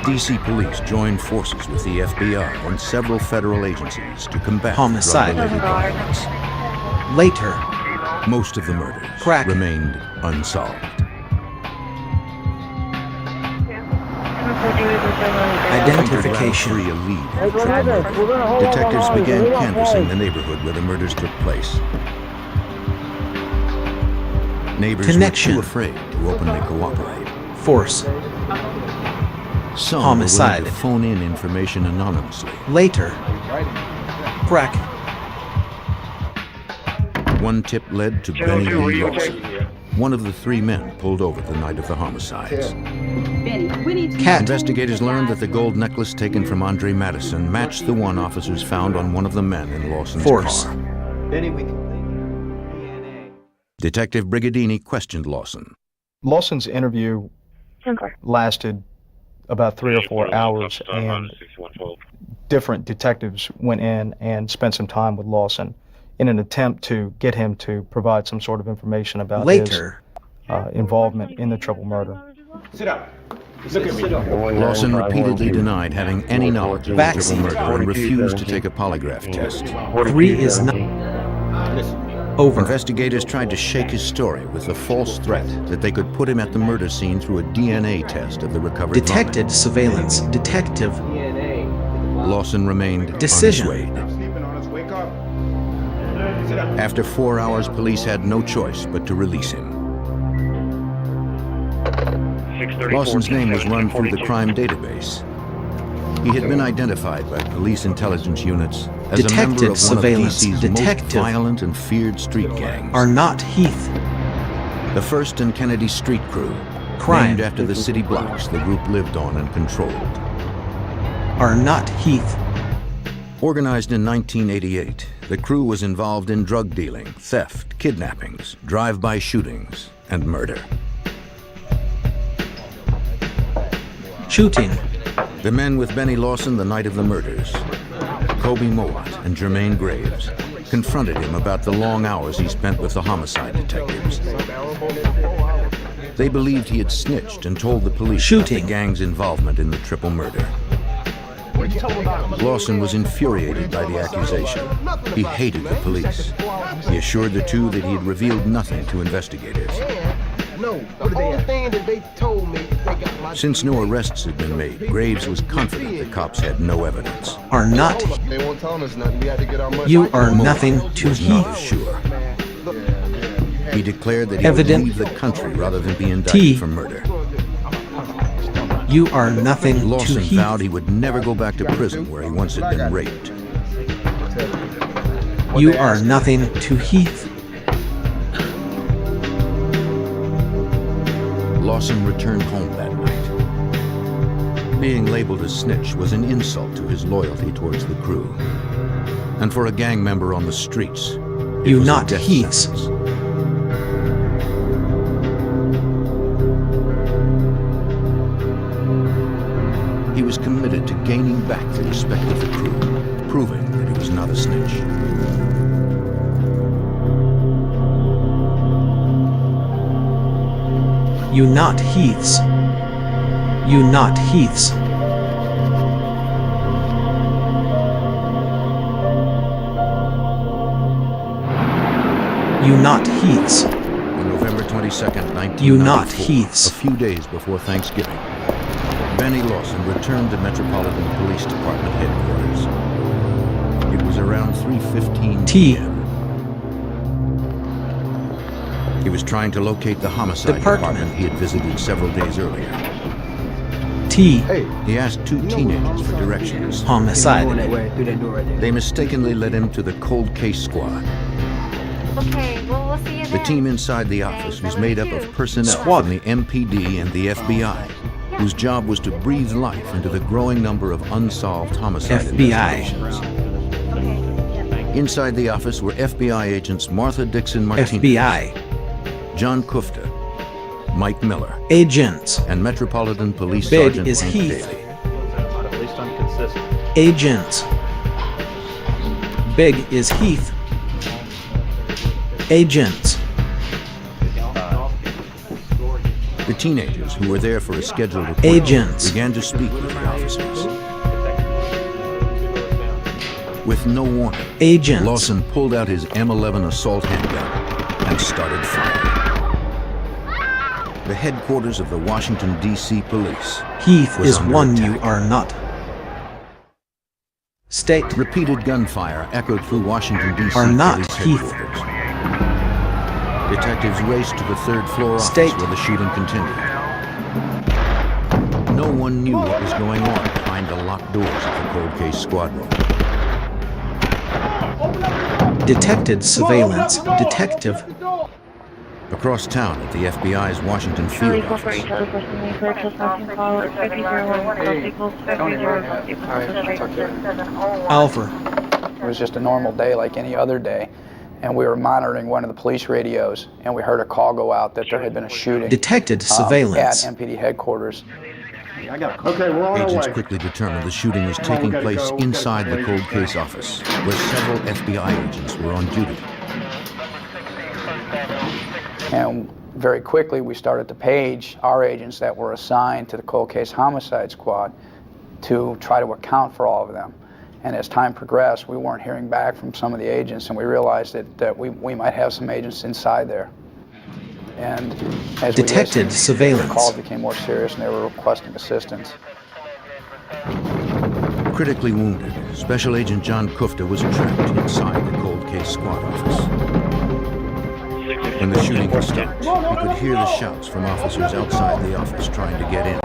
D.C. police joined forces with the FBI and several federal agencies to combat Homicide. drug-related violence. Later. Most of the murders Crack. remained unsolved. Identification. Free a lead on the triple murder. Detectives began canvassing the neighborhood where the murders took place. Neighbors Connection. were too afraid to openly cooperate. Force. Some Homicide. were willing to phone in information anonymously. Later. Crack. One tip led to Benny Lee Lawson, one of the 3 men pulled over the night of the homicides. Cat. Investigators learned that the gold necklace taken from Andre Madison matched the one officers found on one of the men in Lawson's Force. car. Detective Brigadini questioned Lawson. Lawson's interview lasted about 3 or 4 hours, and different detectives went in and spent some time with Lawson. in an attempt to get him to provide some sort of information about Later. his involvement in the triple murder. Sit up. Look at me. Lawson repeatedly denied having any knowledge of the triple murder and refused to take a polygraph test. 3 is not over. Investigators tried to shake his story with the false threat that they could put him at the murder scene through a DNA test of the recovered Detected surveillance. Detective. Lawson remained Decision. unswayed. After 4 hours, police had no choice but to release him. Lawson's name was run through the crime database. He had been identified by police intelligence units as a member of one of DC's most violent and feared street gangs. Are not Heath. The First and Kennedy Street Crew, Crime. named after the city blocks the group lived on and controlled. Are not Heath. Organized in 1988, the crew was involved in drug dealing, theft, kidnappings, drive-by shootings, and murder. Shooting. The men with Benny Lawson the night of the murders, Kobe Mowat and Jermaine Graves, confronted him about the long hours he spent with the homicide detectives. They believed he had snitched and told the police about the gang's involvement in the triple murder. Lawson was infuriated by the accusation. He hated the police. He assured the two that he had revealed nothing to investigators. Since no arrests had been made, Graves was confident the cops had no evidence. Are not. You are nothing to was Heath. not sure. He declared that he would leave the country rather than be indicted for murder. You are nothing to Lawson Heath. vowed he would never go back to prison where he once had been raped. You are nothing to Heath. Lawson returned home that night. Being labeled a snitch was an insult to his loyalty towards the crew. And for a gang member on the streets, it You was a not death Heath's. sentence. He was committed to gaining back the respect of the crew, proving that he was not a snitch. You not Heath's. You not Heath's. You not Heath's. On November 22nd, 1994, You not Heath's. a few days before Thanksgiving, Benny Lawson returned to Metropolitan Police Department headquarters. It was around 3:15 p.m. He was trying to locate the homicide department he had visited several days earlier. He asked two teenagers for directions. Homicide. They mistakenly led him to the cold case squad. Okay, well, we'll see you The then. team inside the office was made up of personnel from the MPD and the FBI, whose job was to breathe life into the growing number of unsolved homicide investigations. Inside the office were FBI agents Martha Dixon Martinez, FBI. John Kufta, Mike Miller, Agents. and Metropolitan Police Big Sergeant is Hank Heath. Daly. Agents. Big is Heath. Agents. The teenagers, who were there for a scheduled appointment, Agents. began to speak with the officers. With no warning, Agents. Lawson pulled out his M11 assault handgun and started firing. The headquarters of the Washington, D.C. police Heath was is under one attack. you are not. State. Repeated gunfire echoed through Washington, D.C. Are not police Heath. headquarters. Detectives raced to the third floor office State. where the shooting continued. No one knew what was going on behind the locked doors of the cold case squad room. Detected surveillance. Detective. Across town at the FBI's Washington field office, Alpha. It was just a normal day like any other day, and we were monitoring one of the police radios, and we heard a call go out that there had been a shooting Detected surveillance. at MPD headquarters. Okay, we're on our Agents way. quickly determined the shooting was taking place inside the cold case office, where several FBI agents were on duty. And very quickly, we started to page our agents that were assigned to the cold case homicide squad to try to account for all of them. And as time progressed, we weren't hearing back from some of the agents, and we realized that we might have some agents inside there. And as detected surveillance. The calls became more serious, and they were requesting assistance. Critically wounded, Special Agent John Kufta was trapped inside the cold case squad office. When the shooting had stopped, he could hear the shouts from officers outside the office trying to get in.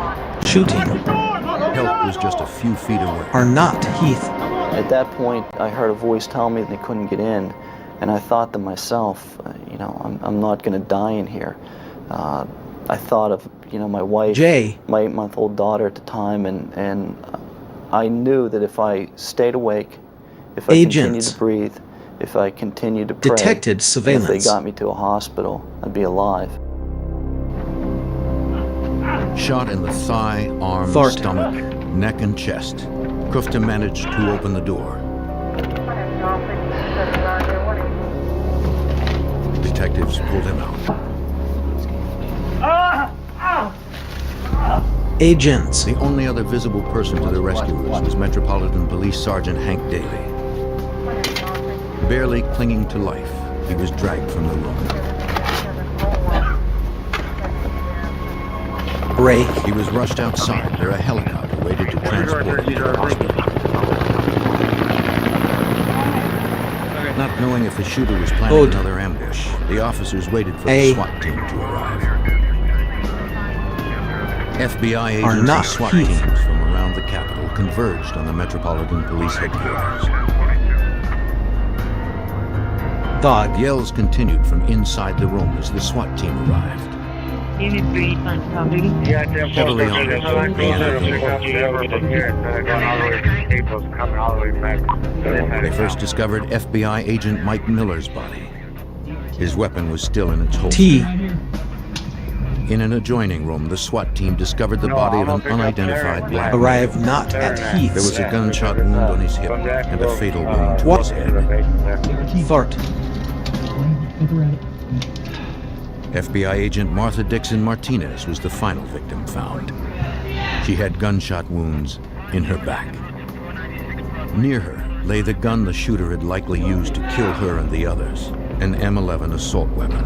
Shooting. Help was just a few feet away. Are not Heath. At that point, I heard a voice tell me they couldn't get in, and I thought to myself, I'm not going to die in here. I thought of, my wife, my 8-month-old daughter at the time, and I knew that if I stayed awake, if I continued to breathe, if I continued to pray, detected surveillance. if they got me to a hospital, I'd be alive. Shot in the thigh, arm, stomach, neck, and chest, Kufta managed to open the door. Detectives pulled him out. Agents. The only other visible person to the rescuers was Metropolitan Police Sergeant Hank Daly. Barely clinging to life, he was dragged from the room. Ray. He was rushed outside where a helicopter waited to transport him to the hospital. Not knowing if the shooter was planning another ambush, the officers waited for the SWAT team to arrive. FBI agents and SWAT teams from around the Capitol converged on the Metropolitan Police headquarters. Yells continued from inside the room as the SWAT team arrived. Heavily armed, they first discovered FBI agent Mike Miller's body. His weapon was still in its holster. In an adjoining room, the SWAT team discovered the body of an unidentified black man. Arrived not at Heath. There was a gunshot wound on his hip and a fatal wound to his head. Fart. FBI agent Martha Dixon Martinez was the final victim found. She had gunshot wounds in her back. Near her lay the gun the shooter had likely used to kill her and the others, an M11 assault weapon.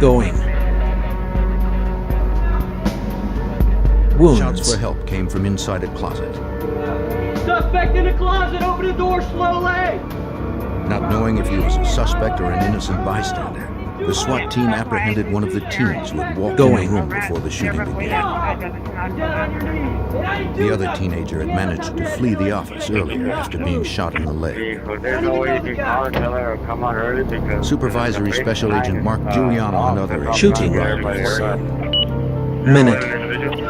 Going. Wounds. Shouts for help came from inside a closet. Suspect in the closet, open the door slowly! Not knowing if he was a suspect or an innocent bystander, the SWAT team apprehended one of the teens who had walked in the room before the shooting began. The other teenager had managed to flee the office earlier after being shot in the leg. Supervisory Special Agent Mark Giuliano and other shooting arrived by the scene. Minute.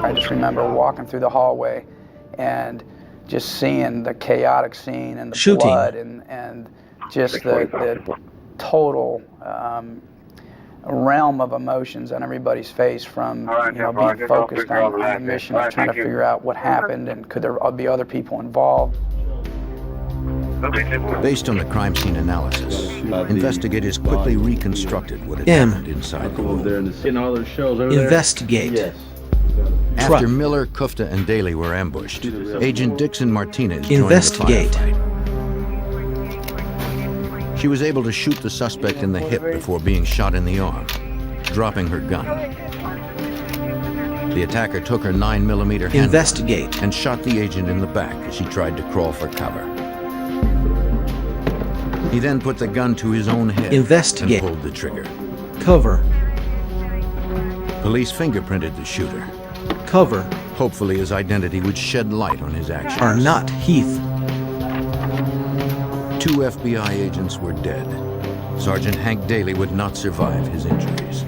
I just remember walking through the hallway and just seeing the chaotic scene and the blood and just the total realm of emotions on everybody's face from being focused on the mission of trying to figure out what happened and could there be other people involved. Based on the crime scene analysis, investigators quickly reconstructed what had happened inside the room. Investigate. After Miller, Kufta, and Daly were ambushed, Agent Dixon Martinez joined Investigate. the firefight. She was able to shoot the suspect in the hip before being shot in the arm, dropping her gun. The attacker took her 9mm handgun Investigate. and shot the agent in the back as she tried to crawl for cover. He then put the gun to his own head Investigate. and pulled the trigger. Cover. Police fingerprinted the shooter. Cover. Hopefully his identity would shed light on his actions. Are not Heath. 2 FBI agents were dead. Sergeant Hank Daly would not survive his injuries.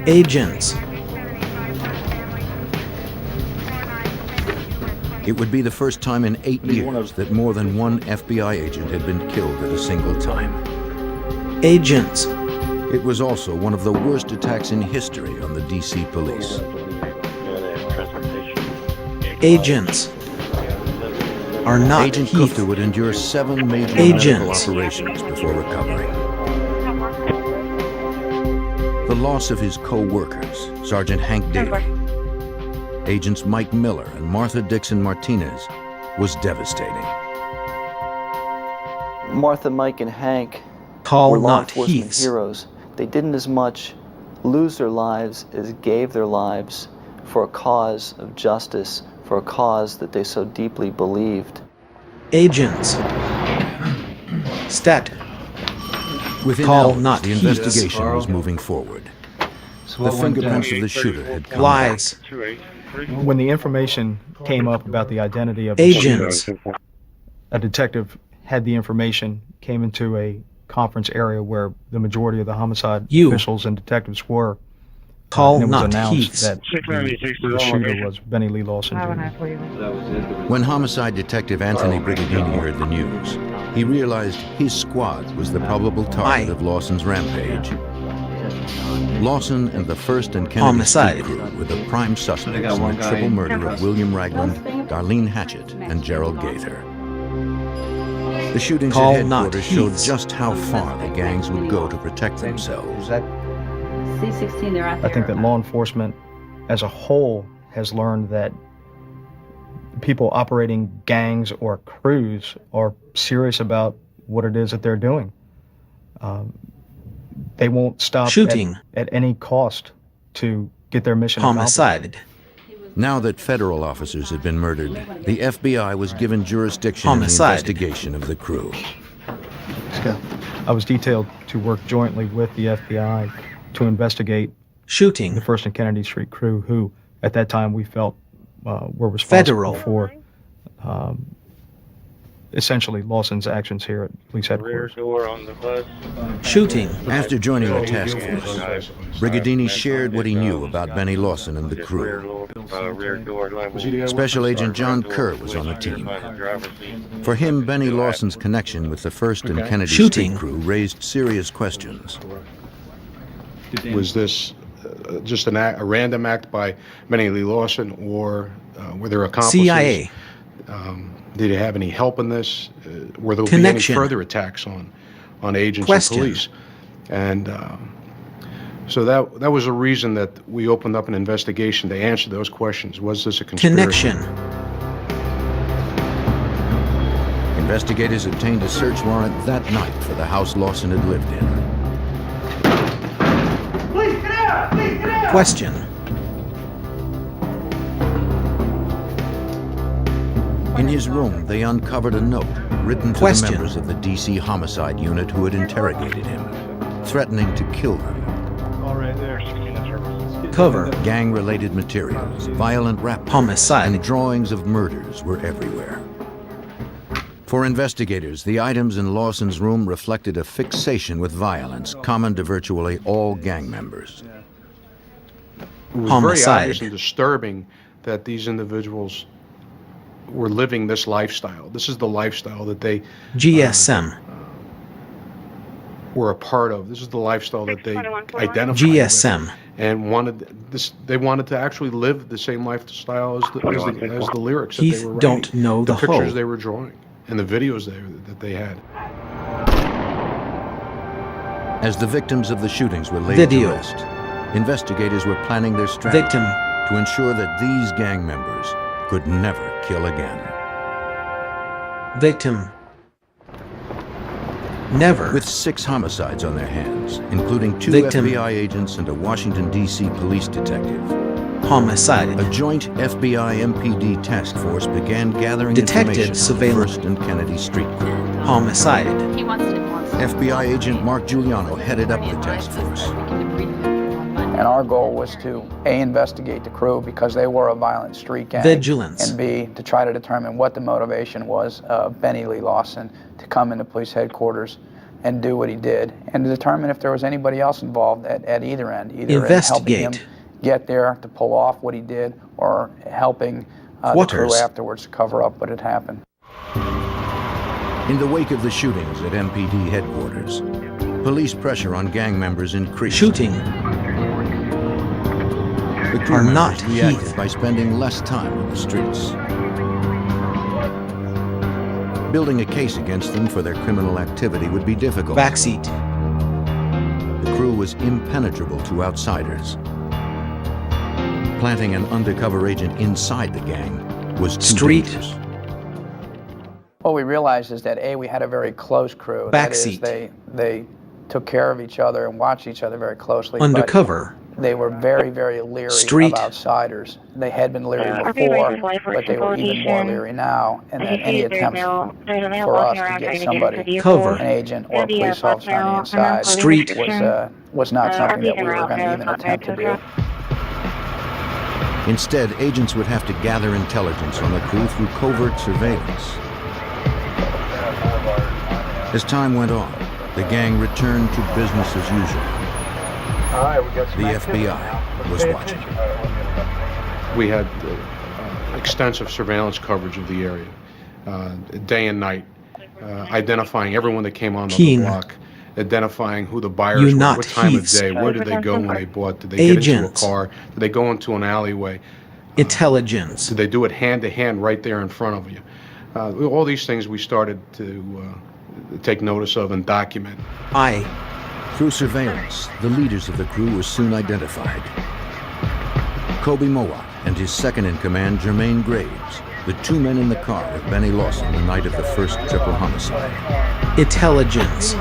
Agents. It would be the first time in 8 years that more than one FBI agent had been killed at a single time. Agents. It was also one of the worst attacks in history on the DC police. Agents are not Agent heath. Gupta would endure 7 major medical Agents operations before recovering. The loss of his co-workers, Sergeant Hank Daly, Agents Mike Miller and Martha Dixon Martinez, was devastating. Martha, Mike, and Hank Call were law not enforcement heaths. heroes. They didn't as much lose their lives as gave their lives for a cause of justice, for a cause that they so deeply believed. Agents. Stat. Within Call hours, not the heaths. investigation was moving forward. The fingerprints of the shooter had come Lies. When the information came up about the identity of Agents. the shooter, a detective had the information, came into a conference area where the majority of the homicide officials and detectives were. Call and it was not announced heaths. that the shooter was Benny Lee Lawson Jr. When homicide detective Anthony Brigadini heard the news, he realized his squad was the probable target of Lawson's rampage. Lawson and the 1st and Kennedy Homicide. Street crew were the prime suspects in the triple murder of William Ragland, Darlene Hatchett, and Gerald Gaither. The shootings Call at not headquarters showed heaths. just how far the gangs would go to protect themselves. C16, they're out there. I think that law enforcement as a whole has learned that people operating gangs or crews are serious about what it is that they're doing. They won't stop Shooting. at any cost to get their mission accomplished. Homicide. Now that federal officers had been murdered, the FBI was given jurisdiction in the Homicide. investigation of the crew. Let's go. I was detailed to work jointly with the FBI to investigate Shooting. the 1st and Kennedy Street crew, who at that time we felt were responsible Federal. for essentially Lawson's actions here at police headquarters. Shooting. After joining the task force, Brigadini shared what he knew about Benny Lawson and the crew. Special Agent John Kerr was on the team. For him, Benny Lawson's connection with the 1st and Kennedy Shooting. Street crew raised serious questions. Was this just a random act by Benny Lee Lawson, or were there accomplices? CIA. Did he have any help in this? Were there be any Connection. further attacks on agents Question. and police? And so that was a reason that we opened up an investigation to answer those questions. Was this a conspiracy? Connection. Investigators obtained a search warrant that night for the house Lawson had lived in. Please get out! Please get out! Question. In his room, they uncovered a note written to Question. the members of the DC homicide unit who had interrogated him, threatening to kill them. All right there. Cover. Gang-related materials, violent rap Homicide. and drawings of murders were everywhere. For investigators, the items in Lawson's room reflected a fixation with violence common to virtually all gang members. It was Homicide. very obvious and disturbing that these individuals were living this lifestyle. This is the lifestyle that they GSM. were a part of. This is the lifestyle that they identified GSM. with and wanted this. They wanted to actually live the same lifestyle as the lyrics that Heath they were writing, don't know the pictures whole. they were drawing, and the videos that they had. As the victims of the shootings were laid Video. to rest, investigators were planning their strategy Victim. to ensure that these gang members could never kill again. Victim. Never. With 6 homicides on their hands, including 2 Victim. FBI agents and a Washington, D.C. police detective, Homicide. a joint FBI-MPD task force began gathering Detected information surveillance. on the 1st and Kennedy Street crew. Homicide. He wants to FBI agent Mark Giuliano headed up the task force. And our goal was to, A, investigate the crew because they were a violent street gang. Vigilance. And B, to try to determine what the motivation was of Benny Lee Lawson to come into police headquarters and do what he did, and to determine if there was anybody else involved at either end, either in helping him Investigate. get there to pull off what he did or helping the crew Quarters. afterwards to cover up what had happened. In the wake of the shootings at MPD headquarters, Police pressure on gang members increased. Shooting The crew are members not reacted heath. by spending less time on the streets. Building a case against them for their criminal activity would be difficult. Backseat. The crew was impenetrable to outsiders. Planting an undercover agent inside the gang was too Street. dangerous. What we realized is that we had a very close crew. That is, Backseat. they took care of each other and watched each other very closely. but Undercover. They were very, very leery Street. of outsiders. They had been leery before, but they were even more leery now. And that any attempts for us to get somebody, Cover. an agent or a police officer on the inside, Street. was not something that we were going to even attempt to do. Instead, agents would have to gather intelligence on the crew through covert surveillance. As time went on, the gang returned to business as usual. The FBI was watching. We had extensive surveillance coverage of the area, day and night, identifying everyone that came on the block, identifying who the buyers were, what time of day, where did they go when they bought, did they get into a car, did they go into an alleyway, Intelligence. did they do it hand to hand right there in front of you. All these things we started to take notice of and document. Through surveillance, the leaders of the crew were soon identified. Kobe Mowat and his second-in-command, Jermaine Graves, the two men in the car with Benny Lawson the night of the first triple homicide. Intelligence.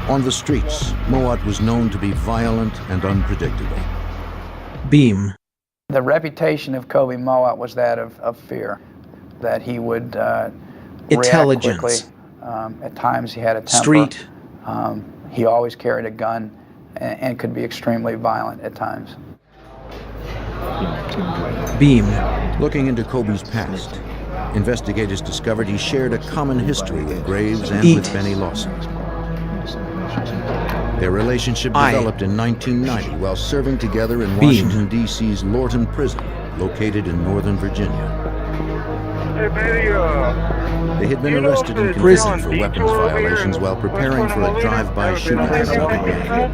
On the streets, Mowat was known to be violent and unpredictable. Beam. The reputation of Kobe Mowat was that of fear, that he would Intelligence. react quickly. At times he had a temper. Street. He always carried a gun and could be extremely violent at times. Beam. Looking into Kobe's past, investigators discovered he shared a common history with Graves and with Benny Lawson. Their relationship developed in 1990 while serving together in Washington, D.C.'s Lorton Prison, located in Northern Virginia. They had been arrested and convicted for weapons violations while preparing for a drive-by shooting at another gang.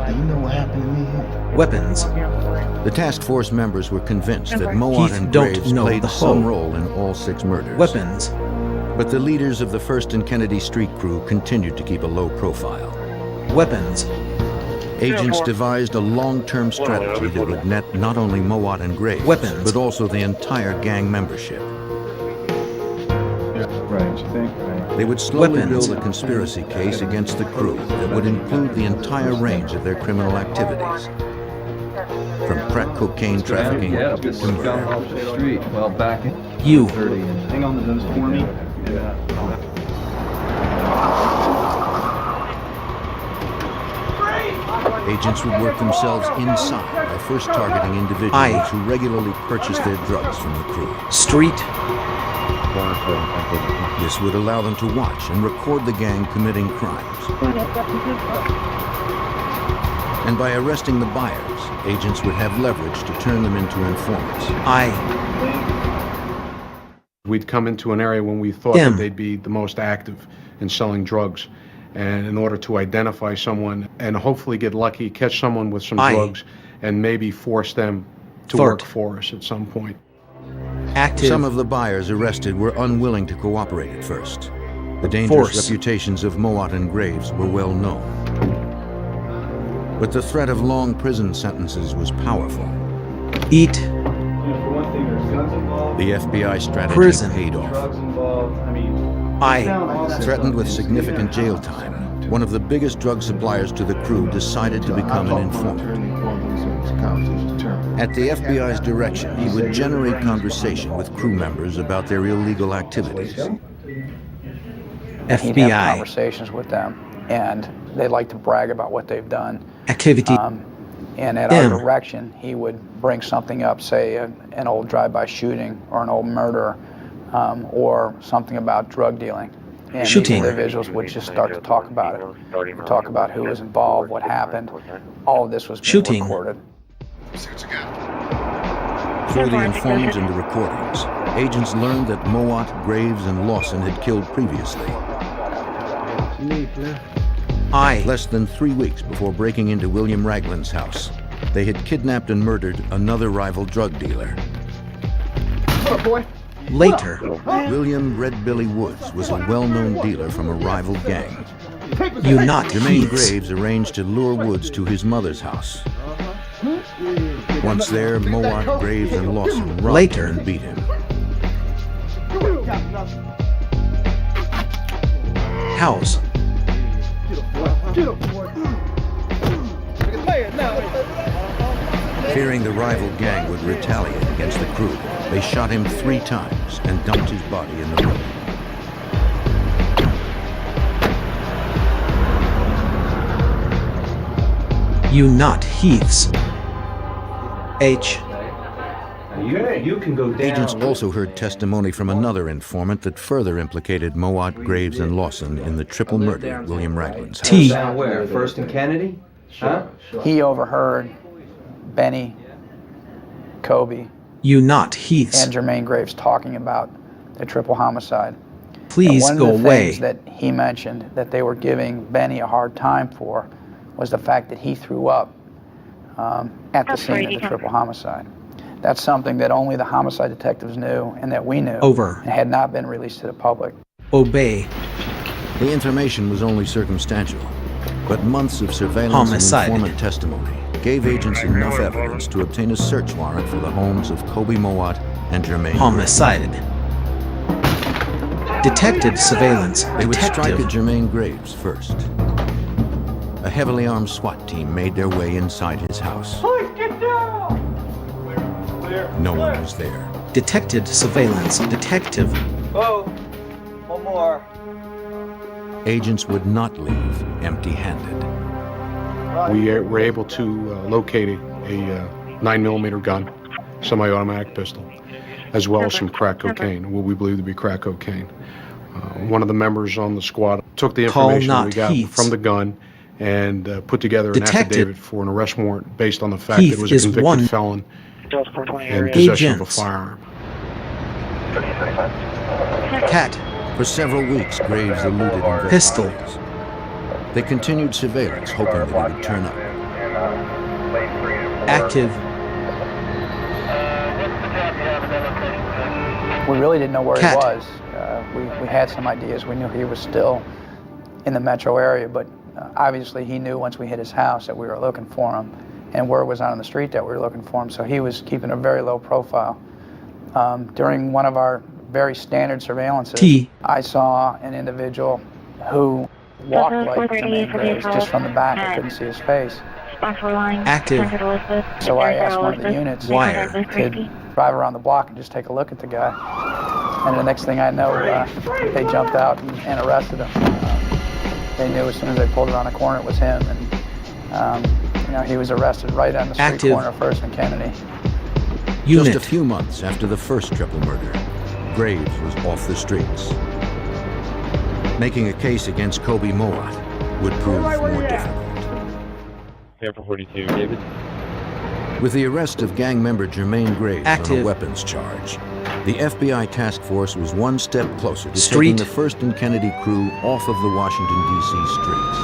Do you know what happened to me here? Weapons. The task force members were convinced that Mowat Heath and don't Graves know played the some whole. role in all 6 murders. Weapons. But the leaders of the First and Kennedy Street crew continued to keep a low profile. Weapons. Agents devised a long-term strategy that would net not only Mowat and Graves, Weapons. but also the entire gang membership. They would slowly Weapons. build a conspiracy case against the crew that would include the entire range of their criminal activities, from crack cocaine trafficking to murder. You. Hang on to those for me. Agents would work themselves inside by first targeting individuals who regularly purchased their drugs from the crew. Street. This would allow them to watch and record the gang committing crimes. And by arresting the buyers, agents would have leverage to turn them into informants. We'd come into an area when we thought that they'd be the most active in selling drugs. And in order to identify someone and hopefully get lucky, catch someone with some drugs, and maybe force them to work for us at some point. Some of the buyers arrested were unwilling to cooperate at first. The dangerous reputations of Mowat and Graves were well known. But the threat of long prison sentences was powerful. Eat. The FBI strategy paid off. Threatened with significant jail time, one of the biggest drug suppliers to the crew decided to become an informant. At the FBI's direction, he would generate conversation with crew members about their illegal activities. He'd have conversations with them, and they like to brag about what they've done. Activity. And at our direction, he would bring something up, say an old drive-by shooting or an old murder, or something about drug dealing. And these individuals would just start to talk about it, talk about who was involved, what happened. All of this was being recorded. Through the informant and the recordings, agents learned that Mowat, Graves, and Lawson had killed previously. Less than 3 weeks before breaking into William Ragland's house, they had kidnapped and murdered another rival drug dealer. What up, boy? Later, William Red Billy Woods was a well-known dealer from a rival gang. You not Jermaine Heaths. Graves arranged to lure Woods to his mother's house. Once there, Mowat, Graves, and Lawson robbed Later. him and beat him. House. Fearing the rival gang would retaliate against the crew, they shot him 3 times and dumped his body in the road. You not Heaths. H. You can go down. Agents also heard testimony from another informant that further implicated Mowat, Graves, and Lawson in the triple murder at William Ragland's house. T. Down where? First and Kennedy? Huh? He overheard Benny, Kobe, You not Heaths. and Jermaine Graves talking about the triple homicide. Please and go one of the away. things that he mentioned that they were giving Benny a hard time for was the fact that he threw up at the scene of the triple homicide. That's something that only the homicide detectives knew and that we knew. Over. And had not been released to the public. Obey. The information was only circumstantial, but months of surveillance Homicide. and informant testimony gave agents enough evidence to obtain a search warrant for the homes of Kobe Mowat and Jermaine. Homicided. Detected surveillance. They would strike Detective. at Jermaine Graves first. A heavily armed SWAT team made their way inside his house. No one was there. Detected surveillance. Detective. Whoa. One more. Agents would not leave empty-handed. We were able to locate a 9mm gun, semi-automatic pistol, as well as some crack cocaine, what we believe to be crack cocaine. One of the members on the squad took the information we got from the gun and put together an affidavit for an arrest warrant based on the fact that it was a convicted felon in possession of a firearm. Cat. For several weeks, Graves eluded Pistol. investigators. They continued surveillance, hoping that he would turn up. Active. We really didn't know where Cat. he was. We had some ideas. We knew he was still in the metro area, but obviously he knew once we hit his house that we were looking for him, and word was out on the street that we were looking for him, so he was keeping a very low profile. During one of our very standard surveillances, I saw an individual who walked like Jermaine Graves, just from the back. I couldn't see his face. Active. So I asked one of the units Wire. to drive around the block and just take a look at the guy. And the next thing I know, they jumped out and arrested him. They knew as soon as they pulled around the corner it was him, and he was arrested right on the street Active. corner of First and Kennedy. Unit. Just a few months after the first triple murder, Graves was off the streets. Making a case against Kobe Mowat would prove more difficult. Here for 42, David. With the arrest of gang member Jermaine Graves on a Active. weapons charge, the FBI task force was one step closer to Street. taking the First and Kennedy crew off of the Washington, D.C. streets.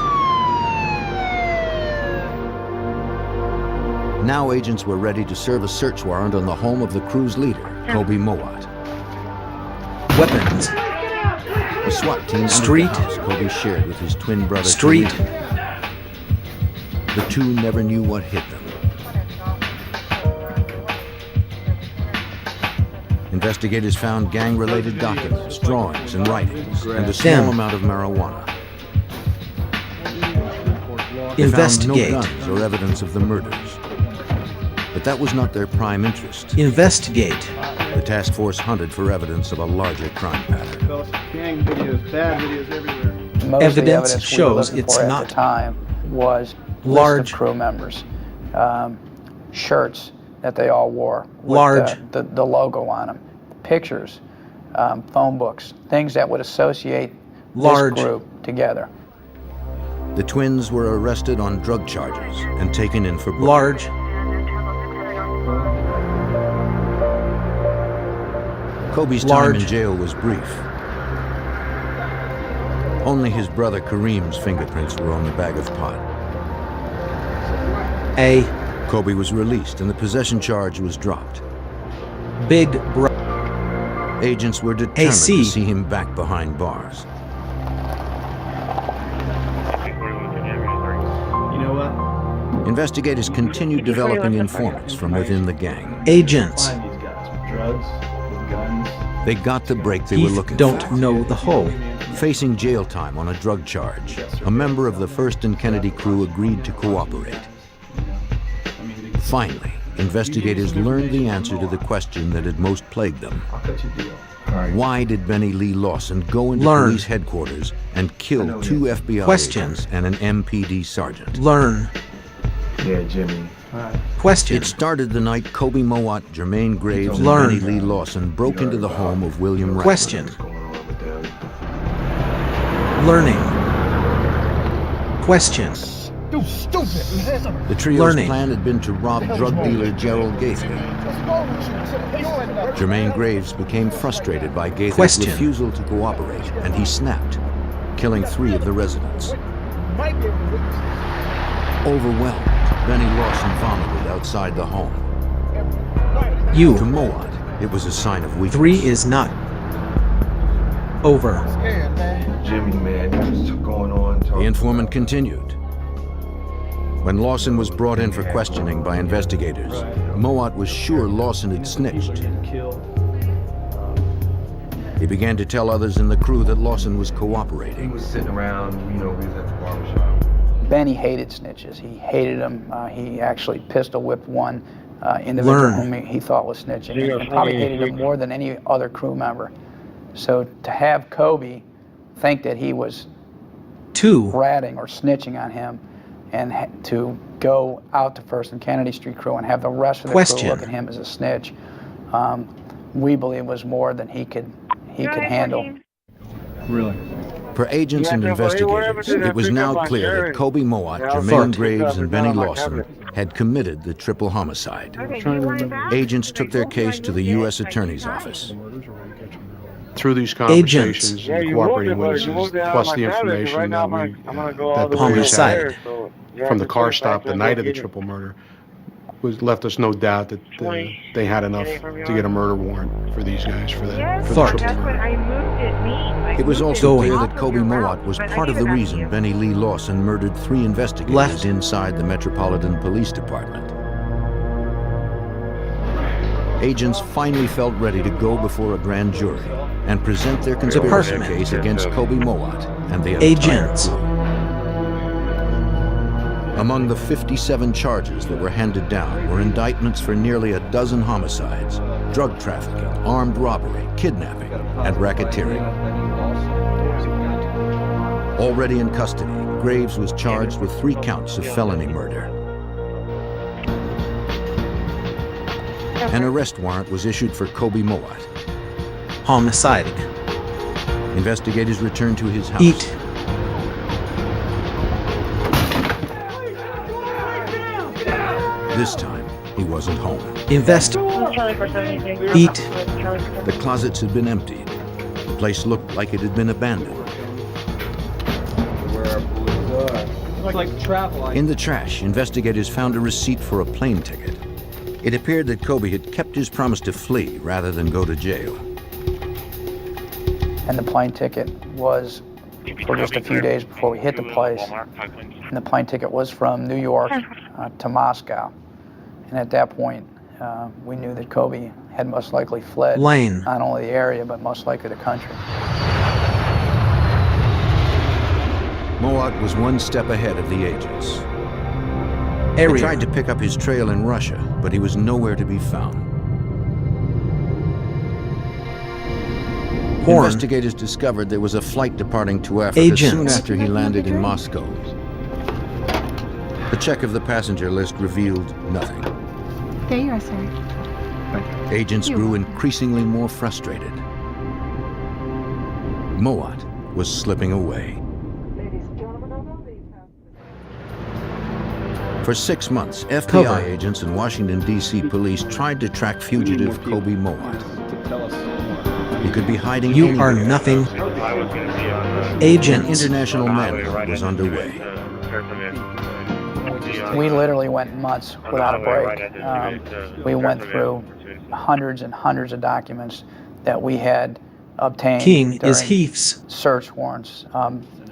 Now agents were ready to serve a search warrant on the home of the crew's leader, Kobe Mowat. Weapons. A SWAT team entered Street. the house Kobe shared with his twin brother. Street. Tariq. The two never knew what hit them. Investigators found gang-related documents, drawings, and writings, and a small amount of marijuana. They Investigate. found no guns or evidence of the murders. But that was not their prime interest. Investigate. The task force hunted for evidence of a larger crime pattern. Gang videos, bad videos everywhere. Most of the Evidence evidence we were shows looking it's for not at the time was large list of crew members, shirts that they all wore with Large. the logo on them, pictures, phone books, things that would associate Large. this group together. The twins were arrested on drug charges and taken in for booking. Large. Kobe's Large. time in jail was brief. Only his brother Kareem's fingerprints were on the bag of pot. Kobe was released and the possession charge was dropped. Big bro. Agents were determined to see him back behind bars. You know what? Investigators continued developing informants from within the gang. Agents. Find these guys with drugs, with guns. They got the break they were looking don't for. know the whole. Facing jail time on a drug charge, a member of the First and Kennedy crew agreed to cooperate. Finally, investigators learned the answer to the question that had most plagued them. Why did Benny Lee Lawson go into police headquarters and kill 2 FBI agents and an MPD sergeant? Yeah, Jimmy. It started the night Kobe Mowat, Jermaine Graves, and Benny Lee Lawson broke into the home of William Ratcliffe. The trio's plan had been to rob drug dealer Gerald Gaither. Jermaine Graves became frustrated by Gaither's refusal to cooperate, and he snapped, killing 3 of the residents. Overwhelmed, Benny Lawson vomited outside the home. To Mowat, it was a sign of weakness. 3 is not over. Jimmy, man, what's going on? The informant continued. When Lawson was brought in for questioning by investigators, Mowat was sure Lawson had snitched. He began to tell others in the crew that Lawson was cooperating. He was sitting around, we was at the barbershop. Benny hated snitches. He hated them. He actually pistol whipped one individual whom he thought was snitching. And probably hated him more than any other crew member. So to have Kobe think that he was ratting or snitching on him, and to go out to First and Kennedy Street crew and have the rest of the crew look at him as a snitch, we believe was more than he could handle. Really? For agents and investigators, it was now clear that Kobe Mowat, Jermaine Graves, and Benny Lawson had committed the triple homicide. Agents took their case to the U.S. Attorney's Office. Through these conversations and cooperating witnesses, plus the information that the police had from the car stop the night of the triple murder, left us no doubt that they had enough to get a murder warrant for these guys for the triple murder. It was also clear that Kobe Mowat was part of the reason Benny Lee Lawson murdered 3 investigators inside the Metropolitan Police Department. Agents finally felt ready to go before a grand jury and present their conspiracy case against Kobe Mowat and the entire crew. Among the 57 charges that were handed down were indictments for nearly a dozen homicides, drug trafficking, armed robbery, kidnapping, and racketeering. Already in custody, Graves was charged with 3 counts of felony murder. An arrest warrant was issued for Kobe Mowat. Homicide. Investigators returned to his house. This time, he wasn't home. The closets had been emptied. The place looked like it had been abandoned. In the trash, investigators found a receipt for a plane ticket. It appeared that Kobe had kept his promise to flee rather than go to jail. And the plane ticket was for just a few days before we hit the place. And the plane ticket was from New York to Moscow. And at that point, we knew that Kobe had most likely fled not only the area, but most likely the country. Mowat was 1 step ahead of the agents. They tried to pick up his trail in Russia, but he was nowhere to be found. Investigators discovered there was a flight departing to Africa soon after he landed in Moscow. The check of the passenger list revealed nothing. There you are, sir. Agents grew increasingly more frustrated. Mowat was slipping away. For 6 months, FBI agents and Washington, D.C. police tried to track fugitive Kobe Mowat. He could be hiding anywhere. You are nothing Agents. An international manhunt was underway. We literally went months without a break. We went through hundreds and hundreds of documents that we had obtained King during is Heath's. search warrants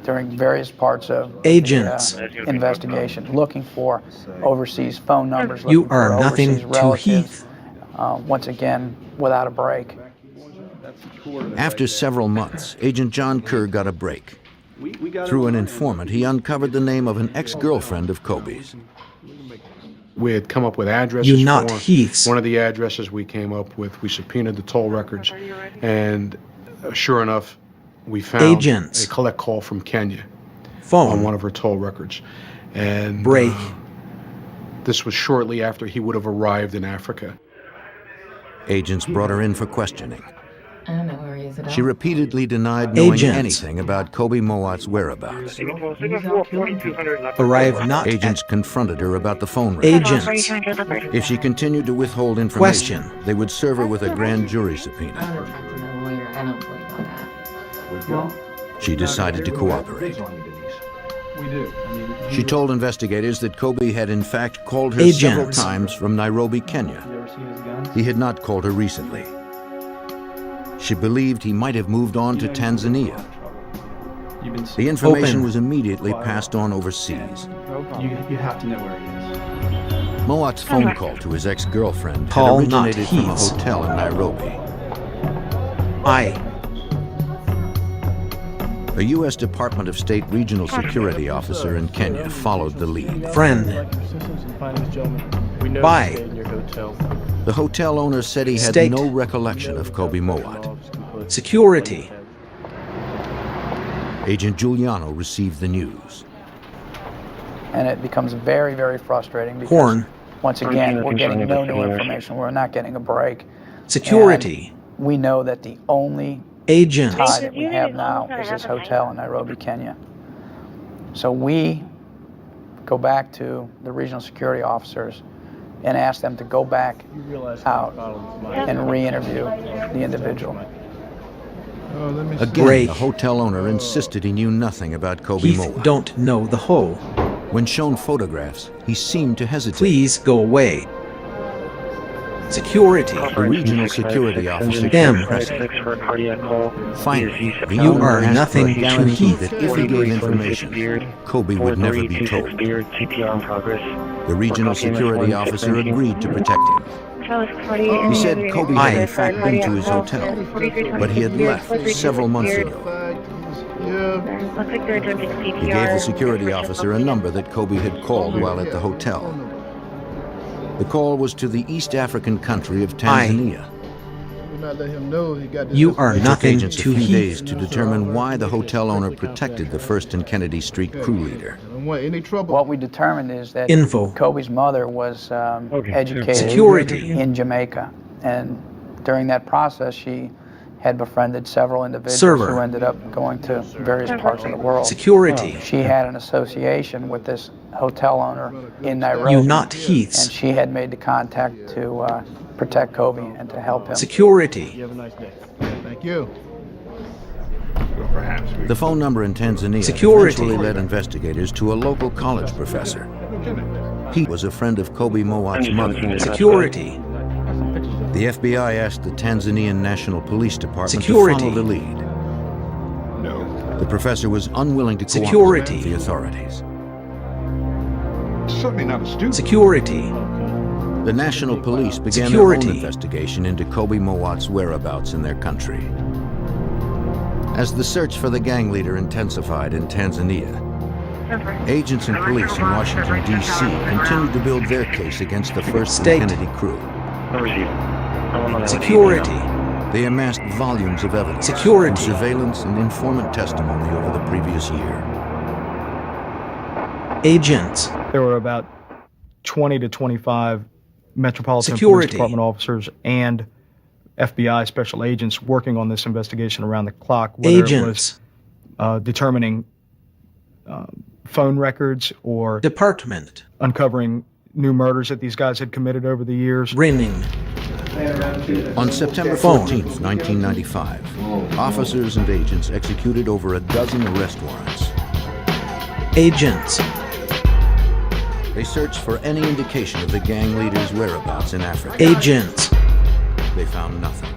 during various parts of Agents. the investigation, looking for overseas phone numbers, You looking for are nothing overseas to relatives, Heath. once again, without a break. After several months, Agent John Kerr got a break. Through an informant, he uncovered the name of an ex-girlfriend of Kobe's. We had come up with addresses You not for Heath's. one of the addresses we came up with. We subpoenaed the toll records, and sure enough, we found Agents. a collect call from Kenya Phone. on one of her toll records. And Break. this was shortly after he would have arrived in Africa. Agents brought her in for questioning. I don't know where he is at all. She repeatedly denied knowing Agents. anything about Kobe Mowat's whereabouts. Arrive not Agents at. confronted her about the phone records. Agents. If she continued to withhold information, they would serve her with a grand jury subpoena. I don't talk to no lawyer. I don't believe all that. She decided to cooperate. We do. She told investigators that Kobe had in fact called her several Agents. times from Nairobi, Kenya. He had not called her recently. She believed he might have moved on to Tanzania. The information Open. was immediately passed on overseas. You have to know where he is. Mowat's phone call to his ex-girlfriend had Call not originated from a Heath's. hotel in Nairobi. A U.S. Department of State regional security officer in Kenya followed the lead. Friend. By. The hotel owner said he had State. no recollection of Kobe Mowat. Security. Agent Giuliano received the news. And it becomes very, very frustrating because, Horn. once again, we're getting no new information. We're not getting a break. Security. And we know that the only Agents. tie that we have now is this hotel in Nairobi, Kenya. So we go back to the regional security officers and ask them to go back out and re-interview the individual. Again, Break. the hotel owner insisted he knew nothing about Kobe Heath Mowat. don't know the whole. When shown photographs, he seemed to hesitate. Please go away. Security. The regional security officer M. Finally, the You owner are asked nothing for a to guarantee Heath. that if he gave information, Kobe would never be told. The regional security officer agreed to protect him. He said Kobe had in fact been to his hotel, but he had left several months ago. He gave the security officer a number that Kobe had called while at the hotel. The call was to the East African country of Tanzania. You are It took nothing agents a to few days Heath. to determine why the hotel owner protected the First and Kennedy Street crew leader. What we determined is that Info. Kobe's mother was educated Security. in Jamaica, and during that process she had befriended several individuals Server. who ended up going to various parts of the world. Security. She had an association with this hotel owner in Nairobi. You not Heath's. And she had made the contact to protect Kobe and to help him. Security. Have a nice day. Thank you. The phone number in Tanzania Security. eventually led investigators to a local college professor. He was a friend of Kobe Mowat's mother. Security. The FBI asked the Tanzanian National Police Department Security. to follow the lead. The professor was unwilling to cooperate Security. with the authorities. Certainly not a student. Security. The National Police began their Security. own investigation into Kobe Mowat's whereabouts in their country. As the search for the gang leader intensified in Tanzania, agents and police in Washington, D.C. continued to build their case against the First and State. Kennedy crew. Security. They amassed volumes of evidence Security. from surveillance and informant testimony over the previous year. Agents. There were about 20 to 25 Metropolitan Security. Police Department officers and FBI special agents working on this investigation around the clock, whether Agents. it was determining phone records or Department. uncovering new murders that these guys had committed over the years. Rinning. On September 14th, 1995, officers and agents executed over a dozen arrest warrants. Agents. They searched for any indication of the gang leader's whereabouts in Africa. Agents. They found nothing.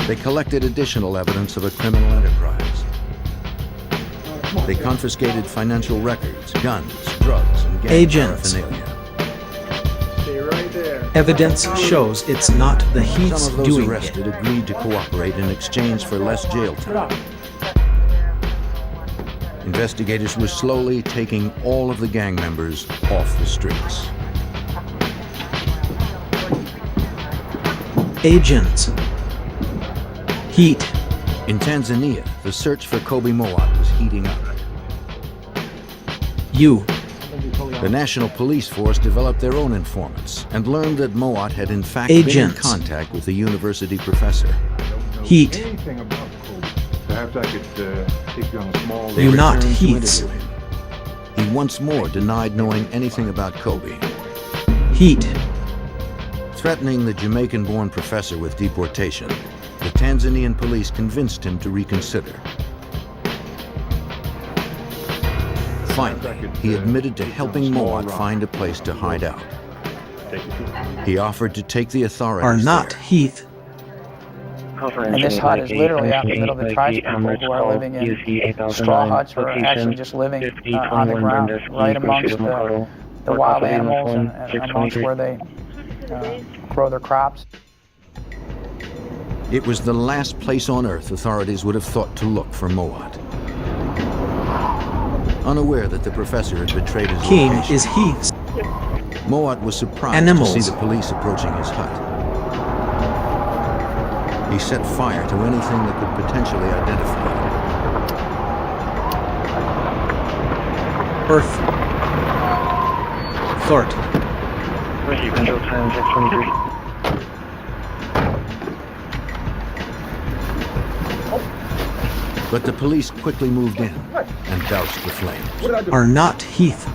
They collected additional evidence of a criminal enterprise. They confiscated financial records, guns, drugs, and gang Agents. paraphernalia. Evidence shows it's not the Heaths Some of those doing arrested it. agreed to cooperate in exchange for less jail time. Investigators were slowly taking all of the gang members off the streets. Agents. Heat. In Tanzania, the search for Kobe Mowat was heating up. The National Police Force developed their own informants and learned that Mowat had in fact been in contact with a university professor. Heat. Perhaps I could take you on a small... They You not returned to Heaths. interview him. He once more denied knowing anything about Kobe. Heat. Threatening the Jamaican-born professor with deportation, the Tanzanian police convinced him to reconsider. Finally, he admitted to helping Mowat find a place to hide out. He offered to take the authorities Are not there. Heath. And this hut is literally out in the middle of the tribespeople who are living in straw huts or actually just living on the ground, right amongst the wild animals and amongst where they grow their crops. It was the last place on earth authorities would have thought to look for Mowat. Unaware that the professor had betrayed his King location, is Heaths. Mowat was surprised Animals. to see the police approaching his hut. He set fire to anything that could potentially identify him. Earth. Thort. Rescue control time 623. But the police quickly moved in and doused the flames. Are not Heath.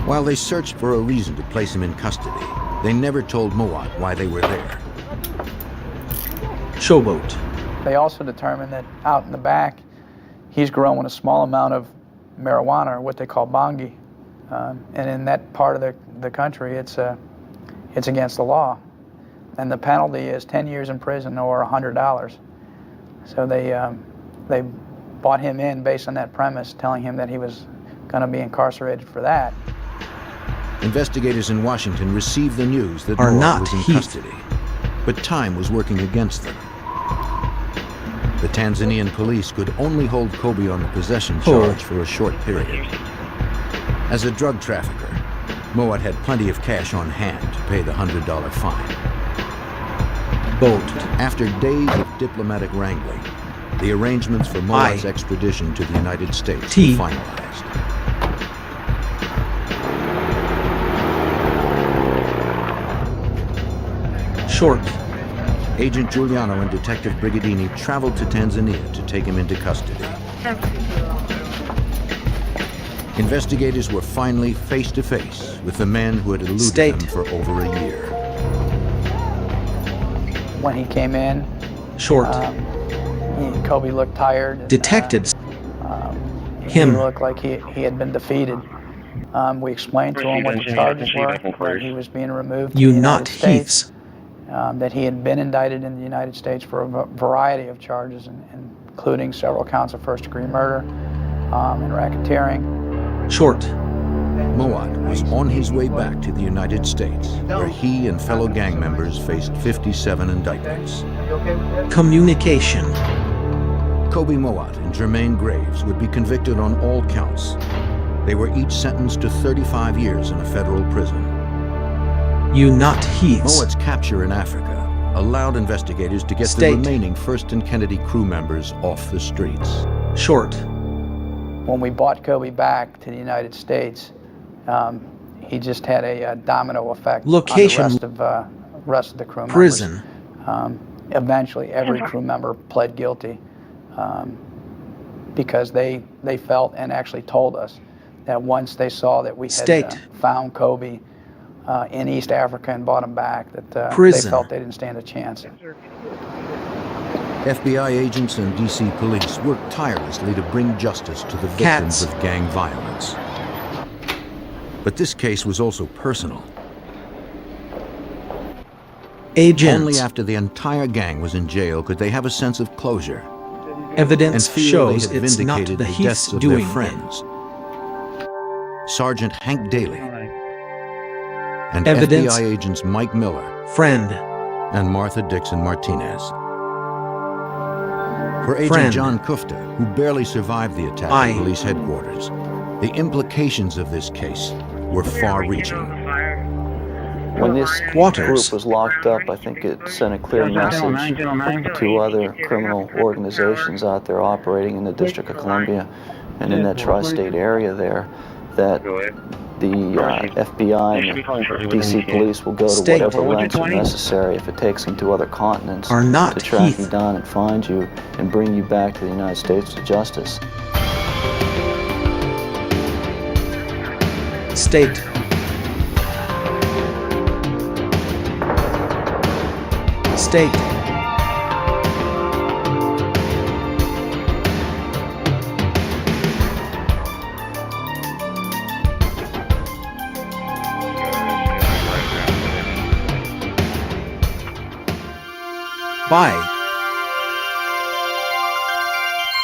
While they searched for a reason to place him in custody, they never told Mowat why they were there. Showboat. They also determined that out in the back, he's growing a small amount of marijuana, or what they call bangi. And in that part of the country, it's against the law. And the penalty is 10 years in prison or $100. So they brought him in based on that premise, telling him that he was going to be incarcerated for that. Investigators in Washington received the news that Are Mowat not was in Heath. custody, but time was working against them. The Tanzanian police could only hold Kobe on the possession charge for a short period. As a drug trafficker, Mowat had plenty of cash on hand to pay the $100 fine. Boat. After days of diplomatic wrangling, the arrangements for Mowat's extradition to the United States were finalized. Short. Agent Giuliano and Detective Brigadini traveled to Tanzania to take him into custody. Investigators were finally face to face with the man who had eluded them for over a year. When he came in, Short. Kobe looked tired. Detectives. He looked like he had been defeated. We explained to him what the charges were, that he was being removed to You the not United States, Heaths. that he had been indicted in the United States for a variety of charges, including several counts of first-degree murder and racketeering. Short. Mowat was on his way back to the United States, where he and fellow gang members faced 57 indictments. Communication. Kobe Mowat and Jermaine Graves would be convicted on all counts. They were each sentenced to 35 years in a federal prison. You not Heaths. Mowat's capture in Africa allowed investigators to get the remaining First and Kennedy crew members off the streets. Short. When we brought Kobe back to the United States, he just had a domino effect Location. on the rest of the crew members. Prison. Eventually, every crew member pled guilty because they felt and actually told us that once they saw that we had found Kobe in East Africa and bought them back, that they Prison. felt they didn't stand a chance. FBI agents and DC police worked tirelessly to bring justice to the victims of gang violence. But this case was also personal. Agents. Only after the entire gang was in jail could they have a sense of closure. Evidence and feel shows they had it's not vindicated the the Heath's deaths of doing their friends. Sergeant Hank Daly and Evidence. FBI agents Mike Miller, Friend. and Martha Dixon Martinez. For Agent Friend. John Kufta, who barely survived the attack at police headquarters, the implications of this case were far-reaching. When this group was locked up, I think it sent a clear message to other criminal organizations out there operating in the District of Columbia and in that tri-state area there that the FBI and the DC police will go to whatever lengths are necessary if it takes them to other continents to track you down and find you and bring you back to the United States to justice. State. State. By.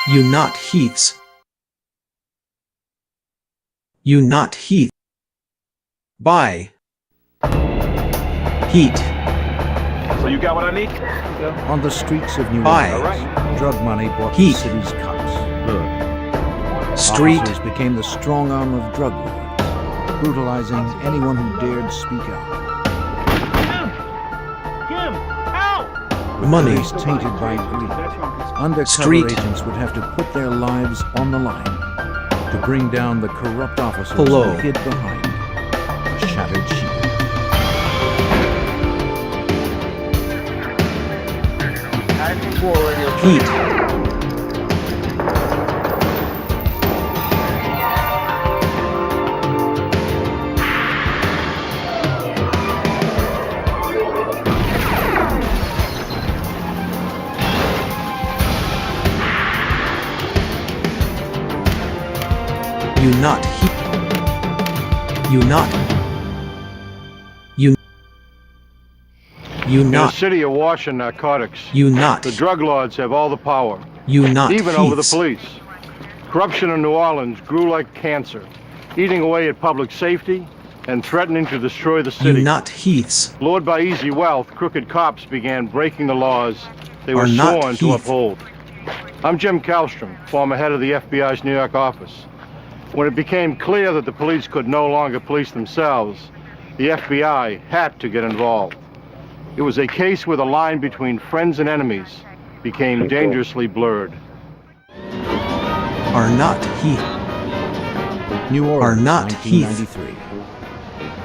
You not Heaths. You not Heath. By. Heat. So you got what I need? On the streets of New By. Orleans, drug money bought Heat. the city's cops. Street. Officers became the strong arm of drug lords, brutalizing anyone who dared speak out. Money. Police tainted by greed. Undercover Street. agents would have to put their lives on the line to bring down the corrupt officers Hello. who hid behind a shattered shield. Heat. You not Heat. You not. You In the not. city awash in narcotics, You not. the drug lords have all the power, You not even over the Heaths. police. Corruption in New Orleans grew like cancer, eating away at public safety and threatening to destroy the city. You not Heaths. Lured by easy wealth, crooked cops began breaking the laws they were Are not sworn to Heath. uphold. I'm Jim Kallstrom, former head of the FBI's New York office. When it became clear that the police could no longer police themselves, the FBI had to get involved. It was a case where the line between friends and enemies became dangerously blurred. Are not Heath. New Orleans, Are not 1993.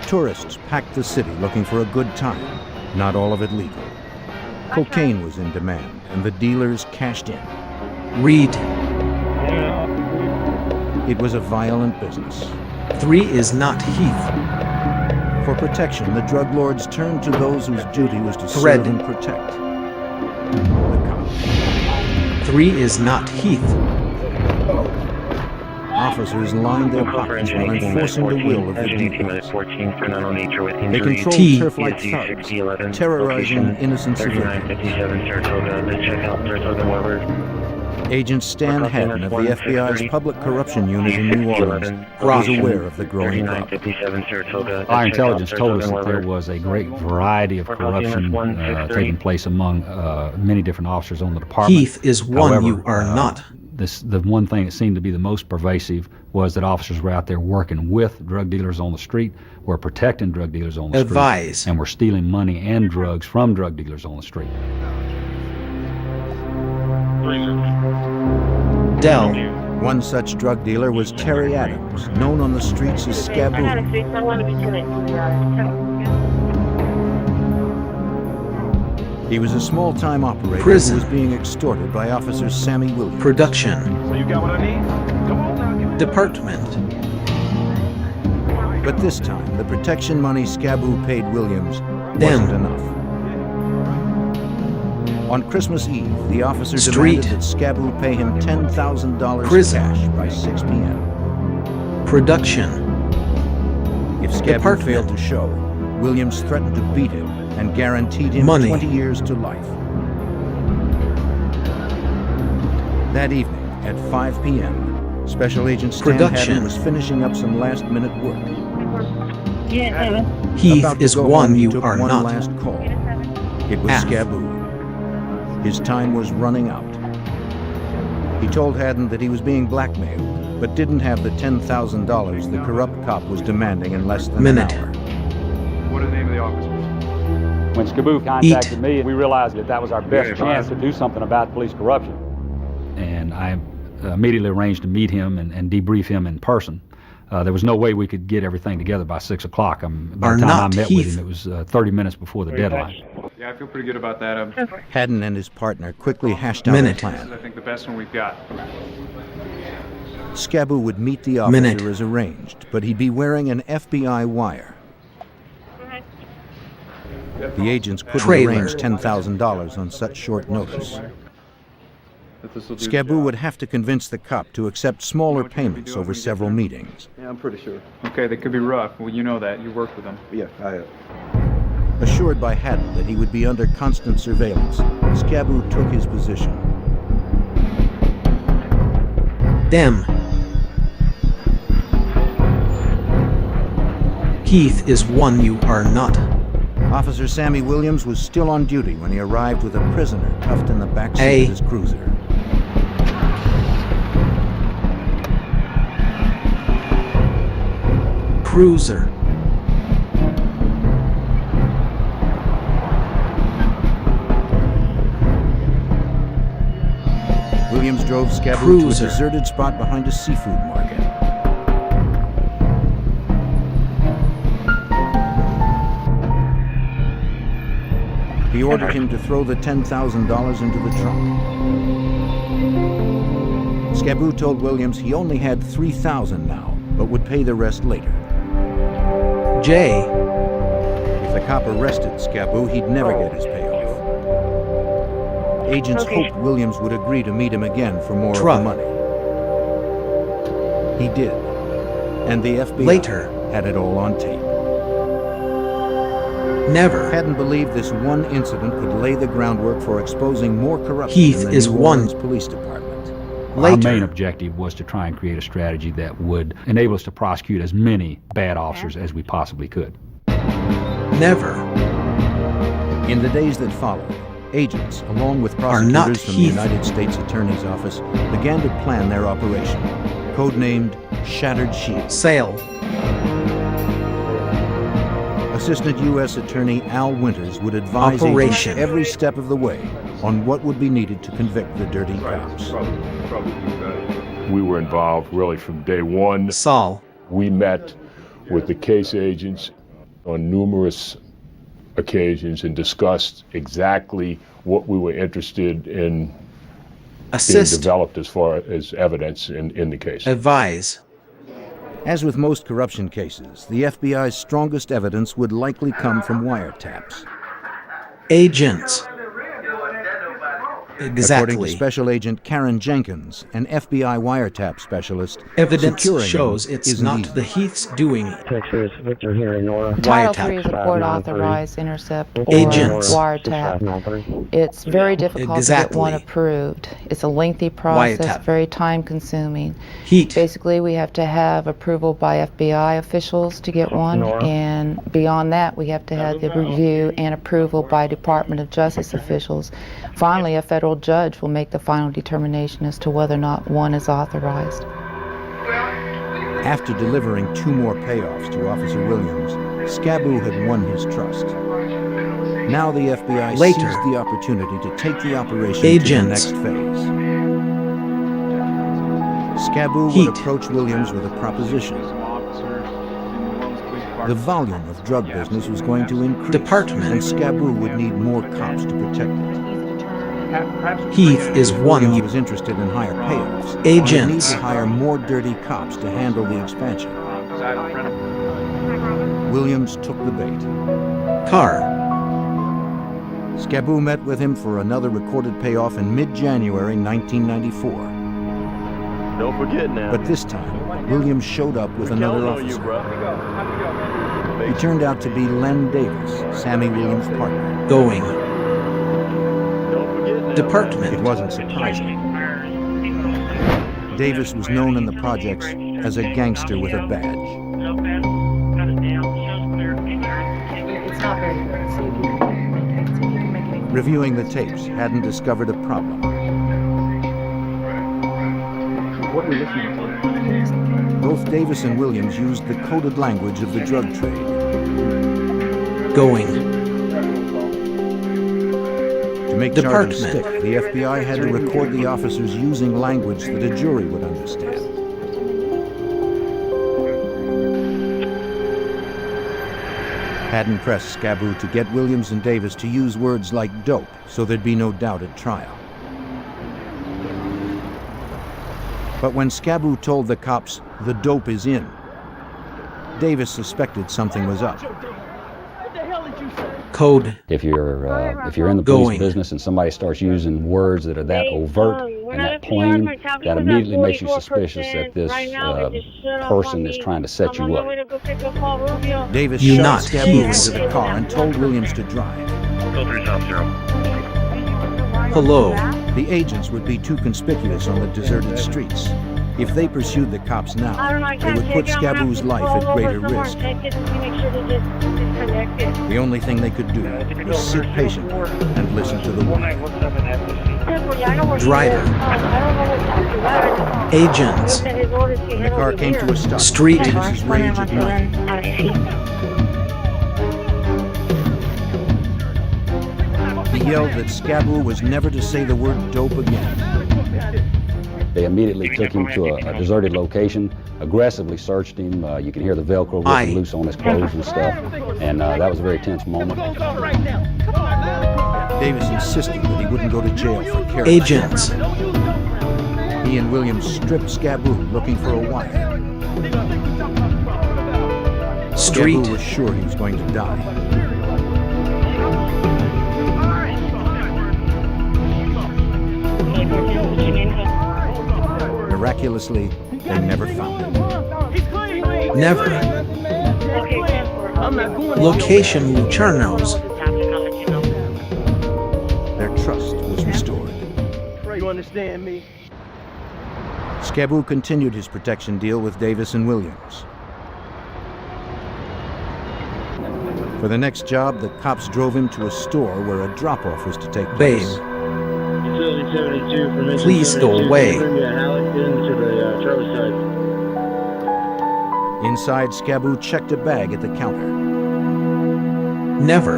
Tourists packed the city looking for a good time, not all of it legal. Cocaine was in demand, and the dealers cashed in. Read. It was a violent business. 3 is not Heath. For protection, the drug lords turned to those whose duty was to Thread. serve and protect. 3 is not Heath. Officers lined their pockets while enforcing the will of the dealers. They controlled T. turf-like thugs, terrorizing innocent civilians. Agent Stan Haddon of the FBI's Public Corruption Unit in New Orleans was aware of the growing problem. Our intelligence told us that there was a great variety of corruption taking place among many different officers on the department. Heath is one. However, You are not. The one thing that seemed to be the most pervasive was that officers were out there working with drug dealers on the street, were protecting drug dealers on the Advise. street, and were stealing money and drugs from drug dealers on the street. Dell. One such drug dealer was Terry Adams, known on the streets as Scaboo. He was a small-time operator Prison. who was being extorted by officers Sammy Williams. Production. So you got what I need? Come on now, give me Department. But this time, the protection money Scaboo paid Williams wasn't enough. On Christmas Eve, the officer demanded that Scaboo pay him $10,000 cash by 6 p.m. Production. If Scaboo failed to show, Williams threatened to beat him and guaranteed him 20 years to life. That evening, at 5 p.m., Special Agent Stan Haddon was finishing up some last-minute work. Heath is one you are one not. last call. It was Scaboo. His time was running out. He told Haddon that he was being blackmailed, but didn't have the $10,000 the corrupt cop was demanding in less than an hour. What are the name of the officers? When Scaboo contacted me, we realized that that was our best chance to do something about police corruption. And I immediately arranged to meet him and debrief him in person. There was no way we could get everything together by 6 o'clock. By the time I met with him, it was 30 minutes before the deadline. Yeah, I feel pretty good about that. Haddon and his partner quickly hashed out a plan. This is, I think, the best one we've got. Scaboo would meet the officer as arranged, but he'd be wearing an FBI wire. The agents couldn't arrange $10,000 on such short notice. Scaboo would have to convince the cop to accept smaller payments over several meetings. Yeah, I'm pretty sure. Okay, they could be rough. Well, you know that. You worked with them. Yeah, I have. Assured by Haddon that he would be under constant surveillance, Scaboo took his position. Them. Heath is one you are not. Officer Sammy Williams was still on duty when he arrived with a prisoner cuffed in the backseat of his cruiser. Cruiser. Williams drove Scaboo to a deserted spot behind a seafood market. He ordered him to throw the $10,000 into the trunk. Scaboo told Williams he only had $3,000 now, but would pay the rest later. Jay. If the cop arrested Scaboo, he'd never get his payoff. Agents hoped Williams would agree to meet him again for more of the money. He did, and the FBI had it all on tape. Never. Haddon believed this one incident could lay the groundwork for exposing more corruption Heath in the is New one. Orleans Police Department. Our main objective was to try and create a strategy that would enable us to prosecute as many bad officers as we possibly could. Never. In the days that followed, agents, along with prosecutors from the United States Attorney's Office, began to plan their operation, codenamed Shattered Shield. Sale. Assistant U.S. Attorney Al Winters would advise agents every step of the way on what would be needed to convict the dirty cops. We were involved really from day one. Saul. We met with the case agents on numerous occasions and discussed exactly what we were interested in being developed as far as evidence in the case. Advise. As with most corruption cases, the FBI's strongest evidence would likely come from wiretaps. Agents. According to Special Agent Karen Jenkins, an FBI wiretap specialist, evidence securing shows them it's isn't not easy. the Heath's doing. Texas, Victor here in Nora. Title 3 is a court-authorized intercept or Agents. wiretap. It's very difficult to get one approved. It's a lengthy process, Wiretap. very time-consuming. Heat. Basically, we have to have approval by FBI officials to get one, and beyond that, we have to have the review and approval by Department of Justice officials. Finally, a federal judge will make the final determination as to whether or not one is authorized. After delivering 2 more payoffs to Officer Williams, Scaboo had won his trust. Now the FBI seized the opportunity to take the operation to the next phase. Scaboo would approach Williams with a proposition. The volume of drug business was going to increase, and Scaboo would need more cops to protect it. Heath is one Williams was interested in higher payoffs. Agents. He would need to hire more dirty cops to handle the expansion. Williams took the bait. Car. Scaboo met with him for another recorded payoff in mid-January 1994. Don't forget now. But this time, Williams showed up with another officer. He turned out to be Len Davis, Sammy Williams' partner. Going. Don't forget now. Department. It wasn't surprising. Davis was known in the projects as a gangster with a badge. It's not very good. See if you can make it. Reviewing the tapes, hadn't discovered a problem. What are we listening to? Both Davis and Williams used the coded language of the drug trade. Going. To make charges stick, the FBI had to record the officers using language that a jury would understand. Hadn't pressed Scaboo to get Williams and Davis to use words like dope, so there'd be no doubt at trial. But when Scaboo told the cops the dope is in, Davis suspected something was up. Code. If you're in the police business and somebody starts using words that are that overt and that plain, that immediately makes you suspicious that this person is trying to set you up. Davis shot Scaboo into the car and told Williams to drive. Hello. The agents would be too conspicuous on the deserted streets. If they pursued the cops now, they would put Scaboo's life at greater risk. The only thing they could do was sit patiently and listen to the warning. Driver. Agents. When the car came to a stop, Street. Davis's rage ignited. He yelled that Scaboo was never to say the word dope again. They immediately took him to a deserted location, aggressively searched him. You can hear the Velcro ripping loose on his clothes and stuff. And that was a very tense moment. Davis insisted that he wouldn't go to jail for careless. Agents. He and Williams stripped Scaboo looking for a wire. Street. Scaboo was sure he was going to die. Miraculously, they never found it. Never. Location Lucernos. Their trust was restored. You understand me? Scaboo continued his protection deal with Davis and Williams. For the next job, the cops drove him to a store where a drop-off was to take place. Babe. Please go away. Inside, Scaboo checked a bag at the counter. Never.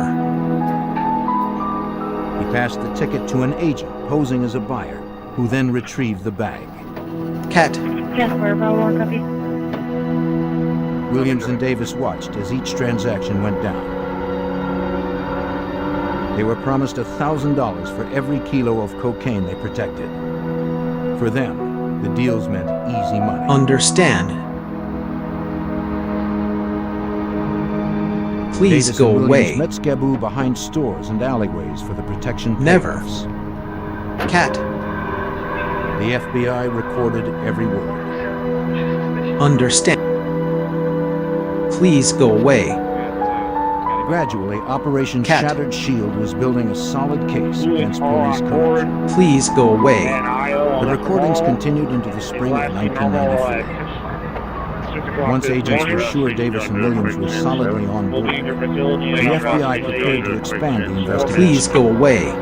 He passed the ticket to an agent posing as a buyer, who then retrieved the bag. Cat. Williams and Davis watched as each transaction went down. They were promised $1,000 for every kilo of cocaine they protected. For them, the deals meant easy money. Understand. Please Davis go and away. Met Scaboo behind stores and alleyways for the protection Never. payoffs. Cat. The FBI recorded every word. Understand. Please go away. Gradually, Operation Shattered Shield was building a solid case against police corruption. Please go away. The recordings continued into the spring of 1993. Once agents were sure Davis and Williams were solidly on board, the FBI prepared to expand the investigation. Please go away.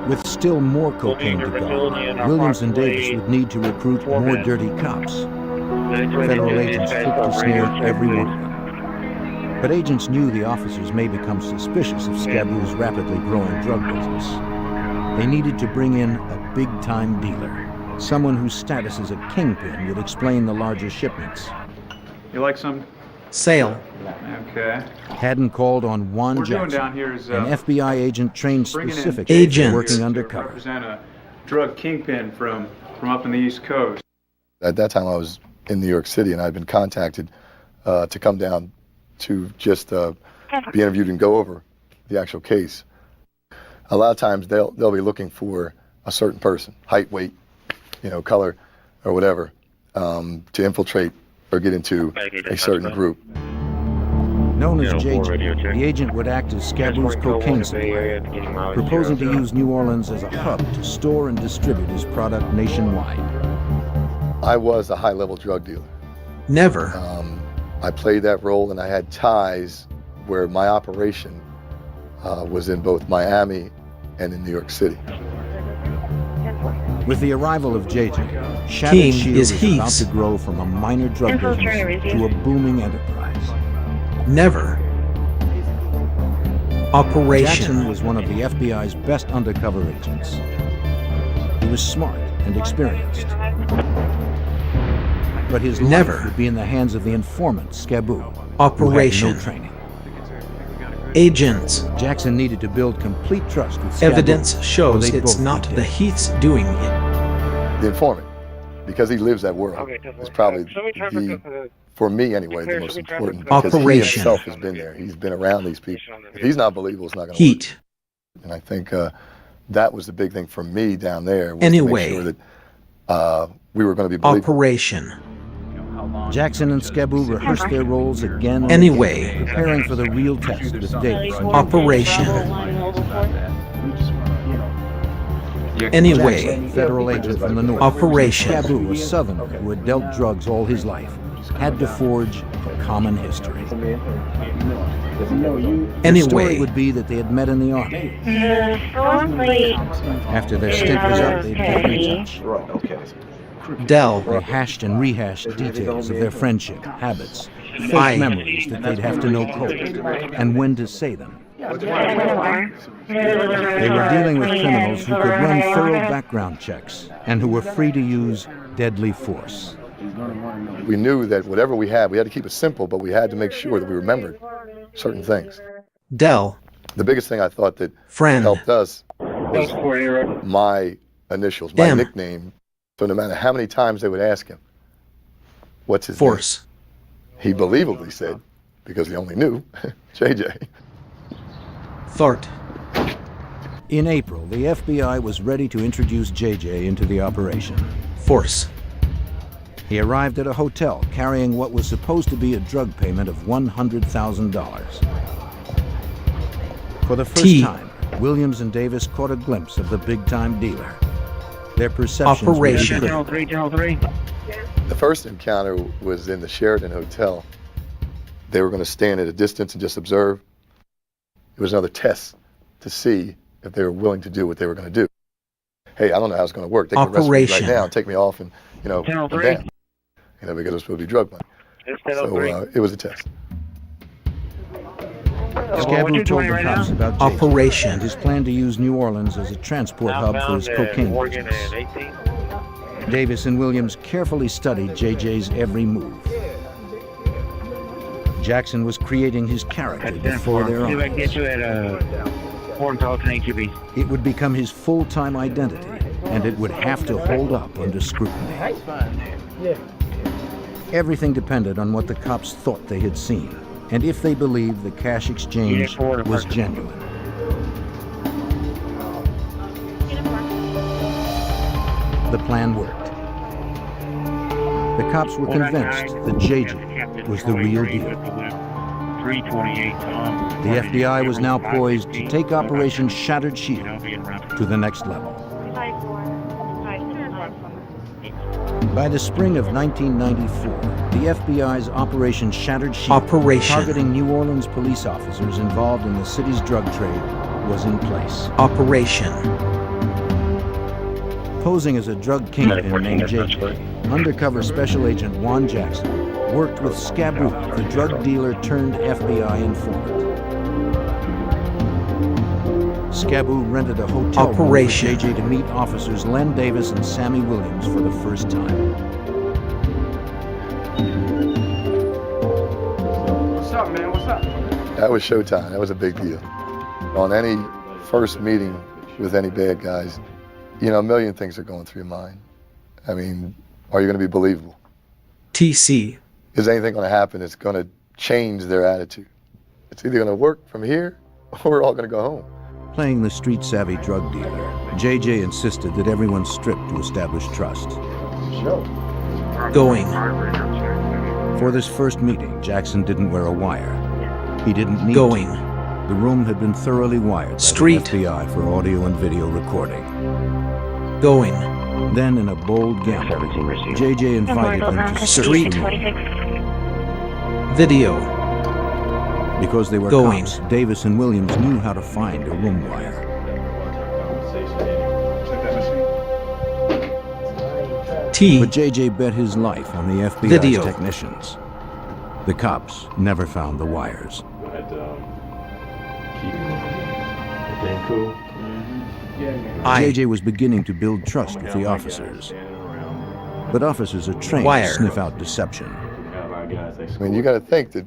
With still more cocaine to go, Williams and Davis would need to recruit more dirty cops. Federal agents hoped to snare every one of them. But agents knew the officers may become suspicious of Scaboo's rapidly growing drug business. They needed to bring in a big-time dealer, someone whose status as a kingpin would explain the larger shipments. You like some? Sale. Okay. Hadn't called on Juan Jackson, down here is, an FBI agent trained specifically for working undercover. Represent a drug kingpin from up in the East Coast. At that time, I was in New York City, and I'd been contacted to come down to just be interviewed and go over the actual case. A lot of times they'll be looking for a certain person, height, weight, color, or whatever, to infiltrate or get into a certain group. Known as JJ, the agent would act as Scaboo's cocaine supplier, proposing to use New Orleans as a hub to store and distribute his product nationwide. I was a high-level drug dealer. Never. I played that role, and I had ties where my operation was in both Miami and in New York City. With the arrival of JJ, Shattered King Shield is is Heath's. about to grow from a minor drug business to a booming enterprise. Never. Operation. Jackson was one of the FBI's best undercover agents. He was smart and experienced. But his Never. life would be in the hands of the informant, Scaboo, Operation. who had no training. Agents. Jackson needed to build complete trust with Scaboo. Evidence shows or they'd it's both be not dead. the Heaths doing it. The informant, because he lives that world, is probably the, for me anyway, the most important, because he Operation. himself has been there. He's been around these people. If he's not believable, it's not going to Heat. work. And I think that was the big thing for me down there, was Anyway. to make sure that we were going to be believable. Operation. Jackson and Scaboo rehearsed their roles again and Anyway. again, preparing for the real test with Davis. Operation. Anyway. Jackson, federal agent from the north. Operation. Scaboo, a southerner who had dealt drugs all his life, had to forge a common history. The story Anyway. would be that they had met in the army. After their stint was up, they'd kept in touch. Dell. They hashed and rehashed details of their friendship, habits, fake Aye. memories that they'd have to know cold, and when to say them. They were dealing with criminals who could run thorough background checks and who were free to use deadly force. We knew that whatever we had to keep it simple, but we had to make sure that we remembered certain things. Dell. The biggest thing I thought that Friend. helped us was my initials, my Dem. nickname. So no matter how many times they would ask him, what's his Force. name? He believably said, because he only knew, JJ. Thort. In April, the FBI was ready to introduce JJ into the operation. Force. He arrived at a hotel carrying what was supposed to be a drug payment of $100,000. For the first T. time, Williams and Davis caught a glimpse of the big-time dealer. Their perceptions Operation. were different. The first encounter was in the Sheraton Hotel. They were going to stand at a distance and just observe. It was another test to see if they were willing to do what they were going to do. Hey, I don't know how it's going to work. They can arrest me right Operation. now and take me off and, I'm down. Because it was supposed to be drug money. So it was a test. Scaboo told the cops about JJ Operation. and his plan to use New Orleans as a transport hub for his cocaine business. Davis and Williams carefully studied JJ's every move. Jackson was creating his character before their eyes. It would become his full-time identity, and it would have to hold up under scrutiny. Everything depended on what the cops thought they had seen, and if they believed the cash exchange was genuine. The plan worked. The cops were convinced that JJ was the real deal. The FBI was now poised to take Operation Shattered Shield to the next level. By the spring of 1994, the FBI's Operation Shattered Shield, targeting New Orleans police officers involved in the city's drug trade, was in place. Operation. Posing as a drug kingpin named JJ, undercover special agent Juan Jackson worked with Scaboo, the drug dealer turned FBI informant. Scaboo rented a hotel room for Operation. JJ to meet officers Len Davis and Sammy Williams for the first time. What's up, man? What's up? That was showtime. That was a big deal. On any first meeting with any bad guys, a million things are going through your mind. I mean, are you going to be believable? TC. is anything going to happen that's going to change their attitude. It's either going to work from here or we're all going to go home. Playing the street-savvy drug dealer, JJ insisted that everyone strip to establish trust. Going. For this first meeting, Jackson didn't wear a wire. He didn't need Going. to. The room had been thoroughly wired Street. by the FBI for audio and video recording. Going. Then, in a bold gamble, JJ invited them to Street. search the room. Video. Because they were Going. cops, Davis and Williams knew how to find a room wire. T. But JJ bet his life on the FBI's Video. technicians. The cops never found the wires. JJ was beginning to build trust with the officers. But officers are trained to sniff out deception. I mean, you got to think that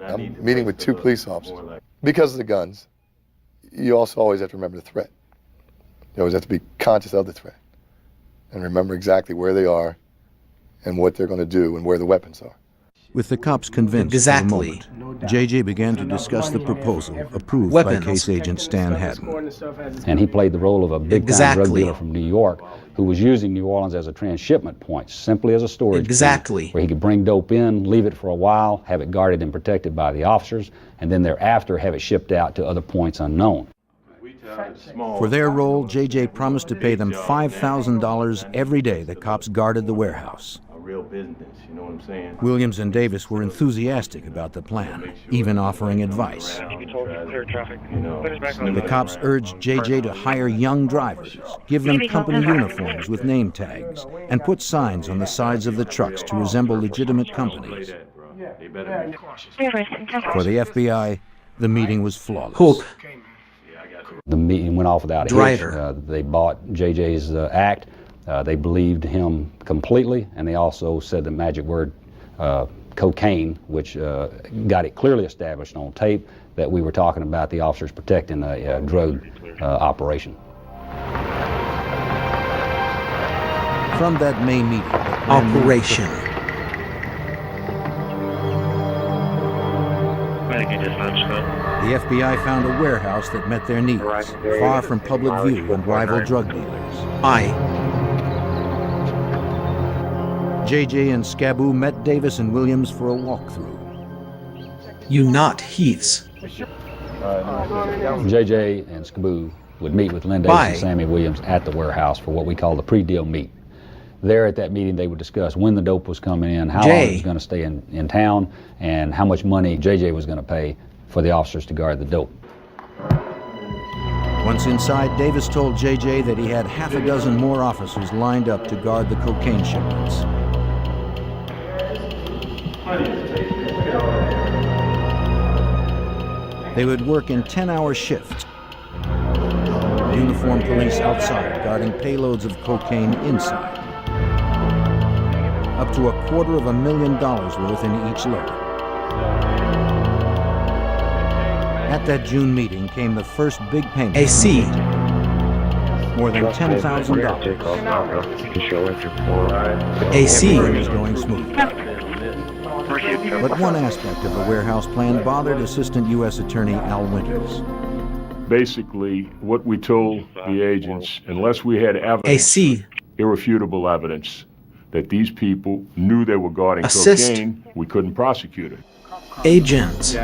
I'm meeting with 2 police officers. Because of the guns, you also always have to remember the threat. You always have to be conscious of the threat and remember exactly where they are and what they're going to do and where the weapons are. With the cops convinced Exactly. for the moment, JJ began to discuss the proposal approved Weapons. by case agent Stan Haddon. And he played the role of a big-time Exactly. drug dealer from New York who was using New Orleans as a transshipment point, simply as a storage Exactly. point, where he could bring dope in, leave it for a while, have it guarded and protected by the officers, and then thereafter have it shipped out to other points unknown. For their role, JJ promised to pay them $5,000 every day the cops guarded the warehouse. Real business, you know what I'm saying? Williams and Davis were enthusiastic about the plan, even offering advice. The cops urged JJ to hire young drivers, give them company uniforms with name tags, and put signs on the sides of the trucks to resemble legitimate companies. For the FBI, the meeting was flawless. Hook. The meeting went off without a hitch. Driver. They bought JJ's act. They believed him completely, and they also said the magic word cocaine, which got it clearly established on tape that we were talking about the officers protecting a drug operation. From that May meeting, Operation. the FBI found a warehouse that met their needs, far from public view and rival drug dealers. JJ and Scaboo met Davis and Williams for a walkthrough. You not Heaths. JJ and Scaboo would meet with Lynn Davis and Sammy Williams at the warehouse for what we call the pre-deal meet. There at that meeting, they would discuss when the dope was coming in, how long it was going to stay in town, and how much money JJ was going to pay for the officers to guard the dope. Once inside, Davis told JJ that he had half a dozen more officers lined up to guard the cocaine shipments. They would work in 10-hour shifts. Uniformed police outside guarding payloads of cocaine inside. Up to $250,000 worth in each load. At that June meeting came the first big payment. AC. More than $10,000. AC. Everything was going smoothly. But one aspect of the warehouse plan bothered Assistant U.S. Attorney Al Winters. Basically, what we told the agents, unless we had evidence, irrefutable evidence, that these people knew they were guarding cocaine, we couldn't prosecute it. Agents.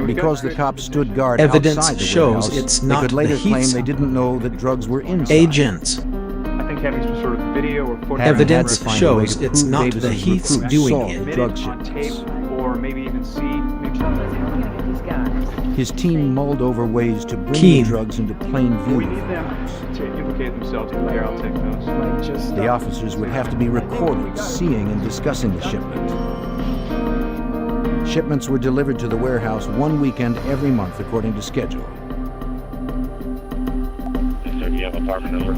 Because the cops stood guard Evidence outside the shows warehouse, it's they not could later the claim Heaths. they didn't know that drugs were inside. Agents. I think having some sort of video or footage. Evidence Had to find a way shows to it's prove not Davis's the Heaths recruits doing saw it. the drug On shipments. tape, or maybe even see. His team mulled over ways to bring Keen. the drugs into plain view. We need them to implicate themselves. Here, I'll take those. The officers would have to be recorded seeing and discussing the shipment. Shipments were delivered to the warehouse one weekend every month according to schedule. Sir, do you have apartment number?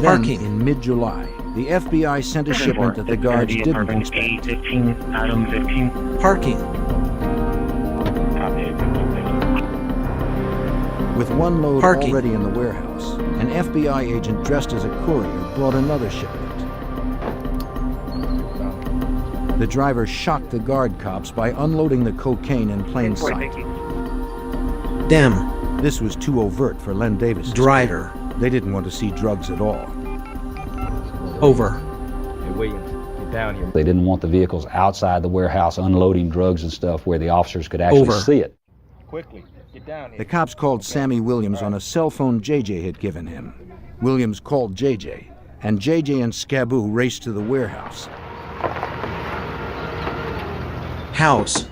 Then, in mid-July, the FBI sent a shipment that the guards didn't expect. Parking. With one load Parking. already in the warehouse, an FBI agent dressed as a courier brought another shipment. The driver shocked the guard cops by unloading the cocaine in plain sight. Damn. This was too overt for Len Davis. Driver. They didn't want to see drugs at all. Over. Hey, Williams, get down here. They didn't want the vehicles outside the warehouse unloading drugs and stuff where the officers could actually see it. Quickly, get down here. The cops called Sammy Williams on a cell phone JJ had given him. Williams called JJ, and JJ and Scaboo raced to the warehouse. House.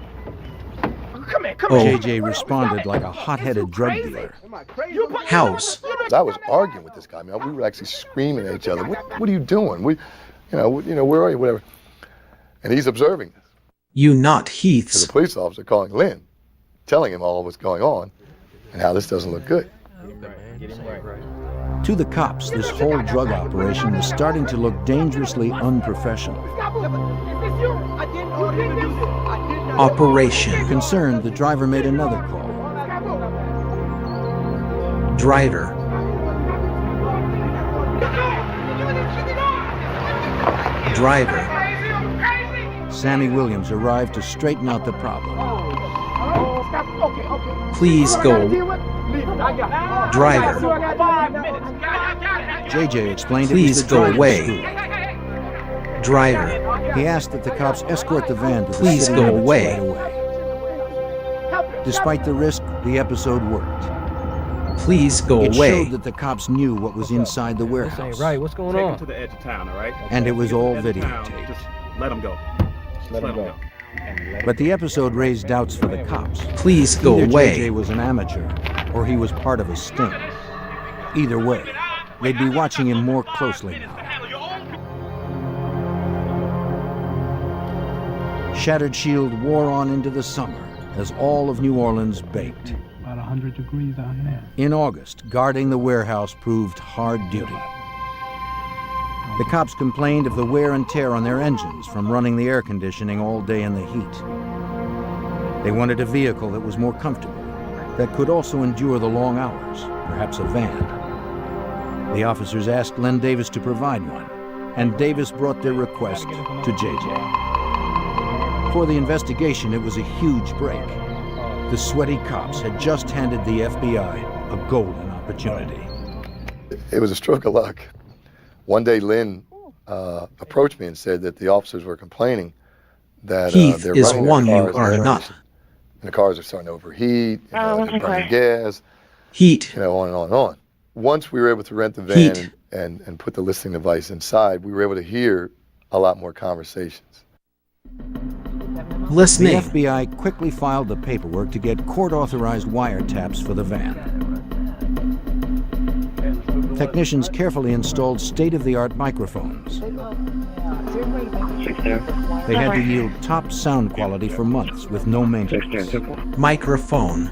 Come here. JJ responded like a hot-headed drug dealer. House. I was arguing with this guy. I mean, we were actually screaming at each other. What are you doing? Where are you? Whatever. And he's observing this. You not Heaths. There's a police officer calling Lynn, telling him all what's going on and how this doesn't look good. To the cops, this whole drug operation was starting to look dangerously unprofessional. Operation. Concerned, the driver made another call. Driver. Driver. Sammy Williams arrived to straighten out the problem. Please go. Driver. JJ explained Please it was the go driver's away. school. Driver. He asked that the cops escort the van to the Please city go limits away. right away. Despite the risk, the episode worked. Please go It away. showed that the cops knew what was inside the warehouse. This ain't right. What's going on? Take him to the edge of town, all right? And it was all Edge of town. videotaped. Just let him go. Just let him go. But the episode raised doubts for the cops. Please go Either away. JJ was an amateur, or he was part of a sting. Either way, they'd be watching him more closely now. Shattered Shield wore on into the summer as all of New Orleans baked. About 100 degrees out there. In August, guarding the warehouse proved hard duty. The cops complained of the wear and tear on their engines from running the air conditioning all day in the heat. They wanted a vehicle that was more comfortable, that could also endure the long hours, perhaps a van. The officers asked Len Davis to provide one, and Davis brought their request to JJ. For the investigation, it was a huge break. The sweaty cops had just handed the FBI a golden opportunity. It was a stroke of luck. One day, Lynn approached me and said that the officers were complaining that Heath they're is running one their you cars are not. and the cars are starting to overheat, they're burning gas, Heat. on and on and on. Once we were able to rent the van Heat. and put the listening device inside, we were able to hear a lot more conversations. Listening. The FBI quickly filed the paperwork to get court-authorized wiretaps for the van. Technicians carefully installed state-of-the-art microphones. They had to yield top sound quality for months with no maintenance. Microphone.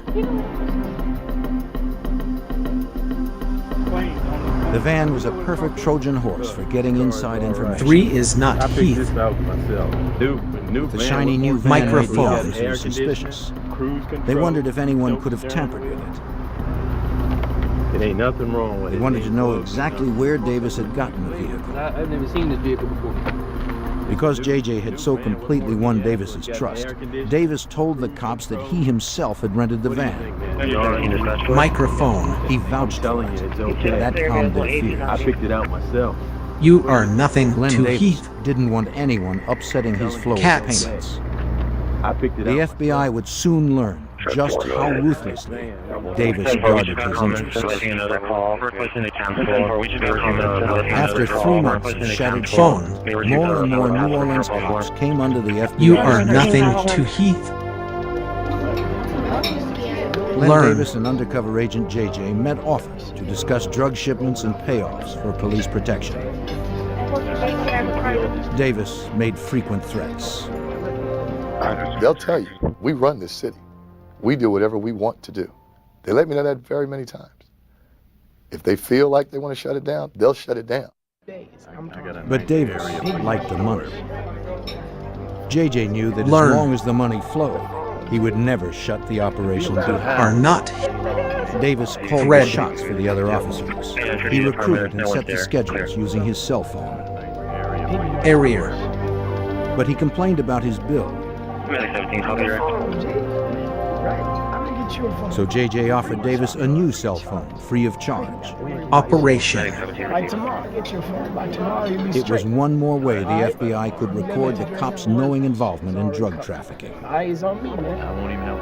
The van was a perfect Trojan horse for getting inside information. 3 is not I picked Heath. this out myself. The shiny new van made the Microphone. officers suspicious. They wondered if anyone could have tampered with it. It ain't nothing wrong with it. They wanted to know exactly where Davis had gotten the vehicle. I've never seen this vehicle before. Because JJ had so completely won Davis's trust, Davis told the cops that he himself had rented the van. Microphone. He vouched for it. That calmed their fears. I picked it out myself. You are nothing Glenn to Davis Heath. didn't want anyone upsetting his flow Cats. of payments. I picked it The out. FBI would soon learn just how ruthlessly Davis guarded his interests. After 3 months of shattered Phone. phone, more and more New Orleans cops came under the FBI. You are nothing to Heath. Glenn Learn. Davis and undercover agent JJ met often to discuss drug shipments and payoffs for police protection. Davis made frequent threats. They'll tell you, we run this city. We do whatever we want to do. They let me know that very many times. If they feel like they want to shut it down, they'll shut it down. But Davis liked the money. JJ knew that Learn. as long as the money flowed, he would never shut the operation down. Are not. Davis called the Red. shots for the other officers. He recruited and set the schedules using his cell phone. Area. But he complained about his bill. So JJ offered Davis a new cell phone, free of charge. Operation. By tomorrow, get your phone. By tomorrow, you'll be It was one more way the FBI could record the cops' knowing involvement in drug trafficking. Eyes on me, man. I won't even help.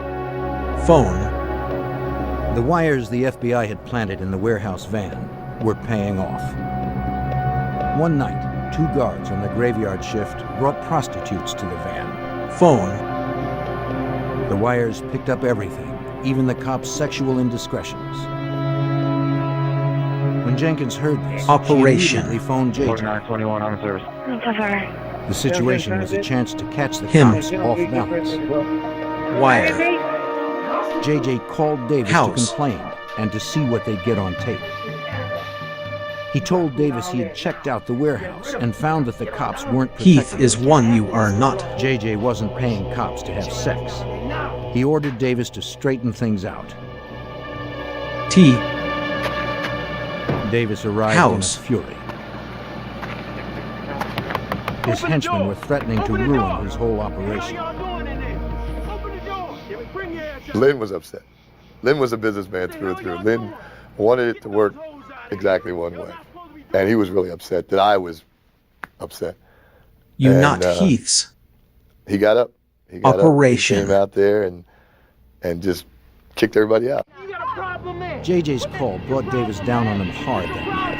Phone. The wires the FBI had planted in the warehouse van were paying off. One night, 2 guards on the graveyard shift brought prostitutes to the van. Phone. The wires picked up everything, even the cops' sexual indiscretions. When Jenkins heard this, Operation. she immediately phoned JJ. 4921 on service. The situation was a chance to catch the cops off balance. Wire. JJ called Davis House. to complain and to see what they'd get on tape. He told Davis he had checked out the warehouse and found that the cops weren't protecting Heath is one you are not. JJ wasn't paying cops to have sex. He ordered Davis to straighten things out. T. Davis arrived House. in a fury. His henchmen were threatening to ruin his whole operation. Lynn was upset. Lynn was a businessman through and through. Lynn wanted it to work exactly one way. And he was really upset that I was upset. You And, not Heaths. He got up. He got Operation. Up. He came out there and just kicked everybody out. JJ's call brought Davis down on him hard that night.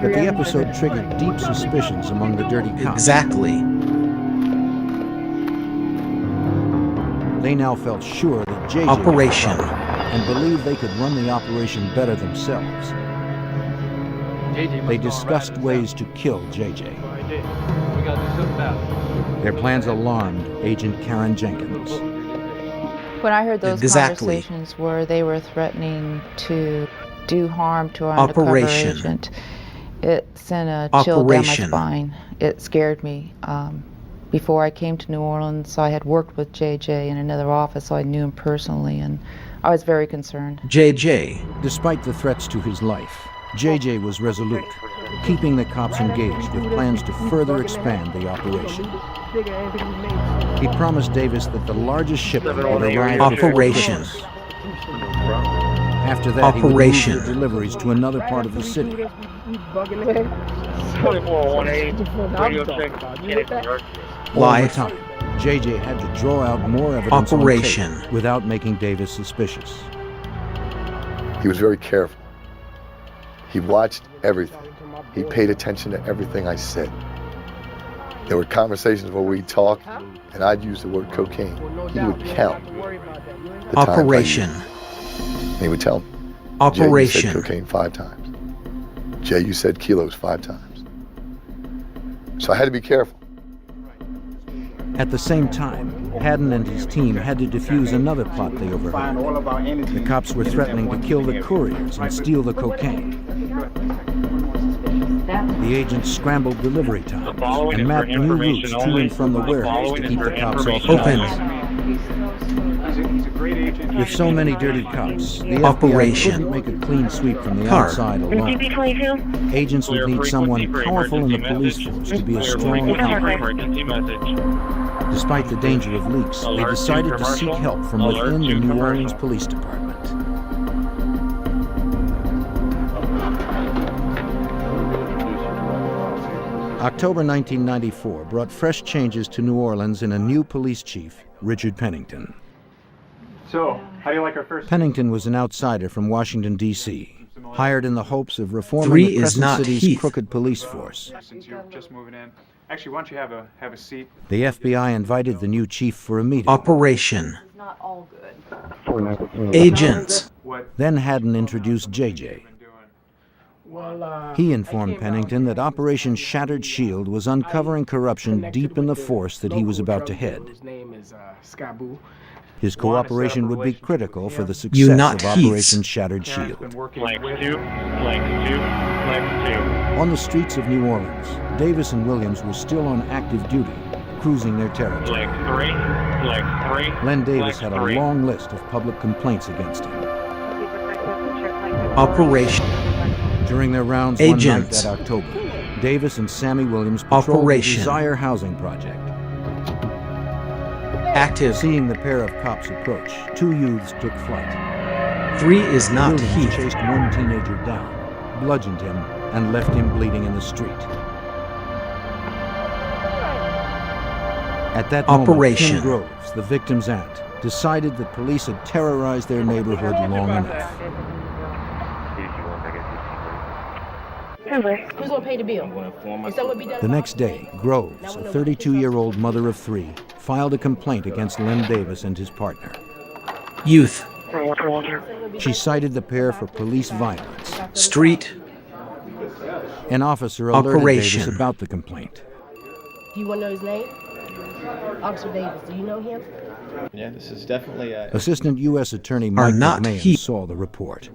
But the episode triggered deep suspicions among the dirty cops. Exactly. They now felt sure that JJ Operation. was up and believed they could run the operation better themselves. They discussed ways to kill JJ. Their plans alarmed Agent Karen Jenkins. When I heard those Exactly. conversations where they were threatening to do harm to our undercover Operation. agent, it sent a chill down my Operation. spine. It scared me. Before I came to New Orleans, I had worked with JJ in another office, so I knew him personally, and I was very concerned. JJ. Despite the threats to his life, JJ was resolute, keeping the cops engaged with plans to further expand the operation. He promised Davis that the largest shipment would arrive before Operation. Christmas. After that, Operation. he would move the deliveries to another part of the city. 2418, radio check. All Life. the time, JJ had to draw out more evidence Operation. on tape without making Davis suspicious. He was very careful. He watched everything. He paid attention to everything I said. There were conversations where we'd talk, and I'd use the word cocaine. He would count the times I Operation. used it. And he would tell me, Jay, you Operation. said cocaine 5 times. Jay, you said kilos 5 times. So I had to be careful. At the same time, Haddon and his team had to defuse another plot they overheard. The cops were threatening to kill the couriers and steal the cocaine. The agents scrambled delivery times and mapped new routes to and from the warehouse to keep the cops off Open. With so many dirty cops, the Operation. FBI couldn't make a clean sweep from the Car. outside alone. Agents would need someone powerful in the police force to be a strong counter. Despite the danger of leaks, they decided to seek help from within the New Orleans Police Department. October 1994 brought fresh changes to New Orleans in a new police chief, Richard Pennington. So, how do you like our first? Pennington was an outsider from Washington, D.C., hired in the hopes of reforming 3 the is Crescent not City's Heath. crooked police force. Since you're just moving in. Actually, why don't you have a seat? The FBI invited the new chief for a meeting. Operation. Not all good. Agents. Then Haddon introduced JJ. He informed Pennington that Operation Shattered Shield was uncovering corruption deep in the force that he was about to head. His name is Scabu. His cooperation would be critical for the You success not of Heaths. Operation Shattered Shield. Flank 2, flank 2, flank 2. On the streets of New Orleans, Davis and Williams were still on active duty, cruising their territory. Flank 3, flank 3. Len Davis flank had a 3. long list of public complaints against him. Operation. During their rounds Agents. one night that October, Davis and Sammy Williams patrolled the Operation. Desire housing project. Active. Seeing the pair of cops approach, 2 youths took flight. 3 is not Williams heath. chased one teenager down, bludgeoned him, and left him bleeding in the street. At that Operation. moment, Kim Groves, the victim's aunt, decided that police had terrorized their neighborhood long enough. Who's gonna pay the bill? Is that what be done? The next day, Groves, a 32-year-old mother of 3, filed a complaint against Len Davis and his partner. Youth. She cited the pair for police violence. Street. An officer alerted Operation. Davis about the complaint. Do you want to know his name? Officer Davis, do you know him? Yeah, this is definitely a... Assistant U.S. Attorney Mike not McMahon heath. saw the report.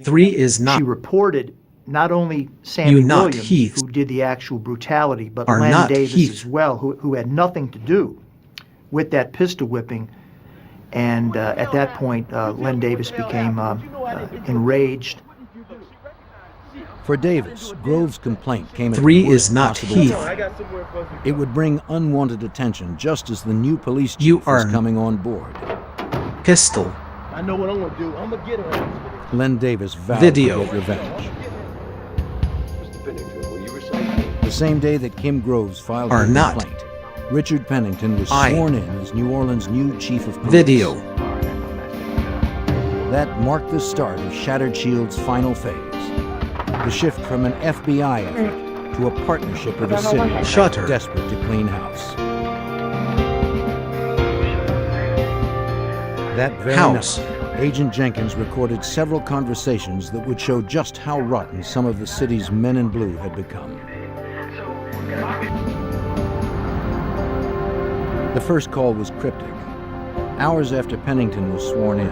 3 is not. She reported not only Sammy You not Williams, heath. who did the actual brutality, but Are Len not Davis heath. as well, who had nothing to do with that pistol whipping. And at that point, Len Davis became enraged. For Davis, Groves' complaint came at 3 the worst is not possible heath. time. It would bring unwanted attention just as the new police chief You was are coming on board. Pistol. I know what I'm gonna do. I'm gonna get her. Len Davis vowed Video. to get revenge. The same day that Kim Groves filed Are her not. complaint, Richard Pennington was I. sworn in as New Orleans' new chief of police. Video. That marked the start of Shattered Shield's final phase. The shift from an FBI effort to a partnership with a city Shutter. desperate to clean house. That very House. night, Agent Jenkins recorded several conversations that would show just how rotten some of the city's men in blue had become. The first call was cryptic. Hours after Pennington was sworn in,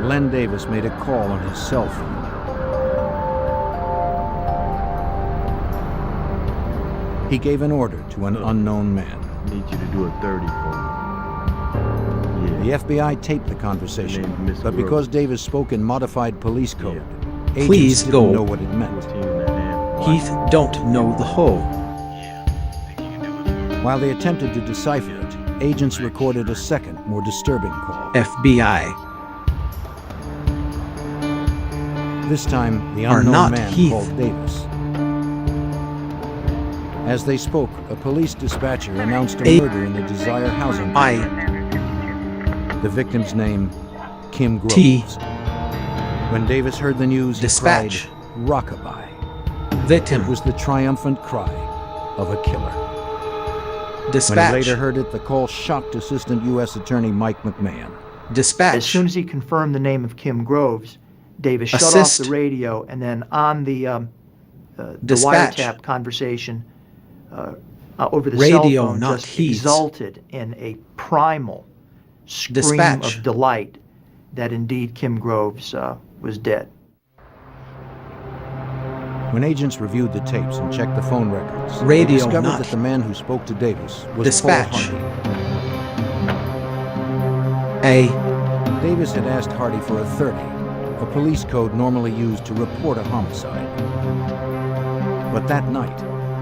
Len Davis made a call on his cell phone. He gave an order to an unknown man. I need you to do a 30 for me. The FBI taped the conversation, but because Davis spoke in modified police code, agents Please didn't go. know what it meant. Heath don't know the whole. While they attempted to decipher it, agents recorded a second, more disturbing call. FBI. This time, the Are unknown not man Heath. called Davis. As they spoke, a police dispatcher announced a murder in the Desire housing project. The victim's name, Kim Groves. T. When Davis heard the news, Dispatch. he cried, "Rockabye." Victim. It was the triumphant cry of a killer. Dispatch. When he later heard it, the call shocked Assistant U.S. Attorney Mike McMahon. Dispatch. As soon as he confirmed the name of Kim Groves, Davis shut Assist. off the radio, and then on the Dispatch. wiretap conversation over the Radio, cell phone, not just heath. exulted in a primal scream Dispatch. of delight that indeed Kim Groves was dead. When agents reviewed the tapes and checked the phone records, Radio, they discovered not that the man who spoke to Davis was Dispatch. Paul Hardy. A. Davis had asked Hardy for a 30, a police code normally used to report a homicide. But that night,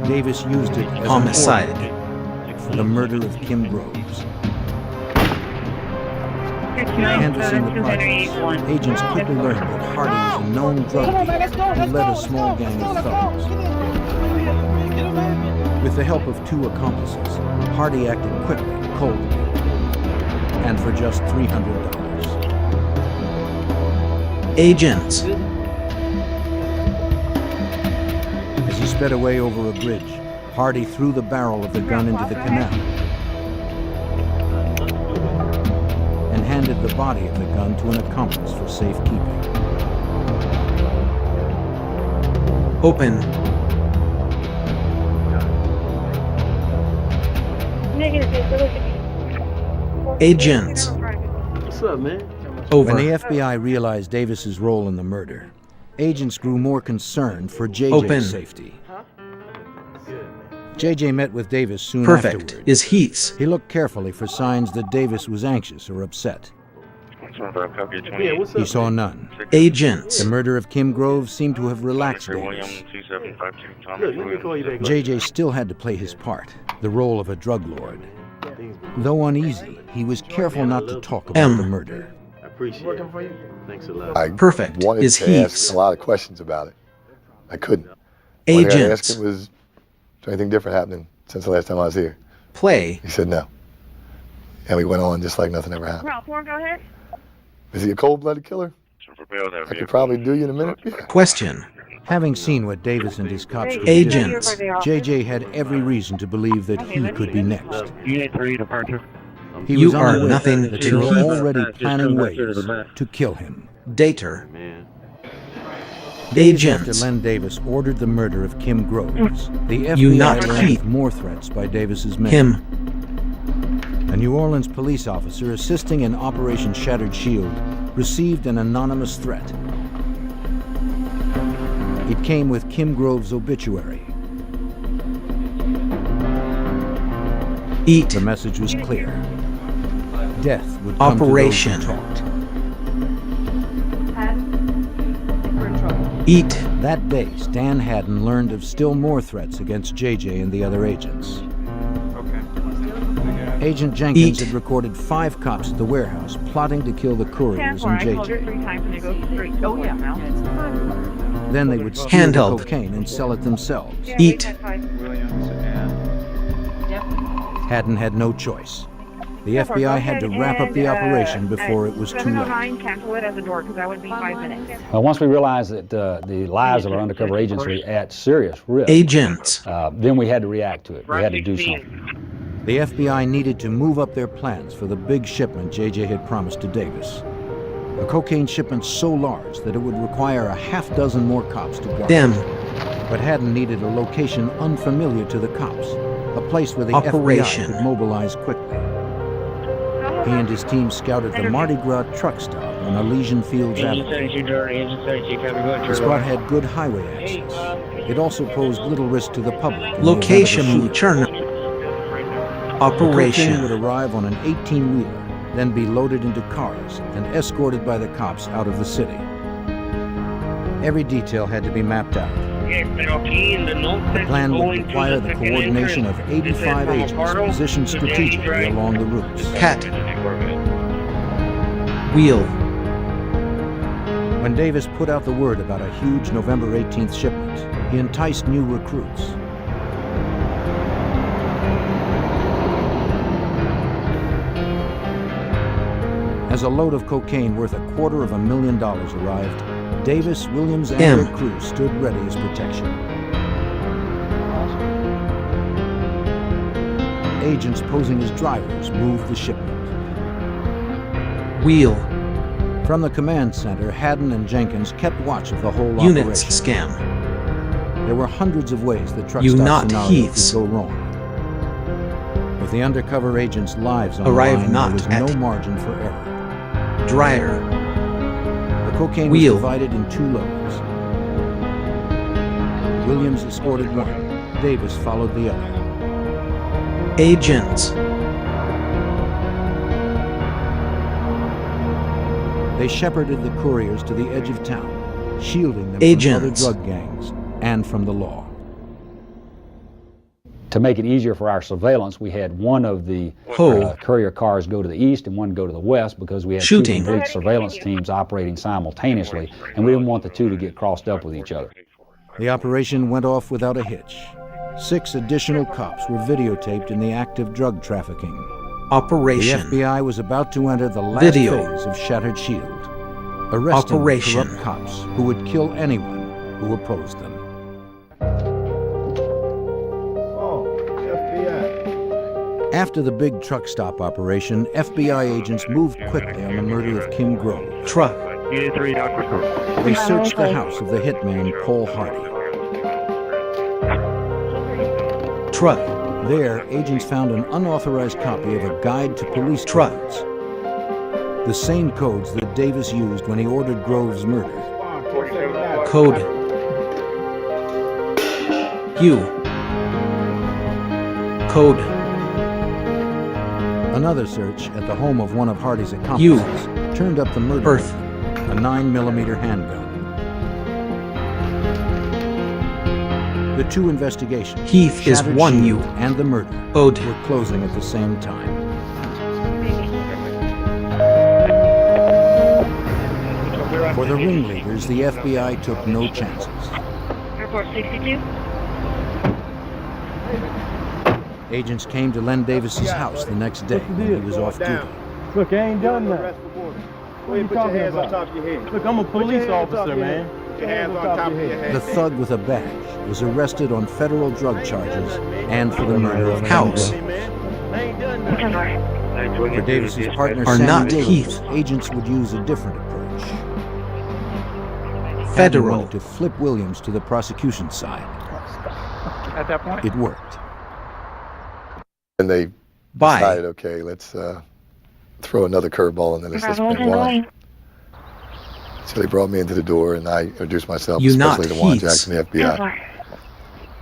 Davis used it as Homicide. an order for the murder of Kim Groves. Canvassing the projects, agents quickly learned that Hardy was a known drug dealer who led a small gang of thugs. With the help of 2 accomplices, Hardy acted quickly, coldly, and for just $300. Agents. As he sped away over a bridge, Hardy threw the barrel of the gun into the canal and handed the body of the gun to an accomplice for safekeeping. Open. Agents. What's up, man? Over. When the FBI realized Davis's role in the murder, agents grew more concerned for JJ's Open. safety. JJ met with Davis soon Perfect. afterward. Is Heath's. He looked carefully for signs that Davis was anxious or upset. He saw none. Agents. The murder of Kim Groves seemed to have relaxed Davis. JJ still had to play his part, the role of a drug lord. Though uneasy, he was careful not to talk about the murder. I appreciate it. Thanks a lot. I Perfect wanted is to heaths. ask a lot of questions about it. I couldn't. One thing I asked Agents. him was, is there anything different happening since the last time I was here? Play. He said no. And we went on just like nothing ever happened. Ralph, go ahead. Is he a cold-blooded killer? I could probably do you in a minute. Yeah. Question. Having seen what Davis and his cops could Agents. do, JJ had every reason to believe that he could be next. He You was are unaware nothing that to they were heath. already planning ways to kill him. Dater. Days after Agents. Len Davis ordered the murder of Kim Groves, the You FBI not learned heath. of more threats by Davis's men. Him. A New Orleans police officer assisting in Operation Shattered Shield received an anonymous threat. It came with Kim Groves' obituary. Eat. The message was clear. Death would come Operation. to those who talked. Eat. That day, Stan Haddon learned of still more threats against JJ and the other agents. Agent Jenkins had recorded 5 cops at the warehouse plotting to kill the couriers and JJ. Then they would steal Handheld. the cocaine and sell it themselves. Eat. Haddon had no choice. The FBI had to wrap up the operation before it was too late. 709, cancel it at the door because that would be 5 minutes. Once we realized that the lives of our undercover agents were at serious risk, Agents. then we had to react to it. We had to do something. The FBI needed to move up their plans for the big shipment JJ had promised to Davis. A cocaine shipment so large that it would require a half dozen more cops to guard. Them. But Haddon needed a location unfamiliar to the cops, a place where the Operation. FBI could mobilize quickly. He and his team scouted the Mardi Gras truck stop on Elysian Fields Avenue. The spot had good highway access. It also posed little risk to the public. in the Location. event of a shooting. Chern. The cocaine Operation. would arrive on an 18-wheeler, then be loaded into cars and escorted by the cops out of the city. Every detail had to be mapped out. The plan would require the coordination of 85 agents positioned strategically along the routes. Cat. Wheel. When Davis put out the word about a huge November 18th shipment, he enticed new recruits. As a load of cocaine worth $250,000 arrived, Davis, Williams, and their crew stood ready as protection. Agents posing as drivers moved the shipment. Wheel. From the command center, Haddon and Jenkins kept watch of the whole Units operation. scam. There were hundreds of ways the truck You stop not scenario heaths. could go wrong. With the undercover agents' lives on Arrive the line, not there was at no margin for error. Dryer. The cocaine Wheel. was divided in 2 loads. Williams escorted one. Davis followed the other. Agents. They shepherded the couriers to the edge of town, shielding them Agents. from other drug gangs and from the law. To make it easier for our surveillance, we had one of the courier cars go to the east and one go to the west because we had Shooting. 2 complete surveillance teams operating simultaneously, and we didn't want the 2 to get crossed up with each other. The operation went off without a hitch. 6 additional cops were videotaped in the act of drug trafficking. Operation. The FBI was about to enter the last Video. phase of Shattered Shield, arresting Operation. corrupt cops who would kill anyone who opposed them. After the big truck stop operation, FBI agents moved quickly on the murder of Kim Groves. Truck. They searched the house of the hitman Paul Hardy. Truck. There, agents found an unauthorized copy of a guide to police codes. The same codes that Davis used when he ordered Groves' murder. Code. Q. Code. Another search at the home of one of Hardy's accomplices turned up the murder Earth. weapon, a 9mm handgun. The two investigations, Heath is Shattered one Shield you and the murder, owed. were closing at the same time. For the ringleaders, the FBI took no chances. Report 62. Agents came to Len Davis's house the next day when he was off duty. Look, I ain't done nothing. What are you talking about? Look, I'm a police officer, man. Put your hands on top of your head. The thug with a badge was arrested on federal drug charges and for the murder of House. For Davis's partner, Are Sammy not Williams, Heath. agents would use a different approach. Federal. Wanted to flip Williams to the prosecution side. At that point? It worked. And they Bye. decided, okay, let's throw another curveball and then let's bring Juan. So they brought me into the door and I introduced myself, You not especially to Juan Heaths. Jackson, the FBI.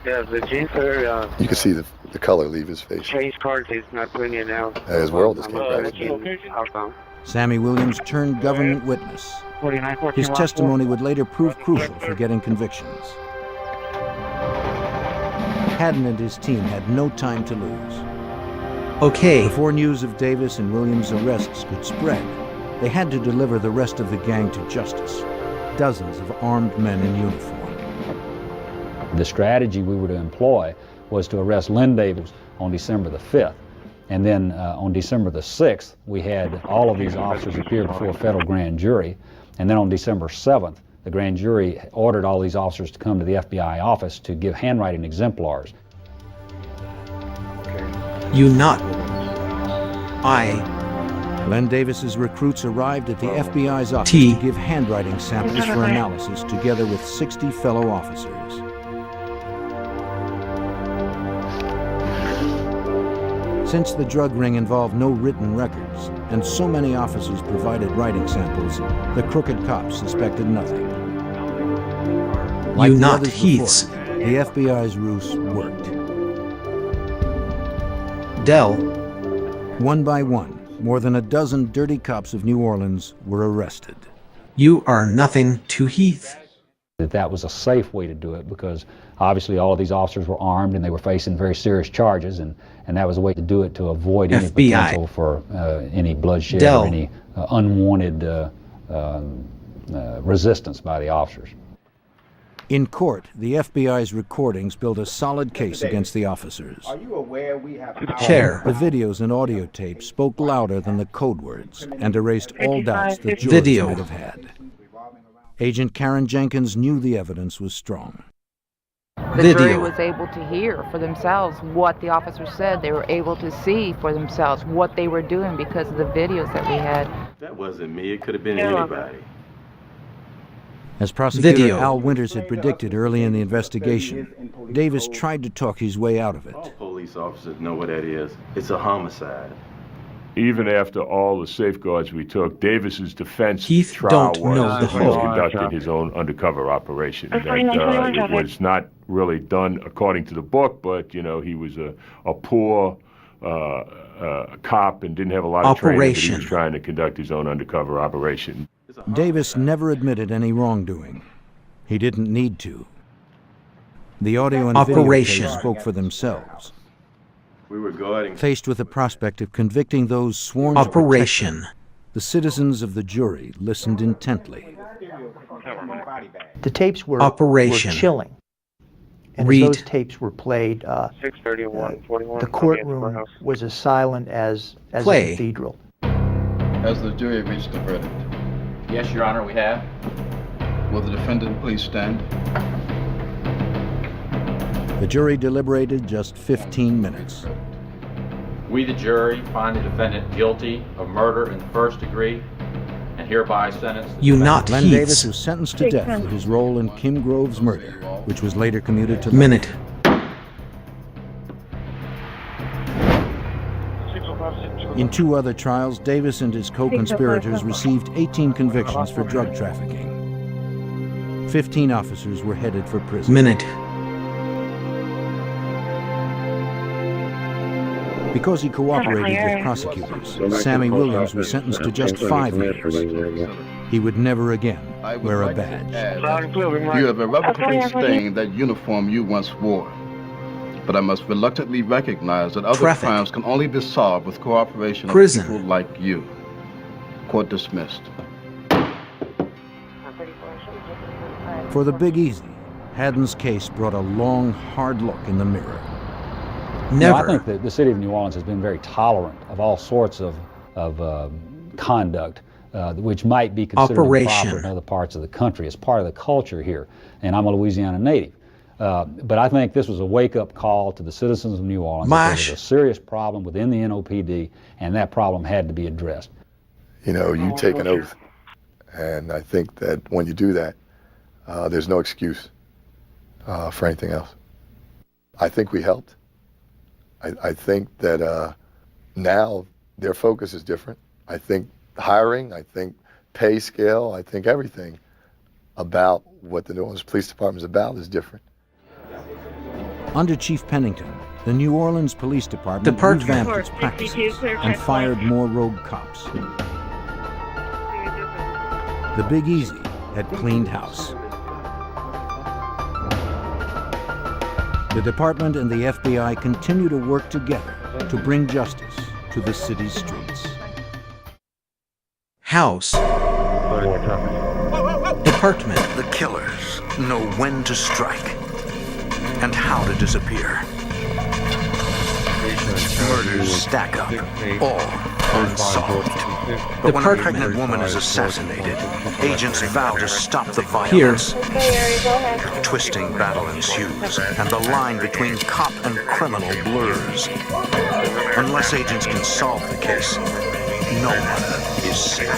Yeah, the jeans are, You can see the color leave his face. change cars, he's not putting it now. His world is came back. Outbound. Sammy Williams turned government witness. His testimony would later prove crucial for getting convictions. Haddon and his team had no time to lose. Okay. Before news of Davis and Williams' arrests could spread, they had to deliver the rest of the gang to justice. Dozens of armed men in uniform. The strategy we were to employ was to arrest Len Davis on December the 5th. And then on December the 6th, we had all of these officers appear before a federal grand jury. And then on December 7th, the grand jury ordered all these officers to come to the FBI office to give handwriting exemplars. You not. I. Len Davis's recruits arrived at the FBI's office T. to give handwriting samples for analysis together with 60 fellow officers. Since the drug ring involved no written records, and so many officers provided writing samples, the crooked cops suspected nothing. Like You the not others Heaths. before, the FBI's ruse worked. Dell. One by one, more than a dozen dirty cops of New Orleans were arrested. You are nothing to Heath. That was a safe way to do it because obviously all of these officers were armed and they were facing very serious charges, and that was a way to do it to avoid any FBI. potential for any bloodshed Dell. or any unwanted resistance by the officers. In court, the FBI's recordings built a solid case against the officers. Are you aware we have Chair. The videos and audio tapes spoke louder than the code words and erased all doubts that jurors Video. might have had. Agent Karen Jenkins knew the evidence was strong. The Video. jury was able to hear for themselves what the officers said. They were able to see for themselves what they were doing because of the videos that we had. That wasn't me. It could have been anybody. As prosecutor Video. Al Winters had predicted early in the investigation, Davis tried to talk his way out of it. All police officers know what that is. It's a homicide. Even after all the safeguards we took, Davis's defense Heath trial don't know was the he was whole. conducting his own undercover operation. That it was not really done according to the book, but you know he was a poor cop and didn't have a lot of training. But he Operation. was trying to conduct his own undercover operation. Davis never admitted any wrongdoing. He didn't need to. The audio and Operation. video tapes spoke for themselves. We were guarding. Faced with the prospect of convicting those sworn to protect Operation. them, the citizens of the jury listened intently. The tapes were Operation. chilling. And Read. as those tapes were played, 631, 41. the courtroom was as silent as Play. a cathedral. Has the jury reached a verdict? Yes, Your Honor, we have. Will the defendant please stand? The jury deliberated just 15 minutes. We, the jury, find the defendant guilty of murder in the first degree and hereby sentence the You defendant- not Len Davis Heaths. was sentenced to death for his role in Kim Grove's murder, which was later commuted to life. Minute. In two other trials, Davis and his co-conspirators received 18 convictions for drug trafficking. 15 officers were headed for prison. Minute. Because he cooperated with prosecutors, Sammy Williams was sentenced to just 5 years. He would never again wear a badge. You have irrevocably stained that uniform you once wore. But I must reluctantly recognize that other crimes can only be solved with cooperation of people like you. Court dismissed. For the Big Easy, Haddon's case brought a long, hard look in the mirror. Never. I think that the city of New Orleans has been very tolerant of all sorts of conduct, which might be considered improper in other parts of the country. It's part of the culture here, and I'm a Louisiana native. But I think this was a wake-up call to the citizens of New Orleans. There was a serious problem within the NOPD, and that problem had to be addressed. You know, you take an oath, and I think that when you do that, there's no excuse for anything else. I think we helped. I think that now their focus is different. I think hiring, I think pay scale, I think everything about what the New Orleans Police Department is about is different. Under Chief Pennington, the New Orleans Police Department revamped its practices and fired more rogue cops. The Big Easy had cleaned house. The department and the FBI continue to work together to bring justice to the city's streets. House. Department. The killers know when to strike and how to disappear. Murders stack up, all unsolved. But when a pregnant woman is assassinated, agents vow to stop the violence. A twisting battle ensues, and the line between cop and criminal blurs. Unless agents can solve the case, no one is safe.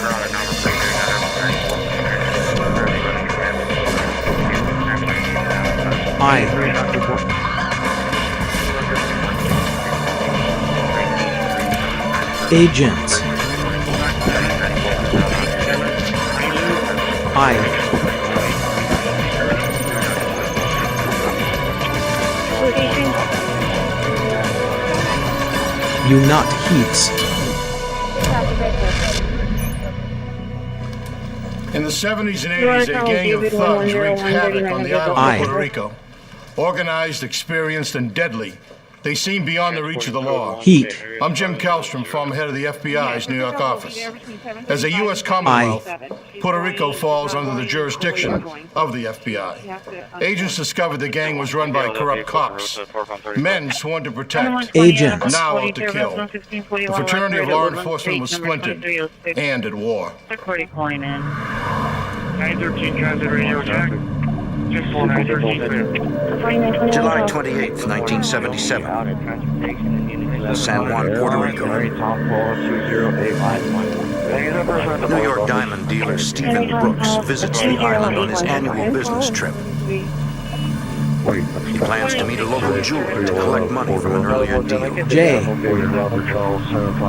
Agents. You not heaths. In the 70s and 80s, a gang of thugs wreaked havoc on the island of Puerto Rico. Organized, experienced, and deadly. They seem beyond the reach of the law. Heat. I'm Jim Kallstrom, former head of the FBI's New York office. As a U.S. Commonwealth, Puerto Rico falls under the jurisdiction of the FBI. Agents discovered the gang was run by corrupt cops. Men sworn to protect. Agents. Now out to kill. The fraternity of law enforcement was splintered and at war. July 28, 1977. San Juan, Puerto Rico. New York diamond dealer Stephen Brooks visits the island on his annual business trip. He plans to meet a local jeweler to collect money from an earlier deal.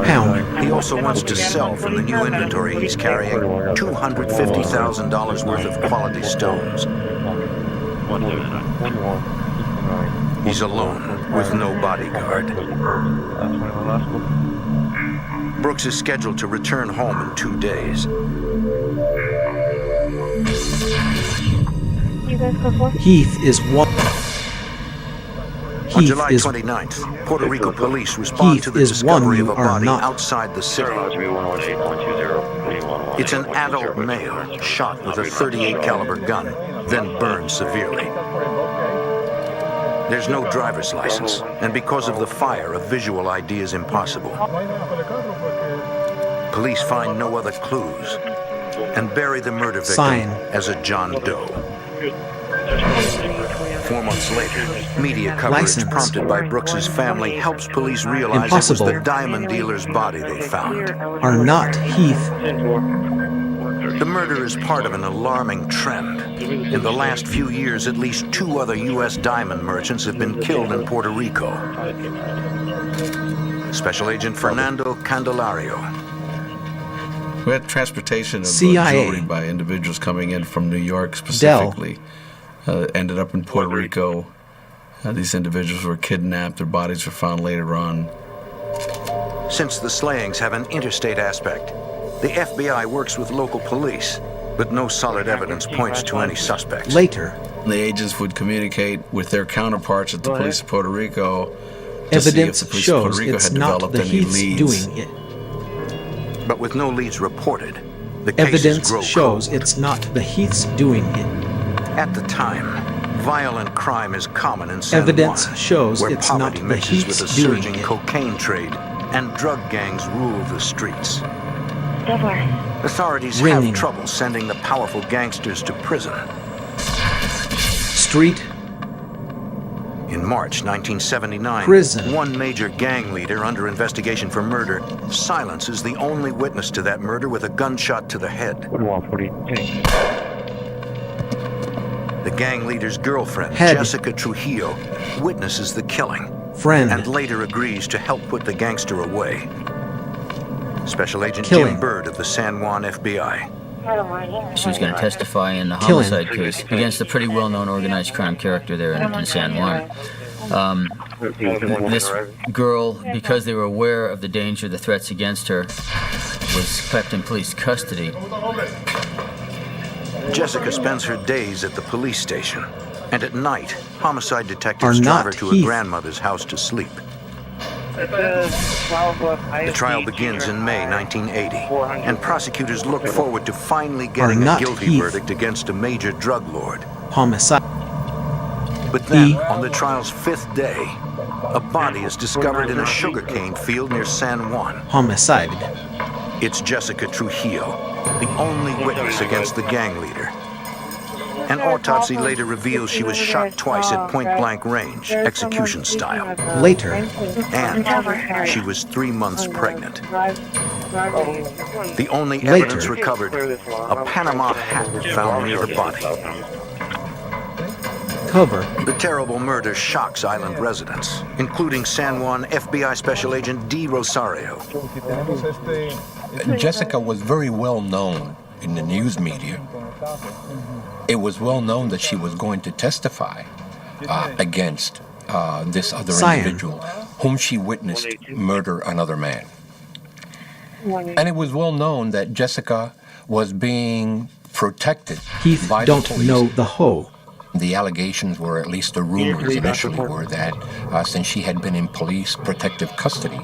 Pound. He also wants to sell from the new inventory he's carrying $250,000 worth of quality stones. He's alone with no bodyguard. Brooks is scheduled to return home in 2 days. Heath is one. On July 29th, Puerto Rico police respond to the discovery of a body outside the city. It's an adult male shot with a .38 caliber gun, then burned severely. There's no driver's license, and because of the fire, a visual ID is impossible. Police find no other clues and bury the murder victim as a John Doe. 4 months later, media coverage prompted by Brooks's family helps police realize it was the diamond dealer's body they found. Are not Heath. The murder is part of an alarming trend. In the last few years, at least 2 other U.S. diamond merchants have been killed in Puerto Rico. Special Agent Fernando Candelario. We had transportation of CIA. jewelry by individuals coming in from New York specifically. Ended up in Puerto Rico. These individuals were kidnapped. Their bodies were found later on. Since the slayings have an interstate aspect, the FBI works with local police, but no solid evidence points to any suspects. Later, the agents would communicate with their counterparts at the police of Puerto Rico. Evidence shows it's not the Heaths doing it. But with no leads reported, the cases grow Evidence shows cold. it's not the Heaths doing it. At the time, violent crime is common in San Evidence Juan, shows where it's not poverty the mixes with a Heaths doing surging it. cocaine trade and drug gangs rule the streets. Authorities Ringing. have trouble sending the powerful gangsters to prison. Street. In March 1979, Prison. one major gang leader under investigation for murder silences the only witness to that murder with a gunshot to the head. The gang leader's girlfriend, Head. Jessica Trujillo, witnesses the killing. Friend. And later agrees to help put the gangster away. Special Agent Killing. Jim Bird of the San Juan FBI. She was going to testify in the Killing. homicide case against a pretty well-known organized crime character there in San Juan. This girl, because they were aware of the danger, the threats against her, was kept in police custody. Jessica spends her days at the police station, and at night, homicide detectives Are drive not her to Heath. her grandmother's house to sleep. The trial begins in May 1980, and prosecutors look forward to finally getting a not guilty Heath. verdict against a major drug lord. Homicide. But then, on the trial's fifth day, a body is discovered in a sugarcane field near San Juan. Homicide. It's Jessica Trujillo, the only witness against the gang leader. An autopsy later reveals she was shot twice at point-blank range, execution style. Later. And she was 3 months pregnant. The only Later. evidence recovered, a Panama hat found near the body. Cover. The terrible murder shocks island residents, including San Juan FBI Special Agent D. Rosario. Jessica was very well known in the news media. It was well known that she was going to testify against this other individual whom she witnessed murder another man. And it was well known that Jessica was being protected Heath by the don't police. know the hoe. The allegations were, at least the rumors initially were, that since she had been in police protective custody,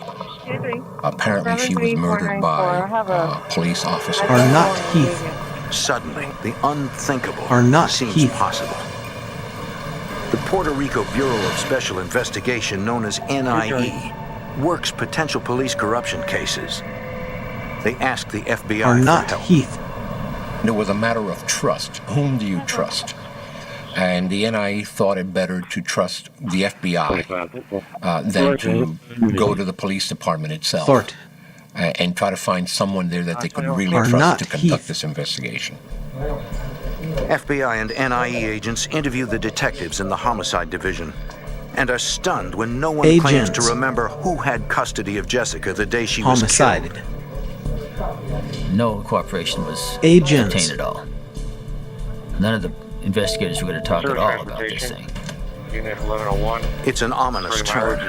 apparently she was murdered by police officers. Are not Heath. Suddenly, the unthinkable Are not seems Heath. possible. The Puerto Rico Bureau of Special Investigation, known as NIE, works potential police corruption cases. They ask the FBI Are for not help. Heath. It was a matter of trust. Whom do you trust? And the NIE thought it better to trust the FBI than to go to the police department itself Thort. And try to find someone there that they could really Are trust not to conduct Heath. this investigation. FBI and NIE agents interview the detectives in the homicide division and are stunned when no one claims to Agents. remember who had custody of Jessica the day she was Homicided. killed. No cooperation was Agents. obtained at all. None of the investigators were going to talk at all about this thing. It's an ominous turn.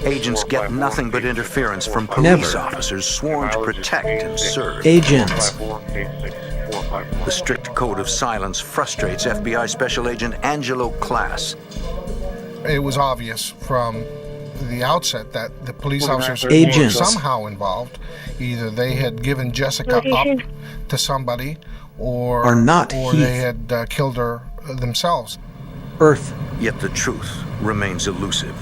Agents get nothing but interference from police Never. officers sworn to protect and serve. Agents. The strict code of silence frustrates FBI Special Agent Angelo Class. It was obvious from the outset that the police officers were Agents. somehow involved. Either they had given Jessica up to somebody, or Are not or Heath. they had killed her themselves. Earth. Yet the truth remains elusive.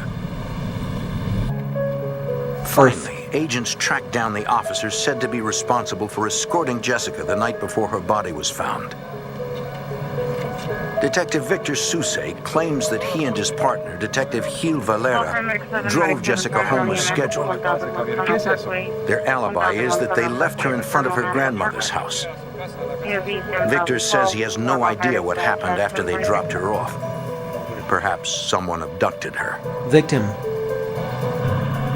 Finally, agents track down the officers said to be responsible for escorting Jessica the night before her body was found. Detective Victor Sousay claims that he and his partner, Detective Gil Valera, drove Jessica home as scheduled. Their alibi is that they left her in front of her grandmother's house. Victor says he has no idea what happened after they dropped her off. Perhaps someone abducted her. Victim.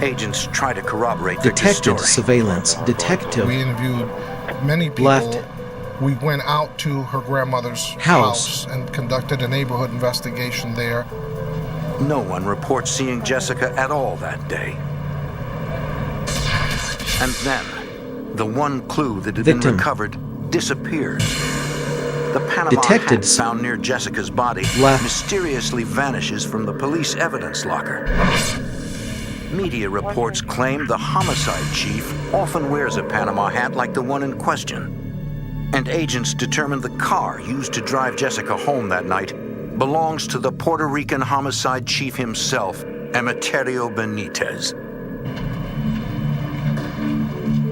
Agents try to corroborate Victor's Detected story. surveillance. Detective. We interviewed many people. Left. We went out to her grandmother's House. house and conducted a neighborhood investigation there. No one reports seeing Jessica at all that day. And then, the one clue that had been recovered disappears. The Panama hat found near Jessica's body mysteriously vanishes from the police evidence locker. Media reports claim the homicide chief often wears a Panama hat like the one in question. And agents determined the car used to drive Jessica home that night belongs to the Puerto Rican homicide chief himself, Emeterio Benitez.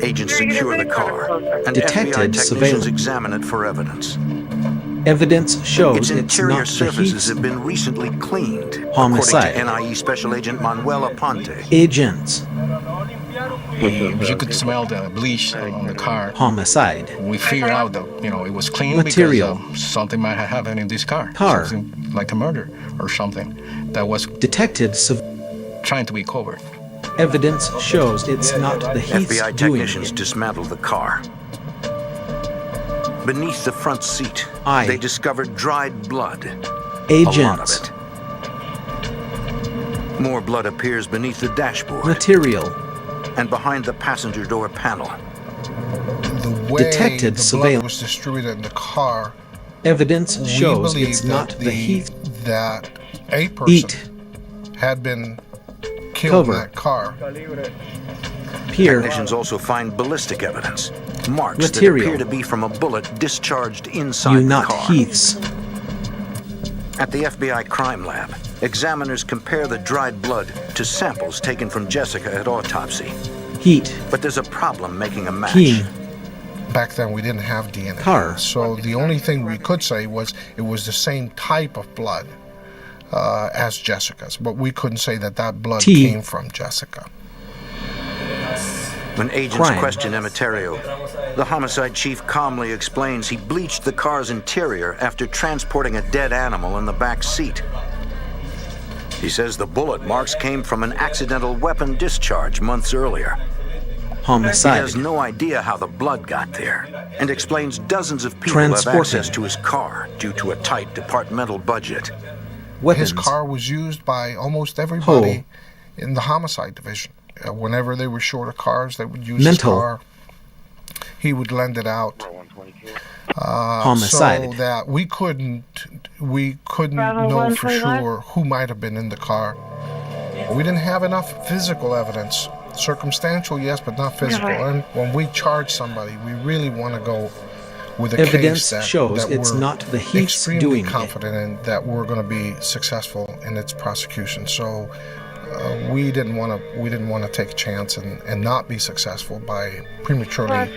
Agents secure the car, and FBI technicians examine it for evidence. Evidence shows its interior not surfaces have been recently cleaned, homicide. According to NIE Special Agent Manuel Aponte. Agents. You could smell the bleach on the car. Homicide. We figured out that it was clean Material. because something might have happened in this car. Car. Something like a murder or something that was detected. Trying to be covered. Evidence shows it's not the Heath's FBI technicians dismantled the car. Beneath the front seat, they discovered dried blood. Agents. A lot of it. More blood appears beneath the dashboard. Material. And behind the passenger door panel. The way detected the surveillance blood was distributed in the car. Evidence shows it's not the Heath. That a person had been killed in that car. Technicians also find ballistic evidence. Marks that appear to be from a bullet discharged inside the car. Heath's. At the FBI crime lab, examiners compare the dried blood to samples taken from Jessica at autopsy. Heat. But there's a problem making a match. King. Back then we didn't have DNA. Car. So the only thing we could say was it was the same type of blood as Jessica's, but we couldn't say that blood came from Jessica. When agents question Emeterio, the homicide chief calmly explains he bleached the car's interior after transporting a dead animal in the back seat. He says the bullet marks came from an accidental weapon discharge months earlier. Homicide. He has no idea how the blood got there, and explains dozens of people have access to his car due to a tight departmental budget. His car was used by almost everybody in the homicide division. Whenever they were short of cars, they would use his car. He would lend it out. Homicide. So that we couldn't know for sure who might have been in the car. We didn't have enough physical evidence. Circumstantial, yes, but not physical. And when we charge somebody, we really want to go with a evidence case shows that it's we're not the Heath's extremely doing confident in that we're going to be successful in its prosecution. So we didn't want to take a chance and not be successful by prematurely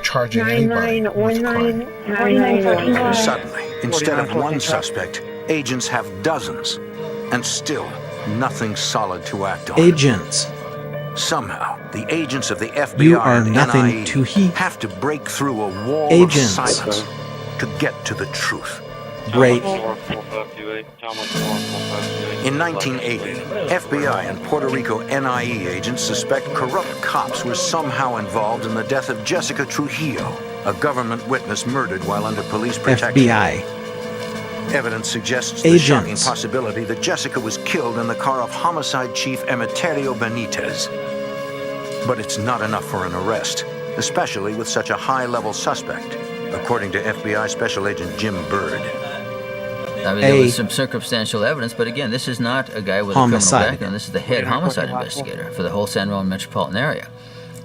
charging anybody with crime. Suddenly, instead of one suspect, agents have dozens, and still nothing solid to act on. Agents. Somehow, the agents of the FBI You are and nothing NIE to Heath. have to break through a wall Agents. of silence to get to the truth. Break. In 1980, FBI and Puerto Rico NIE agents suspect corrupt cops were somehow involved in the death of Jessica Trujillo, a government witness murdered while under police protection. FBI. Evidence suggests the shocking possibility that Jessica was killed in the car of homicide chief Emeterio Benitez. But it's not enough for an arrest, especially with such a high-level suspect, according to FBI Special Agent Jim Bird. I mean, there was some circumstantial evidence, but again, this is not a guy with a criminal background. This is the head homicide investigator for the whole San Ramon metropolitan area.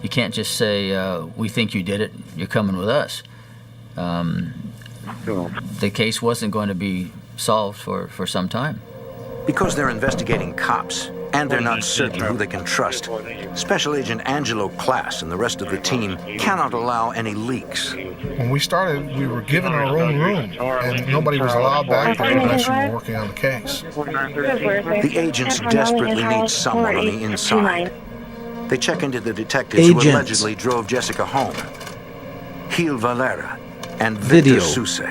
You can't just say, we think you did it, you're coming with us. The case wasn't going to be solved for some time. Because they're investigating cops, and they're not certain who they can trust, Special Agent Angelo Class and the rest of the team cannot allow any leaks. When we started, we were given our own room, and nobody was allowed back there unless we were working on the case. The agents desperately need someone on the inside. They check into the detectives who allegedly drove Jessica home. Gale Valera and Victor Suse.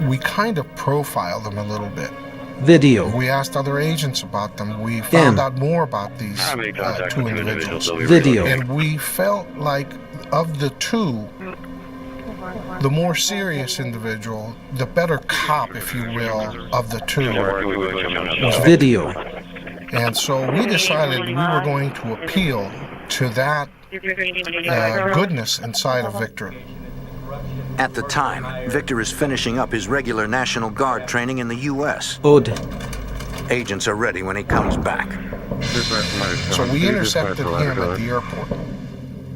We kind of profiled them a little bit. We asked other agents about them. We found out more about these two individuals. And we felt like of the two, the more serious individual, the better cop, if you will, of the two was video. And so we decided we were going to appeal to that goodness inside of Victor. At the time, Victor is finishing up his regular National Guard training in the U.S. Agents are ready when he comes back. So we intercepted him at the airport,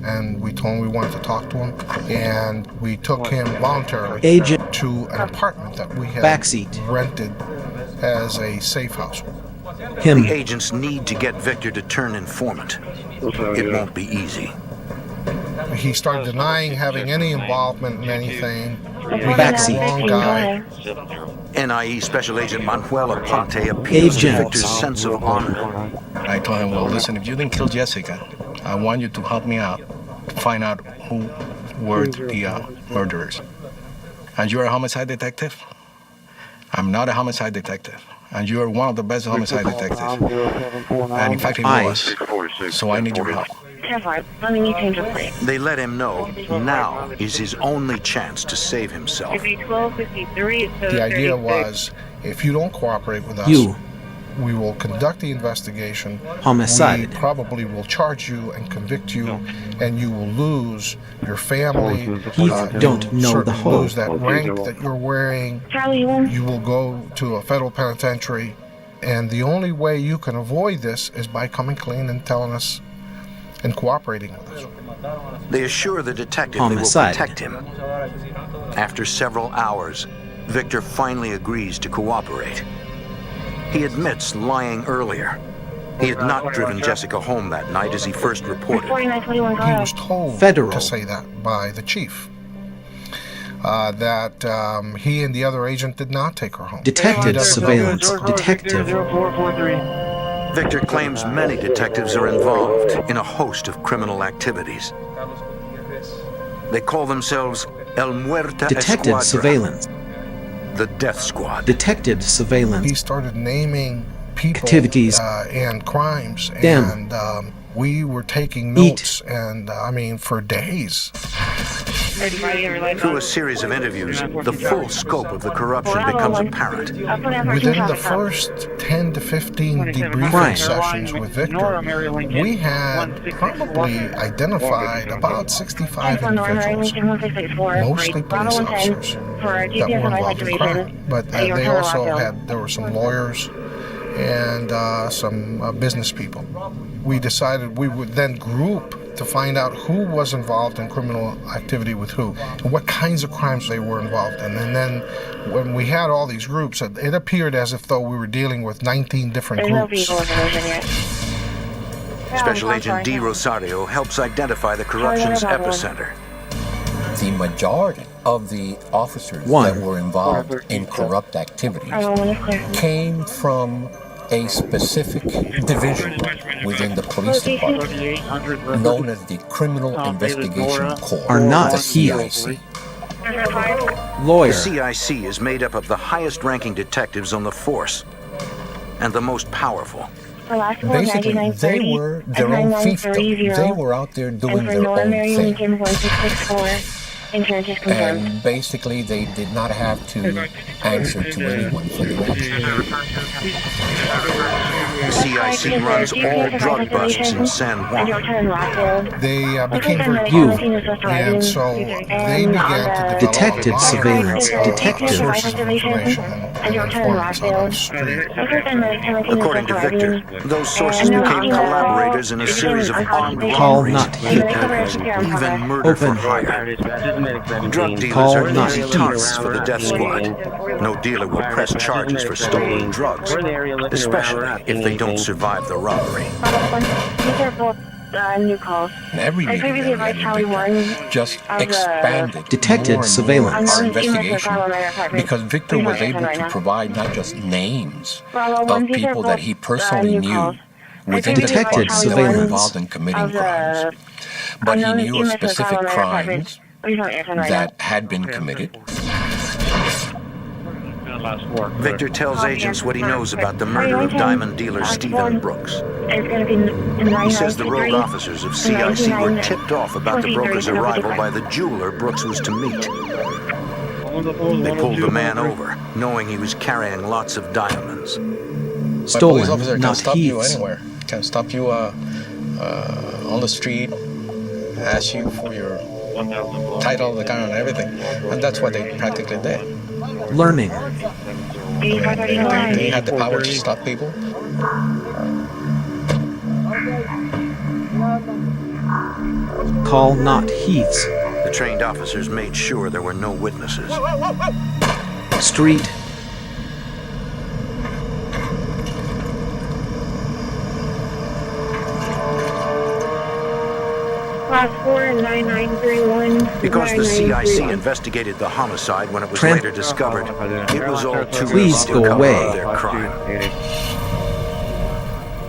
and we told him we wanted to talk to him, and we took him voluntarily to an apartment that we had rented as a safe house. The agents need to get Victor to turn informant. It won't be easy. He started denying having any involvement in anything. We had the wrong guy. NIE Special Agent Manuel Aponte appeals to Victor's sense of honor. I told him, well, listen, if you didn't kill Jessica, I want you to help me out, find out who were the murderers. And you're a homicide detective? I'm not a homicide detective. And you're one of the best homicide detectives. And in fact, he was. So I need your help. They let him know now is his only chance to save himself. The idea was, if you don't cooperate with us, we will conduct the investigation. Homicide. We probably will charge you and convict you, and you will lose your family. Heath don't know the whole. Lose that rank that you're wearing. You will go to a federal penitentiary, and the only way you can avoid this is by coming clean and telling us and cooperating with us. They assure the detective they will protect him. After several hours, Victor finally agrees to cooperate. He admits lying earlier. He had not driven Jessica home that night as he first reported. He was told to say that by the chief. That he and the other agent did not take her home. Detected surveillance. Detective. Victor claims many detectives are involved in a host of criminal activities. They call themselves El Muerta Detected Escuadra, surveillance. the Death Squad. Detected surveillance. He started naming people activities and crimes, and we were taking notes, and I mean, for days. Through a series of interviews, the full scope of the corruption becomes apparent. Within the first 10 to 15 debriefing sessions with Victor, we had probably identified about 65 individuals, mostly police officers, that were involved in crime. But they also there were some lawyers and some business people. We decided we would then group to find out who was involved in criminal activity with who, and what kinds of crimes they were involved in. And then when we had all these groups, it appeared as if though we were dealing with 19 different groups. Special Agent D. Rosario helps identify the corruption's epicenter. The majority of the officers that were involved in corrupt activities came from a specific division within the police department known as the Criminal Investigation Corps, are not the CIC. Lawyer. The CIC is made up of the highest-ranking detectives on the force and the most powerful. Basically, they were their own fiefdom. They were out there doing their own thing. And basically, they did not have to answer to anyone for the action. CIC runs all drug busts in San Juan. They became very powerful, and so they began to detected surveillance. Detective. sources of information and informants on the street. According to Victor, those sources became collaborators in a series of armed robberies, kidnappings, even murder for hire. Drug dealers are easy targets for the Death Squad. No dealer will press charges for stolen drugs, especially if they don't survive the robbery. New calls. Every meeting just expanded detected surveillance our investigation because Victor was able to provide not just names of people that he personally knew within the department that were involved in committing crimes, but he knew of specific crimes that had been committed. Victor tells agents what he knows about the murder of diamond dealer Stephen Brooks. He says the rogue officers of CIC were tipped off about the broker's arrival by the jeweler Brooks was to meet. They pulled the man over, knowing he was carrying lots of diamonds. Stolen, not heaths. Can't stop you anywhere. Can't stop you on the street, ask you for your title of the gun and everything. And that's what they practically did. Learning. They had the power to stop people. Call not Heaths. The trained officers made sure there were no witnesses. Street. Because the CIC investigated the homicide when it was later discovered, it was all too easy to cover up their crime.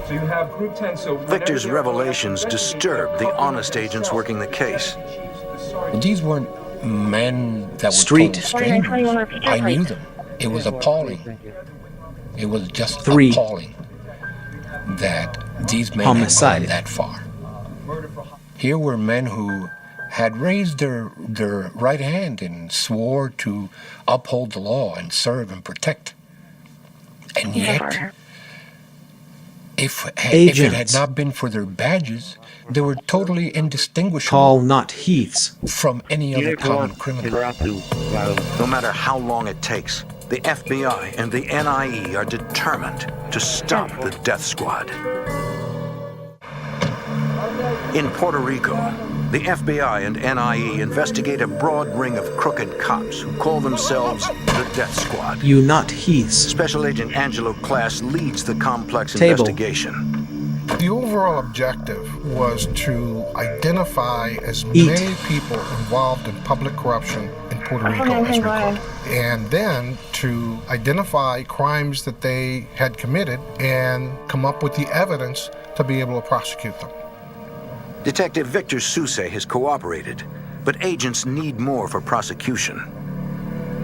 So you have group 10, so Victor's revelations disturbed the honest agents working the case. These weren't men that were Street. total strangers. I knew them. It was appalling. It was just appalling that these men had gone that far. Here were men who had raised their right hand and swore to uphold the law and serve and protect. And yet, if it had not been for their badges, they were totally indistinguishable. Call not Heaths. From any other common criminal. No matter how long it takes, the FBI and the NIE are determined to stop the death squad. In Puerto Rico, the FBI and NIE investigate a broad ring of crooked cops who call themselves the Death Squad. You not Heaths. Special Agent Angelo Class leads the complex investigation. The overall objective was to identify as many people involved in public corruption in Puerto Rico as we could, and then to identify crimes that they had committed and come up with the evidence to be able to prosecute them. Detective Victor Sousa has cooperated, but agents need more for prosecution.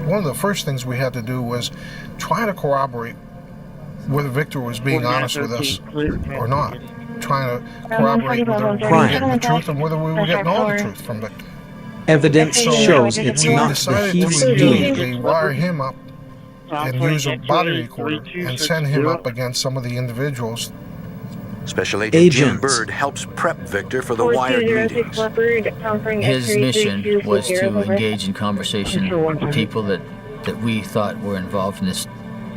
One of the first things we had to do was try to corroborate whether Victor was being honest with us or not. Trying to corroborate whether we were getting the truth and whether we were getting all the truth from Victor. Evidence shows it's not the Heaths doing it. Wire him up and use a body recorder and send him up against some of the individuals. Special Agent Jim Bird helps prep Victor for the wired meetings. His mission was to engage in conversation with people that we thought were involved in this.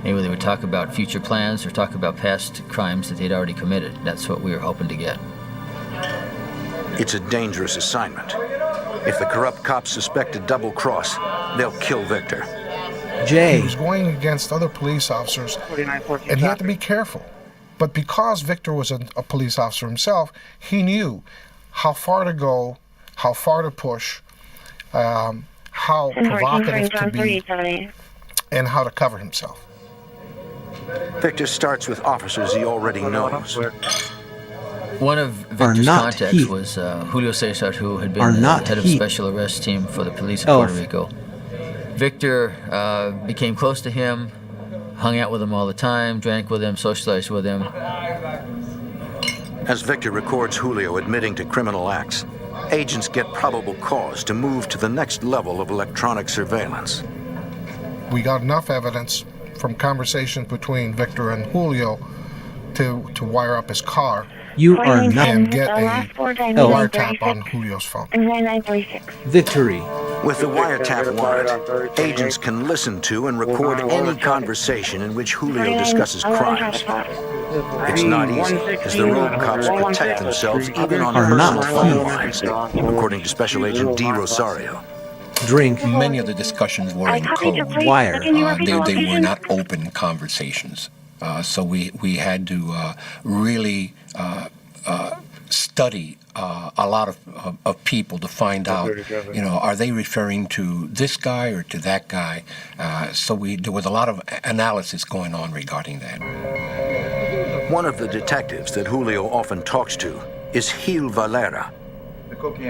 Maybe they would talk about future plans or talk about past crimes that they'd already committed. That's what we were hoping to get. It's a dangerous assignment. If the corrupt cops suspect a double cross, they'll kill Victor. He was going against other police officers, and he had to be careful. But because Victor was a police officer himself, he knew how far to go, how far to push, how provocative to be, and how to cover himself. Victor starts with officers he already knows. One of Victor's contacts was Julio Cesar, who had been the head of special arrest team for the police of Puerto Rico. Victor became close to him, hung out with him all the time, drank with him, socialized with him. As Victor records Julio admitting to criminal acts, agents get probable cause to move to the next level of electronic surveillance. We got enough evidence from conversations between Victor and Julio to wire up his car. You are not. And get a wiretap on Julio's phone. Victory. With the wiretap warrant, agents can listen to and record any conversation in which Julio discusses crimes. It's not easy, as the rogue cops protect themselves even on personal phone lines, according to Special Agent D. Rosario. Drink. Many of the discussions were in code. Wire. They were not open conversations. So we had to really study a lot of people to find out, are they referring to this guy or to that guy? So there was a lot of analysis going on regarding that. One of the detectives that Julio often talks to is Gale Valera.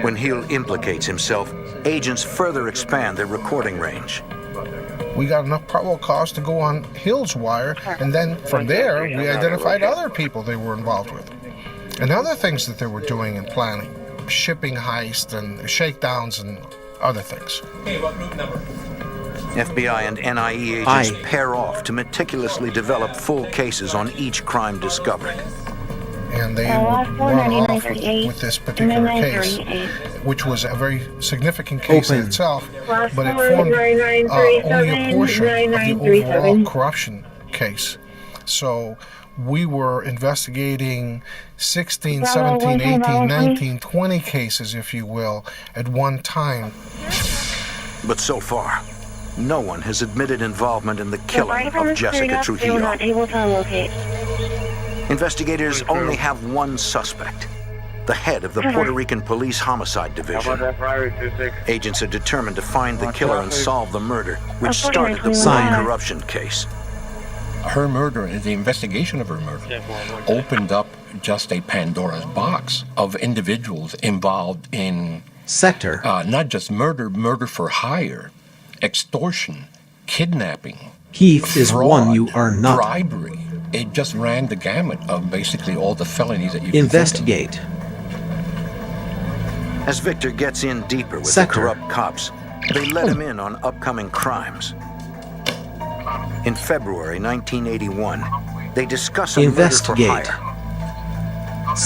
When Gale implicates himself, agents further expand their recording range. We got enough probable cause to go on Gale's wire, and then from there, we identified other people they were involved with. And other things that they were doing and planning. Shipping heist and shakedowns and other things. Hey, what group number? FBI and NIE agents pair off to meticulously develop full cases on each crime discovered. and they would run off with this particular case, which was a very significant case in itself, but it formed only a portion of the overall corruption case. So we were investigating 16, 17, 18, 19, 20 cases, if you will, at one time. But so far, no one has admitted involvement in the killing of Jessica Trujillo. Investigators only have one suspect, the head of the Puerto Rican Police Homicide Division. Agents are determined to find the killer and solve the murder, which started the blood corruption case. Her murder, the investigation of her murder, opened up just a Pandora's box of individuals involved in not just murder for hire, extortion, kidnapping, Heath is fraud, one you are not. bribery. It just ran the gamut of basically all the felonies that you Investigate. can think of. As Victor gets in deeper with the corrupt cops, they let him in on upcoming crimes. In February 1981, they discuss a murder for hire.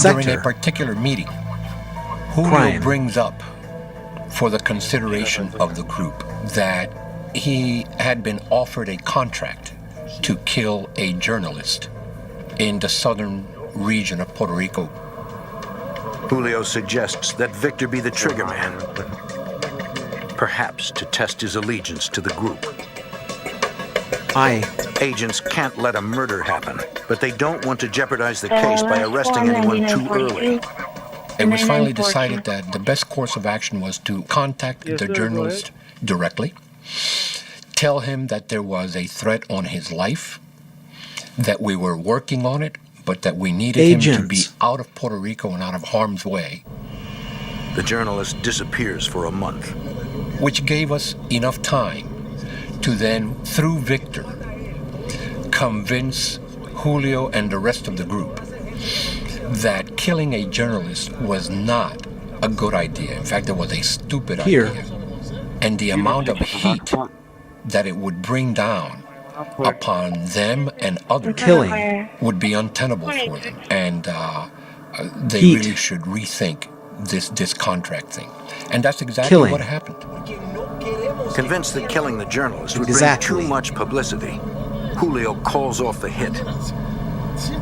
During a particular meeting, Julio brings up for the consideration of the group that he had been offered a contract to kill a journalist in the southern region of Puerto Rico. Julio suggests that Victor be the trigger man, perhaps to test his allegiance to the group. Agents can't let a murder happen, but they don't want to jeopardize the case by arresting anyone too early. It was finally decided that the best course of action was to contact the journalist directly, tell him that there was a threat on his life, that we were working on it, but that we needed him to be out of Puerto Rico and out of harm's way. The journalist disappears for a month, which gave us enough time to then, through Victor, convince Julio and the rest of the group that killing a journalist was not a good idea. In fact, it was a stupid idea. And the amount of heat that it would bring down upon them and others would be untenable for them. And they really should rethink this contract thing. And that's exactly what happened. Convinced that killing the journalist would bring too much publicity, Julio calls off the hit.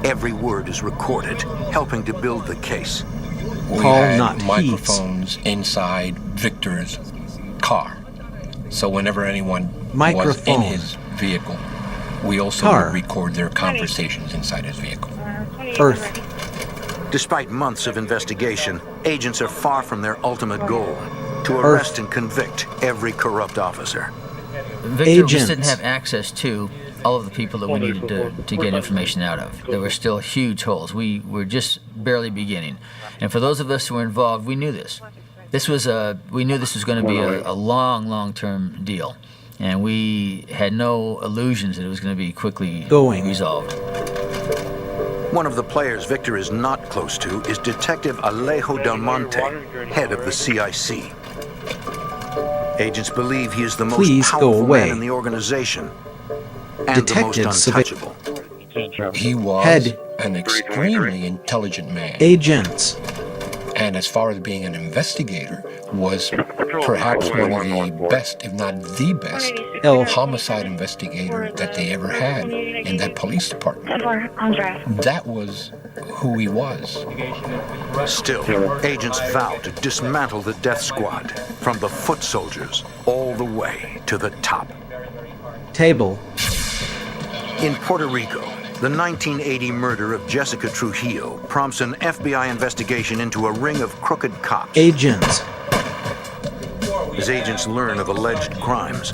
Every word is recorded, helping to build the case. We had microphones inside Victor's car. So whenever anyone was in his vehicle, we also would record their conversations inside his vehicle. Despite months of investigation, agents are far from their ultimate goal, to arrest and convict every corrupt officer. Victor just didn't have access to all of the people that we needed to get information out of. There were still huge holes. We were just barely beginning. And for those of us who were involved, we knew this. We knew this was going to be a long-term deal. And we had no illusions that it was going to be quickly resolved. One of the players Victor is not close to is Detective Alejo Del Monte, head of the CIC. Agents believe he is the most powerful man in the organization and the most untouchable. He was an extremely intelligent man. And as far as being an investigator, was perhaps one of the best, if not the best, homicide investigator that they ever had in that police department. That was who he was. Still, agents vow to dismantle the death squad, from the foot soldiers all the way to the top. In Puerto Rico, the 1980 murder of Jessica Trujillo prompts an FBI investigation into a ring of crooked cops. As agents learn of alleged crimes,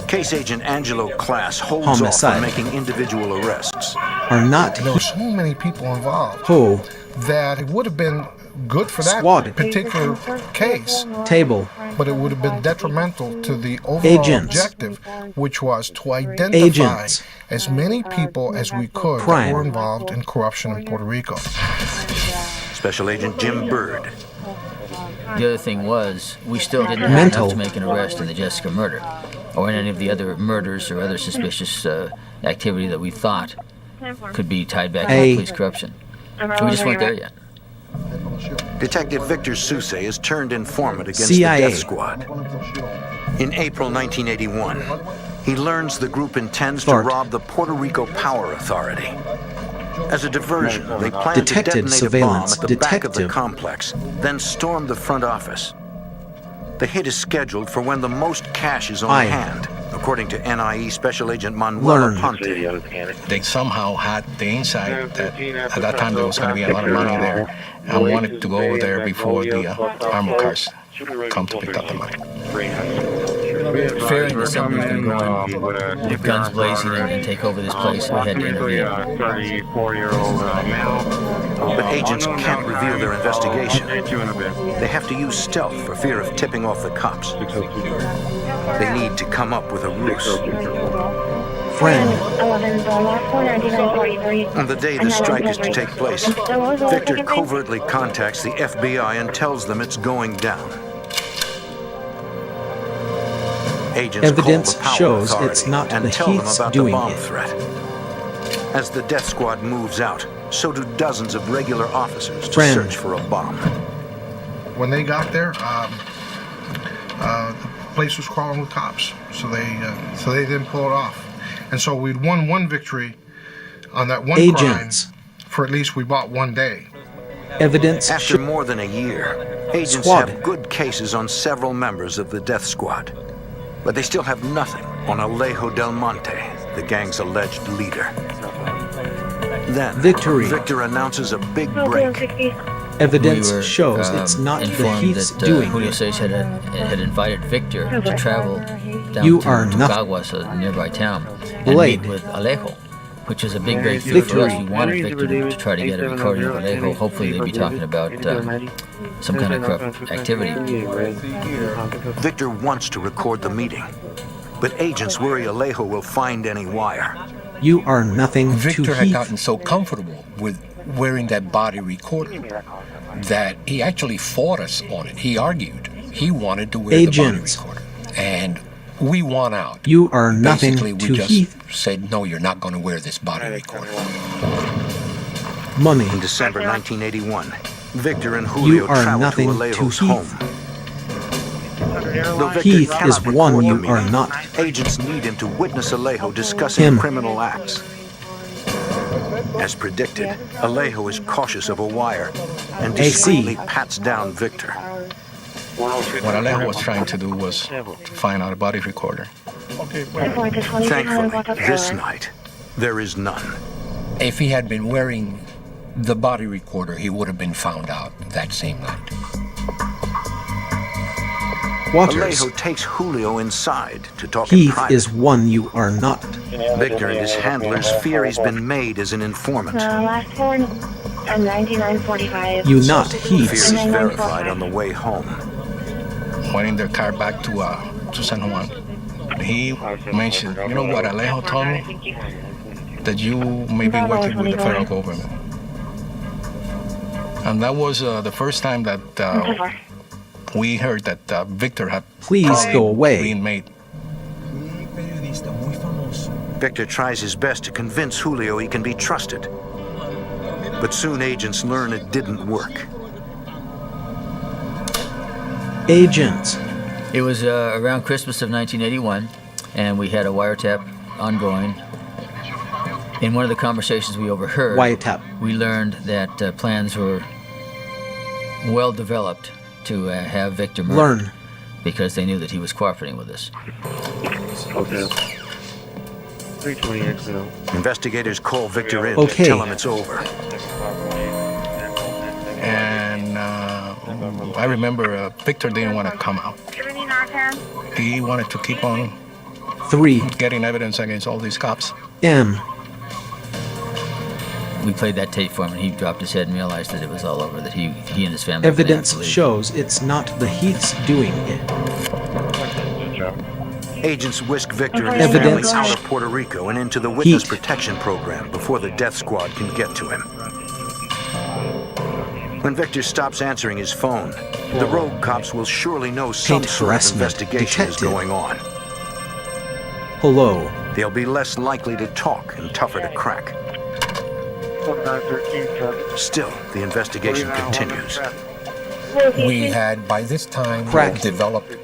case agent Angelo Class holds off on making individual arrests. There were so many people involved that it would have been good for that particular case, but it would have been detrimental to the overall objective, which was to identify as many people as we could that were involved in corruption in Puerto Rico. Special Agent Jim Bird. The other thing was, we still didn't have enough to make an arrest in the Jessica murder, or in any of the other murders or other suspicious activity that we thought could be tied back to police corruption. We just weren't there yet. Detective Victor Sousse is turned informant against CIA. the death squad. In April 1981, he learns the group intends to rob the Puerto Rico Power Authority. As a diversion, they plan to detonate a bomb at the back of the complex, then storm the front office. The hit is scheduled for when the most cash is on hand, according to NIE Special Agent Manuel Aponte. They somehow had the insight that at that time there was going to be a lot of money there, and wanted to go there before the armored cars come to pick up the money. Fearing that something was going to go in with guns blazing and take over this place, we had to intervene. 34-year-old male. But agents can't reveal their investigation. They have to use stealth for fear of tipping off the cops. They need to come up with a ruse. Friend. On the day the strike is to take place, Victor covertly contacts the FBI and tells them it's going down. Agents Evidence call the shows Power it's Authority not and the tell them Heaths about doing the bomb it. threat. As the death squad moves out, so do dozens of regular officers to search for a bomb. When they got there, the place was crawling with cops, so they didn't pull it off. And so we'd won one victory on that one crime for at least we bought one day. Evidence After more than a year, agents have good cases on several members of the death squad. But they still have nothing on Alejo Del Monte, the gang's alleged leader. Then, Victor announces a big break. Evidence shows it's not the Heaths doing Julio it. Sage had invited Victor to travel down You to are Caguas, a nearby town, and Blade. meet with Alejo, which is a big breakthrough for us. We wanted Victor to try to get a recording of Alejo. Hopefully they'd be talking about some kind of corrupt activity. Victor wants to record the meeting, but agents worry Alejo will find any wire. You are nothing Victor to had Heath. gotten so comfortable with wearing that body recorder that he actually fought us on it. He argued. He wanted to wear Agents. the body recorder. And we won out. You are nothing Basically, we to just Heath. said, no, you're not going to wear this body recorder. Money. In December 1981, Victor and Julio You are travel nothing to to Alejo's Heath. home. Though Victor Heath cannot is one record you the meeting, are not. Agents need him to witness Alejo discussing Him. criminal acts. As predicted, Alejo is cautious of a wire and discreetly pats down Victor. What Alejo was trying to do was to find out a body recorder. Thankfully, this night, there is none. If he had been wearing the body recorder, he would have been found out that same night. Waters. Alejo takes Julio inside to talk Heath in private. is one you are not. Victor and his handlers fear he's been made as an informant. Last one, 9945. You not Fear Heaths. is verified on the way home. Went in their car back to San Juan. He mentioned, you know what Alejo told me? That you may be working with the federal government. And that was the first time that we heard that Victor had Please go away. been made. Victor tries his best to convince Julio he can be trusted. But soon agents learn it didn't work. Agents. It was around Christmas of 1981, and we had a wiretap ongoing. In one of the conversations we overheard, we learned that plans were well developed to have Victor murdered because they knew that he was cooperating with us. Okay. 328 now. Investigators call Victor in to tell him it's over. And I remember Victor didn't want to come out. He wanted to keep on getting evidence against all these cops. We played that tape for him, and he dropped his head and realized that it was all over, that he and his family... Evidence shows it's not the Heaths doing it. Agents whisk Victor and his family out of Puerto Rico and into the witness protection program before the death squad can get to him. When Victor stops answering his phone, the rogue cops will surely know some sort of investigation is going on. Hello. They'll be less likely to talk and tougher to crack. Still, the investigation continues. We had, by this time, developed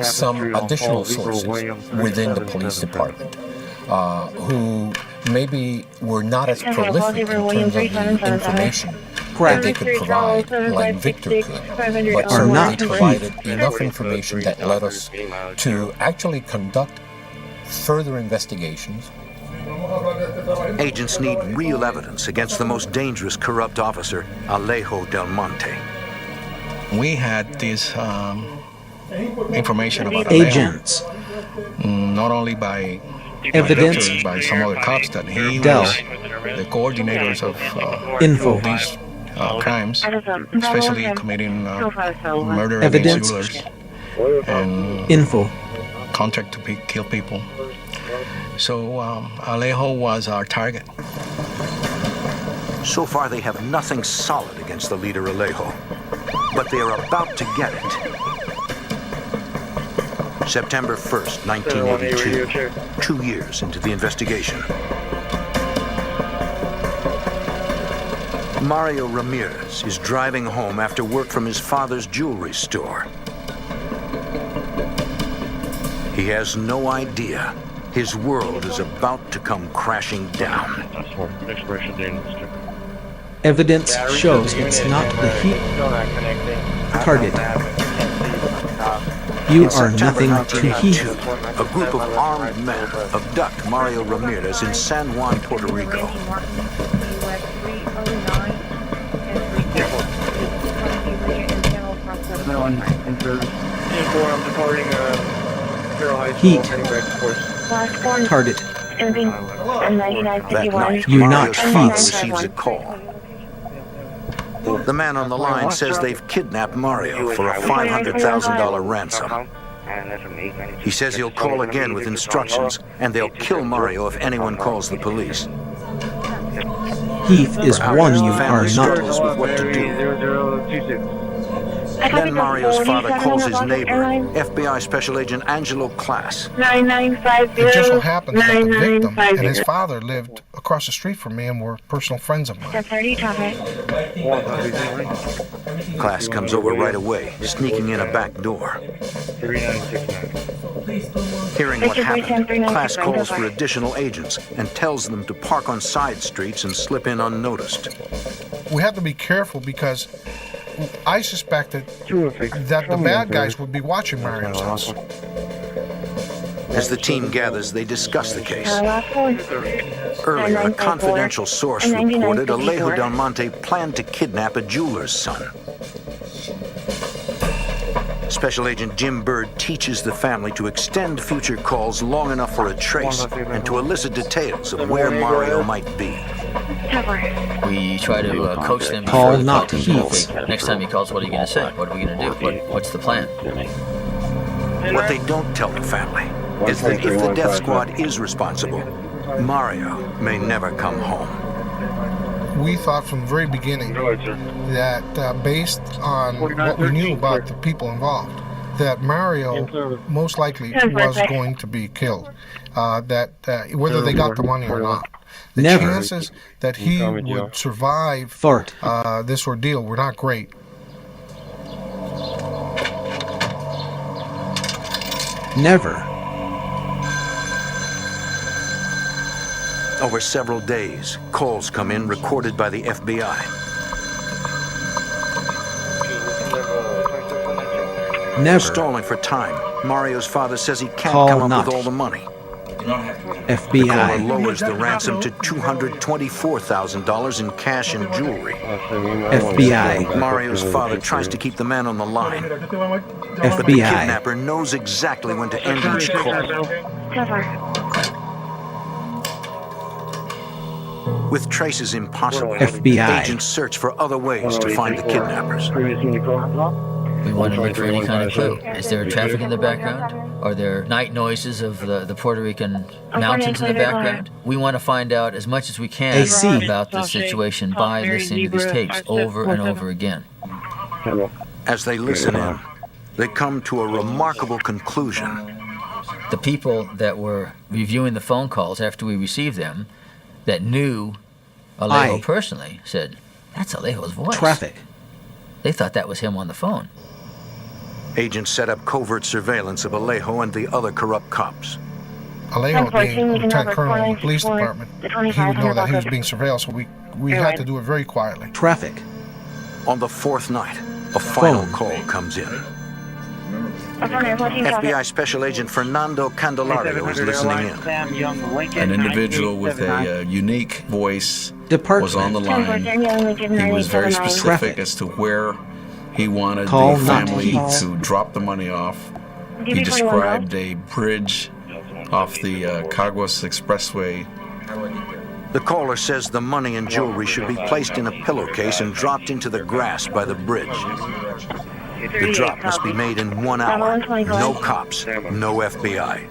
some additional sources within the police department who maybe were not as prolific in terms of the information that they could provide, like Victor could, but certainly provided enough information that led us to actually conduct further investigations. Agents need real evidence against the most dangerous corrupt officer, Alejo Del Monte. We had this information about agents, not only by evidence, Victor, by some other cops, that he Del. was the coordinators of Info. these crimes, especially committing murder Evidence. against jewelers and Info. contract to kill people. So Alejo was our target. So far, they have nothing solid against the leader Alejo, but they are about to get it. September 1st, 1982, 2 years into the investigation. Mario Ramirez is driving home after work from his father's jewelry store. He has no idea his world is about to come crashing down. Evidence shows it's not the heat target. You are nothing to heath. A group of armed men abduct Mario Ramirez in San Juan, Puerto Rico. Heat target. That night, You Mario's not father heaths. receives a call. The man on the line says they've kidnapped Mario for a $500,000 ransom. He says he'll call again with instructions, and they'll kill Mario if anyone calls the police. Heath is one you are not. Struggles with what to do. Then Mario's father calls his neighbor, FBI Special Agent Angelo Class. It just so happens that the victim and his father lived across the street from me and were personal friends of mine. Class comes over right away, sneaking in a back door. Hearing what happened, Class calls for additional agents and tells them to park on side streets and slip in unnoticed. We have to be careful because I suspected that the bad guys would be watching Mario's house. As the team gathers, they discuss the case. Earlier, a confidential source reported Alejo Del Monte planned to kidnap a jeweler's son. Special Agent Jim Bird teaches the family to extend future calls long enough for a trace and to elicit details of where Mario might be. We try to coach them. Call not heaths. Next time he calls, what are you going to say? What are we going to do? What's the plan? What they don't tell the family is that if the death squad is responsible, Mario may never come home. We thought from the very beginning that based on what we knew about the people involved, that Mario most likely was going to be killed, whether they got the money or not. The chances that he would survive this ordeal were not great. Never. Over several days, calls come in recorded by the FBI. Never. Stalling for time, Mario's father says he can't Call come up not. with all the money. FBI. The caller lowers the ransom to $224,000 in cash and jewelry. FBI. Mario's father tries to keep the man on the line. But the FBI. kidnapper knows exactly when to end each call. With traces impossible, FBI. agents search for other ways to find the kidnappers. We want to look for any kind of clue. Is there traffic in the background? Are there night noises of the Puerto Rican mountains in the background? We want to find out as much as we can about the situation by listening to these tapes over and over again. As they listen in, they come to a remarkable conclusion. The people that were reviewing the phone calls after we received them, that knew Alejo personally said, "That's Alejo's voice." Traffic. They thought that was him on the phone. Agents set up covert surveillance of Alejo and the other corrupt cops. Alejo, being Lieutenant Colonel in the police department, he would know that he was being surveilled, so we had to do it very quietly. Traffic. On the fourth night, a final call comes in. FBI Special Agent Fernando Candelario is listening in. An individual with a unique voice was on the line. He was very specific as to where he wanted the family to drop the money off. He described a bridge off the Caguas Expressway. The caller says the money and jewelry should be placed in a pillowcase and dropped into the grass by the bridge. The drop must be made in 1 hour. No cops, no FBI.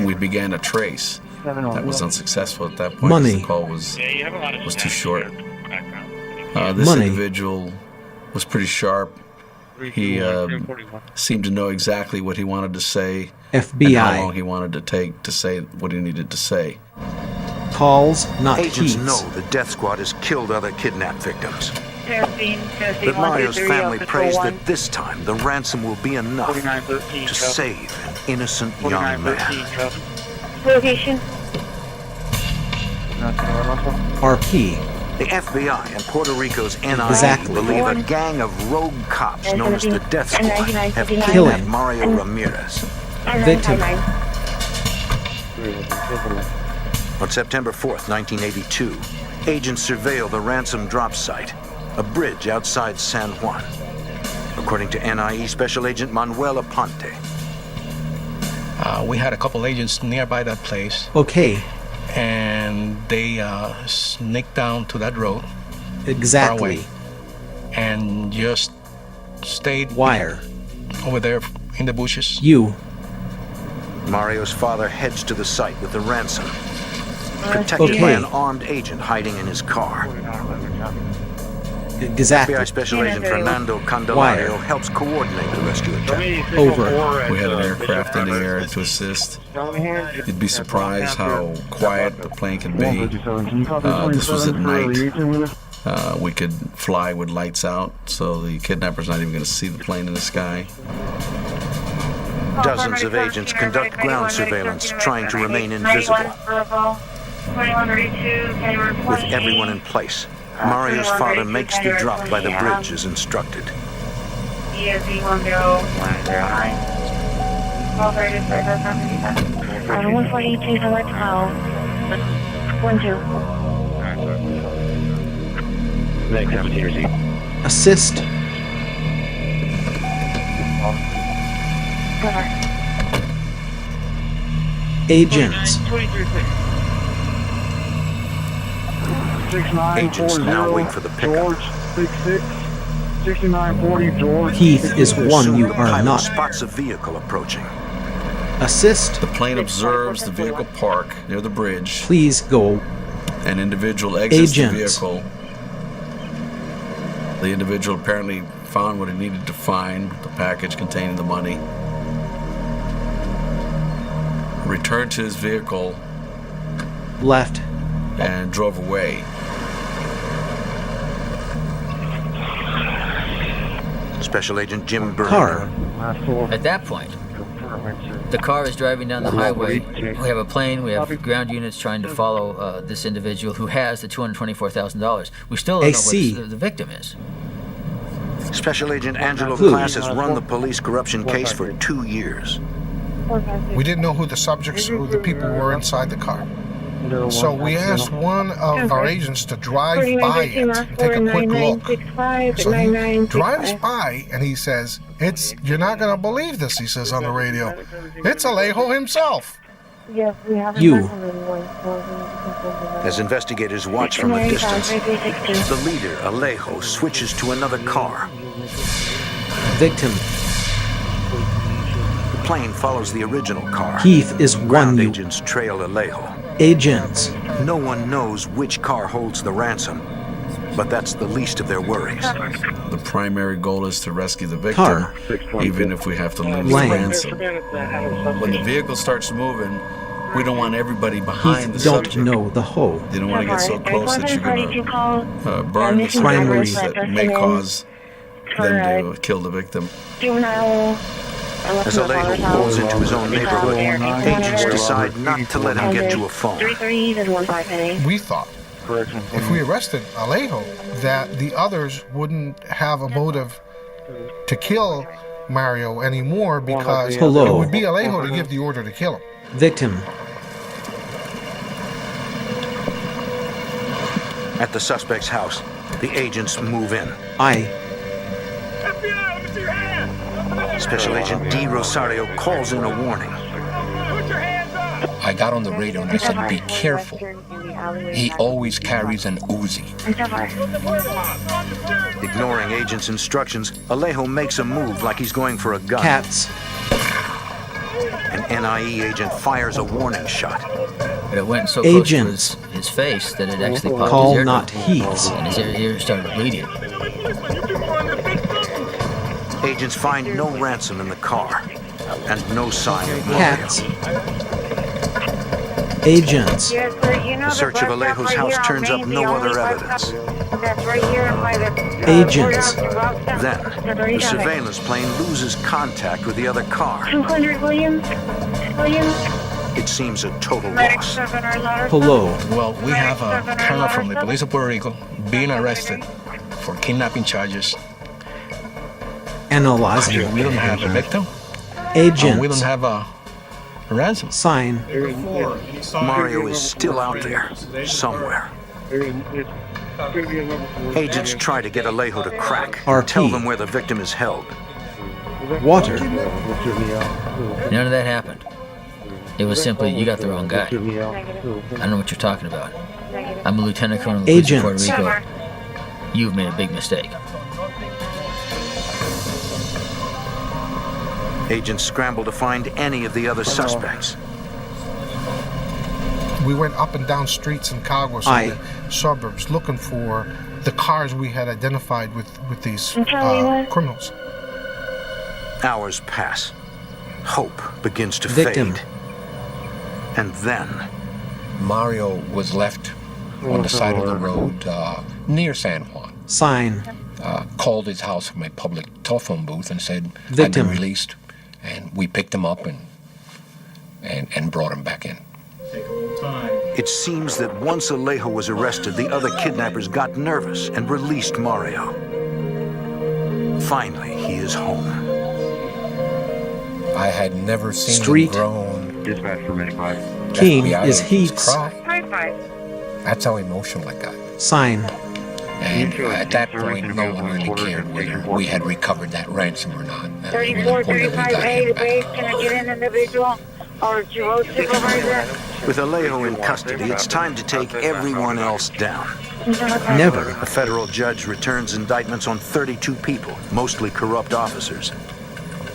We began a trace. That was unsuccessful at that point. Money. The call was too short. This individual was pretty sharp. He seemed to know exactly what he wanted to say FBI. and how long he wanted to take to say what he needed to say. Calls, not Agents heaths. know the death squad has killed other kidnapped victims. But Mario's family prays that this time the ransom will be enough to save an innocent young man. Location. RP. The FBI and Puerto Rico's NIA believe a gang of rogue cops known as the Death Squad have kidnapped Mario Ramirez. Victim. On September 4th, 1982, agents surveil the ransom drop site, a bridge outside San Juan. According to NIE Special Agent Manuel Aponte. We had a couple agents nearby that place. Okay. And they sneaked down to that road. Exactly. Far away, and just stayed Wire. Over there in the bushes. You. Mario's father heads to the site with the ransom, protected by an armed agent hiding in his car. Exactly. FBI Special Agent Fernando Candelario helps coordinate the rescue attempt. Over. We had an aircraft in the air to assist. You'd be surprised how quiet the plane can be. This was at night. We could fly with lights out, so the kidnapper's not even going to see the plane in the sky. Dozens of agents conduct ground surveillance, trying to remain invisible. With everyone in place, Mario's father makes the drop by the bridge as instructed. ESV 10109. 142 somewhere 12. 12. Next 17 receive. Assist. Cover. Agents. Agents now wait for the pickup. 6940 George. Heath is one you are Pilot not. spots a vehicle approaching. Assist. The plane observes the vehicle park near the bridge. Please go. An individual exits Agent. the vehicle. The individual apparently found what he needed to find, the package containing the money. Returned to his vehicle. Left. And drove away. Special Agent Jim Burr. Car. At that point, the car is driving down the highway. We have a plane, we have ground units trying to follow this individual who has the $224,000. We still don't know what the victim is. Special Agent Angelo Class has run the police corruption case for 2 years. We didn't know who the subjects or the people were inside the car. So we asked one of our agents to drive by it and take a quick look. So he drives by and he says, "You're not going to believe this," he says on the radio. "It's Alejo himself." You. As investigators watch from a distance, the leader, Alejo, switches to another car. Victim. The plane follows the original car. Heath is one Ground you. agents trail Alejo. Agents. No one knows which car holds the ransom, but that's the least of their worries. The primary goal is to rescue the victim, even if we have to lose the ransom. When the vehicle starts moving, We don't want everybody behind the don't subject. know the hoe. You don't want to get so close that you're going to burn the survivors that may cause them to kill the victim. As Alejo pulls into his own neighborhood, agents decide not to let him get to a phone. We thought if we arrested Alejo, that the others wouldn't have a motive to kill Mario anymore because it would be Alejo to give the order to kill him. Victim. At the suspect's house, the agents move in. Special Agent D. Rosario calls in a warning. I got on the radio and I said, be careful. He always carries an Uzi. Ignoring agents' instructions, Alejo makes a move like he's going for a gun. Cats. An NIE agent fires a warning shot. But it went so close to his face that it actually popped his ear. Not heath. And his ear started bleeding. Agents find no ransom in the car and no sign of Cats. Agents. The search of Alejo's house turns up no other evidence. Agents. Then, the surveillance plane loses contact with the other car. 200 Williams. It seems a total loss. Hello. Well, we have a colonel from the police of Puerto Rico being arrested for kidnapping charges. Analyzing. We don't have a victim. Agents. We don't have a ransom. Sign. Mario is still out there, somewhere. Agents try to get Alejo to crack. Tell them where the victim is held. Water. None of that happened. It was simply, you got the wrong guy. I don't know what you're talking about. I'm a lieutenant colonel of the police of Puerto Rico. You've made a big mistake. Agents scramble to find any of the other suspects. We went up and down streets in Caguas and the suburbs looking for the cars we had identified with these criminals. Hours pass. Hope begins to Victim. fade. And then... Mario was left on the side of the road near San Juan. Sign. Called his house from a public telephone booth and said, Victim. I've been released. And we picked him up and brought him back in. It seems that once Alejo was arrested, the other kidnappers got nervous and released Mario. Finally, he is home. I had never seen Street. him grown. Dispatch for Medic 5. King FBI is agents Heath's. cry. That's how emotional it got. Sign. And at that point, no one really cared whether we had recovered that ransom or not. 3435A, can I get an individual or road supervisor? With Alejo in custody, it's time to take everyone else down. Never. A federal judge returns indictments on 32 people, mostly corrupt officers.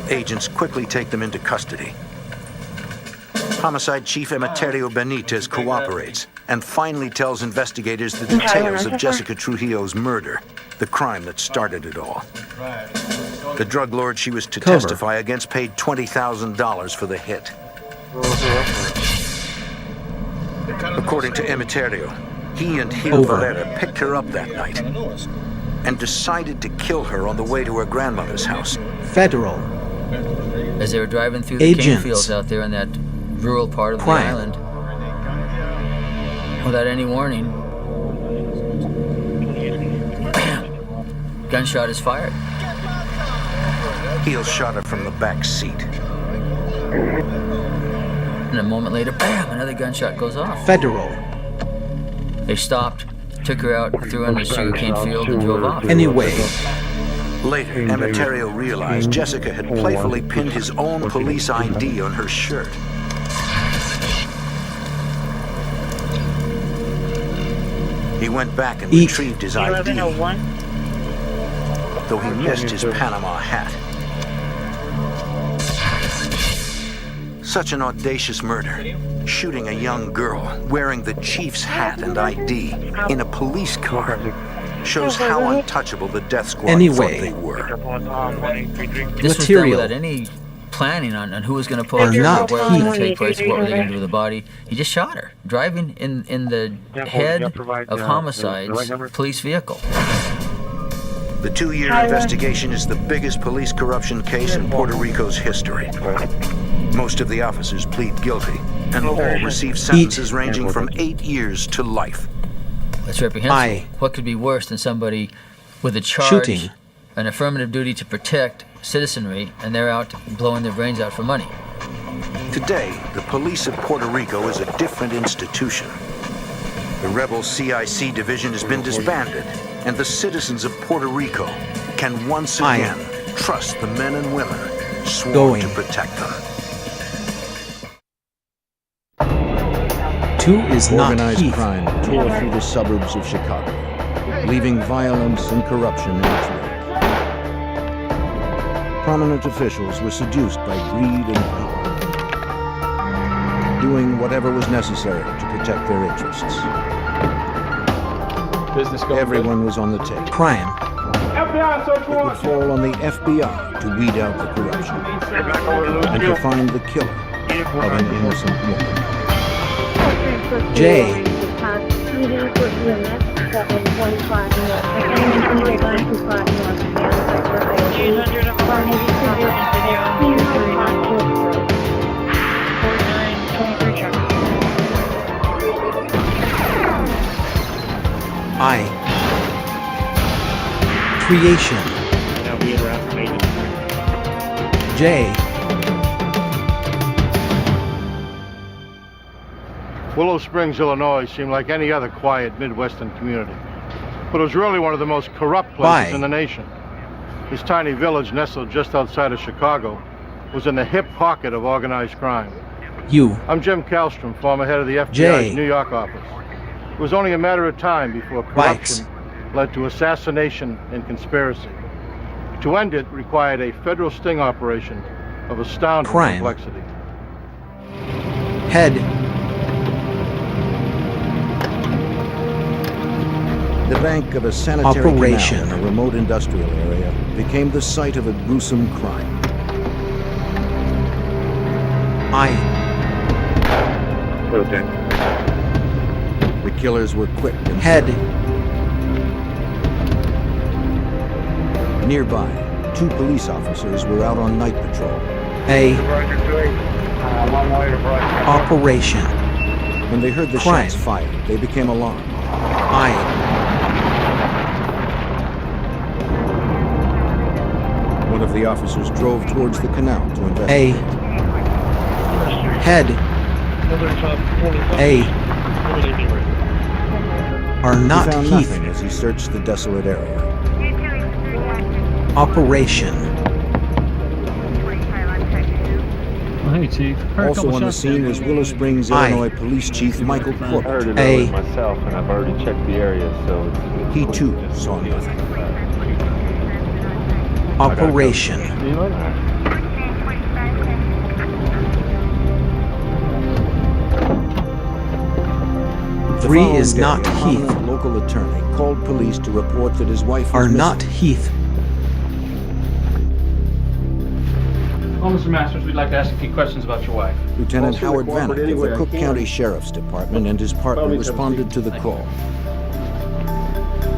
Agents quickly take them into custody. Homicide Chief Emeterio Benitez cooperates and finally tells investigators the details of Jessica Trujillo's murder, the crime that started it all. The drug lord she was to testify against paid $20,000 for the hit. According to Emeterio, he and Gil Valera picked her up that night and decided to kill her on the way to her grandmother's house. Federal. As they were driving through the cane fields out there in that rural part of the island, without any warning, bam! Gunshot is fired. Gil shot her from the back seat. And a moment later, bam! Another gunshot goes off. Federal. They stopped, took her out, threw her in the sugarcane field, and drove off. Anyway. Later, Emeterio realized Jessica had playfully pinned his own police ID on her shirt. He went back and retrieved his ID, though he missed his Panama hat. Such an audacious murder, shooting a young girl wearing the chief's hat and ID in a police car, shows how untouchable the death squad thought they were. This was done without any planning on who was going to pull the trigger, where it was going to take place, what were they going to do with the body. He just shot her, driving in the head of homicides police vehicle. The 2-year investigation is the biggest police corruption case in Puerto Rico's history. Most of the officers plead guilty, and all receive sentences ranging from 8 years to life. It's reprehensible. What could be worse than somebody with a charge, an affirmative duty to protect citizenry, and they're out blowing their brains out for money? Today, the police of Puerto Rico is a different institution. The rebel CIC division has been disbanded, and the citizens of Puerto Rico can once again trust the men and women sworn to protect them. 2 is not Organized heath. crime tore through the suburbs of Chicago, leaving violence and corruption in its wake. Prominent officials were seduced by greed and power, doing whatever was necessary to protect their interests. Everyone was on the take. Crime. It would fall on the FBI to weed out the corruption and to find the killer of an innocent woman. J. I. Creation. J. Willow Springs, Illinois seemed like any other quiet Midwestern community, but it was really one of the most corrupt places in the nation. This tiny village nestled just outside of Chicago was in the hip pocket of organized crime. I'm Jim Kallstrom, former head of the FBI's New York office. It was only a matter of time before corruption led to assassination and conspiracy. To end it required a federal sting operation of astounding complexity. Head. The bank of a sanitary canal in a remote industrial area became the site of a gruesome crime. The killers were quick and head. Nearby, 2 police officers were out on night patrol. Operation. When they heard the shots fired, they became alarmed. One of the officers drove towards the canal to investigate. Head. Are not he found heath. nothing as he searched the desolate area. Operation. Hey, Chief. Also on the scene was Willow Springs, Illinois Police Chief Michael Corpus. I heard it early myself, and I've already checked the area, so he too saw nothing. Operation. Three is not heath. A local attorney called police to report that his wife are was not heath. Oh, Mr. Masters, we'd like to ask a few questions about your wife. Lieutenant Howard Vanek of the Cook County Sheriff's Department and his partner responded to the call.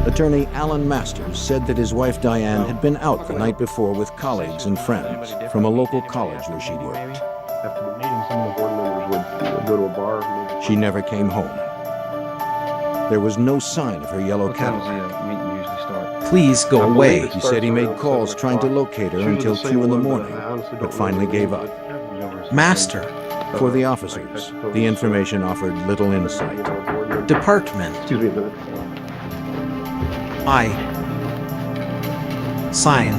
Attorney Alan Masters said that his wife Diane had been out the night before with colleagues and friends from a local college where she worked. After the meeting, some of the board members would go to a bar. She never came home. There was no sign of her yellow cow. Please go away. He said he made calls trying to locate her until 2 in the morning, but finally gave up. Master. For the officers, the information offered little insight. Department. Excuse me a minute. I. Sign.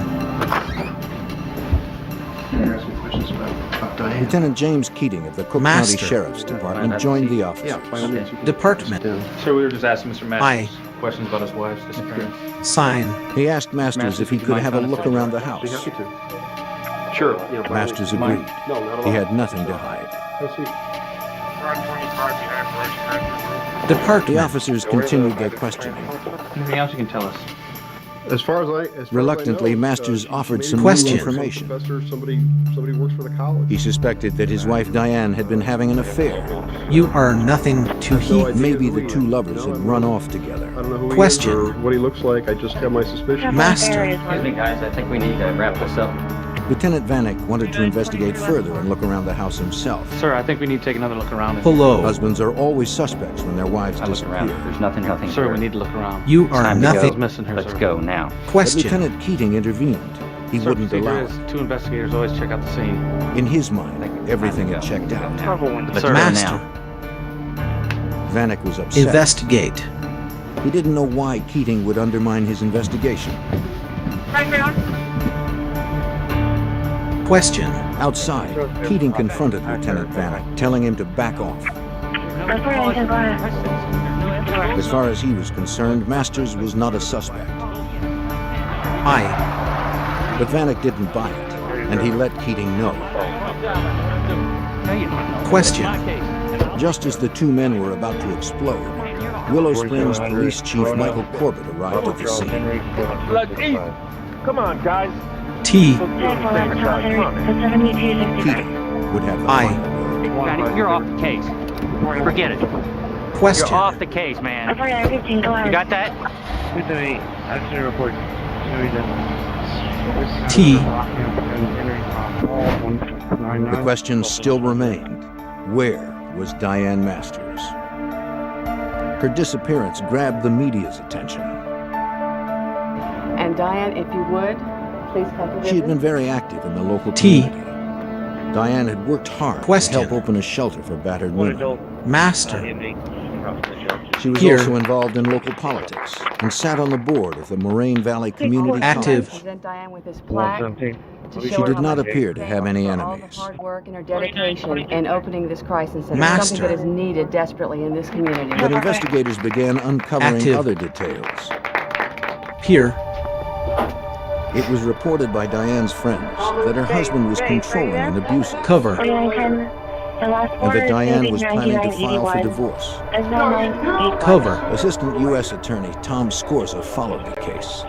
Lieutenant James Keating of the Cook County Sheriff's Department joined the officers. Department. Sir, we were just asking Mr. Masters questions about his wife's disappearance. Sign. He asked Masters if he could have a look around the house. Sure. Masters agreed. He had nothing to hide. Department. The officers continued their questioning. Anything else you can tell us? As far as I Reluctantly, know, Masters offered some Question. new information. Professor, somebody works for the college. He suspected that his wife Diane had been having an affair. You are nothing to heath. Maybe the two lovers had run off together. I don't know who Question. he is or what he looks like. I just have my suspicions. Master. Excuse me, guys. I think we need to wrap this up. Lieutenant Vanek wanted to investigate further and look around the house himself. Sir, I think we need to take another look around. Hello. Husbands are always suspects when their wives disappear. There's nothing. Sir, we need to look around. You are nothing. Missing her, Let's sir. go now. But Question. Lieutenant Keating intervened. He Sir, wouldn't procedure allow is it. 2 investigators always check out the scene. In his mind, everything had checked out. Let's Sir, go Master. now. Vanek was upset. Investigate. He didn't know why Keating would undermine his investigation. Question. Outside, Keating confronted Lieutenant Vanek, telling him to back off. As far as he was concerned, Masters was not a suspect. But Vanek didn't buy it, and he let Keating know. Question. Just as the two men were about to explode, Willow Springs Police Chief Michael Corbett arrived at the scene. Come on, guys. T. Keating would have the I. final word. You're off the case. Forget it. Question. You're off the case, man. You got that? T. The question still remained. Where was Diane Masters? Her disappearance grabbed the media's attention. And Diane, if you would, please come to She had been very active in the local T. community. Diane had worked hard Question. to help open a shelter for battered women. Master. She was Here. also involved in local politics and sat on the board of the Moraine Valley Community Active. College. present Diane with this plaque to She show her did how not much appear to have any all the enemies. hard work and her dedication in opening this crisis center. Master. Something that is needed desperately in this community. But investigators began uncovering Active. other details. Here. It was reported by Diane's friends that her husband was controlling and abusive, Cover. and that Diane was planning to file for divorce. Cover. Assistant U.S. Attorney Tom Scorza followed the case.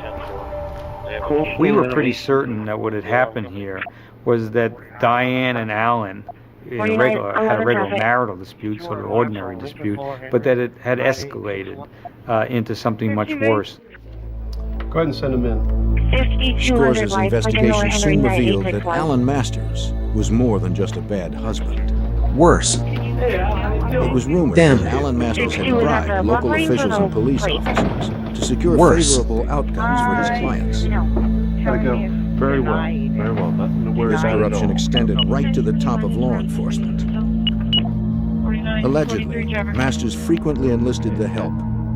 We were pretty certain that what had happened here was that Diane and Alan had a regular marital dispute, sort of ordinary dispute, but that it had escalated into something much worse. Go ahead and send him in. Scorza's investigation soon revealed that Alan Masters was more than just a bad husband. Worse. It was rumored Damn. that Alan Masters had bribed local officials and police officers to secure Worse. favorable outcomes for his clients. How'd it go? Very well. Very well. Nothing to worry This about at corruption all. extended right to the top of law enforcement. Allegedly, Masters frequently enlisted the help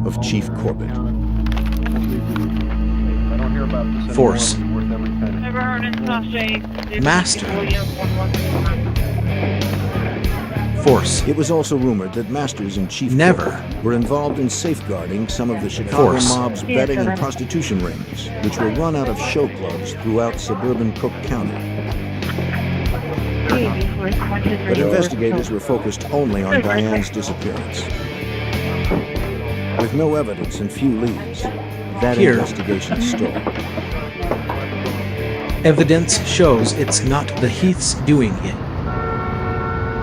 of Chief Corbett. Force. Master. Force. It was also rumored that Masters and Chief Never. Corbett were involved in safeguarding some of the Chicago Force. mob's betting and prostitution rings, which were run out of show clubs throughout suburban Cook County. But investigators were focused only on Diane's disappearance. With no evidence and few leads, that Here. investigation stalled. Evidence shows it's not the Heath's doing it.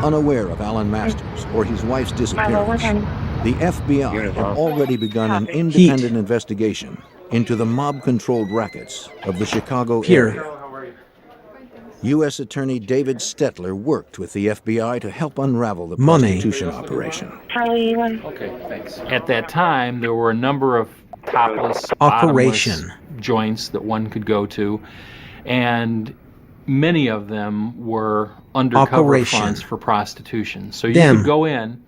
Unaware of Alan Masters or his wife's disappearance, the FBI had already begun an independent investigation into the mob-controlled rackets of the Chicago Here. area. U.S. Attorney David Stetler worked with the FBI to help unravel the Money. prostitution operation. Okay, thanks. At that time, there were a number of topless, Operation. bottomless joints that one could go to, and many of them were undercover Operation. fronts for prostitution. So you Them. could go in,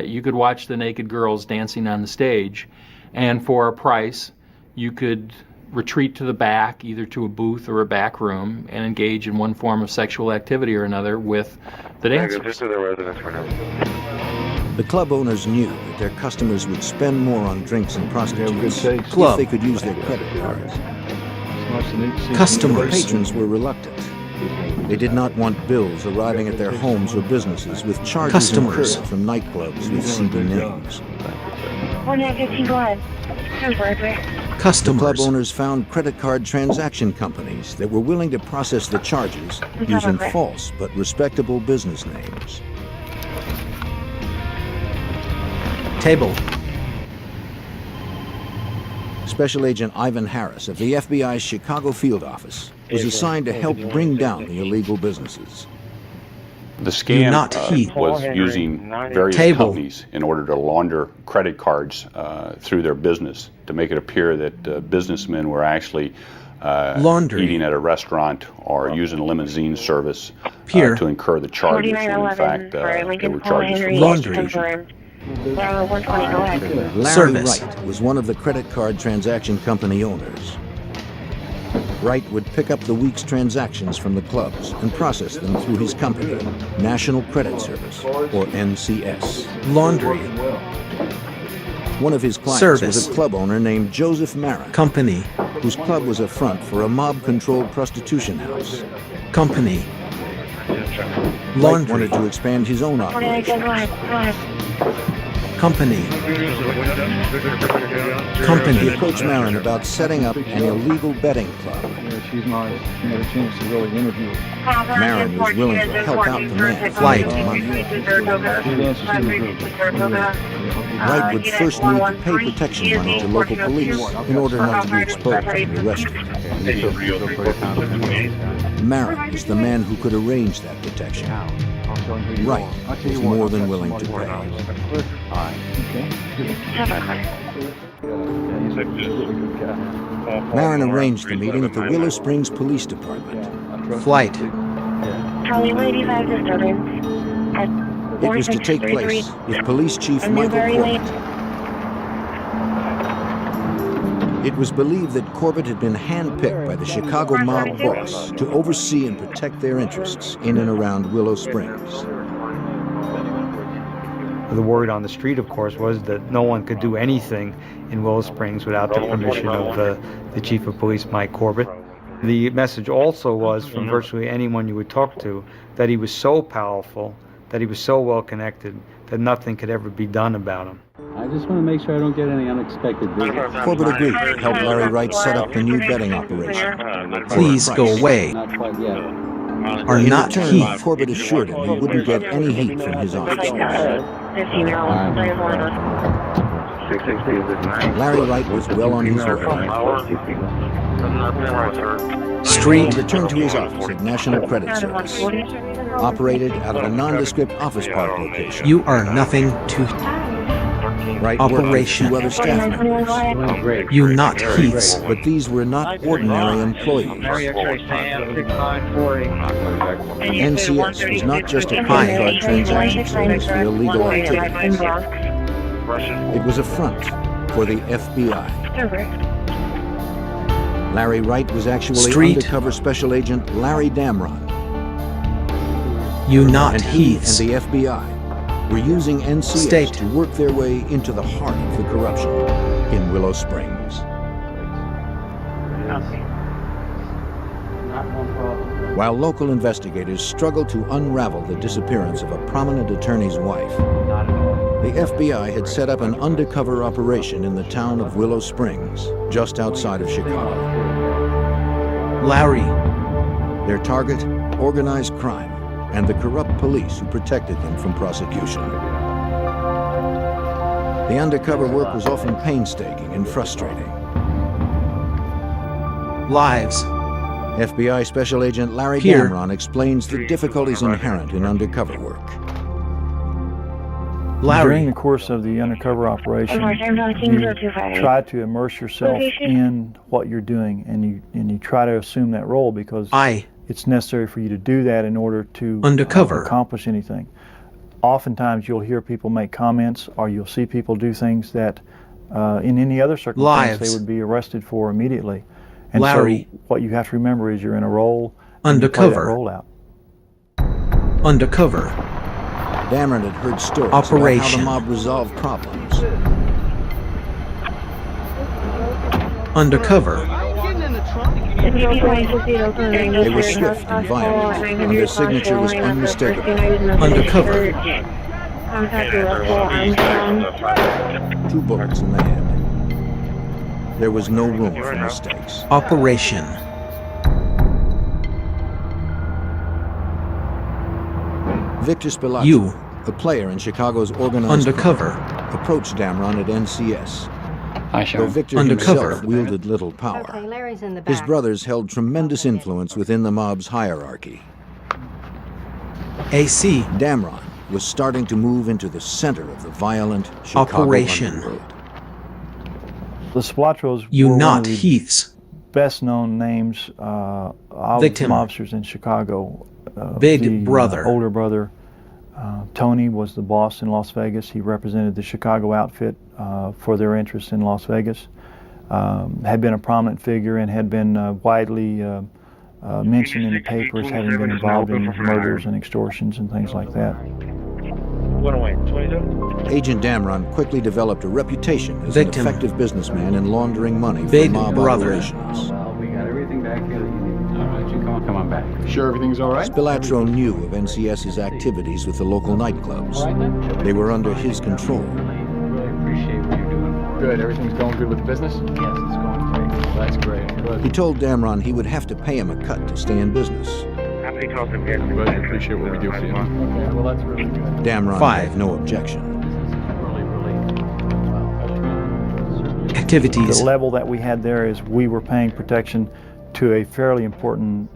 you could watch the naked girls dancing on the stage, and for a price, you could retreat to the back, either to a booth or a back room, and engage in one form of sexual activity or another with the dancers. The club owners knew that their customers would spend more on drinks and prostitutes if Club. they could use their credit cards. The Customers. patrons were reluctant. They did not want bills arriving at their homes or businesses with charges Customers. incurred from nightclubs with seedy names. 1915, go ahead. Customers. The club owners found credit card transaction companies that were willing to process the charges using false but respectable business names. Table. Special Agent Ivan Harris of the FBI's Chicago field office was assigned to help bring down the illegal businesses. The scam was using various companies in order to launder credit cards through their business to make it appear that businessmen were actually eating at a restaurant or using a limousine service to incur the charges when in fact they were charges for prostitution. Larry Wright was one of the credit card transaction company owners. Wright would pick up the week's transactions from the clubs and process them through his company, National Credit Service, or NCS. Laundry. One of his clients was a club owner named Joseph Marin, company, whose club was a front for a mob-controlled prostitution house. Company. Wright wanted to expand his own operations. Company. Company. He approached Marin about setting up an illegal betting club. Marin was willing to help out the man. Flight. Wright would first need to pay protection money to local police in order not to be exposed and arrested. Marin was the man who could arrange that protection. Wright was more than willing to pay. Marin arranged the meeting at the Willow Springs Police Department. Flight. It was to take place with Police Chief Michael Corbett. It was believed that Corbett had been handpicked by the Chicago mob boss to oversee and protect their interests in and around Willow Springs. The word on the street, of course, was that no one could do anything in Willow Springs without the permission of the Chief of Police, Mike Corbett. The message also was from virtually anyone you would talk to that he was so powerful, that he was so well connected, that nothing could ever be done about him. I just want to make sure I don't get any unexpected visits. Corbett agreed to help Larry Wright set up the new betting operation. Please go away. Not quite yet. Are In not return, heath. Corbett assured him he wouldn't get any heat from his officers. Larry Wright was well on his way. Street. He returned to his office at National Credit Service, operated out of a nondescript office park location. You are nothing to Wright operation. worked with 2 other staff members. You not heaths. But these were not ordinary employees. NCS was not just a credit card transaction service for illegal activities. It was a front for the FBI. Larry Wright was actually undercover Special Agent Larry Damron. You not And he and heaths. the FBI were using NCS State. to work their way into the heart of the corruption in Willow Springs. While local investigators struggled to unravel the disappearance of a prominent attorney's wife, the FBI had set up an undercover operation in the town of Willow Springs, just outside of Chicago. Larry. Their target, organized crime, and the corrupt police who protected them from prosecution. The undercover work was often painstaking and frustrating. Lives. FBI Special Agent Larry Here. Damron explains the difficulties inherent in undercover work. Larry. During the course of the undercover operation, you try to immerse yourself in what you're doing, and you try to assume that role because it's necessary for you to do that in order to accomplish anything. Oftentimes you'll hear people make comments or you'll see people do things that in any other circumstance they would be arrested for immediately. And Larry. so what you have to remember is you're in a role Undercover. and you play that role out. Undercover. Damron had heard stories Operation. about how the mob resolved problems. Undercover. They were swift and violent, and their signature was unmistakable. Undercover. 2 bullets in the head. There was no room for mistakes. Operation. Victor Spilaccio, a player in Chicago's organized undercover, approached Damron at NCS. Though Victor undercover himself wielded little power, his brothers held tremendous influence within the mob's hierarchy. AC. Damron was starting to move into the center of the violent Chicago underworld. The Spilaccio's You were not one of the Heaths. best-known names of Victim. officers in Chicago. Big brother. Older brother, Tony, was the boss in Las Vegas. He represented the Chicago outfit for their interests in Las Vegas. Had been a prominent figure and had been widely mentioned in the papers, having been involved in murders and extortions and things like that. Agent Damron quickly developed a reputation as Victim. an effective businessman in laundering money Big for mob brother. operations. Well, we got everything back here that you need. All right, you come on back. Sure everything's all right? Spilaccio knew of NCS's activities with the local nightclubs. They were under his control. Really appreciate what you're doing. Good, everything's going good with the business? Yes, it's going great. That's great. Good. He told Damron he would have to pay him a cut to stay in business. Good, I appreciate what we do for you. Okay, well, that's really good. Damron 5. had no objection. Activities. The level that we had there is we were paying protection to a fairly important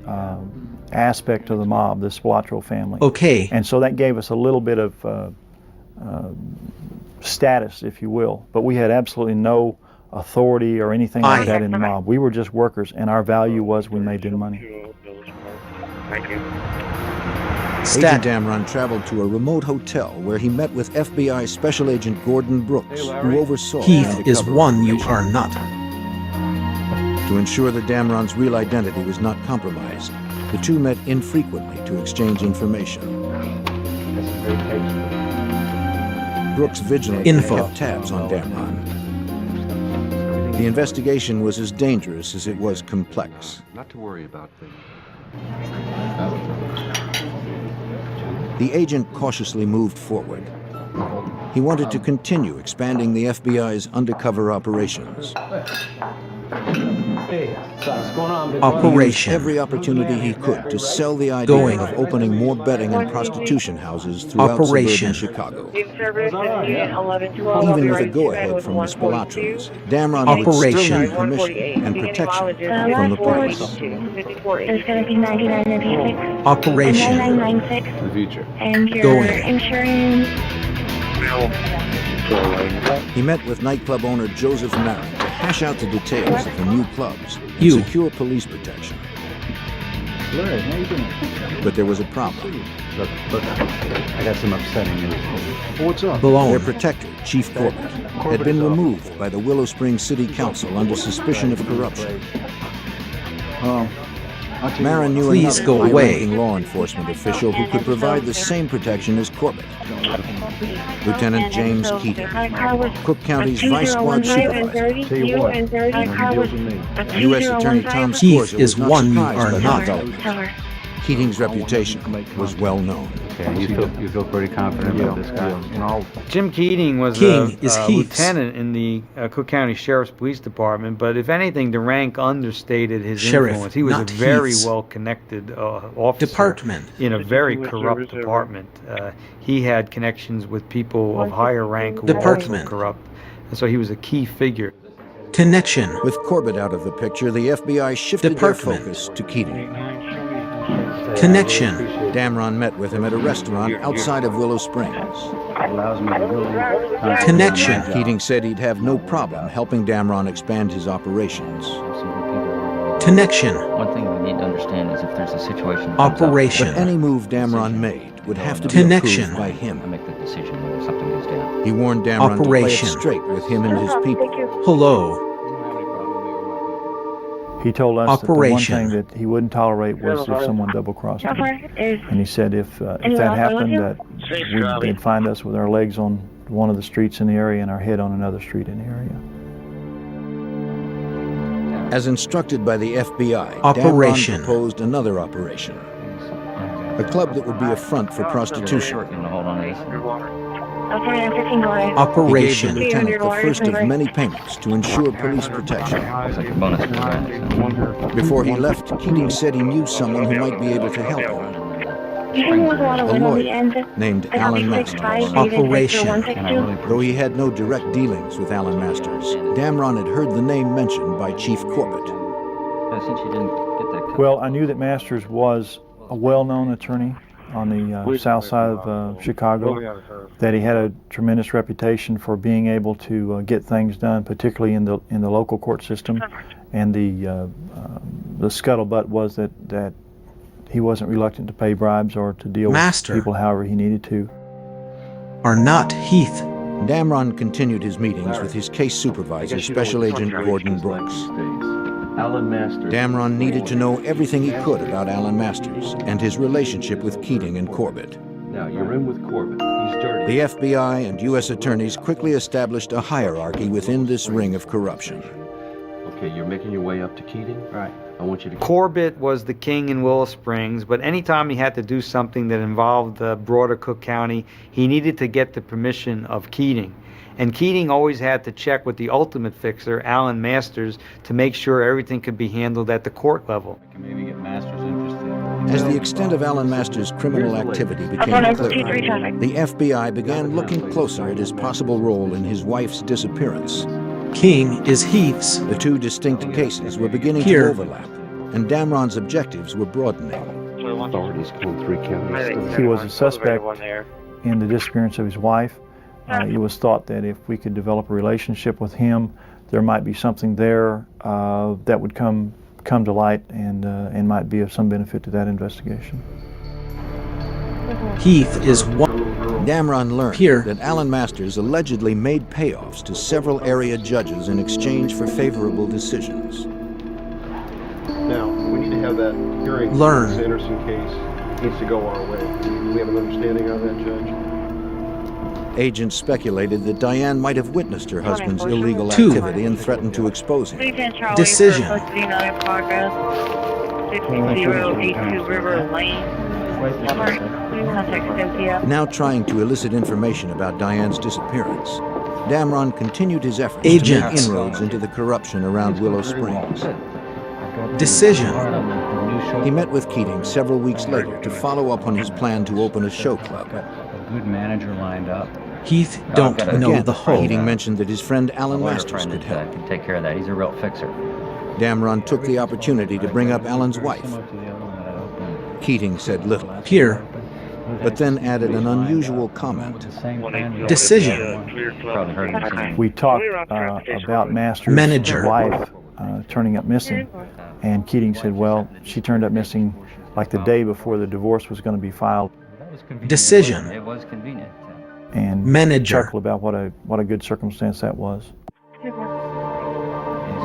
aspect of the mob, the Spilaccio family. Okay. And so that gave us a little bit of status, if you will. But we had absolutely no authority or anything like that in the mob. We were just workers, and our value was we made them money. Thank you. Agent Damron traveled to a remote hotel where he met with FBI Special Agent Gordon Brooks, who oversaw Heath is undercover one you operations. are not. To ensure that Damron's real identity was not compromised, the two met infrequently to exchange information. Brooks vigilantly kept tabs on Damron. The investigation was as dangerous as it was complex. Not to worry about things. The agent cautiously moved forward. He wanted to continue expanding the FBI's undercover operations. Hey, what's going on? Operation. He used every opportunity he could to sell the idea of opening more betting and prostitution houses throughout Operation. suburban Chicago. Even Even with a go-ahead from the Spilaccios, Damron would still need permission and protection from the police. There's going to be 9996. Operation. 9996. The future. And your Going. insurance. He met with nightclub owner Joseph Marin to hash out the details of the new clubs and You. secure police protection. Larry, how you doing? But there was a problem. Look, I got some upsetting news. What's up? Their Blown. protector, Chief Corbett, had been removed by the Willow Springs City Council under suspicion of corruption. Marin knew Please another go away. high-ranking law enforcement official who could provide the same protection as Corbett. Lieutenant James Keating, Cook County's Vice Squad Supervisor. U.S. Attorney Tom Heath Scorza is was not one you surprised are by the not. development. Keating's reputation was well known. Okay, you feel pretty confident about this guy? Jim Keating was King is a Heath's. lieutenant in the Cook County Sheriff's Police Department, but if anything, the rank understated his Sheriff, influence. He was a not very Heath's. well-connected officer Department. in a very corrupt department. He had connections with people of higher rank who were Department. also corrupt, and so he was a key figure. Connection. With Corbett out of the picture, the FBI shifted Department. their focus to Keating. Connection. Damron met with him at a restaurant outside of Willow Springs. Connection. Keating said he'd have no problem helping Damron expand his operations. Connection. One thing we need to understand is if there's a situation that Operation. But any move Damron made would have to be Connection. approved by him. I make the decision when something goes down. He warned Damron Operation. to play it straight with him and his people. Hello. He told us Operation. that the one thing that he wouldn't tolerate was if someone double-crossed him. And he said if that happened, that they'd find us with our legs on one of the streets in the area and our head on another street in the area. As instructed by the FBI, Operation. Damron proposed another operation. A club that would be a front for prostitution. Operation. He gave the lieutenant the first of many payments to ensure police protection. Before he left, Keating said he knew someone who might be able to help him. A lawyer named Alan Masters. Operation. Though he had no direct dealings with Alan Masters, Damron had heard the name mentioned by Chief Corbett. Well, I knew that Masters was a well-known attorney on the south side of Chicago, that he had a tremendous reputation for being able to get things done, particularly in the local court system. And the scuttlebutt was that he wasn't reluctant to pay bribes or to deal with people however he needed to. Are not Heath. Damron continued his meetings with his case supervisor, Special Agent Gordon Brooks. Alan Masters. Damron needed to know everything he could about Alan Masters and his relationship with Keating and Corbett. Now, you're in with Corbett. He's dirty. The FBI and U.S. attorneys quickly established a hierarchy within this ring of corruption. Okay, you're making your way up to Keating? Right. I want you to... Corbett was the king in Willow Springs, but anytime he had to do something that involved the broader Cook County, he needed to get the permission of Keating. And Keating always had to check with the ultimate fixer, Alan Masters, to make sure everything could be handled at the court level. Maybe get Masters interested. As the extent of Alan Masters' criminal activity became clearer, the FBI began looking closer at his possible role in his wife's disappearance. King is Heath's. The two distinct cases were beginning to overlap, and Damron's objectives were broadening. Authorities called 3 counties. He was a suspect in the disappearance of his wife. It was thought that if we could develop a relationship with him, there might be something there that would come to light and might be of some benefit to that investigation. Heath is one. Damron learned that Alan Masters allegedly made payoffs to several area judges in exchange for favorable decisions. Now, we need to have that hearing. Learn. This Anderson case needs to go our way. Do we have an understanding of that, Judge? Agents speculated that Diane might have witnessed her husband's illegal activity and threatened to expose him. Decision. Now trying to elicit information about Diane's disappearance, Damron continued his efforts to make inroads into the corruption around Willow Springs. Decision. He met with Keating several weeks later to follow up on his plan to open a show club. A good manager lined up. Heath don't know the whole. Keating mentioned that his friend Alan Masters could help. Can take care of that. He's a real fixer. Damron took the opportunity to bring up Alan's wife. Keating said little. Here. But then added an unusual comment. Decision. We talked about Masters' wife turning up missing, and Keating said, well, she turned up missing like the day before the divorce was going to be filed. Decision. It was convenient. And manager chuckled about what a good circumstance that was.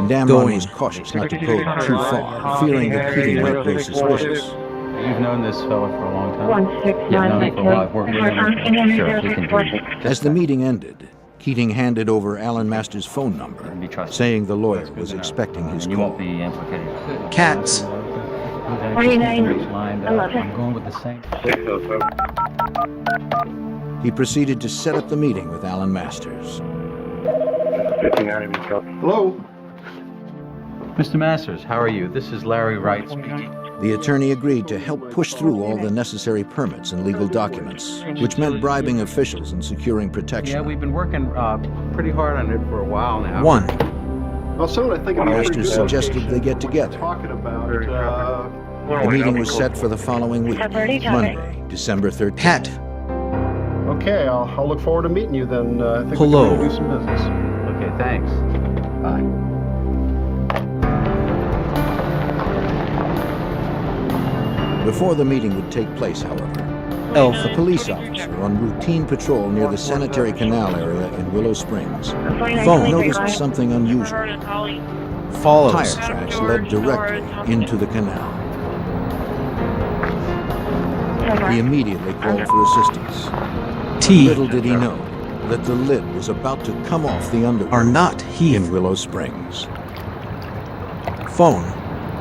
Damron was cautious not to probe too far, fearing that Keating might grow suspicious. You've known this fella for a long time. You've known him for a while. I've worked with him. Sure, he can do it. As the meeting ended, Keating handed over Alan Masters' phone number, saying the lawyer was expecting his call. You won't be implicated. Cats. 49. I'm going with the same. He proceeded to set up the meeting with Alan Masters. Hello? Mr. Masters, how are you? This is Larry Wright speaking. The attorney agreed to help push through all the necessary permits and legal documents, which meant bribing officials and securing protection. Yeah, we've been working pretty hard on it for a while now. One. Well, someone I think Masters suggested they get together. Talking about, The meeting was set for the following week, Monday, December 13th. Pat. Okay, I'll look forward to meeting you then. I think Hello. we can do some business. Okay, thanks. Bye. Before the meeting would take place, however, a police officer on routine patrol near the Sanitary Canal area in Willow Springs noticed something unusual. Follows. Tire tracks led directly into the canal. He immediately called for assistance. Little did he know that the lid was about to come off the underwood Are not Heath. in Willow Springs. Phone.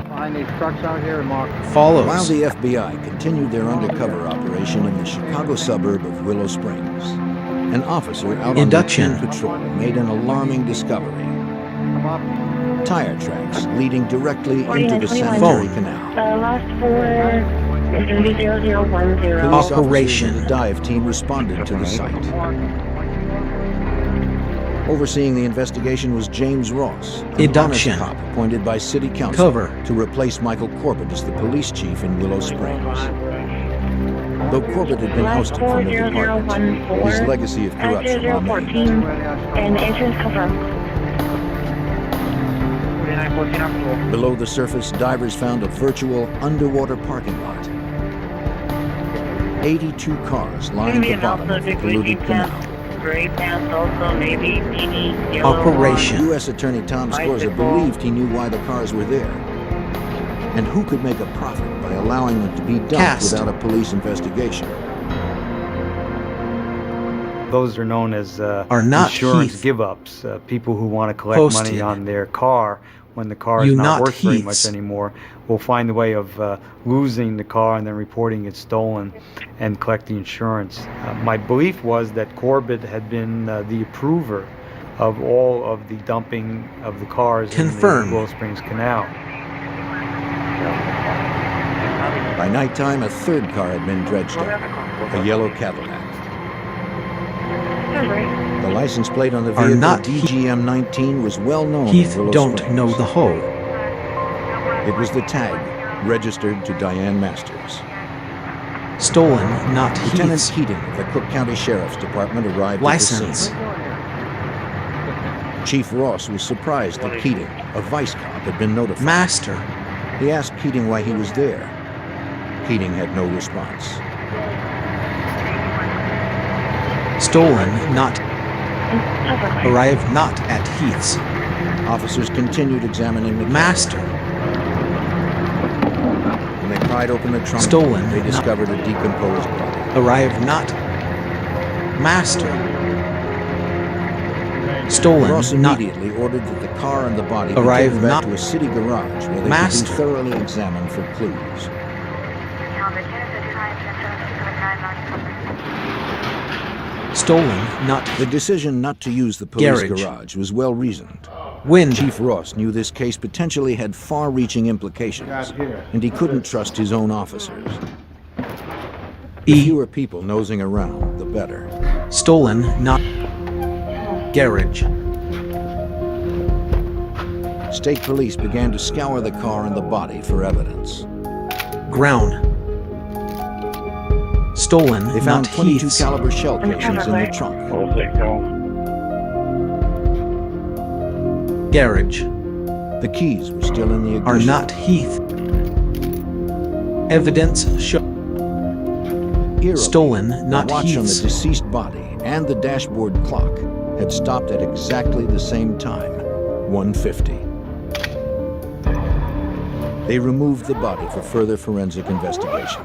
Find these trucks out here and mark. Follows. While the FBI continued their undercover operation in the Chicago suburb of Willow Springs, An officer out Induction. on routine patrol made an alarming discovery. Tire tracks leading directly into the sanitary canal. Last four is going to be 0010. Police Operation. officers and the dive team responded to the site. Overseeing the investigation was James Ross, an Induction. honest cop appointed by City Council Cover. to replace Michael Corbett as the police chief in Willow Springs. Though Corbett had been ousted from the department, his legacy of corruption remained. And entrance confirmed. Below the surface, divers found a virtual underwater parking lot. 82 cars lined the bottom of the polluted canal. Operation. U.S. Attorney Tom Scorza believed he knew why the cars were there. And who could make a profit by allowing them to be dumped without a police investigation? Those are known as Are not insurance heath. give-ups. People who want to collect Posted. money on their car when the car is You not not worth very heaths. much anymore will find a way of losing the car and then reporting it stolen and collect the insurance. My belief was that Corbett had been the approver of all of the dumping of the cars Confirm. in the Willow Springs Canal. By nighttime, a third car had been dredged up, a yellow Cadillac. The license plate on the Are vehicle, not DGM-19, was well known Heath in Willow don't Springs. know the whole. It was the tag, registered to Diane Masters. Stolen, not Lieutenant Heath's. Keating of the Cook County Sheriff's Department arrived License. at the scene. Chief Ross was surprised that Keating, a vice cop, had been notified. Master. He asked Keating why he was there. Keating had no response. Stolen, not. Arrived not at Heath's. Officers continued examining the car. Master. When they pried open the trunk, Stolen, they not. discovered a decomposed body. Arrived not. Master. Stolen, Ross not. immediately ordered that the car and the body be Arrived taken back not. to a city garage where they Master. could be thoroughly examined for clues. Stolen, not. The decision not to use the police Garage. garage was well reasoned. Wind. Chief Ross knew this case potentially had far-reaching implications, and he couldn't trust his own officers. The fewer people nosing around, the better. Stolen, not. Garage. State police began to scour the car and the body for evidence. Ground. Stolen, They found not 22 Heath's. caliber shell casings in the trunk. Garage. The keys were still in the ignition. Are not Heath. Evidence show. Eerily, Stolen, not the watch on the Heath's. deceased body and the dashboard clock had stopped at exactly the same time, 1:50. They removed the body for further forensic investigation.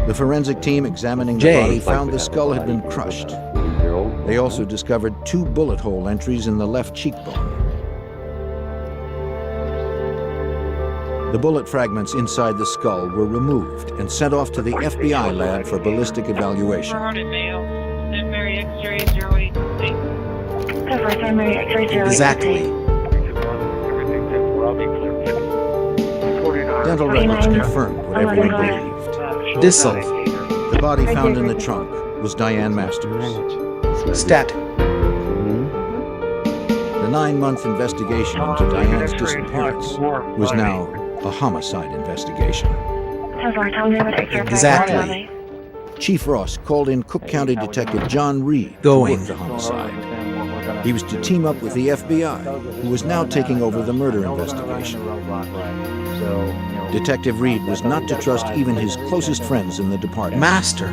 The forensic team examining the body found the skull had been crushed. They also discovered 2 bullet hole entries in the left cheekbone. The bullet fragments inside the skull were removed and sent off to the FBI lab for ballistic evaluation. Exactly. Dental records confirmed what everyone believed. Dissolve. The body found in the trunk was Diane Masters. Stat. The 9-month investigation into Diane's disappearance was now a homicide investigation. Exactly. Chief Ross called in Cook County Detective John Reed Going. to work the homicide. He was to team up with the FBI, who was now taking over the murder investigation. Detective Reed was not to trust even his closest friends in the department. Master.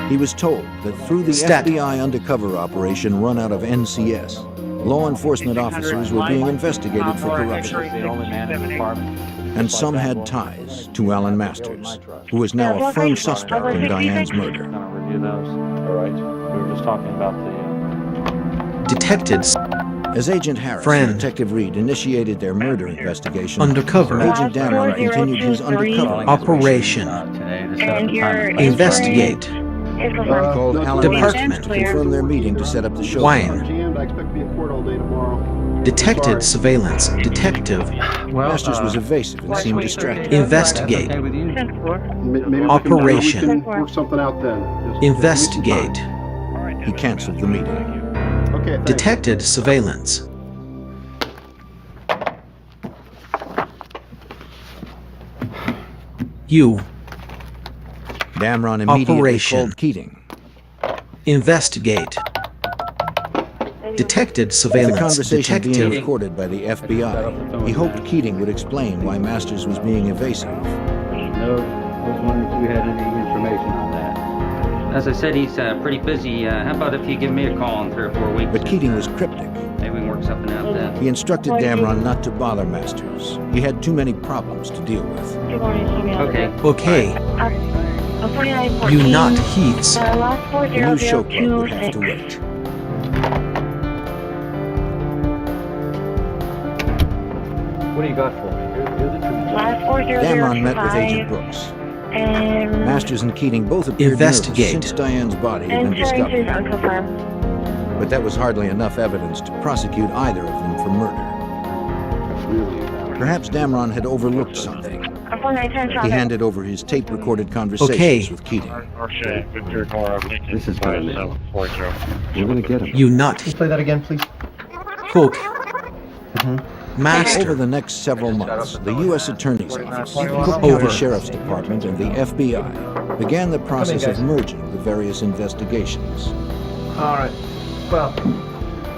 He was told that through the Stat. FBI undercover operation run out of NCS, law enforcement officers were being investigated for corruption. And some had ties to Alan Masters, who was now a firm suspect in Diane's murder. Review those. All right. We were just talking about the Detectives. As Agent Harris and Detective Reed initiated their murder investigation, Undercover. Agent Damron continued his undercover operation. Investigate. Called Alan Masters to confirm their meeting to set up the show. Wine. Detected surveillance. Detective. Masters was evasive and seemed distracted. Investigate. Operation. Work something out then. Investigate. He canceled the meeting. Okay. Detected surveillance. You. Damron immediately called Keating. Investigate. Detected surveillance. The conversation Detective. being recorded by the FBI. He hoped Keating would explain why Masters was being evasive. No, I was wondering if you had any information on that. As I said, he's pretty busy. How about if you give me a call in 3 or 4 weeks? But Keating was cryptic. Maybe we can work something out then. He instructed Damron not to bother Masters. He had too many problems to deal with. Okay. Okay. You not Heaths. The new show club would have to wait. What do you got for me? Damron met with Agent Brooks. Masters and Keating both appeared nervous since Diane's body had been discovered. But that was hardly enough evidence to prosecute either of them for murder. Perhaps Damron had overlooked something. He handed over his tape-recorded conversations with Keating. This is going to We're going to get him. You not. Play that again, please. Cook. Master. Over the next several months, the U.S. Attorney's Office, the Cook County Sheriff's Department, and the FBI began the process of merging the various investigations. All right. Well,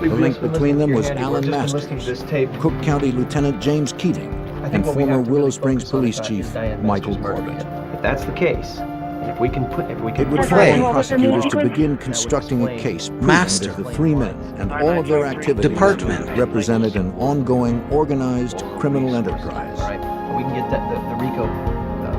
the link between them was Alan Masters, Cook County Lieutenant James Keating, and former Willow Springs Police Chief Michael Corbett. If that's the case, if we can it would follow prosecutors to begin constructing a case proving that the 3 men and all of their activities represented an ongoing, organized criminal enterprise. All right. We can get the RICO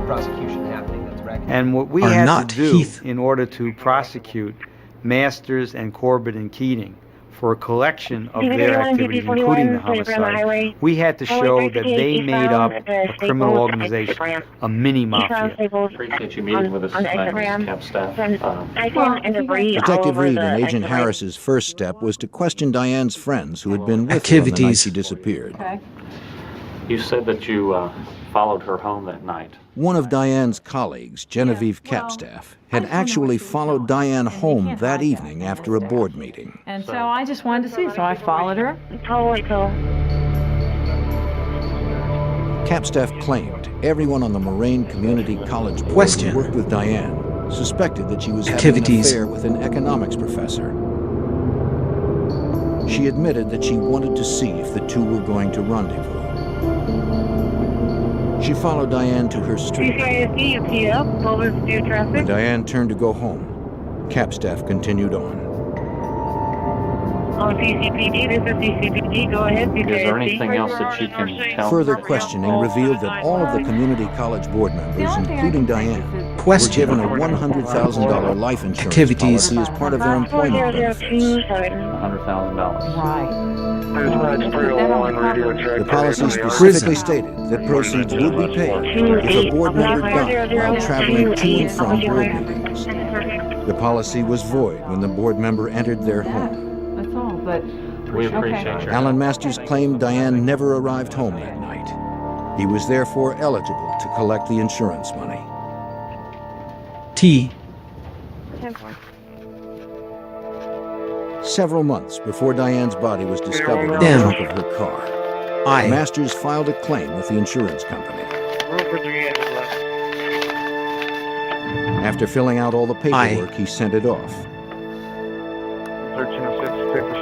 prosecution happening. And what we had to do in order to prosecute Masters and Corbett and Keating for a collection of their activities, including the homicide, we had to show that they made up a criminal organization, a mini mafia. Appreciate you meeting with us tonight, camp staff. Detective Reed and Agent Harris's first step was to question Diane's friends who had been with her on the night she disappeared. You said that you followed her home that night. One of Diane's colleagues, Genevieve Capstaff, had actually followed Diane home that evening after a board meeting. And so I just wanted to see, so I followed her. Capstaff claimed everyone on the Moraine Community College board who worked with Diane suspected that she was having an affair with an economics professor. She admitted that she wanted to see if the two were going to rendezvous. She followed Diane to her street. When Diane turned to go home, Capstaff continued on. CCPD, this is CCPD. Go ahead. Is there anything else that she can tell? Further questioning revealed that all of the community college board members, including Diane, were given a $100,000 life insurance policy as part of their employment benefits. $100,000. Right. The policy specifically stated that proceeds would be paid if a board member died while traveling to and from board meetings. The policy was void when the board member entered their home. That's all, but we appreciate your Alan Masters claimed Diane never arrived home that night. He was therefore eligible to collect the insurance money. T. Several months before Diane's body was discovered in the trunk of her car, Masters filed a claim with the insurance company. After filling out all the paperwork, he sent it off.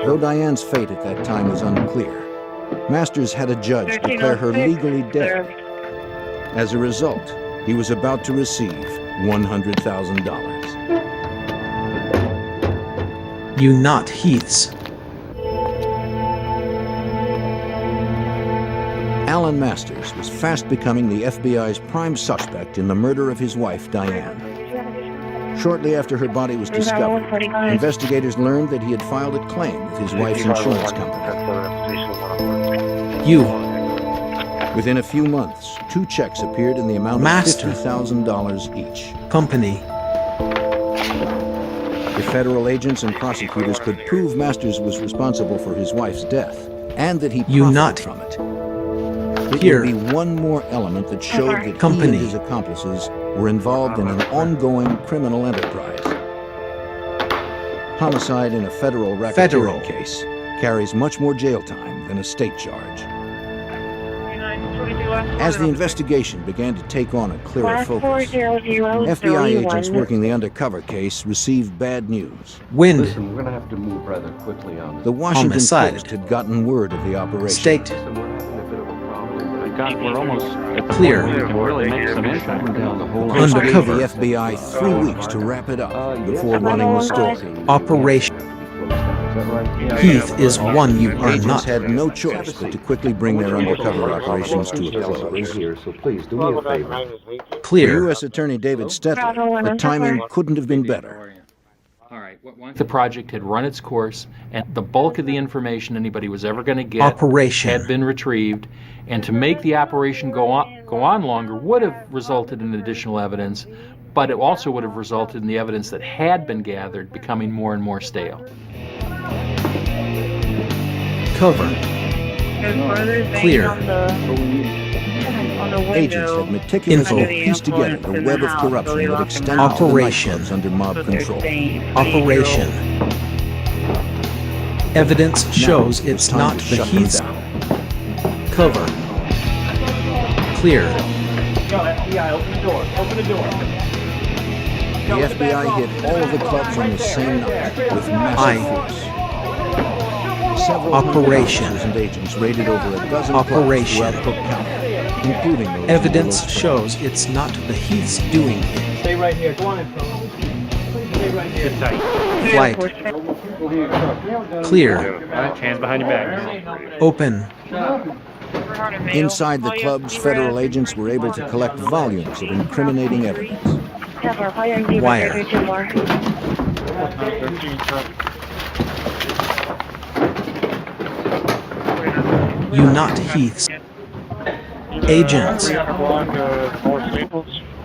Though Diane's fate at that time is unclear, Masters had a judge declare her legally dead. As a result, he was about to receive $100,000. You not Heaths. Alan Masters was fast becoming the FBI's prime suspect in the murder of his wife, Diane. Shortly after her body was discovered, investigators learned that he had filed a claim with his wife's insurance company. Within a few months, 2 checks appeared in the amount of $50,000 each. Company. The federal agents and prosecutors could prove Masters was responsible for his wife's death and that he profited from it. There would be one more element that showed that he and his accomplices were involved in an ongoing criminal enterprise. Homicide in a federal racketeering case carries much more jail time than a state charge. As the investigation began to take on a clearer focus, FBI agents working the undercover case received bad news. Wind. Listen, we're going to have to move rather quickly on this. The Washington Post had gotten word of the operation. State. We're almost clear. We can really make some impact. Undercover. The FBI 3 weeks to wrap it up before running the story. Operation. Heath is one you are Agents not. had no choice but to quickly bring their undercover operations to a close. So please do me a favor. Clear. For U.S. Attorney David Stetler, the timing couldn't have been better. The project had run its course, and the bulk of the information anybody was ever going to get had been retrieved. And to make the operation go on longer would have resulted in additional evidence, but it also would have resulted in the evidence that had been gathered becoming more and more stale. Cover. Clear. Agents had meticulously pieced together the web of corruption that extended to the nightclubs under mob control. Operation. Evidence shows it's not the Heath's. Cover. Clear. FBI, open the door. Open the door. The FBI hit all of the clubs on the same night with massive force. Several Operation. and agents raided over a dozen clubs throughout Cook County, including those. Evidence shows it's not the Heath's doing it. Stay right here. Go on in, fellas. Stay right here. Sit tight. Flight. Clear. Hands behind your back. Open. Inside the clubs, federal agents were able to collect volumes of incriminating evidence. Wire. You not Heath's. Agents.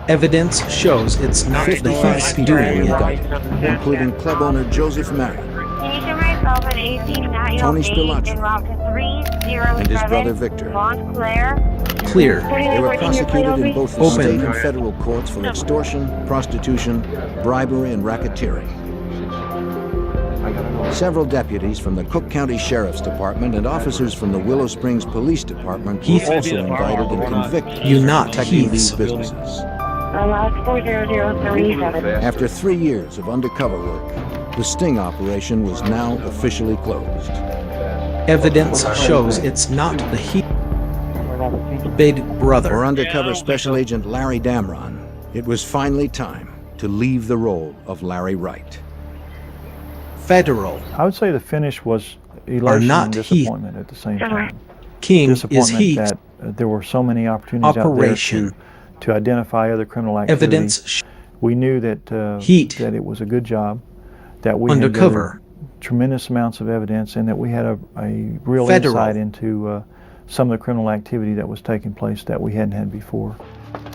Evidence shows it's not the Heath's doing it. Including club owner Joseph Mara, Tony Spilacci, and his brother Victor. Clear. They were prosecuted in both the state and federal courts for extortion, prostitution, bribery, and racketeering. Several deputies from the Cook County Sheriff's Department and officers from the Willow Springs Police Department were also indicted and convicted You for not protecting these Heath's. businesses. After 3 years of undercover work, the sting operation was now officially closed. Evidence shows it's not the Heath. Big Brother. For undercover Special Agent Larry Damron, it was finally time to leave the role of Larry Wright. Federal. I would say the finish was elation not and disappointment at the same time. King is Disappointment Heath. that there were so many opportunities Operation. out there to identify other criminal activity. Evidence. We knew that Heat. that it was a good job, that we Undercover. had tremendous amounts of evidence, and that we had a real Federal. insight into some of the criminal activity that was taking place that we hadn't had before.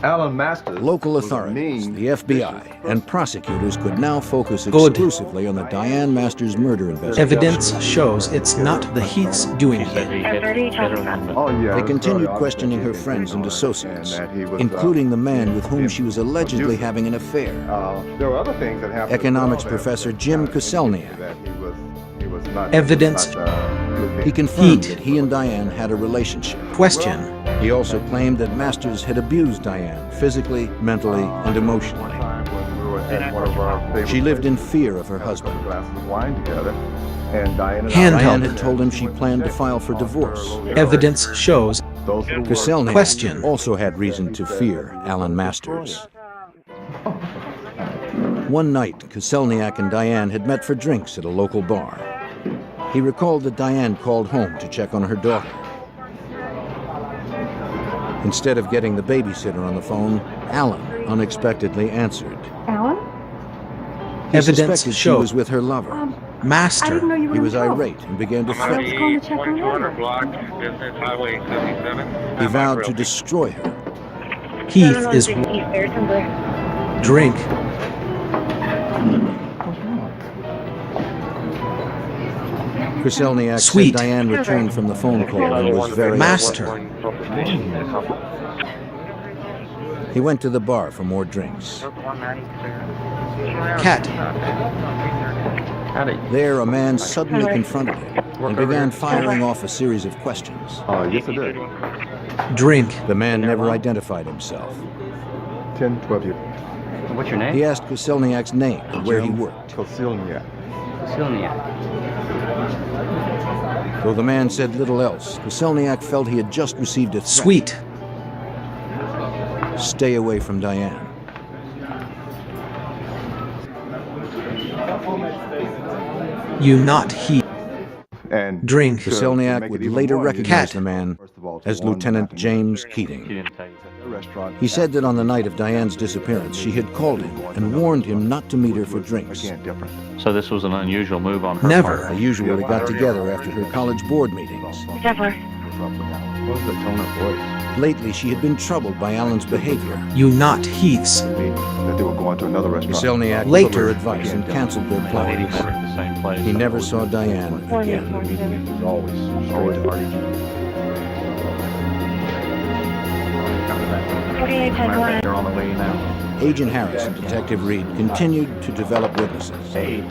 Alan Masters. Local authorities, the FBI, and prosecutors could now focus exclusively on the Diane Masters murder investigation. Evidence shows it's not the Heath's doing it. They continued questioning her friends and associates, including the man with whom she was allegedly having an affair. There were other things that happened. Economics professor Jim Koselniak. Evidence. He confirmed that he and Diane had a relationship. Question. He also claimed that Masters had abused Diane physically, mentally, and emotionally. She lived in fear of her husband. Diane had told him she planned to file for divorce. Evidence shows. Koselniak Question. also had reason to fear Alan Masters. One night, Koselniak and Diane had met for drinks at a local bar. He recalled that Diane called home to check on her daughter. Instead of getting the babysitter on the phone, Alan unexpectedly answered. Alan? He suspected she was with her lover. Master. He was irate and began to threaten her. 2200 block, business highway 77. He vowed to destroy her. Heath is drink. Kryselniak Sweet. said Diane returned from the phone call and was very Master. He went to the bar for more drinks. Cat. There, a man suddenly confronted him and began firing off a series of questions. Yes, I did. Drink. The man never identified himself. 10, 12 years. What's your name? He asked Kryselniak's name and where he worked. Kryselniak. Though the man said little else, Kryselniak felt he had just received a threat. Sweet. Stay away from Diane. You not heat. And drink. Kryselniak would later recognize the man as Lieutenant James Keating. He said that on the night of Diane's disappearance, she had called him and warned him not to meet her for drinks. So this was an unusual move on her Never. part. They usually got together after her college board meetings. Never. What was the tone of voice? Lately, she had been troubled by Alan's behavior. You not Heaths. That they were going to another restaurant. Kryselniak took Later. her advice and canceled their plans. The same place. He never saw Diane again. It was always straight to RDG. They're on the way now. Agent Harris and Detective Reed continued to develop witnesses. Hey,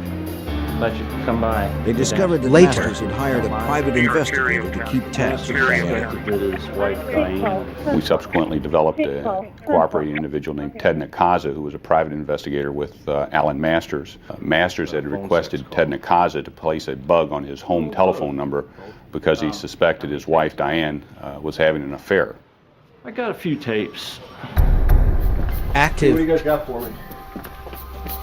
let you come by. They discovered that Later. Masters had hired a private investigator to keep tabs on Diane. With his wife Diane. We subsequently developed a cooperating individual named Ted Nakaza, who was a private investigator with Alan Masters. Masters had requested Ted Nakaza to place a bug on his home telephone number because he suspected his wife Diane was having an affair. I got a few tapes. Active. What do you guys got for me?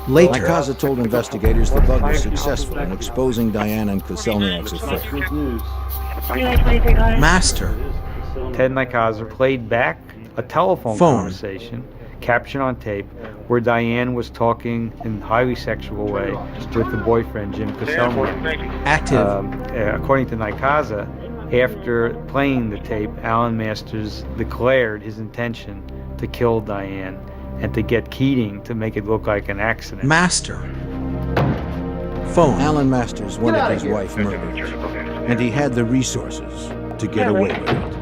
Later. Nakaza told investigators the bug was successful in exposing Diane and Kryselniak's affair. Master. Ted Nikaza played back a telephone Phone. conversation captured on tape where Diane was talking in a highly sexual way with the boyfriend, Jim Kryselniak. Active. According to Nikaza, after playing the tape, Alan Masters declared his intention to kill Diane and to get Keating to make it look like an accident. Master. Phone. Alan Masters wanted his wife murdered, and he had the resources to get away with it.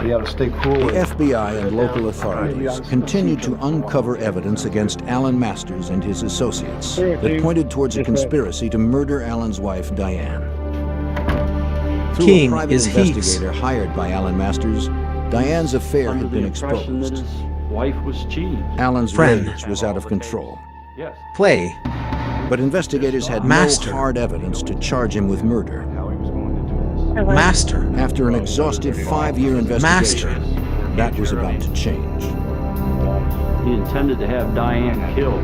You gotta stay cool. The FBI and local authorities continued to uncover evidence against Alan Masters and his associates that pointed towards a conspiracy to murder Alan's wife, Diane. Through King a private is investigator hired by Alan Masters, Diane's affair had been exposed. Wife was cheating. Alan's Friend. rage was out of control. Yes. Play. But investigators had Master. no hard evidence to charge him with murder. Master. After an exhaustive 5-year investigation, that was about to change. He intended to have Diane killed.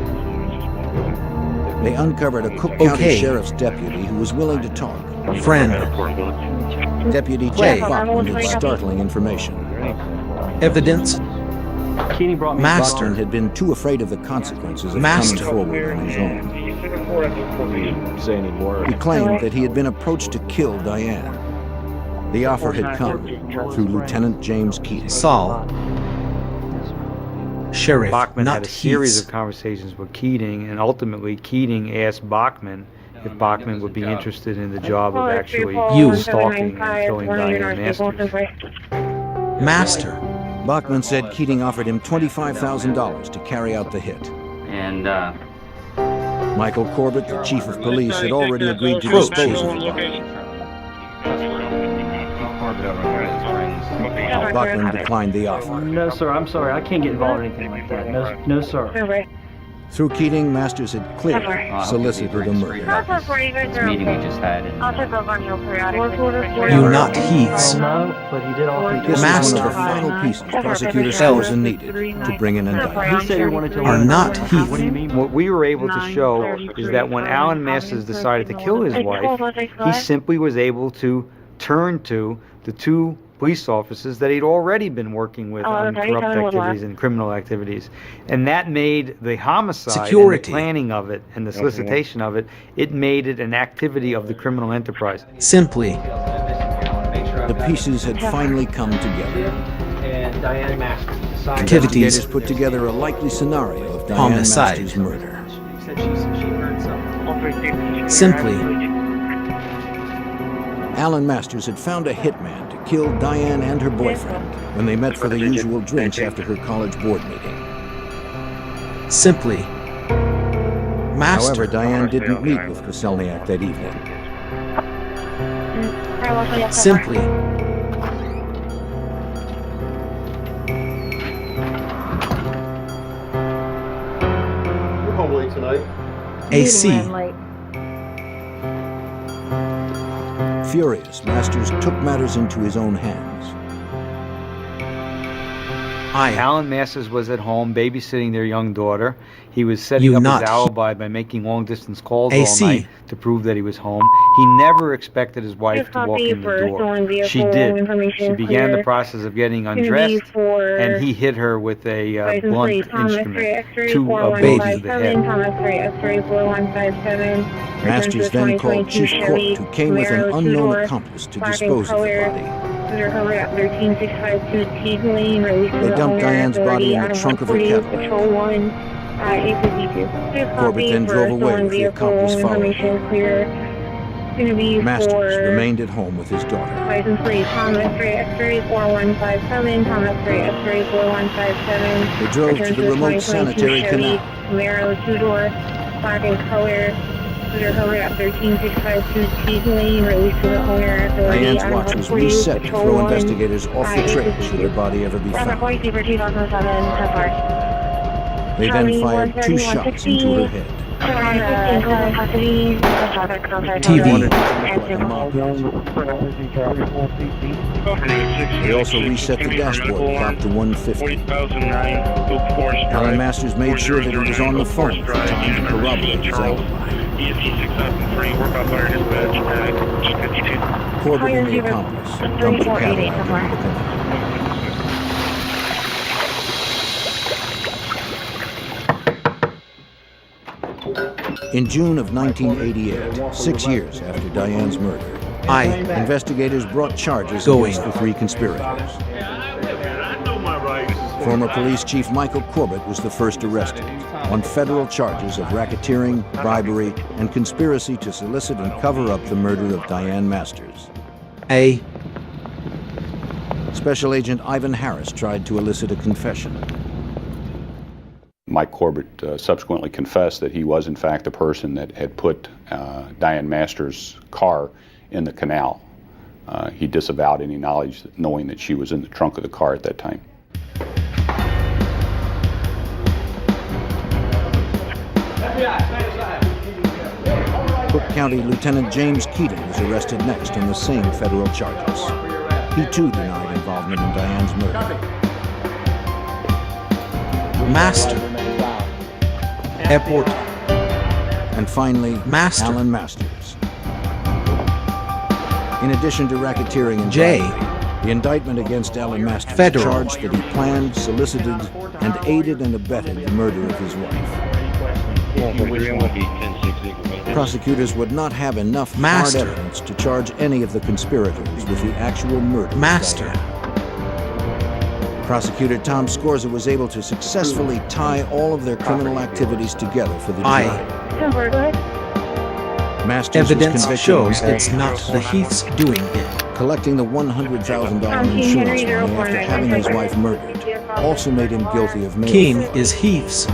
They uncovered a Cook County Sheriff's deputy who was willing to talk. Friend. Deputy Play. Jack Bachman had startling information. Evidence. Keating brought me Master. Bachman had been too afraid of the consequences of Master. coming forward on his own. Say any more. He claimed that he had been approached to kill Diane. The offer had come through Lieutenant James Keating. Saul. Sheriff. Bachman not had a series Heaths. of conversations with Keating, and ultimately Keating asked Bachman if Bachman would be interested in the job of actually stalking and killing Diane Masters. Master. Bachman said Keating offered him $25,000 to carry out the hit. And Michael Corbett, the chief of police, had already agreed to dispose of the body. Bachman declined the offer. No, sir, I'm sorry. I can't get involved in anything like that. No, sir. Through Keating, Masters had clearly solicited a murder. this meeting we just had. You not Heaths. No, but he did offer This was Master. one of the final pieces Prosecutor Scozen needed to bring an indictment. He said he wanted to Are not Heath. What do you mean? What we were able to show is that when Alan Masters decided to kill his wife, he simply was able to turned to the two police officers that he'd already been working with on corrupt activities and criminal activities. And that made the homicide and the planning of it and the solicitation of it, it made it an activity of the criminal enterprise. Simply. The pieces had finally come together. And Diane Masters decided Investigators put together a likely scenario of Diane Masters' murder. Simply. Alan Masters had found a hitman to kill Diane and her boyfriend when they met for the usual drinks after her college board meeting. Simply. Master. However, Diane didn't meet with Koselniak that evening. Simply. You're home late tonight. AC. Furious, Masters took matters into his own hands. Alan Masters was at home babysitting their young daughter. He was setting up his alibi by making long-distance calls all night to prove that he was home. He never expected his wife to walk in the door. She did. She began the process of getting undressed, and he hit her with a blunt instrument to a baby to the head. Masters then called Chief Court, who came with an unknown accomplice to dispose of the body. They dumped Diane's body in the trunk of her Cadillac. Corbett then drove away with the accomplice following him. Masters remained at home with his daughter. License plate Thomas 3X3 4157, Thomas 3X3 4157. They drove to the remote sanitary canal. Camaro 2-door, black and color. Cover at 13652 Teague Lane, released to the owner. Diane's watch was reset to throw investigators off the trail should her body ever be found. They then fired 2 shots into her head. TV. They also reset the dashboard clock to 150. Alan Masters made sure that he was on the phone at the time to corroborate his alibi. Corbett and the accomplice dumped the Cadillac into the canal. In June of 1988, 6 years after Diane's murder, investigators brought charges against the 3 conspirators. Former police chief Michael Corbett was the first arrested on federal charges of racketeering, bribery, and conspiracy to solicit and cover up the murder of Diane Masters. Special Agent Ivan Harris tried to elicit a confession. Mike Corbett subsequently confessed that he was in fact the person that had put Diane Masters' car in the canal. He disavowed any knowledge, knowing that she was in the trunk of the car at that time. Cook County Lieutenant James Keaton was arrested next on the same federal charges. He too denied involvement in Diane's murder. Master. Airport. And finally, Master. Alan Masters. In addition to racketeering and bribery, the indictment against Alan Masters charged that he planned, solicited, and aided and abetted the murder of his wife. Prosecutors would not have enough hard evidence to charge any of the conspirators with the actual murder. Prosecutor Tom Scorza was able to successfully tie all of their criminal activities together for the jury. Masters Evidence shows it's not the Heath's doing it. Collecting the $100,000 insurance money after having his wife murdered also made him guilty of murder. King is Heath's.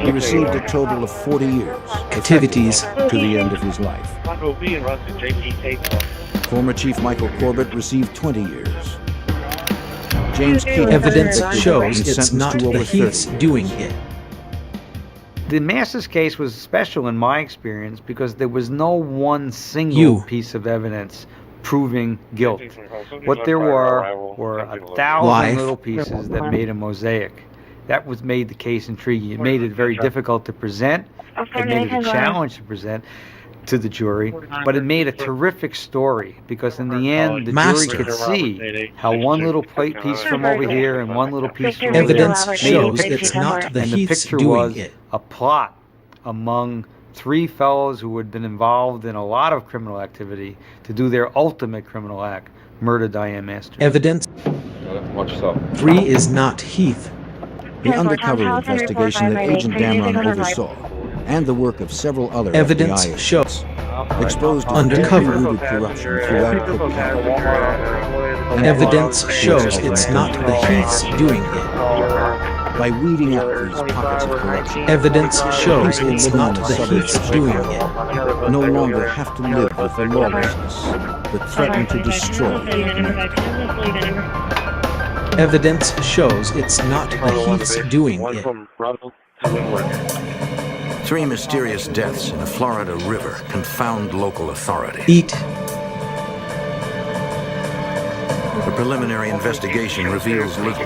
He received a total of 40 years, activities to the end of his life. Former Chief Michael Corbett received 20 years. James Keaton evidence shows it's not the Heath's doing it. The Masters case was special in my experience because there was no one single piece of evidence proving guilt. What there were 1,000 little pieces that made a mosaic. That made the case intriguing. It made it very difficult to present. It made it a challenge to present. to the jury, but it made a terrific story because in the end, the jury could see how one little piece from over here and one little piece from over there Evidence shows it's not the and the Heaths picture doing was it. a plot among 3 fellows who had been involved in a lot of criminal activity to do their ultimate criminal act, murder Diane Masters. Evidence. Watch yourself. 3 is not Heath. The undercover investigation that Agent Damron oversaw, and the work of several other Evidence FBI shows exposed undercover deep-rooted corruption throughout Cook County. Evidence shows it's not the Heaths doing it. By weeding out these pockets of corruption, Evidence shows it's not the Heaths doing it. no longer have to live with the lawlessness that threatened to destroy them. Evidence shows it's not the Heaths doing it. 3 mysterious deaths in a Florida river confound local authorities. Eat. The preliminary investigation reveals little.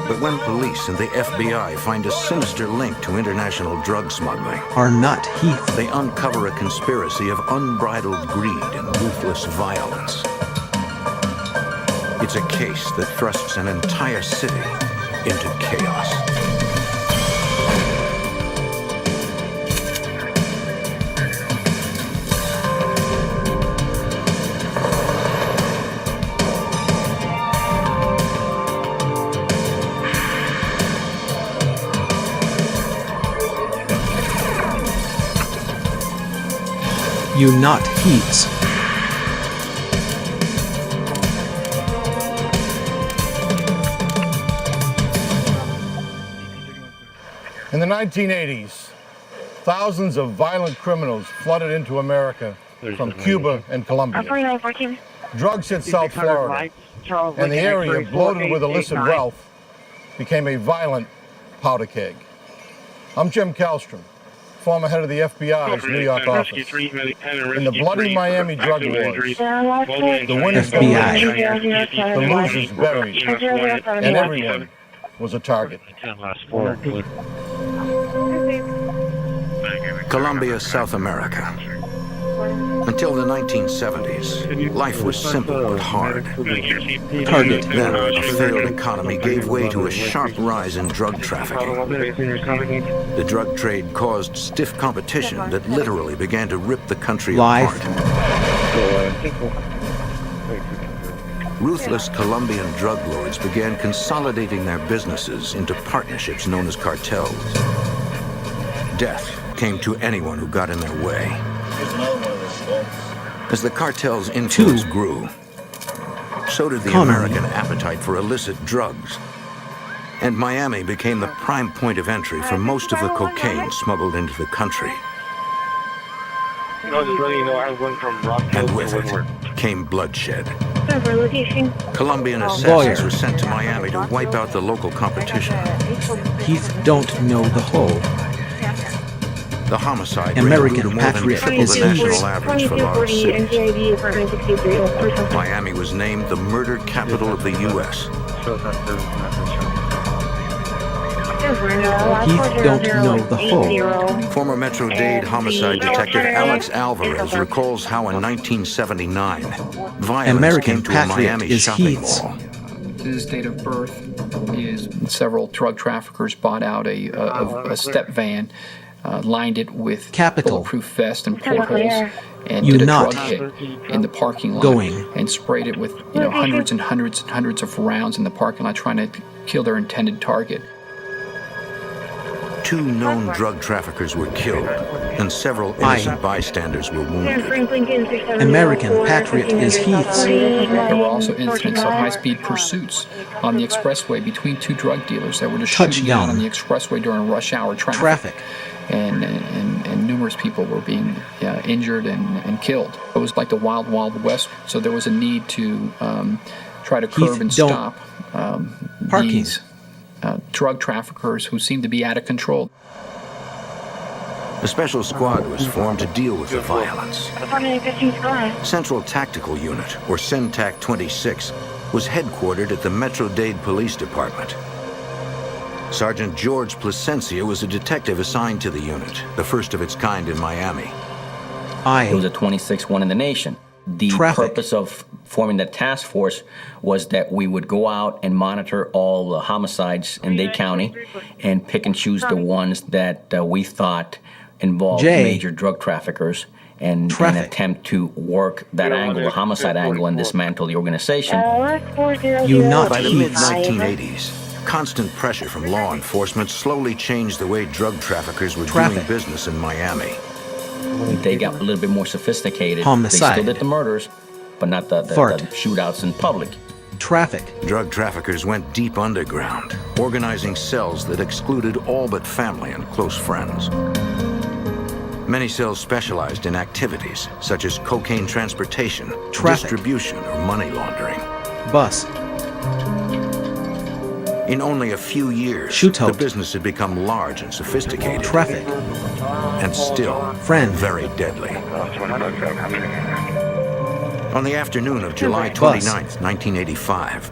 But when police and the FBI find a sinister link to international drug smuggling, Are not Heath. they uncover a conspiracy of unbridled greed and ruthless violence. It's a case that thrusts an entire city into chaos. You not Heaths. In the 1980s, thousands of violent criminals flooded into America from Cuba and Colombia. Drugs hit South Florida, and the area, bloated with illicit wealth, became a violent powder keg. I'm Jim Kallstrom, former head of the FBI's New York office. In the bloody Miami drug wars, the winners FBI. the losers buried, and everyone was a target. Colombia, South America. Until the 1970s, life was simple but hard. Target. Then, a failed economy gave way to a sharp rise in drug trafficking. The drug trade caused stiff competition that literally began to rip the country Life. apart. Ruthless Colombian drug lords began consolidating their businesses into partnerships known as cartels. Death came to anyone who got in their way. As the cartel's influence grew, so did the American appetite for illicit drugs. And Miami became the prime point of entry for most of the cocaine smuggled into the country. And with it came bloodshed. Colombian assassins were sent to Miami to wipe out the local competition. Heath don't know the whole. The homicide American rate grew to more than patriot triple is the national Heath. average for large cities. Miami was named the murder capital of the U.S. Heath don't know the whole. Former Metro-Dade homicide detective Alex Alvarez recalls how in 1979, violence American came to a patriot Miami is shopping Heath's. mall. His date of birth is several drug traffickers bought out a step van, lined it with bulletproof vest and portholes, and did a drug hit in the parking lot and sprayed it with hundreds and hundreds and hundreds of rounds in the parking lot, trying to kill their intended target. 2 known drug traffickers were killed, and several innocent bystanders were wounded. American patriot is Heath's. There were also incidents of high-speed pursuits on the expressway between 2 drug dealers that were just shooting down on the expressway during rush hour traffic. And numerous people were being injured and killed. It was like the wild, wild west. So there was a need to try to curb and stop these drug traffickers who seemed to be out of control. A special squad was formed to deal with the violence. Central Tactical Unit, or CENTAC 26, was headquartered at the Metro-Dade Police Department. Sergeant George Placencia was a detective assigned to the unit, the first of its kind in Miami. It was the 26th one in the nation. The purpose of forming that task force was that we would go out and monitor all the homicides in Dade County and pick and choose the ones that we thought involved major drug traffickers and attempt to work that angle, the homicide angle, and dismantle the organization. By the mid-1980s, constant pressure from law enforcement slowly changed the way drug traffickers were doing business in Miami. They got a little bit more sophisticated. Homicide. They still did the murders, but not the shootouts in public. Drug traffickers went deep underground, organizing cells that excluded all but family and close friends. Many cells specialized in activities such as cocaine transportation, distribution, or money laundering. In only a few years, the business had become large and sophisticated. And still, very deadly. On the afternoon of July 29th, 1985,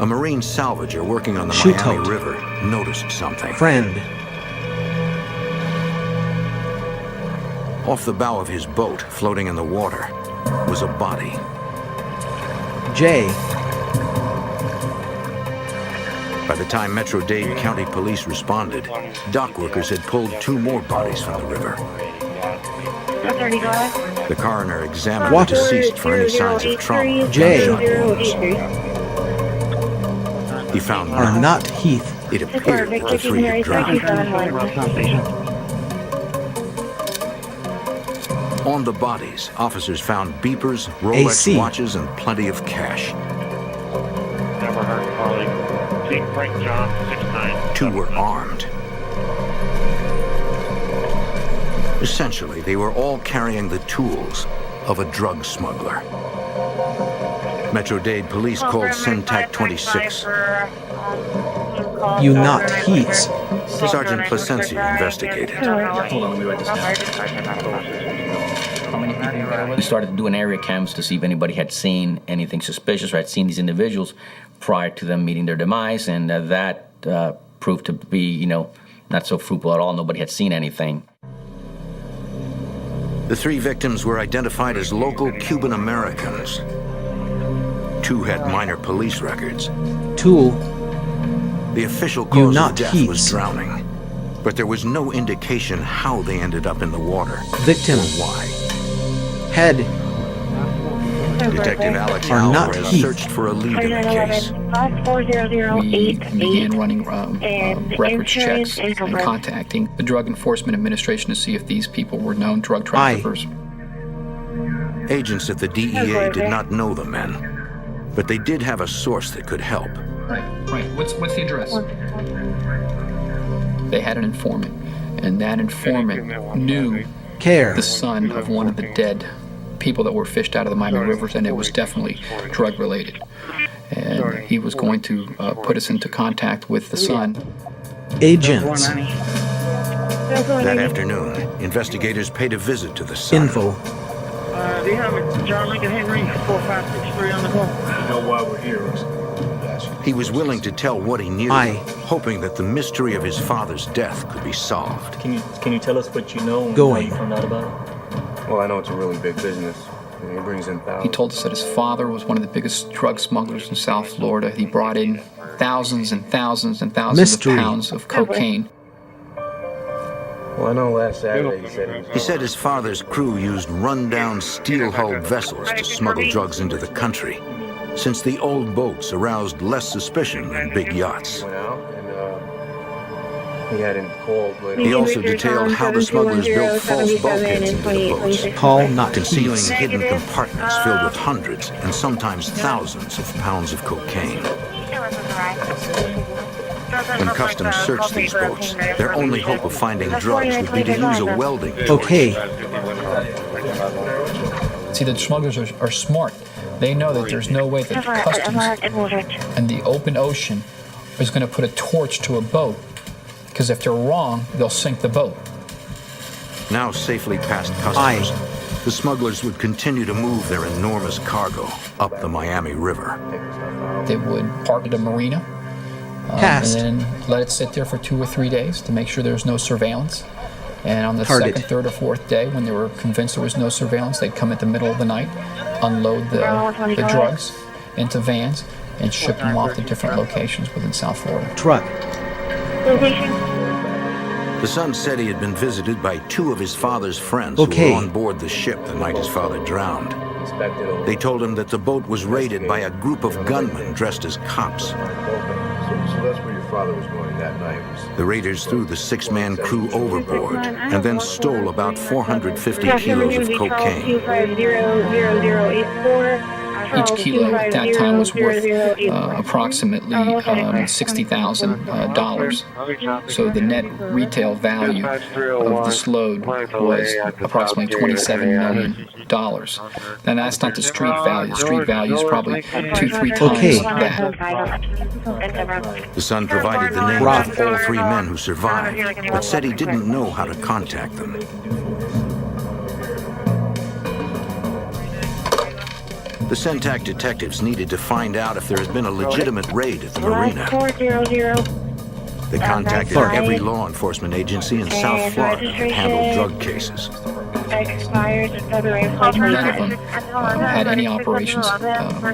a Marine salvager working on the Miami River noticed something. Off the bow of his boat, floating in the water, was a body. By the time Metro-Dade County Police responded, dock workers had pulled 2 more bodies from the river. The coroner examined the deceased for any signs of trauma, gunshot wounds. He found none. Not Heath. It appeared that the 3 had drowned. On the bodies, officers found beepers, Rolex watches, and plenty of cash. Never heard calling. Frank John, 6'9". 2 were armed. Essentially, they were all carrying the tools of a drug smuggler. Metro-Dade police called Syntac 26. You not Heaths. Sergeant Placencia investigated. We started doing area cams to see if anybody had seen anything suspicious or had seen these individuals prior to them meeting their demise, and that proved to be, not so fruitful at all. Nobody had seen anything. The 3 victims were identified as local Cuban Americans. 2 had minor police records. The official cause of death was drowning, but there was no indication how they ended up in the water. Victim. Or why. Head. Detective Alex Alvarez searched for a lead in the case. We began running records checks and contacting the Drug Enforcement Administration to see if these people were known drug traffickers. Agents at the DEA did not know the men, but they did have a source that could help. Right. What's the address? They had an informant, and that informant knew the son of one of the dead people that were fished out of the Miami rivers, and it was definitely drug-related. And he was going to put us into contact with the son. Agents. That afternoon, investigators paid a visit to the son. Do you have a John Lincoln Henry 4563 on the call? You know why we're here. He was willing to tell what he knew, hoping that the mystery of his father's death could be solved. Can you tell us what you know and how you found out about it? Well, I know it's a really big business. He brings in thousands. He told us that his father was one of the biggest drug smugglers in South Florida. He brought in thousands and thousands and thousands of pounds of cocaine. Well, I know last Saturday he said his father's crew used run-down steel-hulled vessels to smuggle drugs into the country, since the old boats aroused less suspicion than big yachts. He also detailed how the smugglers built false bulkheads into the boats, concealing hidden compartments filled with hundreds and sometimes thousands of pounds of cocaine. When customs searched these boats, their only hope of finding drugs would be to use a welding torch. See, the smugglers are smart. They know that there's no way that customs and the open ocean is going to put a torch to a boat, because if they're wrong, they'll sink the boat. Now safely past customs, the smugglers would continue to move their enormous cargo up the Miami River. They would park at a marina, and then let it sit there for 2 or 3 days to make sure there's no surveillance. And on the second, third, or fourth day, when they were convinced there was no surveillance, they'd come at the middle of the night, unload the drugs into vans, and ship them off to different locations within South Florida. Truck. The son said he had been visited by two of his father's friends who were on board the ship the night his father drowned. They told him that the boat was raided by a group of gunmen dressed as cops. So that's where your father was going that night. The raiders threw the 6-man crew overboard and then stole about 450 kilos of cocaine. Each kilo at that time was worth approximately $60,000. So the net retail value of this load was approximately $27 million. And that's not the street value. The street value is probably 2-3 times that. The son provided the names of all 3 men who survived, but said he didn't know how to contact them. The Centac detectives needed to find out if there had been a legitimate raid at the marina. They contacted every law enforcement agency in South Florida that handled drug cases. Expired in February of None of them had any operations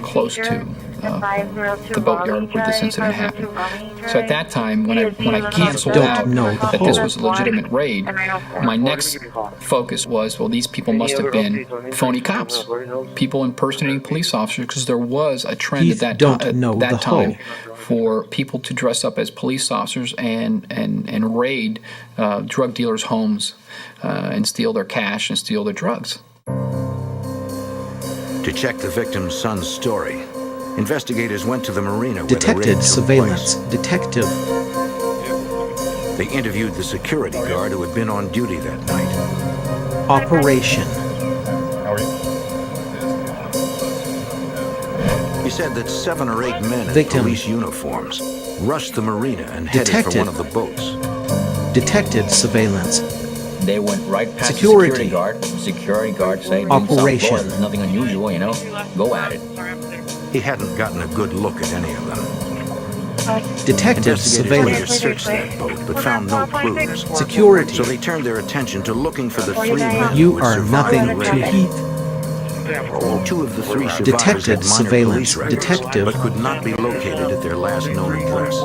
close to the boatyard where this incident happened. So at that time, when I canceled out that this was a legitimate raid, my next focus was, well, these people must have been phony cops, people impersonating police officers, because there was a trend at that time for people to dress up as police officers and raid drug dealers' homes and steal their cash and steal their drugs. To check the victim's son's story, investigators went to the marina where Detected the raid took surveillance. place. Detective. They interviewed the security guard who had been on duty that night. Operation. He said that 7 or 8 men in police uniforms rushed the marina and headed for one of the boats. Detected surveillance. They went right past Security. the security guard. Security guard saying, Operation. There's nothing unusual, you know. Go at it. He hadn't gotten a good look at any of them. Detective surveillance. Investigators searched that boat but found no clues. Security. So they turned their attention to looking for the 3 men You who are had survived nothing the to raid. Heath. 2 of the 3 survivors Detected had minor surveillance. police records, Detective. but could not be located at their last known address.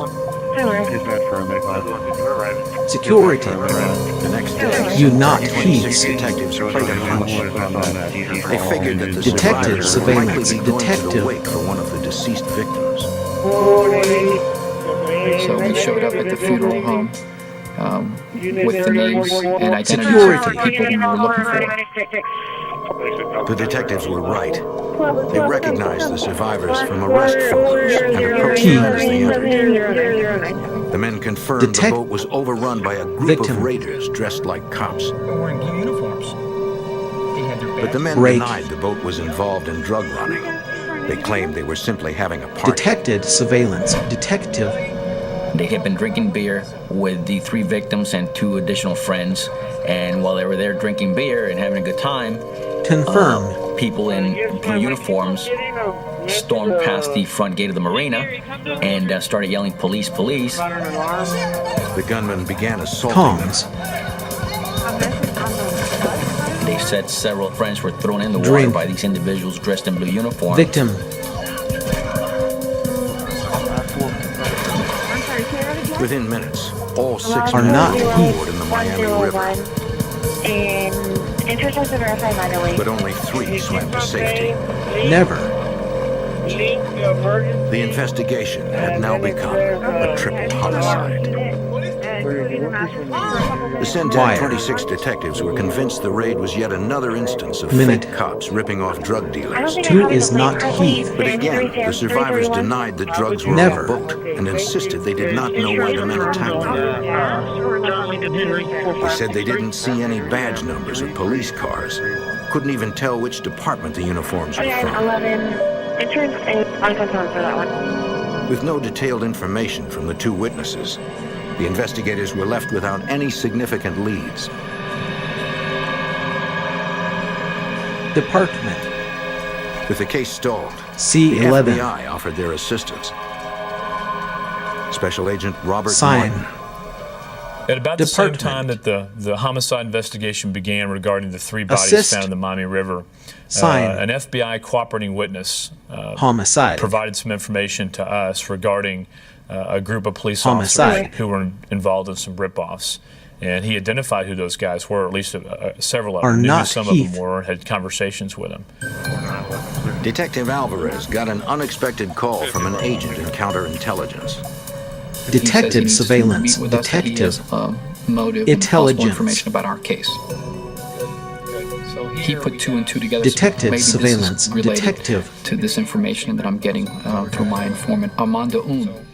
Security. The next day, You not 26 Heath. detectives played a hunch. They figured that the Detective survivors would likely surveillance. be going to the Detective. wake for one of the deceased victims. So we showed up at the funeral home with the names and identities Security. of the people we were looking for. The detectives were right. They recognized the survivors from arrest photos and approached them as they entered. The men confirmed the boat was overrun by a group of raiders dressed like cops. Wearing blue uniforms. But the men denied the boat was involved in drug running. They claimed they were simply having a party. Detected surveillance. Detective. They had been drinking beer with the 3 victims and 2 additional friends. And while they were there drinking beer and having a good time, Confirmed. People in blue uniforms stormed past the front gate of the marina and started yelling, "Police, police." The gunmen began assaulting Comms. them. They said several friends were thrown in the water by these individuals dressed in blue uniforms. Victim. Within minutes, all 6 Are men not were Heath. aboard in the Miami River. But only 3 swam to safety. Never. The investigation had now become a triple homicide. The Centac 26 detectives were convinced the raid was yet another instance of fake cops ripping off drug dealers. 2 is not Heath. But again, the survivors denied the drugs were Never. on the boat and insisted they did not know why the men attacked them. They said they didn't see any badge numbers of police cars, couldn't even tell which department the uniforms were from. With no detailed information from the 2 witnesses, the investigators were left without any significant leads. Department. With the case stalled, C11. the FBI offered their assistance. Special Agent Robert Sign. Martin. At about the same time that the homicide investigation began regarding the 3 bodies found in the Miami River, an FBI cooperating witness provided some information to us regarding a group of police officers who were involved in some rip-offs. And he identified who those guys were, at least several of them, knew who some of them were, and had conversations with them. Detective Alvarez got an unexpected call from an agent in counterintelligence. Detective surveillance, detective motive, intelligence, information about our case. He put 2 and 2 together. Detective so surveillance, detective to this information that I'm getting through my informant Armando Un.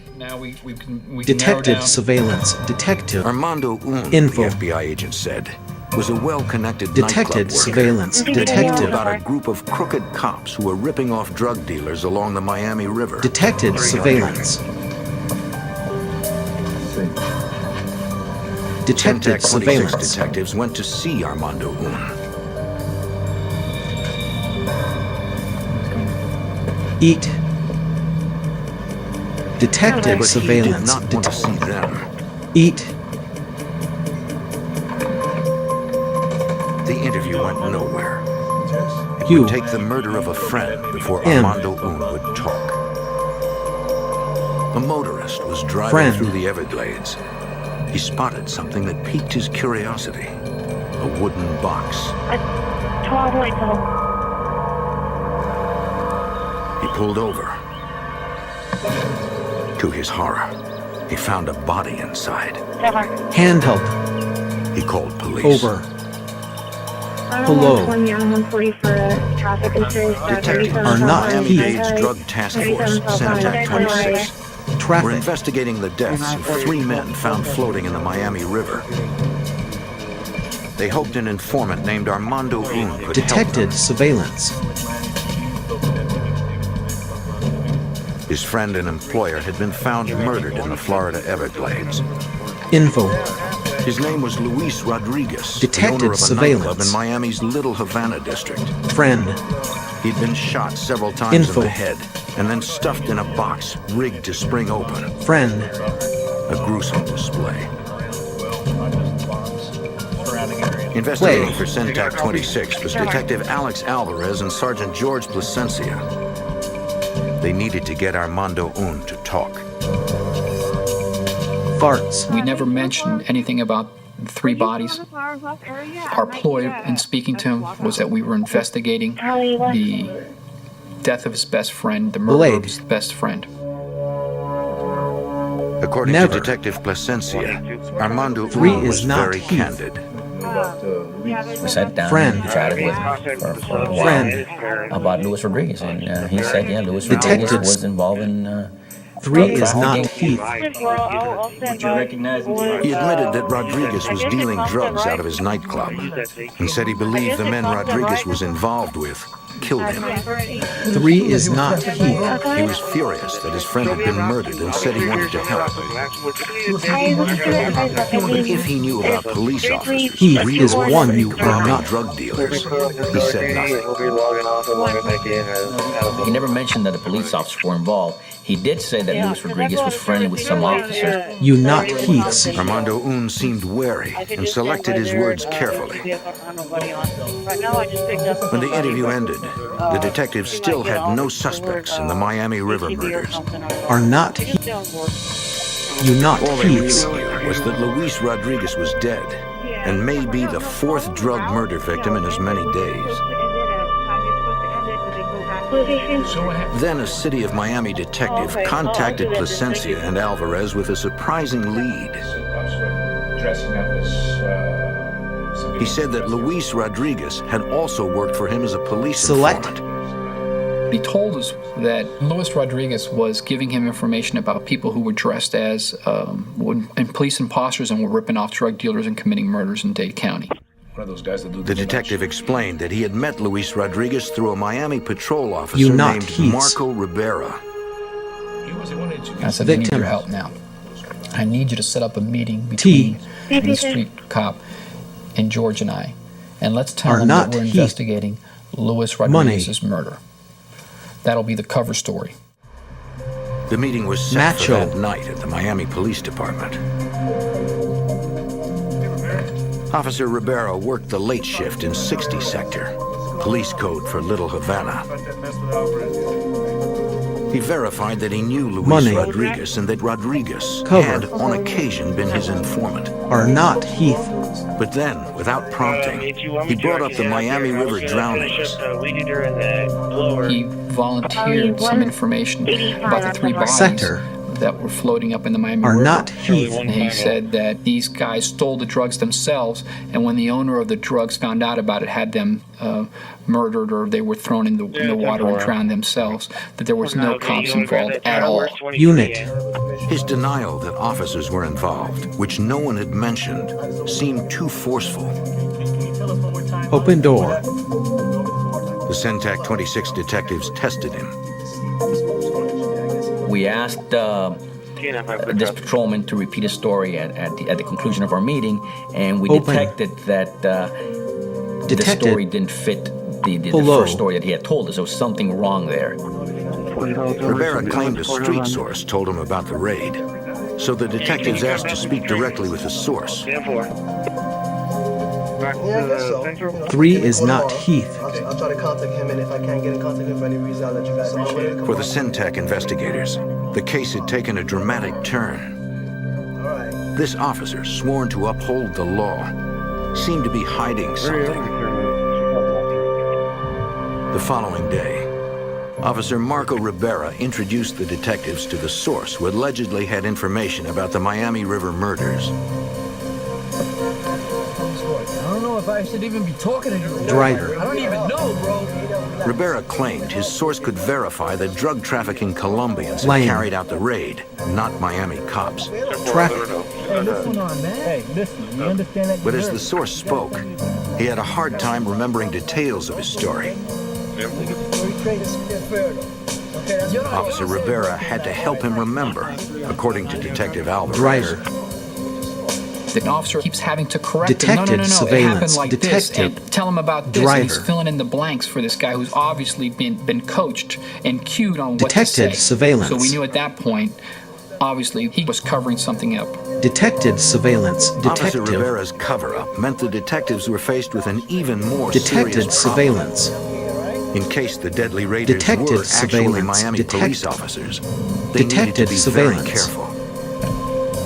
Detective surveillance, detective Armando Un, info. the FBI agent said, was a well-connected detected surveillance, detective about a group of crooked cops who were ripping off drug dealers along the Miami River. Detected surveillance. Detective surveillance. Detectives went to see Armando Un. Eat. Detective surveillance. He did not want to see them. Eat. The interview went nowhere. It would take the murder of a friend before Armando Un would talk. A motorist was driving through the Everglades. He spotted something that piqued his curiosity. A wooden box. He pulled over. To his horror, he found a body inside. Handheld. He called police. Over. Hello. Detectives are not Miami-Dade's Drug Task Force, Syntax 26. We're investigating the deaths of 3 men found floating in the Miami River. They hoped an informant named Armando Un could detected surveillance. His friend and employer had been found murdered in the Florida Everglades. Info. His name was Luis Rodriguez, detected the owner of a surveillance nightclub in Miami's Little Havana district. Friend. He'd been shot several times in the head and then stuffed in a box rigged to spring open. Friend. A gruesome display. Investigating for Syntax 26 was Detective Alex Alvarez and Sergeant George Plasencia. They needed to get Armando Un to talk. Farts. We never mentioned anything about 3 bodies. Our ploy in speaking to him was that we were investigating the death of his best friend, the murder of his best friend. According to Detective Plasencia, Armando Un was very candid. We sat down and chatted with him for a while about Luis Rodriguez, and he said, yeah, Luis Rodriguez was involved in 3 is not heath. Would you recognize him? He admitted that Rodriguez was dealing drugs out of his nightclub. He said he believed the men Rodriguez was involved with killed him. 3 is not heath. He was furious that his friend had been murdered and said he wanted to help. But if he knew about police officers, heath is one you are not. Drug dealers, he said nothing. He never mentioned that the police officers were involved. He did say that Luis Rodriguez was friendly with some officers. You not heaths. Armando Un seemed wary and selected his words carefully. When the interview ended, the detectives still had no suspects in the Miami River murders. Are not heaths. You not heaths. All they really knew was that Luis Rodriguez was dead and may be the 4th drug murder victim in as many days. Then a City of Miami detective contacted Plasencia and Alvarez with a surprising lead. He said that Luis Rodriguez had also worked for him as a police informant. He told us that Luis Rodriguez was giving him information about people who were dressed as police imposters and were ripping off drug dealers and committing murders in Dade County. The detective explained that he had met Luis Rodriguez through a Miami patrol officer named Marco Rivera. I said, I need your help now. I need you to set up a meeting between the street cop and George and I. And let's tell him that we're investigating Luis Rodriguez's murder. That'll be the cover story. The meeting was set for that night at the Miami Police Department. Officer Rivera worked the late shift in 60 sector, police code for Little Havana. He verified that he knew Luis Rodriguez and that Rodriguez had, on occasion, been his informant. Are not Heath. But then, without prompting, he brought up the Miami River drownings. He volunteered some information about the 3 bodies that were floating up in the Miami River. Not Heath. And he said that these guys stole the drugs themselves, and when the owner of the drugs found out about it, had them murdered, or they were thrown in the water and drowned themselves, that there was no cops involved at all. Unit. His denial that officers were involved, which no one had mentioned, seemed too forceful. Open door. The CENTAC 26 detectives tested him. We asked this patrolman to repeat his story at the conclusion of our meeting, and we detected that the story didn't fit the first story that he had told us. There was something wrong there. Rivera claimed a street source told him about the raid, so the detectives asked to speak directly with the source. 3 is not Heath. I'll try to contact him, and if I can't get in contact with him for any reason, I'll let you guys know. For the CENTAC investigators, the case had taken a dramatic turn. This officer, sworn to uphold the law, seemed to be hiding something. The following day, Officer Marco Rivera introduced the detectives to the source who allegedly had information about the Miami River murders. I don't know if I should even be talking to you. Driver. I don't even know, bro. Rivera claimed his source could verify that drug trafficking Colombians had carried out the raid, not Miami cops. Traffic. Hey, what's going on, man? Hey, listen, you understand that? But as the source spoke, he had a hard time remembering details of his story. Officer Rivera had to help him remember, according to Detective Alvarez. Driver. The officer keeps having to correct Detective him. No, surveillance. It happened like Detective. this. And tell him about this. Driver. And he's filling in the blanks for this guy who's obviously been coached and cued on what Detective to say. surveillance. So we knew at that point, obviously, he was covering something up. Detective surveillance. Officer Detective. Rivera's cover-up meant the detectives were faced with an even more Detective serious problem. surveillance. In case the deadly raiders Detective were actually surveillance. Miami police officers, they needed to be surveillance. very careful.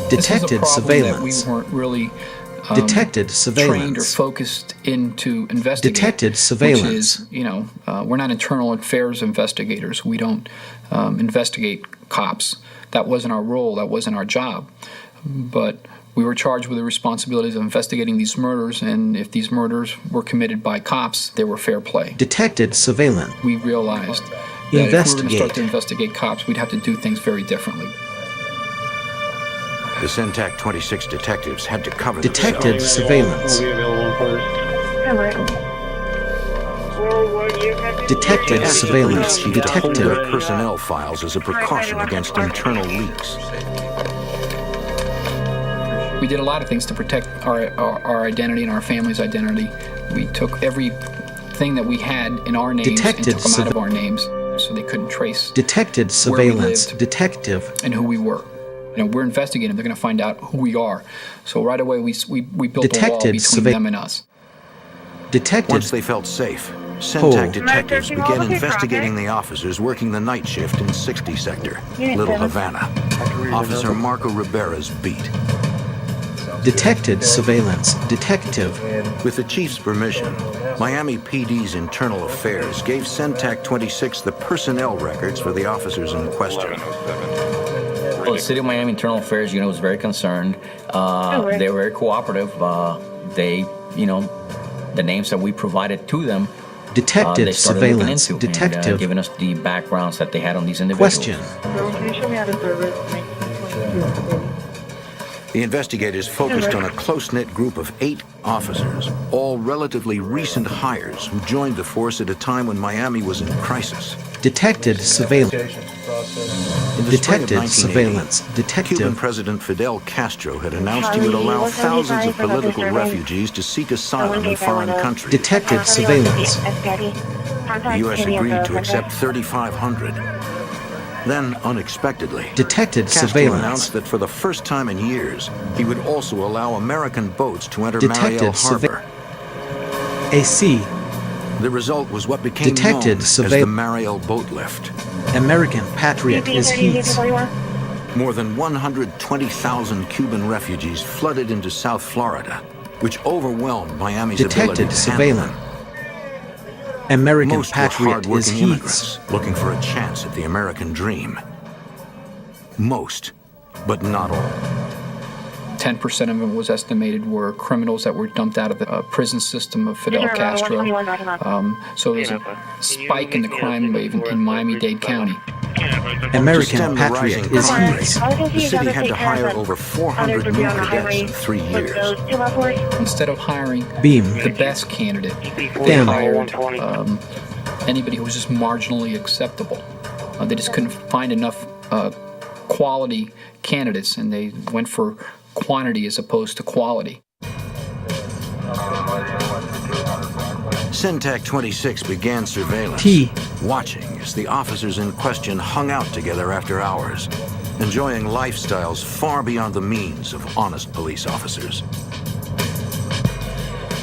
Detective surveillance. That we weren't really detected surveillance. trained or focused into investigating. Detected surveillance. Which is, we're not internal affairs investigators. We don't investigate cops. That wasn't our role. That wasn't our job. But we were charged with the responsibilities of investigating these murders, and if these murders were committed by cops, they were fair play. Detected surveillance. We realized that if we were going to start to investigate cops, we'd have to do things very differently. The CENTAC 26 detectives had to cover Detected themselves. surveillance. Detected surveillance. Detective Detective. personnel files as a precaution against internal leaks. We did a lot of things to protect our identity and our family's identity. We took everything that we had in our names Detected and took them out of our names so they couldn't trace Detected surveillance. Detective. and who we were. We're investigating. They're going to find out who we are. So right away, we built a wall between them and us. Detected. Once they felt safe, CENTAC detectives began investigating the officers working the night shift in 60 sector, Little Havana. Officer Marco Rivera's beat. Detected surveillance. Detective. With the chief's permission, Miami PD's internal affairs gave CENTAC 26 the personnel records for the officers in question. Well, the City of Miami Internal Affairs Unit was very concerned. They were very cooperative. The names that we provided to them, Detected they started surveillance. looking into Detective. and giving us the backgrounds that they had on these individuals. Question. Can you show me how to service? The investigators focused on a close-knit group of 8 officers, all relatively recent hires who joined the force at a time when Miami was in crisis. Detected surveillance. In the spring of Detected 1980, surveillance. Cuban Detective. President Fidel Castro had announced he would allow thousands of political refugees to seek asylum in foreign countries. Detected surveillance. The U.S. agreed to accept 3,500. Then, unexpectedly, detected Castro surveillance. announced that for the first time in years, he would also allow American boats to enter Detected Mariel Harbor. AC. The result was what became Detected known as the Mariel Boat Lift. American Patriot is heath. More than 120,000 Cuban refugees flooded into South Florida, which overwhelmed Miami's ability to handle them. American Most Patriot were hard-working is immigrants looking for a chance at the American dream. Most, but not all. 10% of them was estimated were criminals that were dumped out of the prison system of Fidel Castro. So there's a spike in the crime wave in Miami-Dade County. American Patriot is heath. The city had to hire over 400 new cadets in 3 years. Instead of hiring Beam. the best candidate, they hired anybody who was just marginally acceptable. They just couldn't find enough quality candidates, and they went for quantity as opposed to quality. Centec 26 began surveillance, watching as the officers in question hung out together after hours, enjoying lifestyles far beyond the means of honest police officers.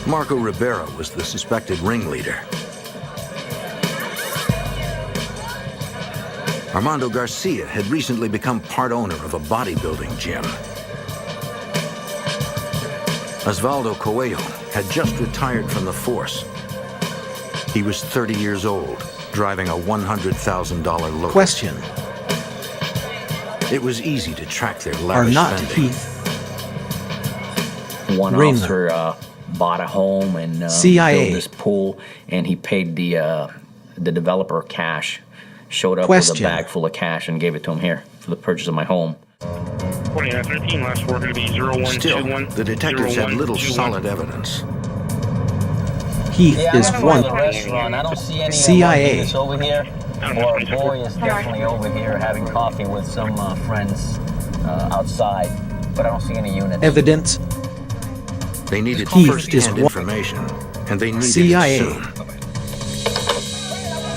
Marco Rivera was the suspected ringleader. Armando Garcia had recently become part owner of a bodybuilding gym. Osvaldo Coelho had just retired from the force. He was 30 years old, driving a $100,000 Lotus. Question. It was easy to track their Are lavish not spending. heath. One officer bought a home and built this pool, and he paid the developer cash. Showed up with a bag full of cash and gave it to him here for the purchase of my home. 13, last four going to be 0121. Still, the detectives had little solid evidence. Heath is one. I don't see any CIA. over here. Or a boy is definitely over here having coffee with some friends outside, but I don't see any units. Evidence. They needed Heath first-hand information, and they needed CIA. it soon.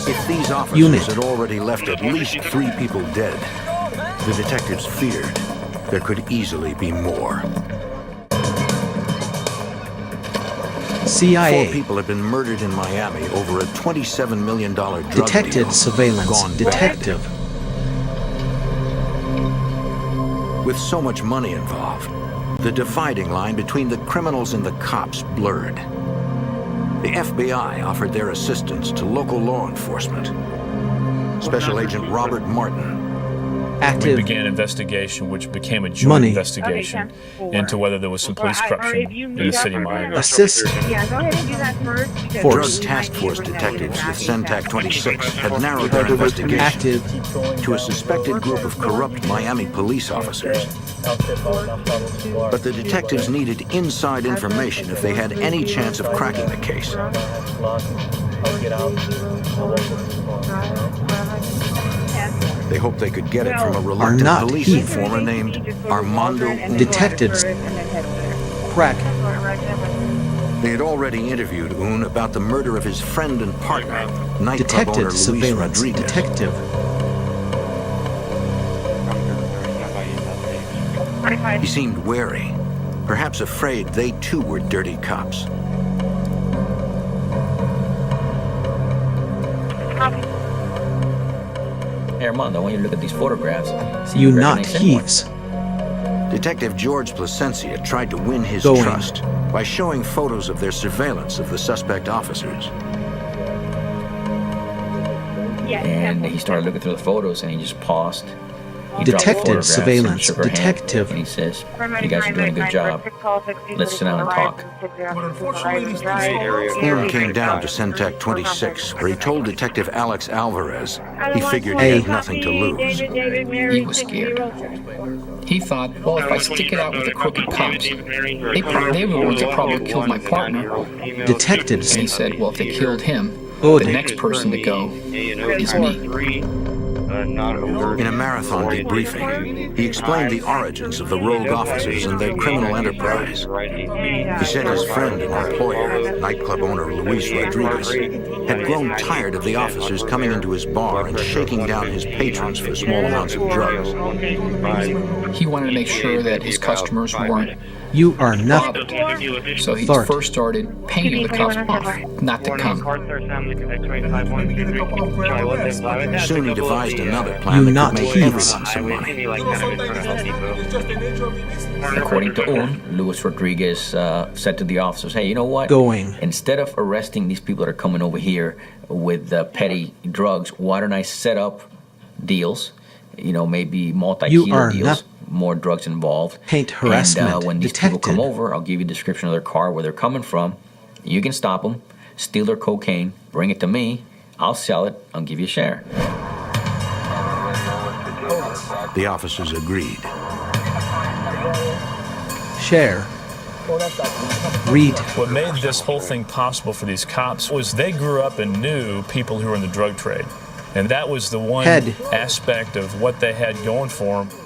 If these officers had already left at least 3 people dead, the detectives feared there could easily be more. CIA. 4 people had been murdered in Miami over a $27 million drug Detected deal. surveillance. Gone Detective. bad. With so much money involved, the dividing line between the criminals and the cops blurred. The FBI offered their assistance to local law enforcement. Special Agent Robert Martin. Active. We began an investigation which became a joint investigation into whether there was some police corruption in the city of Miami. Assist. Yeah, go ahead and do that first. Drug Task Force detectives with Centec 26 had narrowed their investigation to a suspected group of corrupt Miami police officers. But the detectives needed inside information if they had any chance of cracking the case. They hoped they could get it from a reluctant police informer named Armando. Detectives. Crack. They had already interviewed Un about the murder of his friend and partner, nightclub owner Detected Luis surveillance. Rodriguez. Detective. He seemed wary, perhaps afraid they too were dirty cops. Hey, Armando, when you look at these photographs, You not heaths. Detective George Placencia tried to win his trust by showing photos of their surveillance of the suspect officers. And he started looking through the photos, and he just paused. He Detected surveillance. Detective. And he says, "You guys are doing a good job. Let's sit down and talk." Un came down to Centec 26, where he told Detective Alex Alvarez he figured he had nothing to lose. He was scared. He thought, well, if I stick it out with the crooked cops, they were the ones that probably killed my partner. Detected. And he said, well, if they killed him, the next person to go is me. In a marathon debriefing, he explained the origins of the rogue officers and their criminal enterprise. He said his friend and employer, nightclub owner Luis Rodriguez, had grown tired of the officers coming into his bar and shaking down his patrons for small amounts of drugs. He wanted to make sure that his customers weren't You are nothing. So he first started paying the cops off not to come. Soon he devised another plan that could make everyone some money. According to Un, Luis Rodriguez said to the officers, hey, you know what? Instead of arresting these people that are coming over here with petty drugs, why don't I set up deals, maybe multi-kilo deals, more drugs involved. Paint harassment. And when these people come over, I'll give you a description of their car, where they're coming from. You can stop them, steal their cocaine, bring it to me. I'll sell it. I'll give you a share. The officers agreed. Share. Read. What made this whole thing possible for these cops was they grew up and knew people who were in the drug trade. And that was the one aspect of what they had going for them.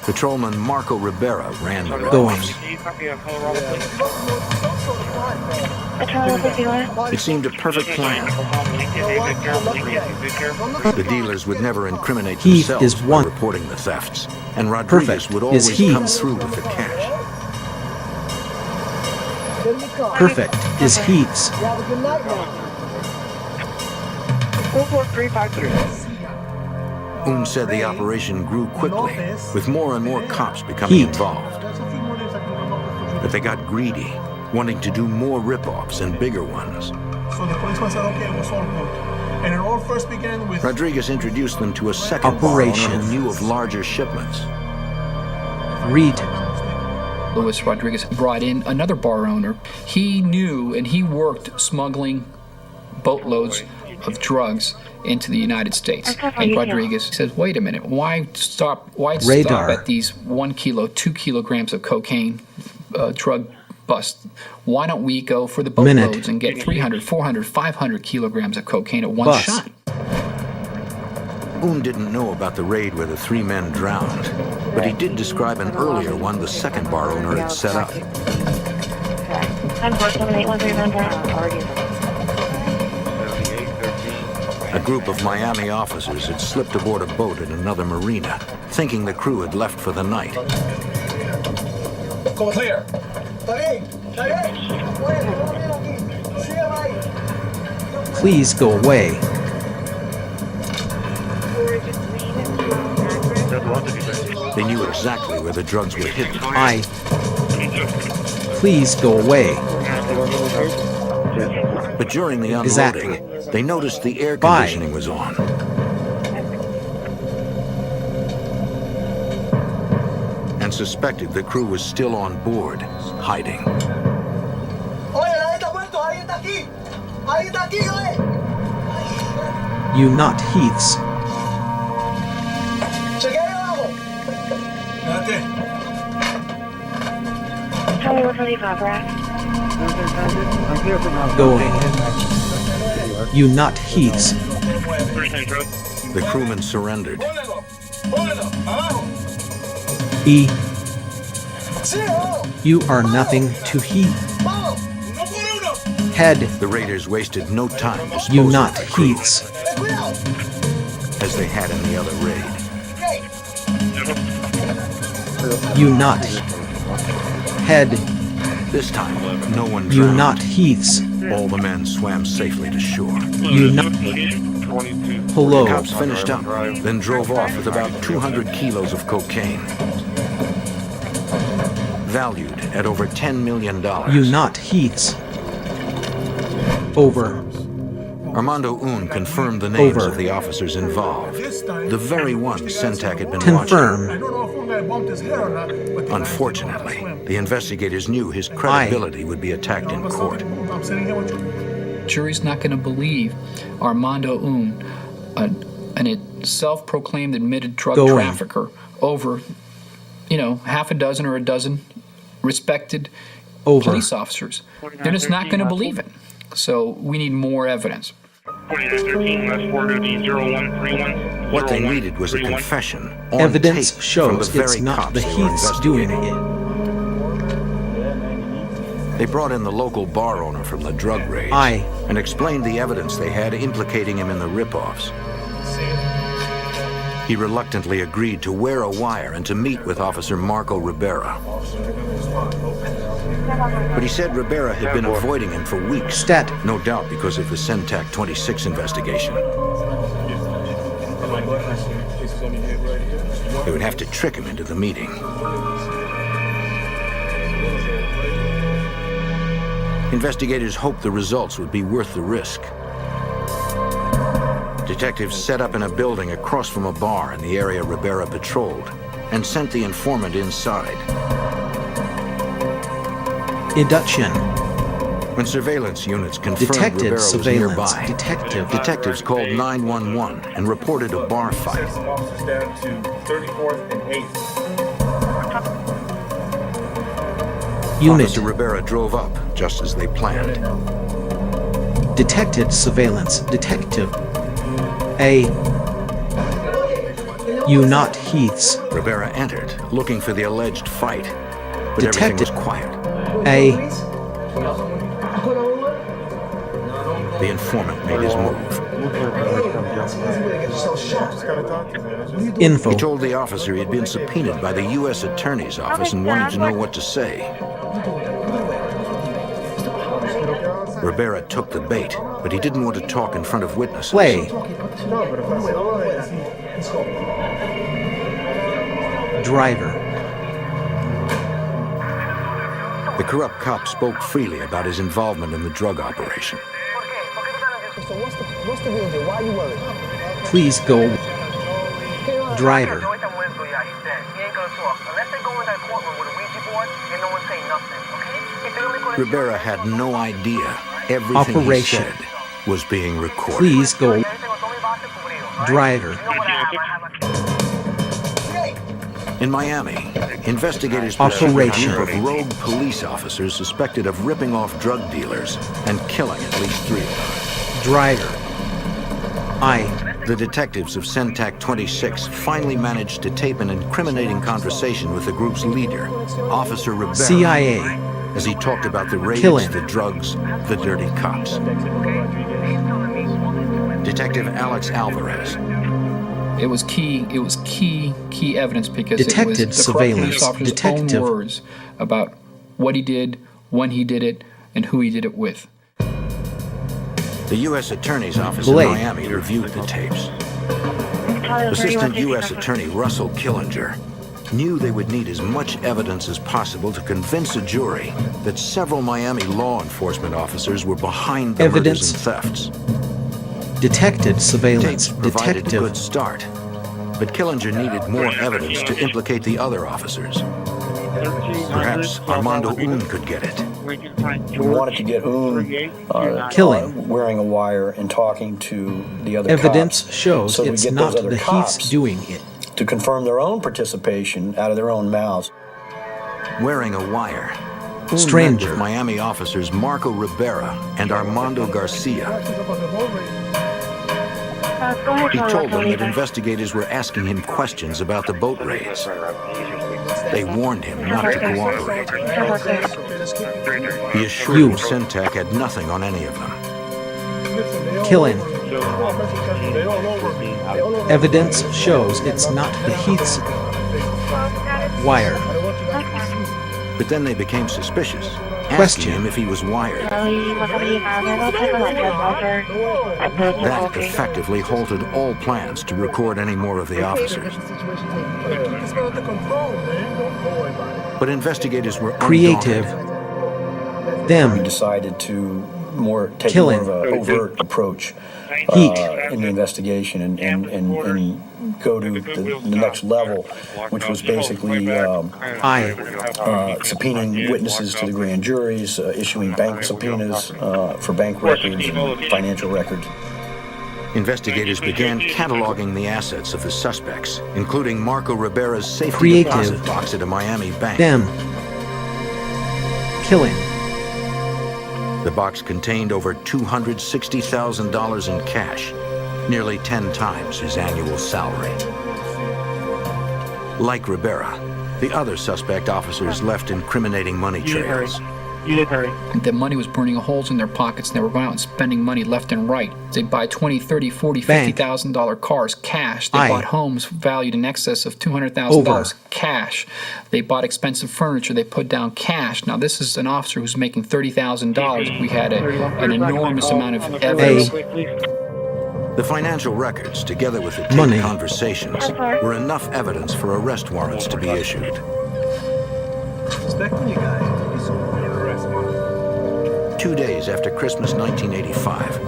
Patrolman Marco Rivera ran the roads. It seemed a perfect plan. The dealers would never incriminate themselves by reporting the thefts, and Rodriguez would always come through with the cash. Perfect is Heath's. Have a good night now. 44353. Un said the operation grew quickly, with more and more cops becoming involved. But they got greedy, wanting to do more rip-offs and bigger ones. So the policeman said, okay, we'll solve it. And it all first began with... Rodriguez introduced them to a second bar owner who knew of larger shipments. Read. Luis Rodriguez brought in another bar owner. He knew and he worked smuggling boatloads of drugs into the United States. And Rodriguez says, wait a minute, why stop at these 1 kilo, 2 kilograms of cocaine drug bust? Why don't we go for the boatloads and get 300, 400, 500 kilograms of cocaine at one shot? Un didn't know about the raid where the 3 men drowned, but he did describe an earlier one the second bar owner had set up. A group of Miami officers had slipped aboard a boat at another marina, thinking the crew had left for the night. Go clear. Please go away. They knew exactly where the drugs were hidden. Please go away. But during the unloading, they noticed the air conditioning was on. And suspected the crew was still on board, hiding. You not Heaths. Going. You not Heaths. The crewman surrendered. You are nothing to Heath. Head. The raiders wasted no time disposing you not of the crew, Heaths. as they had in the other raid. You not Head. This time, no one drowned. You not Heaths. All the men swam safely to shore. You not. Hello. The cops finished up, then drove off with about 200 kilos of cocaine, valued at over $10 million. You not Heaths. Over. Armando Un confirmed the names of the officers involved, the very ones Sentak had been Confirm. watching. Unfortunately, the investigators knew his credibility would be attacked in court. Jury's not going to believe Armando Un, a self-proclaimed admitted drug trafficker, over, half a dozen or a dozen respected police officers. They're just not going to believe it. So we need more evidence. What they needed was a confession on Evidence tape shows from the it's very not cops the they were Heaths doing investigating. it. They brought in the local bar owner from the drug raids and explained the evidence they had implicating him in the ripoffs. He reluctantly agreed to wear a wire and to meet with Officer Marco Rivera. But he said Rivera had been avoiding him for weeks, no doubt because of the CENTAC 26 investigation. They would have to trick him into the meeting. Investigators hoped the results would be worth the risk. Detectives set up in a building across from a bar in the area Rivera patrolled and sent the informant inside. Induction. When surveillance units confirmed Detective Rivera was surveillance. nearby, Detective. detectives called 911 and reported a bar fight. Officers down to 34th and 8th. Unit. Officer Rivera drove up just as they planned. Detected surveillance. Detective. You not Heaths. Rivera entered, looking for the alleged fight, but everything was quiet. The informant made his move. Info. He told the officer he had been subpoenaed by the U.S. Attorney's Office and wanted to know what to say. Rivera took the bait, but he didn't want to talk in front of witnesses. Driver. The corrupt cop spoke freely about his involvement in the drug operation. So what's the real deal? Why are you worried? Please go. Driver. Rivera had no idea everything Operation. he said was being recorded. Please go. Driver. In Miami, investigators pursued a Operation. group of rogue police officers suspected of ripping off drug dealers and killing at least 3 of them. Driver. The detectives of CENTAC 26 finally managed to tape an incriminating conversation with the group's leader, Officer Rivera. CIA. As he talked about the raids, Killing. the drugs, the dirty cops. Detective Alex Alvarez. It was key evidence because Detected it was the surveillance. police officer's Detective. own words about what he did, when he did it, and who he did it with. The U.S. Attorney's Office Blade. in Miami reviewed the tapes. Assistant U.S. Attorney Russell Killinger knew they would need as much evidence as possible to convince a jury that several Miami law enforcement officers were behind the murders and thefts. Detected surveillance. Tapes provided a Detective. good start, but Killinger needed more evidence to implicate the other officers. Perhaps Armando Un could get it. We wanted to get Killing. wearing a wire and talking to the other Evidence cops, shows so we it's get not those other the cops Heaths doing it. to confirm their own participation out of their own mouths. Wearing a wire. Stranger. Met with Miami officers Marco Rivera and Armando Garcia. He told them that investigators were asking him questions about the boat raids. They warned him not to cooperate. He assured them CENTAC had nothing on any of them. Killing. Evidence shows it's not the Heaths. Wire. But then they became suspicious, asking Question. him if he was wired. That effectively halted all plans to record any more of the officers. But investigators were Creative. We decided to take Killing. more of an overt approach Heat. in the investigation and go to the next level, which was basically subpoenaing witnesses to the grand juries, issuing bank subpoenas for bank records and financial records. Investigators began cataloging the assets of the suspects, including Marco Rivera's safety Creative. deposit box at a Miami bank. Them. Killing. The box contained over $260,000 in cash, nearly 10 times his annual salary. Like Rivera, the other suspect officers left incriminating money trails. The money was burning holes in their pockets, and they were going out and spending money left and right. They buy $20, $30, $40, $50,000 cars cash. They bought homes valued in excess of $200,000 cash. They bought expensive furniture. They put down cash. Now, this is an officer who's making $30,000. We had an enormous amount of evidence. The financial records, together with the taped conversations, were enough evidence for arrest warrants to be issued. 2 days after Christmas 1985,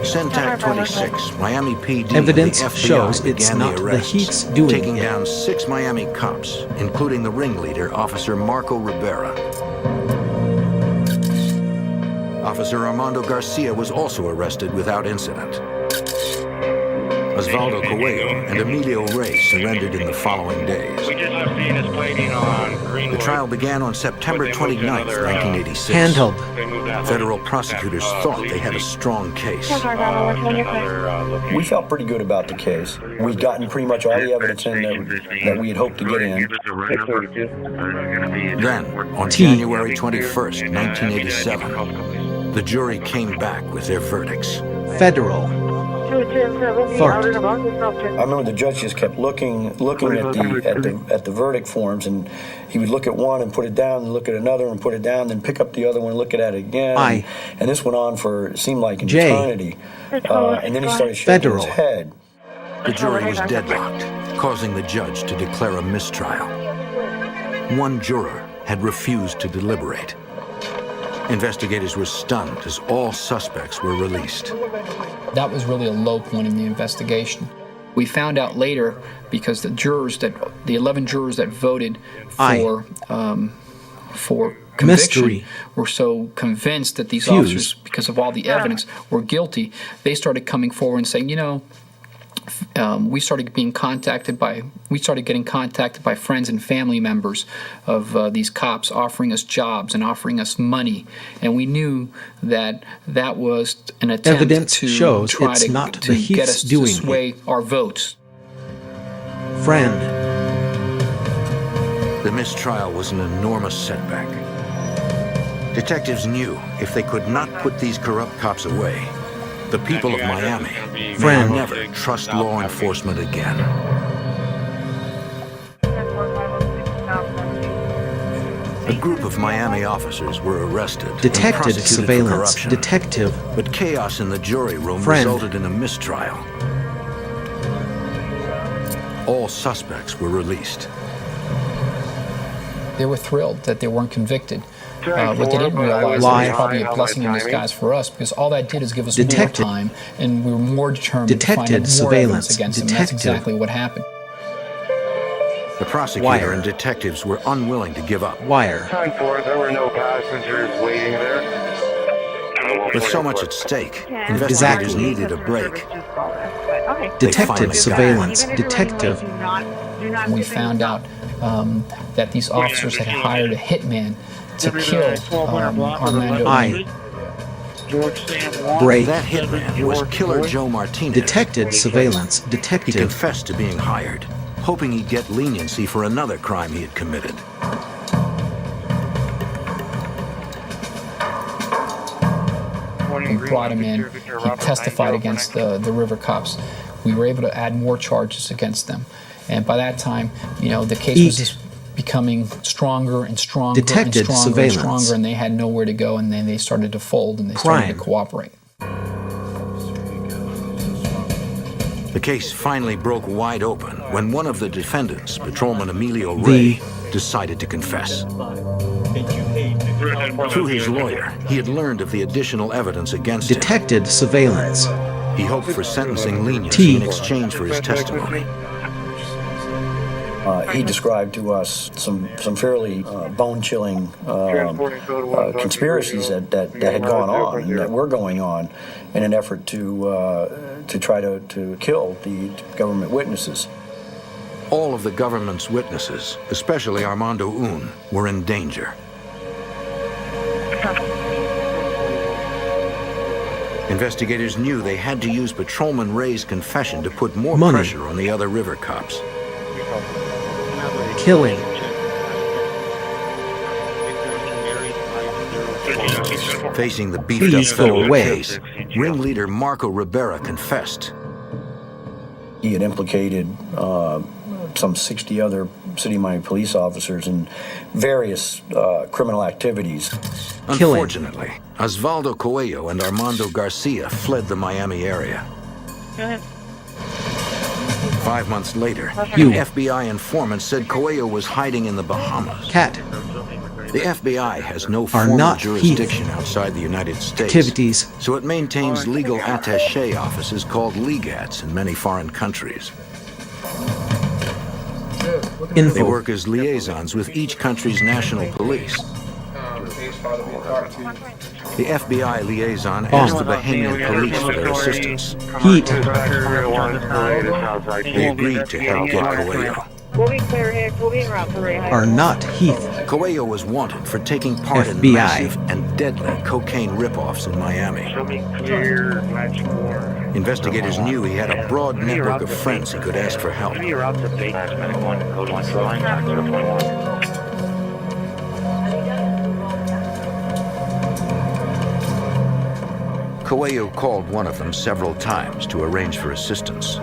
Centac 26, Miami PD, evidence and the FBI shows it's began not the the arrests, Heath's doing taking it. down 6 Miami cops, including the ringleader, Officer Marco Rivera. Officer Armando Garcia was also arrested without incident. Osvaldo Coelho and Emilio Rey surrendered in the following days. The trial began on September 29, 1986. Handheld. Federal prosecutors thought they had a strong case. We felt pretty good about the case. We'd gotten pretty much all the evidence in that we had hoped to get in. Then, on January 21st, 1987, the jury came back with their verdicts. Federal. I remember the judge just kept looking at the verdict forms, and he would look at one and put it down, and look at another and put it down, then pick up the other one and look at it again. And this went on for, it seemed like an eternity. And then he started shaking his head. The jury was deadlocked, causing the judge to declare a mistrial. One juror had refused to deliberate. Investigators were stunned as all suspects were released. That was really a low point in the investigation. We found out later because the 11 jurors that voted for conviction were so convinced that these officers, because of all the evidence, were guilty. They started coming forward and saying, we started getting contacted by friends and family members of these cops offering us jobs and offering us money, and we knew that was an attempt to try to get us to sway our votes. Friend. The mistrial was an enormous setback. Detectives knew if they could not put these corrupt cops away, the people of Miami may never trust law enforcement again. A group of Miami officers were arrested. Detected surveillance. Detective. But chaos in the jury room resulted in a mistrial. All suspects were released. They were thrilled that they weren't convicted. What they didn't realize was probably a blessing in disguise for us, because all that did is give us more time, and we were more determined to find out more evidence against them. That's exactly what happened. The prosecutor and detectives were unwilling to give up. Time for it. There were no passengers waiting there. With so much at stake, investigators needed a break. Detective surveillance. Detective. We found out that these officers had hired a hitman to kill Armando. That hitman was Killer Joe Martinez. Detected surveillance. Detective. He confessed to being hired, hoping he'd get leniency for another crime he had committed. We brought him in. He testified against the river cops. We were able to add more charges against them. And by that time, the case was just becoming stronger and stronger and stronger, and they had nowhere to go, and then they started to fold, and they started to cooperate. The case finally broke wide open when one of the defendants, Patrolman Emilio Rey, decided to confess. Through his lawyer, he had learned of the additional evidence against him. Detected surveillance. He hoped for sentencing leniency in exchange for his testimony. He described to us some fairly bone-chilling conspiracies that had gone on and that were going on in an effort to try to kill the government witnesses. All of the government's witnesses, especially Armando Un, were in danger. Investigators knew they had to use Patrolman Ray's confession to put more pressure on the other river cops. Killing. Facing the beefed-up federal case, ringleader Marco Rivera confessed. He had implicated some 60 other City of Miami police officers in various criminal activities. Unfortunately, Osvaldo Coelho and Armando Garcia fled the Miami area. 5 months later, an FBI informant said Coelho was hiding in the Bahamas. The FBI has no formal jurisdiction outside the United States, so it maintains legal attaché offices called legats in many foreign countries. They work as liaisons with each country's national police. The FBI liaison asked the Bahamian police for their assistance. Heat. They agreed to help get Coelho. We'll be clear, Hicks. We'll be en route for Ray High. Are not Heath. Coelho was wanted for taking part in massive and deadly cocaine rip-offs in Miami. Investigators knew he had a broad network of friends he could ask for help. Coelho called one of them several times to arrange for assistance.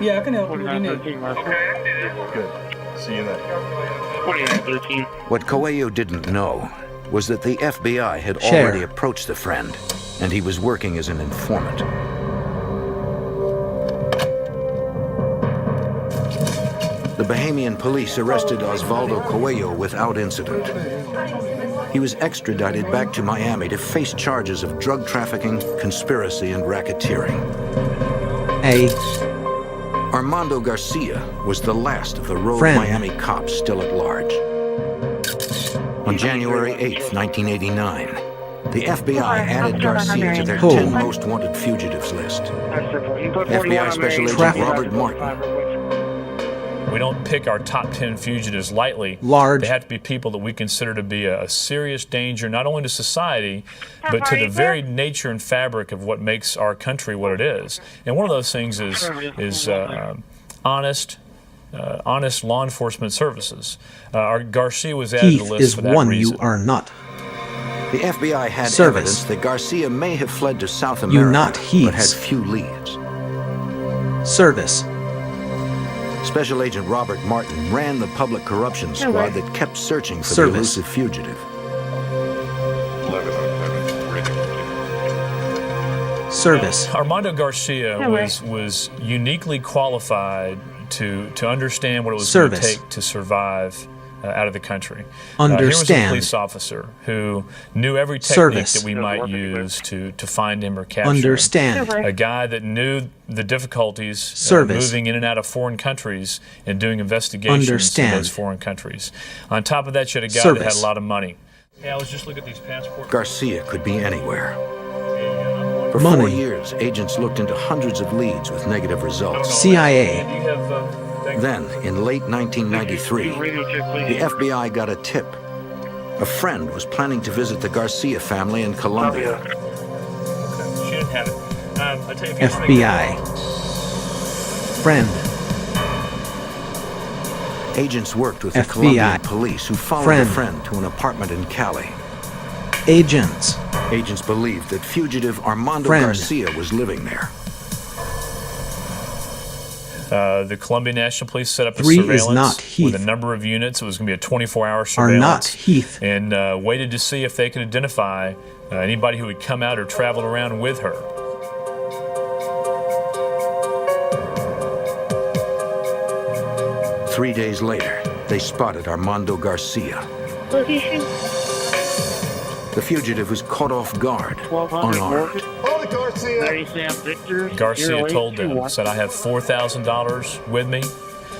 Yeah, I can help you. Good. See you then. What Coelho didn't know was that the FBI had already approached the friend, and he was working as an informant. The Bahamian police arrested Osvaldo Coelho without incident. He was extradited back to Miami to face charges of drug trafficking, conspiracy, and racketeering. Armando Garcia was the last of the rogue Miami cops still at large. On January 8, 1989, the FBI added Garcia to their 10 most wanted fugitives list. FBI Special Agent Robert Martin. We don't pick our top 10 fugitives lightly. They have to be people that we consider to be a serious danger, not only to society, but to the very nature and fabric of what makes our country what it is. And one of those things is honest law enforcement services. Our Garcia was added to the list for that reason. You are not. The FBI had evidence that Garcia may have fled to South America, but had few leads. Special Agent Robert Martin ran the public corruption squad that kept searching for the elusive fugitive. Armando Garcia was uniquely qualified to understand what it was going to take to survive out of the country. He was a police officer who knew every technique that we might use to find him or capture him. A guy that knew the difficulties moving in and out of foreign countries and doing investigations in those foreign countries. On top of that, you had a guy that had a lot of money. Yeah, I was just looking at these passports. Garcia could be anywhere. For 4 years, agents looked into hundreds of leads with negative results. CIA. Then, in late 1993, the FBI got a tip. A friend was planning to visit the Garcia family in Colombia. She didn't have it. FBI. Friend. Agents worked with the Colombian police who followed the friend to an apartment in Cali. Agents believed that fugitive Armando Garcia was living there. The Colombian National Police set up a surveillance with a number of units. It was going to be a 24-hour surveillance. And waited to see if they could identify anybody who had come out or traveled around with her. Three days later, they spotted Armando Garcia. Location? The fugitive was caught off guard, unarmed. Garcia told them, said, I have $4,000 with me.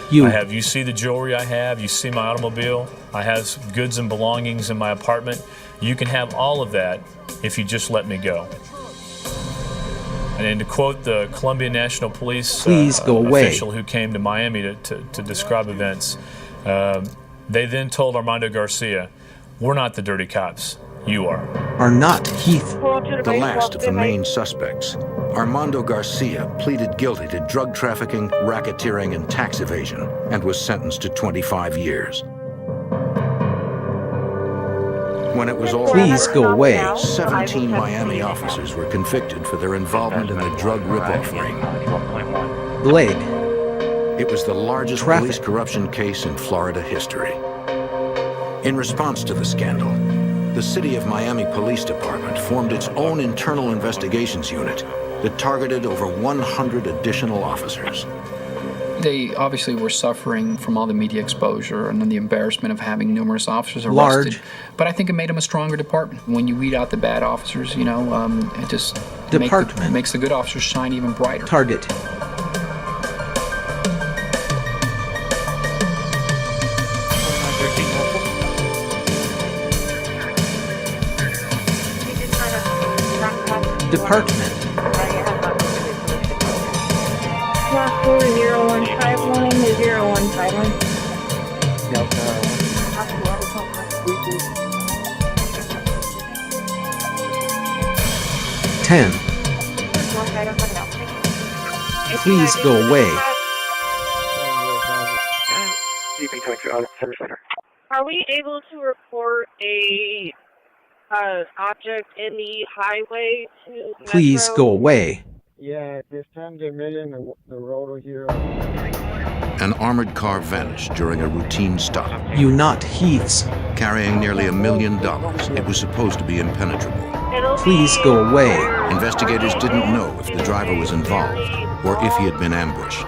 You see the jewelry I have, you see my automobile, I have goods and belongings in my apartment. You can have all of that if you just let me go. And to quote the Colombian National Police official who came to Miami to describe events, they then told Armando Garcia, We're not the dirty cops. You are. Are not Heath. The last of the main suspects, Armando Garcia, pleaded guilty to drug trafficking, racketeering, and tax evasion, and was sentenced to 25 years. When it was all Please go away. 17 Miami officers were convicted for their involvement in the drug rip-off ring. Blade. It was the largest police corruption case in Florida history. In response to the scandal, the City of Miami Police Department formed its own internal investigations unit that targeted over 100 additional officers. They obviously were suffering from all the media exposure and then the embarrassment of having numerous officers arrested. But I think it made them a stronger department. When you weed out the bad officers, it just makes the good officers shine even brighter. Target. Department. 0151 to 0151. Ten. Please go away. Are we able to report a object in the highway to Please Metro? go away. Yeah, this time they're making the road here. An armored car vanished during a routine stop. You not Heaths. Carrying nearly $1 million, it was supposed to be impenetrable. Please go away. Investigators didn't know if the driver was involved or if he had been ambushed.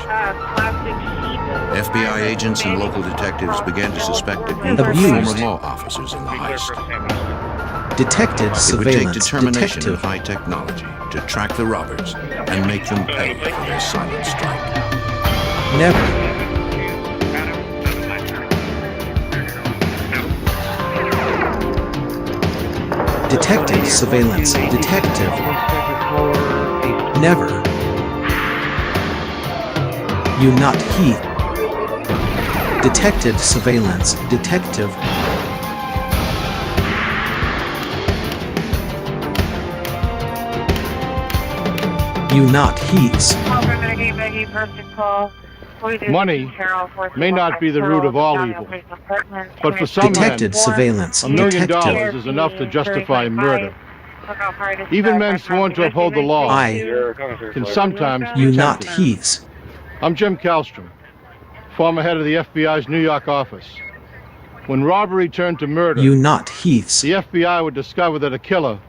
FBI agents and local detectives began to suspect a group of former law officers in the heist. Detected surveillance. It would take determination and high technology to track the robbers and make them pay for their silent strike. Never. Detective surveillance. Detective. Never. You not Heath. Detected surveillance. Detective. You not Heaths. Money may not be the root of all evil, but for some Detected men, surveillance. $1 million is enough to justify murder. Even men sworn to uphold the law can sometimes be You not tempted. Heaths. I'm Jim Kallstrom, former head of the FBI's New York office. When robbery turned to murder, You not Heaths. the FBI would discover that a killer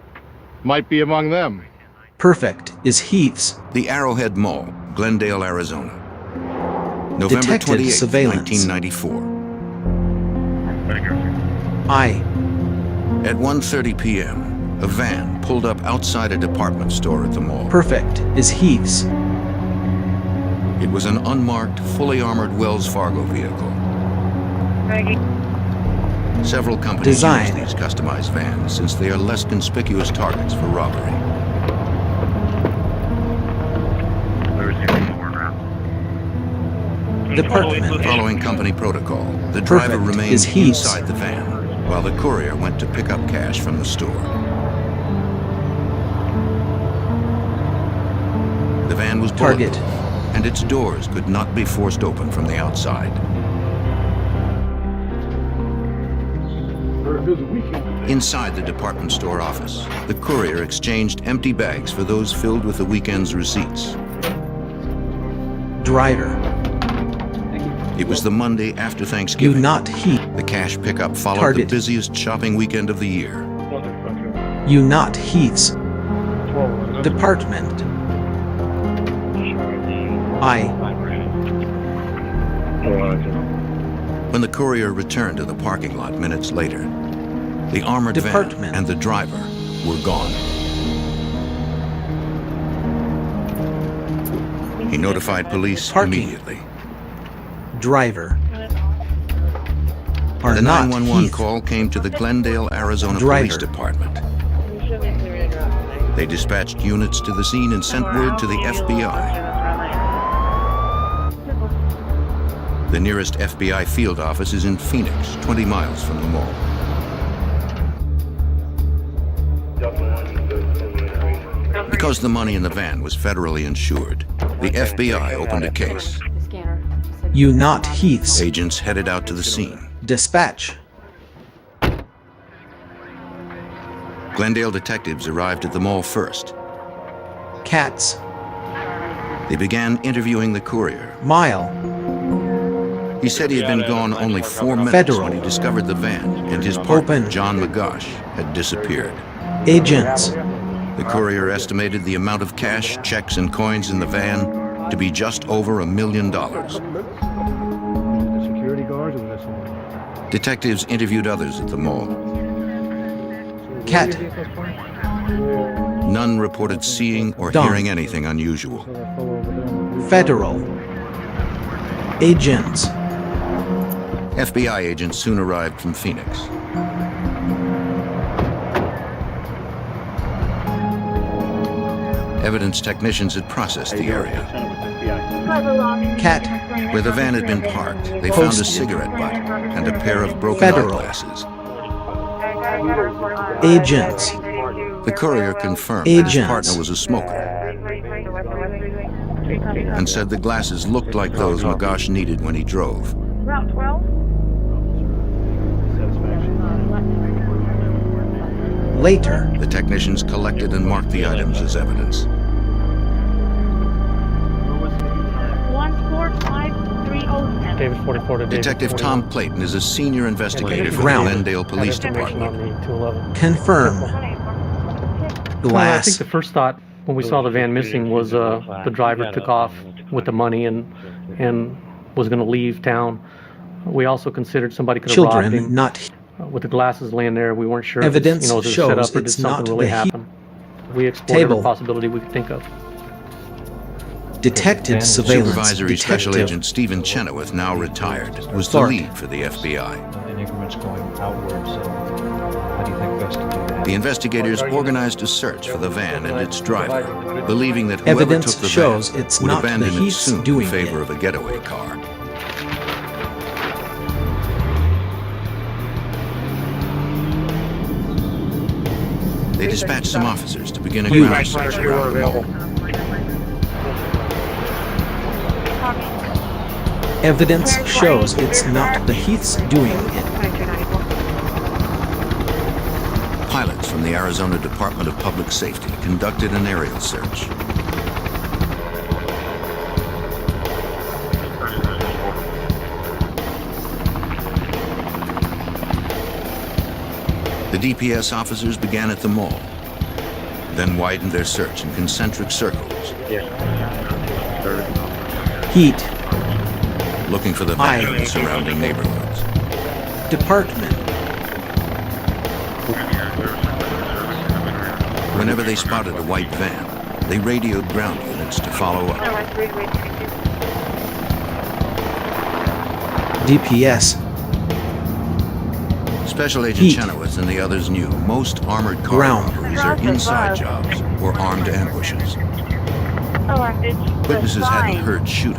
might be among them. Perfect is Heaths. The Arrowhead Mall, Glendale, Arizona. November Detected 28, surveillance. 1994. At 1:30 p.m., a van pulled up outside a department store at the mall. Perfect is Heaths. It was an unmarked, fully armored Wells Fargo vehicle. Several companies use these customized vans since they are less conspicuous targets for robbery. Department. Following company protocol, the driver remained inside the van while the courier went to pick up cash from the store. The van was bulletproof, and its doors could not be forced open from the outside. Inside the department store office, the courier exchanged empty bags for those filled with the weekend's receipts. Driver. It was the Monday after Thanksgiving. You not Heath. The cash pickup followed the busiest shopping weekend of the year. You not Heaths. Department. When the courier returned to the parking lot minutes later, the armored van and the driver were gone. He notified police immediately. Driver. The 911 call came to the Glendale, Arizona Police Department. They dispatched units to the scene and sent word to the FBI. The nearest FBI field office is in Phoenix, 20 miles from the mall. Because the money in the van was federally insured, the FBI opened a case. You not Heaths. Agents headed out to the scene. Dispatch. Glendale detectives arrived at the mall first. Cats. They began interviewing the courier. Mile. He said he had been gone only 4 minutes when he discovered the van and his partner, John McGosh, had disappeared. Agents. The courier estimated the amount of cash, checks, and coins in the van to be just over $1 million. Detectives interviewed others at the mall. Cat. None reported seeing or hearing anything unusual. Federal. Agents. FBI agents soon arrived from Phoenix. Evidence technicians had processed the area. Cat. Where the van had been parked, they found a cigarette butt and a pair of broken eyeglasses. Agents. The courier confirmed that his partner was a smoker and said the glasses looked like those McGosh needed when he drove. Route 12. Later, the technicians collected and marked the items as evidence. 145307. David 44 to Detective Tom Clayton is a senior investigator for the Glendale Police Department. Confirm. Glass. I think the first thought when we saw the van missing was the driver took off with the money and was going to leave town. We also considered somebody could have robbed him. Not with the glasses laying there, we weren't sure. Evidence if it was, shows set up or did it's something not really the happen. We explored every possibility we could think of. Detective surveillance. Supervisory Special Agent Stephen Chenoweth, now retired, was the lead for the FBI. The investigators organized a search for the van and its driver, believing that whoever Evidence took the shows van it's would not abandon the it Heaths soon in doing favor of a getaway car. They dispatched some officers to begin a ground search around the mall. Evidence shows it's not the Heaths doing it. Pilots from the Arizona Department of Public Safety conducted an aerial search. The DPS officers began at the mall, then widened their search in concentric circles. Heat. Looking for the van in surrounding neighborhoods. Department. Whenever they spotted a white van, they radioed ground units to follow up. DPS. Special Agent Chenoweth and the others knew most armored car robberies are inside jobs or armed ambushes. Witnesses hadn't heard shooting.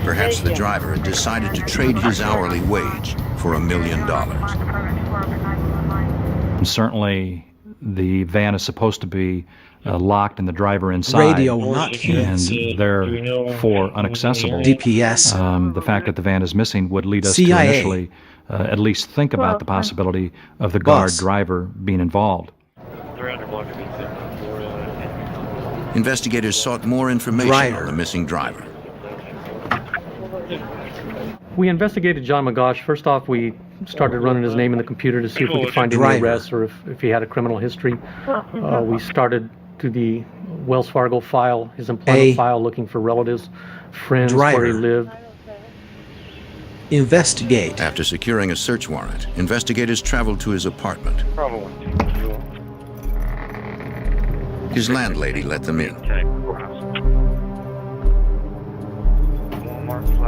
Perhaps the driver had decided to trade his hourly wage for $1 million. And certainly, the van is supposed to be locked and the driver inside. Radio not and therefore inaccessible. DPS. The fact that the van is missing would lead us to initially at least think about the possibility of the guard driver being involved. Investigators sought more information on the missing driver. We investigated John McGosh. First off, we started running his name in the computer to see if we could find any arrests or if he had a criminal history. We started through the Wells Fargo file, his employment file, looking for relatives, friends, where he lived. Investigate. After securing a search warrant, investigators traveled to his apartment. His landlady let them in.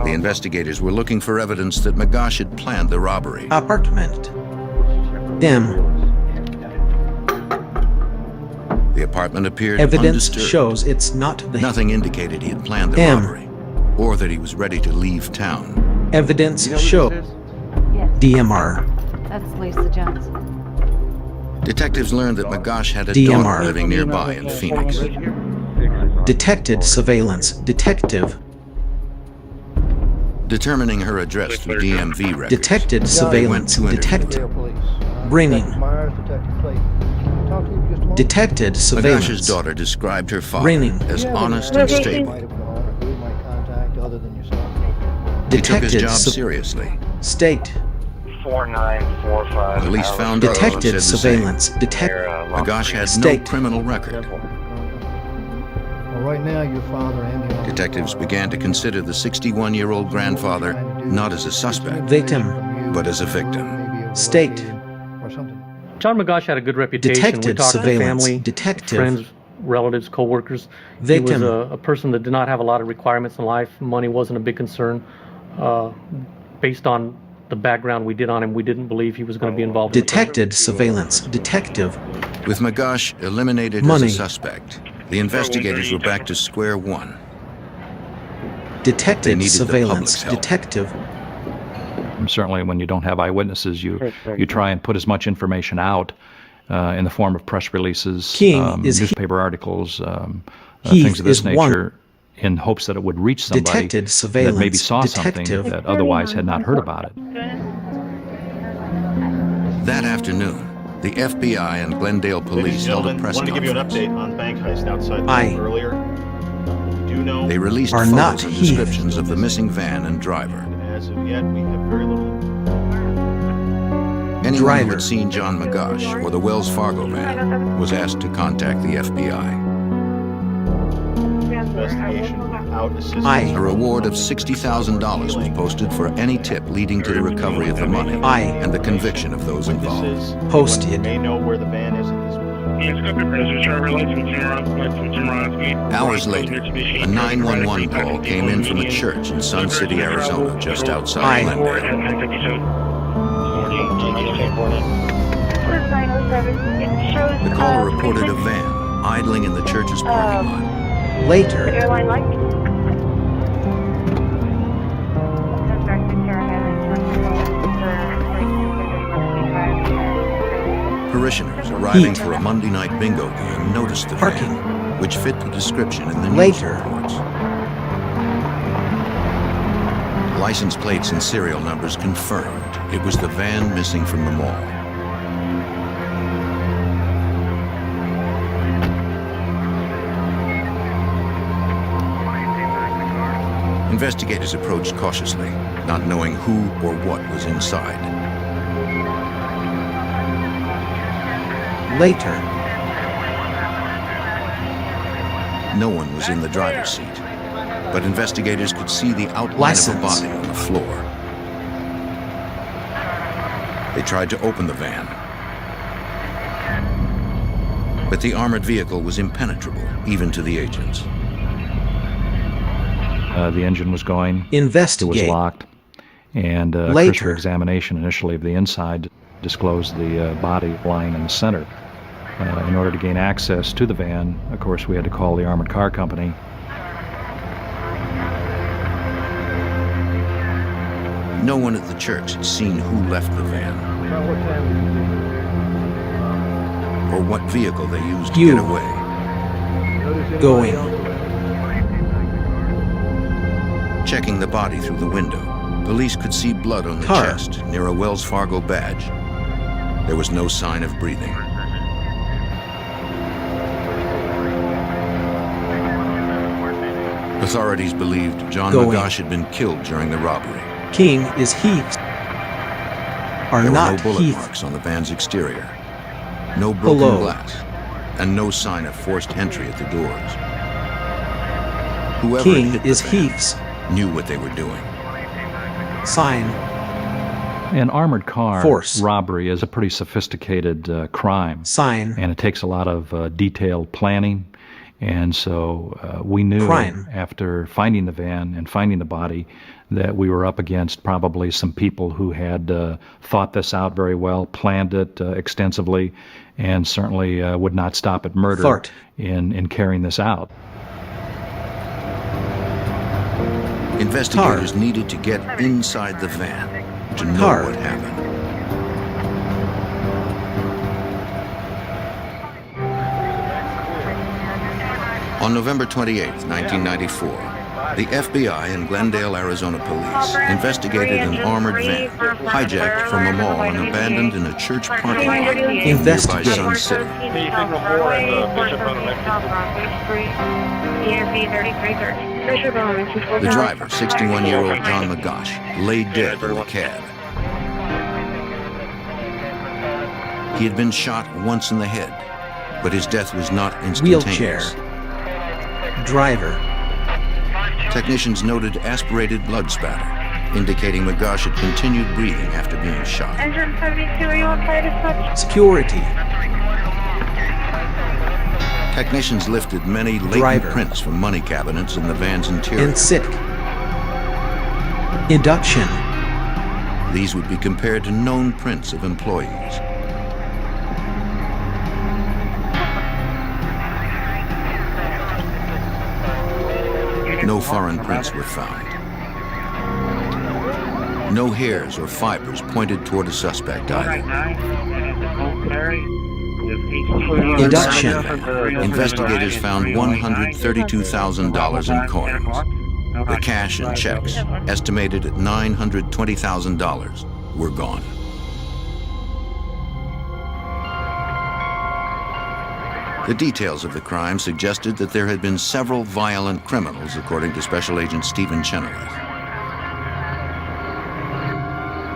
The investigators were looking for evidence that McGosh had planned the robbery. Apartment. Them. The apartment appeared Evidence undisturbed. shows it's not the Nothing indicated he had planned the robbery, or that he was ready to leave town. Evidence shows DMR. That's Lisa Johnson. Detectives learned that Magash had a daughter living nearby in Phoenix. Detected surveillance. Detective. Determining her address through DMV records. Detected surveillance. Detective. Bringing. Detected surveillance. Magash's daughter described her father as honest and stable. He took his job seriously. State. 4945. Police found detected surveillance. Magash had no criminal record. Right now, your father and your Detectives began to consider the 61-year-old grandfather not as a suspect, but as a victim. State. John Magash had a good reputation. Detected we talked surveillance. To family, detective. Friends, relatives, co-workers. Victim. He was a person that did not have a lot of requirements in life. Money wasn't a big concern. Based on the background we did on him, we didn't believe he was going to be involved. Detected surveillance. Detective. With Magash eliminated as a suspect, the investigators were back to square one. Detected surveillance. Detective. Certainly when you don't have eyewitnesses, you try and put as much information out in the form of press releases, newspaper articles, things of this nature, in hopes that it would reach somebody that maybe saw something that otherwise had not heard about it. That afternoon, the FBI and Glendale police held a press conference. I wanted to give you an update on bank heist outside the earlier. We do know they released photos and descriptions of the missing van and driver. As of yet, we have very little. Anyone who had seen John Magash or the Wells Fargo van was asked to contact the FBI. A reward of $60,000 was posted for any tip leading to the recovery of the money and the conviction of those involved. Posted. May know where the van is at this point. Hours later, a 911 call came in from a church in Sun City, Arizona, just outside Glendale. The caller reported a van idling in the church's parking lot. Later. Parishioners arriving for a Monday night bingo game noticed the van, which fit the description in the news reports. License plates and serial numbers confirmed it was the van missing from the mall. Investigators approached cautiously, not knowing who or what was inside. Later. No one was in the driver's seat, but investigators could see the outline of a body on the floor. They tried to open the van, but the armored vehicle was impenetrable, even to the agents. The engine was going. Investigate. It was locked. And a cursory examination initially of the inside disclosed the body lying in the center. In order to gain access to the van, of course, we had to call the armored car company. No one at the church had seen who left the van or what vehicle they used to get away. Going. Checking the body through the window, police could see blood on the chest near a Wells Fargo badge. There was no sign of breathing. Authorities believed John Magash had been killed during the robbery. King is Heath. There were no bullet marks on the van's exterior, no broken glass, and no sign of forced entry at the doors. Whoever King hit is the van Heath's. Knew what they were doing. Sign. An armored car robbery is a pretty sophisticated crime. Sign. And it takes a lot of detailed planning. And so we knew after finding the van and finding the body that we were up against probably some people who had thought this out very well, planned it extensively, and certainly would not stop at murder in carrying this out. Investigators needed to get inside the van to know what happened. On November 28, 1994, the FBI and Glendale, Arizona police investigated an armored van hijacked from a mall and abandoned in a church parking lot in nearby Sun City. The driver, 61-year-old John McGosh, lay dead in the cab. He had been shot once in the head, but his death was not instantaneous. Wheelchair. Driver. Technicians noted aspirated blood spatter, indicating McGosh had continued breathing after being shot. Engine 72, are you on fire to touch? Security. Technicians lifted many latent prints from money cabinets in the van's interior. And sick. Induction. These would be compared to known prints of employees. No foreign prints were found. No hairs or fibers pointed toward a suspect either. Induction. Investigators found $132,000 in coins. The cash and checks, estimated at $920,000, were gone. The details of the crime suggested that there had been several violent criminals, according to Special Agent Stephen Chenoweth.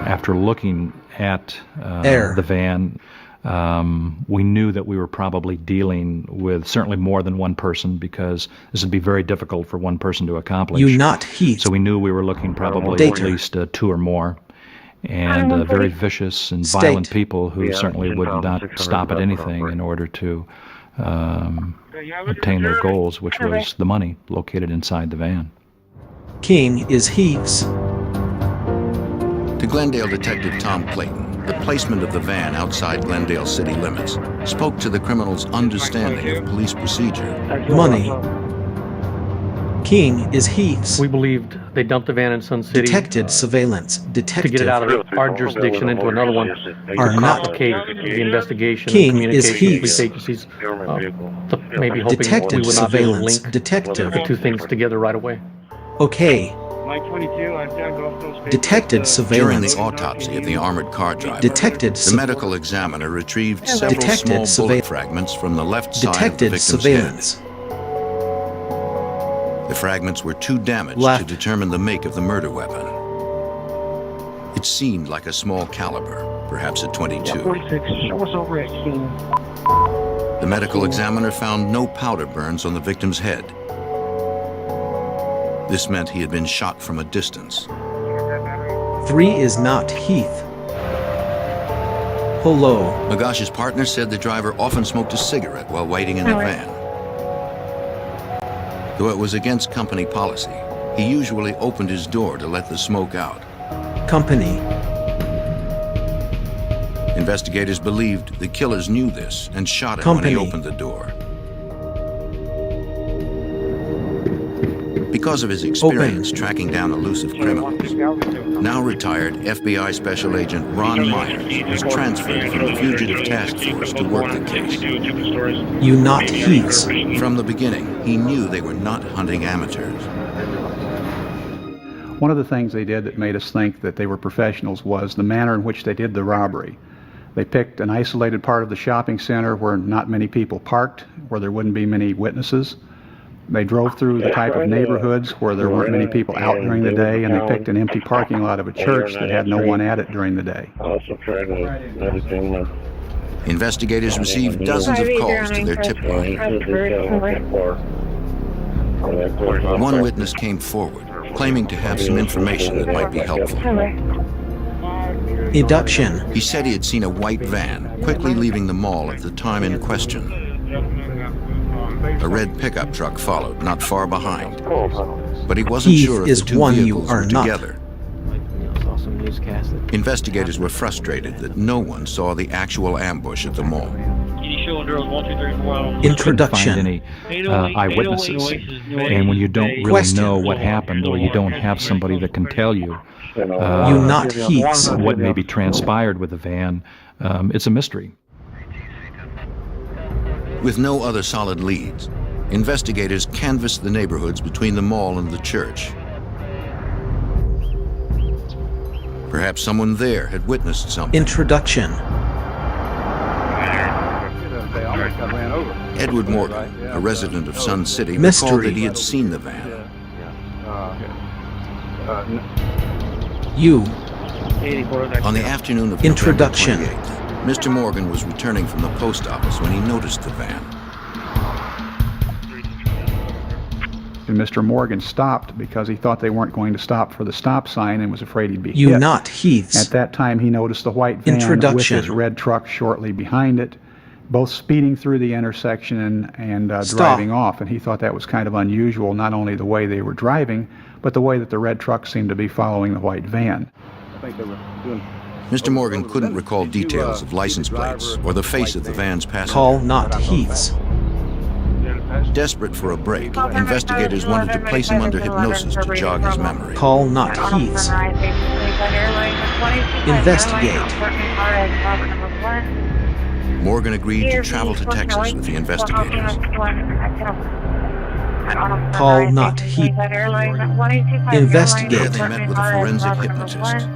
After looking at the van, we knew that we were probably dealing with certainly more than one person, because this would be very difficult for one person to accomplish. Heath. So we knew we were looking probably at least two or more. And very vicious and violent people who certainly would not stop at anything in order to obtain their goals, which was the money located inside the van. King is Heath's. To Glendale Detective Tom Clayton, the placement of the van outside Glendale city limits spoke to the criminal's understanding of police procedure. Money. King is Heath's. We believed they dumped the van in Sun City. Detected surveillance. Detective. To get it out of our jurisdiction into another one. Are not complicate the investigation. King is Heath's. Police agencies, maybe hoping Detective we would not be able to surveillance. link Detective. the two things together right away. Okay. Detected During surveillance. the autopsy of the armored car driver, Detected the medical examiner retrieved several Detected small bullet fragments from the left side of the Detected victim's surveillance. head. The fragments were too damaged Left. to determine the make of the murder weapon. It seemed like a small caliber, perhaps a .22. The medical examiner found no powder burns on the victim's head. This meant he had been shot from a distance. 3 is not Heath. Hello. McGosh's partner said the driver often smoked a cigarette while waiting in the van. Though it was against company policy, he usually opened his door to let the smoke out. Company. Investigators believed the killers knew this and shot him Company. when he opened the door. Because of his experience tracking down elusive criminals, now retired FBI Special Agent Ron Myers was transferred from the Fugitive Task Force to work the case. You not Heath's. From the beginning, he knew they were not hunting amateurs. One of the things they did that made us think that they were professionals was the manner in which they did the robbery. They picked an isolated part of the shopping center where not many people parked, where there wouldn't be many witnesses. They drove through the type of neighborhoods where there weren't many people out during the day, and they picked an empty parking lot of a church that had no one at it during the day. Investigators received dozens of calls to their tip line. One witness came forward, claiming to have some information that might be helpful. Induction. He said he had seen a white van quickly leaving the mall at the time in question. A red pickup truck followed, not far behind. But he wasn't Heath sure if is the two one you vehicles are were not. together. Investigators were frustrated that no one saw the actual ambush at the mall. Introduction. Find any eyewitnesses, and when you don't really know what happened, or you don't have somebody that can tell you, you not Heath's. what maybe transpired with the van, it's a mystery. With no other solid leads, investigators canvassed the neighborhoods between the mall and the church. Perhaps someone there had witnessed something. Introduction. Edward Morgan, a resident of Sun City, recalled that he had seen the van. On the afternoon of November 28th, Mr. Morgan was returning from the post office when he noticed the van. And Mr. Morgan stopped because he thought they weren't going to stop for the stop sign and was afraid he'd be hit. You not Heaths. At that time, he noticed the white van with his red truck shortly behind it, both speeding through the intersection and driving off. And he thought that was kind of unusual, not only the way they were driving, but the way that the red truck seemed to be following the white van. Mr. Morgan couldn't recall details of license plates or the face of the van's passenger. Call not Heaths. Desperate for a break, investigators wanted to place him under hypnosis to jog his memory. Call not Heaths. Investigate. Morgan agreed to travel to Texas with the investigators. Call not Heath. Investigate. There they met with a forensic hypnotist.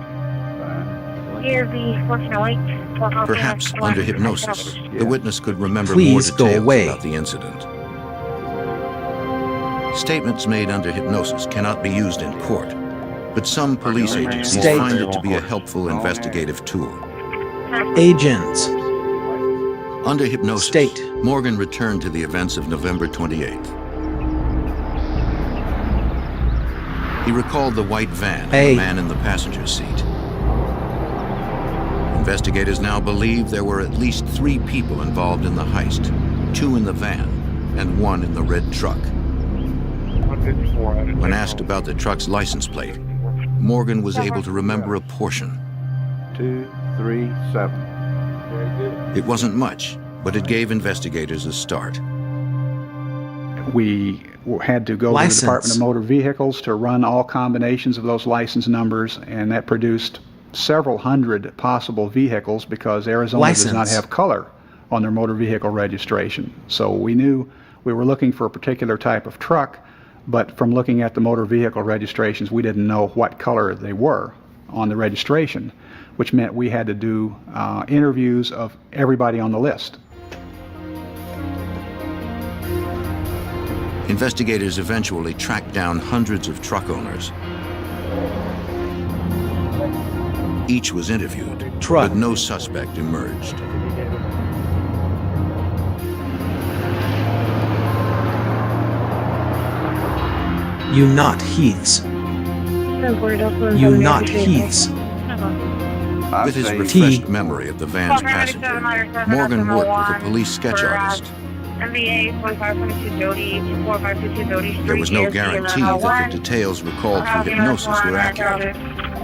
Perhaps under hypnosis, the witness could remember more details about the incident. Statements made under hypnosis cannot be used in court, but some police agencies find it to be a helpful investigative tool. Agents. Under hypnosis, Morgan returned to the events of November 28th. He recalled the white van and the man in the passenger seat. Investigators now believe there were at least 3 people involved in the heist, 2 in the van and 1 in the red truck. When asked about the truck's license plate, Morgan was able to remember a portion. 237. It wasn't much, but it gave investigators a start. We had to go to the Department of Motor Vehicles to run all combinations of those license numbers, and that produced several hundred possible vehicles because Arizona does not have color on their motor vehicle registration. So we knew we were looking for a particular type of truck, but from looking at the motor vehicle registrations, we didn't know what color they were on the registration, which meant we had to do interviews of everybody on the list. Investigators eventually tracked down hundreds of truck owners. Each was interviewed, but no suspect emerged. You not Heaths. You not Heaths. With his refreshed memory of the van's passenger, Morgan worked with a police sketch artist. There was no guarantee that the details recalled through hypnosis were accurate,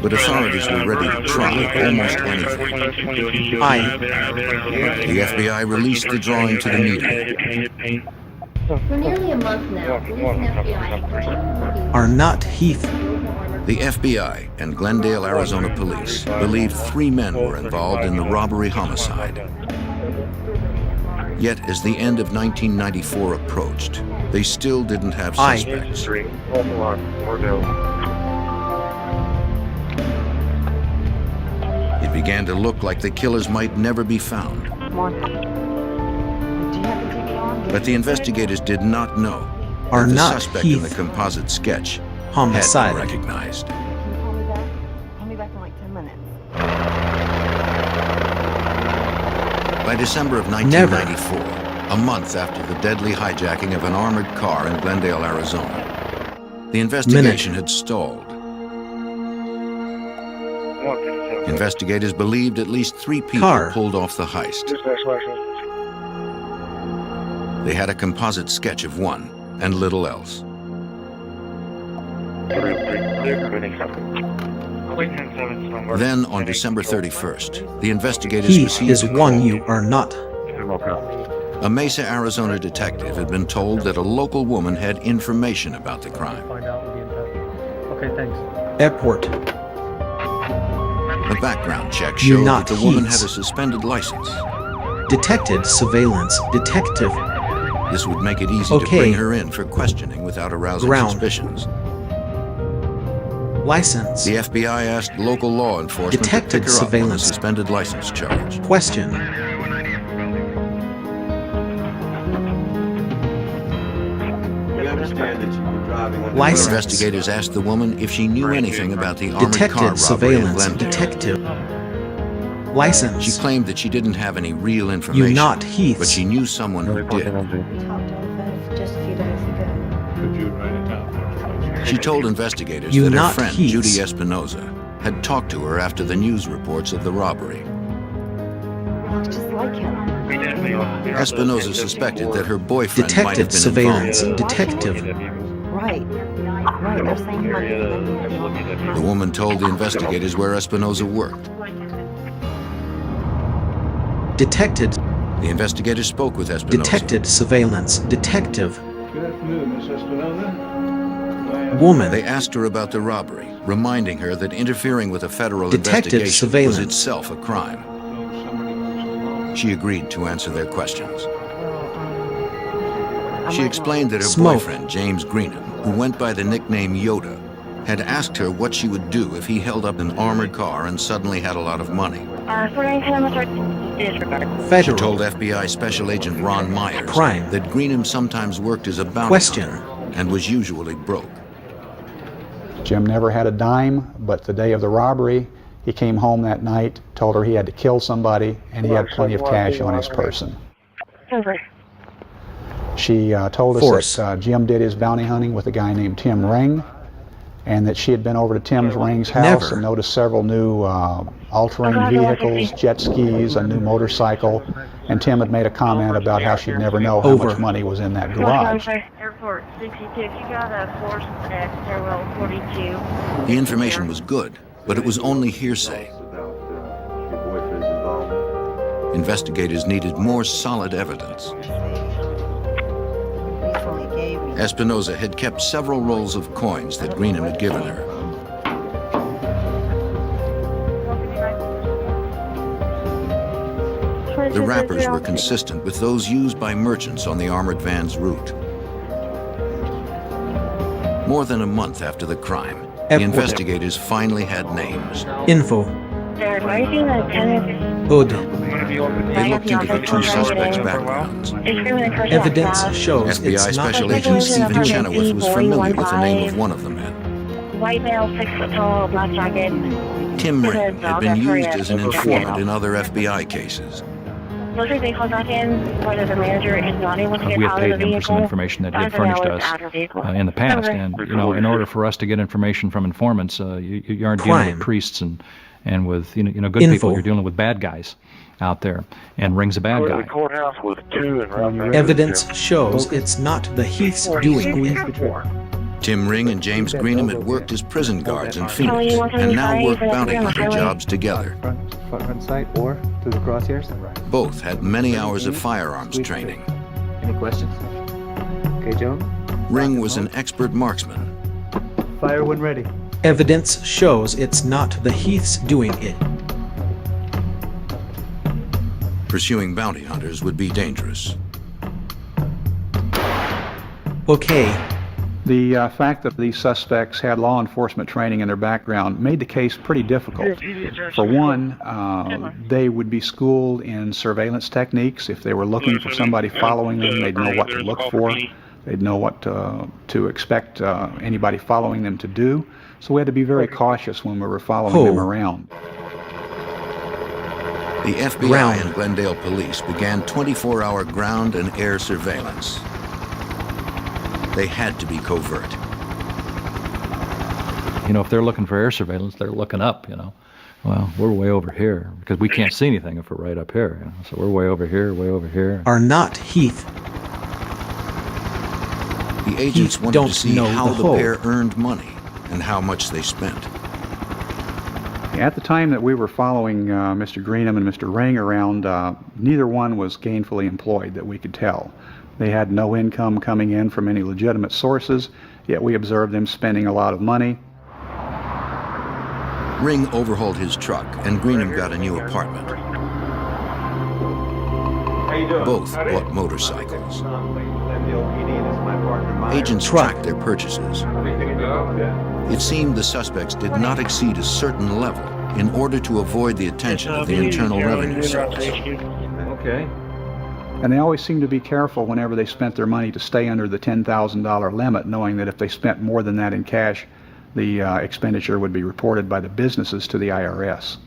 but authorities were ready to try almost anything. The FBI released the drawing to the media. For nearly a month now, police and FBI are not Heath. The FBI and Glendale, Arizona police believed 3 men were involved in the robbery homicide. Yet, as the end of 1994 approached, they still didn't have suspects. It began to look like the killers might never be found. But the investigators did not know that the suspect in the composite sketch had been recognized. Call me back in like 10 minutes. By December of 1994, a month after the deadly hijacking of an armored car in Glendale, Arizona, the investigation had stalled. Investigators believed at least 3 people pulled off the heist. They had a composite sketch of one and little else. Then, on December 31st, the investigators received a call. You are not. A Mesa, Arizona detective had been told that a local woman had information about the crime. Okay, thanks. Airport. A background check showed that the woman had a suspended license. Detected surveillance detective. This would make it easy to bring her in for questioning without arousing suspicions. License. The FBI asked local law enforcement to pick her up on a suspended license charge. Question. License. Investigators asked the woman if she knew anything about the armored car robbery in Glendale. Detective. License. She claimed that she didn't have any real information, not Heath. but she knew someone who did. Just a few days ago. Could you write it down? She told investigators that her friend, Judy Espinoza, had talked to her after the news reports of the robbery. Just like him. Espinoza suspected that her boyfriend might have been surveillance. involved. Detective. Right. Right. They're saying The woman told the investigators where Espinoza worked. Detected. The investigators spoke with Espinoza. Detected surveillance. Detective. Good afternoon, Miss Espinoza. Woman. They asked her about the robbery, reminding her that interfering with a federal Detected investigation surveillance. was itself a crime. She agreed to answer their questions. She explained that her boyfriend, James Greenham, who went by the nickname Yoda, had asked her what she would do if he held up an armored car and suddenly had a lot of money. She told FBI Special Agent Ron Myers that Greenham sometimes worked as a bounty hunter and was usually broke. Jim never had a dime, but the day of the robbery, he came home that night, told her he had to kill somebody, and he had plenty of cash on his person. She told us that Jim did his bounty hunting with a guy named Tim Ring, and that she had been over to Tim Ring's house and noticed several new all-terrain vehicles, jet skis, a new motorcycle, and Tim had made a comment about how she'd never know how much money was in that garage. Airport 62, you got a force at stairwell 42. The information was good, but it was only hearsay. Investigators needed more solid evidence. Espinoza had kept several rolls of coins that Greenham had given her. The wrappers were consistent with those used by merchants on the armored van's route. More than a month after the crime, the investigators finally had names. Info. Hood. They looked into the two suspects' backgrounds. Evidence shows FBI Special Agent Stephen Chenoweth was familiar with the name of one of the men. White male, 6 foot tall, black jacket. Tim Ring had been used as an informant in other FBI cases. Those are vehicles back in, whether the manager is not able to get We had out paid of the him vehicle. for some information that he had furnished us in the past, and in order for us to get information from informants, you aren't dealing with priests and with good people. You're dealing with bad guys out there, and Ring's a bad guy. The courthouse was 2 and Evidence shows it's not the Heath's doing. Tim Ring and James Greenham had worked as prison guards in Phoenix and now worked bounty hunter jobs together. Front sight or through the crosshairs? Both had many hours of firearms training. Any questions? Okay, Joan? Ring was an expert marksman. Fire when ready. Evidence shows it's not the Heath's doing it. Pursuing bounty hunters would be dangerous. Okay. The fact that these suspects had law enforcement training in their background made the case pretty difficult. For one, they would be schooled in surveillance techniques. If they were looking for somebody following them, they'd know what to look for. They'd know what to expect anybody following them to do. So we had to be very cautious when we were following them around. The FBI and Glendale police began 24-hour ground and air surveillance. They had to be covert. If they're looking for air surveillance, they're looking up, Well, we're way over here because we can't see anything if we're right up here, So we're way over here. Are not Heath. The agents wanted to see how the pair earned money and how much they spent. At the time that we were following Mr. Greenham and Mr. Ring around, neither one was gainfully employed that we could tell. They had no income coming in from any legitimate sources, yet we observed them spending a lot of money. Ring overhauled his truck, and Greenham got a new apartment. Both bought motorcycles. Agents tracked their purchases. It seemed the suspects did not exceed a certain level in order to avoid the attention of the Internal Revenue Service. Okay. And they always seemed to be careful whenever they spent their money to stay under the $10,000 limit, knowing that if they spent more than that in cash, the expenditure would be reported by the businesses to the IRS.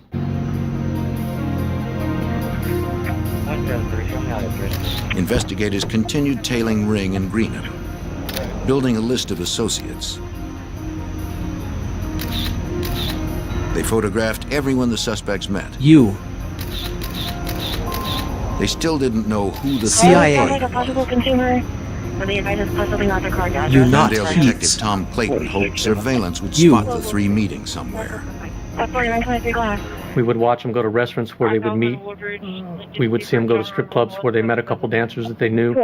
Investigators continued tailing Ring and Greenham, building a list of associates. They photographed everyone the suspects met. They still didn't know who the CIA. Glendale Detective Tom Clayton hoped surveillance would spot the three meeting somewhere. We would watch them go to restaurants where they would meet. We would see them go to strip clubs where they met a couple dancers that they knew. 3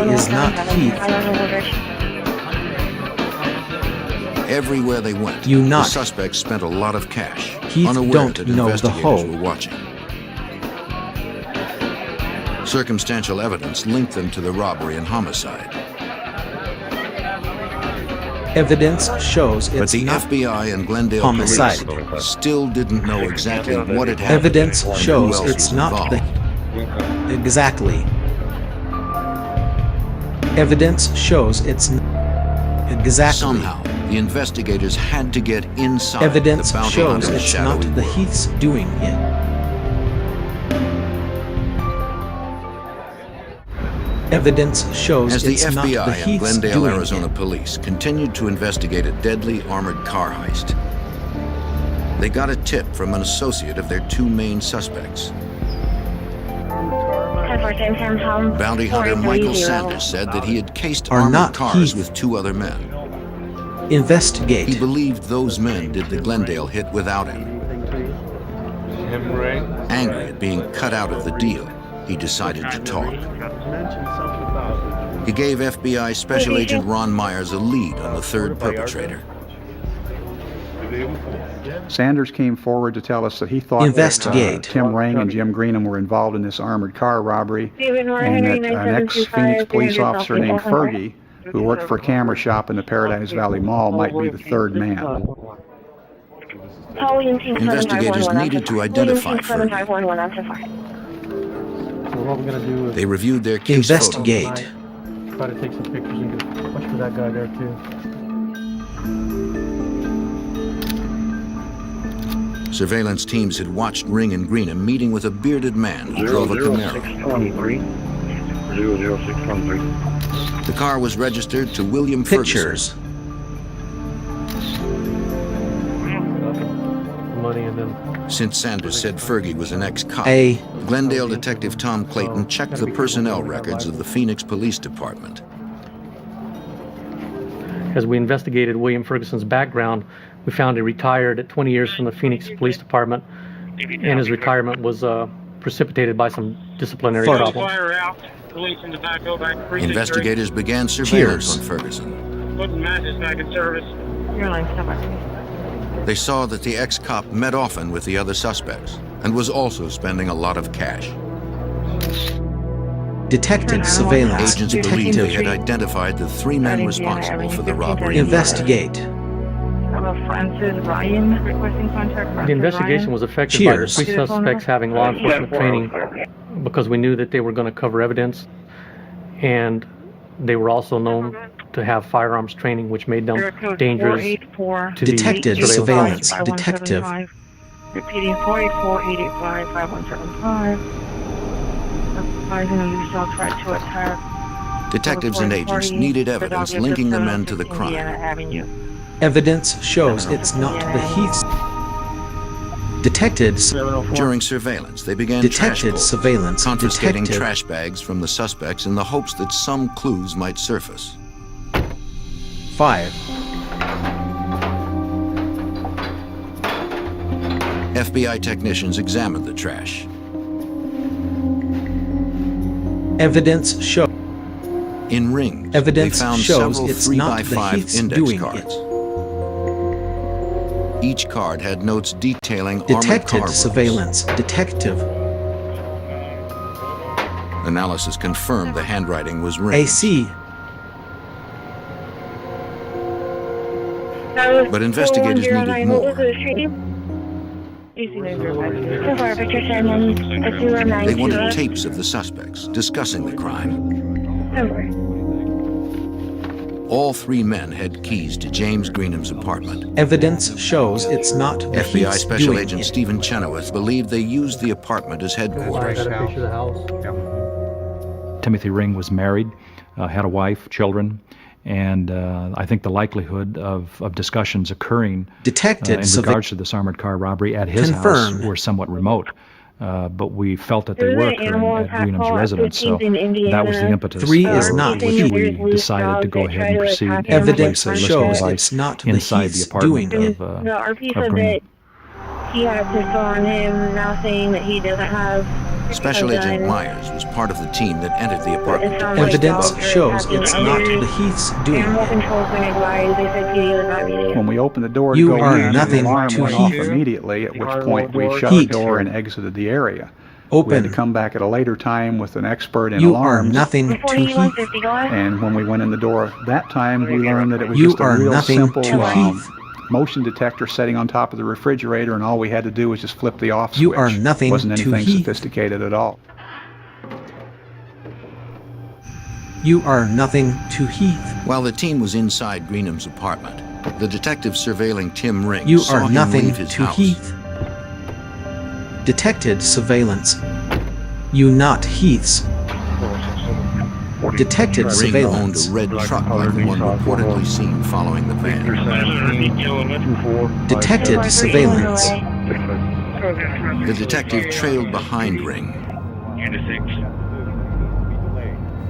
is not Heath. Everywhere they went, the suspects spent a lot of cash, Heath unaware don't that know the investigators whole. were watching. Circumstantial evidence linked them to the robbery and homicide. Evidence shows But it's the not FBI and Glendale homicide. police still didn't know exactly what had happened. Evidence and shows who else it's was not involved. exactly. Evidence shows it's exactly. Somehow, the investigators had to get inside Evidence the bounty shows hunter's it's not shadowy the world. Heaths doing it. Evidence shows As the it's not the FBI and Heaths Glendale, doing Arizona police continued to investigate a deadly armored car heist, they got a tip from an associate of their two main suspects. Bounty hunter Michael Sanders said that he had cased Are armored not cars Heath. with two other men. Investigate. He believed those men did the Glendale hit without him. Angry at being cut out of the deal, he decided to talk. He gave FBI Special Agent Ron Myers a lead on the third perpetrator. Sanders came forward to tell us that he thought Investigate. that, Tim Ring and Jim Greenham were involved in this armored car robbery, and that an ex-Phoenix police officer named Fergie, who worked for a camera shop in the Paradise Valley Mall, might be the third man. Investigators needed to identify Fergie. So what we're going to do is They reviewed their case Investigate. try to take some pictures and get a push for that guy there too. Surveillance teams had watched Ring and Greenham meeting with a bearded man who drove a Camaro. 00623. The car was registered to William Pictures. Ferguson. Money and then Since Sanders said Fergie was an ex-cop, A. Glendale Detective Tom Clayton checked the personnel records of the Phoenix Police Department. as we investigated William Ferguson's background, we found he retired at 20 years from the Phoenix Police Department, and his retirement was precipitated by some disciplinary problems. Investigators began surveillance on Ferguson. They saw that the ex-cop met often with the other suspects and was also spending a lot of cash. Detected surveillance. Agents believed they had identified the three men responsible for the robbery. Investigate. The investigation was affected by the three suspects having law enforcement training because we knew that they were going to cover evidence, and they were also known to have firearms training, which made them dangerous to Detected the surveillance. Detective. Repeating 484-885-5175. Advising a use dog tried to attack. Detectives and agents needed evidence linking the men to the crime. Evidence shows it's not the Heaths. Detected. During surveillance, they began Detected surveillance. confiscating Detective. trash bags from the suspects in the hopes that some clues might surface. 5. FBI technicians examined the trash. Evidence shows. In rings, Evidence they found shows several it's not the 3x5 Heaths index doing cards. Each card had notes detailing armored Detected car surveillance. Detective. Analysis confirmed the handwriting was Ring's. AC. But investigators needed more. They wanted tapes of the suspects discussing the crime. All three men had keys to James Greenham's apartment. Evidence shows it's not the FBI Heath's Special doing Agent it. Stephen Chenoweth believed they used the apartment as headquarters. Timothy Ring was married, had a wife, children, and I think the likelihood of discussions occurring in regards to this armored car robbery at his house were somewhat remote. But we felt that they were occurring at Greenham's residence, so that was the impetus. 3 is not which Heath. we decided to go ahead and proceed. Evidence and shows it's not the inside Heath's the apartment doing of Greenham. He had pistol on him, now saying that he doesn't have Special Agent Myers was part of the team that entered the apartment. Evidence shows it's not the Heath's doing Animal it. control's been advised. They said PD was not needed. When we opened the door You to go are in, nothing the alarm to went off Heath. immediately, at which point we shut Heat. the door and exited the area. Open. We had to come back at a later time with an expert in You alarms. are nothing to Heath. And when we went in the door that time, we learned that it was You just a are real nothing simple to Heath. motion detector setting on top of the refrigerator, and all we had to do was just flip the off switch. You are nothing Wasn't to anything Heath. sophisticated at all. You are nothing to Heath. While the team was inside Greenham's apartment, the detective surveilling Tim Ring You saw are him nothing leave his to house. Heath. Detected surveillance. You not Heath's. Detected Ring surveillance. owned a red truck like the one reportedly seen following the van. Detected surveillance. The detective trailed behind Ring.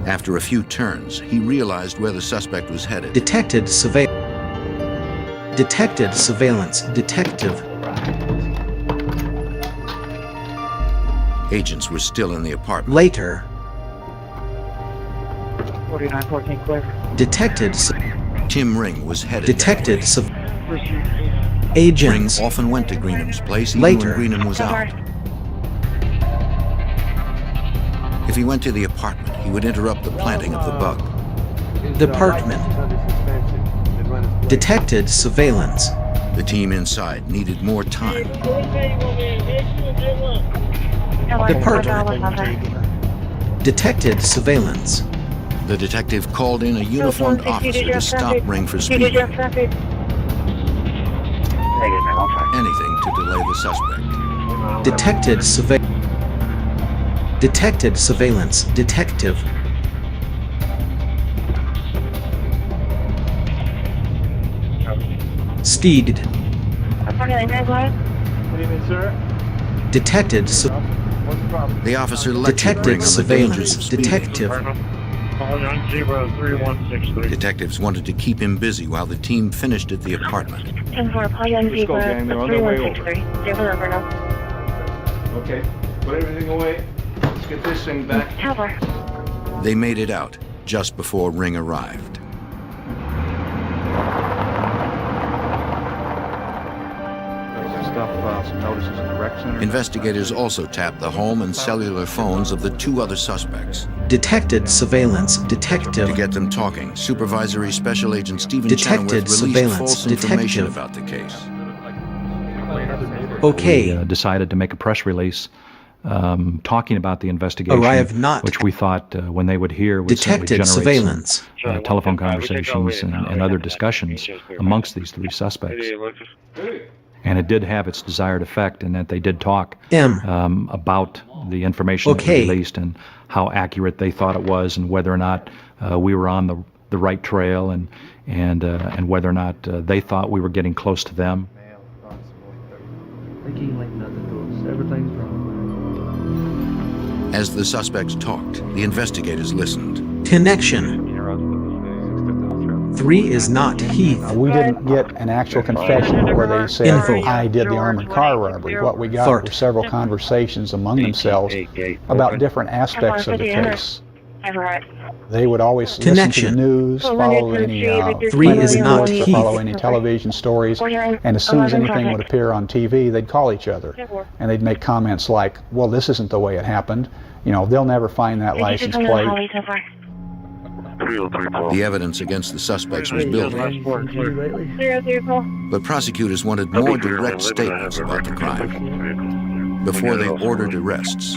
After a few turns, he realized where the suspect was headed. Detected surveillance. Detected surveillance. Detective. Agents were still in the apartment. Later. 4914 clear. Detected. Tim Ring was headed Detected. that way. Agents. Ring often went to Greenham's place even Later. when Greenham was out. If he went to the apartment, he would interrupt the planting of the bug. Department. Detected surveillance. The team inside needed more time. Department. Detected surveillance. The detective called in a uniformed officer to stop Ring for speeding. Anything to delay the suspect. Detected surveillance. Detected surveillance. Detective. Steed. Good evening, sir. Detected. The officer lectured Detected Ring on the dangers surveillance. of speeding. Detective. Detectives wanted to keep him busy while the team finished at the apartment. Okay, put everything away. Let's get this thing back. They made it out just before Ring arrived. Some notices in the rec center. Investigators also tapped the home and cellular phones of the two other suspects. Detected surveillance. Detective. To get them talking, Supervisory Special Agent Stephen Detected Chenoweth released surveillance. false information Detective. about the case. Okay. We decided to make a press release talking about the investigation, Oh, I have not. which we thought when they would hear would certainly Detected generate surveillance. some telephone conversations and other discussions amongst these three suspects. And it did have its desired effect in that they did talk about the information that was released and how accurate they thought it was, and whether or not we were on the right trail, and whether or not they thought we were getting close to them. Everything's wrong. As the suspects talked, the investigators listened. Connection. 3 is not Heath. We didn't get an actual confession where they said, Info. I did the armored car robbery. What we got were several conversations among themselves about different aspects of the case. They would always listen to the news, follow any 3 is not reports, Heath. follow any television stories, and as soon as anything would appear on TV, they'd call each other. And they'd make comments like, well, this isn't the way it happened. they'll never find that license plate. The evidence against the suspects was building, but prosecutors wanted more direct statements about the crime before they ordered arrests.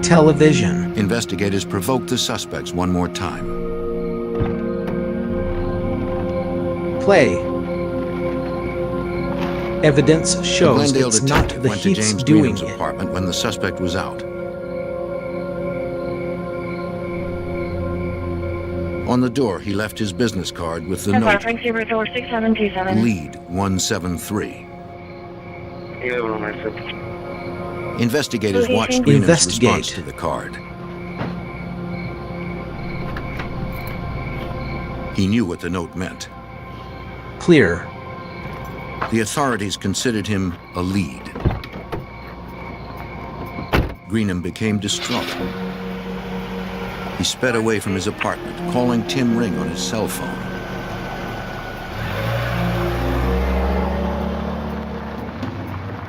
Television. Investigators provoked the suspects one more time. Play. Evidence shows Glendale it's not detective the went to Heath's James doing Greenham's it. apartment when the suspect was out. On the door, he left his business card with the note, Lead 173. Investigators watched Greenham's response to the card. He knew what the note meant. Clear. The authorities considered him a lead. Greenham became distraught. He sped away from his apartment, calling Tim Ring on his cell phone.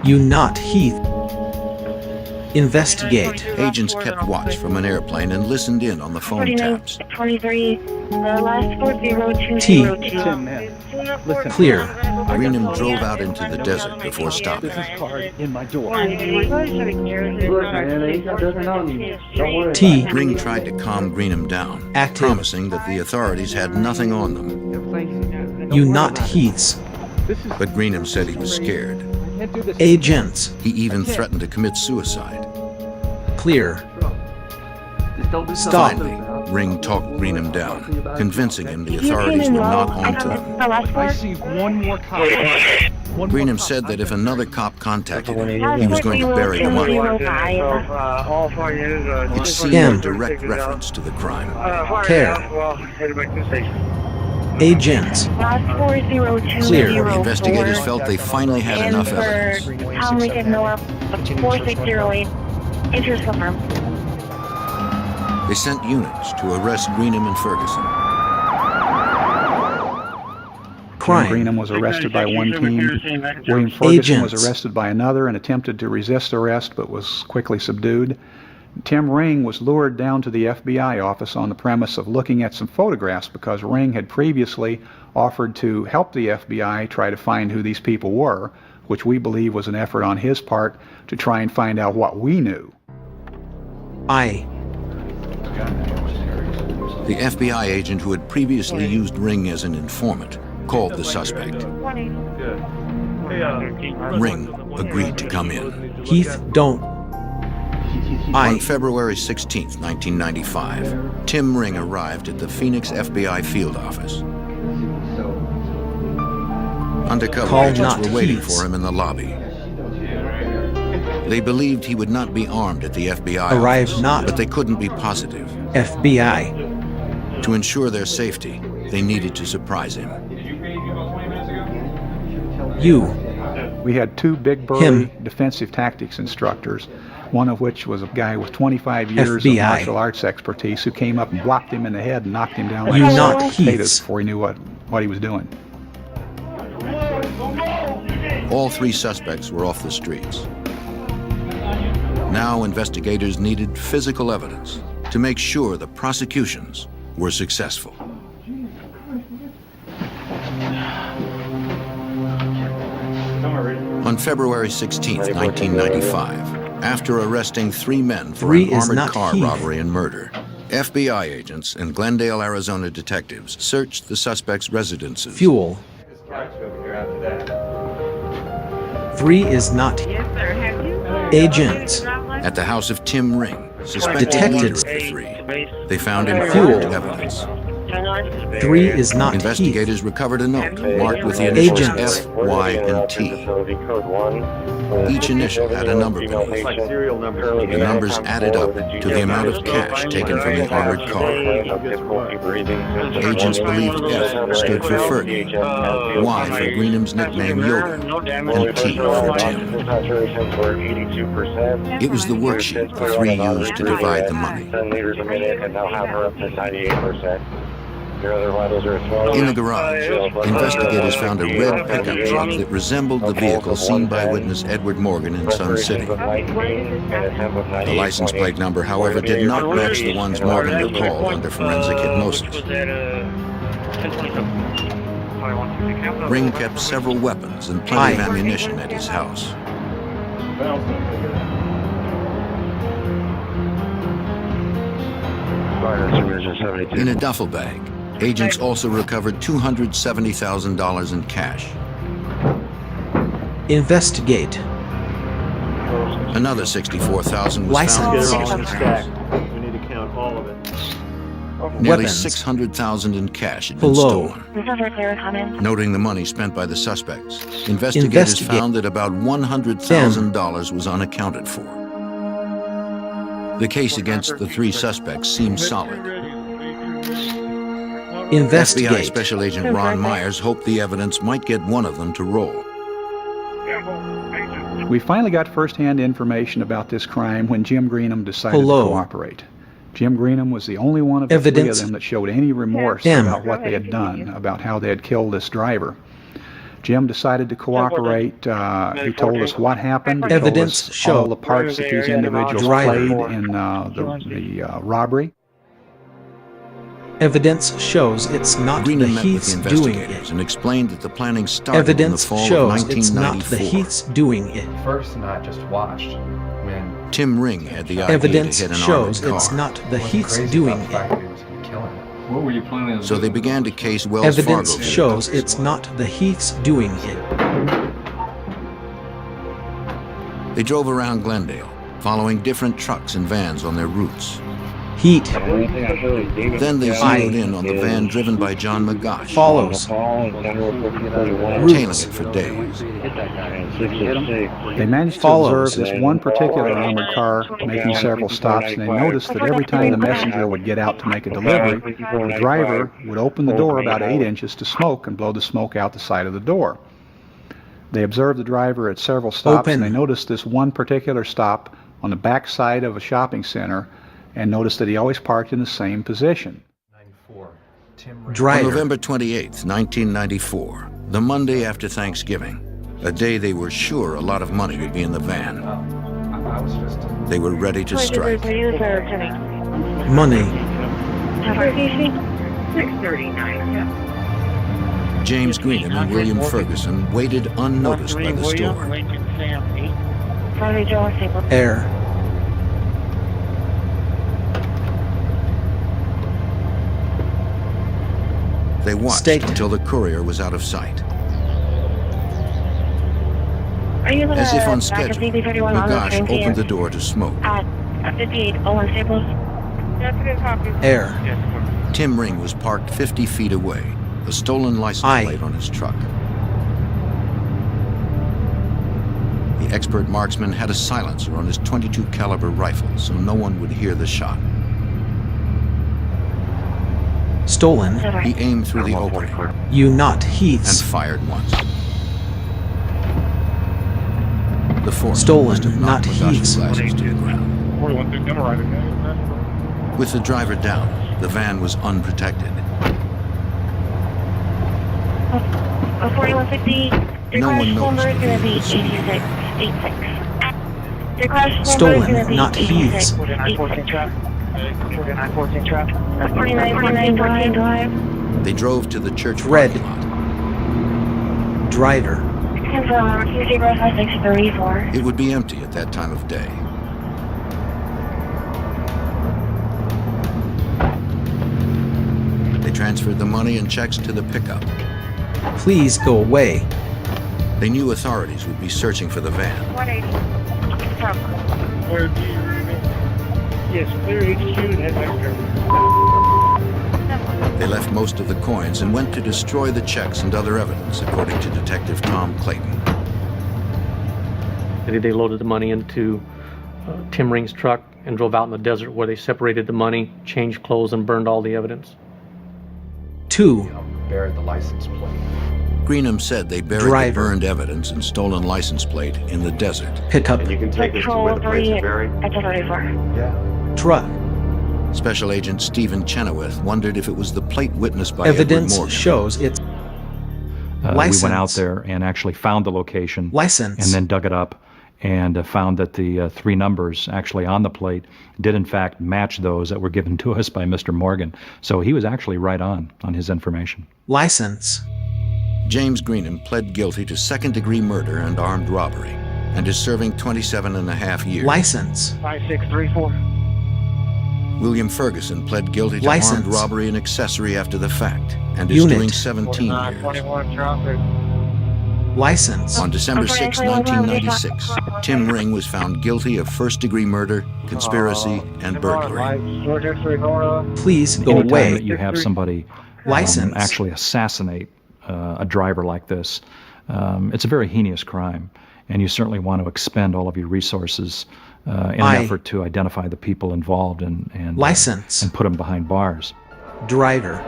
You not Heath. Investigate. Agents kept watch from an airplane and listened in on the phone taps. 23, last 40202. T. Clear. Greenham drove out into the desert before stopping. T. Ring tried to calm Greenham down, promising that the authorities had nothing on them. You not Heaths. But Greenham said he was scared. Agents. He even threatened to commit suicide. Clear. Stop. Finally, Ring talked Greenham down, convincing him the authorities were not on to them. I see one more cop. Greenham said that if another cop contacted him, he was going to bury the money. It seemed a direct reference to the crime. Care. Agents. Clear. Investigators felt they finally had enough evidence. Interest confirmed. They sent units to arrest Greenham and Ferguson. Crime. Greenham was arrested by one team. William Ferguson was arrested by another and attempted to resist arrest but was quickly subdued. Tim Ring was lured down to the FBI office on the premise of looking at some photographs because Ring had previously offered to help the FBI try to find who these people were, which we believe was an effort on his part to try and find out what we knew. The FBI agent who had previously used Ring as an informant called the suspect. Ring agreed to come in. Heath, don't. On February 16, 1995, Tim Ring arrived at the Phoenix FBI field office. Undercover agents were waiting for him in the lobby. They believed he would not be armed at the FBI office, but they couldn't be positive. FBI. To ensure their safety, they needed to surprise him. We had two big burly defensive tactics instructors, one of which was a guy with 25 years of martial arts expertise who came up and blocked him in the head and knocked him down like potatoes before he knew what he was doing. All three suspects were off the streets. Now investigators needed physical evidence to make sure the prosecutions were successful. On February 16, 1995, after arresting 3 men for an armored car robbery and murder, FBI agents and Glendale, Arizona detectives searched the suspects' residences. 3 is not agents. At the house of Tim Ring, suspected leader of the 3, they found important evidence. 3 is not Investigators recovered a note marked with the initials F, Y, and T. Each initial had a number beneath. The numbers added up to the amount of cash taken from the armored car. Agents believed F stood for Fergie, Y for Greenham's nickname Yoga, and T for Tim. It was the worksheet the 3 used to divide the money. In the garage, investigators found a red pickup truck that resembled the vehicle seen by witness Edward Morgan in Sun City. The license plate number, however, did not match the ones Morgan recalled under forensic hypnosis. Ring kept several weapons and plenty of ammunition at his house. In a duffel bag, agents also recovered $270,000 in cash. Investigate. Another $64,000 was found. We need to count all of it. Nearly $600,000 in cash had been stolen. Noting the money spent by the suspects, investigators found that about $100,000 was unaccounted for. The case against the three suspects seemed solid. FBI Special Agent Ron Myers hoped the evidence might get one of them to roll. We finally got first-hand information about this crime when Jim Greenham decided to cooperate. Jim Greenham was the only one of the three of them that showed any remorse about what they had done, about how they had killed this driver. Jim decided to cooperate. He told us what happened. He told us all the parts that these individuals played in the robbery. Evidence shows it's not the Heaths doing it. And explained that the planning started in the fall of 1994. It's not the Heaths doing it. First night just watched when Tim Ring had the idea Evidence to hit an shows armored car. it's not the Heaths doing it. What were you planning on So they began to case Wells Evidence Fargo shows it's not the Heaths doing it. They drove around Glendale, following different trucks and vans on their routes. Heat. Then they zeroed in on the van driven by John McGosh. Follows. Tailing it for days. They managed to observe this one particular armored car making several stops, and they noticed that every time the messenger would get out to make a delivery, the driver would open the door about 8 inches to smoke and blow the smoke out the side of the door. They observed the driver at several stops, and they noticed this one particular stop on the back side of a shopping center, and noticed that he always parked in the same position. On November 28, 1994, the Monday after Thanksgiving, a day they were sure a lot of money would be in the van. They were ready to strike. Money. 639. James Greenham and William Ferguson waited unnoticed by the store. Air. They watched until the courier was out of sight. As if on schedule, McGosh opened the door to smoke. Air. Tim Ring was parked 50 feet away, a stolen license plate on his truck. The expert marksman had a silencer on his .22 caliber rifle, so no one would hear the shot. Stolen. He aimed through the opening. You not Heaths. And fired once. The fourth Stolen, not Heaths. Glasses to the ground. With the driver down, the van was unprotected. 4150. No one noticed the vehicle was seen. Stolen, not Heaths. 4914 They drove to the church Red. parking lot. Driver. It would be empty at that time of day. They transferred the money and checks to the pickup. Please go away. They knew authorities would be searching for the van. 180. Yes, clear HQ and head back there. They left most of the coins and went to destroy the checks and other evidence, according to Detective Tom Clayton. They loaded the money into Tim Ring's truck and drove out in the desert where they separated the money, changed clothes, and burned all the evidence. 2. Buried the license plate. Greenham said they buried the burned evidence and stolen license plate in the desert. Pickup. And you can take us to where the plates are buried? That's 34. Yeah. Truck. Special Agent Stephen Chenoweth wondered if it was the plate witnessed by Evidence Edward Morgan. shows it's we went out there and actually found the location. And then dug it up and found that the 3 numbers actually on the plate did in fact match those that were given to us by Mr. Morgan. So he was actually right on his information. License. James Greenham pled guilty to second-degree murder and armed robbery and is serving 27.5 years. License. 5634. William Ferguson pled guilty to License. armed robbery and accessory after the fact and is doing 17 years. 21 traffic. License. On December 6, 1996, Tim Ring was found guilty of first-degree murder, conspiracy, and burglary. Please go Anytime away. that you have somebody License. actually assassinate a driver like this, it's a very heinous crime, and you certainly want to expend all of your resources in an effort to identify the people involved and License. and put them behind bars. Driver.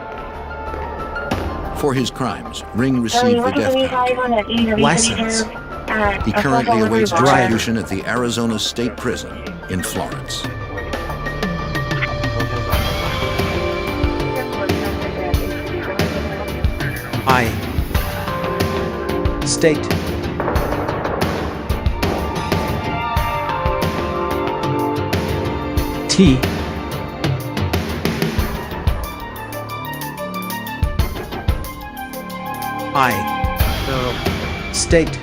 For his crimes, Ring received the death penalty. License. He currently awaits execution at the Arizona State Prison in Florence. I. State. T. I. State.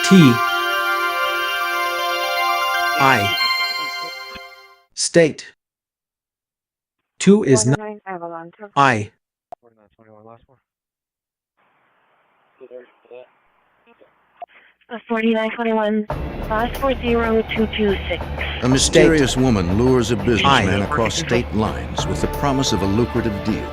T. I. State. 2 is not. I. 4921, 540226. A mysterious woman lures a businessman across state lines with the promise of a lucrative deal.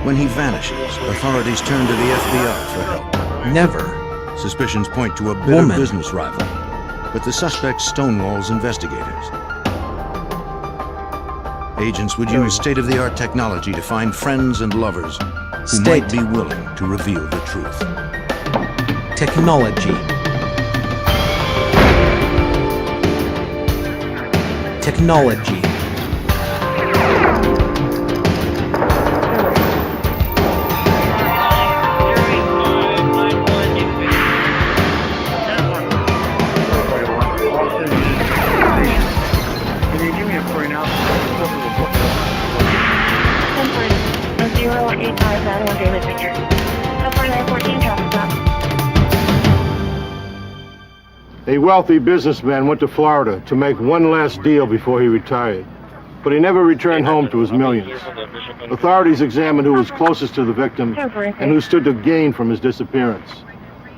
When he vanishes, authorities turn to the FBI for help. Never. Suspicions point to a bitter business rival, but the suspect stonewalls investigators. Agents would use state-of-the-art technology to find friends and lovers who might be willing to reveal the truth. Technology. Technology. A wealthy businessman went to Florida to make one last deal before he retired, but he never returned home to his millions. Authorities examined who was closest to the victim and who stood to gain from his disappearance.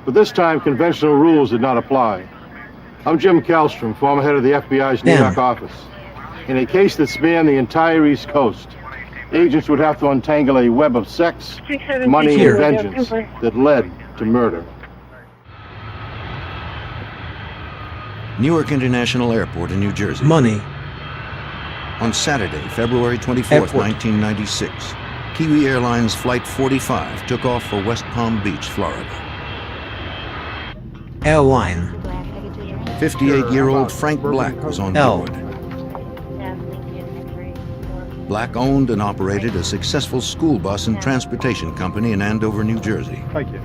But this time, conventional rules did not apply. I'm Jim Kallstrom, former head of the FBI's New York office. In a case that spanned the entire East Coast, agents would have to untangle a web of sex, money, and vengeance that led to murder. Newark International Airport in New Jersey. Money. On Saturday, February 24th, 1996, Kiwi Airlines Flight 45 took off for West Palm Beach, Florida. Airline. 58-year-old Frank Black was on board. Black owned and operated a successful school bus and transportation company in Andover, New Jersey. Thank you.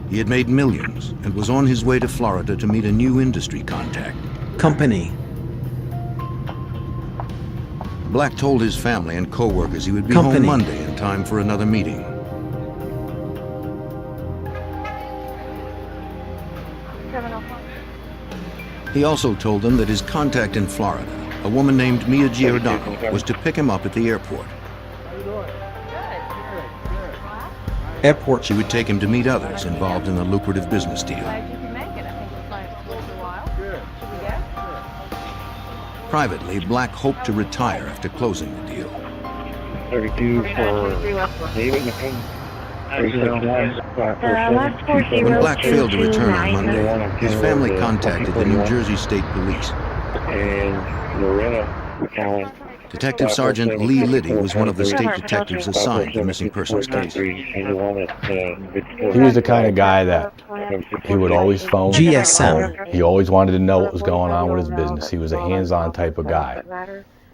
He had made millions and was on his way to Florida to meet a new industry contact. Company. Black told his family and co-workers he would be home Monday in time for another meeting. He also told them that his contact in Florida, a woman named Mia Giordano, was to pick him up at the airport. Airport. She would take him to meet others involved in a lucrative business deal. Privately, Black hoped to retire after closing the deal. 32 for David. When Black failed to return on Monday, his family contacted the New Jersey State Police. And Lorena McAllen Detective Sergeant Lee Liddy was one of the state detectives assigned to the missing persons case. He was the kind of guy that he would always phone GSM. home. He always wanted to know what was going on with his business. He was a hands-on type of guy.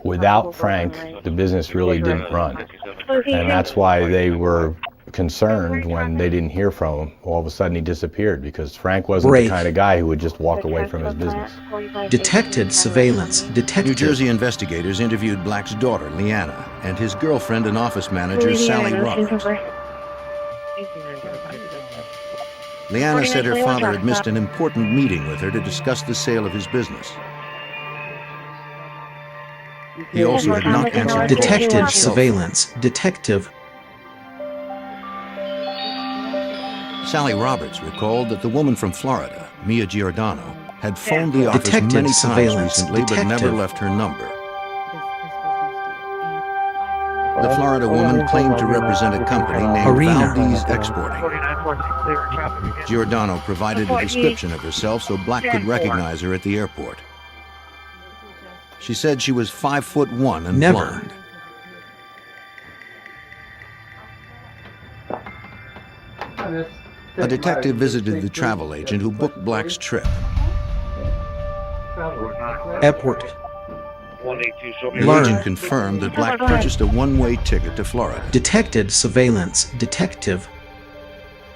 Without Frank, the business really didn't run. And that's why they were concerned when they didn't hear from him. All of a sudden he disappeared because Frank wasn't the kind of guy who would just walk away from his business. Detected surveillance. Detective. New Jersey investigators interviewed Black's daughter, Leanna, and his girlfriend and office manager, Sally Roberts. Leanna said her father had missed an important meeting with her to discuss the sale of his business. He also had not answered detected surveillance. Detective. Sally Roberts recalled that the woman from Florida, Mia Giordano, had phoned the office many times recently but never left her number. The Florida woman claimed to represent a company named Valdez Exporting. Giordano provided a description of herself so Black could recognize her at the airport. She said she was 5'1" and blonde. A detective visited the travel agent who booked Black's trip. Airport. The agent confirmed that Black purchased a one-way ticket to Florida. Detected surveillance. Detective.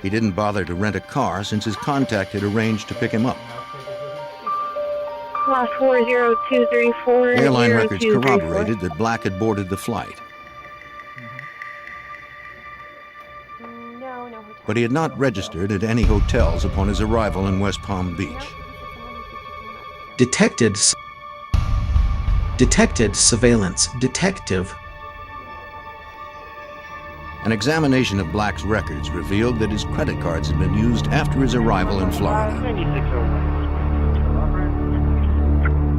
He didn't bother to rent a car since his contact had arranged to pick him up. Lost 40234. Airline records corroborated that Black had boarded the flight. But he had not registered at any hotels upon his arrival in West Palm Beach. Detected surveillance. Detective. An examination of Black's records revealed that his credit cards had been used after his arrival in Florida.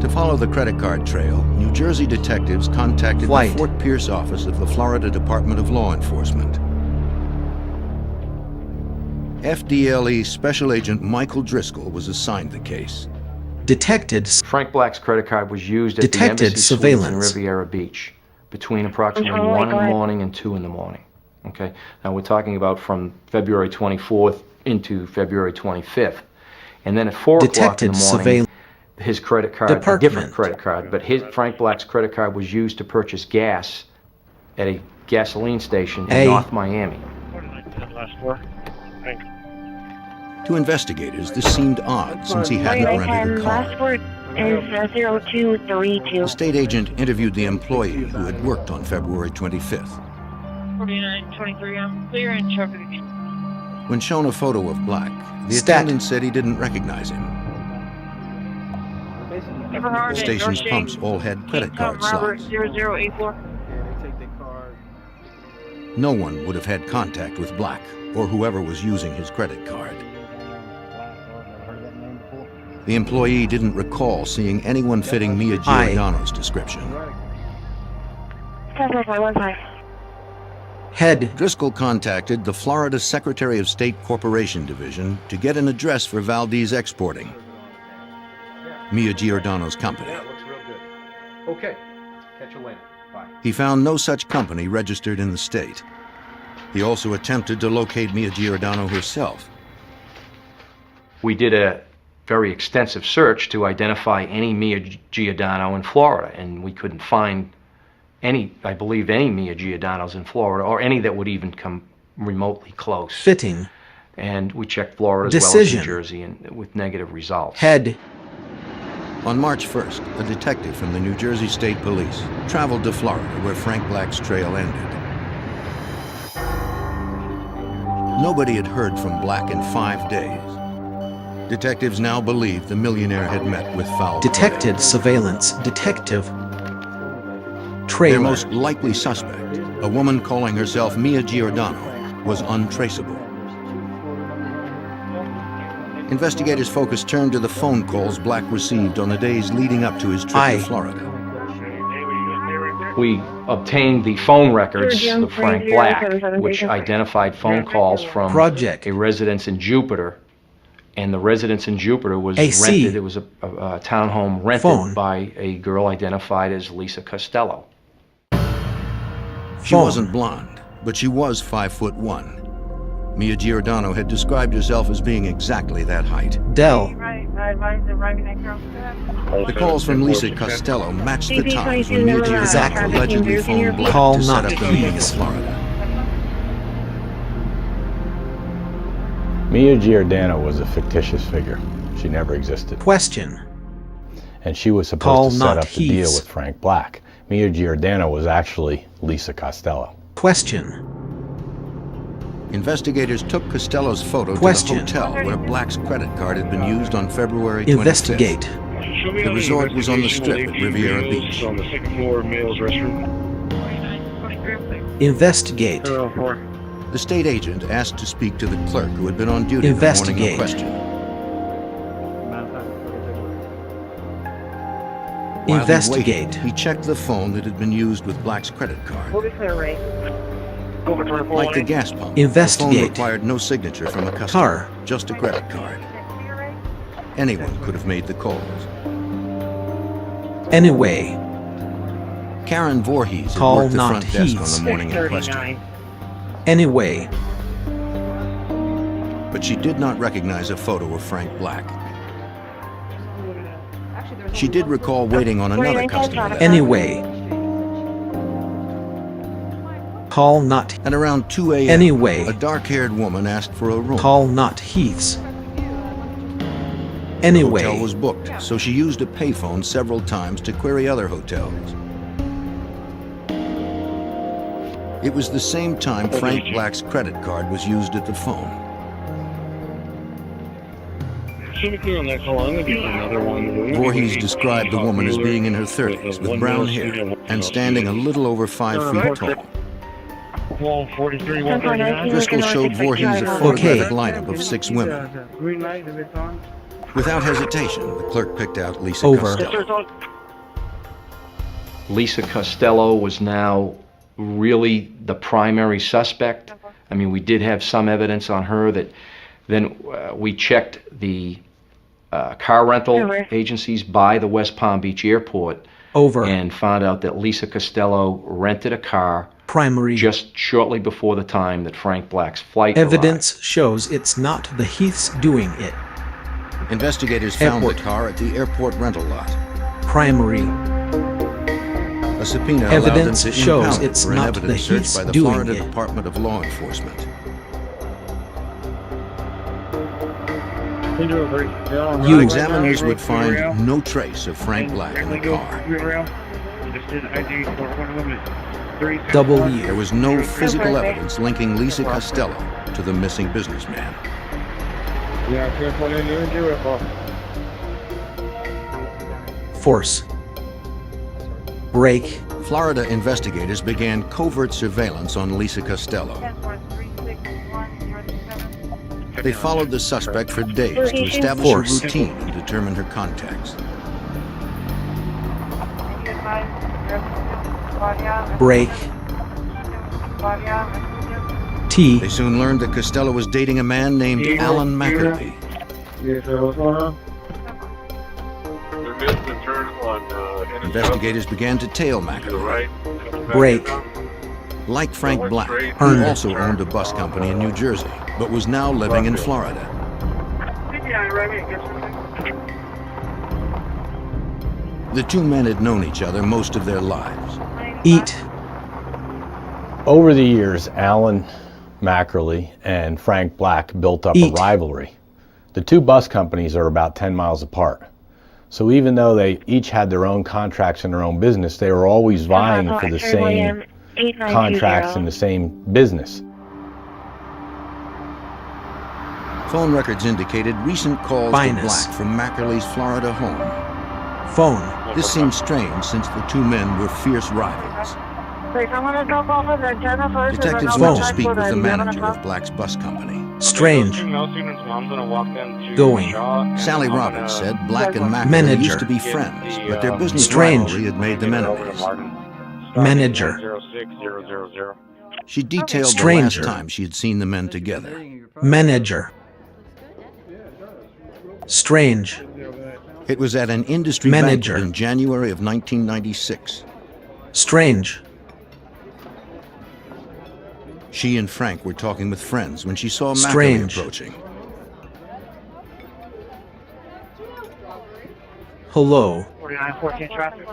To follow the credit card trail, New Jersey detectives contacted the Fort Pierce office of the Florida Department of Law Enforcement. FDLE Special Agent Michael Driscoll was assigned the case. Detected. Frank Black's credit card was used at the Embassy Suites in Riviera Beach between approximately 1 in the morning and 2 in the morning. Okay, now we're talking about from February 24th into February 25th. And then at 4 o'clock in the morning, his credit card, a different credit card, but Frank Black's credit card was used to purchase gas at a gasoline station in North Miami. To investigators, this seemed odd since he hadn't rented a car. Last word is 0232. The state agent interviewed the employee who had worked on February 25th. 4923, I'm clear in traffic. When shown a photo of Black, the attendant said he didn't recognize him. The station's pumps all had credit card slots. 0084. No one would have had contact with Black or whoever was using his credit card. The employee didn't recall seeing anyone fitting Mia Giordano's description. Head. Driscoll contacted the Florida Secretary of State Corporation Division to get an address for Valdez Exporting, Mia Giordano's company. Okay, catch you later. Bye. He found no such company registered in the state. He also attempted to locate Mia Giordano herself. We did a very extensive search to identify any Mia Giordano in Florida, and we couldn't find any, I believe, any Mia Giordanos in Florida, or any that would even come remotely close. Fitting. And we checked Florida as well as New Jersey, and with negative results. Head. On March 1st, a detective from the New Jersey State Police traveled to Florida where Frank Black's trail ended. Nobody had heard from Black in 5 days. Detectives now believed the millionaire had met with foul play. Detected surveillance. Detective. Trailer. Their most likely suspect, a woman calling herself Mia Giordano, was untraceable. Investigators' focus turned to the phone calls Black received on the days leading up to his trip to Florida. We obtained the phone records of Frank Black, which identified phone calls from a residence in Jupiter, and the residence in Jupiter was rented. It was a townhome rented by a girl identified as Lisa Costello. She wasn't blonde, but she was 5'1". Mia Giordano had described herself as being exactly that height. Dell. The calls from Lisa Costello matched the times when Mia Giordano allegedly phoned Black to set up the meeting in Florida. Mia Giordano was a fictitious figure. She never existed. Question. And she was supposed to set up the deal with Frank Black. Mia Giordano was actually Lisa Costello. Question. Investigators took Costello's photo to the hotel where Black's credit card had been used on February 25th. Investigate. The resort was on the Strip at Riviera Beach. On the second floor male's restroom. Investigate. The state agent asked to speak to the clerk who had been on duty the morning in question. Investigate. He checked the phone that had been used with Black's credit card. Like the gas pump, Investigate. the phone required no signature from a customer, just a credit card. Anyone could have made the calls. Anyway. Karen Voorhees had worked the front desk on the morning in question. Anyway. But she did not recognize a photo of Frank Black. She did recall waiting on another customer. Anyway. Call not. At around 2 a.m., anyway. A dark-haired woman asked for a room. Call not Heath's. Anyway. The hotel was booked, so she used a payphone several times to query other hotels. It was the same time Frank Black's credit card was used at the phone. Voorhees described the woman as being in her 30s with brown hair and standing a little over 5 feet tall. Driscoll showed Voorhees a photographic lineup of 6 women. Without hesitation, the clerk picked out Lisa Costello. Lisa Costello was now really the primary suspect. I mean, we did have some evidence on her that then we checked the car rental agencies by the West Palm Beach airport and found out that Lisa Costello rented a car just shortly before the time that Frank Black's flight Evidence arrived. shows it's not the Heaths doing it. Investigators found the car at the airport rental lot. Primary. A subpoena Evidence allowed them to shows impound it's for an not evidence the search Heaths by the doing Florida it. Department of Law Enforcement. Examiners would find no trace of Frank Black in the car. There was no physical evidence linking Lisa Costello to the missing businessman. Force. Break. Florida investigators began covert surveillance on Lisa Costello. They followed the suspect for days to establish a routine and determine her contacts. Break. T. They soon learned that Costello was dating a man named Alan McArthy. Investigators began to tail McArthy. Break. Like Frank Black, he also owned a bus company in New Jersey, but was now living in Florida. The two men had known each other most of their lives. Eat. Over the years, Alan McArthy and Frank Black built up a rivalry. The two bus companies are about 10 miles apart. So even though they each had their own contracts and their own business, they were always vying for the same contracts in the same business. Phone records indicated recent calls to Black from McArthy's Florida home. Phone. This seemed strange since the two men were fierce rivals. Detectives went to speak with the manager of Black's bus company. Strange. Going. Sally Roberts said Black and McArthy used to be friends, but their business rivalry had made them enemies. Manager. She detailed the last time she had seen the men together. Manager. Strange. It was at an industry banquet in January of 1996. Strange. She and Frank were talking with friends when she saw Macaulay approaching. Hello. 4914 traffic.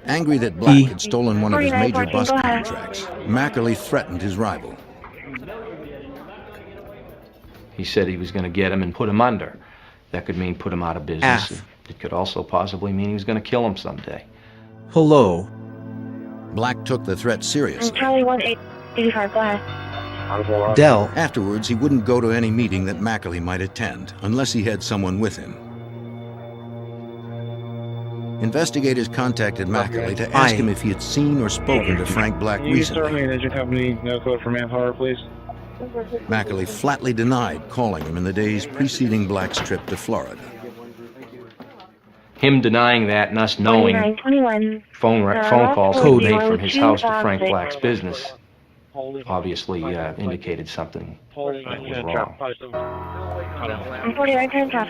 Angry that Black had stolen one of his major bus contracts, Macaulay threatened his rival. He said he was going to get him and put him under. That could mean put him out of business. It could also possibly mean he was going to kill him someday. Hello. Black took the threat seriously. Charlie 1885, go ahead. Dell. Afterwards, he wouldn't go to any meeting that Macaulay might attend, unless he had someone with him. Investigators contacted Macaulay to ask him if he had seen or spoken to Frank Black recently. Agent company, no code for manpower, please. Macaulay flatly denied calling him in the days preceding Black's trip to Florida. Him denying that and us knowing phone calls Code made from his house to Frank Black's business obviously indicated something that was wrong.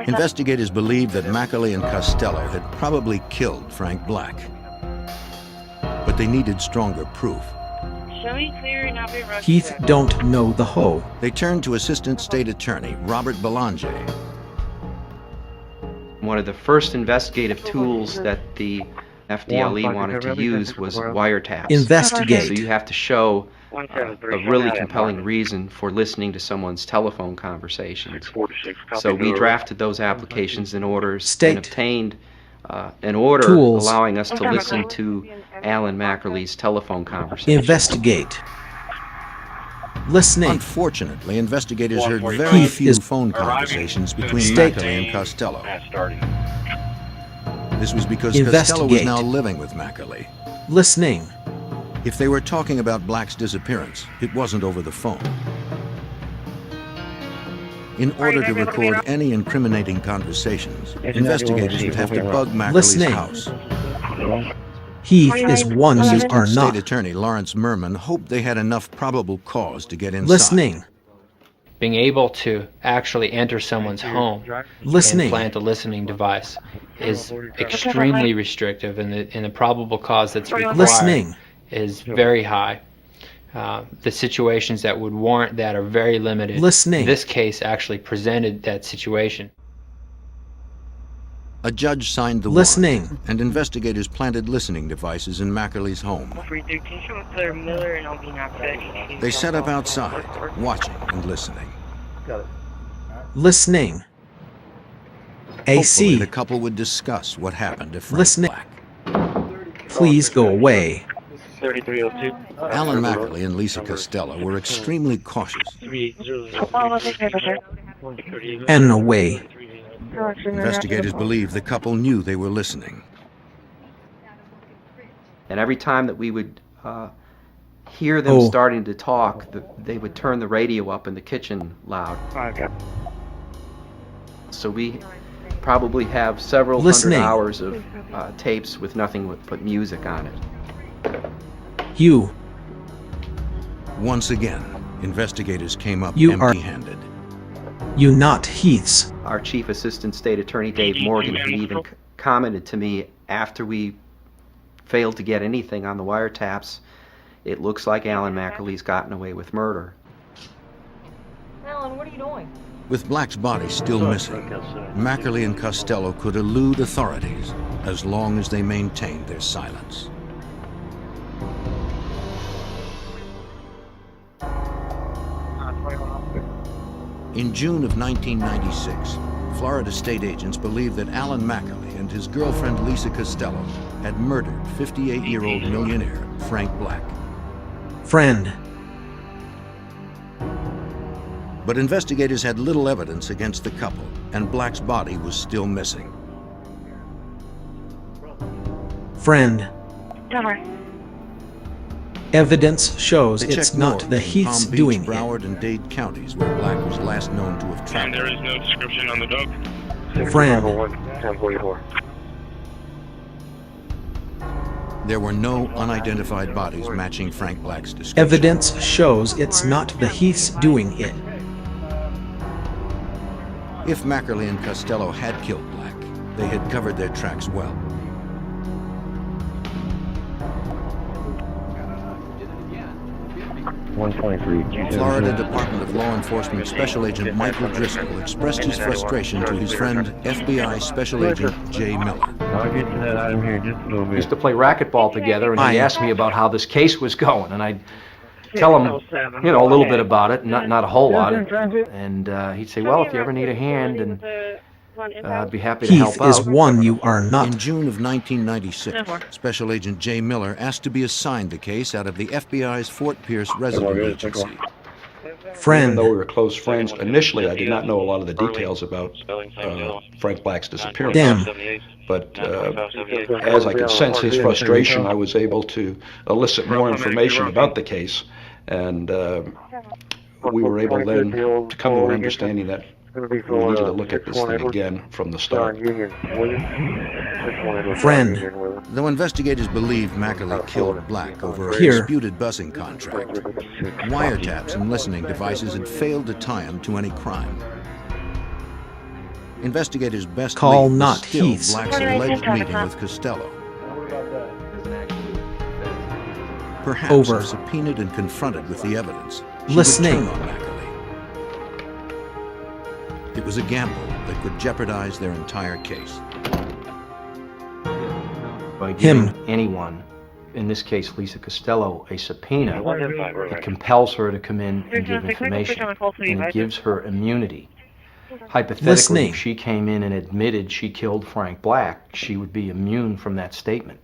Investigators believed that Macaulay and Costello had probably killed Frank Black, but they needed stronger proof. Heath don't know the hoe. They turned to Assistant State Attorney Robert Belanger. One of the first investigative tools that the FDLE wanted to use was wiretaps. Investigate. So you have to show a really compelling reason for listening to someone's telephone conversations. So we drafted those applications in orders and obtained an order allowing us to listen to Alan Mackerly's telephone conversations. Investigate. Listening. Unfortunately, investigators heard very few phone conversations between Macaulay and Costello. This was because Costello was now living with Macaulay. Listening. If they were talking about Black's disappearance, it wasn't over the phone. In order to record any incriminating conversations, investigators would have to bug Macauley's house. Heath is one you are State not. Attorney Lawrence Merman hoped they had enough probable cause to get inside. Listening. Being able to actually enter someone's home Listening. and plant a listening device is extremely restrictive, and the probable cause that's required Listening. is very high. The situations that would warrant that are very limited. Listening. This case actually presented that situation. A judge signed the Listening. warrant, and investigators planted listening devices in Macauley's home. They set up outside, watching and listening. Listening. Hopefully, AC. the couple would discuss what happened to Frank Listening. Black. Please go away. 3302. Alan Macaulay and Lisa Costello were extremely cautious. And away. Investigators believe the couple knew they were listening. And every time that we would hear them starting to talk, they would turn the radio up in the kitchen loud. So we probably have several Listening. hundred hours of tapes with nothing but music on it. You. Once again, investigators came up You are- empty-handed. You not Heath's. Our Chief Assistant State Attorney Dave Morgan had even commented to me after we failed to get anything on the wiretaps, it looks like Alan Mackerly's gotten away with murder. Alan, what are you doing? With Black's body still missing, Macaulay and Costello could elude authorities as long as they maintained their silence. In June of 1996, Florida state agents believed that Alan Macaulay and his girlfriend Lisa Costello had murdered 58-year-old millionaire Frank Black. Friend. But investigators had little evidence against the couple, and Black's body was still missing. Friend. Evidence shows They it's checked not north the in Heath's Palm Beach, doing it. Broward, and Dade counties, where Black was last known to have traveled. There is no description on the dog. Friend. 1044. There were no unidentified bodies matching Frank Black's description. Evidence shows it's not the Heath's doing it. If Macaulay and Costello had killed Black, they had covered their tracks well. Florida Department of Law Enforcement Special Agent Michael Driscoll expressed his frustration to his friend FBI Special Agent Jay Miller. I'll get to that item here just a little bit. We used to play racquetball together, and he asked me about how this case was going, and I'd tell him, you know, a little bit about it, not a whole lot. And he'd say, well, if you ever need a hand, and I'd be happy to help Heath out. is one you are not. In June of 1996, Special Agent Jay Miller asked to be assigned the case out of the FBI's Fort Pierce resident agency. Friend. Even though we were close friends, initially I did not know a lot of the details about Frank Black's disappearance. Damn. But as I could sense his frustration, I was able to elicit more information about the case, and we were able then to come to an understanding that we needed to look at this thing again from the start. Friend. Though investigators believed Macaulay killed Black over a Here. disputed busing contract, wiretaps and listening devices had failed to tie him to any crime. Investigators' best Call lead was not still Heath's. Black's alleged meeting with Costello. Perhaps Over. if subpoenaed and confronted with the evidence, she Listening. would turn on Macaulay. It was a gamble that could jeopardize their entire case. By giving anyone, in this case Lisa Costello, a subpoena, it compels her to come in and give information, and it gives her immunity. Hypothetically, Listening. if she came in and admitted she killed Frank Black, she would be immune from that statement.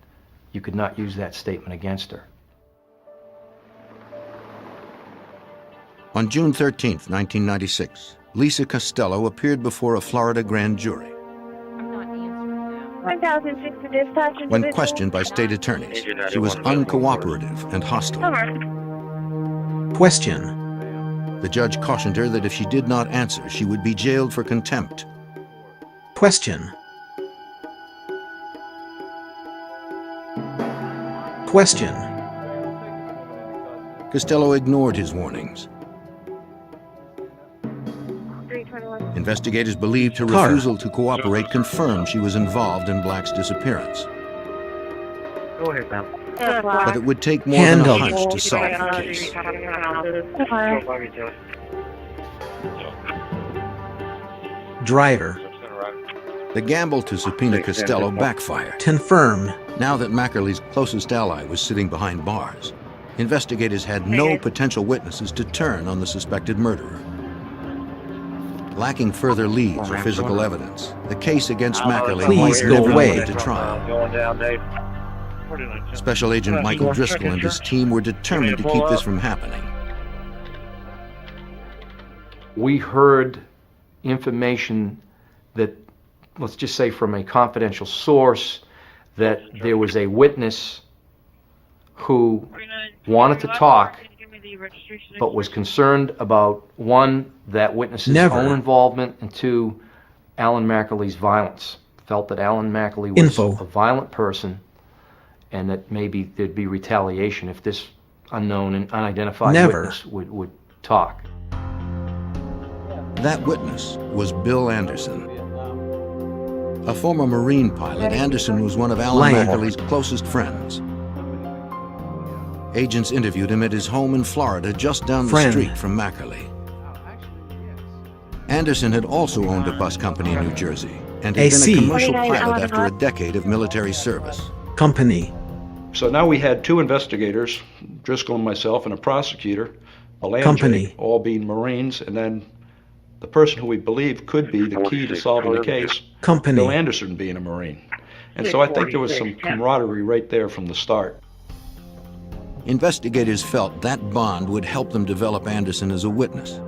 You could not use that statement against her. On June 13th, 1996, Lisa Costello appeared before a Florida grand jury. When questioned by state attorneys, she was uncooperative and hostile. Question. The judge cautioned her that if she did not answer, she would be jailed for contempt. Question. Question. Costello ignored his warnings. Investigators believed her Car. refusal to cooperate confirmed she was involved in Black's disappearance. Go ahead, ma'am. But it would take more than a hunch to solve the case. Driver. The gamble to subpoena Costello backfired. Confirm. Now that Macauley's closest ally was sitting behind bars, investigators had no potential witnesses to turn on the suspected murderer. Lacking further leads or physical evidence, the case against Macaulay Please might go never away. go to trial. Special Agent Michael Driscoll and his team were determined to keep this from happening. We heard information that, let's just say from a confidential source, that there was a witness who wanted to talk but was concerned about, one, that witness's own involvement, and two, Alan Macauley's violence. Felt that Alan Macaulay was a violent person, and that maybe there'd be retaliation if this unknown and unidentified witness would talk. That witness was Bill Anderson. A former Marine pilot, Anderson was one of Alan Macauley's closest friends. Agents interviewed him at his home in Florida, just down the street from Macaulay. Anderson had also owned a bus company in New Jersey and had been a commercial pilot after a decade of military service. Company. So now we had two investigators, Driscoll and myself, and a prosecutor, a land all being Marines, and then the person who we believe could be the key to solving the case, Bill Anderson being a Marine. And so I think there was some camaraderie right there from the start. Investigators felt that bond would help them develop Anderson as a witness.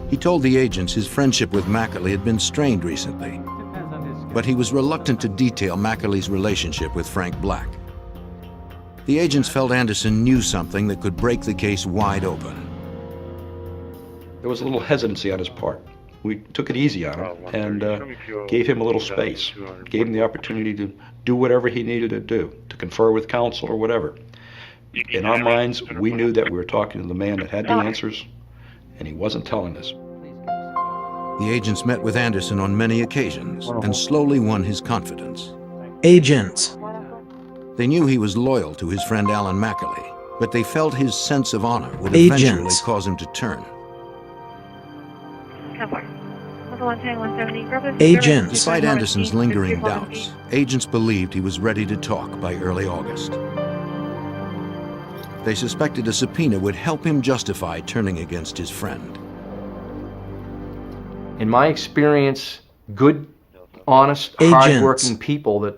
He told the agents his friendship with Macaulay had been strained recently, but he was reluctant to detail Macaulay's relationship with Frank Black. The agents felt Anderson knew something that could break the case wide open. There was a little hesitancy on his part. We took it easy on him and gave him a little space, gave him the opportunity to do whatever he needed to do, to confer with counsel or whatever. In our minds, we knew that we were talking to the man that had the answers, and he wasn't telling us. The agents met with Anderson on many occasions and slowly won his confidence. Agents. They knew he was loyal to his friend Alan Macaulay, but they felt his sense of honor would eventually cause him to turn. Agents. Despite Anderson's lingering doubts, agents believed he was ready to talk by early August. They suspected a subpoena would help him justify turning against his friend. In my experience, good, honest, hard-working people that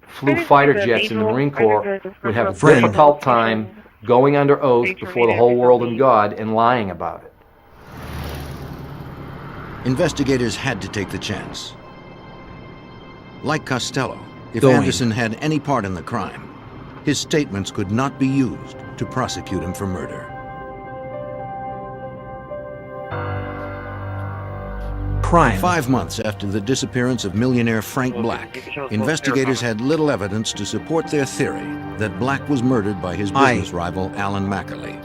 flew fighter jets in the Marine Corps would have a difficult time going under oath before the whole world and God and lying about it. Investigators had to take the chance. Like Costello, if Anderson had any part in the crime, his statements could not be used to prosecute him for murder. Crime. 5 months after the disappearance of millionaire Frank Black, investigators had little evidence to support their theory that Black was murdered by his business rival, Alan McAlee.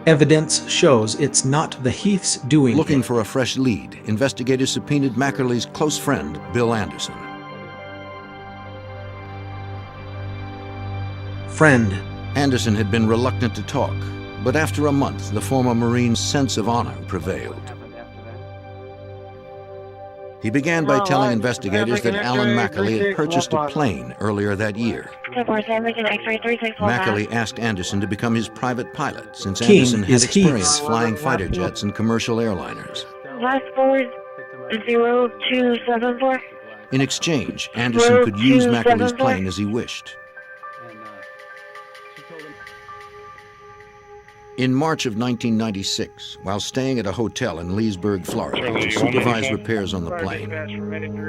Evidence shows it's not the Heath's doing. Looking for a fresh lead, investigators subpoenaed McAlee's close friend, Bill Anderson. Friend. Anderson had been reluctant to talk, but after a month, the former Marine's sense of honor prevailed. He began by telling investigators that Alan McAlee had purchased a plane earlier that year. McAlee asked Anderson to become his private pilot, since Anderson had experience flying fighter jets and commercial airliners. Last forward 0274. In exchange, Anderson could use McAlee's plane as he wished. In March of 1996, while staying at a hotel in Leesburg, Florida, to supervise repairs on the plane,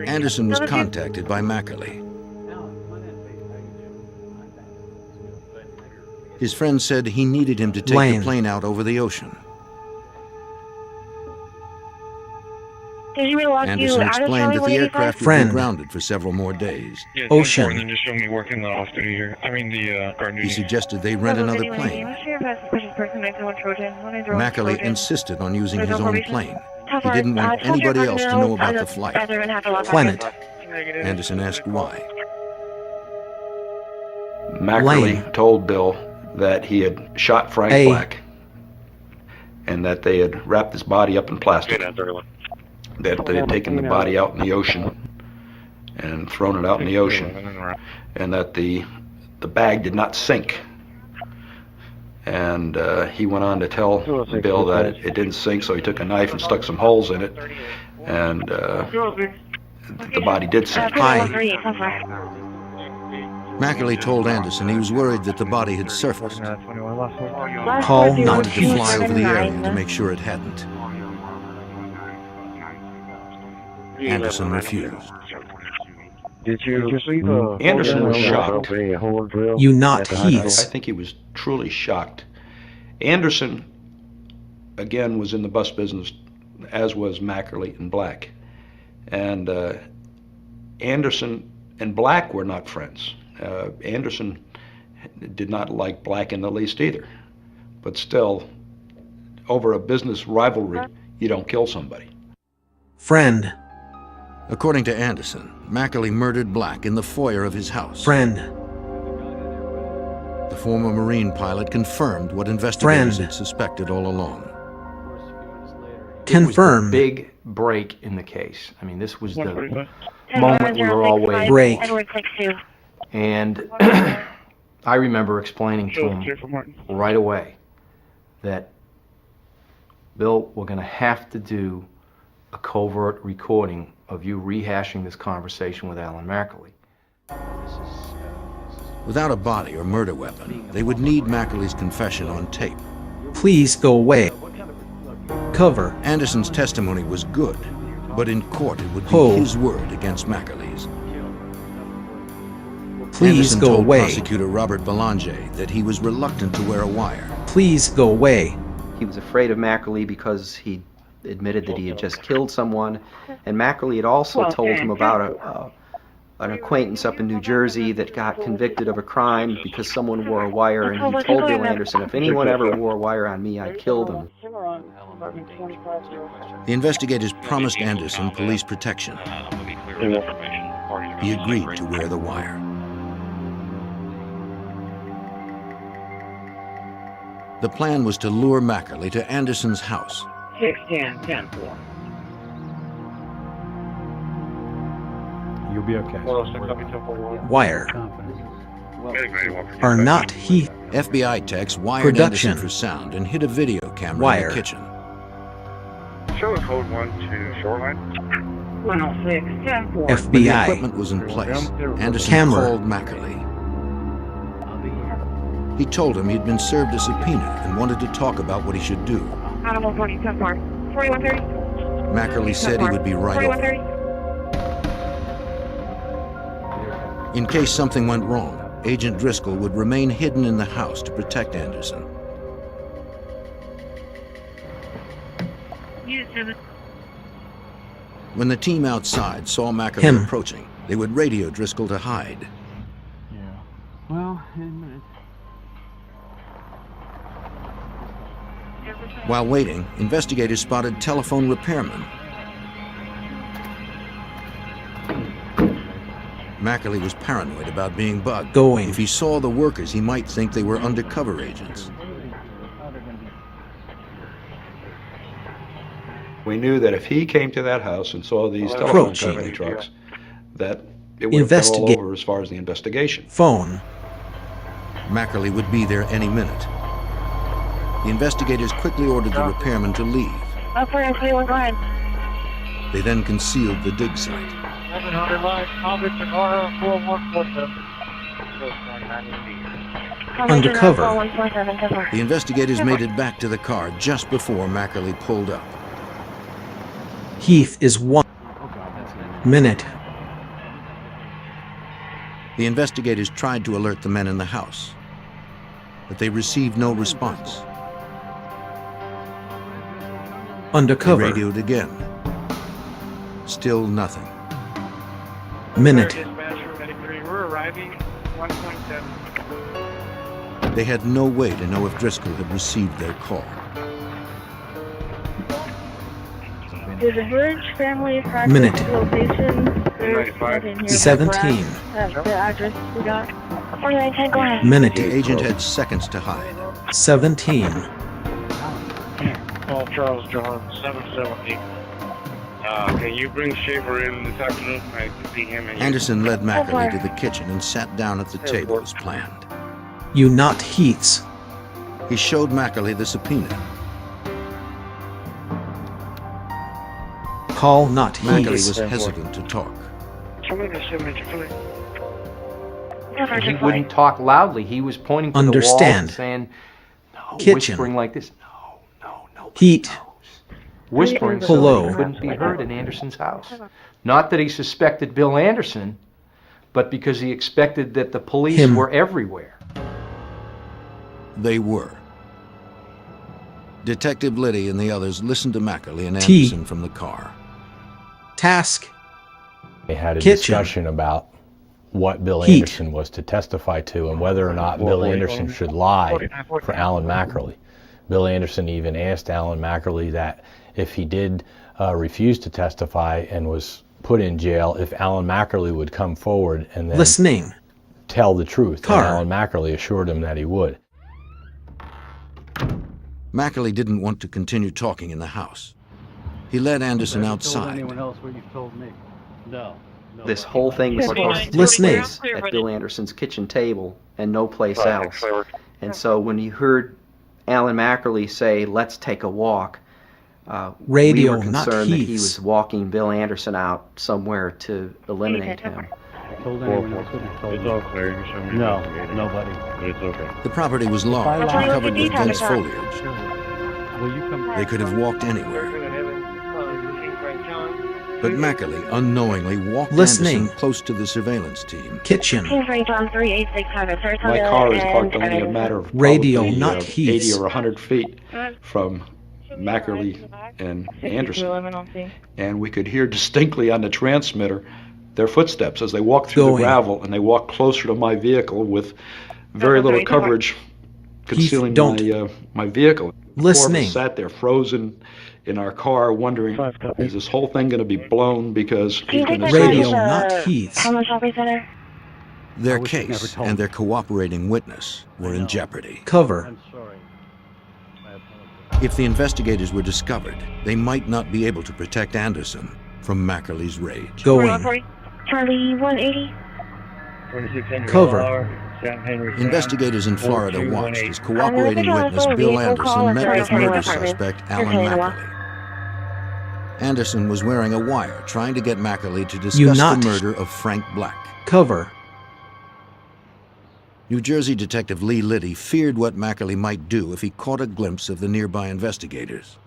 Anderson was contacted by McAlee. His friend said he needed him to take the plane out over the ocean. Anderson explained that the aircraft would be grounded for several more days. Ocean. He suggested they rent another plane. McAlee insisted on using his own plane. He didn't want anybody else to know about the flight. Planet. Anderson asked why. McAlee told Bill that he had shot Frank Black and that they had wrapped his body up in plastic. That they had taken the body out in the ocean and thrown it out in the ocean, and that the bag did not sink. And he went on to tell Bill that it didn't sink, so he took a knife and stuck some holes in it, and the body did sink. McAlee told Anderson he was worried that the body had surfaced. Call He wanted to fly over the area to make sure it hadn't. Anderson refused. Anderson was shocked. You not Heaths. I think he was truly shocked. Anderson, again, was in the bus business, as was McAlee and Black. And Anderson and Black were not friends. Anderson did not like Black in the least either. But still, over a business rivalry, you don't kill somebody. Friend. According to Anderson, McAlee murdered Black in the foyer of his house. Friend. The former Marine pilot confirmed what investigators had suspected all along. Confirmed. It was the big break in the case. I mean, this was the moment we were all waiting. Break. And I remember explaining to him right away that, Bill, we're going to have to do a covert recording of you rehashing this conversation with Alan McAlee. Without a body or murder weapon, they would need McAlee's confession on tape. Please go away. Cover. Anderson's testimony was good, but in court it would be his word against McAlee's. Please Anderson go told away. Prosecutor Robert Belanger that he was reluctant to wear a wire. Please go away. He was afraid of McAlee because he admitted that he had just killed someone, and McAlee had also told him about an acquaintance up in New Jersey that got convicted of a crime because someone wore a wire, and he told Bill Anderson, if anyone ever wore a wire on me, I'd kill them. The investigators promised Anderson police protection. He agreed to wear the wire. The plan was to lure Mackerly to Anderson's house. 610, 10-4. You'll be okay. Wire. Are not Heath. FBI techs wired Anderson for sound and hid a video camera in the kitchen. Show code 12 shoreline. 106, 10-4. When the FBI. equipment was in place, Anderson Camera. called Mackerly. He told him he'd been served a subpoena and wanted to talk about what he should do. Animal 40, 10-4. 4130. Mackerly said he would be right over. 4130. In case something went wrong, Agent Driscoll would remain hidden in the house to protect Anderson. When the team outside saw Mackerly approaching, they would radio Driscoll to hide. Well, While waiting, investigators spotted telephone repairmen. Mackerly was paranoid about being bugged. If he saw the workers, he might think they were undercover agents. We knew that if he came to that house and saw these telephone company trucks, that it would have been all over as far as the investigation. Phone. Mackerly would be there any minute. The investigators quickly ordered the repairman to leave. Up for 21, go ahead. They then concealed the dig site. 700 line, Albert Sonora, 4147. Undercover. The investigators made it back to the car just before Mackerly pulled up. Heath is 1 minute. The investigators tried to alert the men in the house, but they received no response. Undercover. They radioed again. Still nothing. Minute. We're arriving 1.7. They had no way to know if Driscoll had received their call. There's a Bridge family practice Minute. location. 17. That's the address we got. 4910, go ahead. Minute. The agent had seconds to hide. 17. Call Charles John, 770. Can you bring Shaver in this afternoon? I see him and Anderson led Mackerly to the kitchen and sat down at the table as planned. You not Heaths. He showed Mackerly the subpoena. Call not Mackerly Heaths. was hesitant to talk. He wouldn't talk loudly. He was pointing to the wall and saying, no, Kitchen. whispering like this. No. Heat. Whispering so that he couldn't be heard in Anderson's house. Not that he suspected Bill Anderson, but because he expected that the police were everywhere. They were. Detective Liddy and the others listened to Mackerly and Anderson from the car. Task. They had a discussion about what Bill Anderson was to testify to and whether or not Bill Anderson should lie for Alan Mackerly. Bill Anderson even asked Alan Mackerly that if he did refuse to testify and was put in jail, if Alan Mackerly would come forward and then tell the truth. And Alan Mackerly assured him that he would. Mackerly didn't want to continue talking in the house. He led Anderson outside. This whole thing was supposed to take place at Bill Anderson's kitchen table and no place else. And so when you heard Alan Mackerly say, "Let's take a walk," we were concerned that he was walking Bill Anderson out somewhere to eliminate him. It's all clear. You show me. No, nobody. It's okay. The property was large and covered with dense foliage. They could have walked anywhere. But Mackerly unknowingly walked Anderson close to the surveillance team. Kitchen. My car is parked only a matter of probably 80 or 100 feet from Mackerly and Anderson. And we could hear distinctly on the transmitter their footsteps as they walked through the gravel, and they walked closer to my vehicle with very little coverage concealing my vehicle. Listening. Sat there frozen in our car, wondering, is this whole thing going to be blown because he's going to radio, not Heaths. Their case and their cooperating witness were in jeopardy. Cover. If the investigators were discovered, they might not be able to protect Anderson from Mackerly's rage. Going. Charlie 180. Cover. Investigators in Florida watched as cooperating witness Bill Anderson met with murder suspect Alan Mackerly. Anderson was wearing a wire trying to get Mackerly to discuss the murder of Frank Black. Cover. New Jersey Detective Lee Liddy feared what Mackerly might do if he caught a glimpse of the nearby investigators.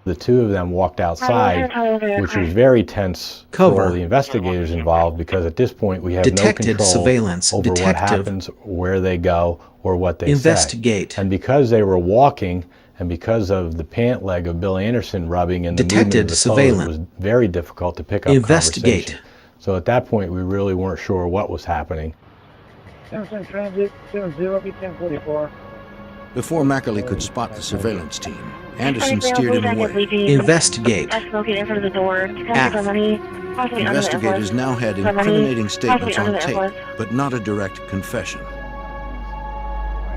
The two of them walked outside, which was very tense for all the investigators involved, because at this point we have no control surveillance. over what happens, where they go, or what they investigate. Say. And because they were walking, and because of the pant leg of Bill Anderson rubbing in the movement of the surveillance, it was very difficult to pick up conversation. So at that point we really weren't sure what was happening. Before Mackerly could spot the surveillance team, Anderson steered him away. Investigate. Investigators now had incriminating statements on tape, but not a direct confession.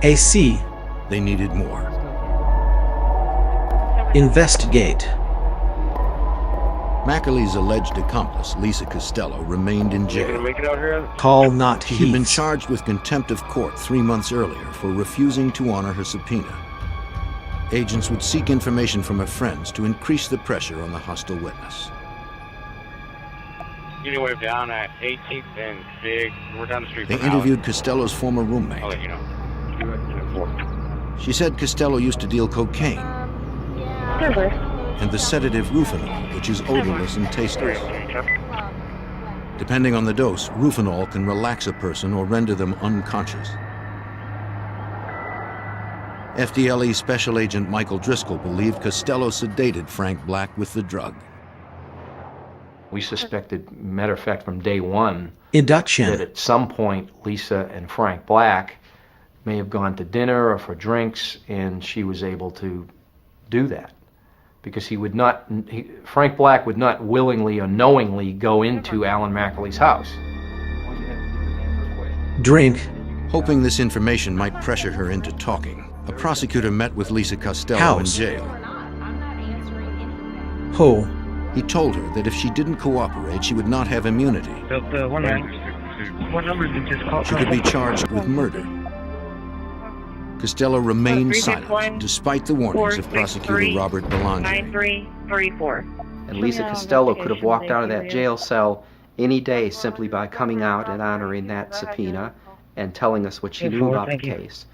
AC. They needed more. Investigate. Mackerly's alleged accomplice, Lisa Costello, remained in jail. Call not heath. She'd been charged with contempt of court 3 months earlier for refusing to honor her subpoena. Agents would seek information from her friends to increase the pressure on the hostile witness. Anyway, down at 18th and Big. We're down the street. They interviewed Costello's former roommate. I'll let you know. She said Costello used to deal cocaine and the sedative Rufinol, which is odorless and tasteless. Depending on the dose, Rufinol can relax a person or render them unconscious. FDLE Special Agent Michael Driscoll believed Costello sedated Frank Black with the drug. We suspected, matter of fact, from day one, induction, that at some point Lisa and Frank Black may have gone to dinner or for drinks, and she was able to do that. Because Frank Black would not willingly or knowingly go into Alan Mackerly's house. Drink. Hoping this information might pressure her into talking, a prosecutor met with Lisa Costello in jail. Ho. He told her that if she didn't cooperate, she would not have immunity. What number did you just call? She could be charged with murder. Costello remained silent, despite the warnings of prosecutor Robert Belanger. 9334. And Lisa Costello could have walked out of that jail cell any day simply by coming out and honoring that subpoena and telling us what she knew about the case.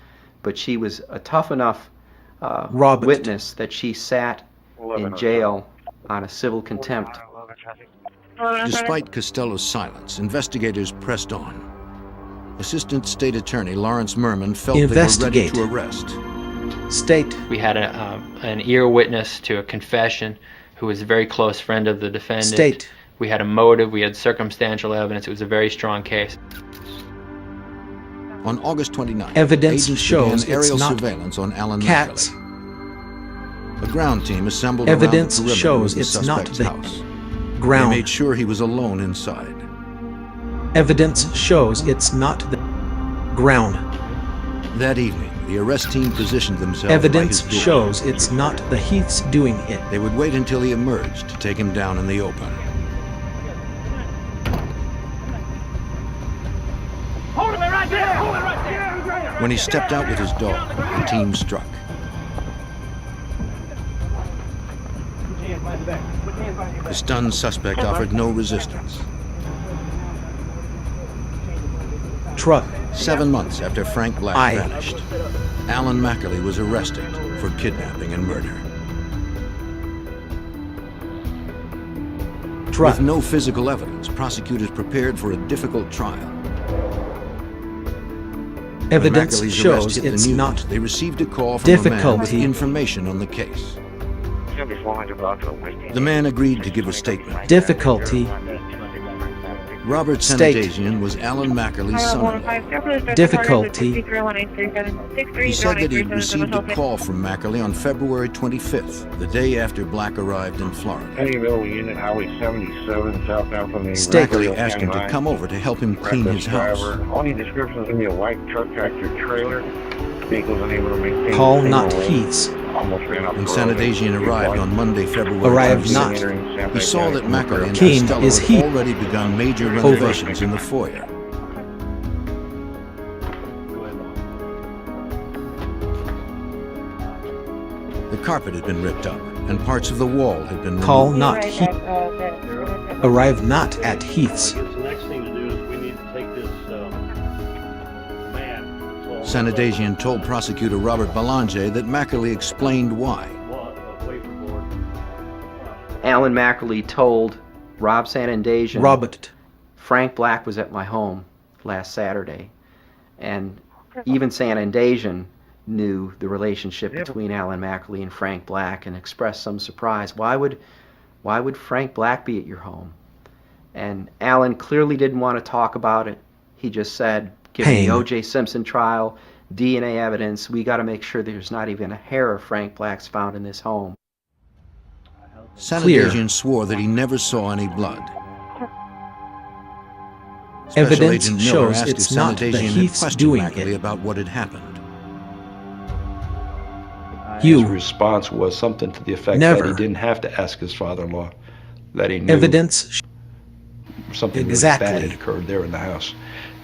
But she was a tough enough witness that she sat in jail on a civil contempt. Despite Costello's silence, investigators pressed on. Assistant State Attorney Lawrence Merman felt they were ready to arrest. State. We had an ear witness to a confession who was a very close friend of the defendant. State. We had a motive, we had circumstantial evidence. It was a very strong case. On August 29th, evidence agents shows began aerial it's not surveillance on Alan cats. Mackerly. A ground team assembled evidence around the perimeter shows of the it's not suspect's the house. ground. They made sure he was alone inside. Evidence shows it's not the ground. That evening, the arrest team positioned themselves Evidence by his door. shows it's not the Heath's doing it. They would wait until he emerged to take him down in the open. Hold him right there! Hold him right there! When he stepped out with his dog, the team struck. The stunned suspect offered no resistance. Truck. 7 months after Frank Black vanished, Alan Mackerly was arrested for kidnapping and murder. Truck. With no physical evidence, prosecutors prepared for a difficult trial. Evidence when Mackerly's shows arrest hit it's the news, not they received a call from a man with difficulty. information on the case. The man agreed to give a statement. Difficulty. Robert Sanadazian was Alan Mackerly's son-in-law. Difficulty. He said that he had received a call from Mackerly on February 25th, the day after Black arrived in Florida. Mackerly asked him to come over to help him clean his house. Only descriptions in your white truck tractor trailer. Vehicles unable to maintain. Call not Heath's. When Sanadazian arrived on Monday, February 26th, he saw that Mackerly and King Costello is had he. already begun major renovations in the foyer. The carpet had been ripped up, and parts of the wall had been removed. Call not Heath. Arrive not at Heath's. The next thing to do is we need to take this man. Sanadazian told prosecutor Robert Belanger that Mackerly explained why. Alan Mackerly told Rob Sanadazian Robert. Frank Black was at my home last Saturday, and even Sanadazian knew the relationship between Alan Mackerly and Frank Black and expressed some surprise. Why would Frank Black be at your home? And Alan clearly didn't want to talk about it. He just said, given the O.J. Simpson trial, DNA evidence, we got to make sure there's not even a hair of Frank Black's found in this home. Sanadazian swore that he never saw any blood. Evidence Special Agent Miller shows asked it's if not the Sanadazian had Heath's questioned doing Mackerly it. about what had happened. His response was something to the effect Never. that he didn't have to ask his father-in-law, that he knew Evidence. something really bad had occurred there in the house,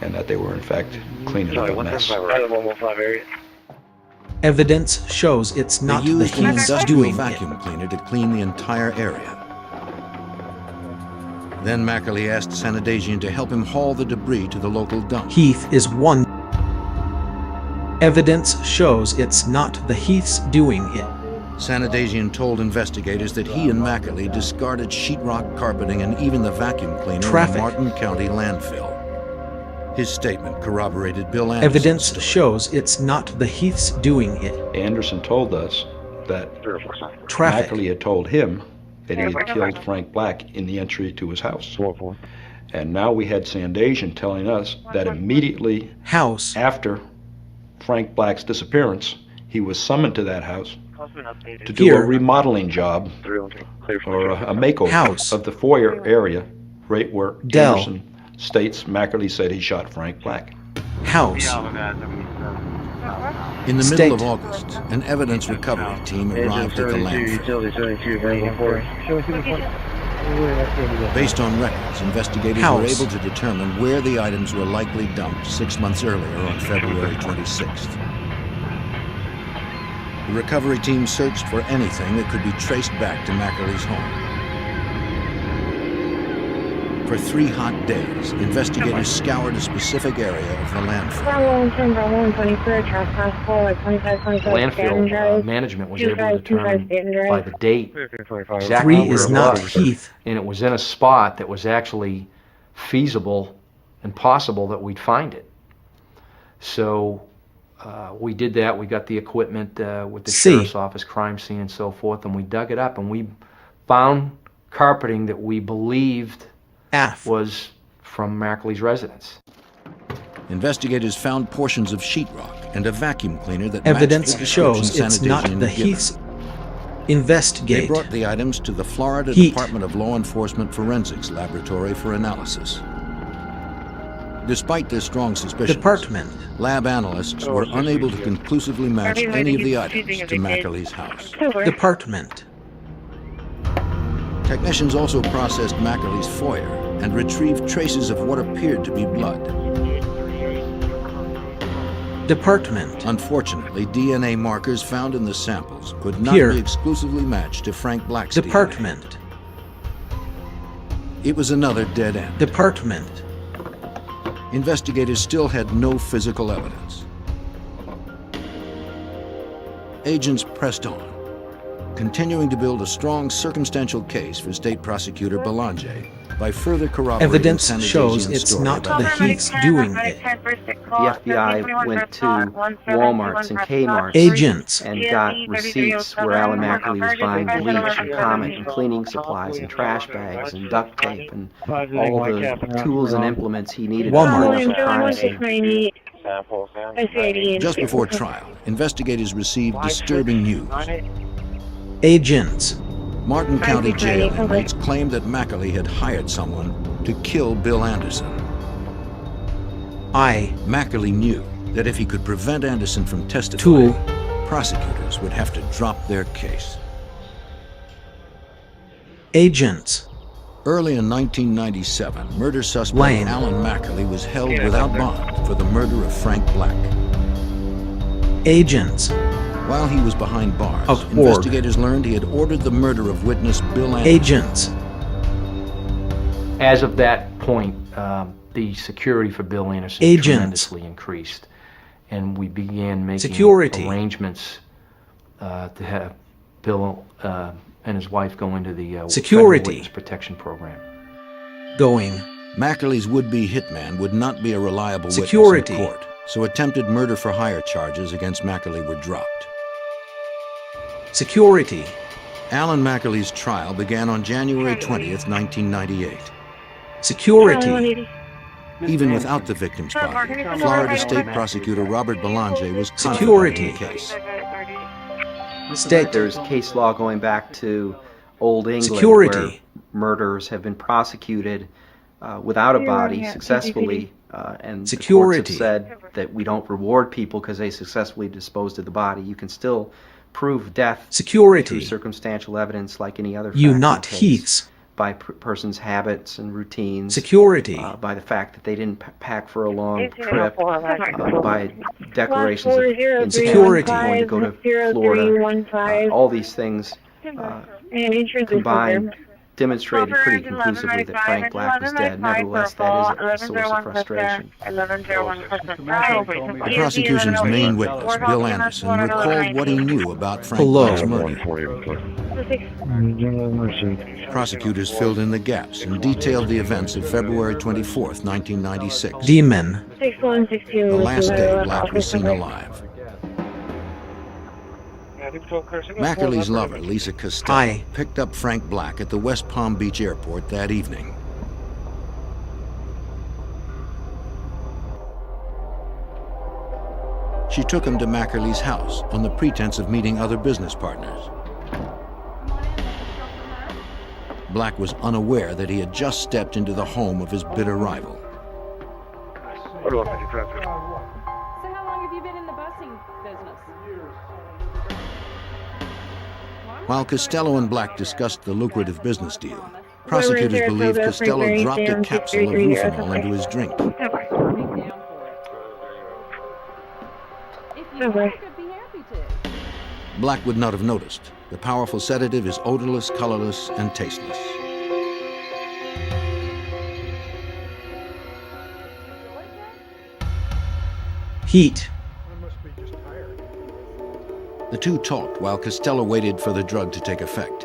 and that they were in fact cleaning up a mess. Evidence shows it's not They the used an Heath's industrial doing vacuum it. cleaner to clean the entire area. Then Mackerly asked Sanadazian to help him haul the debris to the local dump. Heath is one. Evidence shows it's not the Heath's doing it. Sanadazian told investigators that he and Mackerly discarded sheetrock carpeting and even the vacuum cleaner in the Martin County landfill. His statement corroborated Bill Anderson's Evidence story. shows it's not the Heath's doing it. Anderson told us that Mackerly had told him that he had killed Frank Black in the entry to his house. And now we had Sandazian telling us that immediately after Frank Black's disappearance, he was summoned to that house to do a remodeling job or a makeover of the foyer area, right where Anderson states Mackerly said he shot Frank Black. House. In the middle of August, an evidence recovery team arrived at the landfill. Based on records, investigators were able to determine where the items were likely dumped 6 months earlier on February 26th. The recovery team searched for anything that could be traced back to Mackerly's home. For 3 hot days, investigators scoured a specific area of the landfill. Landfill management was able to determine by the date exactly 3 where is it not was, Heath. and it was in a spot that was actually feasible and possible that we'd find it. So we did that. We got the equipment with the sheriff's office, crime scene, and so forth, and we dug it up, and we found carpeting that we believed was from Mackerly's residence. Investigators found portions of sheetrock and a vacuum cleaner that Evidence matched the shows description it's not Sanadazian the had given. Heath's. Investigate. They brought the items to the Florida Heat. Department of Law Enforcement Forensics Laboratory for analysis. Despite their strong suspicions, lab analysts were unable to conclusively match any of the items to Mackerly's house. Department. Technicians also processed Mackerly's foyer and retrieved traces of what appeared to be blood. Department. Unfortunately, DNA markers found in the samples could not Here. be exclusively matched to Frank Black's Department. DNA. It was another dead end. Department. Investigators still had no physical evidence. Agents pressed on. continuing to build a strong circumstantial case for State Prosecutor Belanger by further corroborating Evidence San shows Ignacian's it's story not about the Heaths doing it. The FBI went to Walmarts and Kmart's Agents and got receipts where Alan Mackley was buying bleach and Comet and cleaning supplies and trash bags and duct tape and all the tools and implements he needed Walmart. to crime scene. Just before trial, investigators received disturbing news. Agents. Martin County Jail inmates claimed that Mackley had hired someone to kill Bill Anderson. Mackley knew that if he could prevent Anderson from testifying, prosecutors would have to drop their case. Agents. Early in 1997, murder suspect Alan Mackley was held without bond for the murder of Frank Black. Agents. While he was behind bars, investigators learned he had ordered the murder of witness Bill Anderson. Agents. As of that point, the security for Bill Anderson tremendously increased, and we began making arrangements to have Bill and his wife go into the Federal Witness Protection Program. Mackley's would-be hitman would not be a reliable witness in court, so attempted murder for hire charges against Mackley were dropped. Alan Mackley's trial began on January 20th, 1998. Even without the victim's body, Florida State Prosecutor Robert Belanger was confident in the case. There's case law going back to Old England where murderers have been prosecuted without a body successfully, and the courts have said that we don't reward people because they successfully disposed of the body. You can still prove death through circumstantial evidence like any other Heaths. By person's habits and routines, by the fact that they didn't pack for a long trip, by declarations of intent going to go to Florida. All these things combined demonstrated pretty conclusively that Frank Black was dead. Nevertheless, that is a source of frustration. The prosecution's main witness, Bill Anderson, recalled what he knew about Frank Black's murder. Prosecutors filled in the gaps and detailed the events of February 24th, 1996. The last day Black was seen alive. Mackley's lover, Lisa Costello, picked up Frank Black at the West Palm Beach airport that evening. She took him to Mackley's house on the pretense of meeting other business partners. Black was unaware that he had just stepped into the home of his bitter rival. So how long have you been in the busing business? While Costello and Black discussed the lucrative business deal, prosecutors believe Costello dropped a capsule of Rufinol into his drink. Black would not have noticed. The powerful sedative is odorless, colorless, and tasteless. Heat. The two talked while Costello waited for the drug to take effect.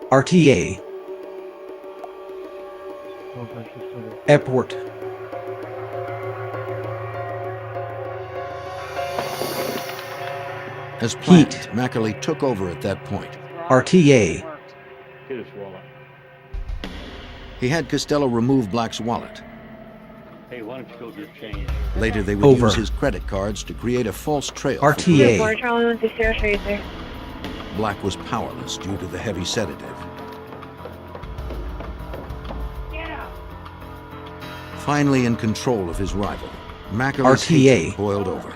RTA. Airport. As planned, Mackley took over at that point. RTA. He had Costello remove Black's wallet. Hey, why don't you go get change? Later, they would use his credit cards to create a false trail. RTA. Black was powerless due to the heavy sedative. Finally in control of his rival, Mackley's hatred boiled over.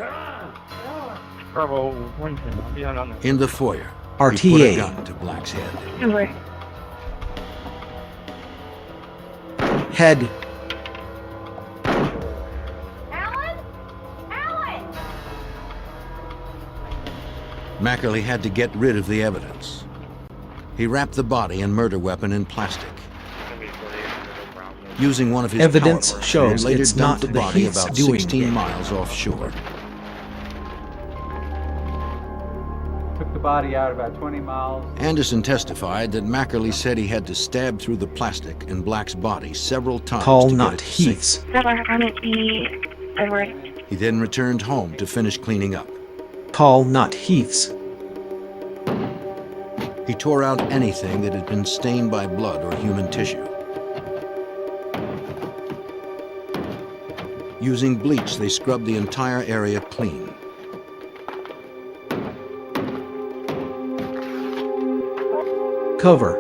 In the foyer, RTA. He put a gun to Black's head. Head. Mackley had to get rid of the evidence. He wrapped the body and murder weapon in plastic. Using one of his evidence power shows later it's dumped not the body Heaths about doing 16 it. miles offshore. body out about 20 miles. Anderson testified that Mackerly said he had to stab through the plastic in Black's body several times Call to not get it to Heath's. sink. He then returned home to finish cleaning up. Call not Heath's. He tore out anything that had been stained by blood or human tissue. Using bleach, they scrubbed the entire area clean. Cover.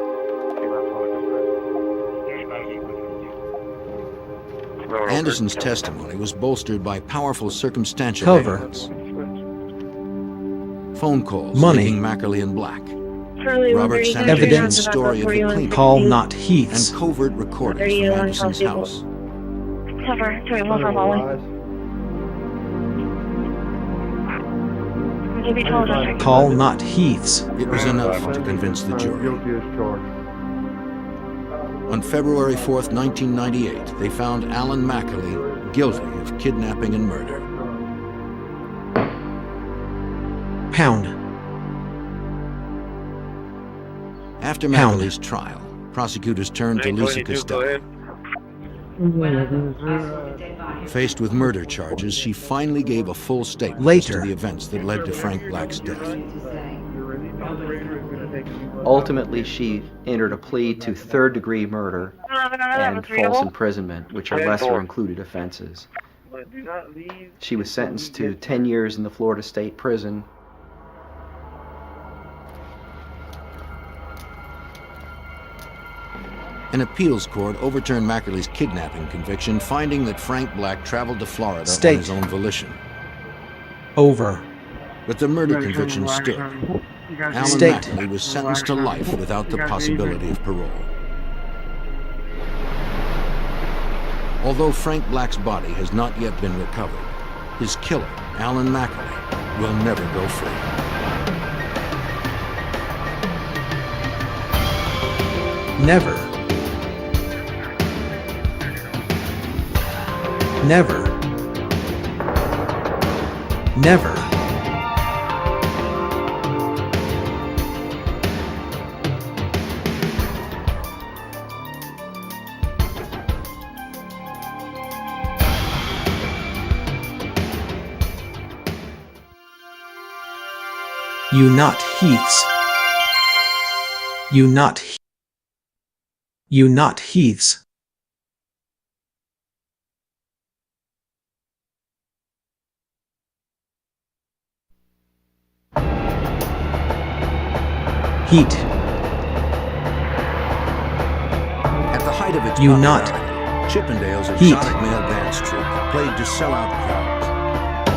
Anderson's testimony was bolstered by powerful circumstantial Cover. evidence. Phone calls Money. linking Mackerly and Black. Robert Evidence. Story of the cleanup. Call not Heath's. And covert recordings from Anderson's house. Cover. Sorry, one for Molly. Call not Heath's. It was enough to convince the jury. On February 4th, 1998, they found Alan Mackerly guilty of kidnapping and murder. Pound. After Mackerly's trial, prosecutors turned to Lisa Costello. Faced with murder charges, she finally gave a full statement as to the events that led to Frank Black's death. Ultimately, she entered a plea to third-degree murder and false imprisonment, which are lesser included offenses. She was sentenced to 10 years in the Florida State Prison. An appeals court overturned Mackerly's kidnapping conviction, finding that Frank Black traveled to Florida on his own volition. Over. But the murder conviction stood. Alan Mackerly was sentenced to life without the possibility of parole. Although Frank Black's body has not yet been recovered, his killer, Alan Mackerly, will never go free. Never. Never. Never. You not Heath's. You not Heath's. Heat. At the height of its You not. popularity, Chippendale's Heat. exotic male dance troupe played to sell-out crowds.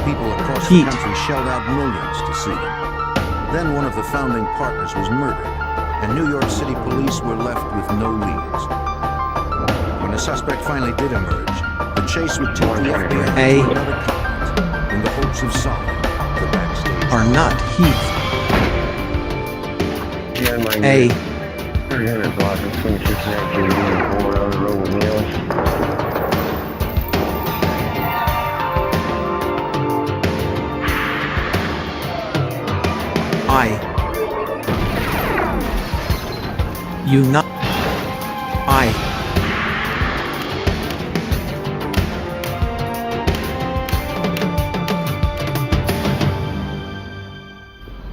People across Heat. the country shelled out millions to see them. Then one of the founding partners was murdered, and New York City police were left with no leads. When a suspect finally did emerge, the chase would take the FBI to another continent in the hopes of solving the backstage. Are not Heath. A. 300 block of 26 activity and forward on the road with meals. You not.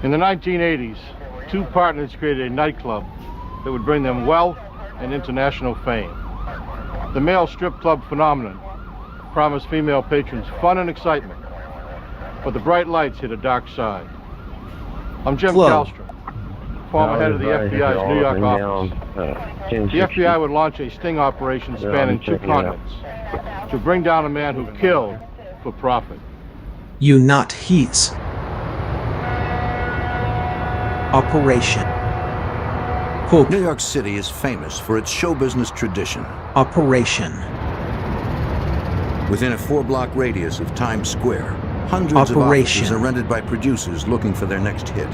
In the 1980s, two partners created a nightclub that would bring them wealth and international fame. The male strip club phenomenon promised female patrons fun and excitement, but the bright lights hid a dark side. I'm Jim Kallstrom, former head of the FBI's New York office. The FBI would launch a sting operation spanning two continents to bring down a man who killed for profit. You not Heath's. Operation. Hope. New York City is famous for its show business tradition. Operation. Within a 4-block radius of Times Square, hundreds of offices are rented by producers looking for their next hit.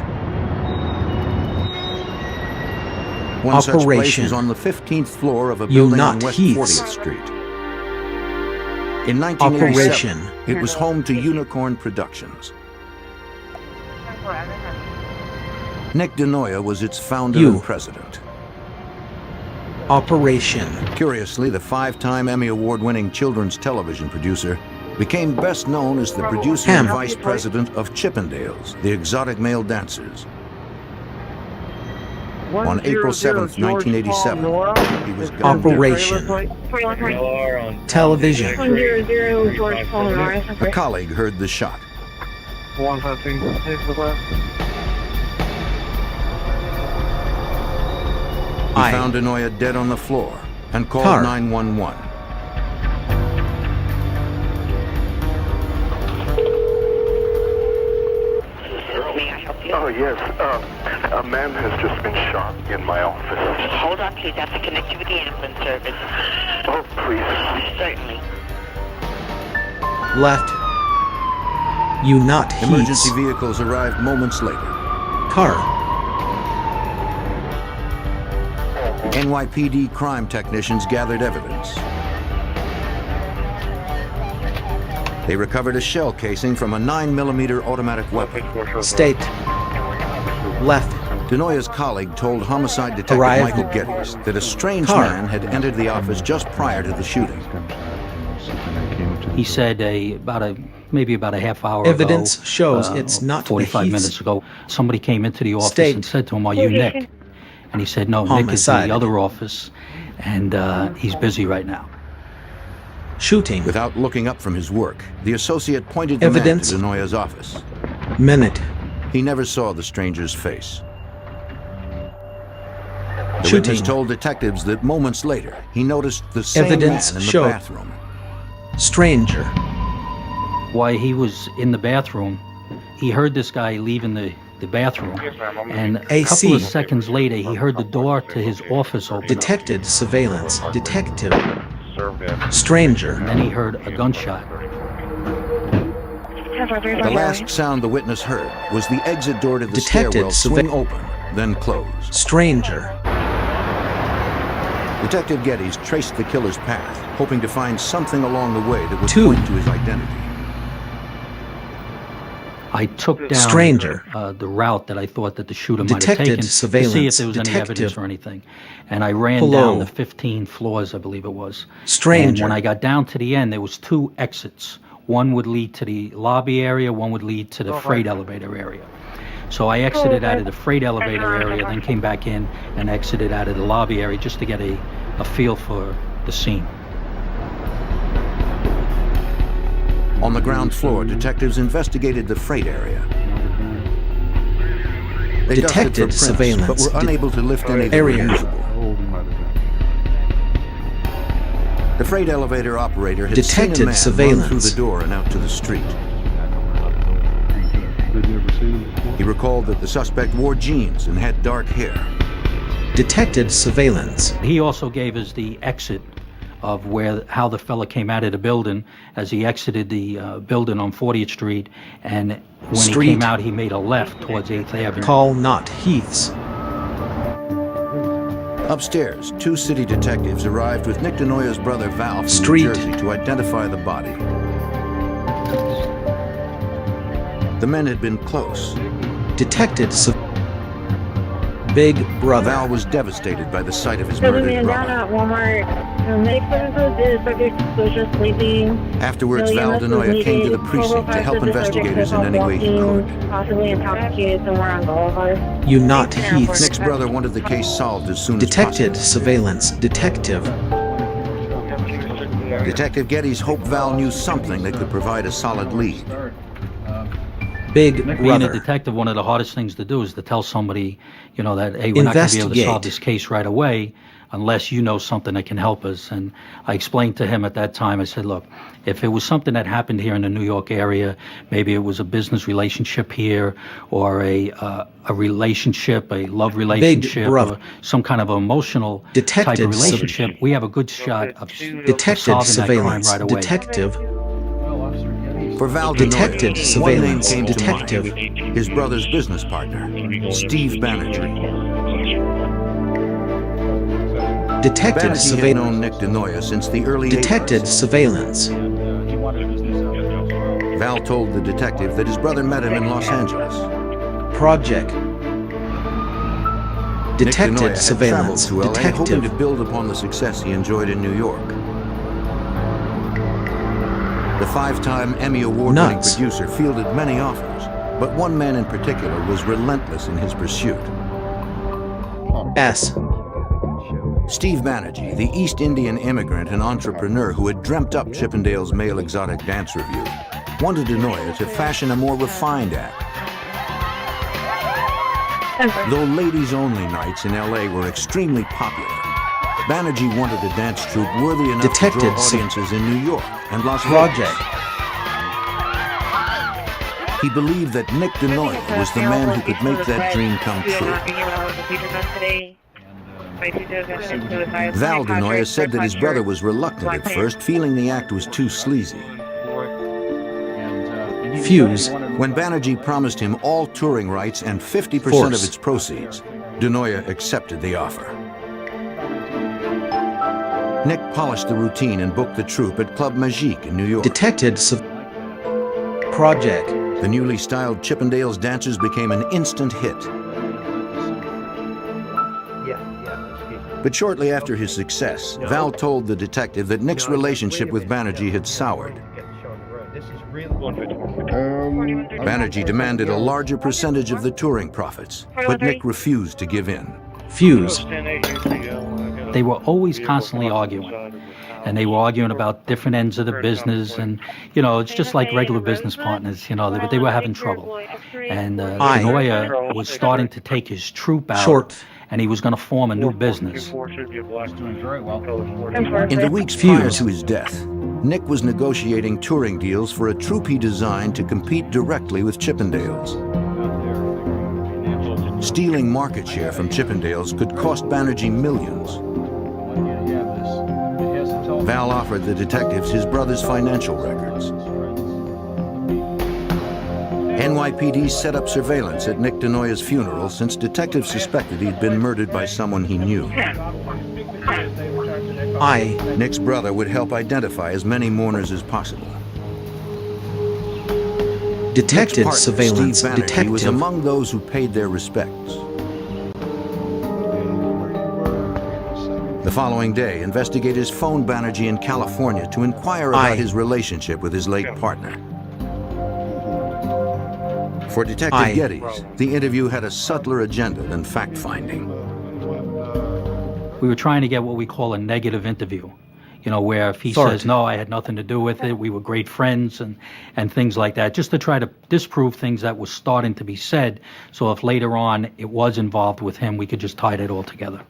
One such place is on the 15th floor of a building on West 40th Street. In 1987, it was home to Unicorn Productions. Nick DeNoia was its founder and president. Operation. Curiously, the 5-time Emmy Award-winning children's television producer became best known as the producer and vice president of Chippendales, the exotic male dancers. On April 7th, 1987, he was Operation. Television. 100 George Paul Norris. A colleague heard the shot. 153. He found DeNoia dead on the floor and called 911. Oh, yes. A man has just been shot in my office. Hold on, please. I have to connect you with the ambulance service. Oh, please. Certainly. Left. You not heath. Emergency vehicles arrived moments later. Car. NYPD crime technicians gathered evidence. They recovered a shell casing from a 9mm automatic weapon. State. Left. DeNoia's colleague told homicide detective Michael Geddes that a strange man had entered the office just prior to the shooting. He said maybe about a half hour Evidence ago, shows it's not 45 minutes ago, somebody came into the office and said to him, "Are you Nick?" And he said, "No, Nick is in the other office, and he's busy right now." Shooting. Without looking up from his work, the associate pointed the man to DeNoia's office. Minute. He never saw the stranger's face. The Shooting. witness told detectives that moments later, he noticed the same Evidence man in the showed. bathroom. Stranger. While he was in the bathroom, he heard this guy leaving the bathroom, and a couple of seconds later, he heard the door to his office open. Detected surveillance. Detective. Stranger. And then he heard a gunshot. The last sound the witness heard was the exit door to the stairwell swing open, then close. Stranger. Detective Geddes traced the killer's path, hoping to find something along the way that would point to his identity. I took down Stranger. The route that I thought that the shooter might have Detected taken surveillance. to see if there was any Detective. evidence or anything. And I ran Hello. down the 15 floors, I believe it was. Stranger. And when I got down to the end, there was 2 exits. One would lead to the lobby area, one would lead to the freight elevator area. So I exited out of the freight elevator area, then came back in and exited out of the lobby area just to get a feel for the scene. On the ground floor, detectives investigated the freight area. They dusted for Detected prints, surveillance. but were unable to lift any that were Area. usable. The freight elevator operator had Detected seen a man surveillance. run through the door and out to the street. He recalled that the suspect wore jeans and had dark hair. Detected surveillance. He also gave us the exit of how the fella came out of the building as he exited the building on 40th Street, and when he came out, he made a left towards 8th Avenue. Call not Heaths. Upstairs, 2 city detectives arrived with Nick DeNoia's brother Val from New Jersey to identify the body. The men had been close. Detected Big Brother. Val was devastated by the sight of his There's a murdered man down brother. at Walmart. Medic services is subject was just sleeping. Afterwards, Val DeNoia came to the precinct to help investigators in any way he could. Possibly intoxicated somewhere on Boulevard. You not Heaths. Nick's brother wanted the case solved as soon as Detected surveillance. Detective. possible. Detective Geddes hoped Val knew something that could provide a solid lead. Big Being a Brother. detective, one of the hardest things to do is to tell somebody, that, hey, we're not going to be able to solve this case right away unless you know something that can help us. And I explained to him at that time, I said, look, if it was something that happened here in the New York area, maybe it was a business relationship here or a relationship, a love relationship, or some kind of emotional type of relationship, we have a good shot of Detected solving that crime surveillance. right away. Detective. For Val Detected DeNoia, one name surveillance. came to Detective. mind. His brother's business partner, Steve Banerjee. Detected Banerjee had known Nick DeNoia since the early Detected surveillance. 80s. Val told the detective that his brother met him in Los Angeles. Project. Detected surveillance. to LA, Detective. hoping to build upon the success he enjoyed in New York. The 5-time Emmy Award-winning producer fielded many offers, but one man in particular was relentless in his pursuit. Steve Banerjee, the East Indian immigrant and entrepreneur who had dreamt up Chippendale's male exotic dance revue, wanted Denoya to fashion a more refined act. Though ladies-only nights in LA were extremely popular, Banerjee wanted a dance troupe worthy enough to draw audiences in New York and Las Vegas. He believed that Nick Denoya was the man who could make that dream come true. Val Denoya said that his brother was reluctant at first, feeling the act was too sleazy. Fuse. When Banerjee promised him all touring rights and 50% of its proceeds, Denoya accepted the offer. Nick polished the routine and booked the troupe at Club Magique in New York. Detected project. The newly styled Chippendales dancers became an instant hit. But shortly after his success, Val told the detective that Nick's relationship with Banerjee had soured. Banerjee demanded a larger percentage of the touring profits, but Nick refused to give in. Fuse. They were always constantly arguing. And they were arguing about different ends of the business. And, you know, it's just like regular business partners, you know, they were having trouble. And Denoya was starting to take his troupe out. And he was going to form a new business. In the weeks prior to his death, Nick was negotiating touring deals for a troupe he designed to compete directly with Chippendales. Stealing market share from Chippendales could cost Banerjee millions. Val offered the detectives his brother's financial records. NYPD set up surveillance at Nick Denoya's funeral since detectives suspected he'd been murdered by someone he knew. Nick's brother would help identify as many mourners as possible. Detected surveillance. Steve Banerjee was among those who paid their respects. The following day, investigators phoned Banerjee in California to inquire about his relationship with his late partner. For Detective Geddes, the interview had a subtler agenda than fact-finding. We were trying to get what we call a negative interview, you know, where if he says, no, I had nothing to do with it, we were great friends and things like that, just to try to disprove things that were starting to be said. So if later on it was involved with him, we could just tie it all together.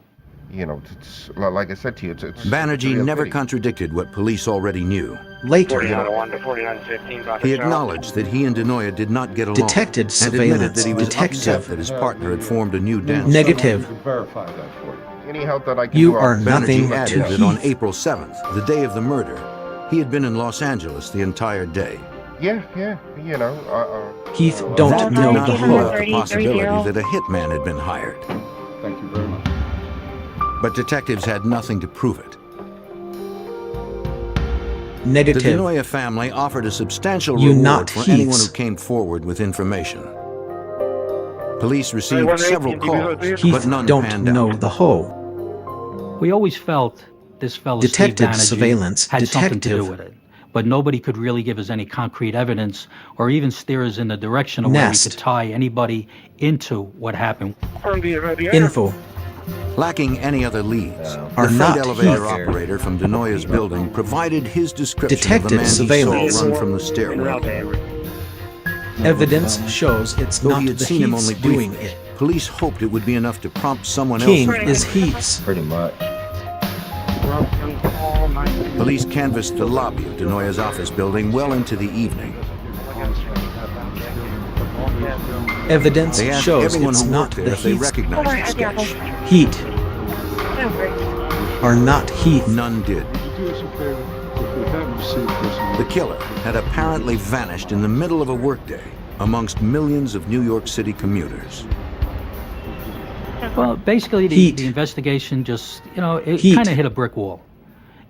You know, it's, like I said to you, it's Banerjee never contradicted what police already knew. Later, he acknowledged that he and Denoya did not get along. Detected and admitted surveillance. that he was upset that his partner had formed a new dance. Negative. Any help that I can You are nothing Banerjee to added that on Heath. April 7th, the day of the murder, he had been in Los Angeles the entire day. Yeah, you know. Heath, That don't did know not the rule whole. out the possibility that a hitman had been hired. Thank you very much. But detectives had nothing to prove it. Negative. The Denoya family offered a substantial You reward not for anyone Heaths. who came forward with information. Police received several calls, Heath, but none don't panned out. know the whole. We always felt this fellow Detected Steve Banerjee surveillance. had something to do Detective. with it. But nobody could really give us any concrete evidence or even steer us in the direction of where we Nest. could tie anybody into what happened. Info. Lacking any other leads, Are the not freight elevator Heath. operator from Denoya's building provided his description Detected of the man surveillance. he saw run from the stairwell. Evidence shows it's Though not he had the seen him Heaths only doing briefly, it. police hoped it would be enough to prompt someone King else. is Heaths. Pretty much. Police canvassed the lobby of Denoya's office building well into the evening. Evidence They asked shows everyone it's who not worked there the if they Heaths. recognized the sketch. Heat are not Heath. None did. The killer had apparently vanished in the middle of a workday amongst millions of New York City commuters. Well, basically, the investigation just, you know, it Heat. kind of hit a brick wall.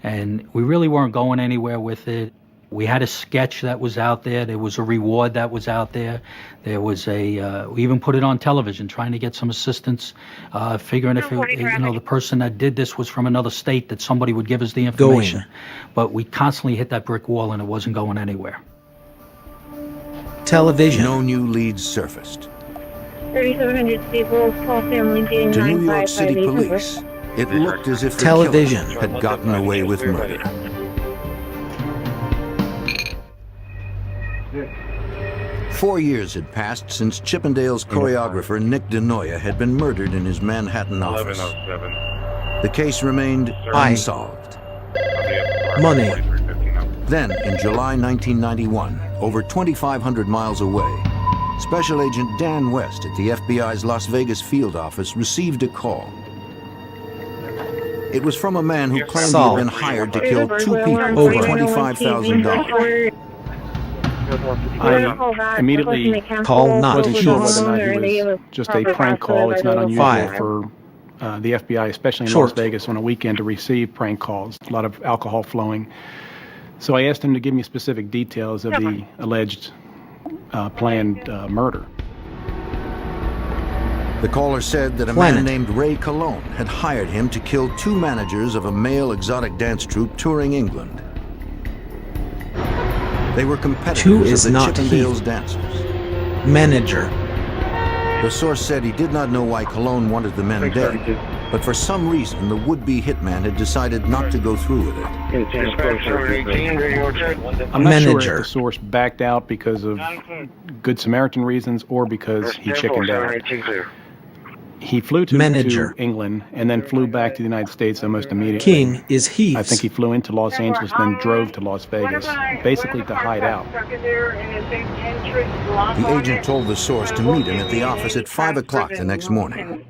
And we really weren't going anywhere with it. We had a sketch that was out there. There was a reward that was out there. There was we even put it on television, trying to get some assistance, figuring if the person that did this was from another state, that somebody would give us the information. But we constantly hit that brick wall, and it wasn't going anywhere. Television. No new leads surfaced. 3700 Staples, call family Jane To New York City police, it looked as if the television killer had gotten away with murder. 4 years had passed since Chippendale's choreographer Nick DeNoia had been murdered in his Manhattan office. The case remained unsolved. Money. Then, in July 1991, over 2,500 miles away, Special Agent Dan West at the FBI's Las Vegas field office received a call. It was from a man who claimed he had been hired to kill 2 people for $25,000. I immediately call not wasn't sure whether or not he was just a prank call. It's not unusual for the FBI, especially in Las Vegas on a weekend, to receive prank calls. A lot of alcohol flowing. So I asked him to give me specific details of the alleged planned murder. The caller said that a man named Ray Cologne had hired him to kill 2 managers of a male exotic dance troupe touring England. They were competitors of the Chippendales dancers. Manager. The source said he did not know why Cologne wanted the men dead, but for some reason the would-be hitman had decided not to go through with it. I'm not sure if the source backed out because of Good Samaritan reasons or because he chickened out. He flew to England and then flew back to the United States almost immediately. King is heath. I think he flew into Los Angeles, then drove to Las Vegas, basically to hide out. The agent told the source to meet him at the office at 5 o'clock the next morning.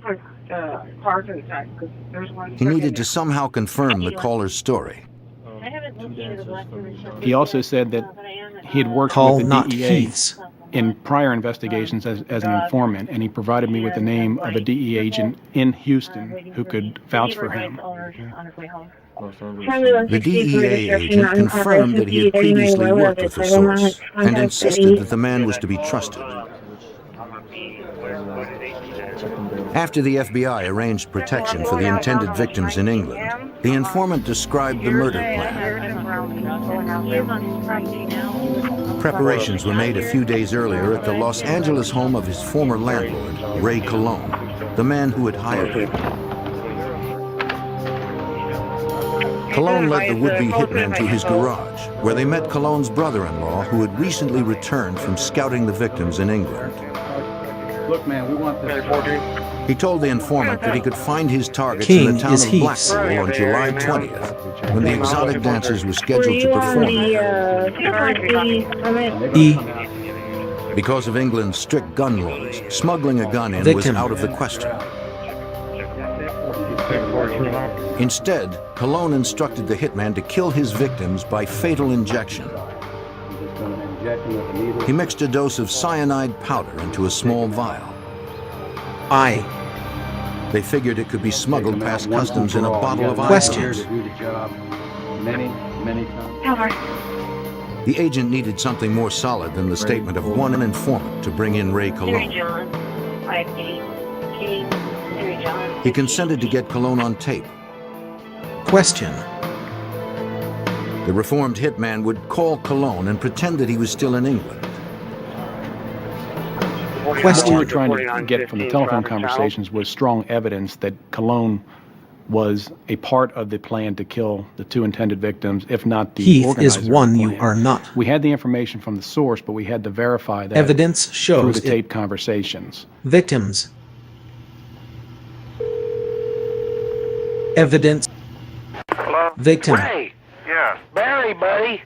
He needed to somehow confirm the caller's story. He also said that he had worked with the DEA in prior investigations as an informant, and he provided me with the name of a DEA agent in Houston who could vouch for him. The DEA agent confirmed that he had previously worked with the source and insisted that the man was to be trusted. After the FBI arranged protection for the intended victims in England, the informant described the murder plan. Preparations were made a few days earlier at the Los Angeles home of his former landlord, Ray Cologne, the man who had hired him. Cologne led the would-be hitman to his garage, where they met Cologne's brother-in-law, who had recently returned from scouting the victims in England. Look, man, we want this. He told the informant that he could find his targets in the town of Blackpool on July 20th, when the exotic dancers were scheduled to perform. Because of England's strict gun laws, smuggling a gun in was out of the question. Instead, Cologne instructed the hitman to kill his victims by fatal injection. He mixed a dose of cyanide powder into a small vial. They figured it could be smuggled past customs in a bottle of Questions. The agent needed something more solid than the statement of one informant to bring in Ray Cologne. He consented to get Cologne on tape. Question. The reformed hitman would call Cologne and pretend that he was still in England. What we were trying to get from the telephone conversations was strong evidence that Cologne was a part of the plan to kill the 2 intended victims, if not the organizer. Heath is one you are not. We had the information from the source, but we had to verify that evidence shows through the tape conversations. Victims. Evidence. Hello? Victim. Ray. Yeah. Barry, buddy.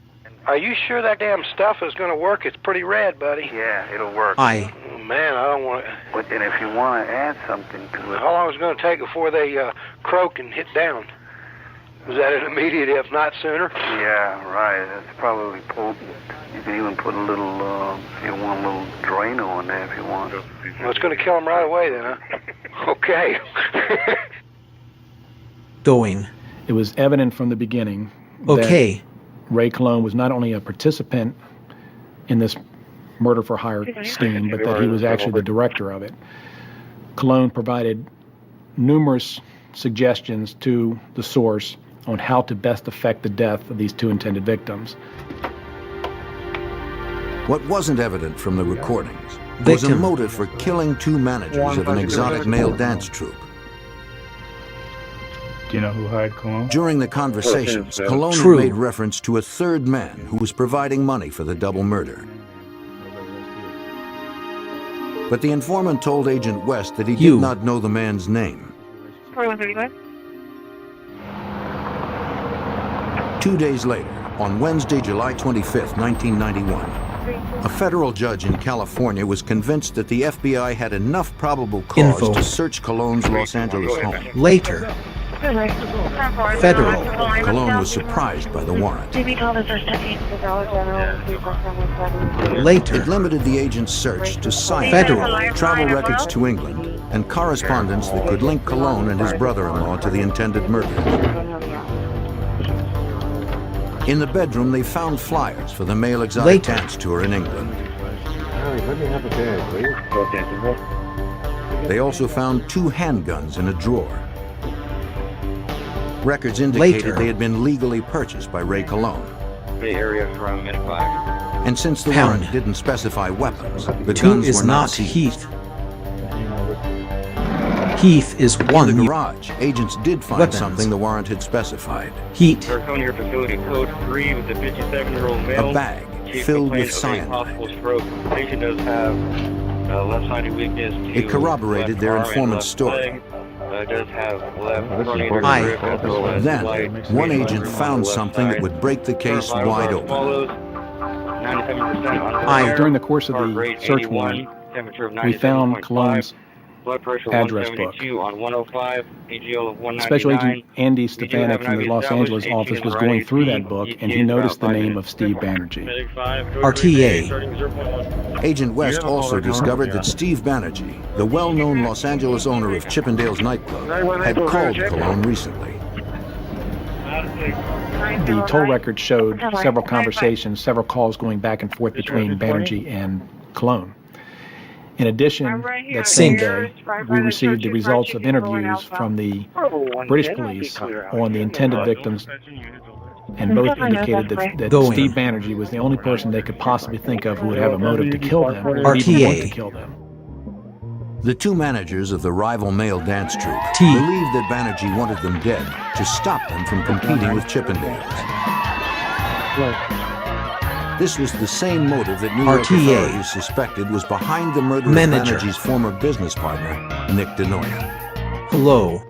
Are you sure that damn stuff is going to work? It's pretty red, buddy. Yeah, it'll work. Oh, man, I don't want to... But then if you want to add something to it... How long is it going to take before they croak and hit down? Is that an immediate, if not sooner? Yeah, right. That's probably potent. You can even put a little, if you want, a little Drano on there if you want. Well, it's going to kill them right away then, huh? Okay. Going. It was evident from the beginning Okay. Ray Cologne was not only a participant in this murder for hire scheme, but that he was actually the director of it. Cologne provided numerous suggestions to the source on how to best effect the death of these two intended victims. What wasn't evident from the recordings was a motive for killing two managers of an exotic male dance troupe. Do you know who hired Cologne? During the conversations, Cologne had made reference to a third man who was providing money for the double murder. But the informant told Agent West that he did not know the man's name. 4135. 2 days later, on Wednesday, July 25th, 1991, a federal judge in California was convinced that the FBI had enough probable cause to search Cologne's Los Angeles home. Later, federal. Cologne was surprised by the warrant. Later, it limited the agent's search to science, federal. travel records to England, and correspondence that could link Cologne and his brother-in-law to the intended murder. In the bedroom, they found flyers for the male exotic dance tour in England. Let me have a bag, please. They also found 2 handguns in a drawer. Records indicated they had been legally purchased by Ray Cologne. The area from Mid-5. And since the warrant didn't specify weapons, the guns is were not Heath. Heath is one. In the garage, agents did find something the warrant had specified. Heat. Your facility code 3 with a 57-year-old male. A bag filled with cyanide. Patient does have left-sided weakness. It corroborated their informant's story. Does have left Then, one agent found something that would break the case wide open. During the course of the search warrant, we found Cologne's address book. Special Agent Andy Stefanik from the Los Angeles office was going through that book, and he noticed the name of Steve Banerjee. RTA. Agent West also discovered that Steve Banerjee, the well-known Los Angeles owner of Chippendale's nightclub, had called Cologne recently. The toll record showed several conversations, several calls going back and forth between Banerjee and Cologne. In addition, that same day, we received the results of interviews from the British police on the intended victims, and both indicated that Steve Banerjee was the only person they could possibly think of who would have a motive to kill them, or even want to kill them. The 2 managers of the rival male dance troupe believed that Banerjee wanted them dead to stop them from competing with Chippendales. This was the same motive that New York authorities suspected was behind the murder of Banerjee's former business partner, Nick DeNoia. Hello.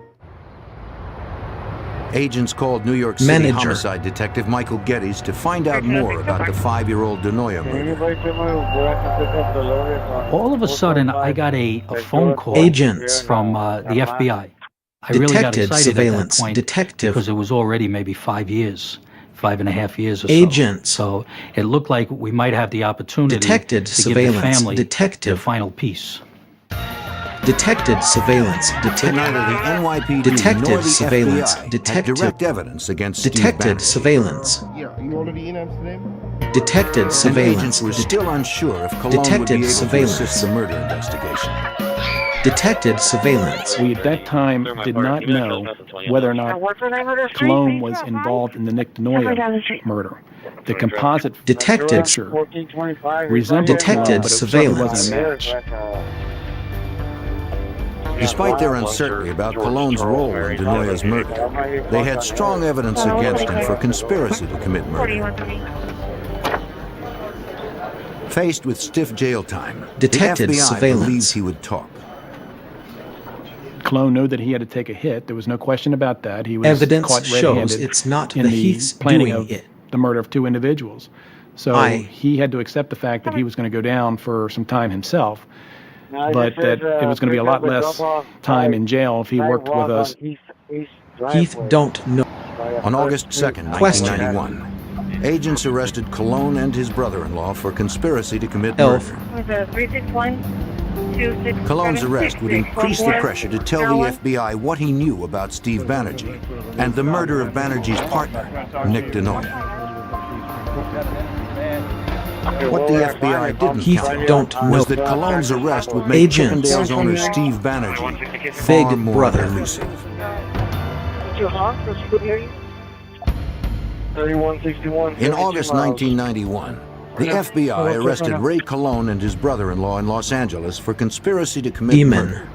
Agents called New York City homicide detective Michael Geddes to find out more about the 5-year-old DeNoia murder. All of a sudden, I got a phone call from the FBI. I really got excited at that point because it was already maybe 5 years. 5.5 years or so. So it looked like we might have the opportunity to give the family the final piece. Detected surveillance. Neither the NYPD nor the FBI had direct evidence against detected surveillance. Detected surveillance. Agents were still unsure if Cologne would be able to assist the murder investigation. Detected surveillance. We at that time did not know whether or not Cologne was involved in the Nick DeNoia murder. The composite picture resembled Cologne, but it certainly wasn't a match. Despite their uncertainty about Cologne's role in DeNoia's murder, they had strong evidence against him for conspiracy to commit murder. Faced with stiff jail time, detected the FBI surveillance. Believed he would talk. Cologne knew that he had to take a hit. There was no question about that. He was evidence caught shows it's not in the the Heath's planning doing of it. the murder of 2 individuals. So he had to accept the fact that he was going to go down for some time himself, but that it was going to be a lot less time in jail if he worked with us. Heath don't know. On August 2nd, 1991, agents arrested Cologne and his brother-in-law for conspiracy to commit murder. Cologne's arrest would increase the pressure to tell the FBI what he knew about Steve Banerjee and the murder of Banerjee's partner, Nick DeNoia. What the FBI didn't Heath count don't on was know. that Cologne's arrest would make Agents. Chippendale's owner Steve Banerjee Big far more brother. elusive. In August 1991, the FBI arrested Ray Cologне and his brother-in-law in Los Angeles for conspiracy to commit Demon. murder.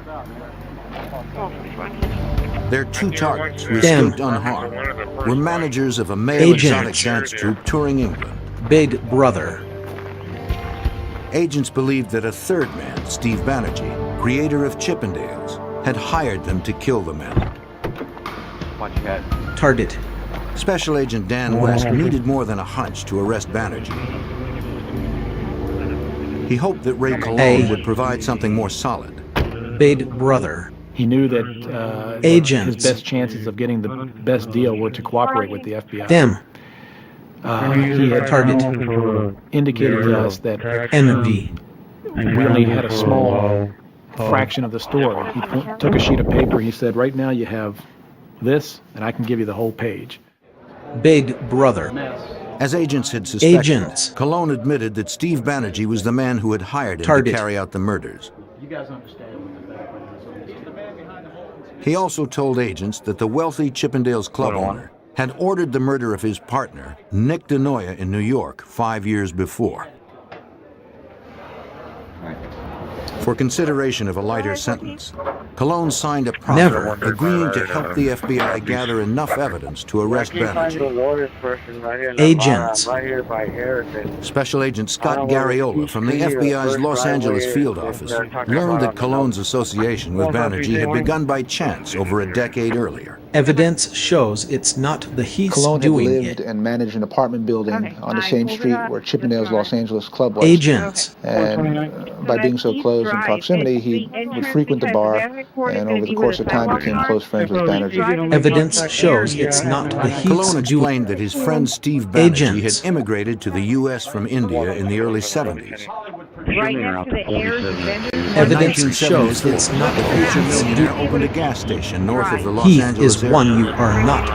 Their two targets, who Dem. escaped unharmed, were managers of a male Agent. exotic dance troupe touring England. Big brother. Agents believed that a third man, Steve Banerjee, creator of Chippendales, had hired them to kill the men. Watch your head. Target. Special Agent Dan West needed more than a hunch to arrest Banerjee. He hoped that Ray Cologne would provide something more solid. Big brother. He knew that Agents. his best chances of getting the best deal were to cooperate with the FBI. Them. He had Target. indicated to us that Envy. we only had a small fraction of the story. He took a sheet of paper. He said, right now you have this, and I can give you the whole page. Big brother. As agents had suspected, Agents. Cologne admitted that Steve Banerjee was the man who had hired him Target. to carry out the murders. You guys understand what the background is on this? He also told agents that the wealthy Chippendales club owner had ordered the murder of his partner, Nick DeNoia, in New York 5 years before. For consideration of a lighter sentence, Cologne signed a proffer agreeing to help the FBI gather enough evidence to arrest Banerjee. Agents. Special Agent Scott Garriola from the FBI's Los Angeles field office learned that Cologne's association with Banerjee had begun by chance over a decade earlier. Evidence shows it's not the Heath's Cologne had doing lived it. and managed an apartment building on the same street where Chippendale's Los Angeles club was. Agents. And by being so close in proximity, he would frequent the bar, and over the course of time became close friends with Banerjee. Evidence shows it's not the Heath's Cologne doing explained that his friend Steve Banerjee Agents. had immigrated to the U.S. from India in the early 70s. Evidence shows it's not the Heath's Millionaire doing. opened a gas station north of the Los Heath Angeles is area. one you are not.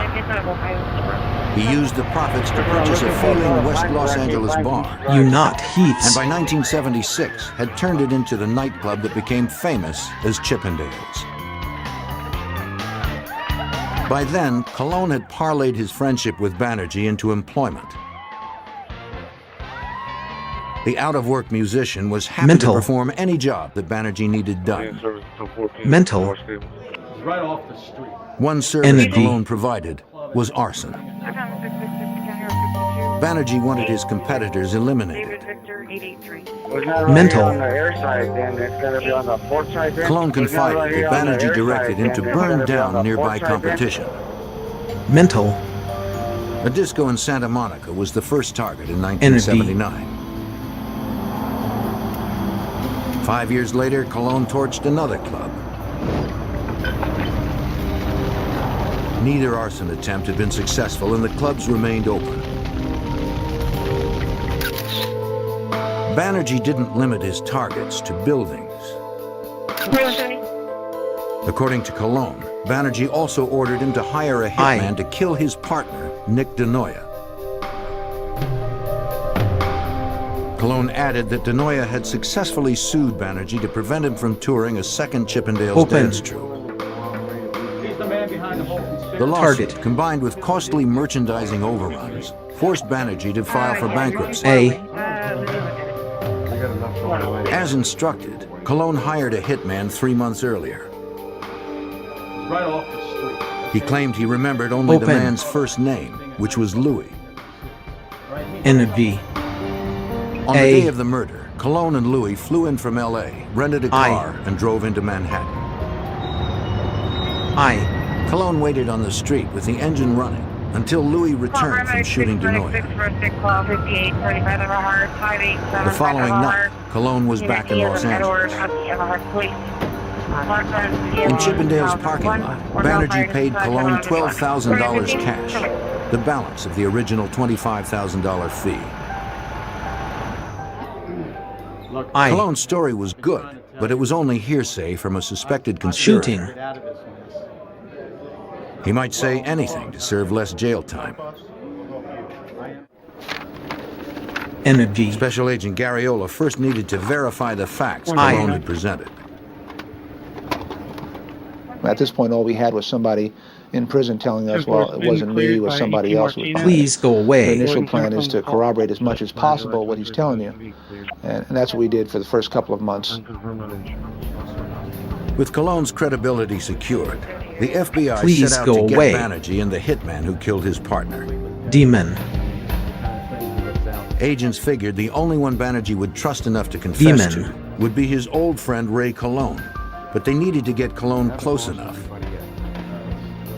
He used the profits to purchase a failing West Los Angeles bar. You not And Heath's. by 1976, had turned it into the nightclub that became famous as Chippendales. By then, Cologne had parlayed his friendship with Banerjee into employment. The out-of-work musician was happy Mental. to perform any job that Banerjee needed done. Mental. Right off the street. One service Energy. Cologne provided was arson. Banerjee wanted his competitors eliminated. Mental. Cologne confided that Banerjee directed him to burn down nearby competition. Mental. A disco in Santa Monica was the first target in 1979. 5 years later, Cologne torched another club. Neither arson attempt had been successful, and the clubs remained open. Banerjee didn't limit his targets to buildings. According to Cologne, Banerjee also ordered him to hire a hitman to kill his partner, Nick DeNoia. Cologne added that DeNoia had successfully sued Banerjee to prevent him from touring a second Chippendales dance troupe. The lawsuit, combined with costly merchandising overruns, forced Banerjee to file for bankruptcy. As instructed, Cologne hired a hitman 3 months earlier. Right off the street. He claimed he remembered only the man's first name, which was Louis. Envy. On the day of the murder, Cologne and Louis flew in from L.A., rented a car, and drove into Manhattan. Cologne waited on the street with the engine running until Louis returned from shooting DeNoia. The following night, Cologne was back in Los Angeles. In Chippendale's parking lot, Banerjee paid Cologne $12,000 cash, the balance of the original $25,000 fee. Cologne's story was good, but it was only hearsay from a suspected conspirator. He might say anything to serve less jail time. Energy. Special Agent Garriola first needed to verify the facts Cologne had presented. At this point, all we had was somebody in prison telling us, well, it wasn't me, it was somebody else. Please go away. The initial plan is to corroborate as much as possible what he's telling you. And that's what we did for the first couple of months. With Cologne's credibility secured, the FBI Please set out go to get away. Banerjee and the hitman who killed his partner. Demon. Agents figured the only one Banerjee would trust enough to confess to would be his old friend Ray Cologne. But they needed to get Cologne close enough.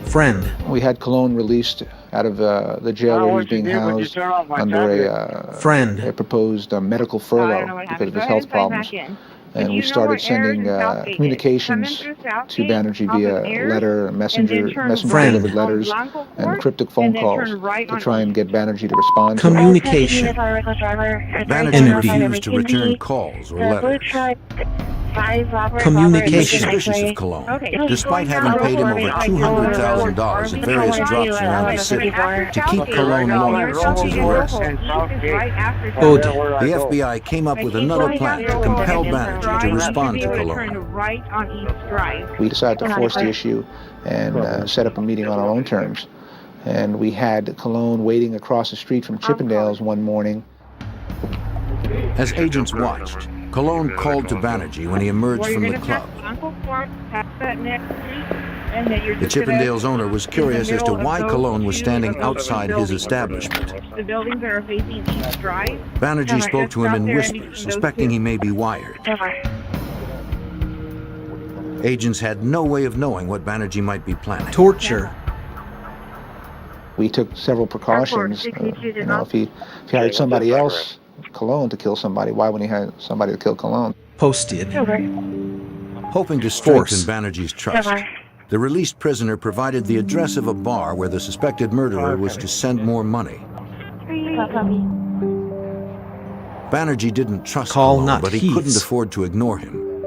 Friend. We had Cologne released out of the jail where he was being housed under a proposed medical furlough because of his health problems. And we started sending communications to Banerjee via letter, messenger-delivered letters, and cryptic phone calls to try and get Banerjee to respond. Communication. Banerjee refused to return calls or letters. Communication. He was suspicious of Cologne, despite having paid him over $200,000 at various drops around the city to keep Cologne longer since his arrest. Good. The FBI came up with another plan to compel Banerjee to respond to Cologne. We decided to force the issue and set up a meeting on our own terms. And we had Cologne waiting across the street from Chippendales one morning. As agents watched, Cologne called to Banerjee when he emerged from the club. The Chippendales owner was curious as to why Cologne was standing outside his establishment. The buildings are facing East Drive. Banerjee spoke to him in whispers, suspecting he may be wired. Agents had no way of knowing what Banerjee might be planning. Torture. We took several precautions. If he hired somebody else, Cologne, to kill somebody, why wouldn't he hire somebody to kill Cologne? Posted. Hoping to strengthen Banerjee's trust, the released prisoner provided the address of a bar where the suspected murderer was to send more money. Banerjee didn't trust Cologne, but he couldn't afford to ignore him.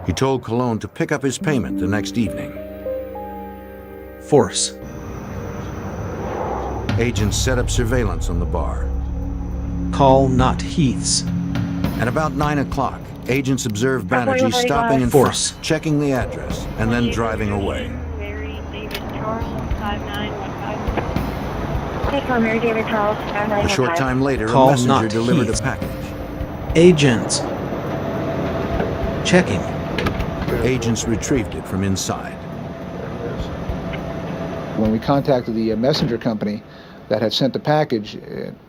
He told Cologne to pick up his payment the next evening. Force. Agents set up surveillance on the bar. Call not Heath's. At about 9 o'clock, agents observed Banerjee stopping in front, checking the address, and then driving away. A short time later, a messenger delivered a package. Agents. Checking. Agents retrieved it from inside. When we contacted the messenger company that had sent the package,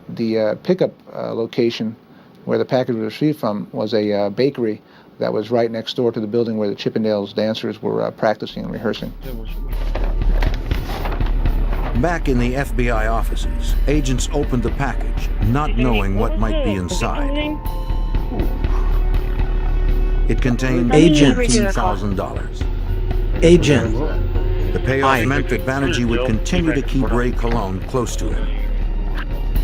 the pickup location where the package was received from was a bakery that was right next door to the building where the Chippendales dancers were practicing and rehearsing. Back in the FBI offices, agents opened the package, not knowing what might be inside. It contained $18,000. Agent. The payoff meant that Banerjee would continue to keep Ray Cologne close to him.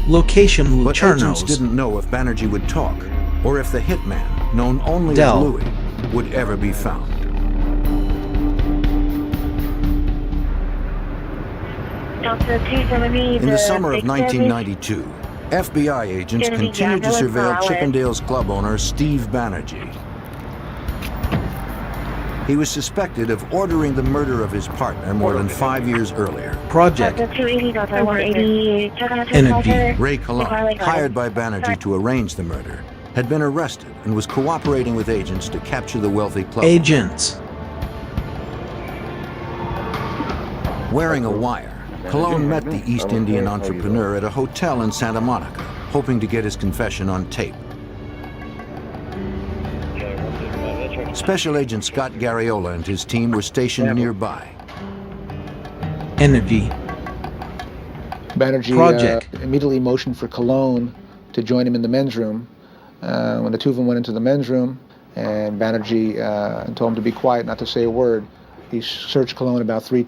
Location But agents didn't know if Banerjee would talk, or if the hitman, known only as Louis, would ever be found. In the summer of 1992, FBI agents continued to surveil Chippendales club owner Steve Banerjee. He was suspected of ordering the murder of his partner more than 5 years earlier. Project. Energy. Ray Cologne, hired by Banerjee to arrange the murder, had been arrested and was cooperating with agents to capture the wealthy club. Agents. Wearing a wire, Cologne met the East Indian entrepreneur at a hotel in Santa Monica, hoping to get his confession on tape. Special Agent Scott Garriola and his team were stationed nearby. Energy. Banerjee immediately motioned for Cologne to join him in the men's room. When the two of them went into the men's room, and Banerjee told him to be quiet, not to say a word, he searched Cologne about 3